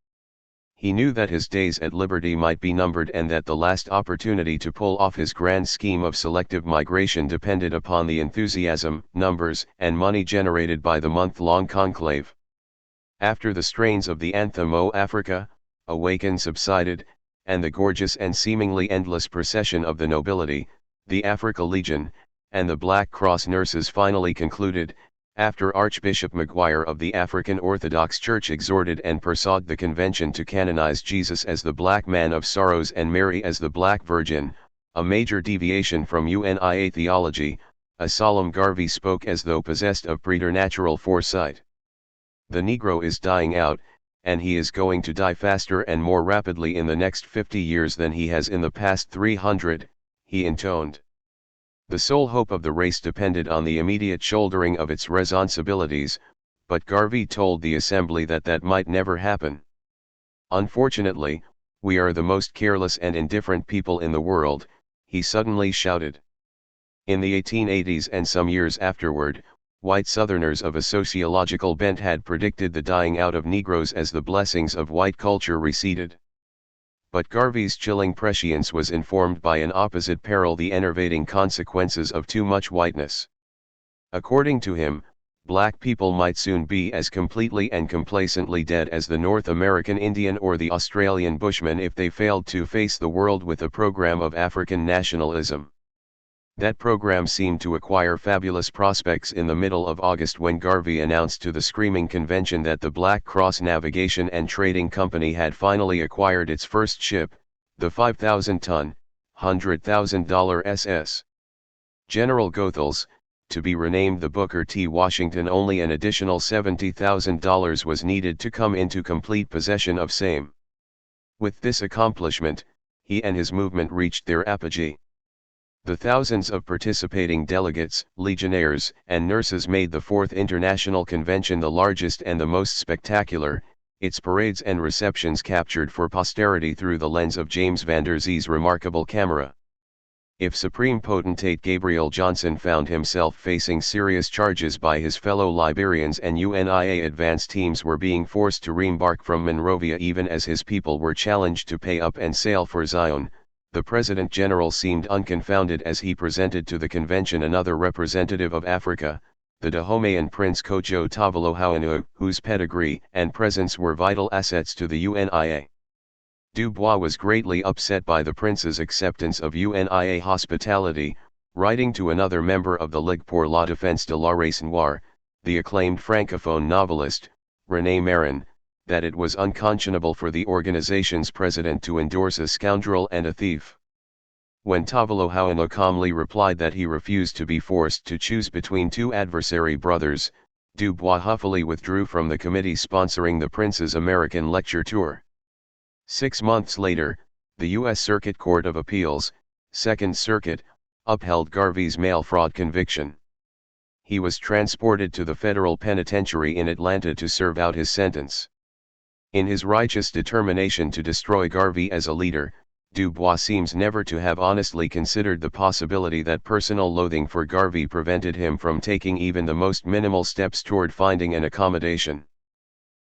He knew that his days at liberty might be numbered and that the last opportunity to pull off his grand scheme of selective migration depended upon the enthusiasm, numbers, and money generated by the month-long conclave. After the strains of the anthem O Africa, Awaken subsided, and the gorgeous and seemingly endless procession of the nobility, the Africa Legion, and the Black Cross nurses finally concluded, after Archbishop Maguire of the African Orthodox Church exhorted and pursued the convention to canonize Jesus as the Black Man of Sorrows and Mary as the Black Virgin, a major deviation from UNIA theology, a solemn Garvey spoke as though possessed of preternatural foresight. The Negro is dying out, and he is going to die faster and more rapidly in the next 50 years than he has in the past 300, he intoned. The sole hope of the race depended on the immediate shouldering of its responsibilities, but Garvey told the assembly that that might never happen. Unfortunately, we are the most careless and indifferent people in the world, he suddenly shouted. In the 1880s and some years afterward, white Southerners of a sociological bent had predicted the dying out of Negroes as the blessings of white culture receded. But Garvey's chilling prescience was informed by an opposite peril: the enervating consequences of too much whiteness. According to him, black people might soon be as completely and complacently dead as the North American Indian or the Australian Bushman if they failed to face the world with a program of African nationalism. That program seemed to acquire fabulous prospects in the middle of August when Garvey announced to the screaming convention that the Black Cross Navigation and Trading Company had finally acquired its first ship, the 5,000-ton, $100,000 SS. General Goethals, to be renamed the Booker T. Washington. Only an additional $70,000 was needed to come into complete possession of same. With this accomplishment, he and his movement reached their apogee. The thousands of participating delegates, legionnaires, and nurses made the Fourth International Convention the largest and the most spectacular, its parades and receptions captured for posterity through the lens of James Van der Zee's remarkable camera. If Supreme Potentate Gabriel Johnson found himself facing serious charges by his fellow Liberians and UNIA advance teams were being forced to reembark from Monrovia even as his people were challenged to pay up and sail for Zion, the President General seemed unconfounded as he presented to the convention another representative of Africa, the Dahomean Prince Kojo Tavalohaunu, whose pedigree and presence were vital assets to the UNIA. Dubois was greatly upset by the prince's acceptance of UNIA hospitality, writing to another member of the Ligue pour la Défense de la Race Noire, the acclaimed francophone novelist, René Marin, that it was unconscionable for the organization's president to endorse a scoundrel and a thief. When Tavalohaunu calmly replied that he refused to be forced to choose between two adversary brothers, Dubois huffily withdrew from the committee sponsoring the prince's American lecture tour. 6 months later, the U.S. Circuit Court of Appeals, Second Circuit, upheld Garvey's mail fraud conviction. He was transported to the federal penitentiary in Atlanta to serve out his sentence. In his righteous determination to destroy Garvey as a leader, Dubois seems never to have honestly considered the possibility that personal loathing for Garvey prevented him from taking even the most minimal steps toward finding an accommodation.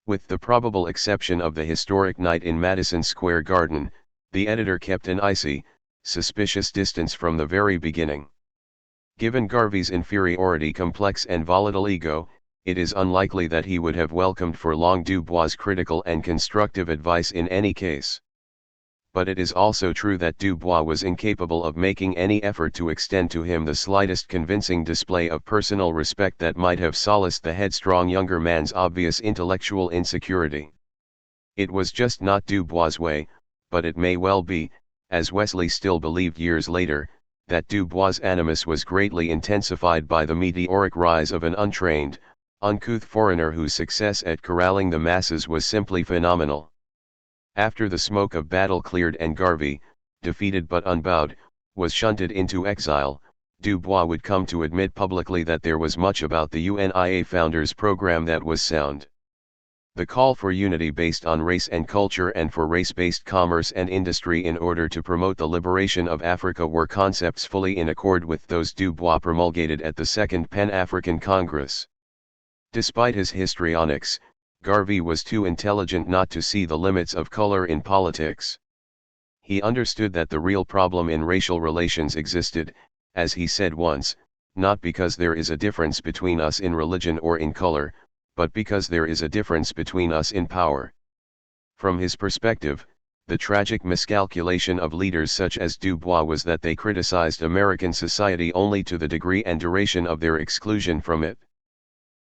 With the probable exception of the historic night in Madison Square Garden, the editor kept an icy, suspicious distance from the very beginning. Given Garvey's inferiority complex and volatile ego, it is unlikely that he would have welcomed for long Dubois' critical and constructive advice in any case. But it is also true that Dubois was incapable of making any effort to extend to him the slightest convincing display of personal respect that might have solaced the headstrong younger man's obvious intellectual insecurity. It was just not Dubois' way, but it may well be, as Wesley still believed years later, that Dubois' animus was greatly intensified by the meteoric rise of an untrained, uncouth foreigner whose success at corralling the masses was simply phenomenal. After the smoke of battle cleared and Garvey, defeated but unbowed, was shunted into exile, Dubois would come to admit publicly that there was much about the UNIA founders' program that was sound. The call for unity based on race and culture and for race-based commerce and industry in order to promote the liberation of Africa were concepts fully in accord with those Du Bois promulgated at the Second Pan-African Congress. Despite his histrionics, Garvey was too intelligent not to see the limits of color in politics. He understood that the real problem in racial relations existed, as he said once, not because there is a difference between us in religion or in color, but because there is a difference between us in power. From his perspective, the tragic miscalculation of leaders such as Du Bois was that they criticized American society only to the degree and duration of their exclusion from it.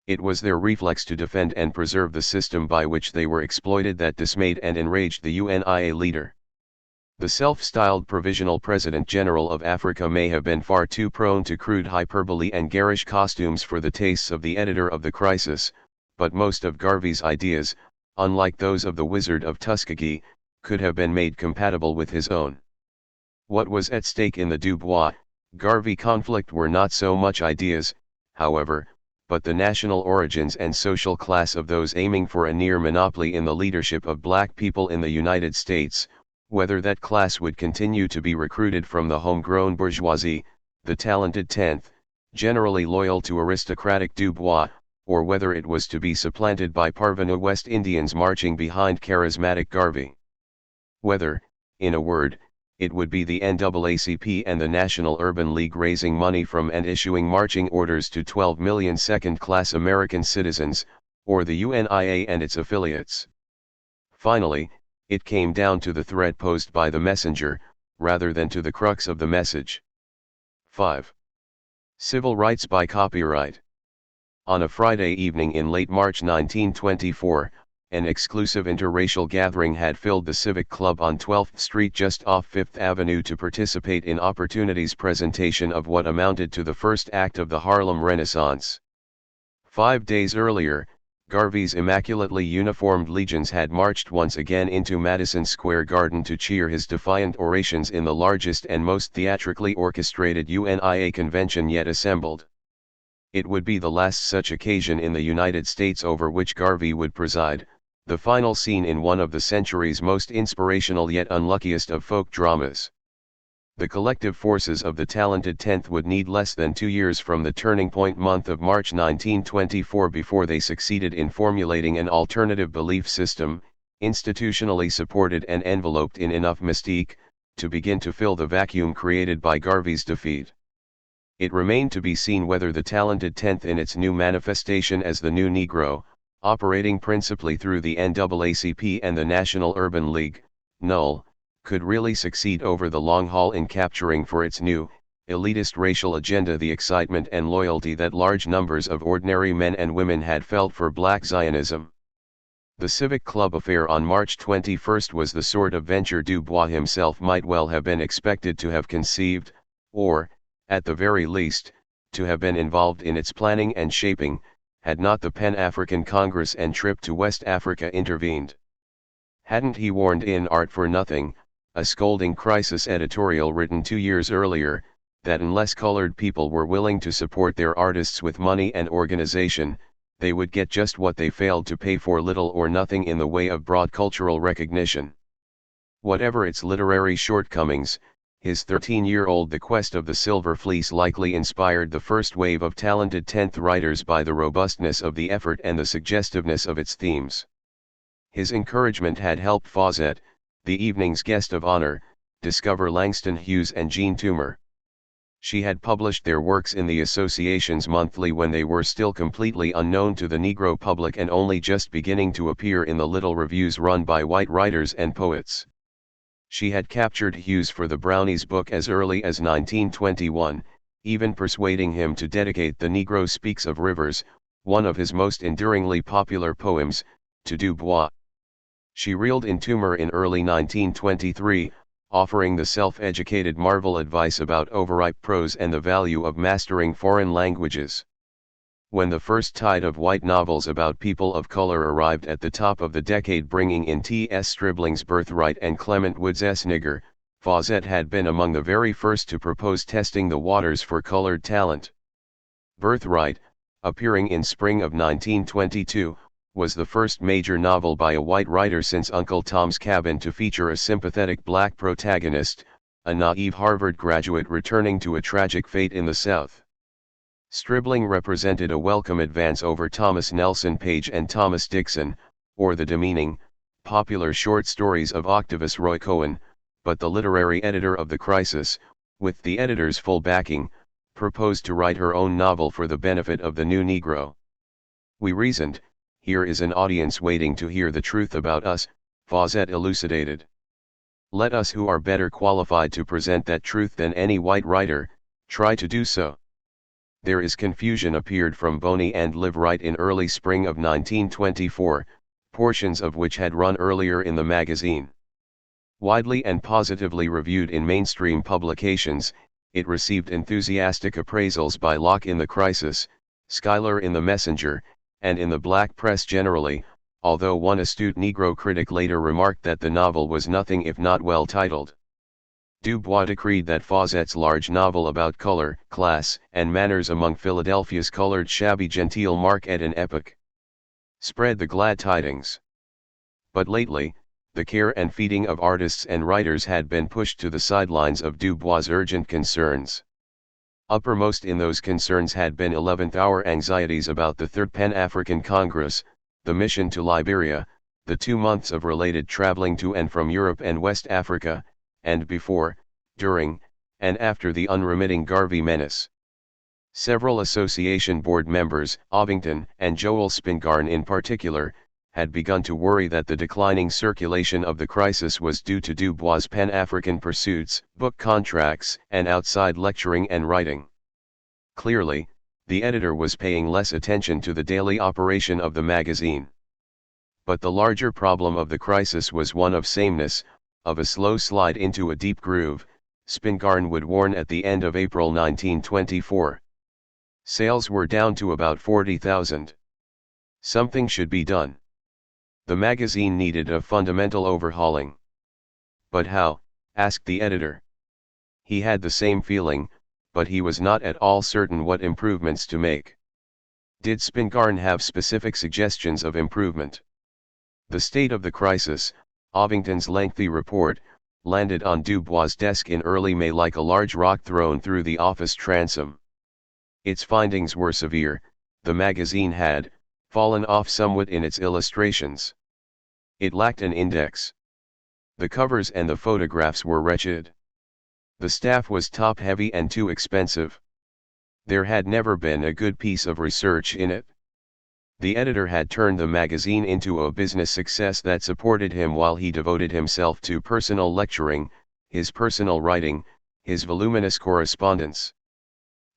It was their reflex to defend and preserve the system by which they were exploited that dismayed and enraged the UNIA leader. The self-styled Provisional President General of Africa may have been far too prone to crude hyperbole and garish costumes for the tastes of the editor of the Crisis, but most of Garvey's ideas, unlike those of the Wizard of Tuskegee, could have been made compatible with his own. What was at stake in the Du Bois-Garvey conflict were not so much ideas, however, but the national origins and social class of those aiming for a near monopoly in the leadership of black people in the United States, whether that class would continue to be recruited from the homegrown bourgeoisie, the talented tenth, generally loyal to aristocratic Du Bois, or whether it was to be supplanted by parvenu West Indians marching behind charismatic Garvey. Whether, in a word, it would be the NAACP and the National Urban League raising money from and issuing marching orders to 12 million second-class American citizens, or the UNIA and its affiliates. Finally, it came down to the threat posed by the messenger, rather than to the crux of the message. 5. Civil rights by copyright. On a Friday evening in late March 1924, an exclusive interracial gathering had filled the Civic Club on 12th Street just off 5th Avenue to participate in Opportunity's presentation of what amounted to the first act of the Harlem Renaissance. 5 days earlier, Garvey's immaculately uniformed legions had marched once again into Madison Square Garden to cheer his defiant orations in the largest and most theatrically orchestrated UNIA convention yet assembled. It would be the last such occasion in the United States over which Garvey would preside, the final scene in one of the century's most inspirational yet unluckiest of folk dramas. The collective forces of the talented tenth would need less than 2 years from the turning point month of March 1924 before they succeeded in formulating an alternative belief system, institutionally supported and enveloped in enough mystique, to begin to fill the vacuum created by Garvey's defeat. It remained to be seen whether the talented tenth in its new manifestation as the New Negro, operating principally through the NAACP and the National Urban League, NUL, could really succeed over the long haul in capturing for its new, elitist racial agenda the excitement and loyalty that large numbers of ordinary men and women had felt for Black Zionism. The Civic Club affair on March 21 was the sort of venture Du Bois himself might well have been expected to have conceived, or, at the very least, to have been involved in its planning and shaping, had not the Pan-African Congress and trip to West Africa intervened. Hadn't he warned in Art for Nothing, a scolding Crisis editorial written 2 years earlier, that unless colored people were willing to support their artists with money and organization, they would get just what they failed to pay for: little or nothing in the way of broad cultural recognition. Whatever its literary shortcomings, his 13-year-old The Quest of the Silver Fleece likely inspired the first wave of talented tenth writers by the robustness of the effort and the suggestiveness of its themes. His encouragement had helped Fawcett, the evening's guest of honor, discover Langston Hughes and Jean Toomer. She had published their works in the Association's monthly when they were still completely unknown to the Negro public and only just beginning to appear in the little reviews run by white writers and poets. She had captured Hughes for the Brownies book as early as 1921, even persuading him to dedicate The Negro Speaks of Rivers, one of his most enduringly popular poems, to Du Bois. She reeled in Toomer in early 1923, offering the self-educated Marvel advice about overripe prose and the value of mastering foreign languages. When the first tide of white novels about people of color arrived at the top of the decade, bringing in T.S. Stribling's Birthright and Clement Wood's Nigger, Fawcett had been among the very first to propose testing the waters for colored talent. Birthright, appearing in spring of 1922, was the first major novel by a white writer since Uncle Tom's Cabin to feature a sympathetic black protagonist, a naive Harvard graduate returning to a tragic fate in the South. Stribling represented a welcome advance over Thomas Nelson Page and Thomas Dixon, or the demeaning, popular short stories of Octavius Roy Cohen, but the literary editor of The Crisis, with the editor's full backing, proposed to write her own novel for the benefit of the new Negro. We reasoned, here is an audience waiting to hear the truth about us, Fawcett elucidated. Let us who are better qualified to present that truth than any white writer, try to do so. There is confusion appeared from Boney and Liv Wright in early spring of 1924, portions of which had run earlier in the magazine. Widely and positively reviewed in mainstream publications, it received enthusiastic appraisals by Locke in The Crisis, Schuyler in The Messenger, and in the black press generally, although one astute Negro critic later remarked that the novel was nothing if not well titled. Du Bois decreed that Fawcett's large novel about color, class, and manners among Philadelphia's colored shabby genteel mark at an epoch. Spread the glad tidings. But lately, the care and feeding of artists and writers had been pushed to the sidelines of Du Bois' urgent concerns. Uppermost in those concerns had been 11th-hour anxieties about the Third Pan-African Congress, the mission to Liberia, the 2 months of related traveling to and from Europe and West Africa, and before, during, and after the unremitting Garvey menace. Several association board members, Ovington and Joel Spingarn in particular, had begun to worry that the declining circulation of The Crisis was due to Du Bois' Pan-African pursuits, book contracts, and outside lecturing and writing. Clearly, the editor was paying less attention to the daily operation of the magazine. But the larger problem of The Crisis was one of sameness, of a slow slide into a deep groove, Spingarn would warn at the end of April 1924. Sales were down to about 40,000. Something should be done. The magazine needed a fundamental overhauling. But how, asked the editor. He had the same feeling, but he was not at all certain what improvements to make. Did Spingarn have specific suggestions of improvement? The state of the crisis, Ovington's lengthy report, landed on Du Bois' desk in early May like a large rock thrown through the office transom. Its findings were severe. The magazine had fallen off somewhat in its illustrations. It lacked an index. The covers and the photographs were wretched. The staff was top-heavy and too expensive. There had never been a good piece of research in it. The editor had turned the magazine into a business success that supported him while he devoted himself to personal lecturing, his personal writing, his voluminous correspondence.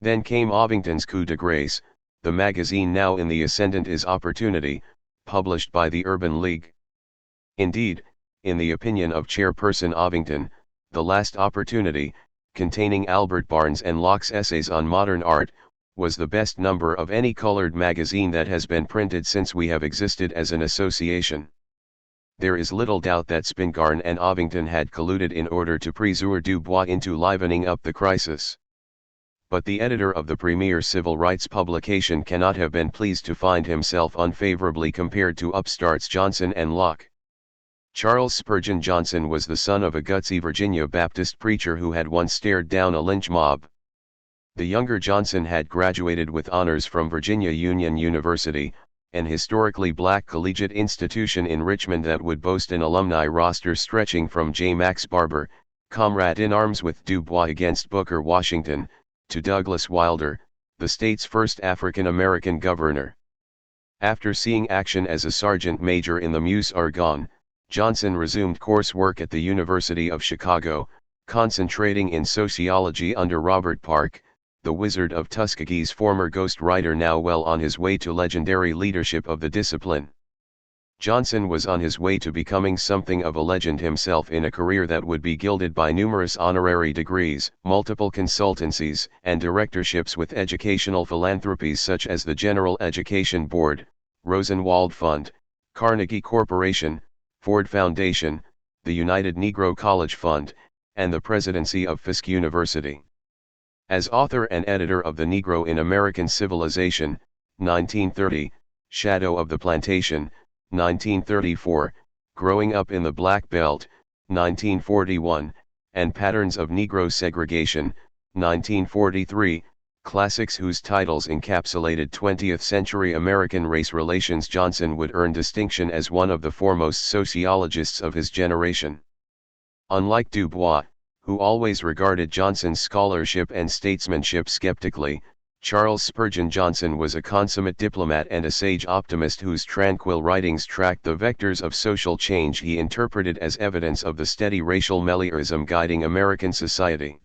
Then came Ovington's coup de grace. The magazine now in the ascendant is Opportunity, published by the Urban League. Indeed, in the opinion of Chairperson Ovington, The Last Opportunity, containing Albert Barnes and Locke's essays on modern art, was the best number of any colored magazine that has been printed since we have existed as an association. There is little doubt that Spingarn and Ovington had colluded in order to pressure Du Bois into livening up the crisis. But the editor of the premier civil rights publication cannot have been pleased to find himself unfavorably compared to upstarts Johnson and Locke. Charles Spurgeon Johnson was the son of a gutsy Virginia Baptist preacher who had once stared down a lynch mob. The younger Johnson had graduated with honors from Virginia Union University, an historically black collegiate institution in Richmond that would boast an alumni roster stretching from J. Max Barber, comrade in arms with Du Bois against Booker Washington, to Douglas Wilder, the state's first African-American governor. After seeing action as a sergeant major in the Meuse Argonne, Johnson resumed coursework at the University of Chicago, concentrating in sociology under Robert Park, the Wizard of Tuskegee's former ghostwriter, now well on his way to legendary leadership of the discipline. Johnson was on his way to becoming something of a legend himself in a career that would be gilded by numerous honorary degrees, multiple consultancies, and directorships with educational philanthropies such as the General Education Board, Rosenwald Fund, Carnegie Corporation, Ford Foundation, the United Negro College Fund, and the presidency of Fisk University. As author and editor of The Negro in American Civilization, 1930, Shadow of the Plantation, 1934, Growing Up in the Black Belt, 1941, and Patterns of Negro Segregation, 1943, classics whose titles encapsulated 20th-century American race relations. Johnson would earn distinction as one of the foremost sociologists of his generation. Unlike Du Bois, who always regarded Johnson's scholarship and statesmanship skeptically, Charles Spurgeon Johnson was a consummate diplomat and a sage optimist whose tranquil writings tracked the vectors of social change he interpreted as evidence of the steady racial meliorism guiding American society.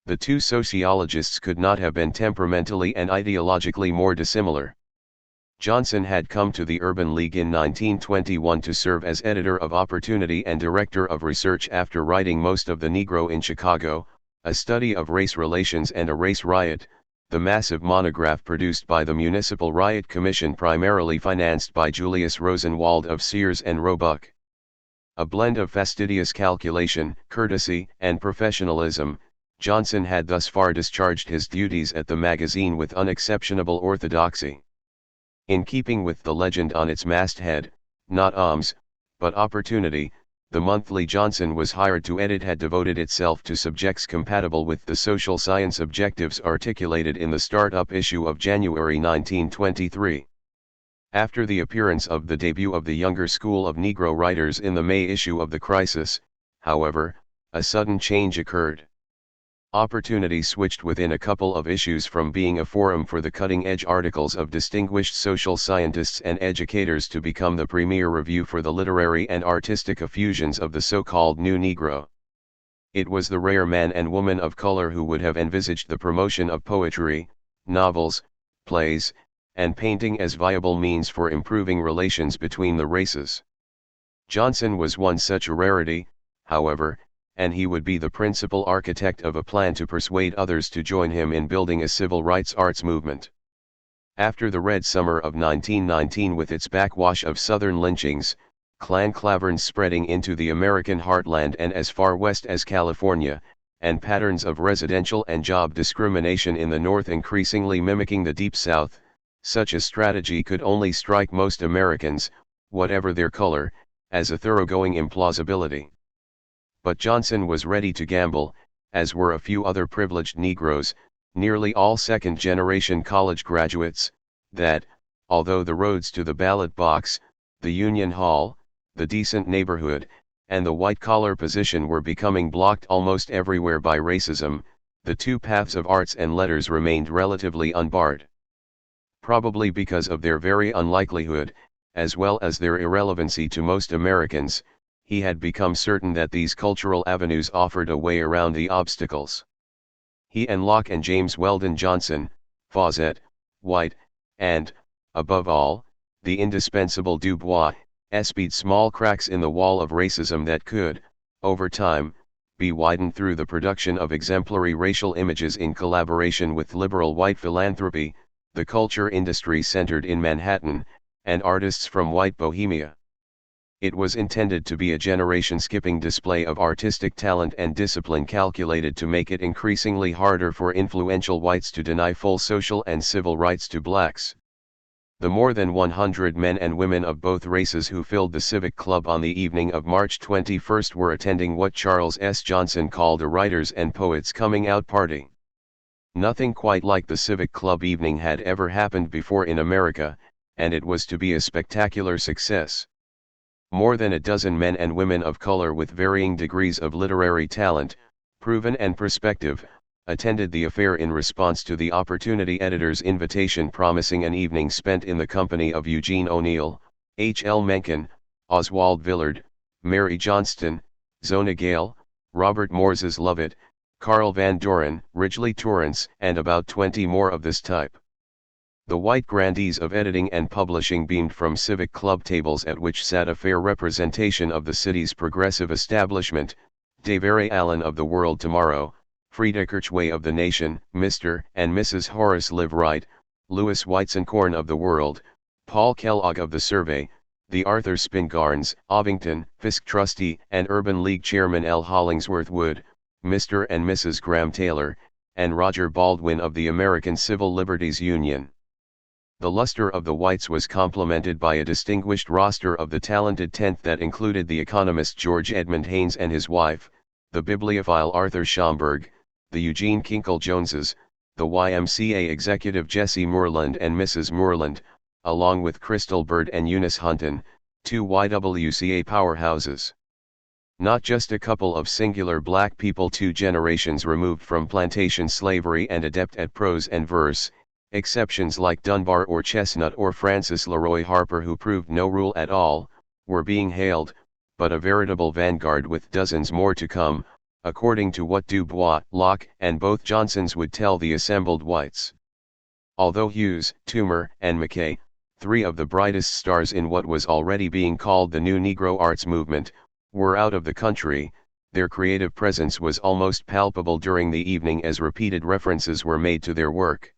The two sociologists could not have been temperamentally and ideologically more dissimilar. Johnson had come to the Urban League in 1921 to serve as editor of Opportunity and director of research after writing most of The Negro in Chicago, a study of race relations and a race riot, the massive monograph produced by the Municipal Riot Commission primarily financed by Julius Rosenwald of Sears and Roebuck. A blend of fastidious calculation, courtesy, and professionalism, Johnson had thus far discharged his duties at the magazine with unexceptionable orthodoxy. In keeping with the legend on its masthead, not alms, but opportunity, the monthly Johnson was hired to edit had devoted itself to subjects compatible with the social science objectives articulated in the start-up issue of January 1923. After the appearance of the debut of the younger school of Negro writers in the May issue of The Crisis, however, a sudden change occurred. Opportunity switched within a couple of issues from being a forum for the cutting-edge articles of distinguished social scientists and educators to become the premier review for the literary and artistic effusions of the so-called New Negro. It was the rare man and woman of color who would have envisaged the promotion of poetry, novels, plays, and painting as viable means for improving relations between the races. Johnson was one such a rarity, however, and he would be the principal architect of a plan to persuade others to join him in building a civil rights arts movement. After the Red Summer of 1919 with its backwash of Southern lynchings, Klan claverns spreading into the American heartland and as far west as California, and patterns of residential and job discrimination in the North increasingly mimicking the Deep South, such a strategy could only strike most Americans, whatever their color, as a thoroughgoing implausibility. But Johnson was ready to gamble, as were a few other privileged Negroes, nearly all second-generation college graduates, that, although the roads to the ballot box, the Union Hall, the decent neighborhood, and the white-collar position were becoming blocked almost everywhere by racism, the two paths of arts and letters remained relatively unbarred. Probably because of their very unlikelihood, as well as their irrelevancy to most Americans, he had become certain that these cultural avenues offered a way around the obstacles. He and Locke and James Weldon Johnson, Fawcett, White, and, above all, the indispensable Du Bois, espied small cracks in the wall of racism that could, over time, be widened through the production of exemplary racial images in collaboration with liberal white philanthropy, the culture industry centered in Manhattan, and artists from white Bohemia. It was intended to be a generation-skipping display of artistic talent and discipline calculated to make it increasingly harder for influential whites to deny full social and civil rights to blacks. The more than 100 men and women of both races who filled the Civic Club on the evening of March 21 were attending what Charles S. Johnson called a writers' and poets' coming-out party. Nothing quite like the Civic Club evening had ever happened before in America, and it was to be a spectacular success. More than a dozen men and women of color with varying degrees of literary talent, proven and prospective, attended the affair in response to the Opportunity editor's invitation promising an evening spent in the company of Eugene O'Neill, H. L. Mencken, Oswald Villard, Mary Johnston, Zona Gale, Robert Morses Lovett, Carl Van Doren, Ridgely Torrance, and about 20 more of this type. The white grandees of editing and publishing beamed from Civic Club tables at which sat a fair representation of the city's progressive establishment, Davere Allen of The World Tomorrow, Frieda Kirchway of The Nation, Mr. and Mrs. Horace Live Right, Louis Weizenkorn of The World, Paul Kellogg of The Survey, the Arthur Spingarns, Ovington, Fisk trustee and Urban League chairman L. Hollingsworth Wood, Mr. and Mrs. Graham Taylor, and Roger Baldwin of the American Civil Liberties Union. The luster of the whites was complemented by a distinguished roster of the talented tenth that included the economist George Edmund Haynes and his wife, the bibliophile Arthur Schomburg, the Eugene Kinkle Joneses, the YMCA executive Jesse Moorland and Mrs. Moorland, along with Crystal Bird and Eunice Hunton, two YWCA powerhouses. Not just a couple of singular black people 2 generations removed from plantation slavery and adept at prose and verse, exceptions like Dunbar or Chestnut or Francis Leroy Harper who proved no rule at all, were being hailed, but a veritable vanguard with dozens more to come, according to what Du Bois, Locke, and both Johnsons would tell the assembled whites. Although Hughes, Toomer, and Mackay, 3 of the brightest stars in what was already being called the new Negro arts movement, were out of the country, their creative presence was almost palpable during the evening as repeated references were made to their work.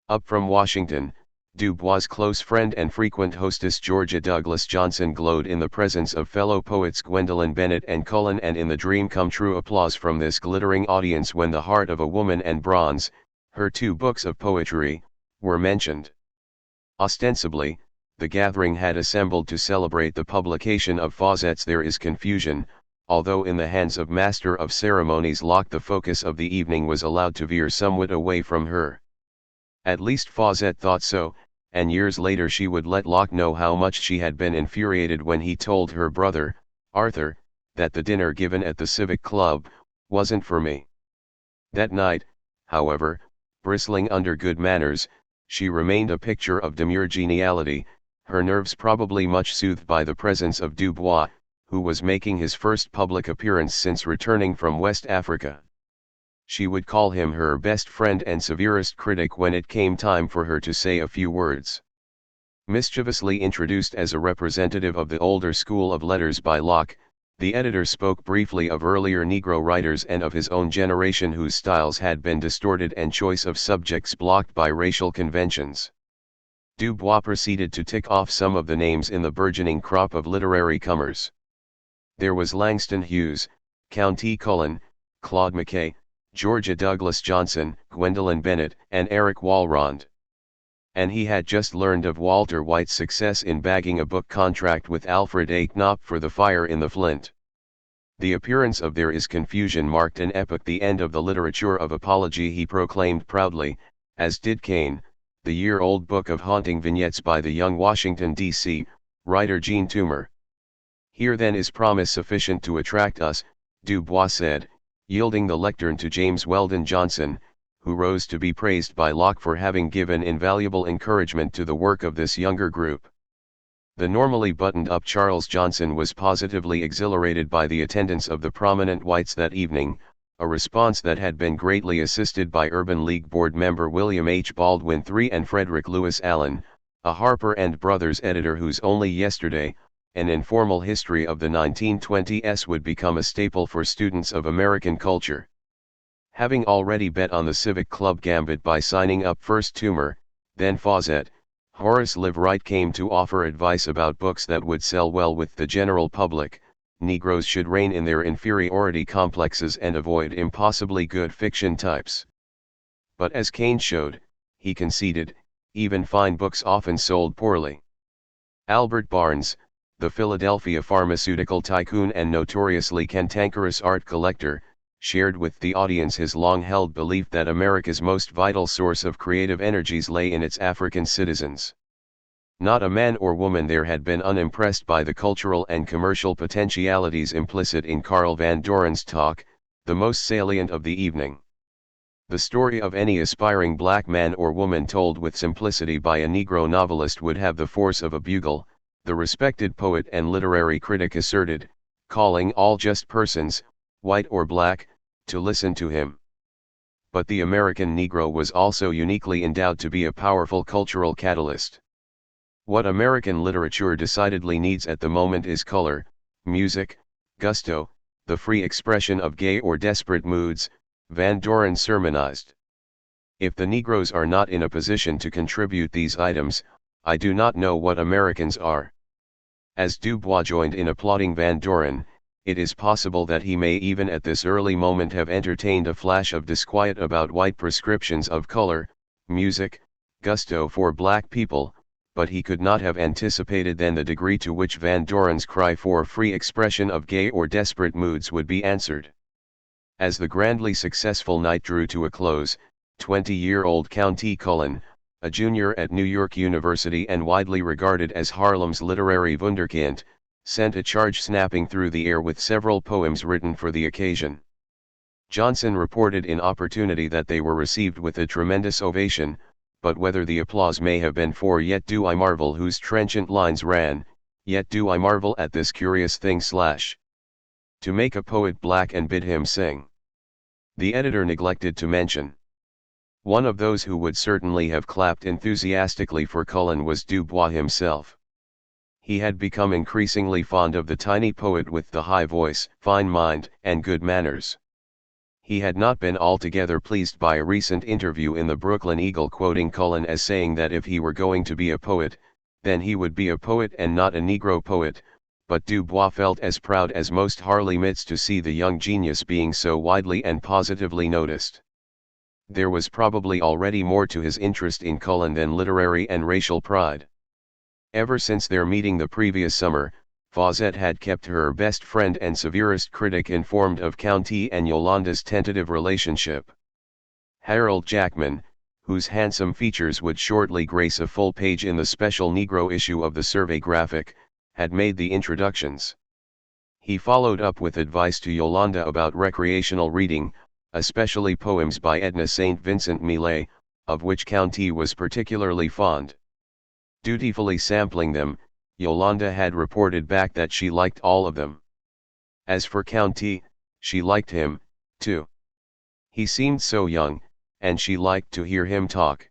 Up from Washington, Du Bois' close friend and frequent hostess Georgia Douglas Johnson glowed in the presence of fellow poets Gwendolyn Bennett and Cullen and in the dream come true applause from this glittering audience when The Heart of a Woman and Bronze, her 2 books of poetry, were mentioned. Ostensibly, the gathering had assembled to celebrate the publication of Fawcett's There Is Confusion, although in the hands of Master of Ceremonies Locke the focus of the evening was allowed to veer somewhat away from her. At least Fawcett thought so, and years later she would let Locke know how much she had been infuriated when he told her brother, Arthur, that the dinner given at the Civic Club wasn't for me. That night, however, bristling under good manners, she remained a picture of demure geniality, her nerves probably much soothed by the presence of Du Bois, who was making his first public appearance since returning from West Africa. She would call him her best friend and severest critic when it came time for her to say a few words. Mischievously introduced as a representative of the older school of letters by Locke, the editor spoke briefly of earlier Negro writers and of his own generation whose styles had been distorted and choice of subjects blocked by racial conventions. Du Bois proceeded to tick off some of the names in the burgeoning crop of literary comers. There was Langston Hughes, Count E. Cullen, Claude McKay, Georgia Douglas Johnson, Gwendolyn Bennett, and Eric Walrond. And he had just learned of Walter White's success in bagging a book contract with Alfred A. Knopf for The Fire in the Flint. The appearance of There Is Confusion marked an epoch, the end of the literature of apology, he proclaimed proudly, as did Cain, the year-old book of haunting vignettes by the young Washington, D.C., writer Gene Toomer. Here then is promise sufficient to attract us, Du Bois said, yielding the lectern to James Weldon Johnson, who rose to be praised by Locke for having given invaluable encouragement to the work of this younger group. The normally buttoned-up Charles Johnson was positively exhilarated by the attendance of the prominent whites that evening, a response that had been greatly assisted by Urban League board member William H. Baldwin III and Frederick Lewis Allen, a Harper and Brothers editor whose only yesterday, an informal history of the 1920s would become a staple for students of American culture. Having already bet on the Civic Club gambit by signing up first Toomer, then Fawcett, Horace Liveright came to offer advice about books that would sell well with the general public. Negroes should rein in their inferiority complexes and avoid impossibly good fiction types. But as Kane showed, he conceded, even fine books often sold poorly. Albert Barnes, the Philadelphia pharmaceutical tycoon and notoriously cantankerous art collector, shared with the audience his long-held belief that America's most vital source of creative energies lay in its African citizens. Not a man or woman there had been unimpressed by the cultural and commercial potentialities implicit in Carl Van Doren's talk, the most salient of the evening. The story of any aspiring black man or woman told with simplicity by a Negro novelist would have the force of a bugle, the respected poet and literary critic asserted, calling all just persons, white or black, to listen to him. But the American Negro was also uniquely endowed to be a powerful cultural catalyst. What American literature decidedly needs at the moment is color, music, gusto, the free expression of gay or desperate moods, Van Doren sermonized. If the Negroes are not in a position to contribute these items, I do not know what Americans are. As Du Bois joined in applauding Van Doren, it is possible that he may even at this early moment have entertained a flash of disquiet about white prescriptions of color, music, gusto for black people, but he could not have anticipated then the degree to which Van Doren's cry for free expression of gay or desperate moods would be answered. As the grandly successful night drew to a close, 20-year-old Countee Cullen, a junior at New York University and widely regarded as Harlem's literary wunderkind, sent a charge snapping through the air with several poems written for the occasion. Johnson reported in Opportunity that they were received with a tremendous ovation, but whether the applause may have been for Yet Do I Marvel, whose trenchant lines ran, Yet do I marvel at this curious thing / to make a poet black and bid him sing. The editor neglected to mention. One of those who would certainly have clapped enthusiastically for Cullen was Du Bois himself. He had become increasingly fond of the tiny poet with the high voice, fine mind, and good manners. He had not been altogether pleased by a recent interview in the Brooklyn Eagle quoting Cullen as saying that if he were going to be a poet, then he would be a poet and not a Negro poet, but Du Bois felt as proud as most Harlemites to see the young genius being so widely and positively noticed. There was probably already more to his interest in Cullen than literary and racial pride. Ever since their meeting the previous summer, Fawcett had kept her best friend and severest critic informed of Countee and Yolanda's tentative relationship. Harold Jackman, whose handsome features would shortly grace a full page in the special Negro issue of the Survey Graphic, had made the introductions. He followed up with advice to Yolanda about recreational reading, especially poems by Edna St. Vincent Millay, of which Countee was particularly fond. Dutifully sampling them, Yolanda had reported back that she liked all of them. As for Countee, she liked him, too. He seemed so young, and she liked to hear him talk.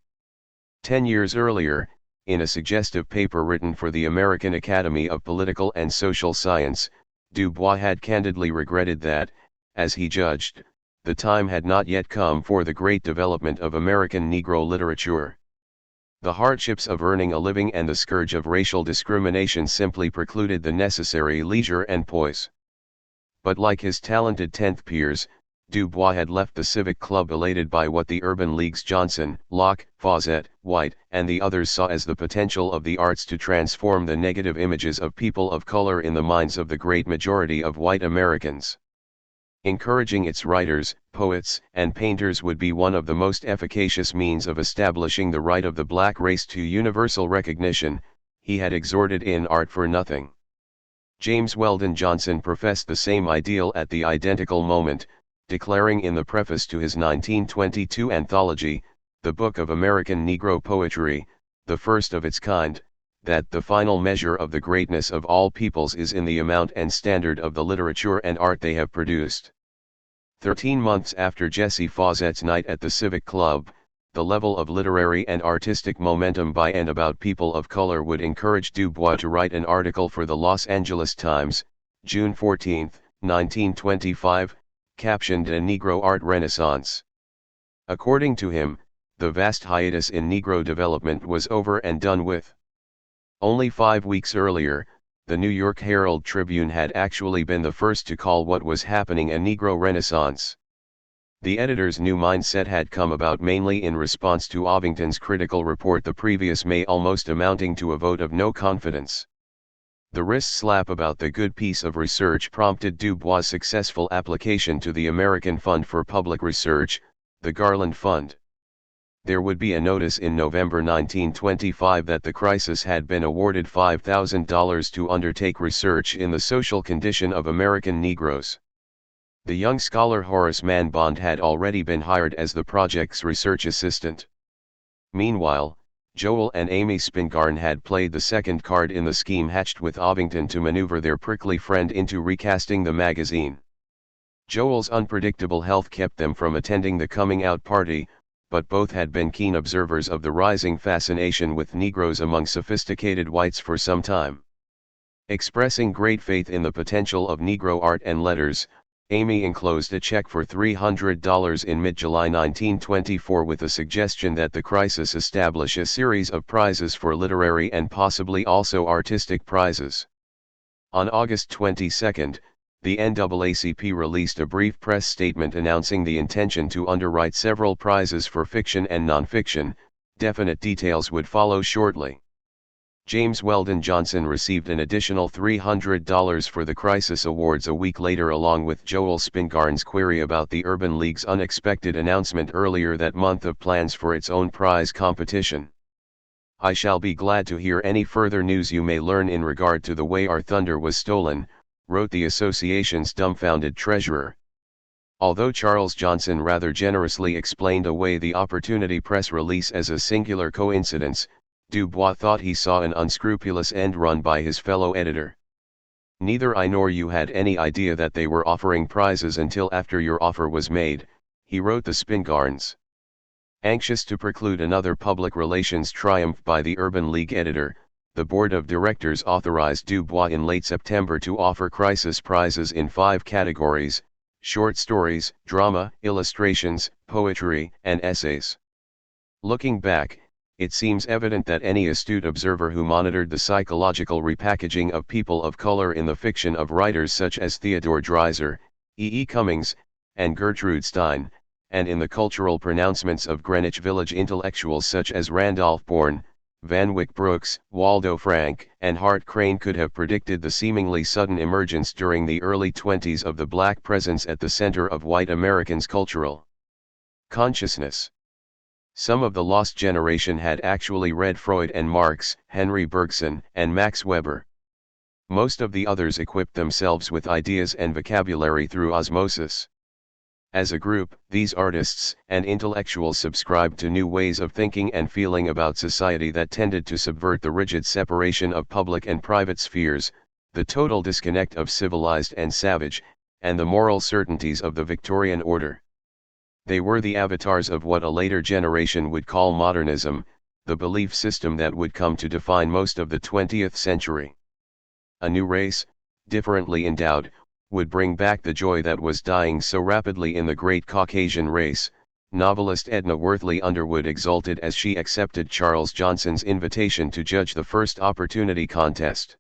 10 years earlier, in a suggestive paper written for the American Academy of Political and Social Science, Du Bois had candidly regretted that, as he judged, the time had not yet come for the great development of American Negro literature. The hardships of earning a living and the scourge of racial discrimination simply precluded the necessary leisure and poise. But like his talented 10th peers, Du Bois had left the Civic Club elated by what the Urban League's Johnson, Locke, Fawcett, White, and the others saw as the potential of the arts to transform the negative images of people of color in the minds of the great majority of white Americans. Encouraging its writers, poets, and painters would be one of the most efficacious means of establishing the right of the black race to universal recognition, he had exhorted in Art for Nothing. James Weldon Johnson professed the same ideal at the identical moment, declaring in the preface to his 1922 anthology, The Book of American Negro Poetry, the first of its kind, that the final measure of the greatness of all peoples is in the amount and standard of the literature and art they have produced. 13 months after Jesse Fawcett's night at the Civic Club, the level of literary and artistic momentum by and about people of color would encourage Du Bois to write an article for the Los Angeles Times, June 14, 1925, captioned A Negro Art Renaissance. According to him, the vast hiatus in Negro development was over and done with. Only 5 weeks earlier, the New York Herald Tribune had actually been the first to call what was happening a Negro Renaissance. The editor's new mindset had come about mainly in response to Ovington's critical report the previous May, almost amounting to a vote of no confidence. The wrist slap about the good piece of research prompted Du Bois' successful application to the American Fund for Public Research, the Garland Fund. There would be a notice in November 1925 that the crisis had been awarded $5,000 to undertake research in the social condition of American Negroes. The young scholar Horace Mann Bond had already been hired as the project's research assistant. Meanwhile, Joel and Amy Spingarn had played the second card in the scheme hatched with Ovington to maneuver their prickly friend into recasting the magazine. Joel's unpredictable health kept them from attending the coming-out party, but both had been keen observers of the rising fascination with Negroes among sophisticated whites for some time. Expressing great faith in the potential of Negro art and letters, Amy enclosed a check for $300 in mid-July 1924 with a suggestion that the crisis establish a series of prizes for literary and possibly also artistic prizes. On August 22, the NAACP released a brief press statement announcing the intention to underwrite several prizes for fiction and nonfiction, Definite details would follow shortly. James Weldon Johnson received an additional $300 for the Crisis Awards a week later, along with Joel Spingarn's query about the Urban League's unexpected announcement earlier that month of plans for its own prize competition. "I shall be glad to hear any further news you may learn in regard to the way our thunder was stolen," wrote the association's dumbfounded treasurer. Although Charles Johnson rather generously explained away the Opportunity press release as a singular coincidence, Dubois thought he saw an unscrupulous end run by his fellow editor. "Neither I nor you had any idea that they were offering prizes until after your offer was made," he wrote the Spingarns. Anxious to preclude another public relations triumph by the Urban League editor, the board of directors authorized Dubois in late September to offer crisis prizes in 5 categories: short stories, drama, illustrations, poetry, and essays. Looking back, it seems evident that any astute observer who monitored the psychological repackaging of people of color in the fiction of writers such as Theodore Dreiser, E. E. Cummings, and Gertrude Stein, and in the cultural pronouncements of Greenwich Village intellectuals such as Randolph Bourne, Van Wyck Brooks, Waldo Frank, and Hart Crane, could have predicted the seemingly sudden emergence during the early 20s of the black presence at the center of white Americans' cultural consciousness. Some of the lost generation had actually read Freud and Marx, Henry Bergson, and Max Weber. Most of the others equipped themselves with ideas and vocabulary through osmosis. As a group, these artists and intellectuals subscribed to new ways of thinking and feeling about society that tended to subvert the rigid separation of public and private spheres, the total disconnect of civilized and savage, and the moral certainties of the Victorian order. They were the avatars of what a later generation would call modernism, the belief system that would come to define most of the 20th century. A new race, differently endowed, would bring back the joy that was dying so rapidly in the great Caucasian race, novelist Edna Worthley Underwood exulted as she accepted Charles Johnson's invitation to judge the first Opportunity contest.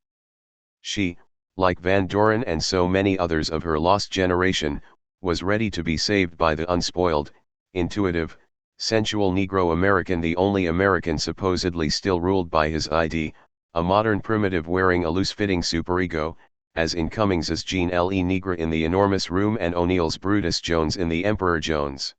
She, like Van Doren and so many others of her lost generation, was ready to be saved by the unspoiled, intuitive, sensual Negro American, the only American supposedly still ruled by his ID, a modern primitive wearing a loose-fitting superego, as in Cummings's Jean L. E. Negre in The Enormous Room and O'Neill's Brutus Jones in The Emperor Jones.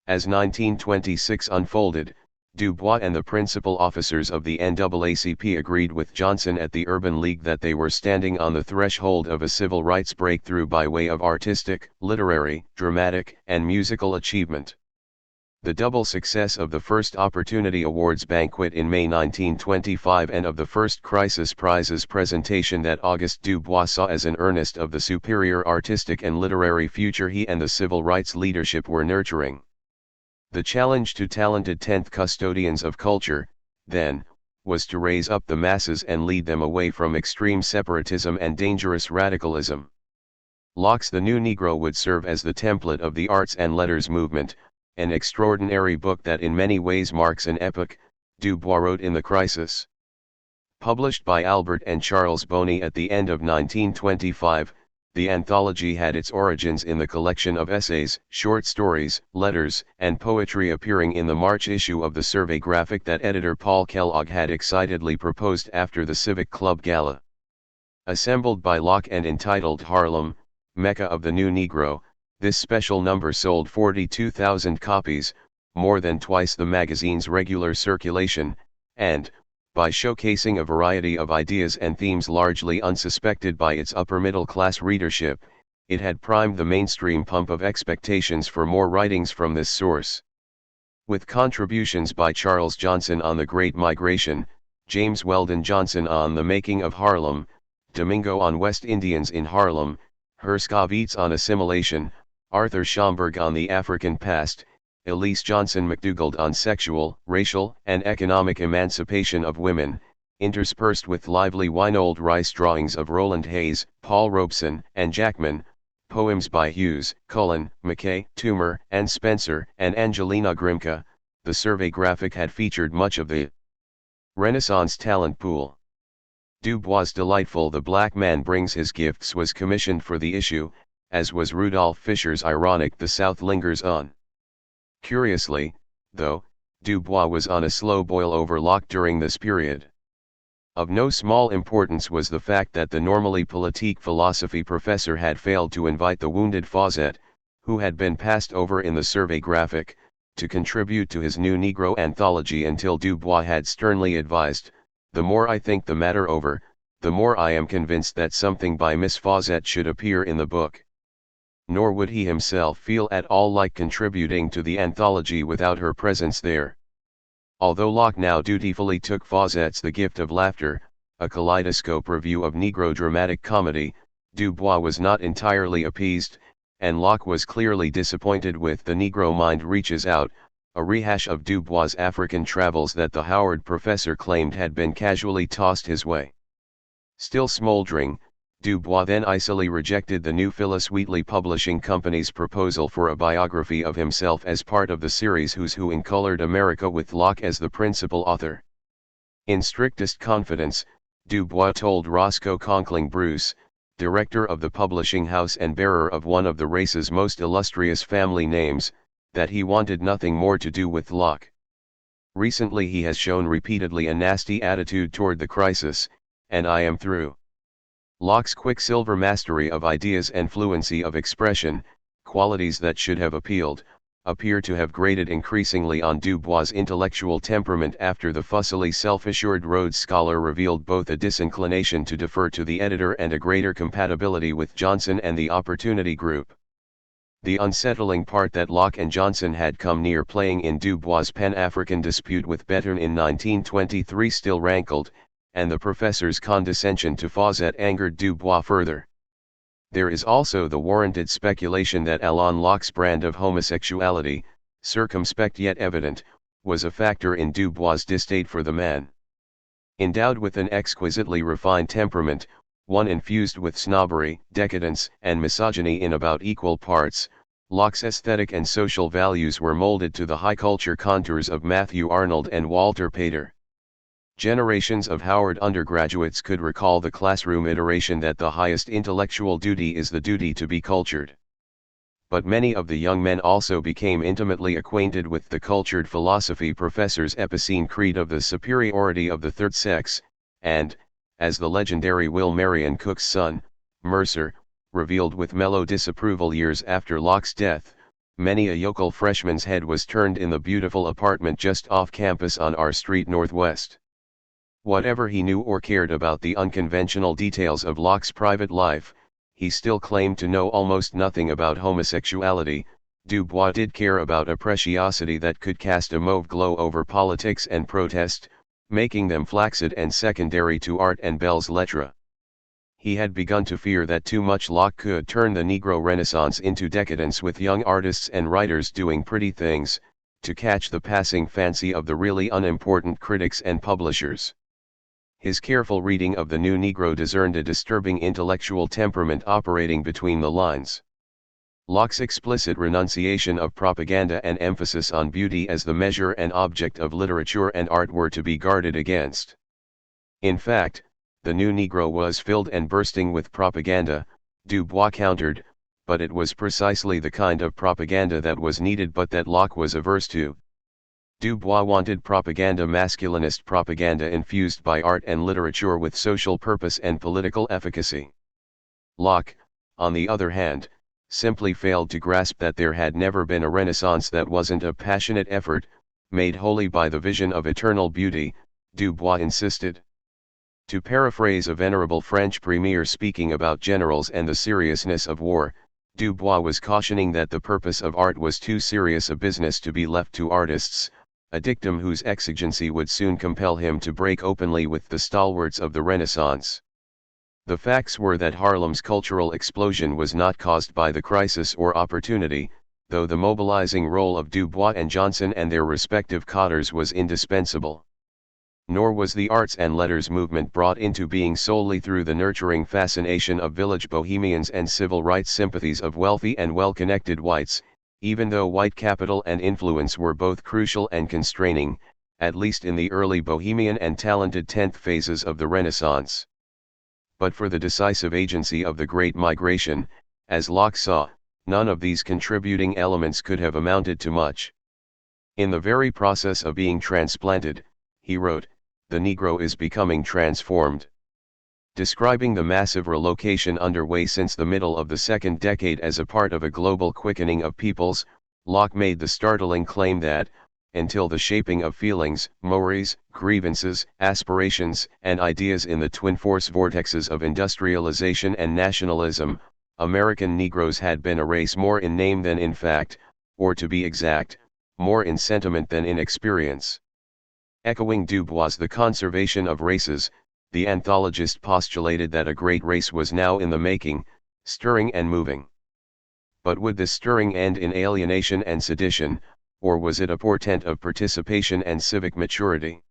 As 1926 unfolded, Dubois and the principal officers of the NAACP agreed with Johnson at the Urban League that they were standing on the threshold of a civil rights breakthrough by way of artistic, literary, dramatic, and musical achievement. The double success of the first Opportunity Awards banquet in May 1925 and of the first Crisis Prizes presentation that Auguste Dubois saw as an earnest of the superior artistic and literary future he and the civil rights leadership were nurturing. The challenge to talented 10th custodians of culture, then, was to raise up the masses and lead them away from extreme separatism and dangerous radicalism. Locke's The New Negro would serve as the template of the arts and letters movement, an extraordinary book that in many ways marks an epoch, Dubois wrote in The Crisis. Published by Albert and Charles Boney at the end of 1925, the anthology had its origins in the collection of essays, short stories, letters, and poetry appearing in the March issue of the Survey graphic that editor Paul Kellogg had excitedly proposed after the Civic Club Gala. Assembled by Locke and entitled Harlem, Mecca of the New Negro, this special number sold 42,000 copies, more than twice the magazine's regular circulation, and, by showcasing a variety of ideas and themes largely unsuspected by its upper-middle-class readership, it had primed the mainstream pump of expectations for more writings from this source. With contributions by Charles Johnson on the Great Migration, James Weldon Johnson on the making of Harlem, Domingo on West Indians in Harlem, Herskovits on assimilation, Arthur Schomburg on the African past, Elise Johnson McDougald on sexual, racial, and economic emancipation of women, interspersed with lively Winold Rice drawings of Roland Hayes, Paul Robeson, and Jackman, poems by Hughes, Cullen, McKay, Toomer, and Spencer, and Angelina Grimke, the Survey graphic had featured much of the Renaissance talent pool. Dubois' delightful The Black Man Brings His Gifts was commissioned for the issue, as was Rudolph Fisher's ironic The South Lingers On. Curiously, though, Du Bois was on a slow boil over Locke during this period. Of no small importance was the fact that the normally politique philosophy professor had failed to invite the wounded Fawcett, who had been passed over in the survey graphic, to contribute to his new Negro anthology until Du Bois had sternly advised, "The more I think the matter over, the more I am convinced that something by Miss Fawcett should appear in the book." Nor would he himself feel at all like contributing to the anthology without her presence there. Although Locke now dutifully took Fawcett's The Gift of Laughter, a kaleidoscope review of Negro dramatic comedy, Du Bois was not entirely appeased, and Locke was clearly disappointed with The Negro Mind Reaches Out, a rehash of Du Bois' African travels that the Howard professor claimed had been casually tossed his way. Still smoldering, Du Bois then icily rejected the new Phyllis Wheatley Publishing Company's proposal for a biography of himself as part of the series Who's Who in Colored America with Locke as the principal author. In strictest confidence, Du Bois told Roscoe Conkling Bruce, director of the publishing house and bearer of one of the race's most illustrious family names, that he wanted nothing more to do with Locke. Recently he has shown repeatedly a nasty attitude toward the crisis, and I am through. Locke's quicksilver mastery of ideas and fluency of expression, qualities that should have appear to have grated increasingly on Du Bois' intellectual temperament after the fussily self-assured Rhodes Scholar revealed both a disinclination to defer to the editor and a greater compatibility with Johnson and the Opportunity Group. The unsettling part that Locke and Johnson had come near playing in Du Bois' Pan-African dispute with Bettern in 1923 still rankled, and the professor's condescension to Fawcett angered Du Bois further. There is also the warranted speculation that Alain Locke's brand of homosexuality, circumspect yet evident, was a factor in Du Bois' distaste for the man. Endowed with an exquisitely refined temperament, one infused with snobbery, decadence, and misogyny in about equal parts, Locke's aesthetic and social values were molded to the high-culture contours of Matthew Arnold and Walter Pater. Generations of Howard undergraduates could recall the classroom iteration that the highest intellectual duty is the duty to be cultured. But many of the young men also became intimately acquainted with the cultured philosophy professor's epicene creed of the superiority of the third sex, and, as the legendary Will Marion Cook's son, Mercer, revealed with mellow disapproval years after Locke's death, many a yokel freshman's head was turned in the beautiful apartment just off campus on R Street Northwest. Whatever he knew or cared about the unconventional details of Locke's private life, he still claimed to know almost nothing about homosexuality. Du Bois did care about a preciosity that could cast a mauve glow over politics and protest, making them flaccid and secondary to art and belles lettres. He had begun to fear that too much Locke could turn the Negro Renaissance into decadence with young artists and writers doing pretty things, to catch the passing fancy of the really unimportant critics and publishers. His careful reading of the new Negro discerned a disturbing intellectual temperament operating between the lines. Locke's explicit renunciation of propaganda and emphasis on beauty as the measure and object of literature and art were to be guarded against. In fact, the new Negro was filled and bursting with propaganda, Du Bois countered, but it was precisely the kind of propaganda that was needed but that Locke was averse to. Du Bois wanted propaganda, masculinist propaganda infused by art and literature with social purpose and political efficacy. Locke, on the other hand, simply failed to grasp that there had never been a Renaissance that wasn't a passionate effort, made holy by the vision of eternal beauty, Du Bois insisted. To paraphrase a venerable French premier speaking about generals and the seriousness of war, Du Bois was cautioning that the purpose of art was too serious a business to be left to artists, a dictum whose exigency would soon compel him to break openly with the stalwarts of the Renaissance. The facts were that Harlem's cultural explosion was not caused by the crisis or opportunity, though the mobilizing role of Du Bois and Johnson and their respective cadres was indispensable. Nor was the arts and letters movement brought into being solely through the nurturing fascination of village bohemians and civil rights sympathies of wealthy and well-connected whites, even though white capital and influence were both crucial and constraining, at least in the early bohemian and talented 10th phases of the Renaissance. But for the decisive agency of the Great Migration, as Locke saw, none of these contributing elements could have amounted to much. In the very process of being transplanted, he wrote, the Negro is becoming transformed. Describing the massive relocation underway since the middle of the second decade as a part of a global quickening of peoples, Locke made the startling claim that, until the shaping of feelings, mores, grievances, aspirations, and ideas in the twin force vortexes of industrialization and nationalism, American Negroes had been a race more in name than in fact, or to be exact, more in sentiment than in experience. Echoing Du Bois' The Conservation of Races, the anthologist postulated that a great race was now in the making, stirring and moving. But would this stirring end in alienation and sedition, or was it a portent of participation and civic maturity?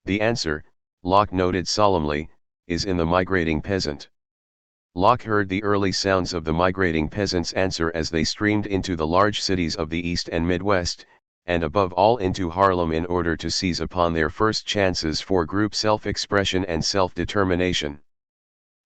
The answer, Locke noted solemnly, is in the migrating peasant. Locke heard the early sounds of the migrating peasants' answer as they streamed into the large cities of the East and Midwest, and above all into Harlem in order to seize upon their first chances for group self-expression and self-determination.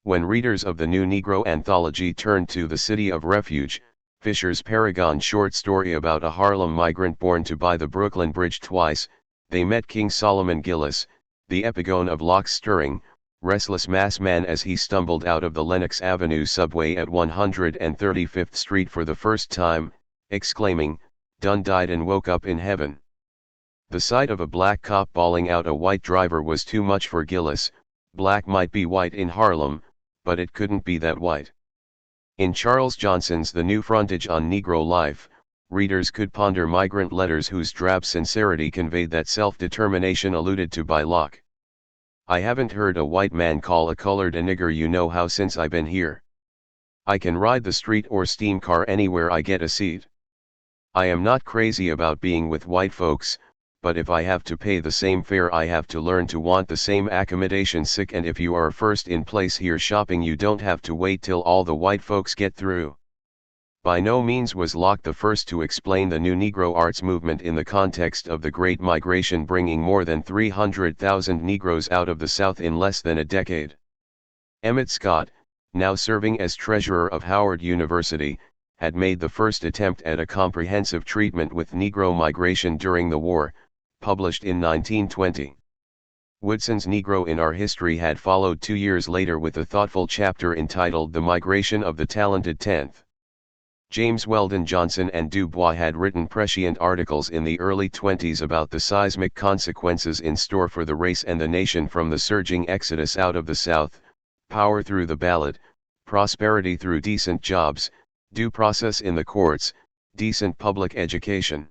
When readers of the New Negro anthology turned to The City of Refuge, Fisher's Paragon short story about a Harlem migrant born to buy the Brooklyn Bridge twice, they met King Solomon Gillis, the epigone of Locke's stirring, restless mass man as he stumbled out of the Lenox Avenue subway at 135th Street for the first time, exclaiming, "Done died and woke up in heaven." The sight of a black cop bawling out a white driver was too much for Gillis. Black might be white in Harlem, but it couldn't be that white. In Charles Johnson's The New Frontage on Negro Life, readers could ponder migrant letters whose drab sincerity conveyed that self-determination alluded to by Locke. I haven't heard a white man call a colored a nigger you know how since I been here. I can ride the street or steam car anywhere I get a seat. I am not crazy about being with white folks, but if I have to pay the same fare I have to learn to want the same accommodation sick and if you are first in place here shopping you don't have to wait till all the white folks get through. By no means was Locke the first to explain the new Negro arts movement in the context of the Great Migration bringing more than 300,000 Negroes out of the South in less than a decade. Emmett Scott, now serving as treasurer of Howard University, had made the first attempt at a comprehensive treatment with Negro migration during the war, published in 1920. Woodson's Negro in Our History had followed 2 years later with a thoughtful chapter entitled The Migration of the Talented Tenth. James Weldon Johnson and Du Bois had written prescient articles in the early 20s about the seismic consequences in store for the race and the nation from the surging exodus out of the South, power through the ballot, prosperity through decent jobs, due process in the courts, decent public education.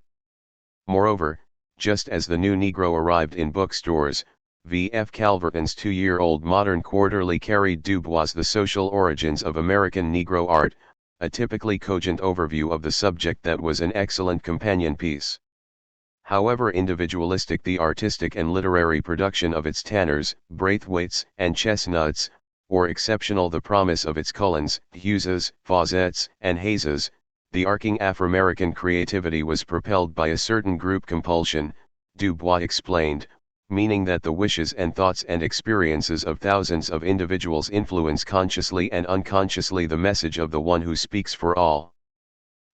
Moreover, just as the new Negro arrived in bookstores, V.F. Calverton's 2-year-old modern quarterly carried Du Bois' The Social Origins of American Negro Art, a typically cogent overview of the subject that was an excellent companion piece. However individualistic the artistic and literary production of its Tanners, Braithwaites, and Chestnuts, or exceptional the promise of its Cullens, Hugheses, Fawcettes, and Hayeses, the arcing Afro-American creativity was propelled by a certain group compulsion, Du Bois explained, meaning that the wishes and thoughts and experiences of thousands of individuals influence consciously and unconsciously the message of the one who speaks for all.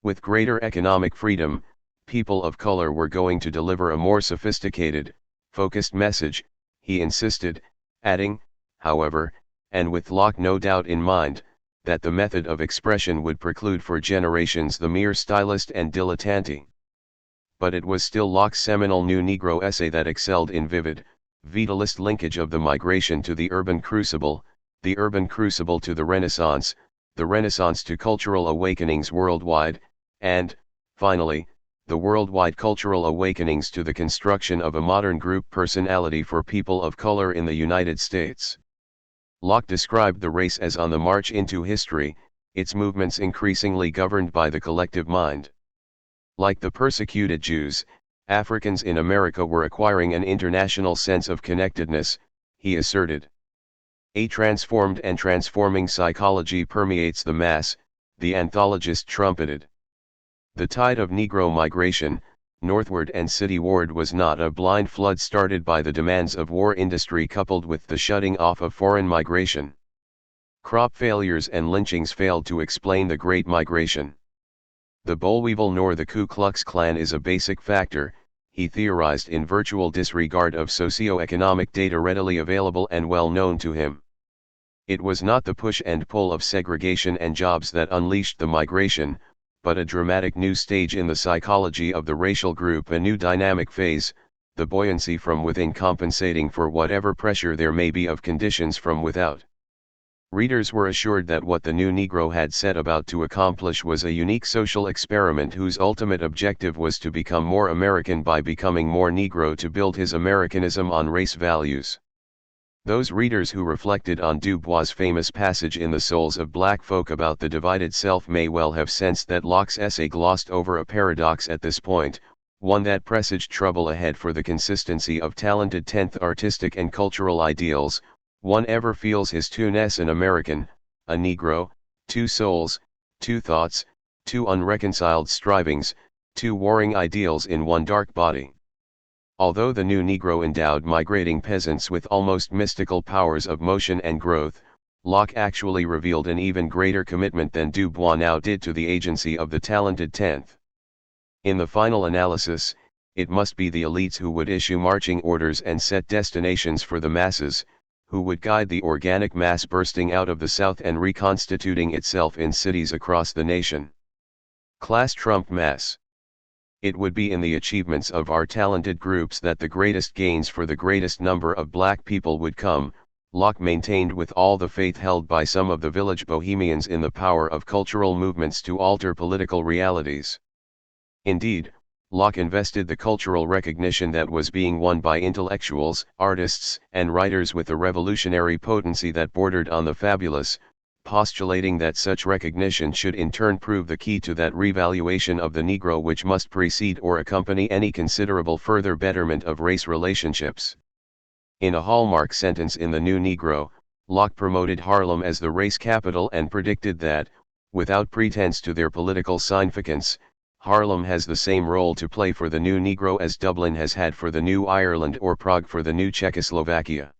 With greater economic freedom, people of color were going to deliver a more sophisticated, focused message, he insisted, adding, however, and with Locke no doubt in mind, that the method of expression would preclude for generations the mere stylist and dilettante. But it was still Locke's seminal New Negro essay that excelled in vivid, vitalist linkage of the migration to the urban crucible to the Renaissance to cultural awakenings worldwide, and, finally, the worldwide cultural awakenings to the construction of a modern group personality for people of color in the United States. Locke described the race as on the march into history, its movements increasingly governed by the collective mind. Like the persecuted Jews, Africans in America were acquiring an international sense of connectedness, he asserted. A transformed and transforming psychology permeates the mass, the anthologist trumpeted. The tide of Negro migration, northward and cityward, was not a blind flood started by the demands of war industry coupled with the shutting off of foreign migration. Crop failures and lynchings failed to explain the Great Migration. The boll weevil nor the Ku Klux Klan is a basic factor, he theorized in virtual disregard of socio-economic data readily available and well known to him. It was not the push and pull of segregation and jobs that unleashed the migration, but a dramatic new stage in the psychology of the racial group, a new dynamic phase, the buoyancy from within compensating for whatever pressure there may be of conditions from without. Readers were assured that what the new Negro had set about to accomplish was a unique social experiment whose ultimate objective was to become more American by becoming more Negro, to build his Americanism on race values. Those readers who reflected on Du Bois' famous passage in The Souls of Black Folk about the divided self may well have sensed that Locke's essay glossed over a paradox at this point, one that presaged trouble ahead for the consistency of talented 10th artistic and cultural ideals. One ever feels his two-ness an American, a Negro, two souls, two thoughts, two unreconciled strivings, two warring ideals in one dark body. Although the new Negro endowed migrating peasants with almost mystical powers of motion and growth, Locke actually revealed an even greater commitment than Du Bois now did to the agency of the talented 10th. In the final analysis, it must be the elites who would issue marching orders and set destinations for the masses, who would guide the organic mass bursting out of the South and reconstituting itself in cities across the nation. Class trump mass. It would be in the achievements of our talented groups that the greatest gains for the greatest number of black people would come, Locke maintained with all the faith held by some of the village bohemians in the power of cultural movements to alter political realities. Indeed, Locke invested the cultural recognition that was being won by intellectuals, artists, and writers with a revolutionary potency that bordered on the fabulous, postulating that such recognition should in turn prove the key to that revaluation of the Negro which must precede or accompany any considerable further betterment of race relationships. In a hallmark sentence in The New Negro, Locke promoted Harlem as the race capital and predicted that, without pretense to their political significance, Harlem has the same role to play for the new Negro as Dublin has had for the new Ireland or Prague for the new Czechoslovakia.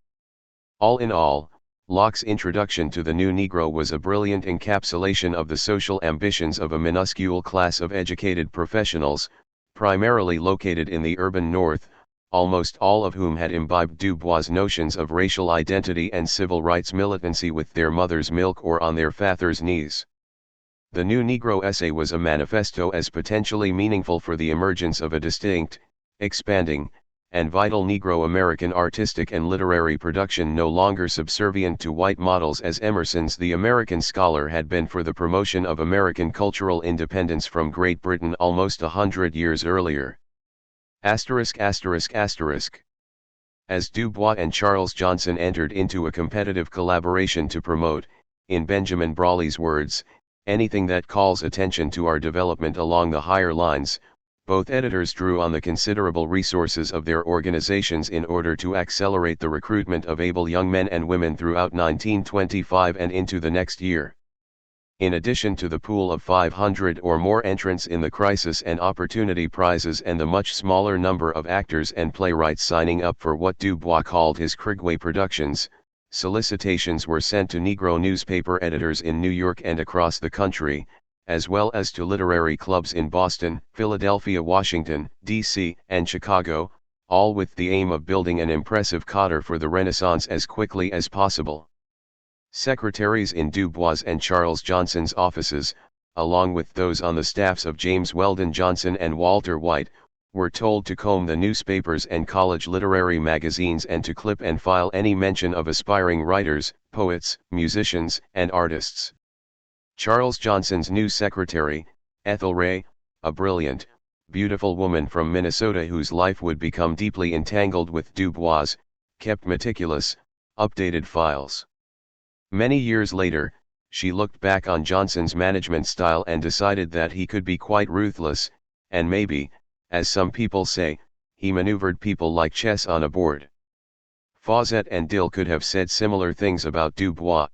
All in all, Locke's introduction to the new Negro was a brilliant encapsulation of the social ambitions of a minuscule class of educated professionals, primarily located in the urban North, almost all of whom had imbibed Du Bois' notions of racial identity and civil rights militancy with their mother's milk or on their father's knees. The New Negro essay was a manifesto as potentially meaningful for the emergence of a distinct, expanding, and vital Negro American artistic and literary production no longer subservient to white models as Emerson's The American Scholar had been for the promotion of American cultural independence from Great Britain almost 100 years earlier. *****. As Du Bois and Charles Johnson entered into a competitive collaboration to promote, in Benjamin Brawley's words, anything that calls attention to our development along the higher lines, both editors drew on the considerable resources of their organizations in order to accelerate the recruitment of able young men and women throughout 1925 and into the next year. In addition to the pool of 500 or more entrants in the Crisis and Opportunity Prizes and the much smaller number of actors and playwrights signing up for what Du Bois called his Krigway productions, solicitations were sent to Negro newspaper editors in New York and across the country, as well as to literary clubs in Boston, Philadelphia, Washington, D.C., and Chicago, all with the aim of building an impressive cadre for the Renaissance as quickly as possible. Secretaries in Du Bois and Charles Johnson's offices, along with those on the staffs of James Weldon Johnson and Walter White, were told to comb the newspapers and college literary magazines and to clip and file any mention of aspiring writers, poets, musicians, and artists. Charles Johnson's new secretary, Ethel Ray, a brilliant, beautiful woman from Minnesota whose life would become deeply entangled with Du Bois, kept meticulous, updated files. Many years later, she looked back on Johnson's management style and decided that he could be quite ruthless, and maybe, as some people say, he maneuvered people like chess on a board. Fawcett and Dill could have said similar things about Du Bois.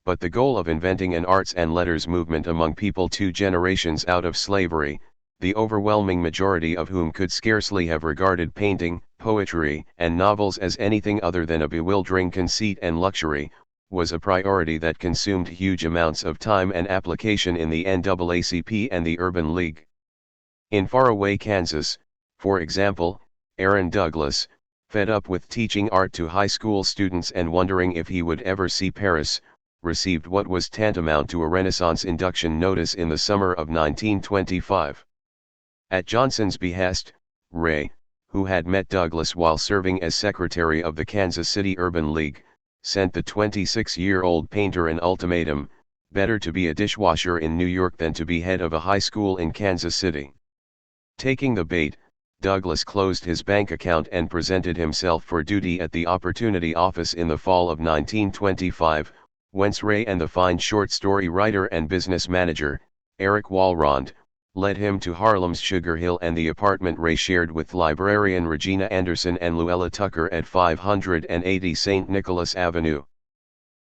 But the goal of inventing an arts and letters movement among people 2 generations out of slavery, the overwhelming majority of whom could scarcely have regarded painting, poetry, and novels as anything other than a bewildering conceit and luxury, was a priority that consumed huge amounts of time and application in the NAACP and the Urban League. In faraway Kansas, For example, Aaron Douglas, fed up with teaching art to high school students and wondering if he would ever see Paris, received what was tantamount to a Renaissance induction notice in the summer of 1925. At Johnson's behest, Ray, who had met Douglas while serving as secretary of the Kansas City Urban League, sent the 26-year-old painter an ultimatum: better to be a dishwasher in New York than to be head of a high school in Kansas City. Taking the bait, Douglas closed his bank account and presented himself for duty at the Opportunity office in the fall of 1925, whence Ray and the fine short story writer and business manager, Eric Walrond, led him to Harlem's Sugar Hill and the apartment Ray shared with librarian Regina Anderson and Luella Tucker at 580 St. Nicholas Avenue.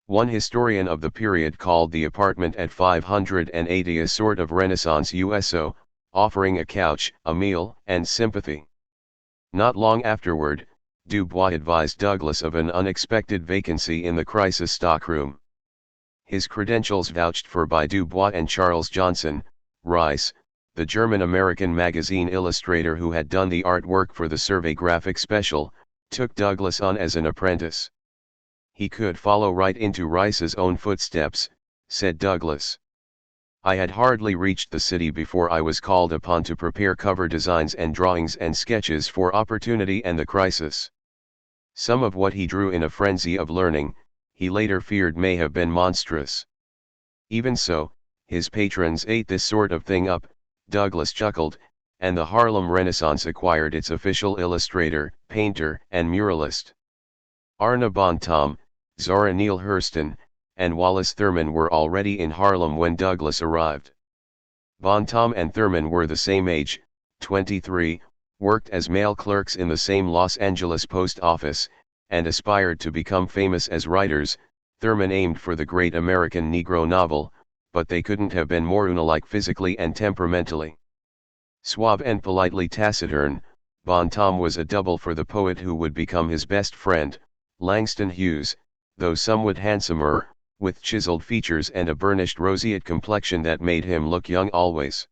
One historian of the period called the apartment at 580 a sort of Renaissance USO, offering a couch, a meal, and sympathy. Not long afterward, Du Bois advised Douglas of an unexpected vacancy in the crisis stockroom. His credentials vouched for by Du Bois and Charles Johnson, Rice, the German-American magazine illustrator who had done the artwork for the Survey graphic special, took Douglas on as an apprentice. He could follow right into Rice's own footsteps, said Douglas. I had hardly reached the city before I was called upon to prepare cover designs and drawings and sketches for Opportunity and the Crisis. Some of what he drew in a frenzy of learning, he later feared may have been monstrous. Even so, his patrons ate this sort of thing up, Douglas chuckled, and the Harlem Renaissance acquired its official illustrator, painter, and muralist. Arna Bontom, Zora Neale Hurston, and Wallace Thurman were already in Harlem when Douglas arrived. Bontom and Thurman were the same age, 23, worked as mail clerks in the same Los Angeles post office, and aspired to become famous as writers. Thurman aimed for the great American Negro novel, but they couldn't have been more unalike physically and temperamentally. Suave and politely taciturn, Bontom was a double for the poet who would become his best friend, Langston Hughes, though somewhat handsomer, with chiseled features and a burnished roseate complexion that made him look young always.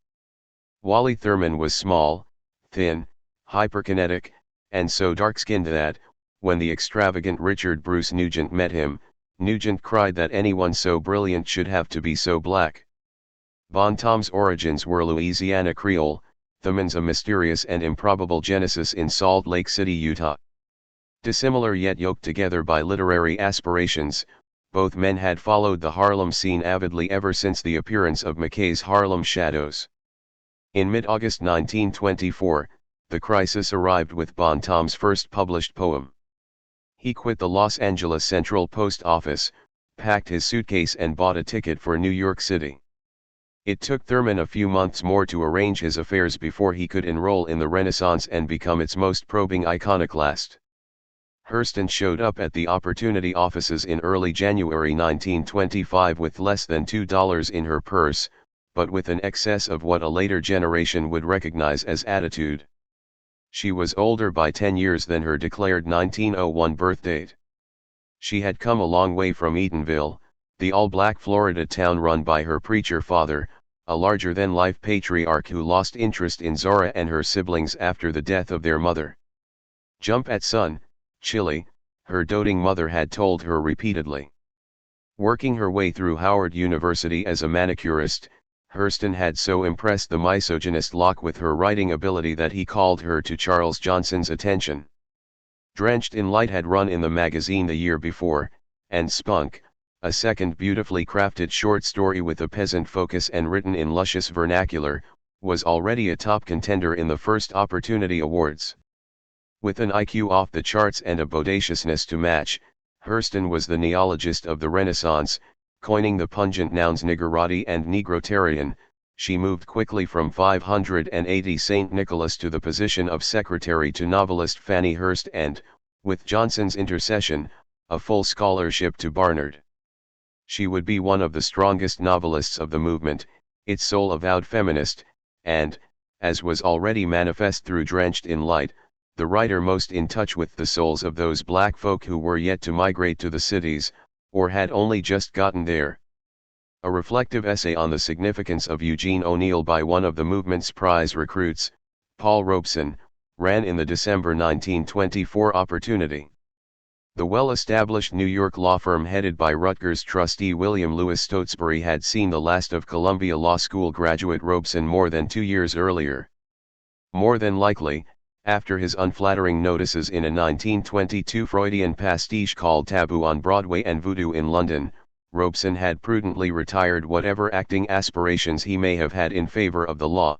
Wally Thurman was small, thin, hyperkinetic, and so dark-skinned that, when the extravagant Richard Bruce Nugent met him, Nugent cried that anyone so brilliant should have to be so black. Bontom's origins were Louisiana Creole, Thurman's a mysterious and improbable genesis in Salt Lake City, Utah. Dissimilar yet yoked together by literary aspirations, both men had followed the Harlem scene avidly ever since the appearance of Mackay's Harlem Shadows. In mid-August 1924, The Crisis arrived with Bontom's first published poem. He quit the Los Angeles Central Post Office, packed his suitcase and bought a ticket for New York City. It took Thurman a few months more to arrange his affairs before he could enroll in the Renaissance and become its most probing iconoclast. Hurston showed up at the Opportunity offices in early January 1925 with less than $2 in her purse, but with an excess of what a later generation would recognize as attitude. She was older by 10 years than her declared 1901 birth date. She had come a long way from Eatonville, the all-black Florida town run by her preacher father, a larger-than-life patriarch who lost interest in Zora and her siblings after the death of their mother. "Jump at son, Chilly," her doting mother had told her repeatedly. Working her way through Howard University as a manicurist, Hurston had so impressed the misogynist Locke with her writing ability that he called her to Charles Johnson's attention. Drenched in Light had run in the magazine the year before, and Spunk, a second beautifully crafted short story with a peasant focus and written in luscious vernacular, was already a top contender in the first Opportunity Awards. With an IQ off the charts and a bodaciousness to match, Hurston was the neologist of the Renaissance, coining the pungent nouns niggerati and negrotarian. She moved quickly from 580 St. Nicholas to the position of secretary to novelist Fannie Hurst and, with Johnson's intercession, a full scholarship to Barnard. She would be one of the strongest novelists of the movement, its sole avowed feminist, and, as was already manifest through Drenched in Light, the writer most in touch with the souls of those black folk who were yet to migrate to the cities, or had only just gotten there. A reflective essay on the significance of Eugene O'Neill by one of the movement's prize recruits, Paul Robeson, ran in the December 1924 opportunity. The well-established New York law firm headed by Rutgers trustee William Lewis Stotesbury had seen the last of Columbia Law School graduate Robeson more than 2 years earlier. More than likely, after his unflattering notices in a 1922 Freudian pastiche called Taboo on Broadway and Voodoo in London, Robeson had prudently retired whatever acting aspirations he may have had in favor of the law.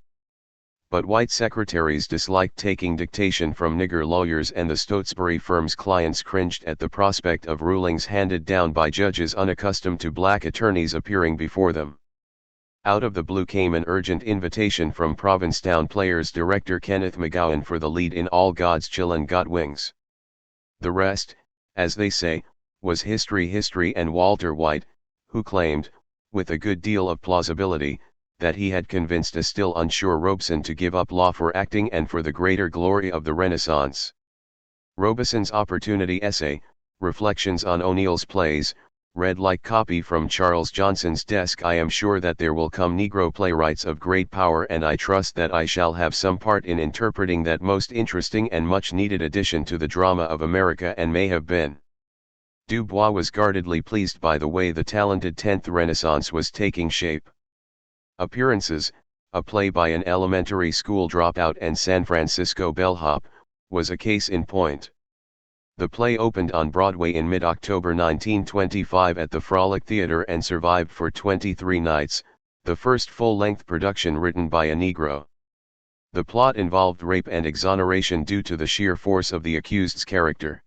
But white secretaries disliked taking dictation from nigger lawyers, and the Stotesbury firm's clients cringed at the prospect of rulings handed down by judges unaccustomed to black attorneys appearing before them. Out of the blue came an urgent invitation from Provincetown Players director Kenneth McGowan for the lead in All God's Chillun Got Wings. The rest, as they say, was history, and Walter White, who claimed, with a good deal of plausibility, that he had convinced a still unsure Robeson to give up law for acting and for the greater glory of the Renaissance. Robeson's opportunity essay, Reflections on O'Neill's Plays, read like copy from Charles Johnson's desk. I am sure that there will come Negro playwrights of great power, and I trust that I shall have some part in interpreting that most interesting and much needed addition to the drama of America, and may have been. Du Bois was guardedly pleased by the way the talented 10th Renaissance was taking shape. Appearances, a play by an elementary school dropout and San Francisco bellhop, was a case in point. The play opened on Broadway in mid-October 1925 at the Frolic Theater and survived for 23 nights, the first full-length production written by a Negro. The plot involved rape and exoneration due to the sheer force of the accused's character.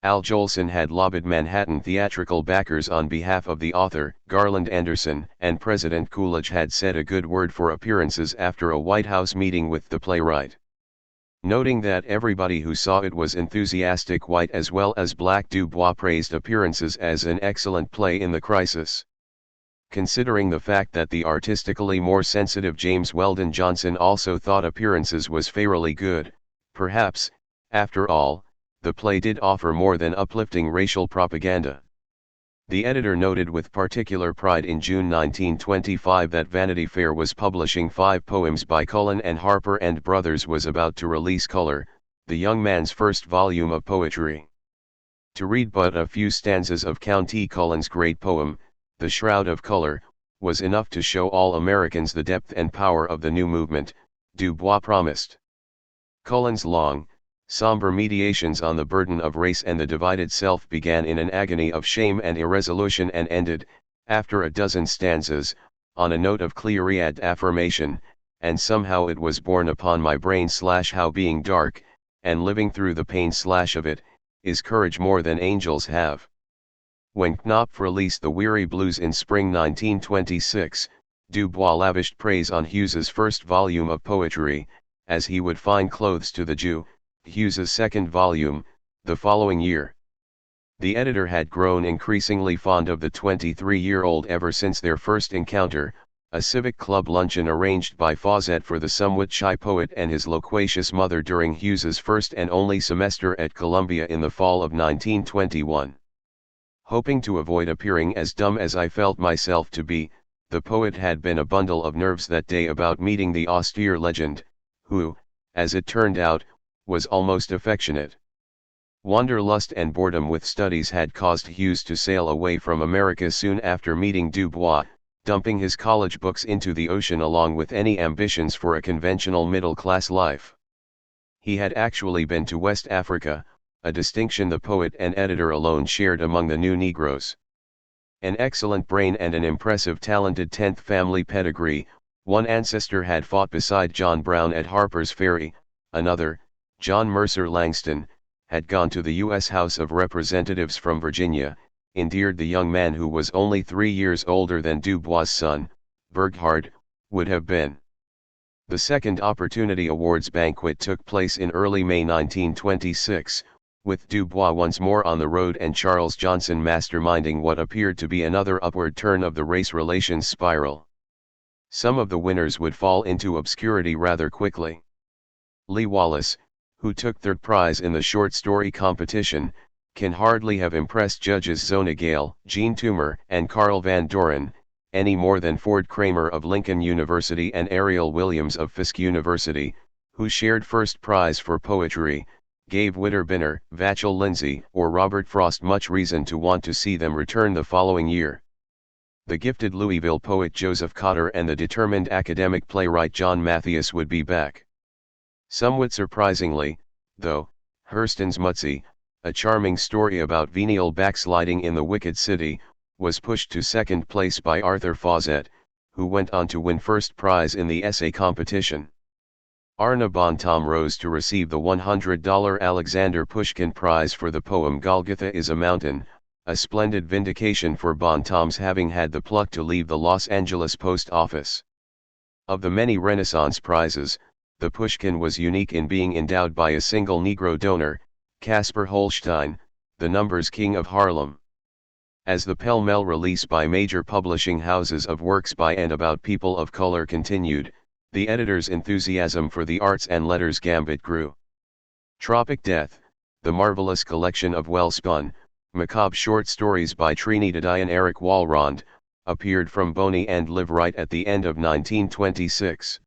Al Jolson had lobbied Manhattan theatrical backers on behalf of the author, Garland Anderson, and President Coolidge had said a good word for appearances after a White House meeting with the playwright. Noting that everybody who saw it was enthusiastic, white as well as black, Du Bois praised appearances as an excellent play in the crisis. Considering the fact that the artistically more sensitive James Weldon Johnson also thought appearances was fairly good, perhaps, after all, the play did offer more than uplifting racial propaganda. The editor noted with particular pride in June 1925 that Vanity Fair was publishing 5 poems by Cullen, and Harper and Brothers was about to release Color, the young man's first volume of poetry. To read but a few stanzas of Count T. Cullen's great poem, The Shroud of Color, was enough to show all Americans the depth and power of the new movement, Du Bois promised. Cullen's long, somber meditations on the burden of race and the divided self began in an agony of shame and irresolution and ended, after a dozen stanzas, on a note of clear-eyed affirmation, and somehow it was borne upon my brain how being dark, and living through the pain of it, is courage more than angels have. When Knopf released The Weary Blues in spring 1926, Du Bois lavished praise on Hughes's first volume of poetry, as he would find clothes to the Jew, Hughes's second volume, the following year. The editor had grown increasingly fond of the 23-year-old ever since their first encounter, a civic club luncheon arranged by Fawcett for the somewhat shy poet and his loquacious mother during Hughes's first and only semester at Columbia in the fall of 1921. Hoping to avoid appearing as dumb as I felt myself to be, the poet had been a bundle of nerves that day about meeting the austere legend, who, as it turned out, was almost affectionate. Wanderlust and boredom with studies had caused Hughes to sail away from America soon after meeting Du Bois, dumping his college books into the ocean along with any ambitions for a conventional middle-class life. He had actually been to West Africa, a distinction the poet and editor alone shared among the new Negroes. An excellent brain and an impressive talented 10th family pedigree, one ancestor had fought beside John Brown at Harper's Ferry, another, John Mercer Langston, had gone to the U.S. House of Representatives from Virginia, endeared the young man who was only 3 years older than Du Bois' son, Burghardt, would have been. The second Opportunity Awards banquet took place in early May 1926, with Du Bois once more on the road and Charles Johnson masterminding what appeared to be another upward turn of the race relations spiral. Some of the winners would fall into obscurity rather quickly. Lee Wallace, who took third prize in the short story competition, can hardly have impressed judges Zona Gale, Jean Toomer, and Carl Van Doren, any more than Ford Kramer of Lincoln University and Ariel Williams of Fisk University, who shared first prize for poetry, gave Witterbinner, Vachel Lindsay, or Robert Frost much reason to want to see them return the following year. The gifted Louisville poet Joseph Cotter and the determined academic playwright John Matthias would be back. Somewhat surprisingly, though, Hurston's Mutsy, a charming story about venial backsliding in the wicked city, was pushed to second place by Arthur Fawcett, who went on to win first prize in the essay competition. Arna Bontom rose to receive the $100 Alexander Pushkin Prize for the poem Golgotha is a Mountain, a splendid vindication for Bontom's having had the pluck to leave the Los Angeles post office. Of the many Renaissance prizes, the Pushkin was unique in being endowed by a single Negro donor, Caspar Holstein, the numbers king of Harlem. As the pell-mell release by major publishing houses of works by and about people of color continued, the editor's enthusiasm for the arts and letters gambit grew. Tropic Death, the marvelous collection of well-spun, macabre short stories by Trinidadian and Eric Walrond, appeared from Boney and Live right at the end of 1926.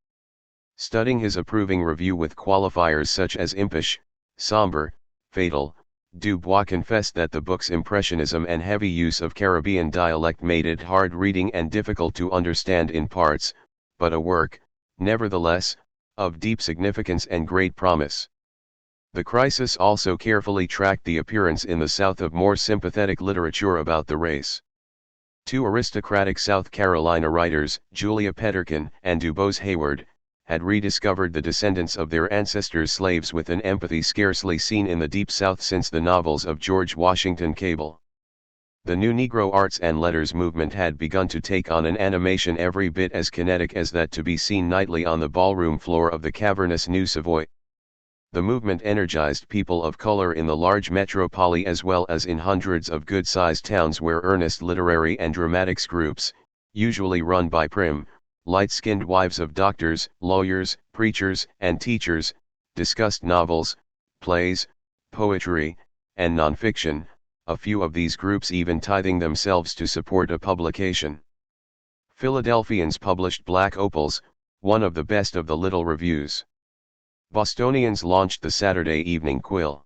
Studying his approving review with qualifiers such as impish, somber, fatal, Du Bois confessed that the book's impressionism and heavy use of Caribbean dialect made it hard reading and difficult to understand in parts, but a work, nevertheless, of deep significance and great promise. The crisis also carefully tracked the appearance in the South of more sympathetic literature about the race. Two aristocratic South Carolina writers, Julia Petterkin and DuBose Hayward, had rediscovered the descendants of their ancestors' slaves with an empathy scarcely seen in the Deep South since the novels of George Washington Cable. The new Negro arts and letters movement had begun to take on an animation every bit as kinetic as that to be seen nightly on the ballroom floor of the cavernous New Savoy. The movement energized people of color in the large metropole as well as in hundreds of good-sized towns where earnest literary and dramatics groups, usually run by prim, light-skinned wives of doctors, lawyers, preachers, and teachers, discussed novels, plays, poetry, and nonfiction, a few of these groups even tithing themselves to support a publication. Philadelphians published Black Opals, one of the best of the little reviews. Bostonians launched the Saturday Evening Quill.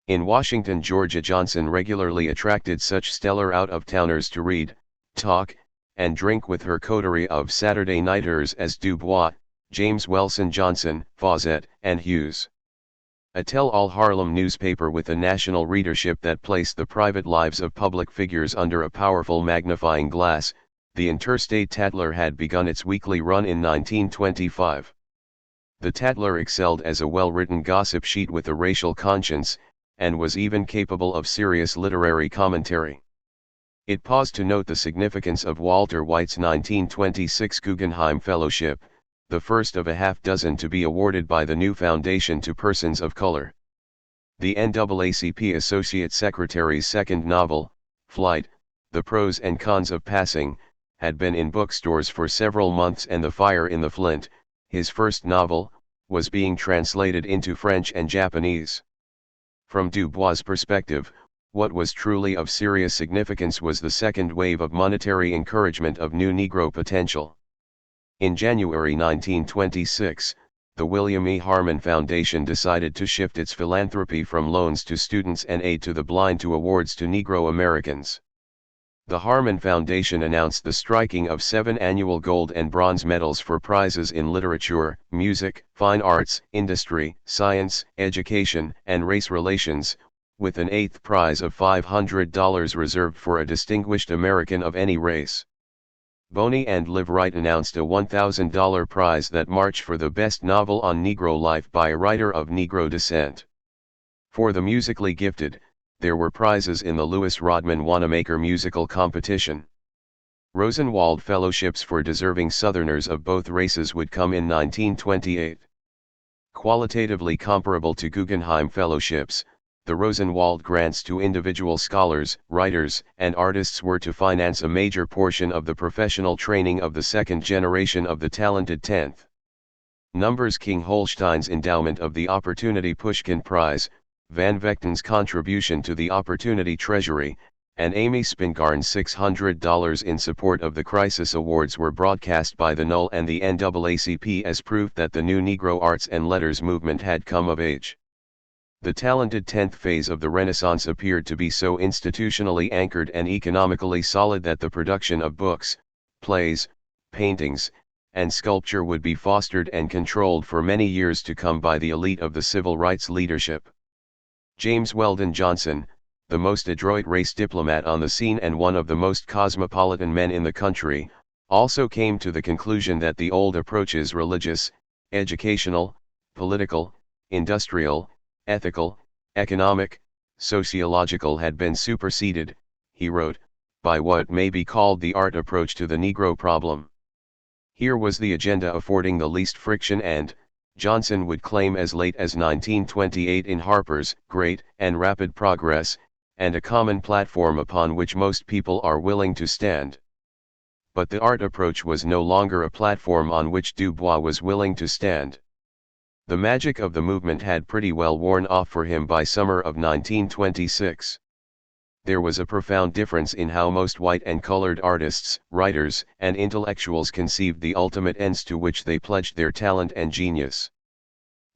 In Washington, Georgia Johnson regularly attracted such stellar out-of-towners to read, talk, and drink with her coterie of Saturday nighters as Du Bois, James Wilson Johnson, Fawcett, and Hughes. A tell-all Harlem newspaper with a national readership that placed the private lives of public figures under a powerful magnifying glass, the Interstate Tatler had begun its weekly run in 1925. The Tatler excelled as a well-written gossip sheet with a racial conscience, and was even capable of serious literary commentary. It paused to note the significance of Walter White's 1926 Guggenheim Fellowship, the first of a half-dozen to be awarded by the new foundation to persons of color. The NAACP Associate Secretary's second novel, Flight, The Pros and Cons of Passing, had been in bookstores for several months, and The Fire in the Flint, his first novel, was being translated into French and Japanese. From Du Bois' perspective, what was truly of serious significance was the second wave of monetary encouragement of new Negro potential. In January 1926, the William E. Harmon Foundation decided to shift its philanthropy from loans to students and aid to the blind to awards to Negro Americans. The Harmon Foundation announced the striking of 7 annual gold and bronze medals for prizes in literature, music, fine arts, industry, science, education, and race relations, with an 8th prize of $500 reserved for a distinguished American of any race. Boney and Live Right announced a $1,000 prize that March for the best novel on Negro life by a writer of Negro descent. For the musically gifted, there were prizes in the Lewis Rodman Wanamaker musical competition. Rosenwald Fellowships for deserving Southerners of both races would come in 1928. Qualitatively comparable to Guggenheim Fellowships, the Rosenwald grants to individual scholars, writers, and artists were to finance a major portion of the professional training of the second generation of the talented 10th. Numbers King Holstein's endowment of the Opportunity Pushkin Prize, Van Vechten's contribution to the Opportunity Treasury, and Amy Spingarn's $600 in support of the Crisis Awards were broadcast by the Null and the NAACP as proof that the new Negro arts and letters movement had come of age. The talented 10th phase of the Renaissance appeared to be so institutionally anchored and economically solid that the production of books, plays, paintings, and sculpture would be fostered and controlled for many years to come by the elite of the civil rights leadership. James Weldon Johnson, the most adroit race diplomat on the scene and one of the most cosmopolitan men in the country, also came to the conclusion that the old approaches religious, educational, political, industrial, ethical, economic, sociological had been superseded, he wrote, by what may be called the art approach to the Negro problem. Here was the agenda affording the least friction and, Johnson would claim as late as 1928 in Harper's Great and Rapid Progress, and a common platform upon which most people are willing to stand. But the art approach was no longer a platform on which Du Bois was willing to stand. The magic of the movement had pretty well worn off for him by summer of 1926. There was a profound difference in how most white and colored artists, writers, and intellectuals conceived the ultimate ends to which they pledged their talent and genius.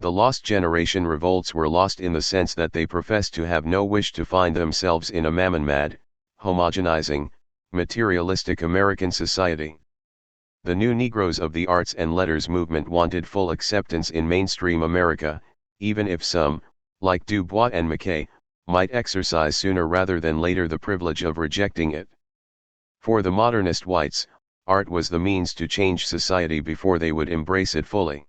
The lost generation revolts were lost in the sense that they professed to have no wish to find themselves in a mammon-mad, homogenizing, materialistic American society. The new Negroes of the arts and letters movement wanted full acceptance in mainstream America, even if some, like Du Bois and Mackay, might exercise sooner rather than later the privilege of rejecting it. For the modernist whites, art was the means to change society before they would embrace it fully.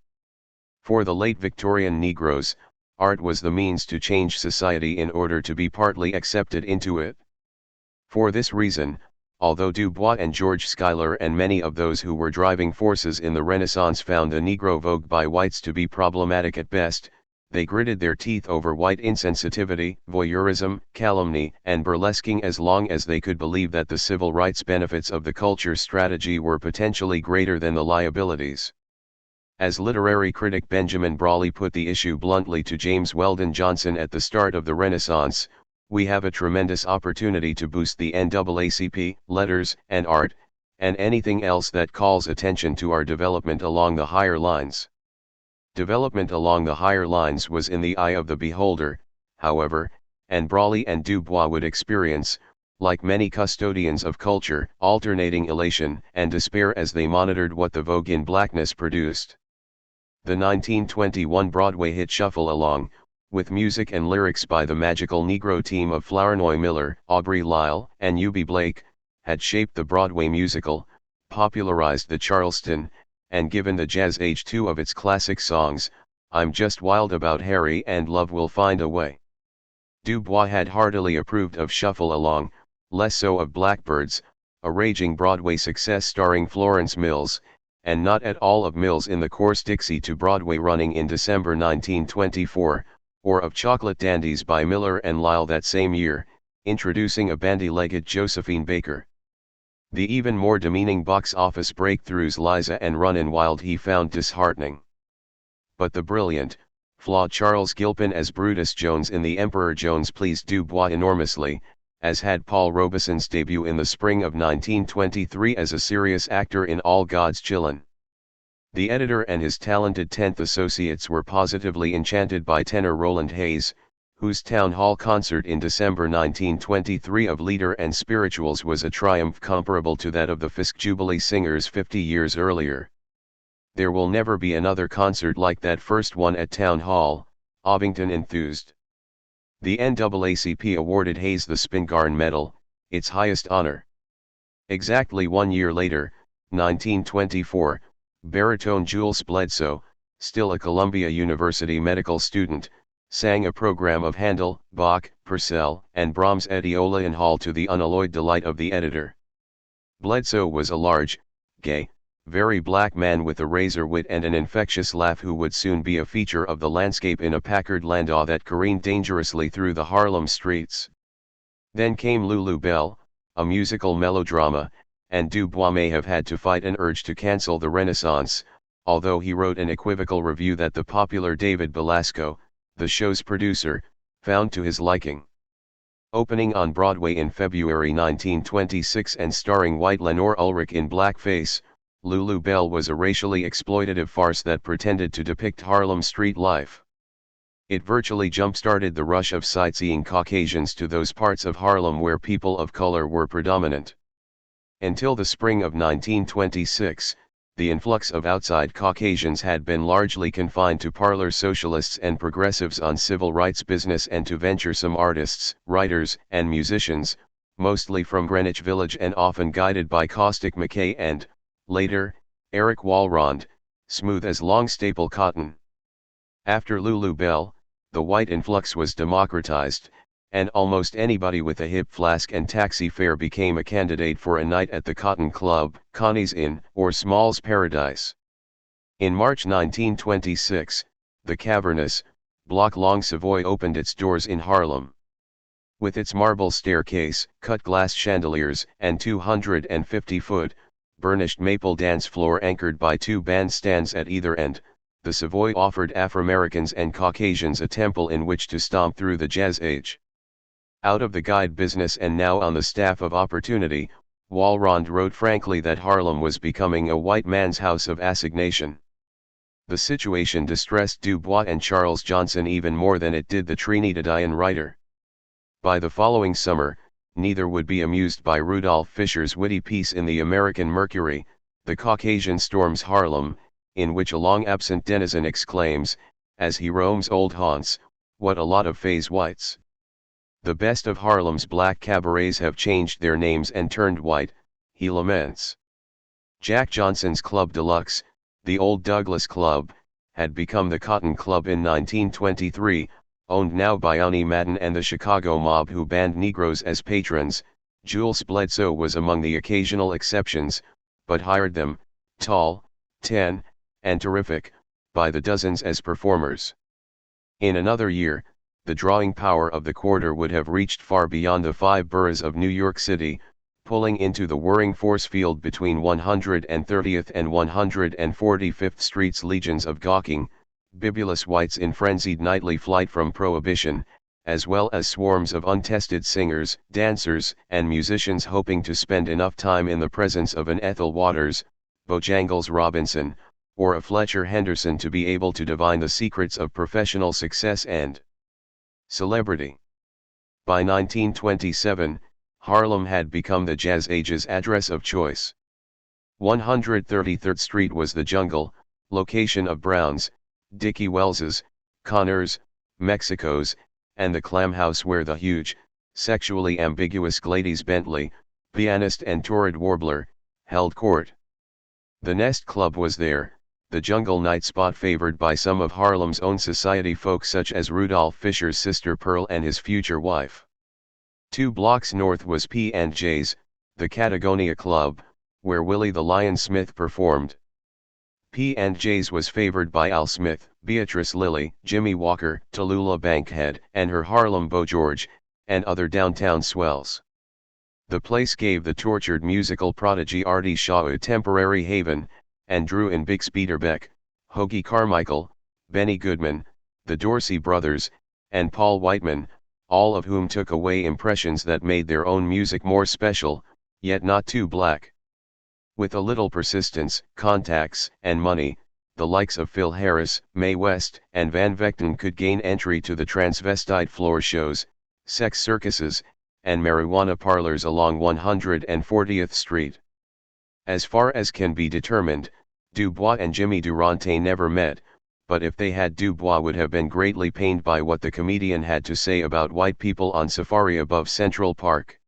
For the late Victorian Negroes, art was the means to change society in order to be partly accepted into it. For this reason, although Du Bois and George Schuyler and many of those who were driving forces in the Renaissance found the Negro vogue by whites to be problematic at best, they gritted their teeth over white insensitivity, voyeurism, calumny, and burlesquing as long as they could believe that the civil rights benefits of the culture strategy were potentially greater than the liabilities. As literary critic Benjamin Brawley put the issue bluntly to James Weldon Johnson at the start of the Renaissance, we have a tremendous opportunity to boost the NAACP, letters and art, and anything else that calls attention to our development along the higher lines. Development along the higher lines was in the eye of the beholder, however, and Brawley and Du Bois would experience, like many custodians of culture, alternating elation and despair as they monitored what the vogue in blackness produced. The 1921 Broadway hit Shuffle Along, with music and lyrics by the magical Negro team of Flournoy Miller, Aubrey Lyle, and Eubie Blake, had shaped the Broadway musical, popularized the Charleston, and given the jazz age two of its classic songs, I'm Just Wild About Harry and Love Will Find a Way. Du Bois had heartily approved of Shuffle Along, less so of Blackbirds, a raging Broadway success starring Florence Mills, and not at all of Mills in the course Dixie to Broadway running in December 1924, or of Chocolate Dandies by Miller and Lyle that same year, introducing a bandy-legged Josephine Baker. The even more demeaning box office breakthroughs Liza and Runnin' Wild he found disheartening. But the brilliant, flawed Charles Gilpin as Brutus Jones in The Emperor Jones pleased Du Bois enormously, as had Paul Robeson's debut in the spring of 1923 as a serious actor in All God's Chillun'. The editor and his talented 10th associates were positively enchanted by tenor Roland Hayes, whose town hall concert in December 1923 of Leader and Spirituals was a triumph comparable to that of the Fisk Jubilee Singers 50 years earlier. There will never be another concert like that first one at Town Hall, Ovington enthused. The NAACP awarded Hayes the Spingarn Medal, its highest honor. Exactly 1 year later, 1924, baritone Jules Bledsoe, still a Columbia University medical student, sang a program of Handel, Bach, Purcell, and Brahms' Eddiola in Hall to the unalloyed delight of the editor. Bledsoe was a large, gay, very black man with a razor wit and an infectious laugh who would soon be a feature of the landscape in a Packard landau that careened dangerously through the Harlem streets. Then came Lulu Bell, a musical melodrama, and Du Bois may have had to fight an urge to cancel the Renaissance, although he wrote an equivocal review that the popular David Belasco, the show's producer, found to his liking. Opening on Broadway in February 1926 and starring white Lenore Ulrich in blackface, Lulu Bell was a racially exploitative farce that pretended to depict Harlem street life. It virtually jump-started the rush of sightseeing Caucasians to those parts of Harlem where people of color were predominant. Until the spring of 1926, the influx of outside Caucasians had been largely confined to parlor socialists and progressives on civil rights business and to venturesome artists, writers, and musicians, mostly from Greenwich Village and often guided by Caustic McKay and, later, Eric Walrond, smooth as long staple cotton. After Lulu Bell, the white influx was democratized, and almost anybody with a hip flask and taxi fare became a candidate for a night at the Cotton Club, Connie's Inn, or Small's Paradise. In March 1926, the cavernous, block-long Savoy opened its doors in Harlem. With its marble staircase, cut-glass chandeliers, and 250-foot, burnished maple dance floor anchored by two bandstands at either end, the Savoy offered Afro-Americans and Caucasians a temple in which to stomp through the jazz age. Out of the guide business and now on the staff of Opportunity, Walrond wrote frankly that Harlem was becoming a white man's house of assignation. The situation distressed Du Bois and Charles Johnson even more than it did the Trinidadian writer. By the following summer, neither would be amused by Rudolph Fisher's witty piece in the American Mercury, "The Caucasian Storms Harlem," in which a long-absent denizen exclaims, as he roams old haunts, "What a lot of phase whites. The best of Harlem's black cabarets have changed their names and turned white," he laments. Jack Johnson's Club Deluxe, the old Douglas Club, had become the Cotton Club in 1923, owned now by Ani Madden and the Chicago mob who banned Negroes as patrons. Jules Bledsoe was among the occasional exceptions, but hired them, tall, tan, and terrific, by the dozens as performers. In another year, the drawing power of the quarter would have reached far beyond the 5 boroughs of New York City, pulling into the whirring force field between 130th and 145th Streets legions of gawking, bibulous whites in frenzied nightly flight from Prohibition, as well as swarms of untested singers, dancers, and musicians hoping to spend enough time in the presence of an Ethel Waters, Bojangles Robinson, or a Fletcher Henderson to be able to divine the secrets of professional success and celebrity. By 1927, Harlem had become the jazz age's address of choice. 133rd Street was the jungle, location of Brown's, Dickie Wells's, Connor's, Mexico's, and the Clam House where the huge, sexually ambiguous Gladys Bentley, pianist and torrid warbler, held court. The Nest Club was there, the jungle night spot favored by some of Harlem's own society folk such as Rudolph Fisher's sister Pearl and his future wife. 2 blocks north was P&J's, the Catagonia Club, where Willie the Lion Smith performed. P&J's was favored by Al Smith, Beatrice Lillie, Jimmy Walker, Tallulah Bankhead, and her Harlem Beau George, and other downtown swells. The place gave the tortured musical prodigy Artie Shaw a temporary haven, and drew in Bixby Beck, Hoagie Carmichael, Benny Goodman, the Dorsey brothers, and Paul Whiteman, all of whom took away impressions that made their own music more special, yet not too black. With a little persistence, contacts, and money, the likes of Phil Harris, Mae West, and Van Vechten could gain entry to the transvestite floor shows, sex circuses, and marijuana parlors along 140th Street. As far as can be determined, Du Bois and Jimmy Durante never met, but if they had, Du Bois would have been greatly pained by what the comedian had to say about white people on safari above Central Park.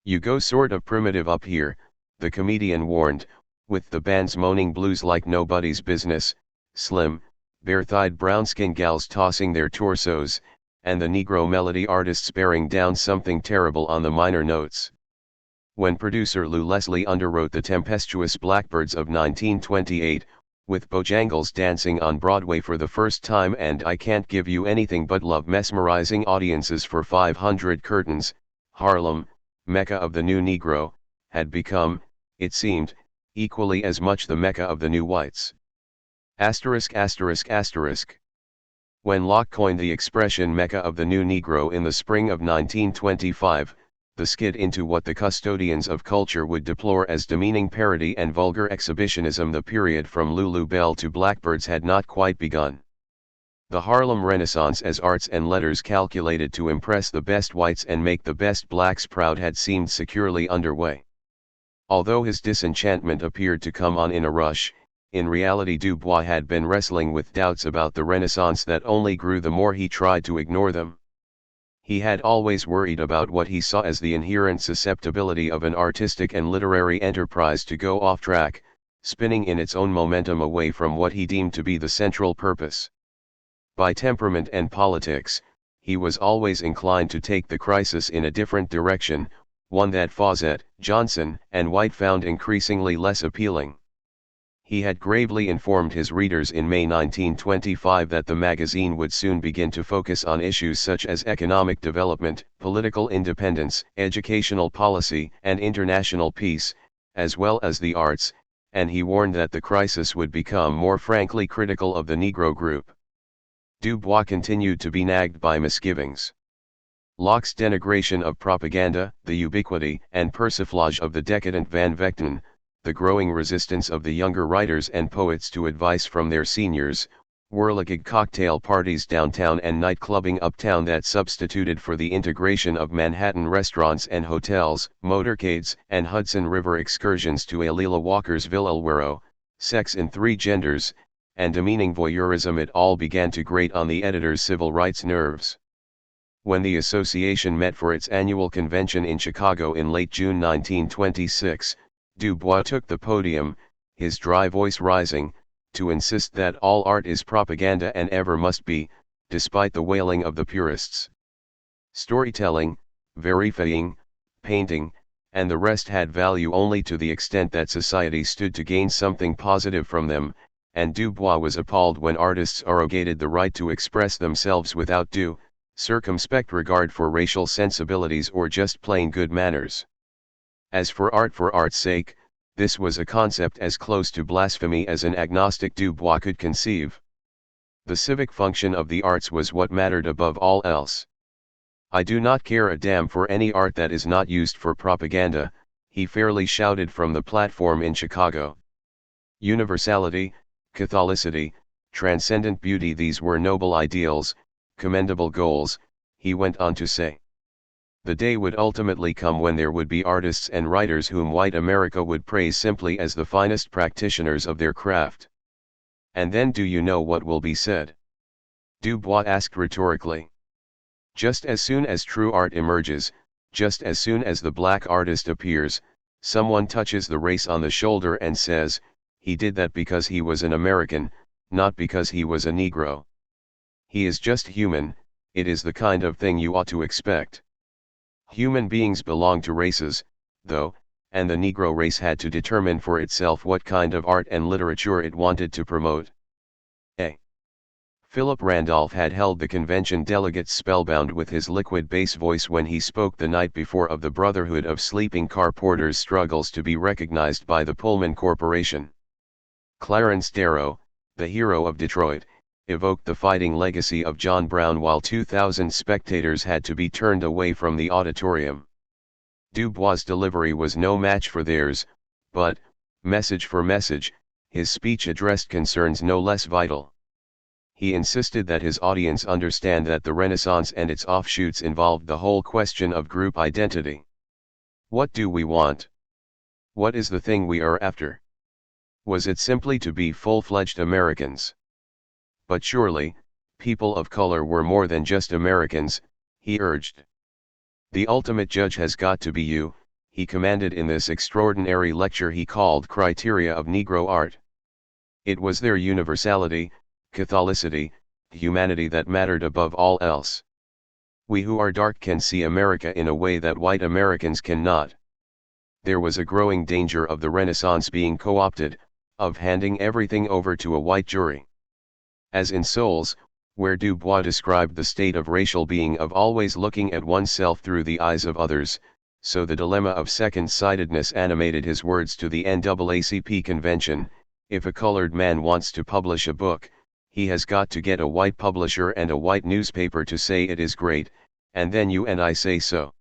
"You go sort of primitive up here," the comedian warned, with the bands moaning blues like nobody's business, slim, bare-thighed brown-skinned gals tossing their torsos, and the Negro melody artists bearing down something terrible on the minor notes. When producer Lou Leslie underwrote the tempestuous Blackbirds of 1928, with Bojangles dancing on Broadway for the first time and I Can't Give You Anything But Love mesmerizing audiences for 500 curtains, Harlem, Mecca of the new Negro, had become, it seemed, equally as much the Mecca of the new whites. ******. When Locke coined the expression Mecca of the New Negro in the spring of 1925, the skid into what the custodians of culture would deplore as demeaning parody and vulgar exhibitionism, the period from Lulu Bell to Blackbirds had not quite begun. The Harlem Renaissance as arts and letters calculated to impress the best whites and make the best blacks proud had seemed securely underway. Although his disenchantment appeared to come on in a rush, in reality Du Bois had been wrestling with doubts about the Renaissance that only grew the more he tried to ignore them. He had always worried about what he saw as the inherent susceptibility of an artistic and literary enterprise to go off track, spinning in its own momentum away from what he deemed to be the central purpose. By temperament and politics, he was always inclined to take the crisis in a different direction, one that Fawcett, Johnson, and White found increasingly less appealing. He had gravely informed his readers in May 1925 that the magazine would soon begin to focus on issues such as economic development, political independence, educational policy, and international peace, as well as the arts, and he warned that the crisis would become more frankly critical of the Negro group. Du Bois continued to be nagged by misgivings. Locke's denigration of propaganda, the ubiquity and persiflage of the decadent Van Vechten, the growing resistance of the younger writers and poets to advice from their seniors, whirligig cocktail parties downtown and night-clubbing uptown that substituted for the integration of Manhattan restaurants and hotels, motorcades and Hudson River excursions to Alila Walker's Villa Elwero, sex in three genders, and demeaning voyeurism, it all began to grate on the editor's civil rights nerves. When the association met for its annual convention in Chicago in late June 1926, Du Bois took the podium, his dry voice rising, to insist that all art is propaganda and ever must be, despite the wailing of the purists. Storytelling, verifying, painting, and the rest had value only to the extent that society stood to gain something positive from them, and Du Bois was appalled when artists arrogated the right to express themselves without due, circumspect regard for racial sensibilities or just plain good manners. As for art's sake, this was a concept as close to blasphemy as an agnostic Du Bois could conceive. The civic function of the arts was what mattered above all else. I do not care a damn for any art that is not used for propaganda, he fairly shouted from the platform in Chicago. Universality, Catholicity, transcendent beauty, these were noble ideals, commendable goals, he went on to say. The day would ultimately come when there would be artists and writers whom white America would praise simply as the finest practitioners of their craft. And then do you know what will be said? Du Bois asked rhetorically. Just as soon as true art emerges, just as soon as the black artist appears, someone touches the race on the shoulder and says, he did that because he was an American, not because he was a Negro. He is just human, it is the kind of thing you ought to expect. Human beings belong to races, though, and the Negro race had to determine for itself what kind of art and literature it wanted to promote. A. Philip Randolph had held the convention delegates spellbound with his liquid bass voice when he spoke the night before of the Brotherhood of Sleeping Car Porters' struggles to be recognized by the Pullman Corporation. Clarence Darrow, the hero of Detroit, evoked the fighting legacy of John Brown while 2,000 spectators had to be turned away from the auditorium. Du Bois' delivery was no match for theirs, but, message for message, his speech addressed concerns no less vital. He insisted that his audience understand that the Renaissance and its offshoots involved the whole question of group identity. What do we want? What is the thing we are after? Was it simply to be full-fledged Americans? But surely, people of color were more than just Americans, he urged. The ultimate judge has got to be you, he commanded in this extraordinary lecture he called Criteria of Negro Art. It was their universality, Catholicity, humanity that mattered above all else. We who are dark can see America in a way that white Americans cannot. There was a growing danger of the Renaissance being co-opted, of handing everything over to a white jury. As in Souls, where Du Bois described the state of racial being of always looking at oneself through the eyes of others, so the dilemma of second-sightedness animated his words to the NAACP convention. If a colored man wants to publish a book, he has got to get a white publisher and a white newspaper to say it is great, and then you and I say so.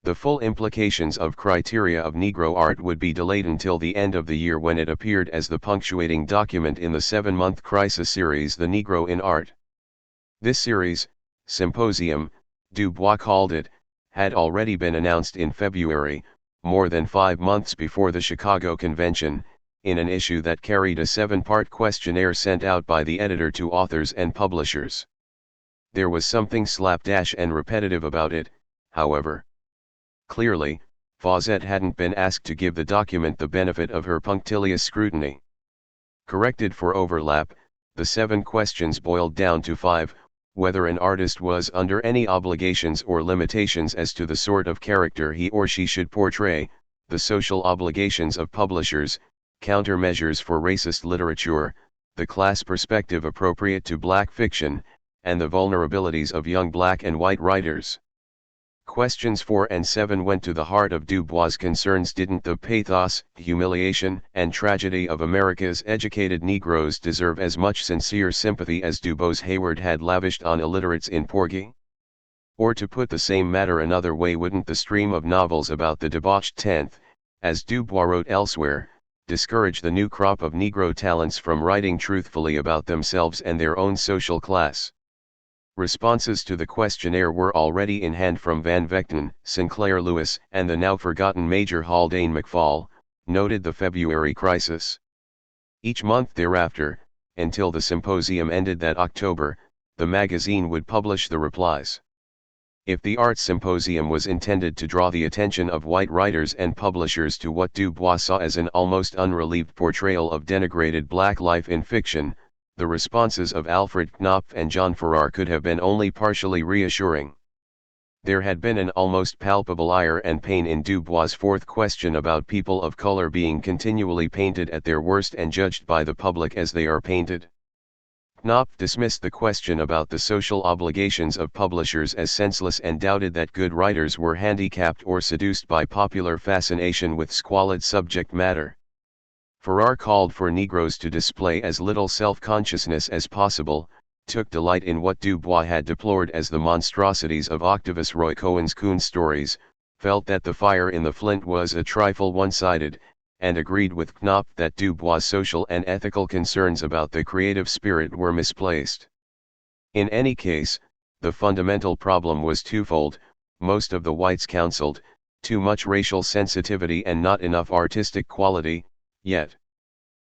The full implications of criteria of Negro art would be delayed until the end of the year when it appeared as the punctuating document in the 7-month crisis series The Negro in Art. This series, Symposium, Du Bois called it, had already been announced in February, more than 5 months before the Chicago Convention, in an issue that carried a 7-part questionnaire sent out by the editor to authors and publishers. There was something slapdash and repetitive about it, however. Clearly, Fawcett hadn't been asked to give the document the benefit of her punctilious scrutiny. Corrected for overlap, the 7 questions boiled down to 5, whether an artist was under any obligations or limitations as to the sort of character he or she should portray, the social obligations of publishers, countermeasures for racist literature, the class perspective appropriate to black fiction, and the vulnerabilities of young black and white writers. Questions 4 and 7 went to the heart of Du Bois' concerns. Didn't the pathos, humiliation, and tragedy of America's educated Negroes deserve as much sincere sympathy as Du Bois Hayward had lavished on illiterates in Porgy? Or to put the same matter another way, wouldn't the stream of novels about the debauched 10th, as Du Bois wrote elsewhere, discourage the new crop of Negro talents from writing truthfully about themselves and their own social class? Responses to the questionnaire were already in hand from Van Vechten, Sinclair Lewis, and the now forgotten Major Haldane McFall, noted the February crisis. Each month thereafter, until the symposium ended that October, the magazine would publish the replies. If the art symposium was intended to draw the attention of white writers and publishers to what Du Bois saw as an almost unrelieved portrayal of denigrated black life in fiction, the responses of Alfred Knopf and John Farrar could have been only partially reassuring. There had been an almost palpable ire and pain in Du Bois' 4th question about people of color being continually painted at their worst and judged by the public as they are painted. Knopf dismissed the question about the social obligations of publishers as senseless and doubted that good writers were handicapped or seduced by popular fascination with squalid subject matter. Farrar called for Negroes to display as little self-consciousness as possible, took delight in what Du Bois had deplored as the monstrosities of Octavius Roy Cohen's Coon stories, felt that the fire in the flint was a trifle one-sided, and agreed with Knopf that Du Bois' social and ethical concerns about the creative spirit were misplaced. In any case, the fundamental problem was twofold: most of the whites counseled, too much racial sensitivity and not enough artistic quality. Yet,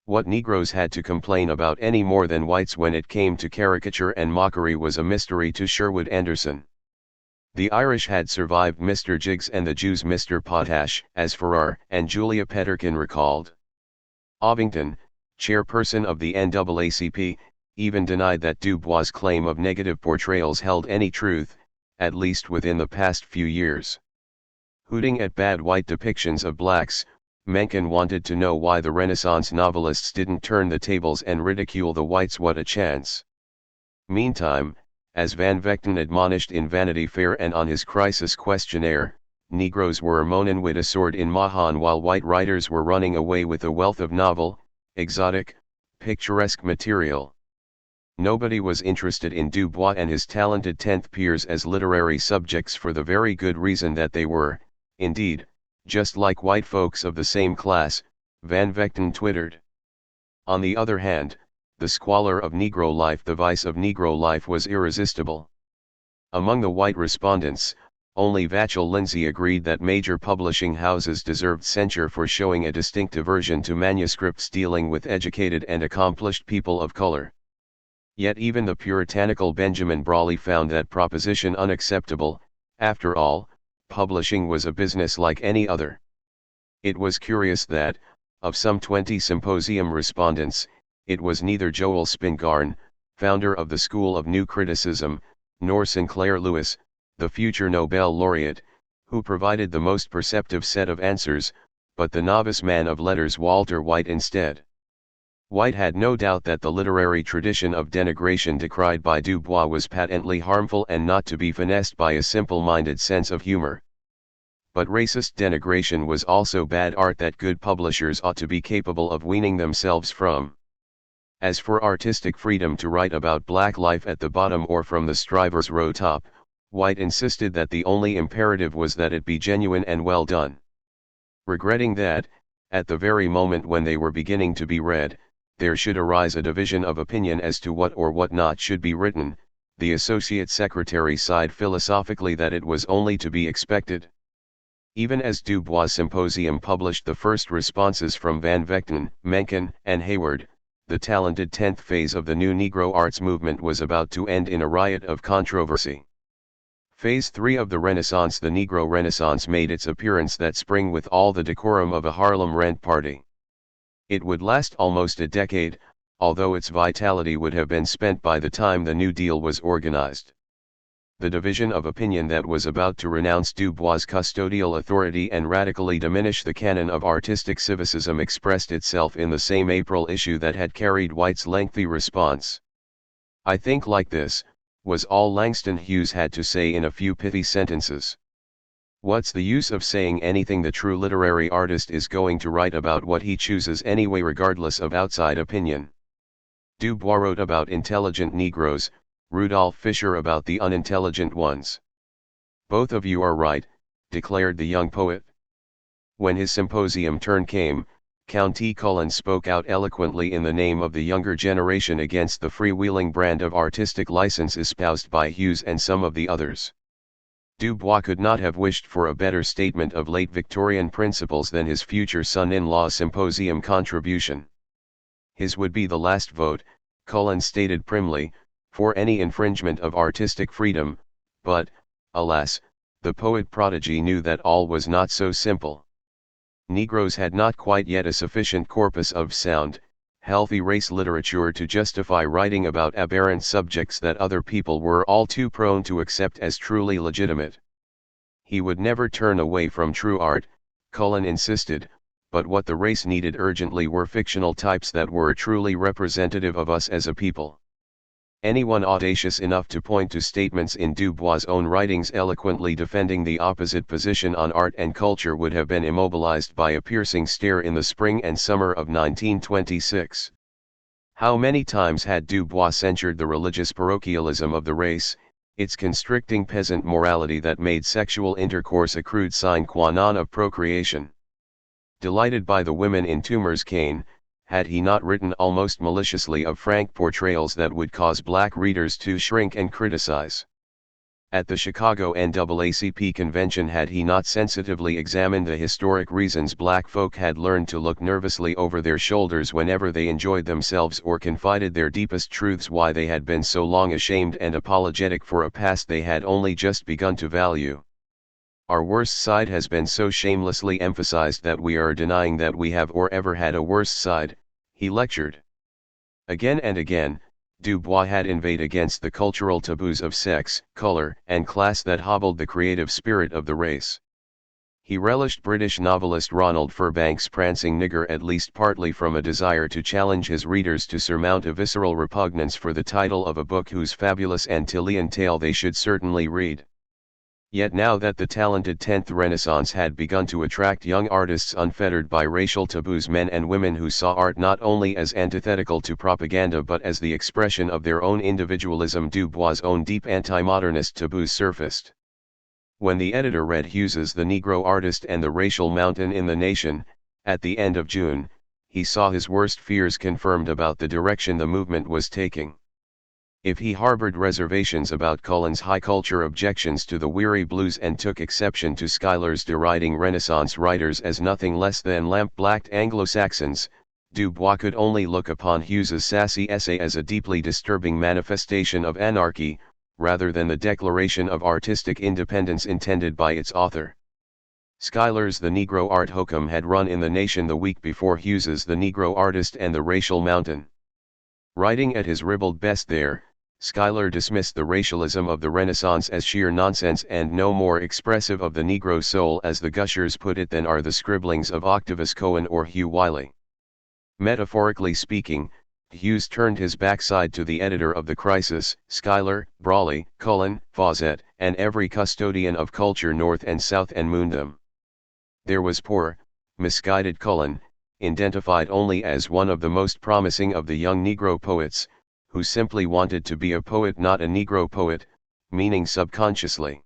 what Negroes had to complain about any more than whites when it came to caricature and mockery was a mystery to Sherwood Anderson. The Irish had survived Mr. Jiggs and the Jews Mr. Potash, as Farrar and Julia Peterkin recalled. Ovington, chairperson of the NAACP, even denied that Du Bois' claim of negative portrayals held any truth, at least within the past few years. Hooting at bad white depictions of blacks, Mencken wanted to know why the Renaissance novelists didn't turn the tables and ridicule the whites. What a chance! Meantime, as Van Vechten admonished in Vanity Fair and on his crisis questionnaire, Negroes were moanin' wid a sword in Mahan while white writers were running away with a wealth of novel, exotic, picturesque material. Nobody was interested in Du Bois and his talented 10th peers as literary subjects for the very good reason that they were, indeed, just like white folks of the same class, Van Vechten twittered. On the other hand, the squalor of Negro life, the vice of Negro life, was irresistible. Among the white respondents, only Vachel Lindsay agreed that major publishing houses deserved censure for showing a distinct aversion to manuscripts dealing with educated and accomplished people of color. Yet even the puritanical Benjamin Brawley found that proposition unacceptable. After all, publishing was a business like any other. It was curious that, of some 20 symposium respondents, it was neither Joel Spingarn, founder of the School of New Criticism, nor Sinclair Lewis, the future Nobel laureate, who provided the most perceptive set of answers, but the novice man of letters Walter White instead. White had no doubt that the literary tradition of denigration decried by Du Bois was patently harmful and not to be finessed by a simple-minded sense of humor. But racist denigration was also bad art that good publishers ought to be capable of weaning themselves from. As for artistic freedom to write about black life at the bottom or from the striver's row top, White insisted that the only imperative was that it be genuine and well done. Regretting that, at the very moment when they were beginning to be read, there should arise a division of opinion as to what or what not should be written, the Associate Secretary sighed philosophically that it was only to be expected. Even as Du Bois' Symposium published the first responses from Van Vechten, Mencken, and Hayward, the talented 10th phase of the new Negro arts movement was about to end in a riot of controversy. Phase 3 of the Renaissance, the Negro Renaissance, made its appearance that spring with all the decorum of a Harlem rent party. It would last almost a decade, although its vitality would have been spent by the time the New Deal was organized. The division of opinion that was about to renounce Du Bois' custodial authority and radically diminish the canon of artistic civicism expressed itself in the same April issue that had carried White's lengthy response. "I think like this," was all Langston Hughes had to say in a few pithy sentences. "What's the use of saying anything? The true literary artist is going to write about what he chooses anyway, regardless of outside opinion." Du Bois wrote about intelligent Negroes, Rudolph Fisher about the unintelligent ones. "Both of you are right," declared the young poet. When his symposium turn came, Count T. Cullen spoke out eloquently in the name of the younger generation against the freewheeling brand of artistic license espoused by Hughes and some of the others. Du Bois could not have wished for a better statement of late Victorian principles than his future son-in-law's symposium contribution. His would be the last vote, Cullen stated primly, for any infringement of artistic freedom, but, alas, the poet prodigy knew that all was not so simple. Negroes had not quite yet a sufficient corpus of sound, healthy race literature to justify writing about aberrant subjects that other people were all too prone to accept as truly legitimate. He would never turn away from true art, Cullen insisted, but what the race needed urgently were fictional types that were truly representative of us as a people. Anyone audacious enough to point to statements in Du Bois' own writings eloquently defending the opposite position on art and culture would have been immobilized by a piercing stare in the spring and summer of 1926. How many times had Du Bois censured the religious parochialism of the race, its constricting peasant morality that made sexual intercourse a crude sine qua non of procreation. Delighted by the women in Toomer's Cane, had he not written almost maliciously of frank portrayals that would cause black readers to shrink and criticize? At the Chicago NAACP convention had he not sensitively examined the historic reasons black folk had learned to look nervously over their shoulders whenever they enjoyed themselves or confided their deepest truths, why they had been so long ashamed and apologetic for a past they had only just begun to value? Our worst side has been so shamelessly emphasized that we are denying that we have or ever had a worse side, he lectured. Again and again, Du Bois had inveighed against the cultural taboos of sex, color, and class that hobbled the creative spirit of the race. He relished British novelist Ronald Furbank's prancing nigger at least partly from a desire to challenge his readers to surmount a visceral repugnance for the title of a book whose fabulous Antillean tale they should certainly read. Yet now that the talented 10th Renaissance had begun to attract young artists unfettered by racial taboos, men and women who saw art not only as antithetical to propaganda but as the expression of their own individualism, Du Bois' own deep anti-modernist taboos surfaced. When the editor read Hughes's The Negro Artist and the Racial Mountain in the Nation, at the end of June, he saw his worst fears confirmed about the direction the movement was taking. If he harbored reservations about Cullen's high culture objections to the weary blues and took exception to Schuyler's deriding Renaissance writers as nothing less than lamp-blacked Anglo-Saxons, Du Bois could only look upon Hughes's sassy essay as a deeply disturbing manifestation of anarchy, rather than the declaration of artistic independence intended by its author. Schuyler's The Negro Art hokum had run in the Nation the week before Hughes's The Negro Artist and the Racial Mountain. Writing at his ribald best there, Schuyler dismissed the racialism of the Renaissance as sheer nonsense and no more expressive of the Negro soul, as the Gushers put it, than are the scribblings of Octavius Cohen or Hugh Wiley. Metaphorically speaking, Hughes turned his backside to the editor of the Crisis, Schuyler, Brawley, Cullen, Fawcett, and every custodian of culture north and south and moondom. There was poor, misguided Cullen, identified only as one of the most promising of the young Negro poets, who simply wanted to be a poet, not a Negro poet, meaning subconsciously.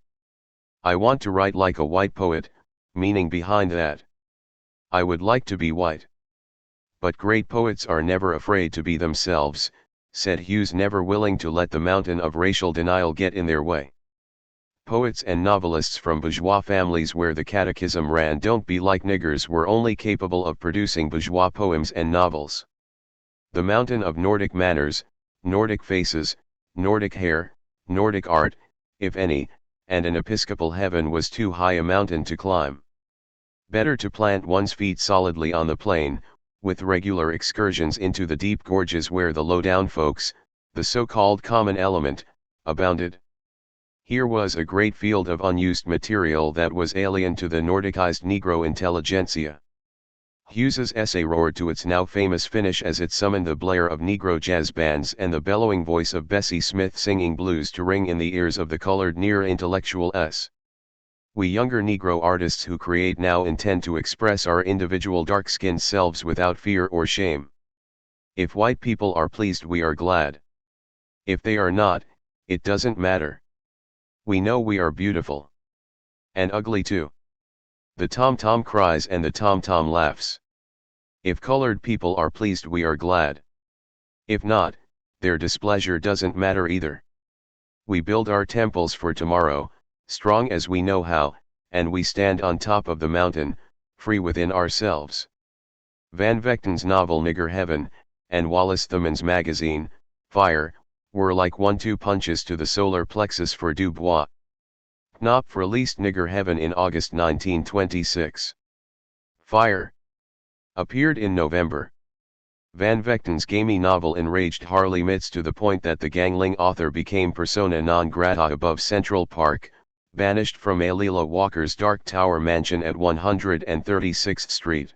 I want to write like a white poet, meaning behind that, I would like to be white. But great poets are never afraid to be themselves, said Hughes, never willing to let the mountain of racial denial get in their way. Poets and novelists from bourgeois families where the catechism ran "Don't be like niggers" were only capable of producing bourgeois poems and novels. The mountain of Nordic manners, Nordic faces, Nordic hair, Nordic art, if any, and an episcopal heaven was too high a mountain to climb. Better to plant one's feet solidly on the plain, with regular excursions into the deep gorges where the low-down folks, the so-called common element, abounded. Here was a great field of unused material that was alien to the Nordicized Negro intelligentsia. Hughes's essay roared to its now famous finish as it summoned the blare of Negro jazz bands and the bellowing voice of Bessie Smith singing blues to ring in the ears of the colored near-intellectuals. We younger Negro artists who create now intend to express our individual dark-skinned selves without fear or shame. If white people are pleased, we are glad. If they are not, it doesn't matter. We know we are beautiful. And ugly too. The tom-tom cries and the tom-tom laughs. If colored people are pleased, we are glad. If not, their displeasure doesn't matter either. We build our temples for tomorrow, strong as we know how, and we stand on top of the mountain, free within ourselves. Van Vechten's novel Nigger Heaven, and Wallace Thurman's magazine, Fire, were like 1-2 punches to the solar plexus for Du Bois. Knopf released Nigger Heaven in August 1926. Fire appeared in November. Van Vechten's gamey novel enraged Harley Mitz to the point that the gangling author became persona non grata above Central Park, banished from Alila Walker's Dark Tower mansion at 136th Street.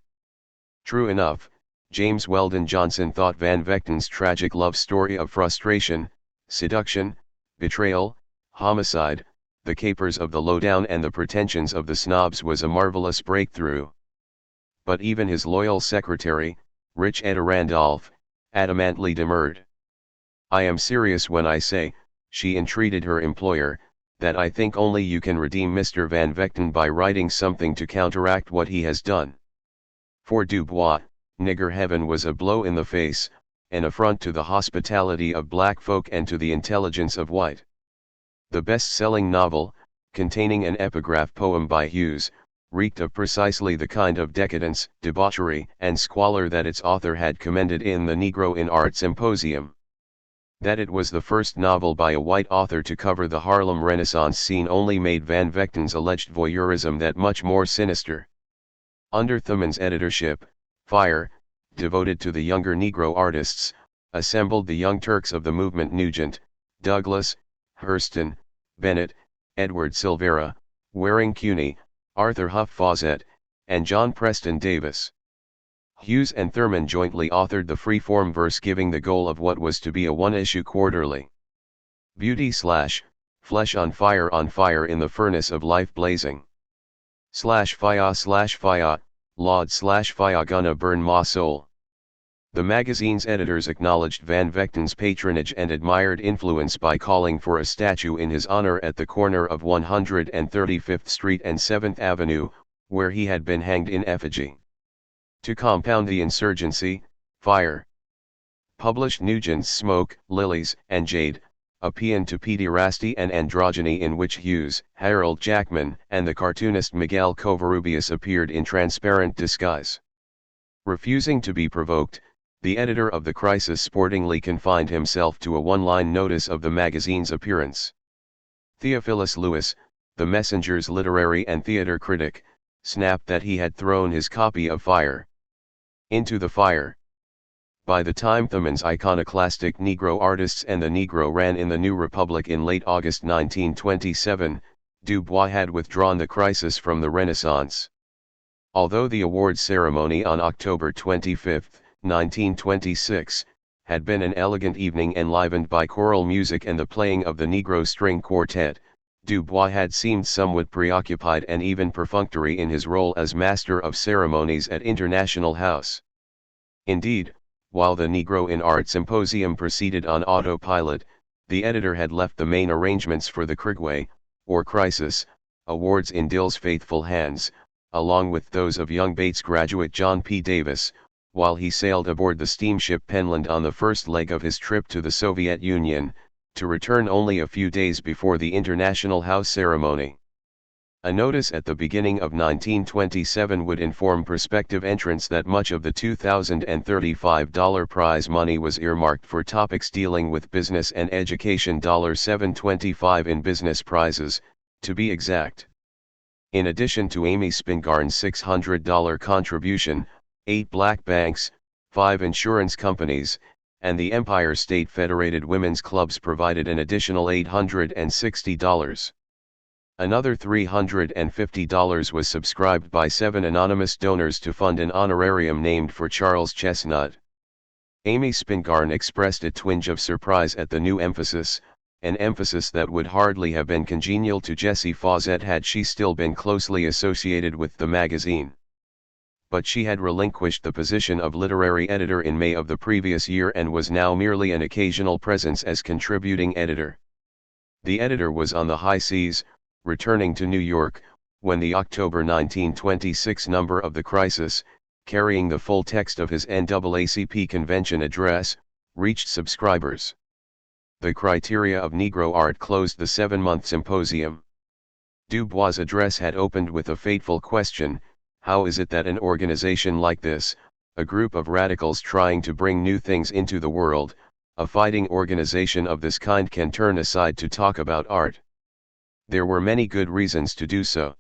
True enough, James Weldon Johnson thought Van Vechten's tragic love story of frustration, seduction, betrayal, homicide, the capers of the lowdown and the pretensions of the snobs was a marvelous breakthrough. But even his loyal secretary, Rich Etta Randolph, adamantly demurred. "I am serious when I say," she entreated her employer, "that I think only you can redeem Mr. Van Vechten by writing something to counteract what he has done." For Du Bois, Nigger Heaven was a blow in the face, an affront to the hospitality of black folk and to the intelligence of white. The best-selling novel, containing an epigraph poem by Hughes, reeked of precisely the kind of decadence, debauchery, and squalor that its author had commended in the Negro in Art Symposium. That it was the first novel by a white author to cover the Harlem Renaissance scene only made Van Vechten's alleged voyeurism that much more sinister. Under Thurman's editorship, Fire, devoted to the younger Negro artists, assembled the young Turks of the movement: Nugent, Douglas, Hurston, Bennett, Edward Silvera, Waring Cuney, Arthur Huff Fawcett, and John Preston Davis. Hughes and Thurman jointly authored the free-form verse giving the goal of what was to be a one-issue quarterly. Beauty / flesh on fire in the furnace of life blazing. /fire, Lord /fire gonna burn my soul. The magazine's editors acknowledged Van Vechten's patronage and admired influence by calling for a statue in his honor at the corner of 135th Street and 7th Avenue, where he had been hanged in effigy. To compound the insurgency, Fire published Nugent's Smoke, Lilies, and Jade, a paean to pederasty and androgyny in which Hughes, Harold Jackman, and the cartoonist Miguel Covarrubias appeared in transparent disguise. Refusing to be provoked, the editor of the Crisis sportingly confined himself to a one-line notice of the magazine's appearance. Theophilus Lewis, the Messenger's literary and theater critic, snapped that he had thrown his copy of Fire into the fire. By the time Thurman's iconoclastic Negro artists and the Negro ran in the New Republic in late August 1927, Du Bois had withdrawn the Crisis from the Renaissance. Although the awards ceremony on October 25, 1926, had been an elegant evening enlivened by choral music and the playing of the Negro String Quartet, Du Bois had seemed somewhat preoccupied and even perfunctory in his role as master of ceremonies at International House. Indeed, while the Negro in Art Symposium proceeded on autopilot, the editor had left the main arrangements for the Krigway, or Crisis, awards in Dill's faithful hands, along with those of young Bates graduate John P. Davis, while he sailed aboard the steamship Penland on the first leg of his trip to the Soviet Union, to return only a few days before the International House ceremony. A notice at the beginning of 1927 would inform prospective entrants that much of the $2,035 prize money was earmarked for topics dealing with business and education. $725 in business prizes, to be exact. In addition to Amy Spingarn's $600 contribution, 8 black banks, 5 insurance companies, and the Empire State Federated Women's Clubs provided an additional $860. Another $350 was subscribed by 7 anonymous donors to fund an honorarium named for Charles Chestnut. Amy Spingarn expressed a twinge of surprise at the new emphasis, an emphasis that would hardly have been congenial to Jessie Fauset had she still been closely associated with the magazine. But she had relinquished the position of literary editor in May of the previous year and was now merely an occasional presence as contributing editor. The editor was on the high seas, returning to New York, when the October 1926 number of the Crisis, carrying the full text of his NAACP convention address, reached subscribers. The Criteria of Negro Art closed the 7-month symposium. Du Bois' address had opened with a fateful question: how is it that an organization like this, a group of radicals trying to bring new things into the world, a fighting organization of this kind, can turn aside to talk about art? There were many good reasons to do so.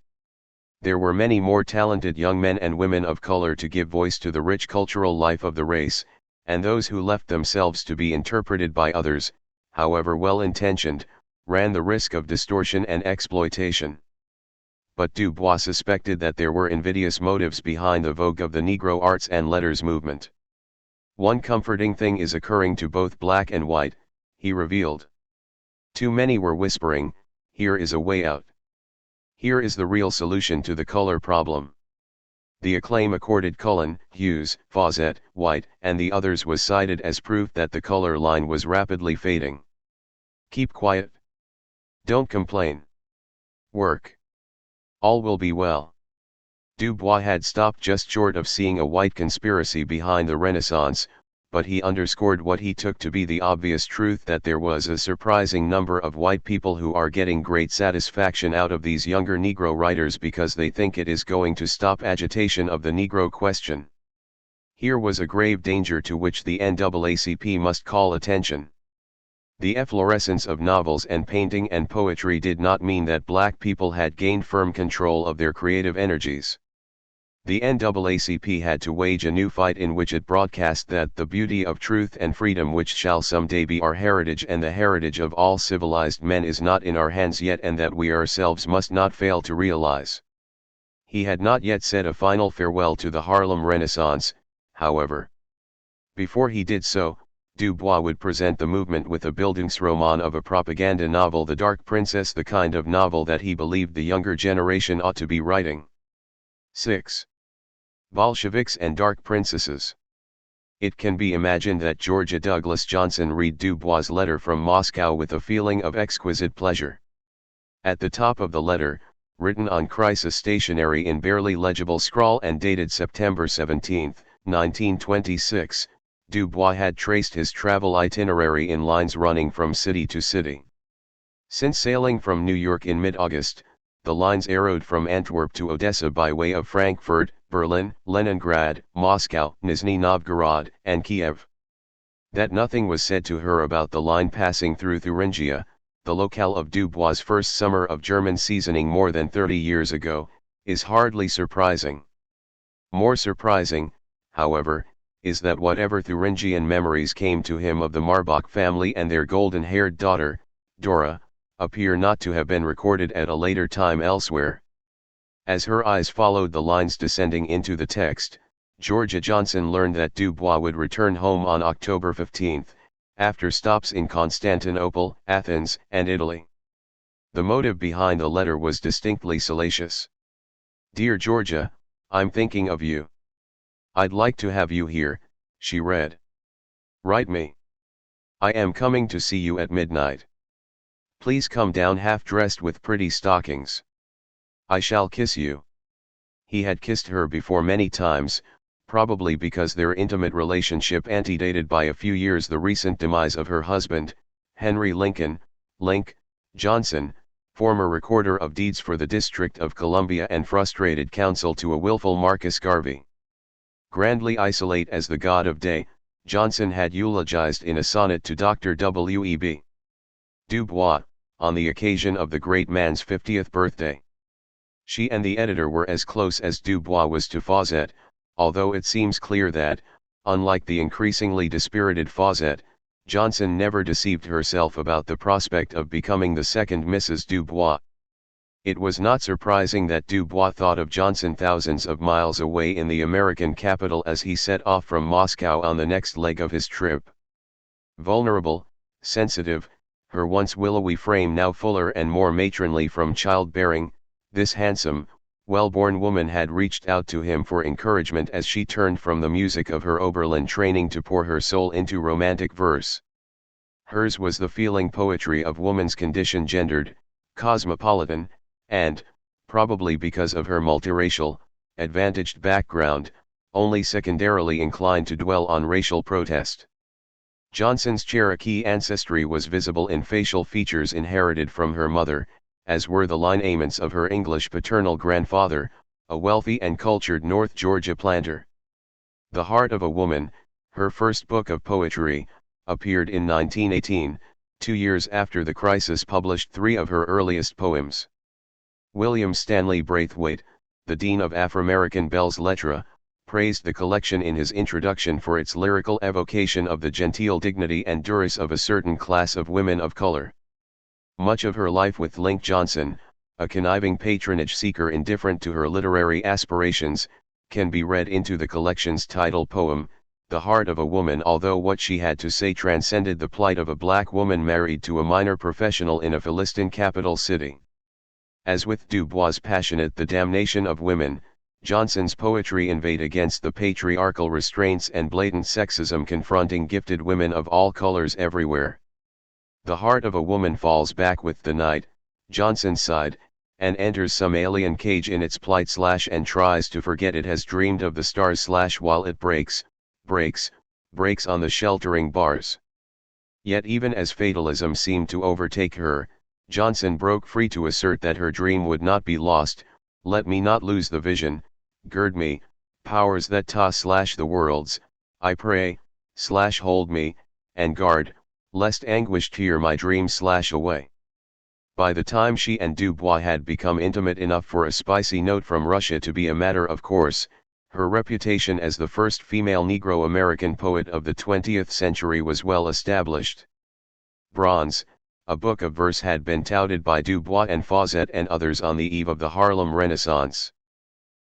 There were many more talented young men and women of color to give voice to the rich cultural life of the race, and those who left themselves to be interpreted by others, however well-intentioned, ran the risk of distortion and exploitation. But Du Bois suspected that there were invidious motives behind the vogue of the Negro arts and letters movement. One comforting thing is occurring to both black and white, he revealed. Too many were whispering, here is a way out. Here is the real solution to the color problem. The acclaim accorded Cullen, Hughes, Fawcett, White, and the others was cited as proof that the color line was rapidly fading. Keep quiet. Don't complain. Work. All will be well. Du Bois had stopped just short of seeing a white conspiracy behind the Renaissance, but he underscored what he took to be the obvious truth that there was a surprising number of white people who are getting great satisfaction out of these younger Negro writers because they think it is going to stop agitation of the Negro question. Here was a grave danger to which the NAACP must call attention. The efflorescence of novels and painting and poetry did not mean that black people had gained firm control of their creative energies. The NAACP had to wage a new fight in which it broadcast that the beauty of truth and freedom which shall someday be our heritage and the heritage of all civilized men is not in our hands yet, and that we ourselves must not fail to realize. He had not yet said a final farewell to the Harlem Renaissance, however. Before he did so, Du Bois would present the movement with a Bildungsroman of a propaganda novel, The Dark Princess, the kind of novel that he believed the younger generation ought to be writing. 6. Bolsheviks and Dark Princesses. It can be imagined that Georgia Douglas Johnson read Du Bois' letter from Moscow with a feeling of exquisite pleasure. At the top of the letter, written on crisis stationery in barely legible scrawl and dated September 17, 1926, Du Bois had traced his travel itinerary in lines running from city to city. Since sailing from New York in mid-August, the lines arrowed from Antwerp to Odessa by way of Frankfurt, Berlin, Leningrad, Moscow, Nizhny Novgorod, and Kiev. That nothing was said to her about the line passing through Thuringia, the locale of Du Bois' first summer of German seasoning more than 30 years ago, is hardly surprising. More surprising, however, is that whatever Thuringian memories came to him of the Marbach family and their golden-haired daughter, Dora, appear not to have been recorded at a later time elsewhere. As her eyes followed the lines descending into the text, Georgia Johnson learned that Du Bois would return home on October 15, after stops in Constantinople, Athens, and Italy. The motive behind the letter was distinctly salacious. Dear Georgia, I'm thinking of you. I'd like to have you here, She read. Write me. I am coming to see you at midnight. Please come down half-dressed with pretty stockings. I shall kiss you. He had kissed her before many times, probably because their intimate relationship antedated by a few years the recent demise of her husband, Henry Lincoln, Link, Johnson, former recorder of deeds for the District of Columbia and frustrated counsel to a willful Marcus Garvey. Grandly isolate as the god of day, Johnson had eulogized in a sonnet to Dr. W.E.B. Du Bois, on the occasion of the great man's 50th birthday. She and the editor were as close as Du Bois was to Fawcett, although it seems clear that, unlike the increasingly dispirited Fawcett, Johnson never deceived herself about the prospect of becoming the second Mrs. Du Bois. It was not surprising that Du Bois thought of Johnson thousands of miles away in the American capital as he set off from Moscow on the next leg of his trip. Vulnerable, sensitive, her once willowy frame now fuller and more matronly from childbearing, this handsome, well-born woman had reached out to him for encouragement as she turned from the music of her Oberlin training to pour her soul into romantic verse. Hers was the feeling poetry of woman's condition, gendered, cosmopolitan, and, probably because of her multiracial, advantaged background, only secondarily inclined to dwell on racial protest. Johnson's Cherokee ancestry was visible in facial features inherited from her mother, as were the lineaments of her English paternal grandfather, a wealthy and cultured North Georgia planter. The Heart of a Woman, her first book of poetry, appeared in 1918, 2 years after the crisis published 3 of her earliest poems. William Stanley Braithwaite, the dean of Afro-American Belles Lettres, praised the collection in his introduction for its lyrical evocation of the genteel dignity and duress of a certain class of women of color. Much of her life with Link Johnson, a conniving patronage seeker indifferent to her literary aspirations, can be read into the collection's title poem, The Heart of a Woman, although what she had to say transcended the plight of a black woman married to a minor professional in a Philistine capital city. As with Du Bois' passionate The Damnation of Women, Johnson's poetry inveighed against the patriarchal restraints and blatant sexism confronting gifted women of all colors everywhere. The heart of a woman falls back with the night, Johnson sighed, and enters some alien cage in its plight / and tries to forget it has dreamed of the stars / while it breaks on the sheltering bars. Yet even as fatalism seemed to overtake her, Johnson broke free to assert that her dream would not be lost. Let me not lose the vision, gird me, powers that toss / the worlds, I pray, / hold me, and guard, lest anguish tear my dream / away. By the time she and Du Bois had become intimate enough for a spicy note from Russia to be a matter of course, her reputation as the first female Negro-American poet of the 20th century was well established. Bronze, a book of verse, had been touted by Du Bois and Fawcett and others on the eve of the Harlem Renaissance.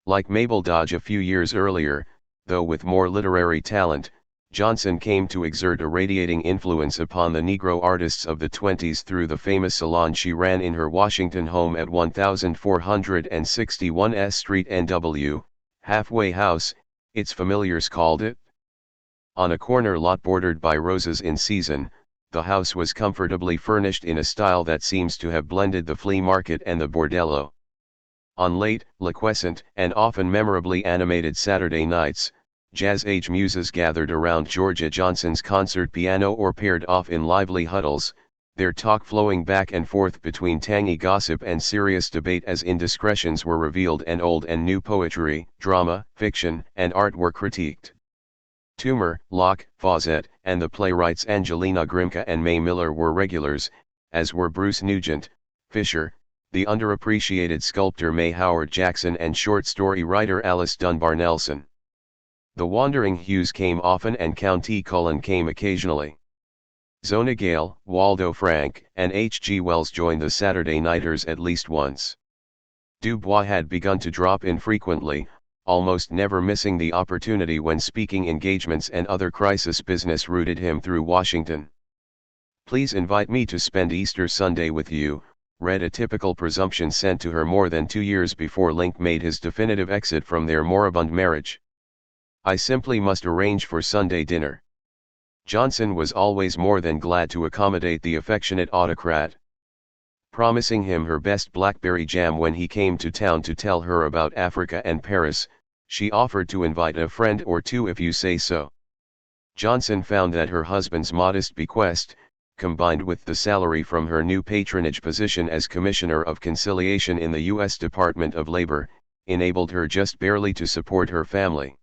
Like Mabel Dodge a few years earlier, though with more literary talent, Johnson came to exert a radiating influence upon the Negro artists of the 20s through the famous salon she ran in her Washington home at 1461 S Street NW, Halfway House, its familiars called it. On a corner lot bordered by roses in season, the house was comfortably furnished in a style that seems to have blended the flea market and the bordello. On late, liquescent, and often memorably animated Saturday nights, jazz-age muses gathered around Georgia Johnson's concert piano or paired off in lively huddles, their talk flowing back and forth between tangy gossip and serious debate as indiscretions were revealed and old and new poetry, drama, fiction, and art were critiqued. Toomer, Locke, Fawcett, and the playwrights Angelina Grimke and May Miller were regulars, as were Bruce Nugent, Fisher, the underappreciated sculptor May Howard Jackson, and short story writer Alice Dunbar Nelson. The Wandering Hughes came often, and Countee Cullen came occasionally. Zona Gale, Waldo Frank, and H. G. Wells joined the Saturday Nighters at least once. Du Bois had begun to drop in frequently, almost never missing the opportunity when speaking engagements and other crisis business rooted him through Washington. "Please invite me to spend Easter Sunday with you," read a typical presumption sent to her more than 2 years before Link made his definitive exit from their moribund marriage. I simply must arrange for Sunday dinner." Johnson was always more than glad to accommodate the affectionate autocrat. Promising him her best blackberry jam when he came to town to tell her about Africa and Paris, she offered to invite a friend or two if you say so. Johnson found that her husband's modest bequest, combined with the salary from her new patronage position as Commissioner of Conciliation in the U.S. Department of Labor, enabled her just barely to support her family.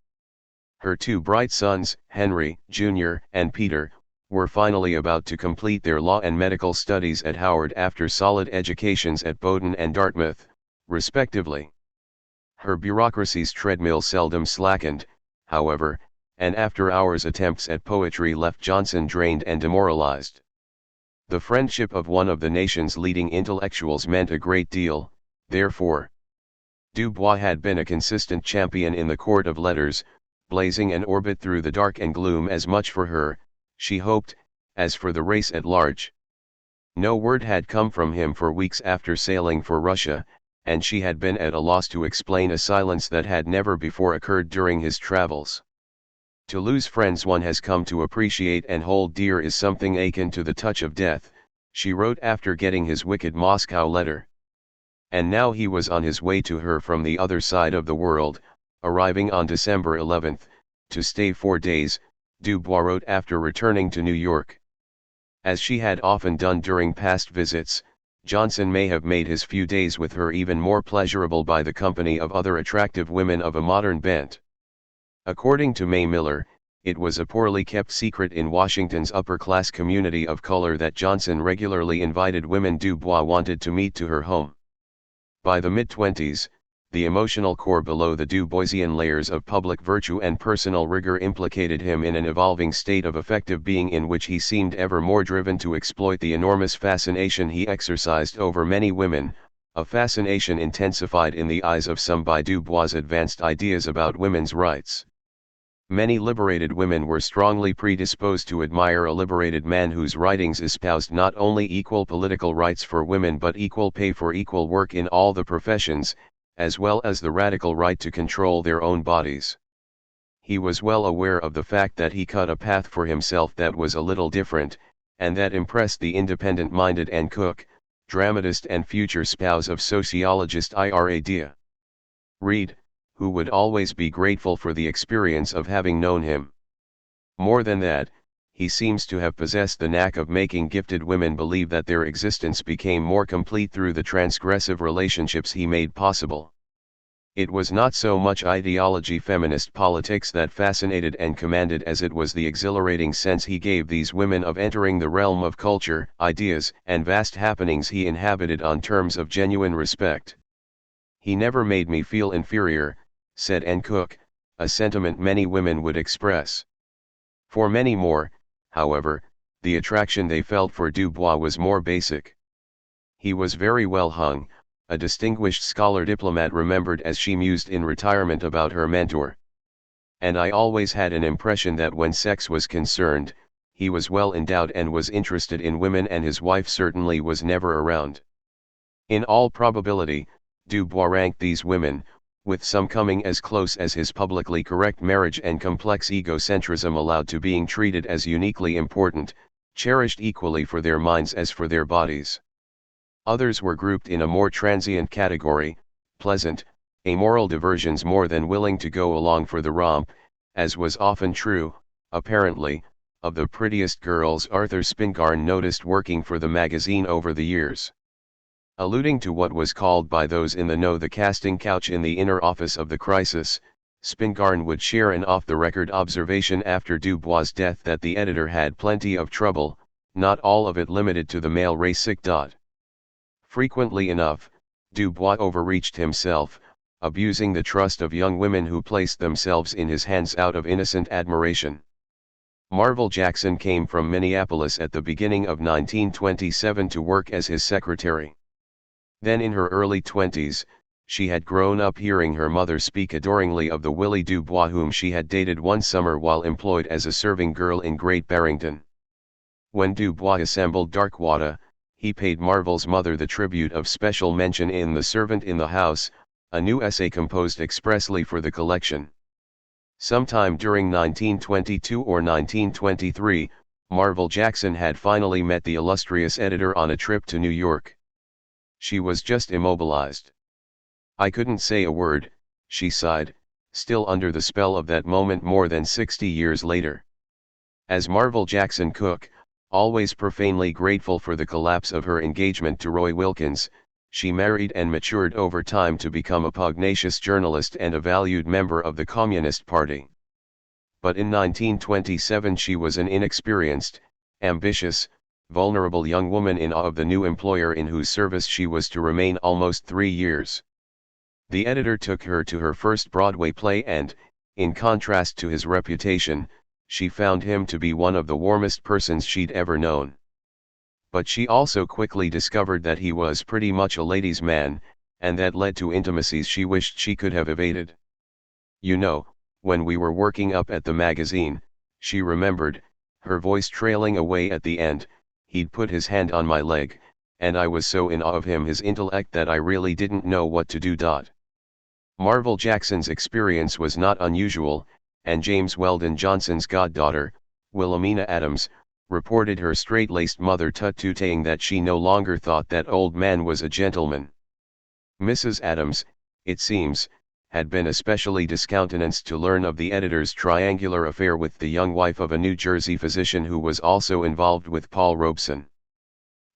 Her two bright sons, Henry, Jr., and Peter, were finally about to complete their law and medical studies at Howard after solid educations at Bowdoin and Dartmouth, respectively. Her bureaucracy's treadmill seldom slackened, however, and after-hours attempts at poetry left Johnson drained and demoralized. The friendship of one of the nation's leading intellectuals meant a great deal, therefore. Du Bois had been a consistent champion in the court of letters, blazing an orbit through the dark and gloom as much for her, she hoped, as for the race at large. No word had come from him for weeks after sailing for Russia, and she had been at a loss to explain a silence that had never before occurred during his travels. To lose friends one has come to appreciate and hold dear is something akin to the touch of death, she wrote after getting his wicked Moscow letter. And now he was on his way to her from the other side of the world, arriving on December 11, to stay 4 days, Du Bois wrote after returning to New York. As she had often done during past visits, Johnson may have made his few days with her even more pleasurable by the company of other attractive women of a modern bent. According to May Miller, it was a poorly kept secret in Washington's upper-class community of color that Johnson regularly invited women Du Bois wanted to meet to her home. By the mid-20s, the emotional core below the Du Boisian layers of public virtue and personal rigor implicated him in an evolving state of affective being in which he seemed ever more driven to exploit the enormous fascination he exercised over many women, a fascination intensified in the eyes of some by Du Bois' advanced ideas about women's rights. Many liberated women were strongly predisposed to admire a liberated man whose writings espoused not only equal political rights for women but equal pay for equal work in all the professions, as well as the radical right to control their own bodies. He was well aware of the fact that he cut a path for himself that was a little different, and that impressed the independent-minded and Cook, dramatist and future spouse of sociologist Ira Dia Reid, who would always be grateful for the experience of having known him. More than that, he seems to have possessed the knack of making gifted women believe that their existence became more complete through the transgressive relationships he made possible. It was not so much ideology feminist politics that fascinated and commanded as it was the exhilarating sense he gave these women of entering the realm of culture, ideas, and vast happenings he inhabited on terms of genuine respect. "He never made me feel inferior," said N. Cook, a sentiment many women would express. For many more, however, the attraction they felt for Du Bois was more basic. He was very well hung, a distinguished scholar diplomat remembered as she mused in retirement about her mentor. And I always had an impression that when sex was concerned, he was well endowed and was interested in women, and his wife certainly was never around. In all probability, Du Bois ranked these women, with some coming as close as his publicly correct marriage and complex egocentrism allowed to being treated as uniquely important, cherished equally for their minds as for their bodies. Others were grouped in a more transient category, pleasant, amoral diversions more than willing to go along for the romp, as was often true, apparently, of the prettiest girls Arthur Spingarn noticed working for the magazine over the years. Alluding to what was called by those in the know the casting couch in the inner office of the Crisis, Spingarn would share an off-the-record observation after Du Bois' death that the editor had plenty of trouble, not all of it limited to the male race. Frequently enough, Du Bois overreached himself, abusing the trust of young women who placed themselves in his hands out of innocent admiration. Marvel Jackson came from Minneapolis at the beginning of 1927 to work as his secretary. Then in her early 20s, she had grown up hearing her mother speak adoringly of the Willie Du Bois whom she had dated one summer while employed as a serving girl in Great Barrington. When Du Bois assembled Darkwater, he paid Marvel's mother the tribute of special mention in The Servant in the House, a new essay composed expressly for the collection. Sometime during 1922 or 1923, Marvel Jackson had finally met the illustrious editor on a trip to New York. She was just immobilized. "I couldn't say a word," she sighed, still under the spell of that moment more than 60 years later. As Marvel Jackson Cook, always profanely grateful for the collapse of her engagement to Roy Wilkins, she married and matured over time to become a pugnacious journalist and a valued member of the Communist Party. But in 1927 she was an inexperienced, ambitious, vulnerable young woman in awe of the new employer in whose service she was to remain almost 3 years. The editor took her to her first Broadway play and, in contrast to his reputation, she found him to be one of the warmest persons she'd ever known. But she also quickly discovered that he was pretty much a ladies' man, and that led to intimacies she wished she could have evaded. "You know, when we were working up at the magazine," she remembered, her voice trailing away at the end, "he'd put his hand on my leg, and I was so in awe of his intellect that I really didn't know what to do." Marvel Jackson's experience was not unusual, and James Weldon Johnson's goddaughter, Wilhelmina Adams, reported her straight-laced mother tut-tutting that she no longer thought that old man was a gentleman. Mrs. Adams, it seems, had been especially discountenanced to learn of the editor's triangular affair with the young wife of a New Jersey physician who was also involved with Paul Robeson.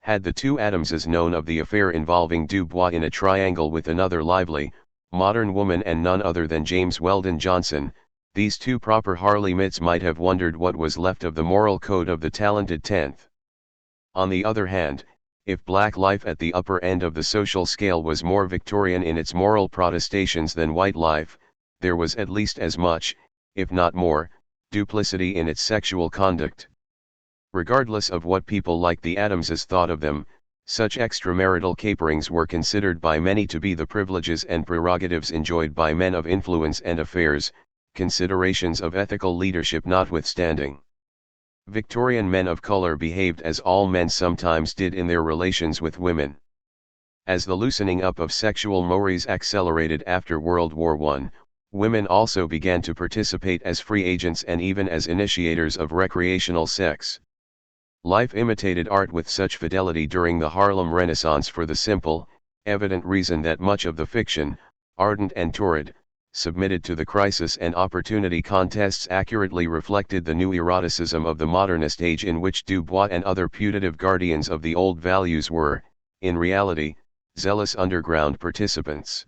Had the two Adamses known of the affair involving Dubois in a triangle with another lively, modern woman and none other than James Weldon Johnson, these two proper Harley Mitts might have wondered what was left of the moral code of the talented 10th. On the other hand, if black life at the upper end of the social scale was more Victorian in its moral protestations than white life, there was at least as much, if not more, duplicity in its sexual conduct. Regardless of what people like the Adamses thought of them, such extramarital caperings were considered by many to be the privileges and prerogatives enjoyed by men of influence and affairs, considerations of ethical leadership notwithstanding. Victorian men of color behaved as all men sometimes did in their relations with women. As the loosening up of sexual mores accelerated after World War I, women also began to participate as free agents and even as initiators of recreational sex. Life imitated art with such fidelity during the Harlem Renaissance for the simple, evident reason that much of the fiction, ardent and torrid, submitted to the crisis and opportunity contests accurately reflected the new eroticism of the modernist age in which Dubois and other putative guardians of the old values were, in reality, zealous underground participants.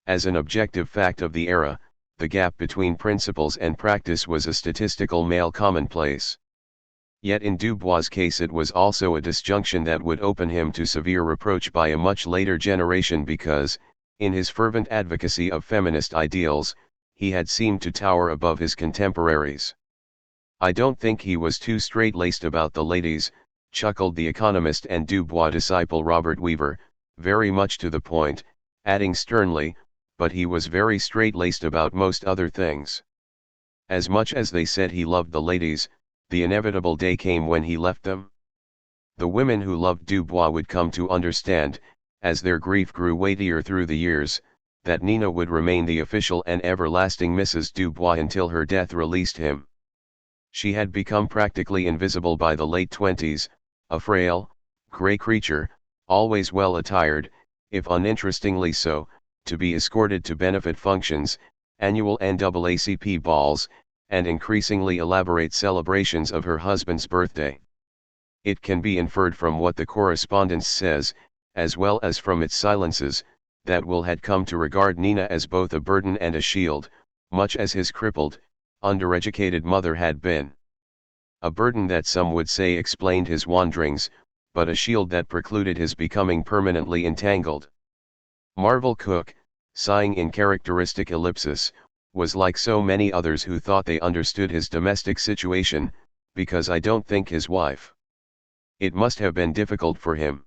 As an objective fact of the era, the gap between principles and practice was a statistical male commonplace. Yet in Dubois' case it was also a disjunction that would open him to severe reproach by a much later generation because, in his fervent advocacy of feminist ideals, he had seemed to tower above his contemporaries. "I don't think he was too straight-laced about the ladies," chuckled the economist and Dubois disciple Robert Weaver, very much to the point, adding sternly, "but he was very straight-laced about most other things." As much as they said he loved the ladies, the inevitable day came when he left them. The women who loved Dubois would come to understand, as their grief grew weightier through the years, that Nina would remain the official and everlasting Mrs. Dubois until her death released him. She had become practically invisible by the late 20s, a frail, gray creature, always well attired, if uninterestingly so, to be escorted to benefit functions, annual NAACP balls, and increasingly elaborate celebrations of her husband's birthday. It can be inferred from what the correspondence says, as well as from its silences, that Will had come to regard Nina as both a burden and a shield, much as his crippled, undereducated mother had been. A burden that some would say explained his wanderings, but a shield that precluded his becoming permanently entangled. Marvel Cook, sighing in characteristic ellipsis, was like so many others who thought they understood his domestic situation, because I don't think his wife. It must have been difficult for him.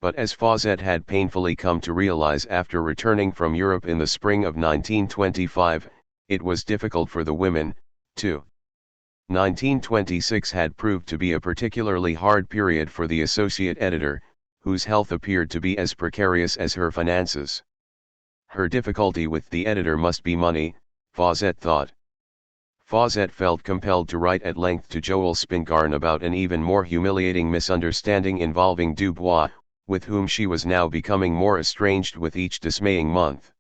But as Fawcett had painfully come to realize after returning from Europe in the spring of 1925, it was difficult for the women, too. 1926 had proved to be a particularly hard period for the associate editor, whose health appeared to be as precarious as her finances. Her difficulty with the editor must be money, Fawcett thought. Fawcett felt compelled to write at length to Joel Spingarn about an even more humiliating misunderstanding involving Dubois, with whom she was now becoming more estranged with each dismaying month.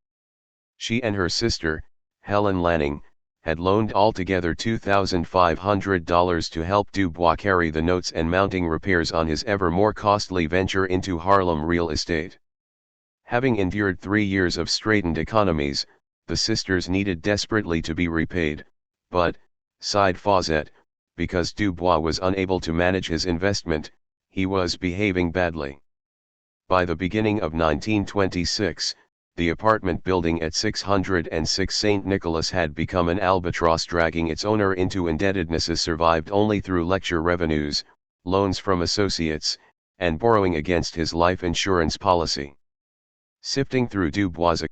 She and her sister, Helen Lanning, had loaned altogether $2,500 to help Dubois carry the notes and mounting repairs on his ever more costly venture into Harlem real estate. Having endured 3 years of straitened economies, the sisters needed desperately to be repaid, but, sighed Fawcett, because Dubois was unable to manage his investment, he was behaving badly. By the beginning of 1926, the apartment building at 606 St. Nicholas had become an albatross dragging its owner into indebtedness, survived only through lecture revenues, loans from associates, and borrowing against his life insurance policy. Sifting through Dubois'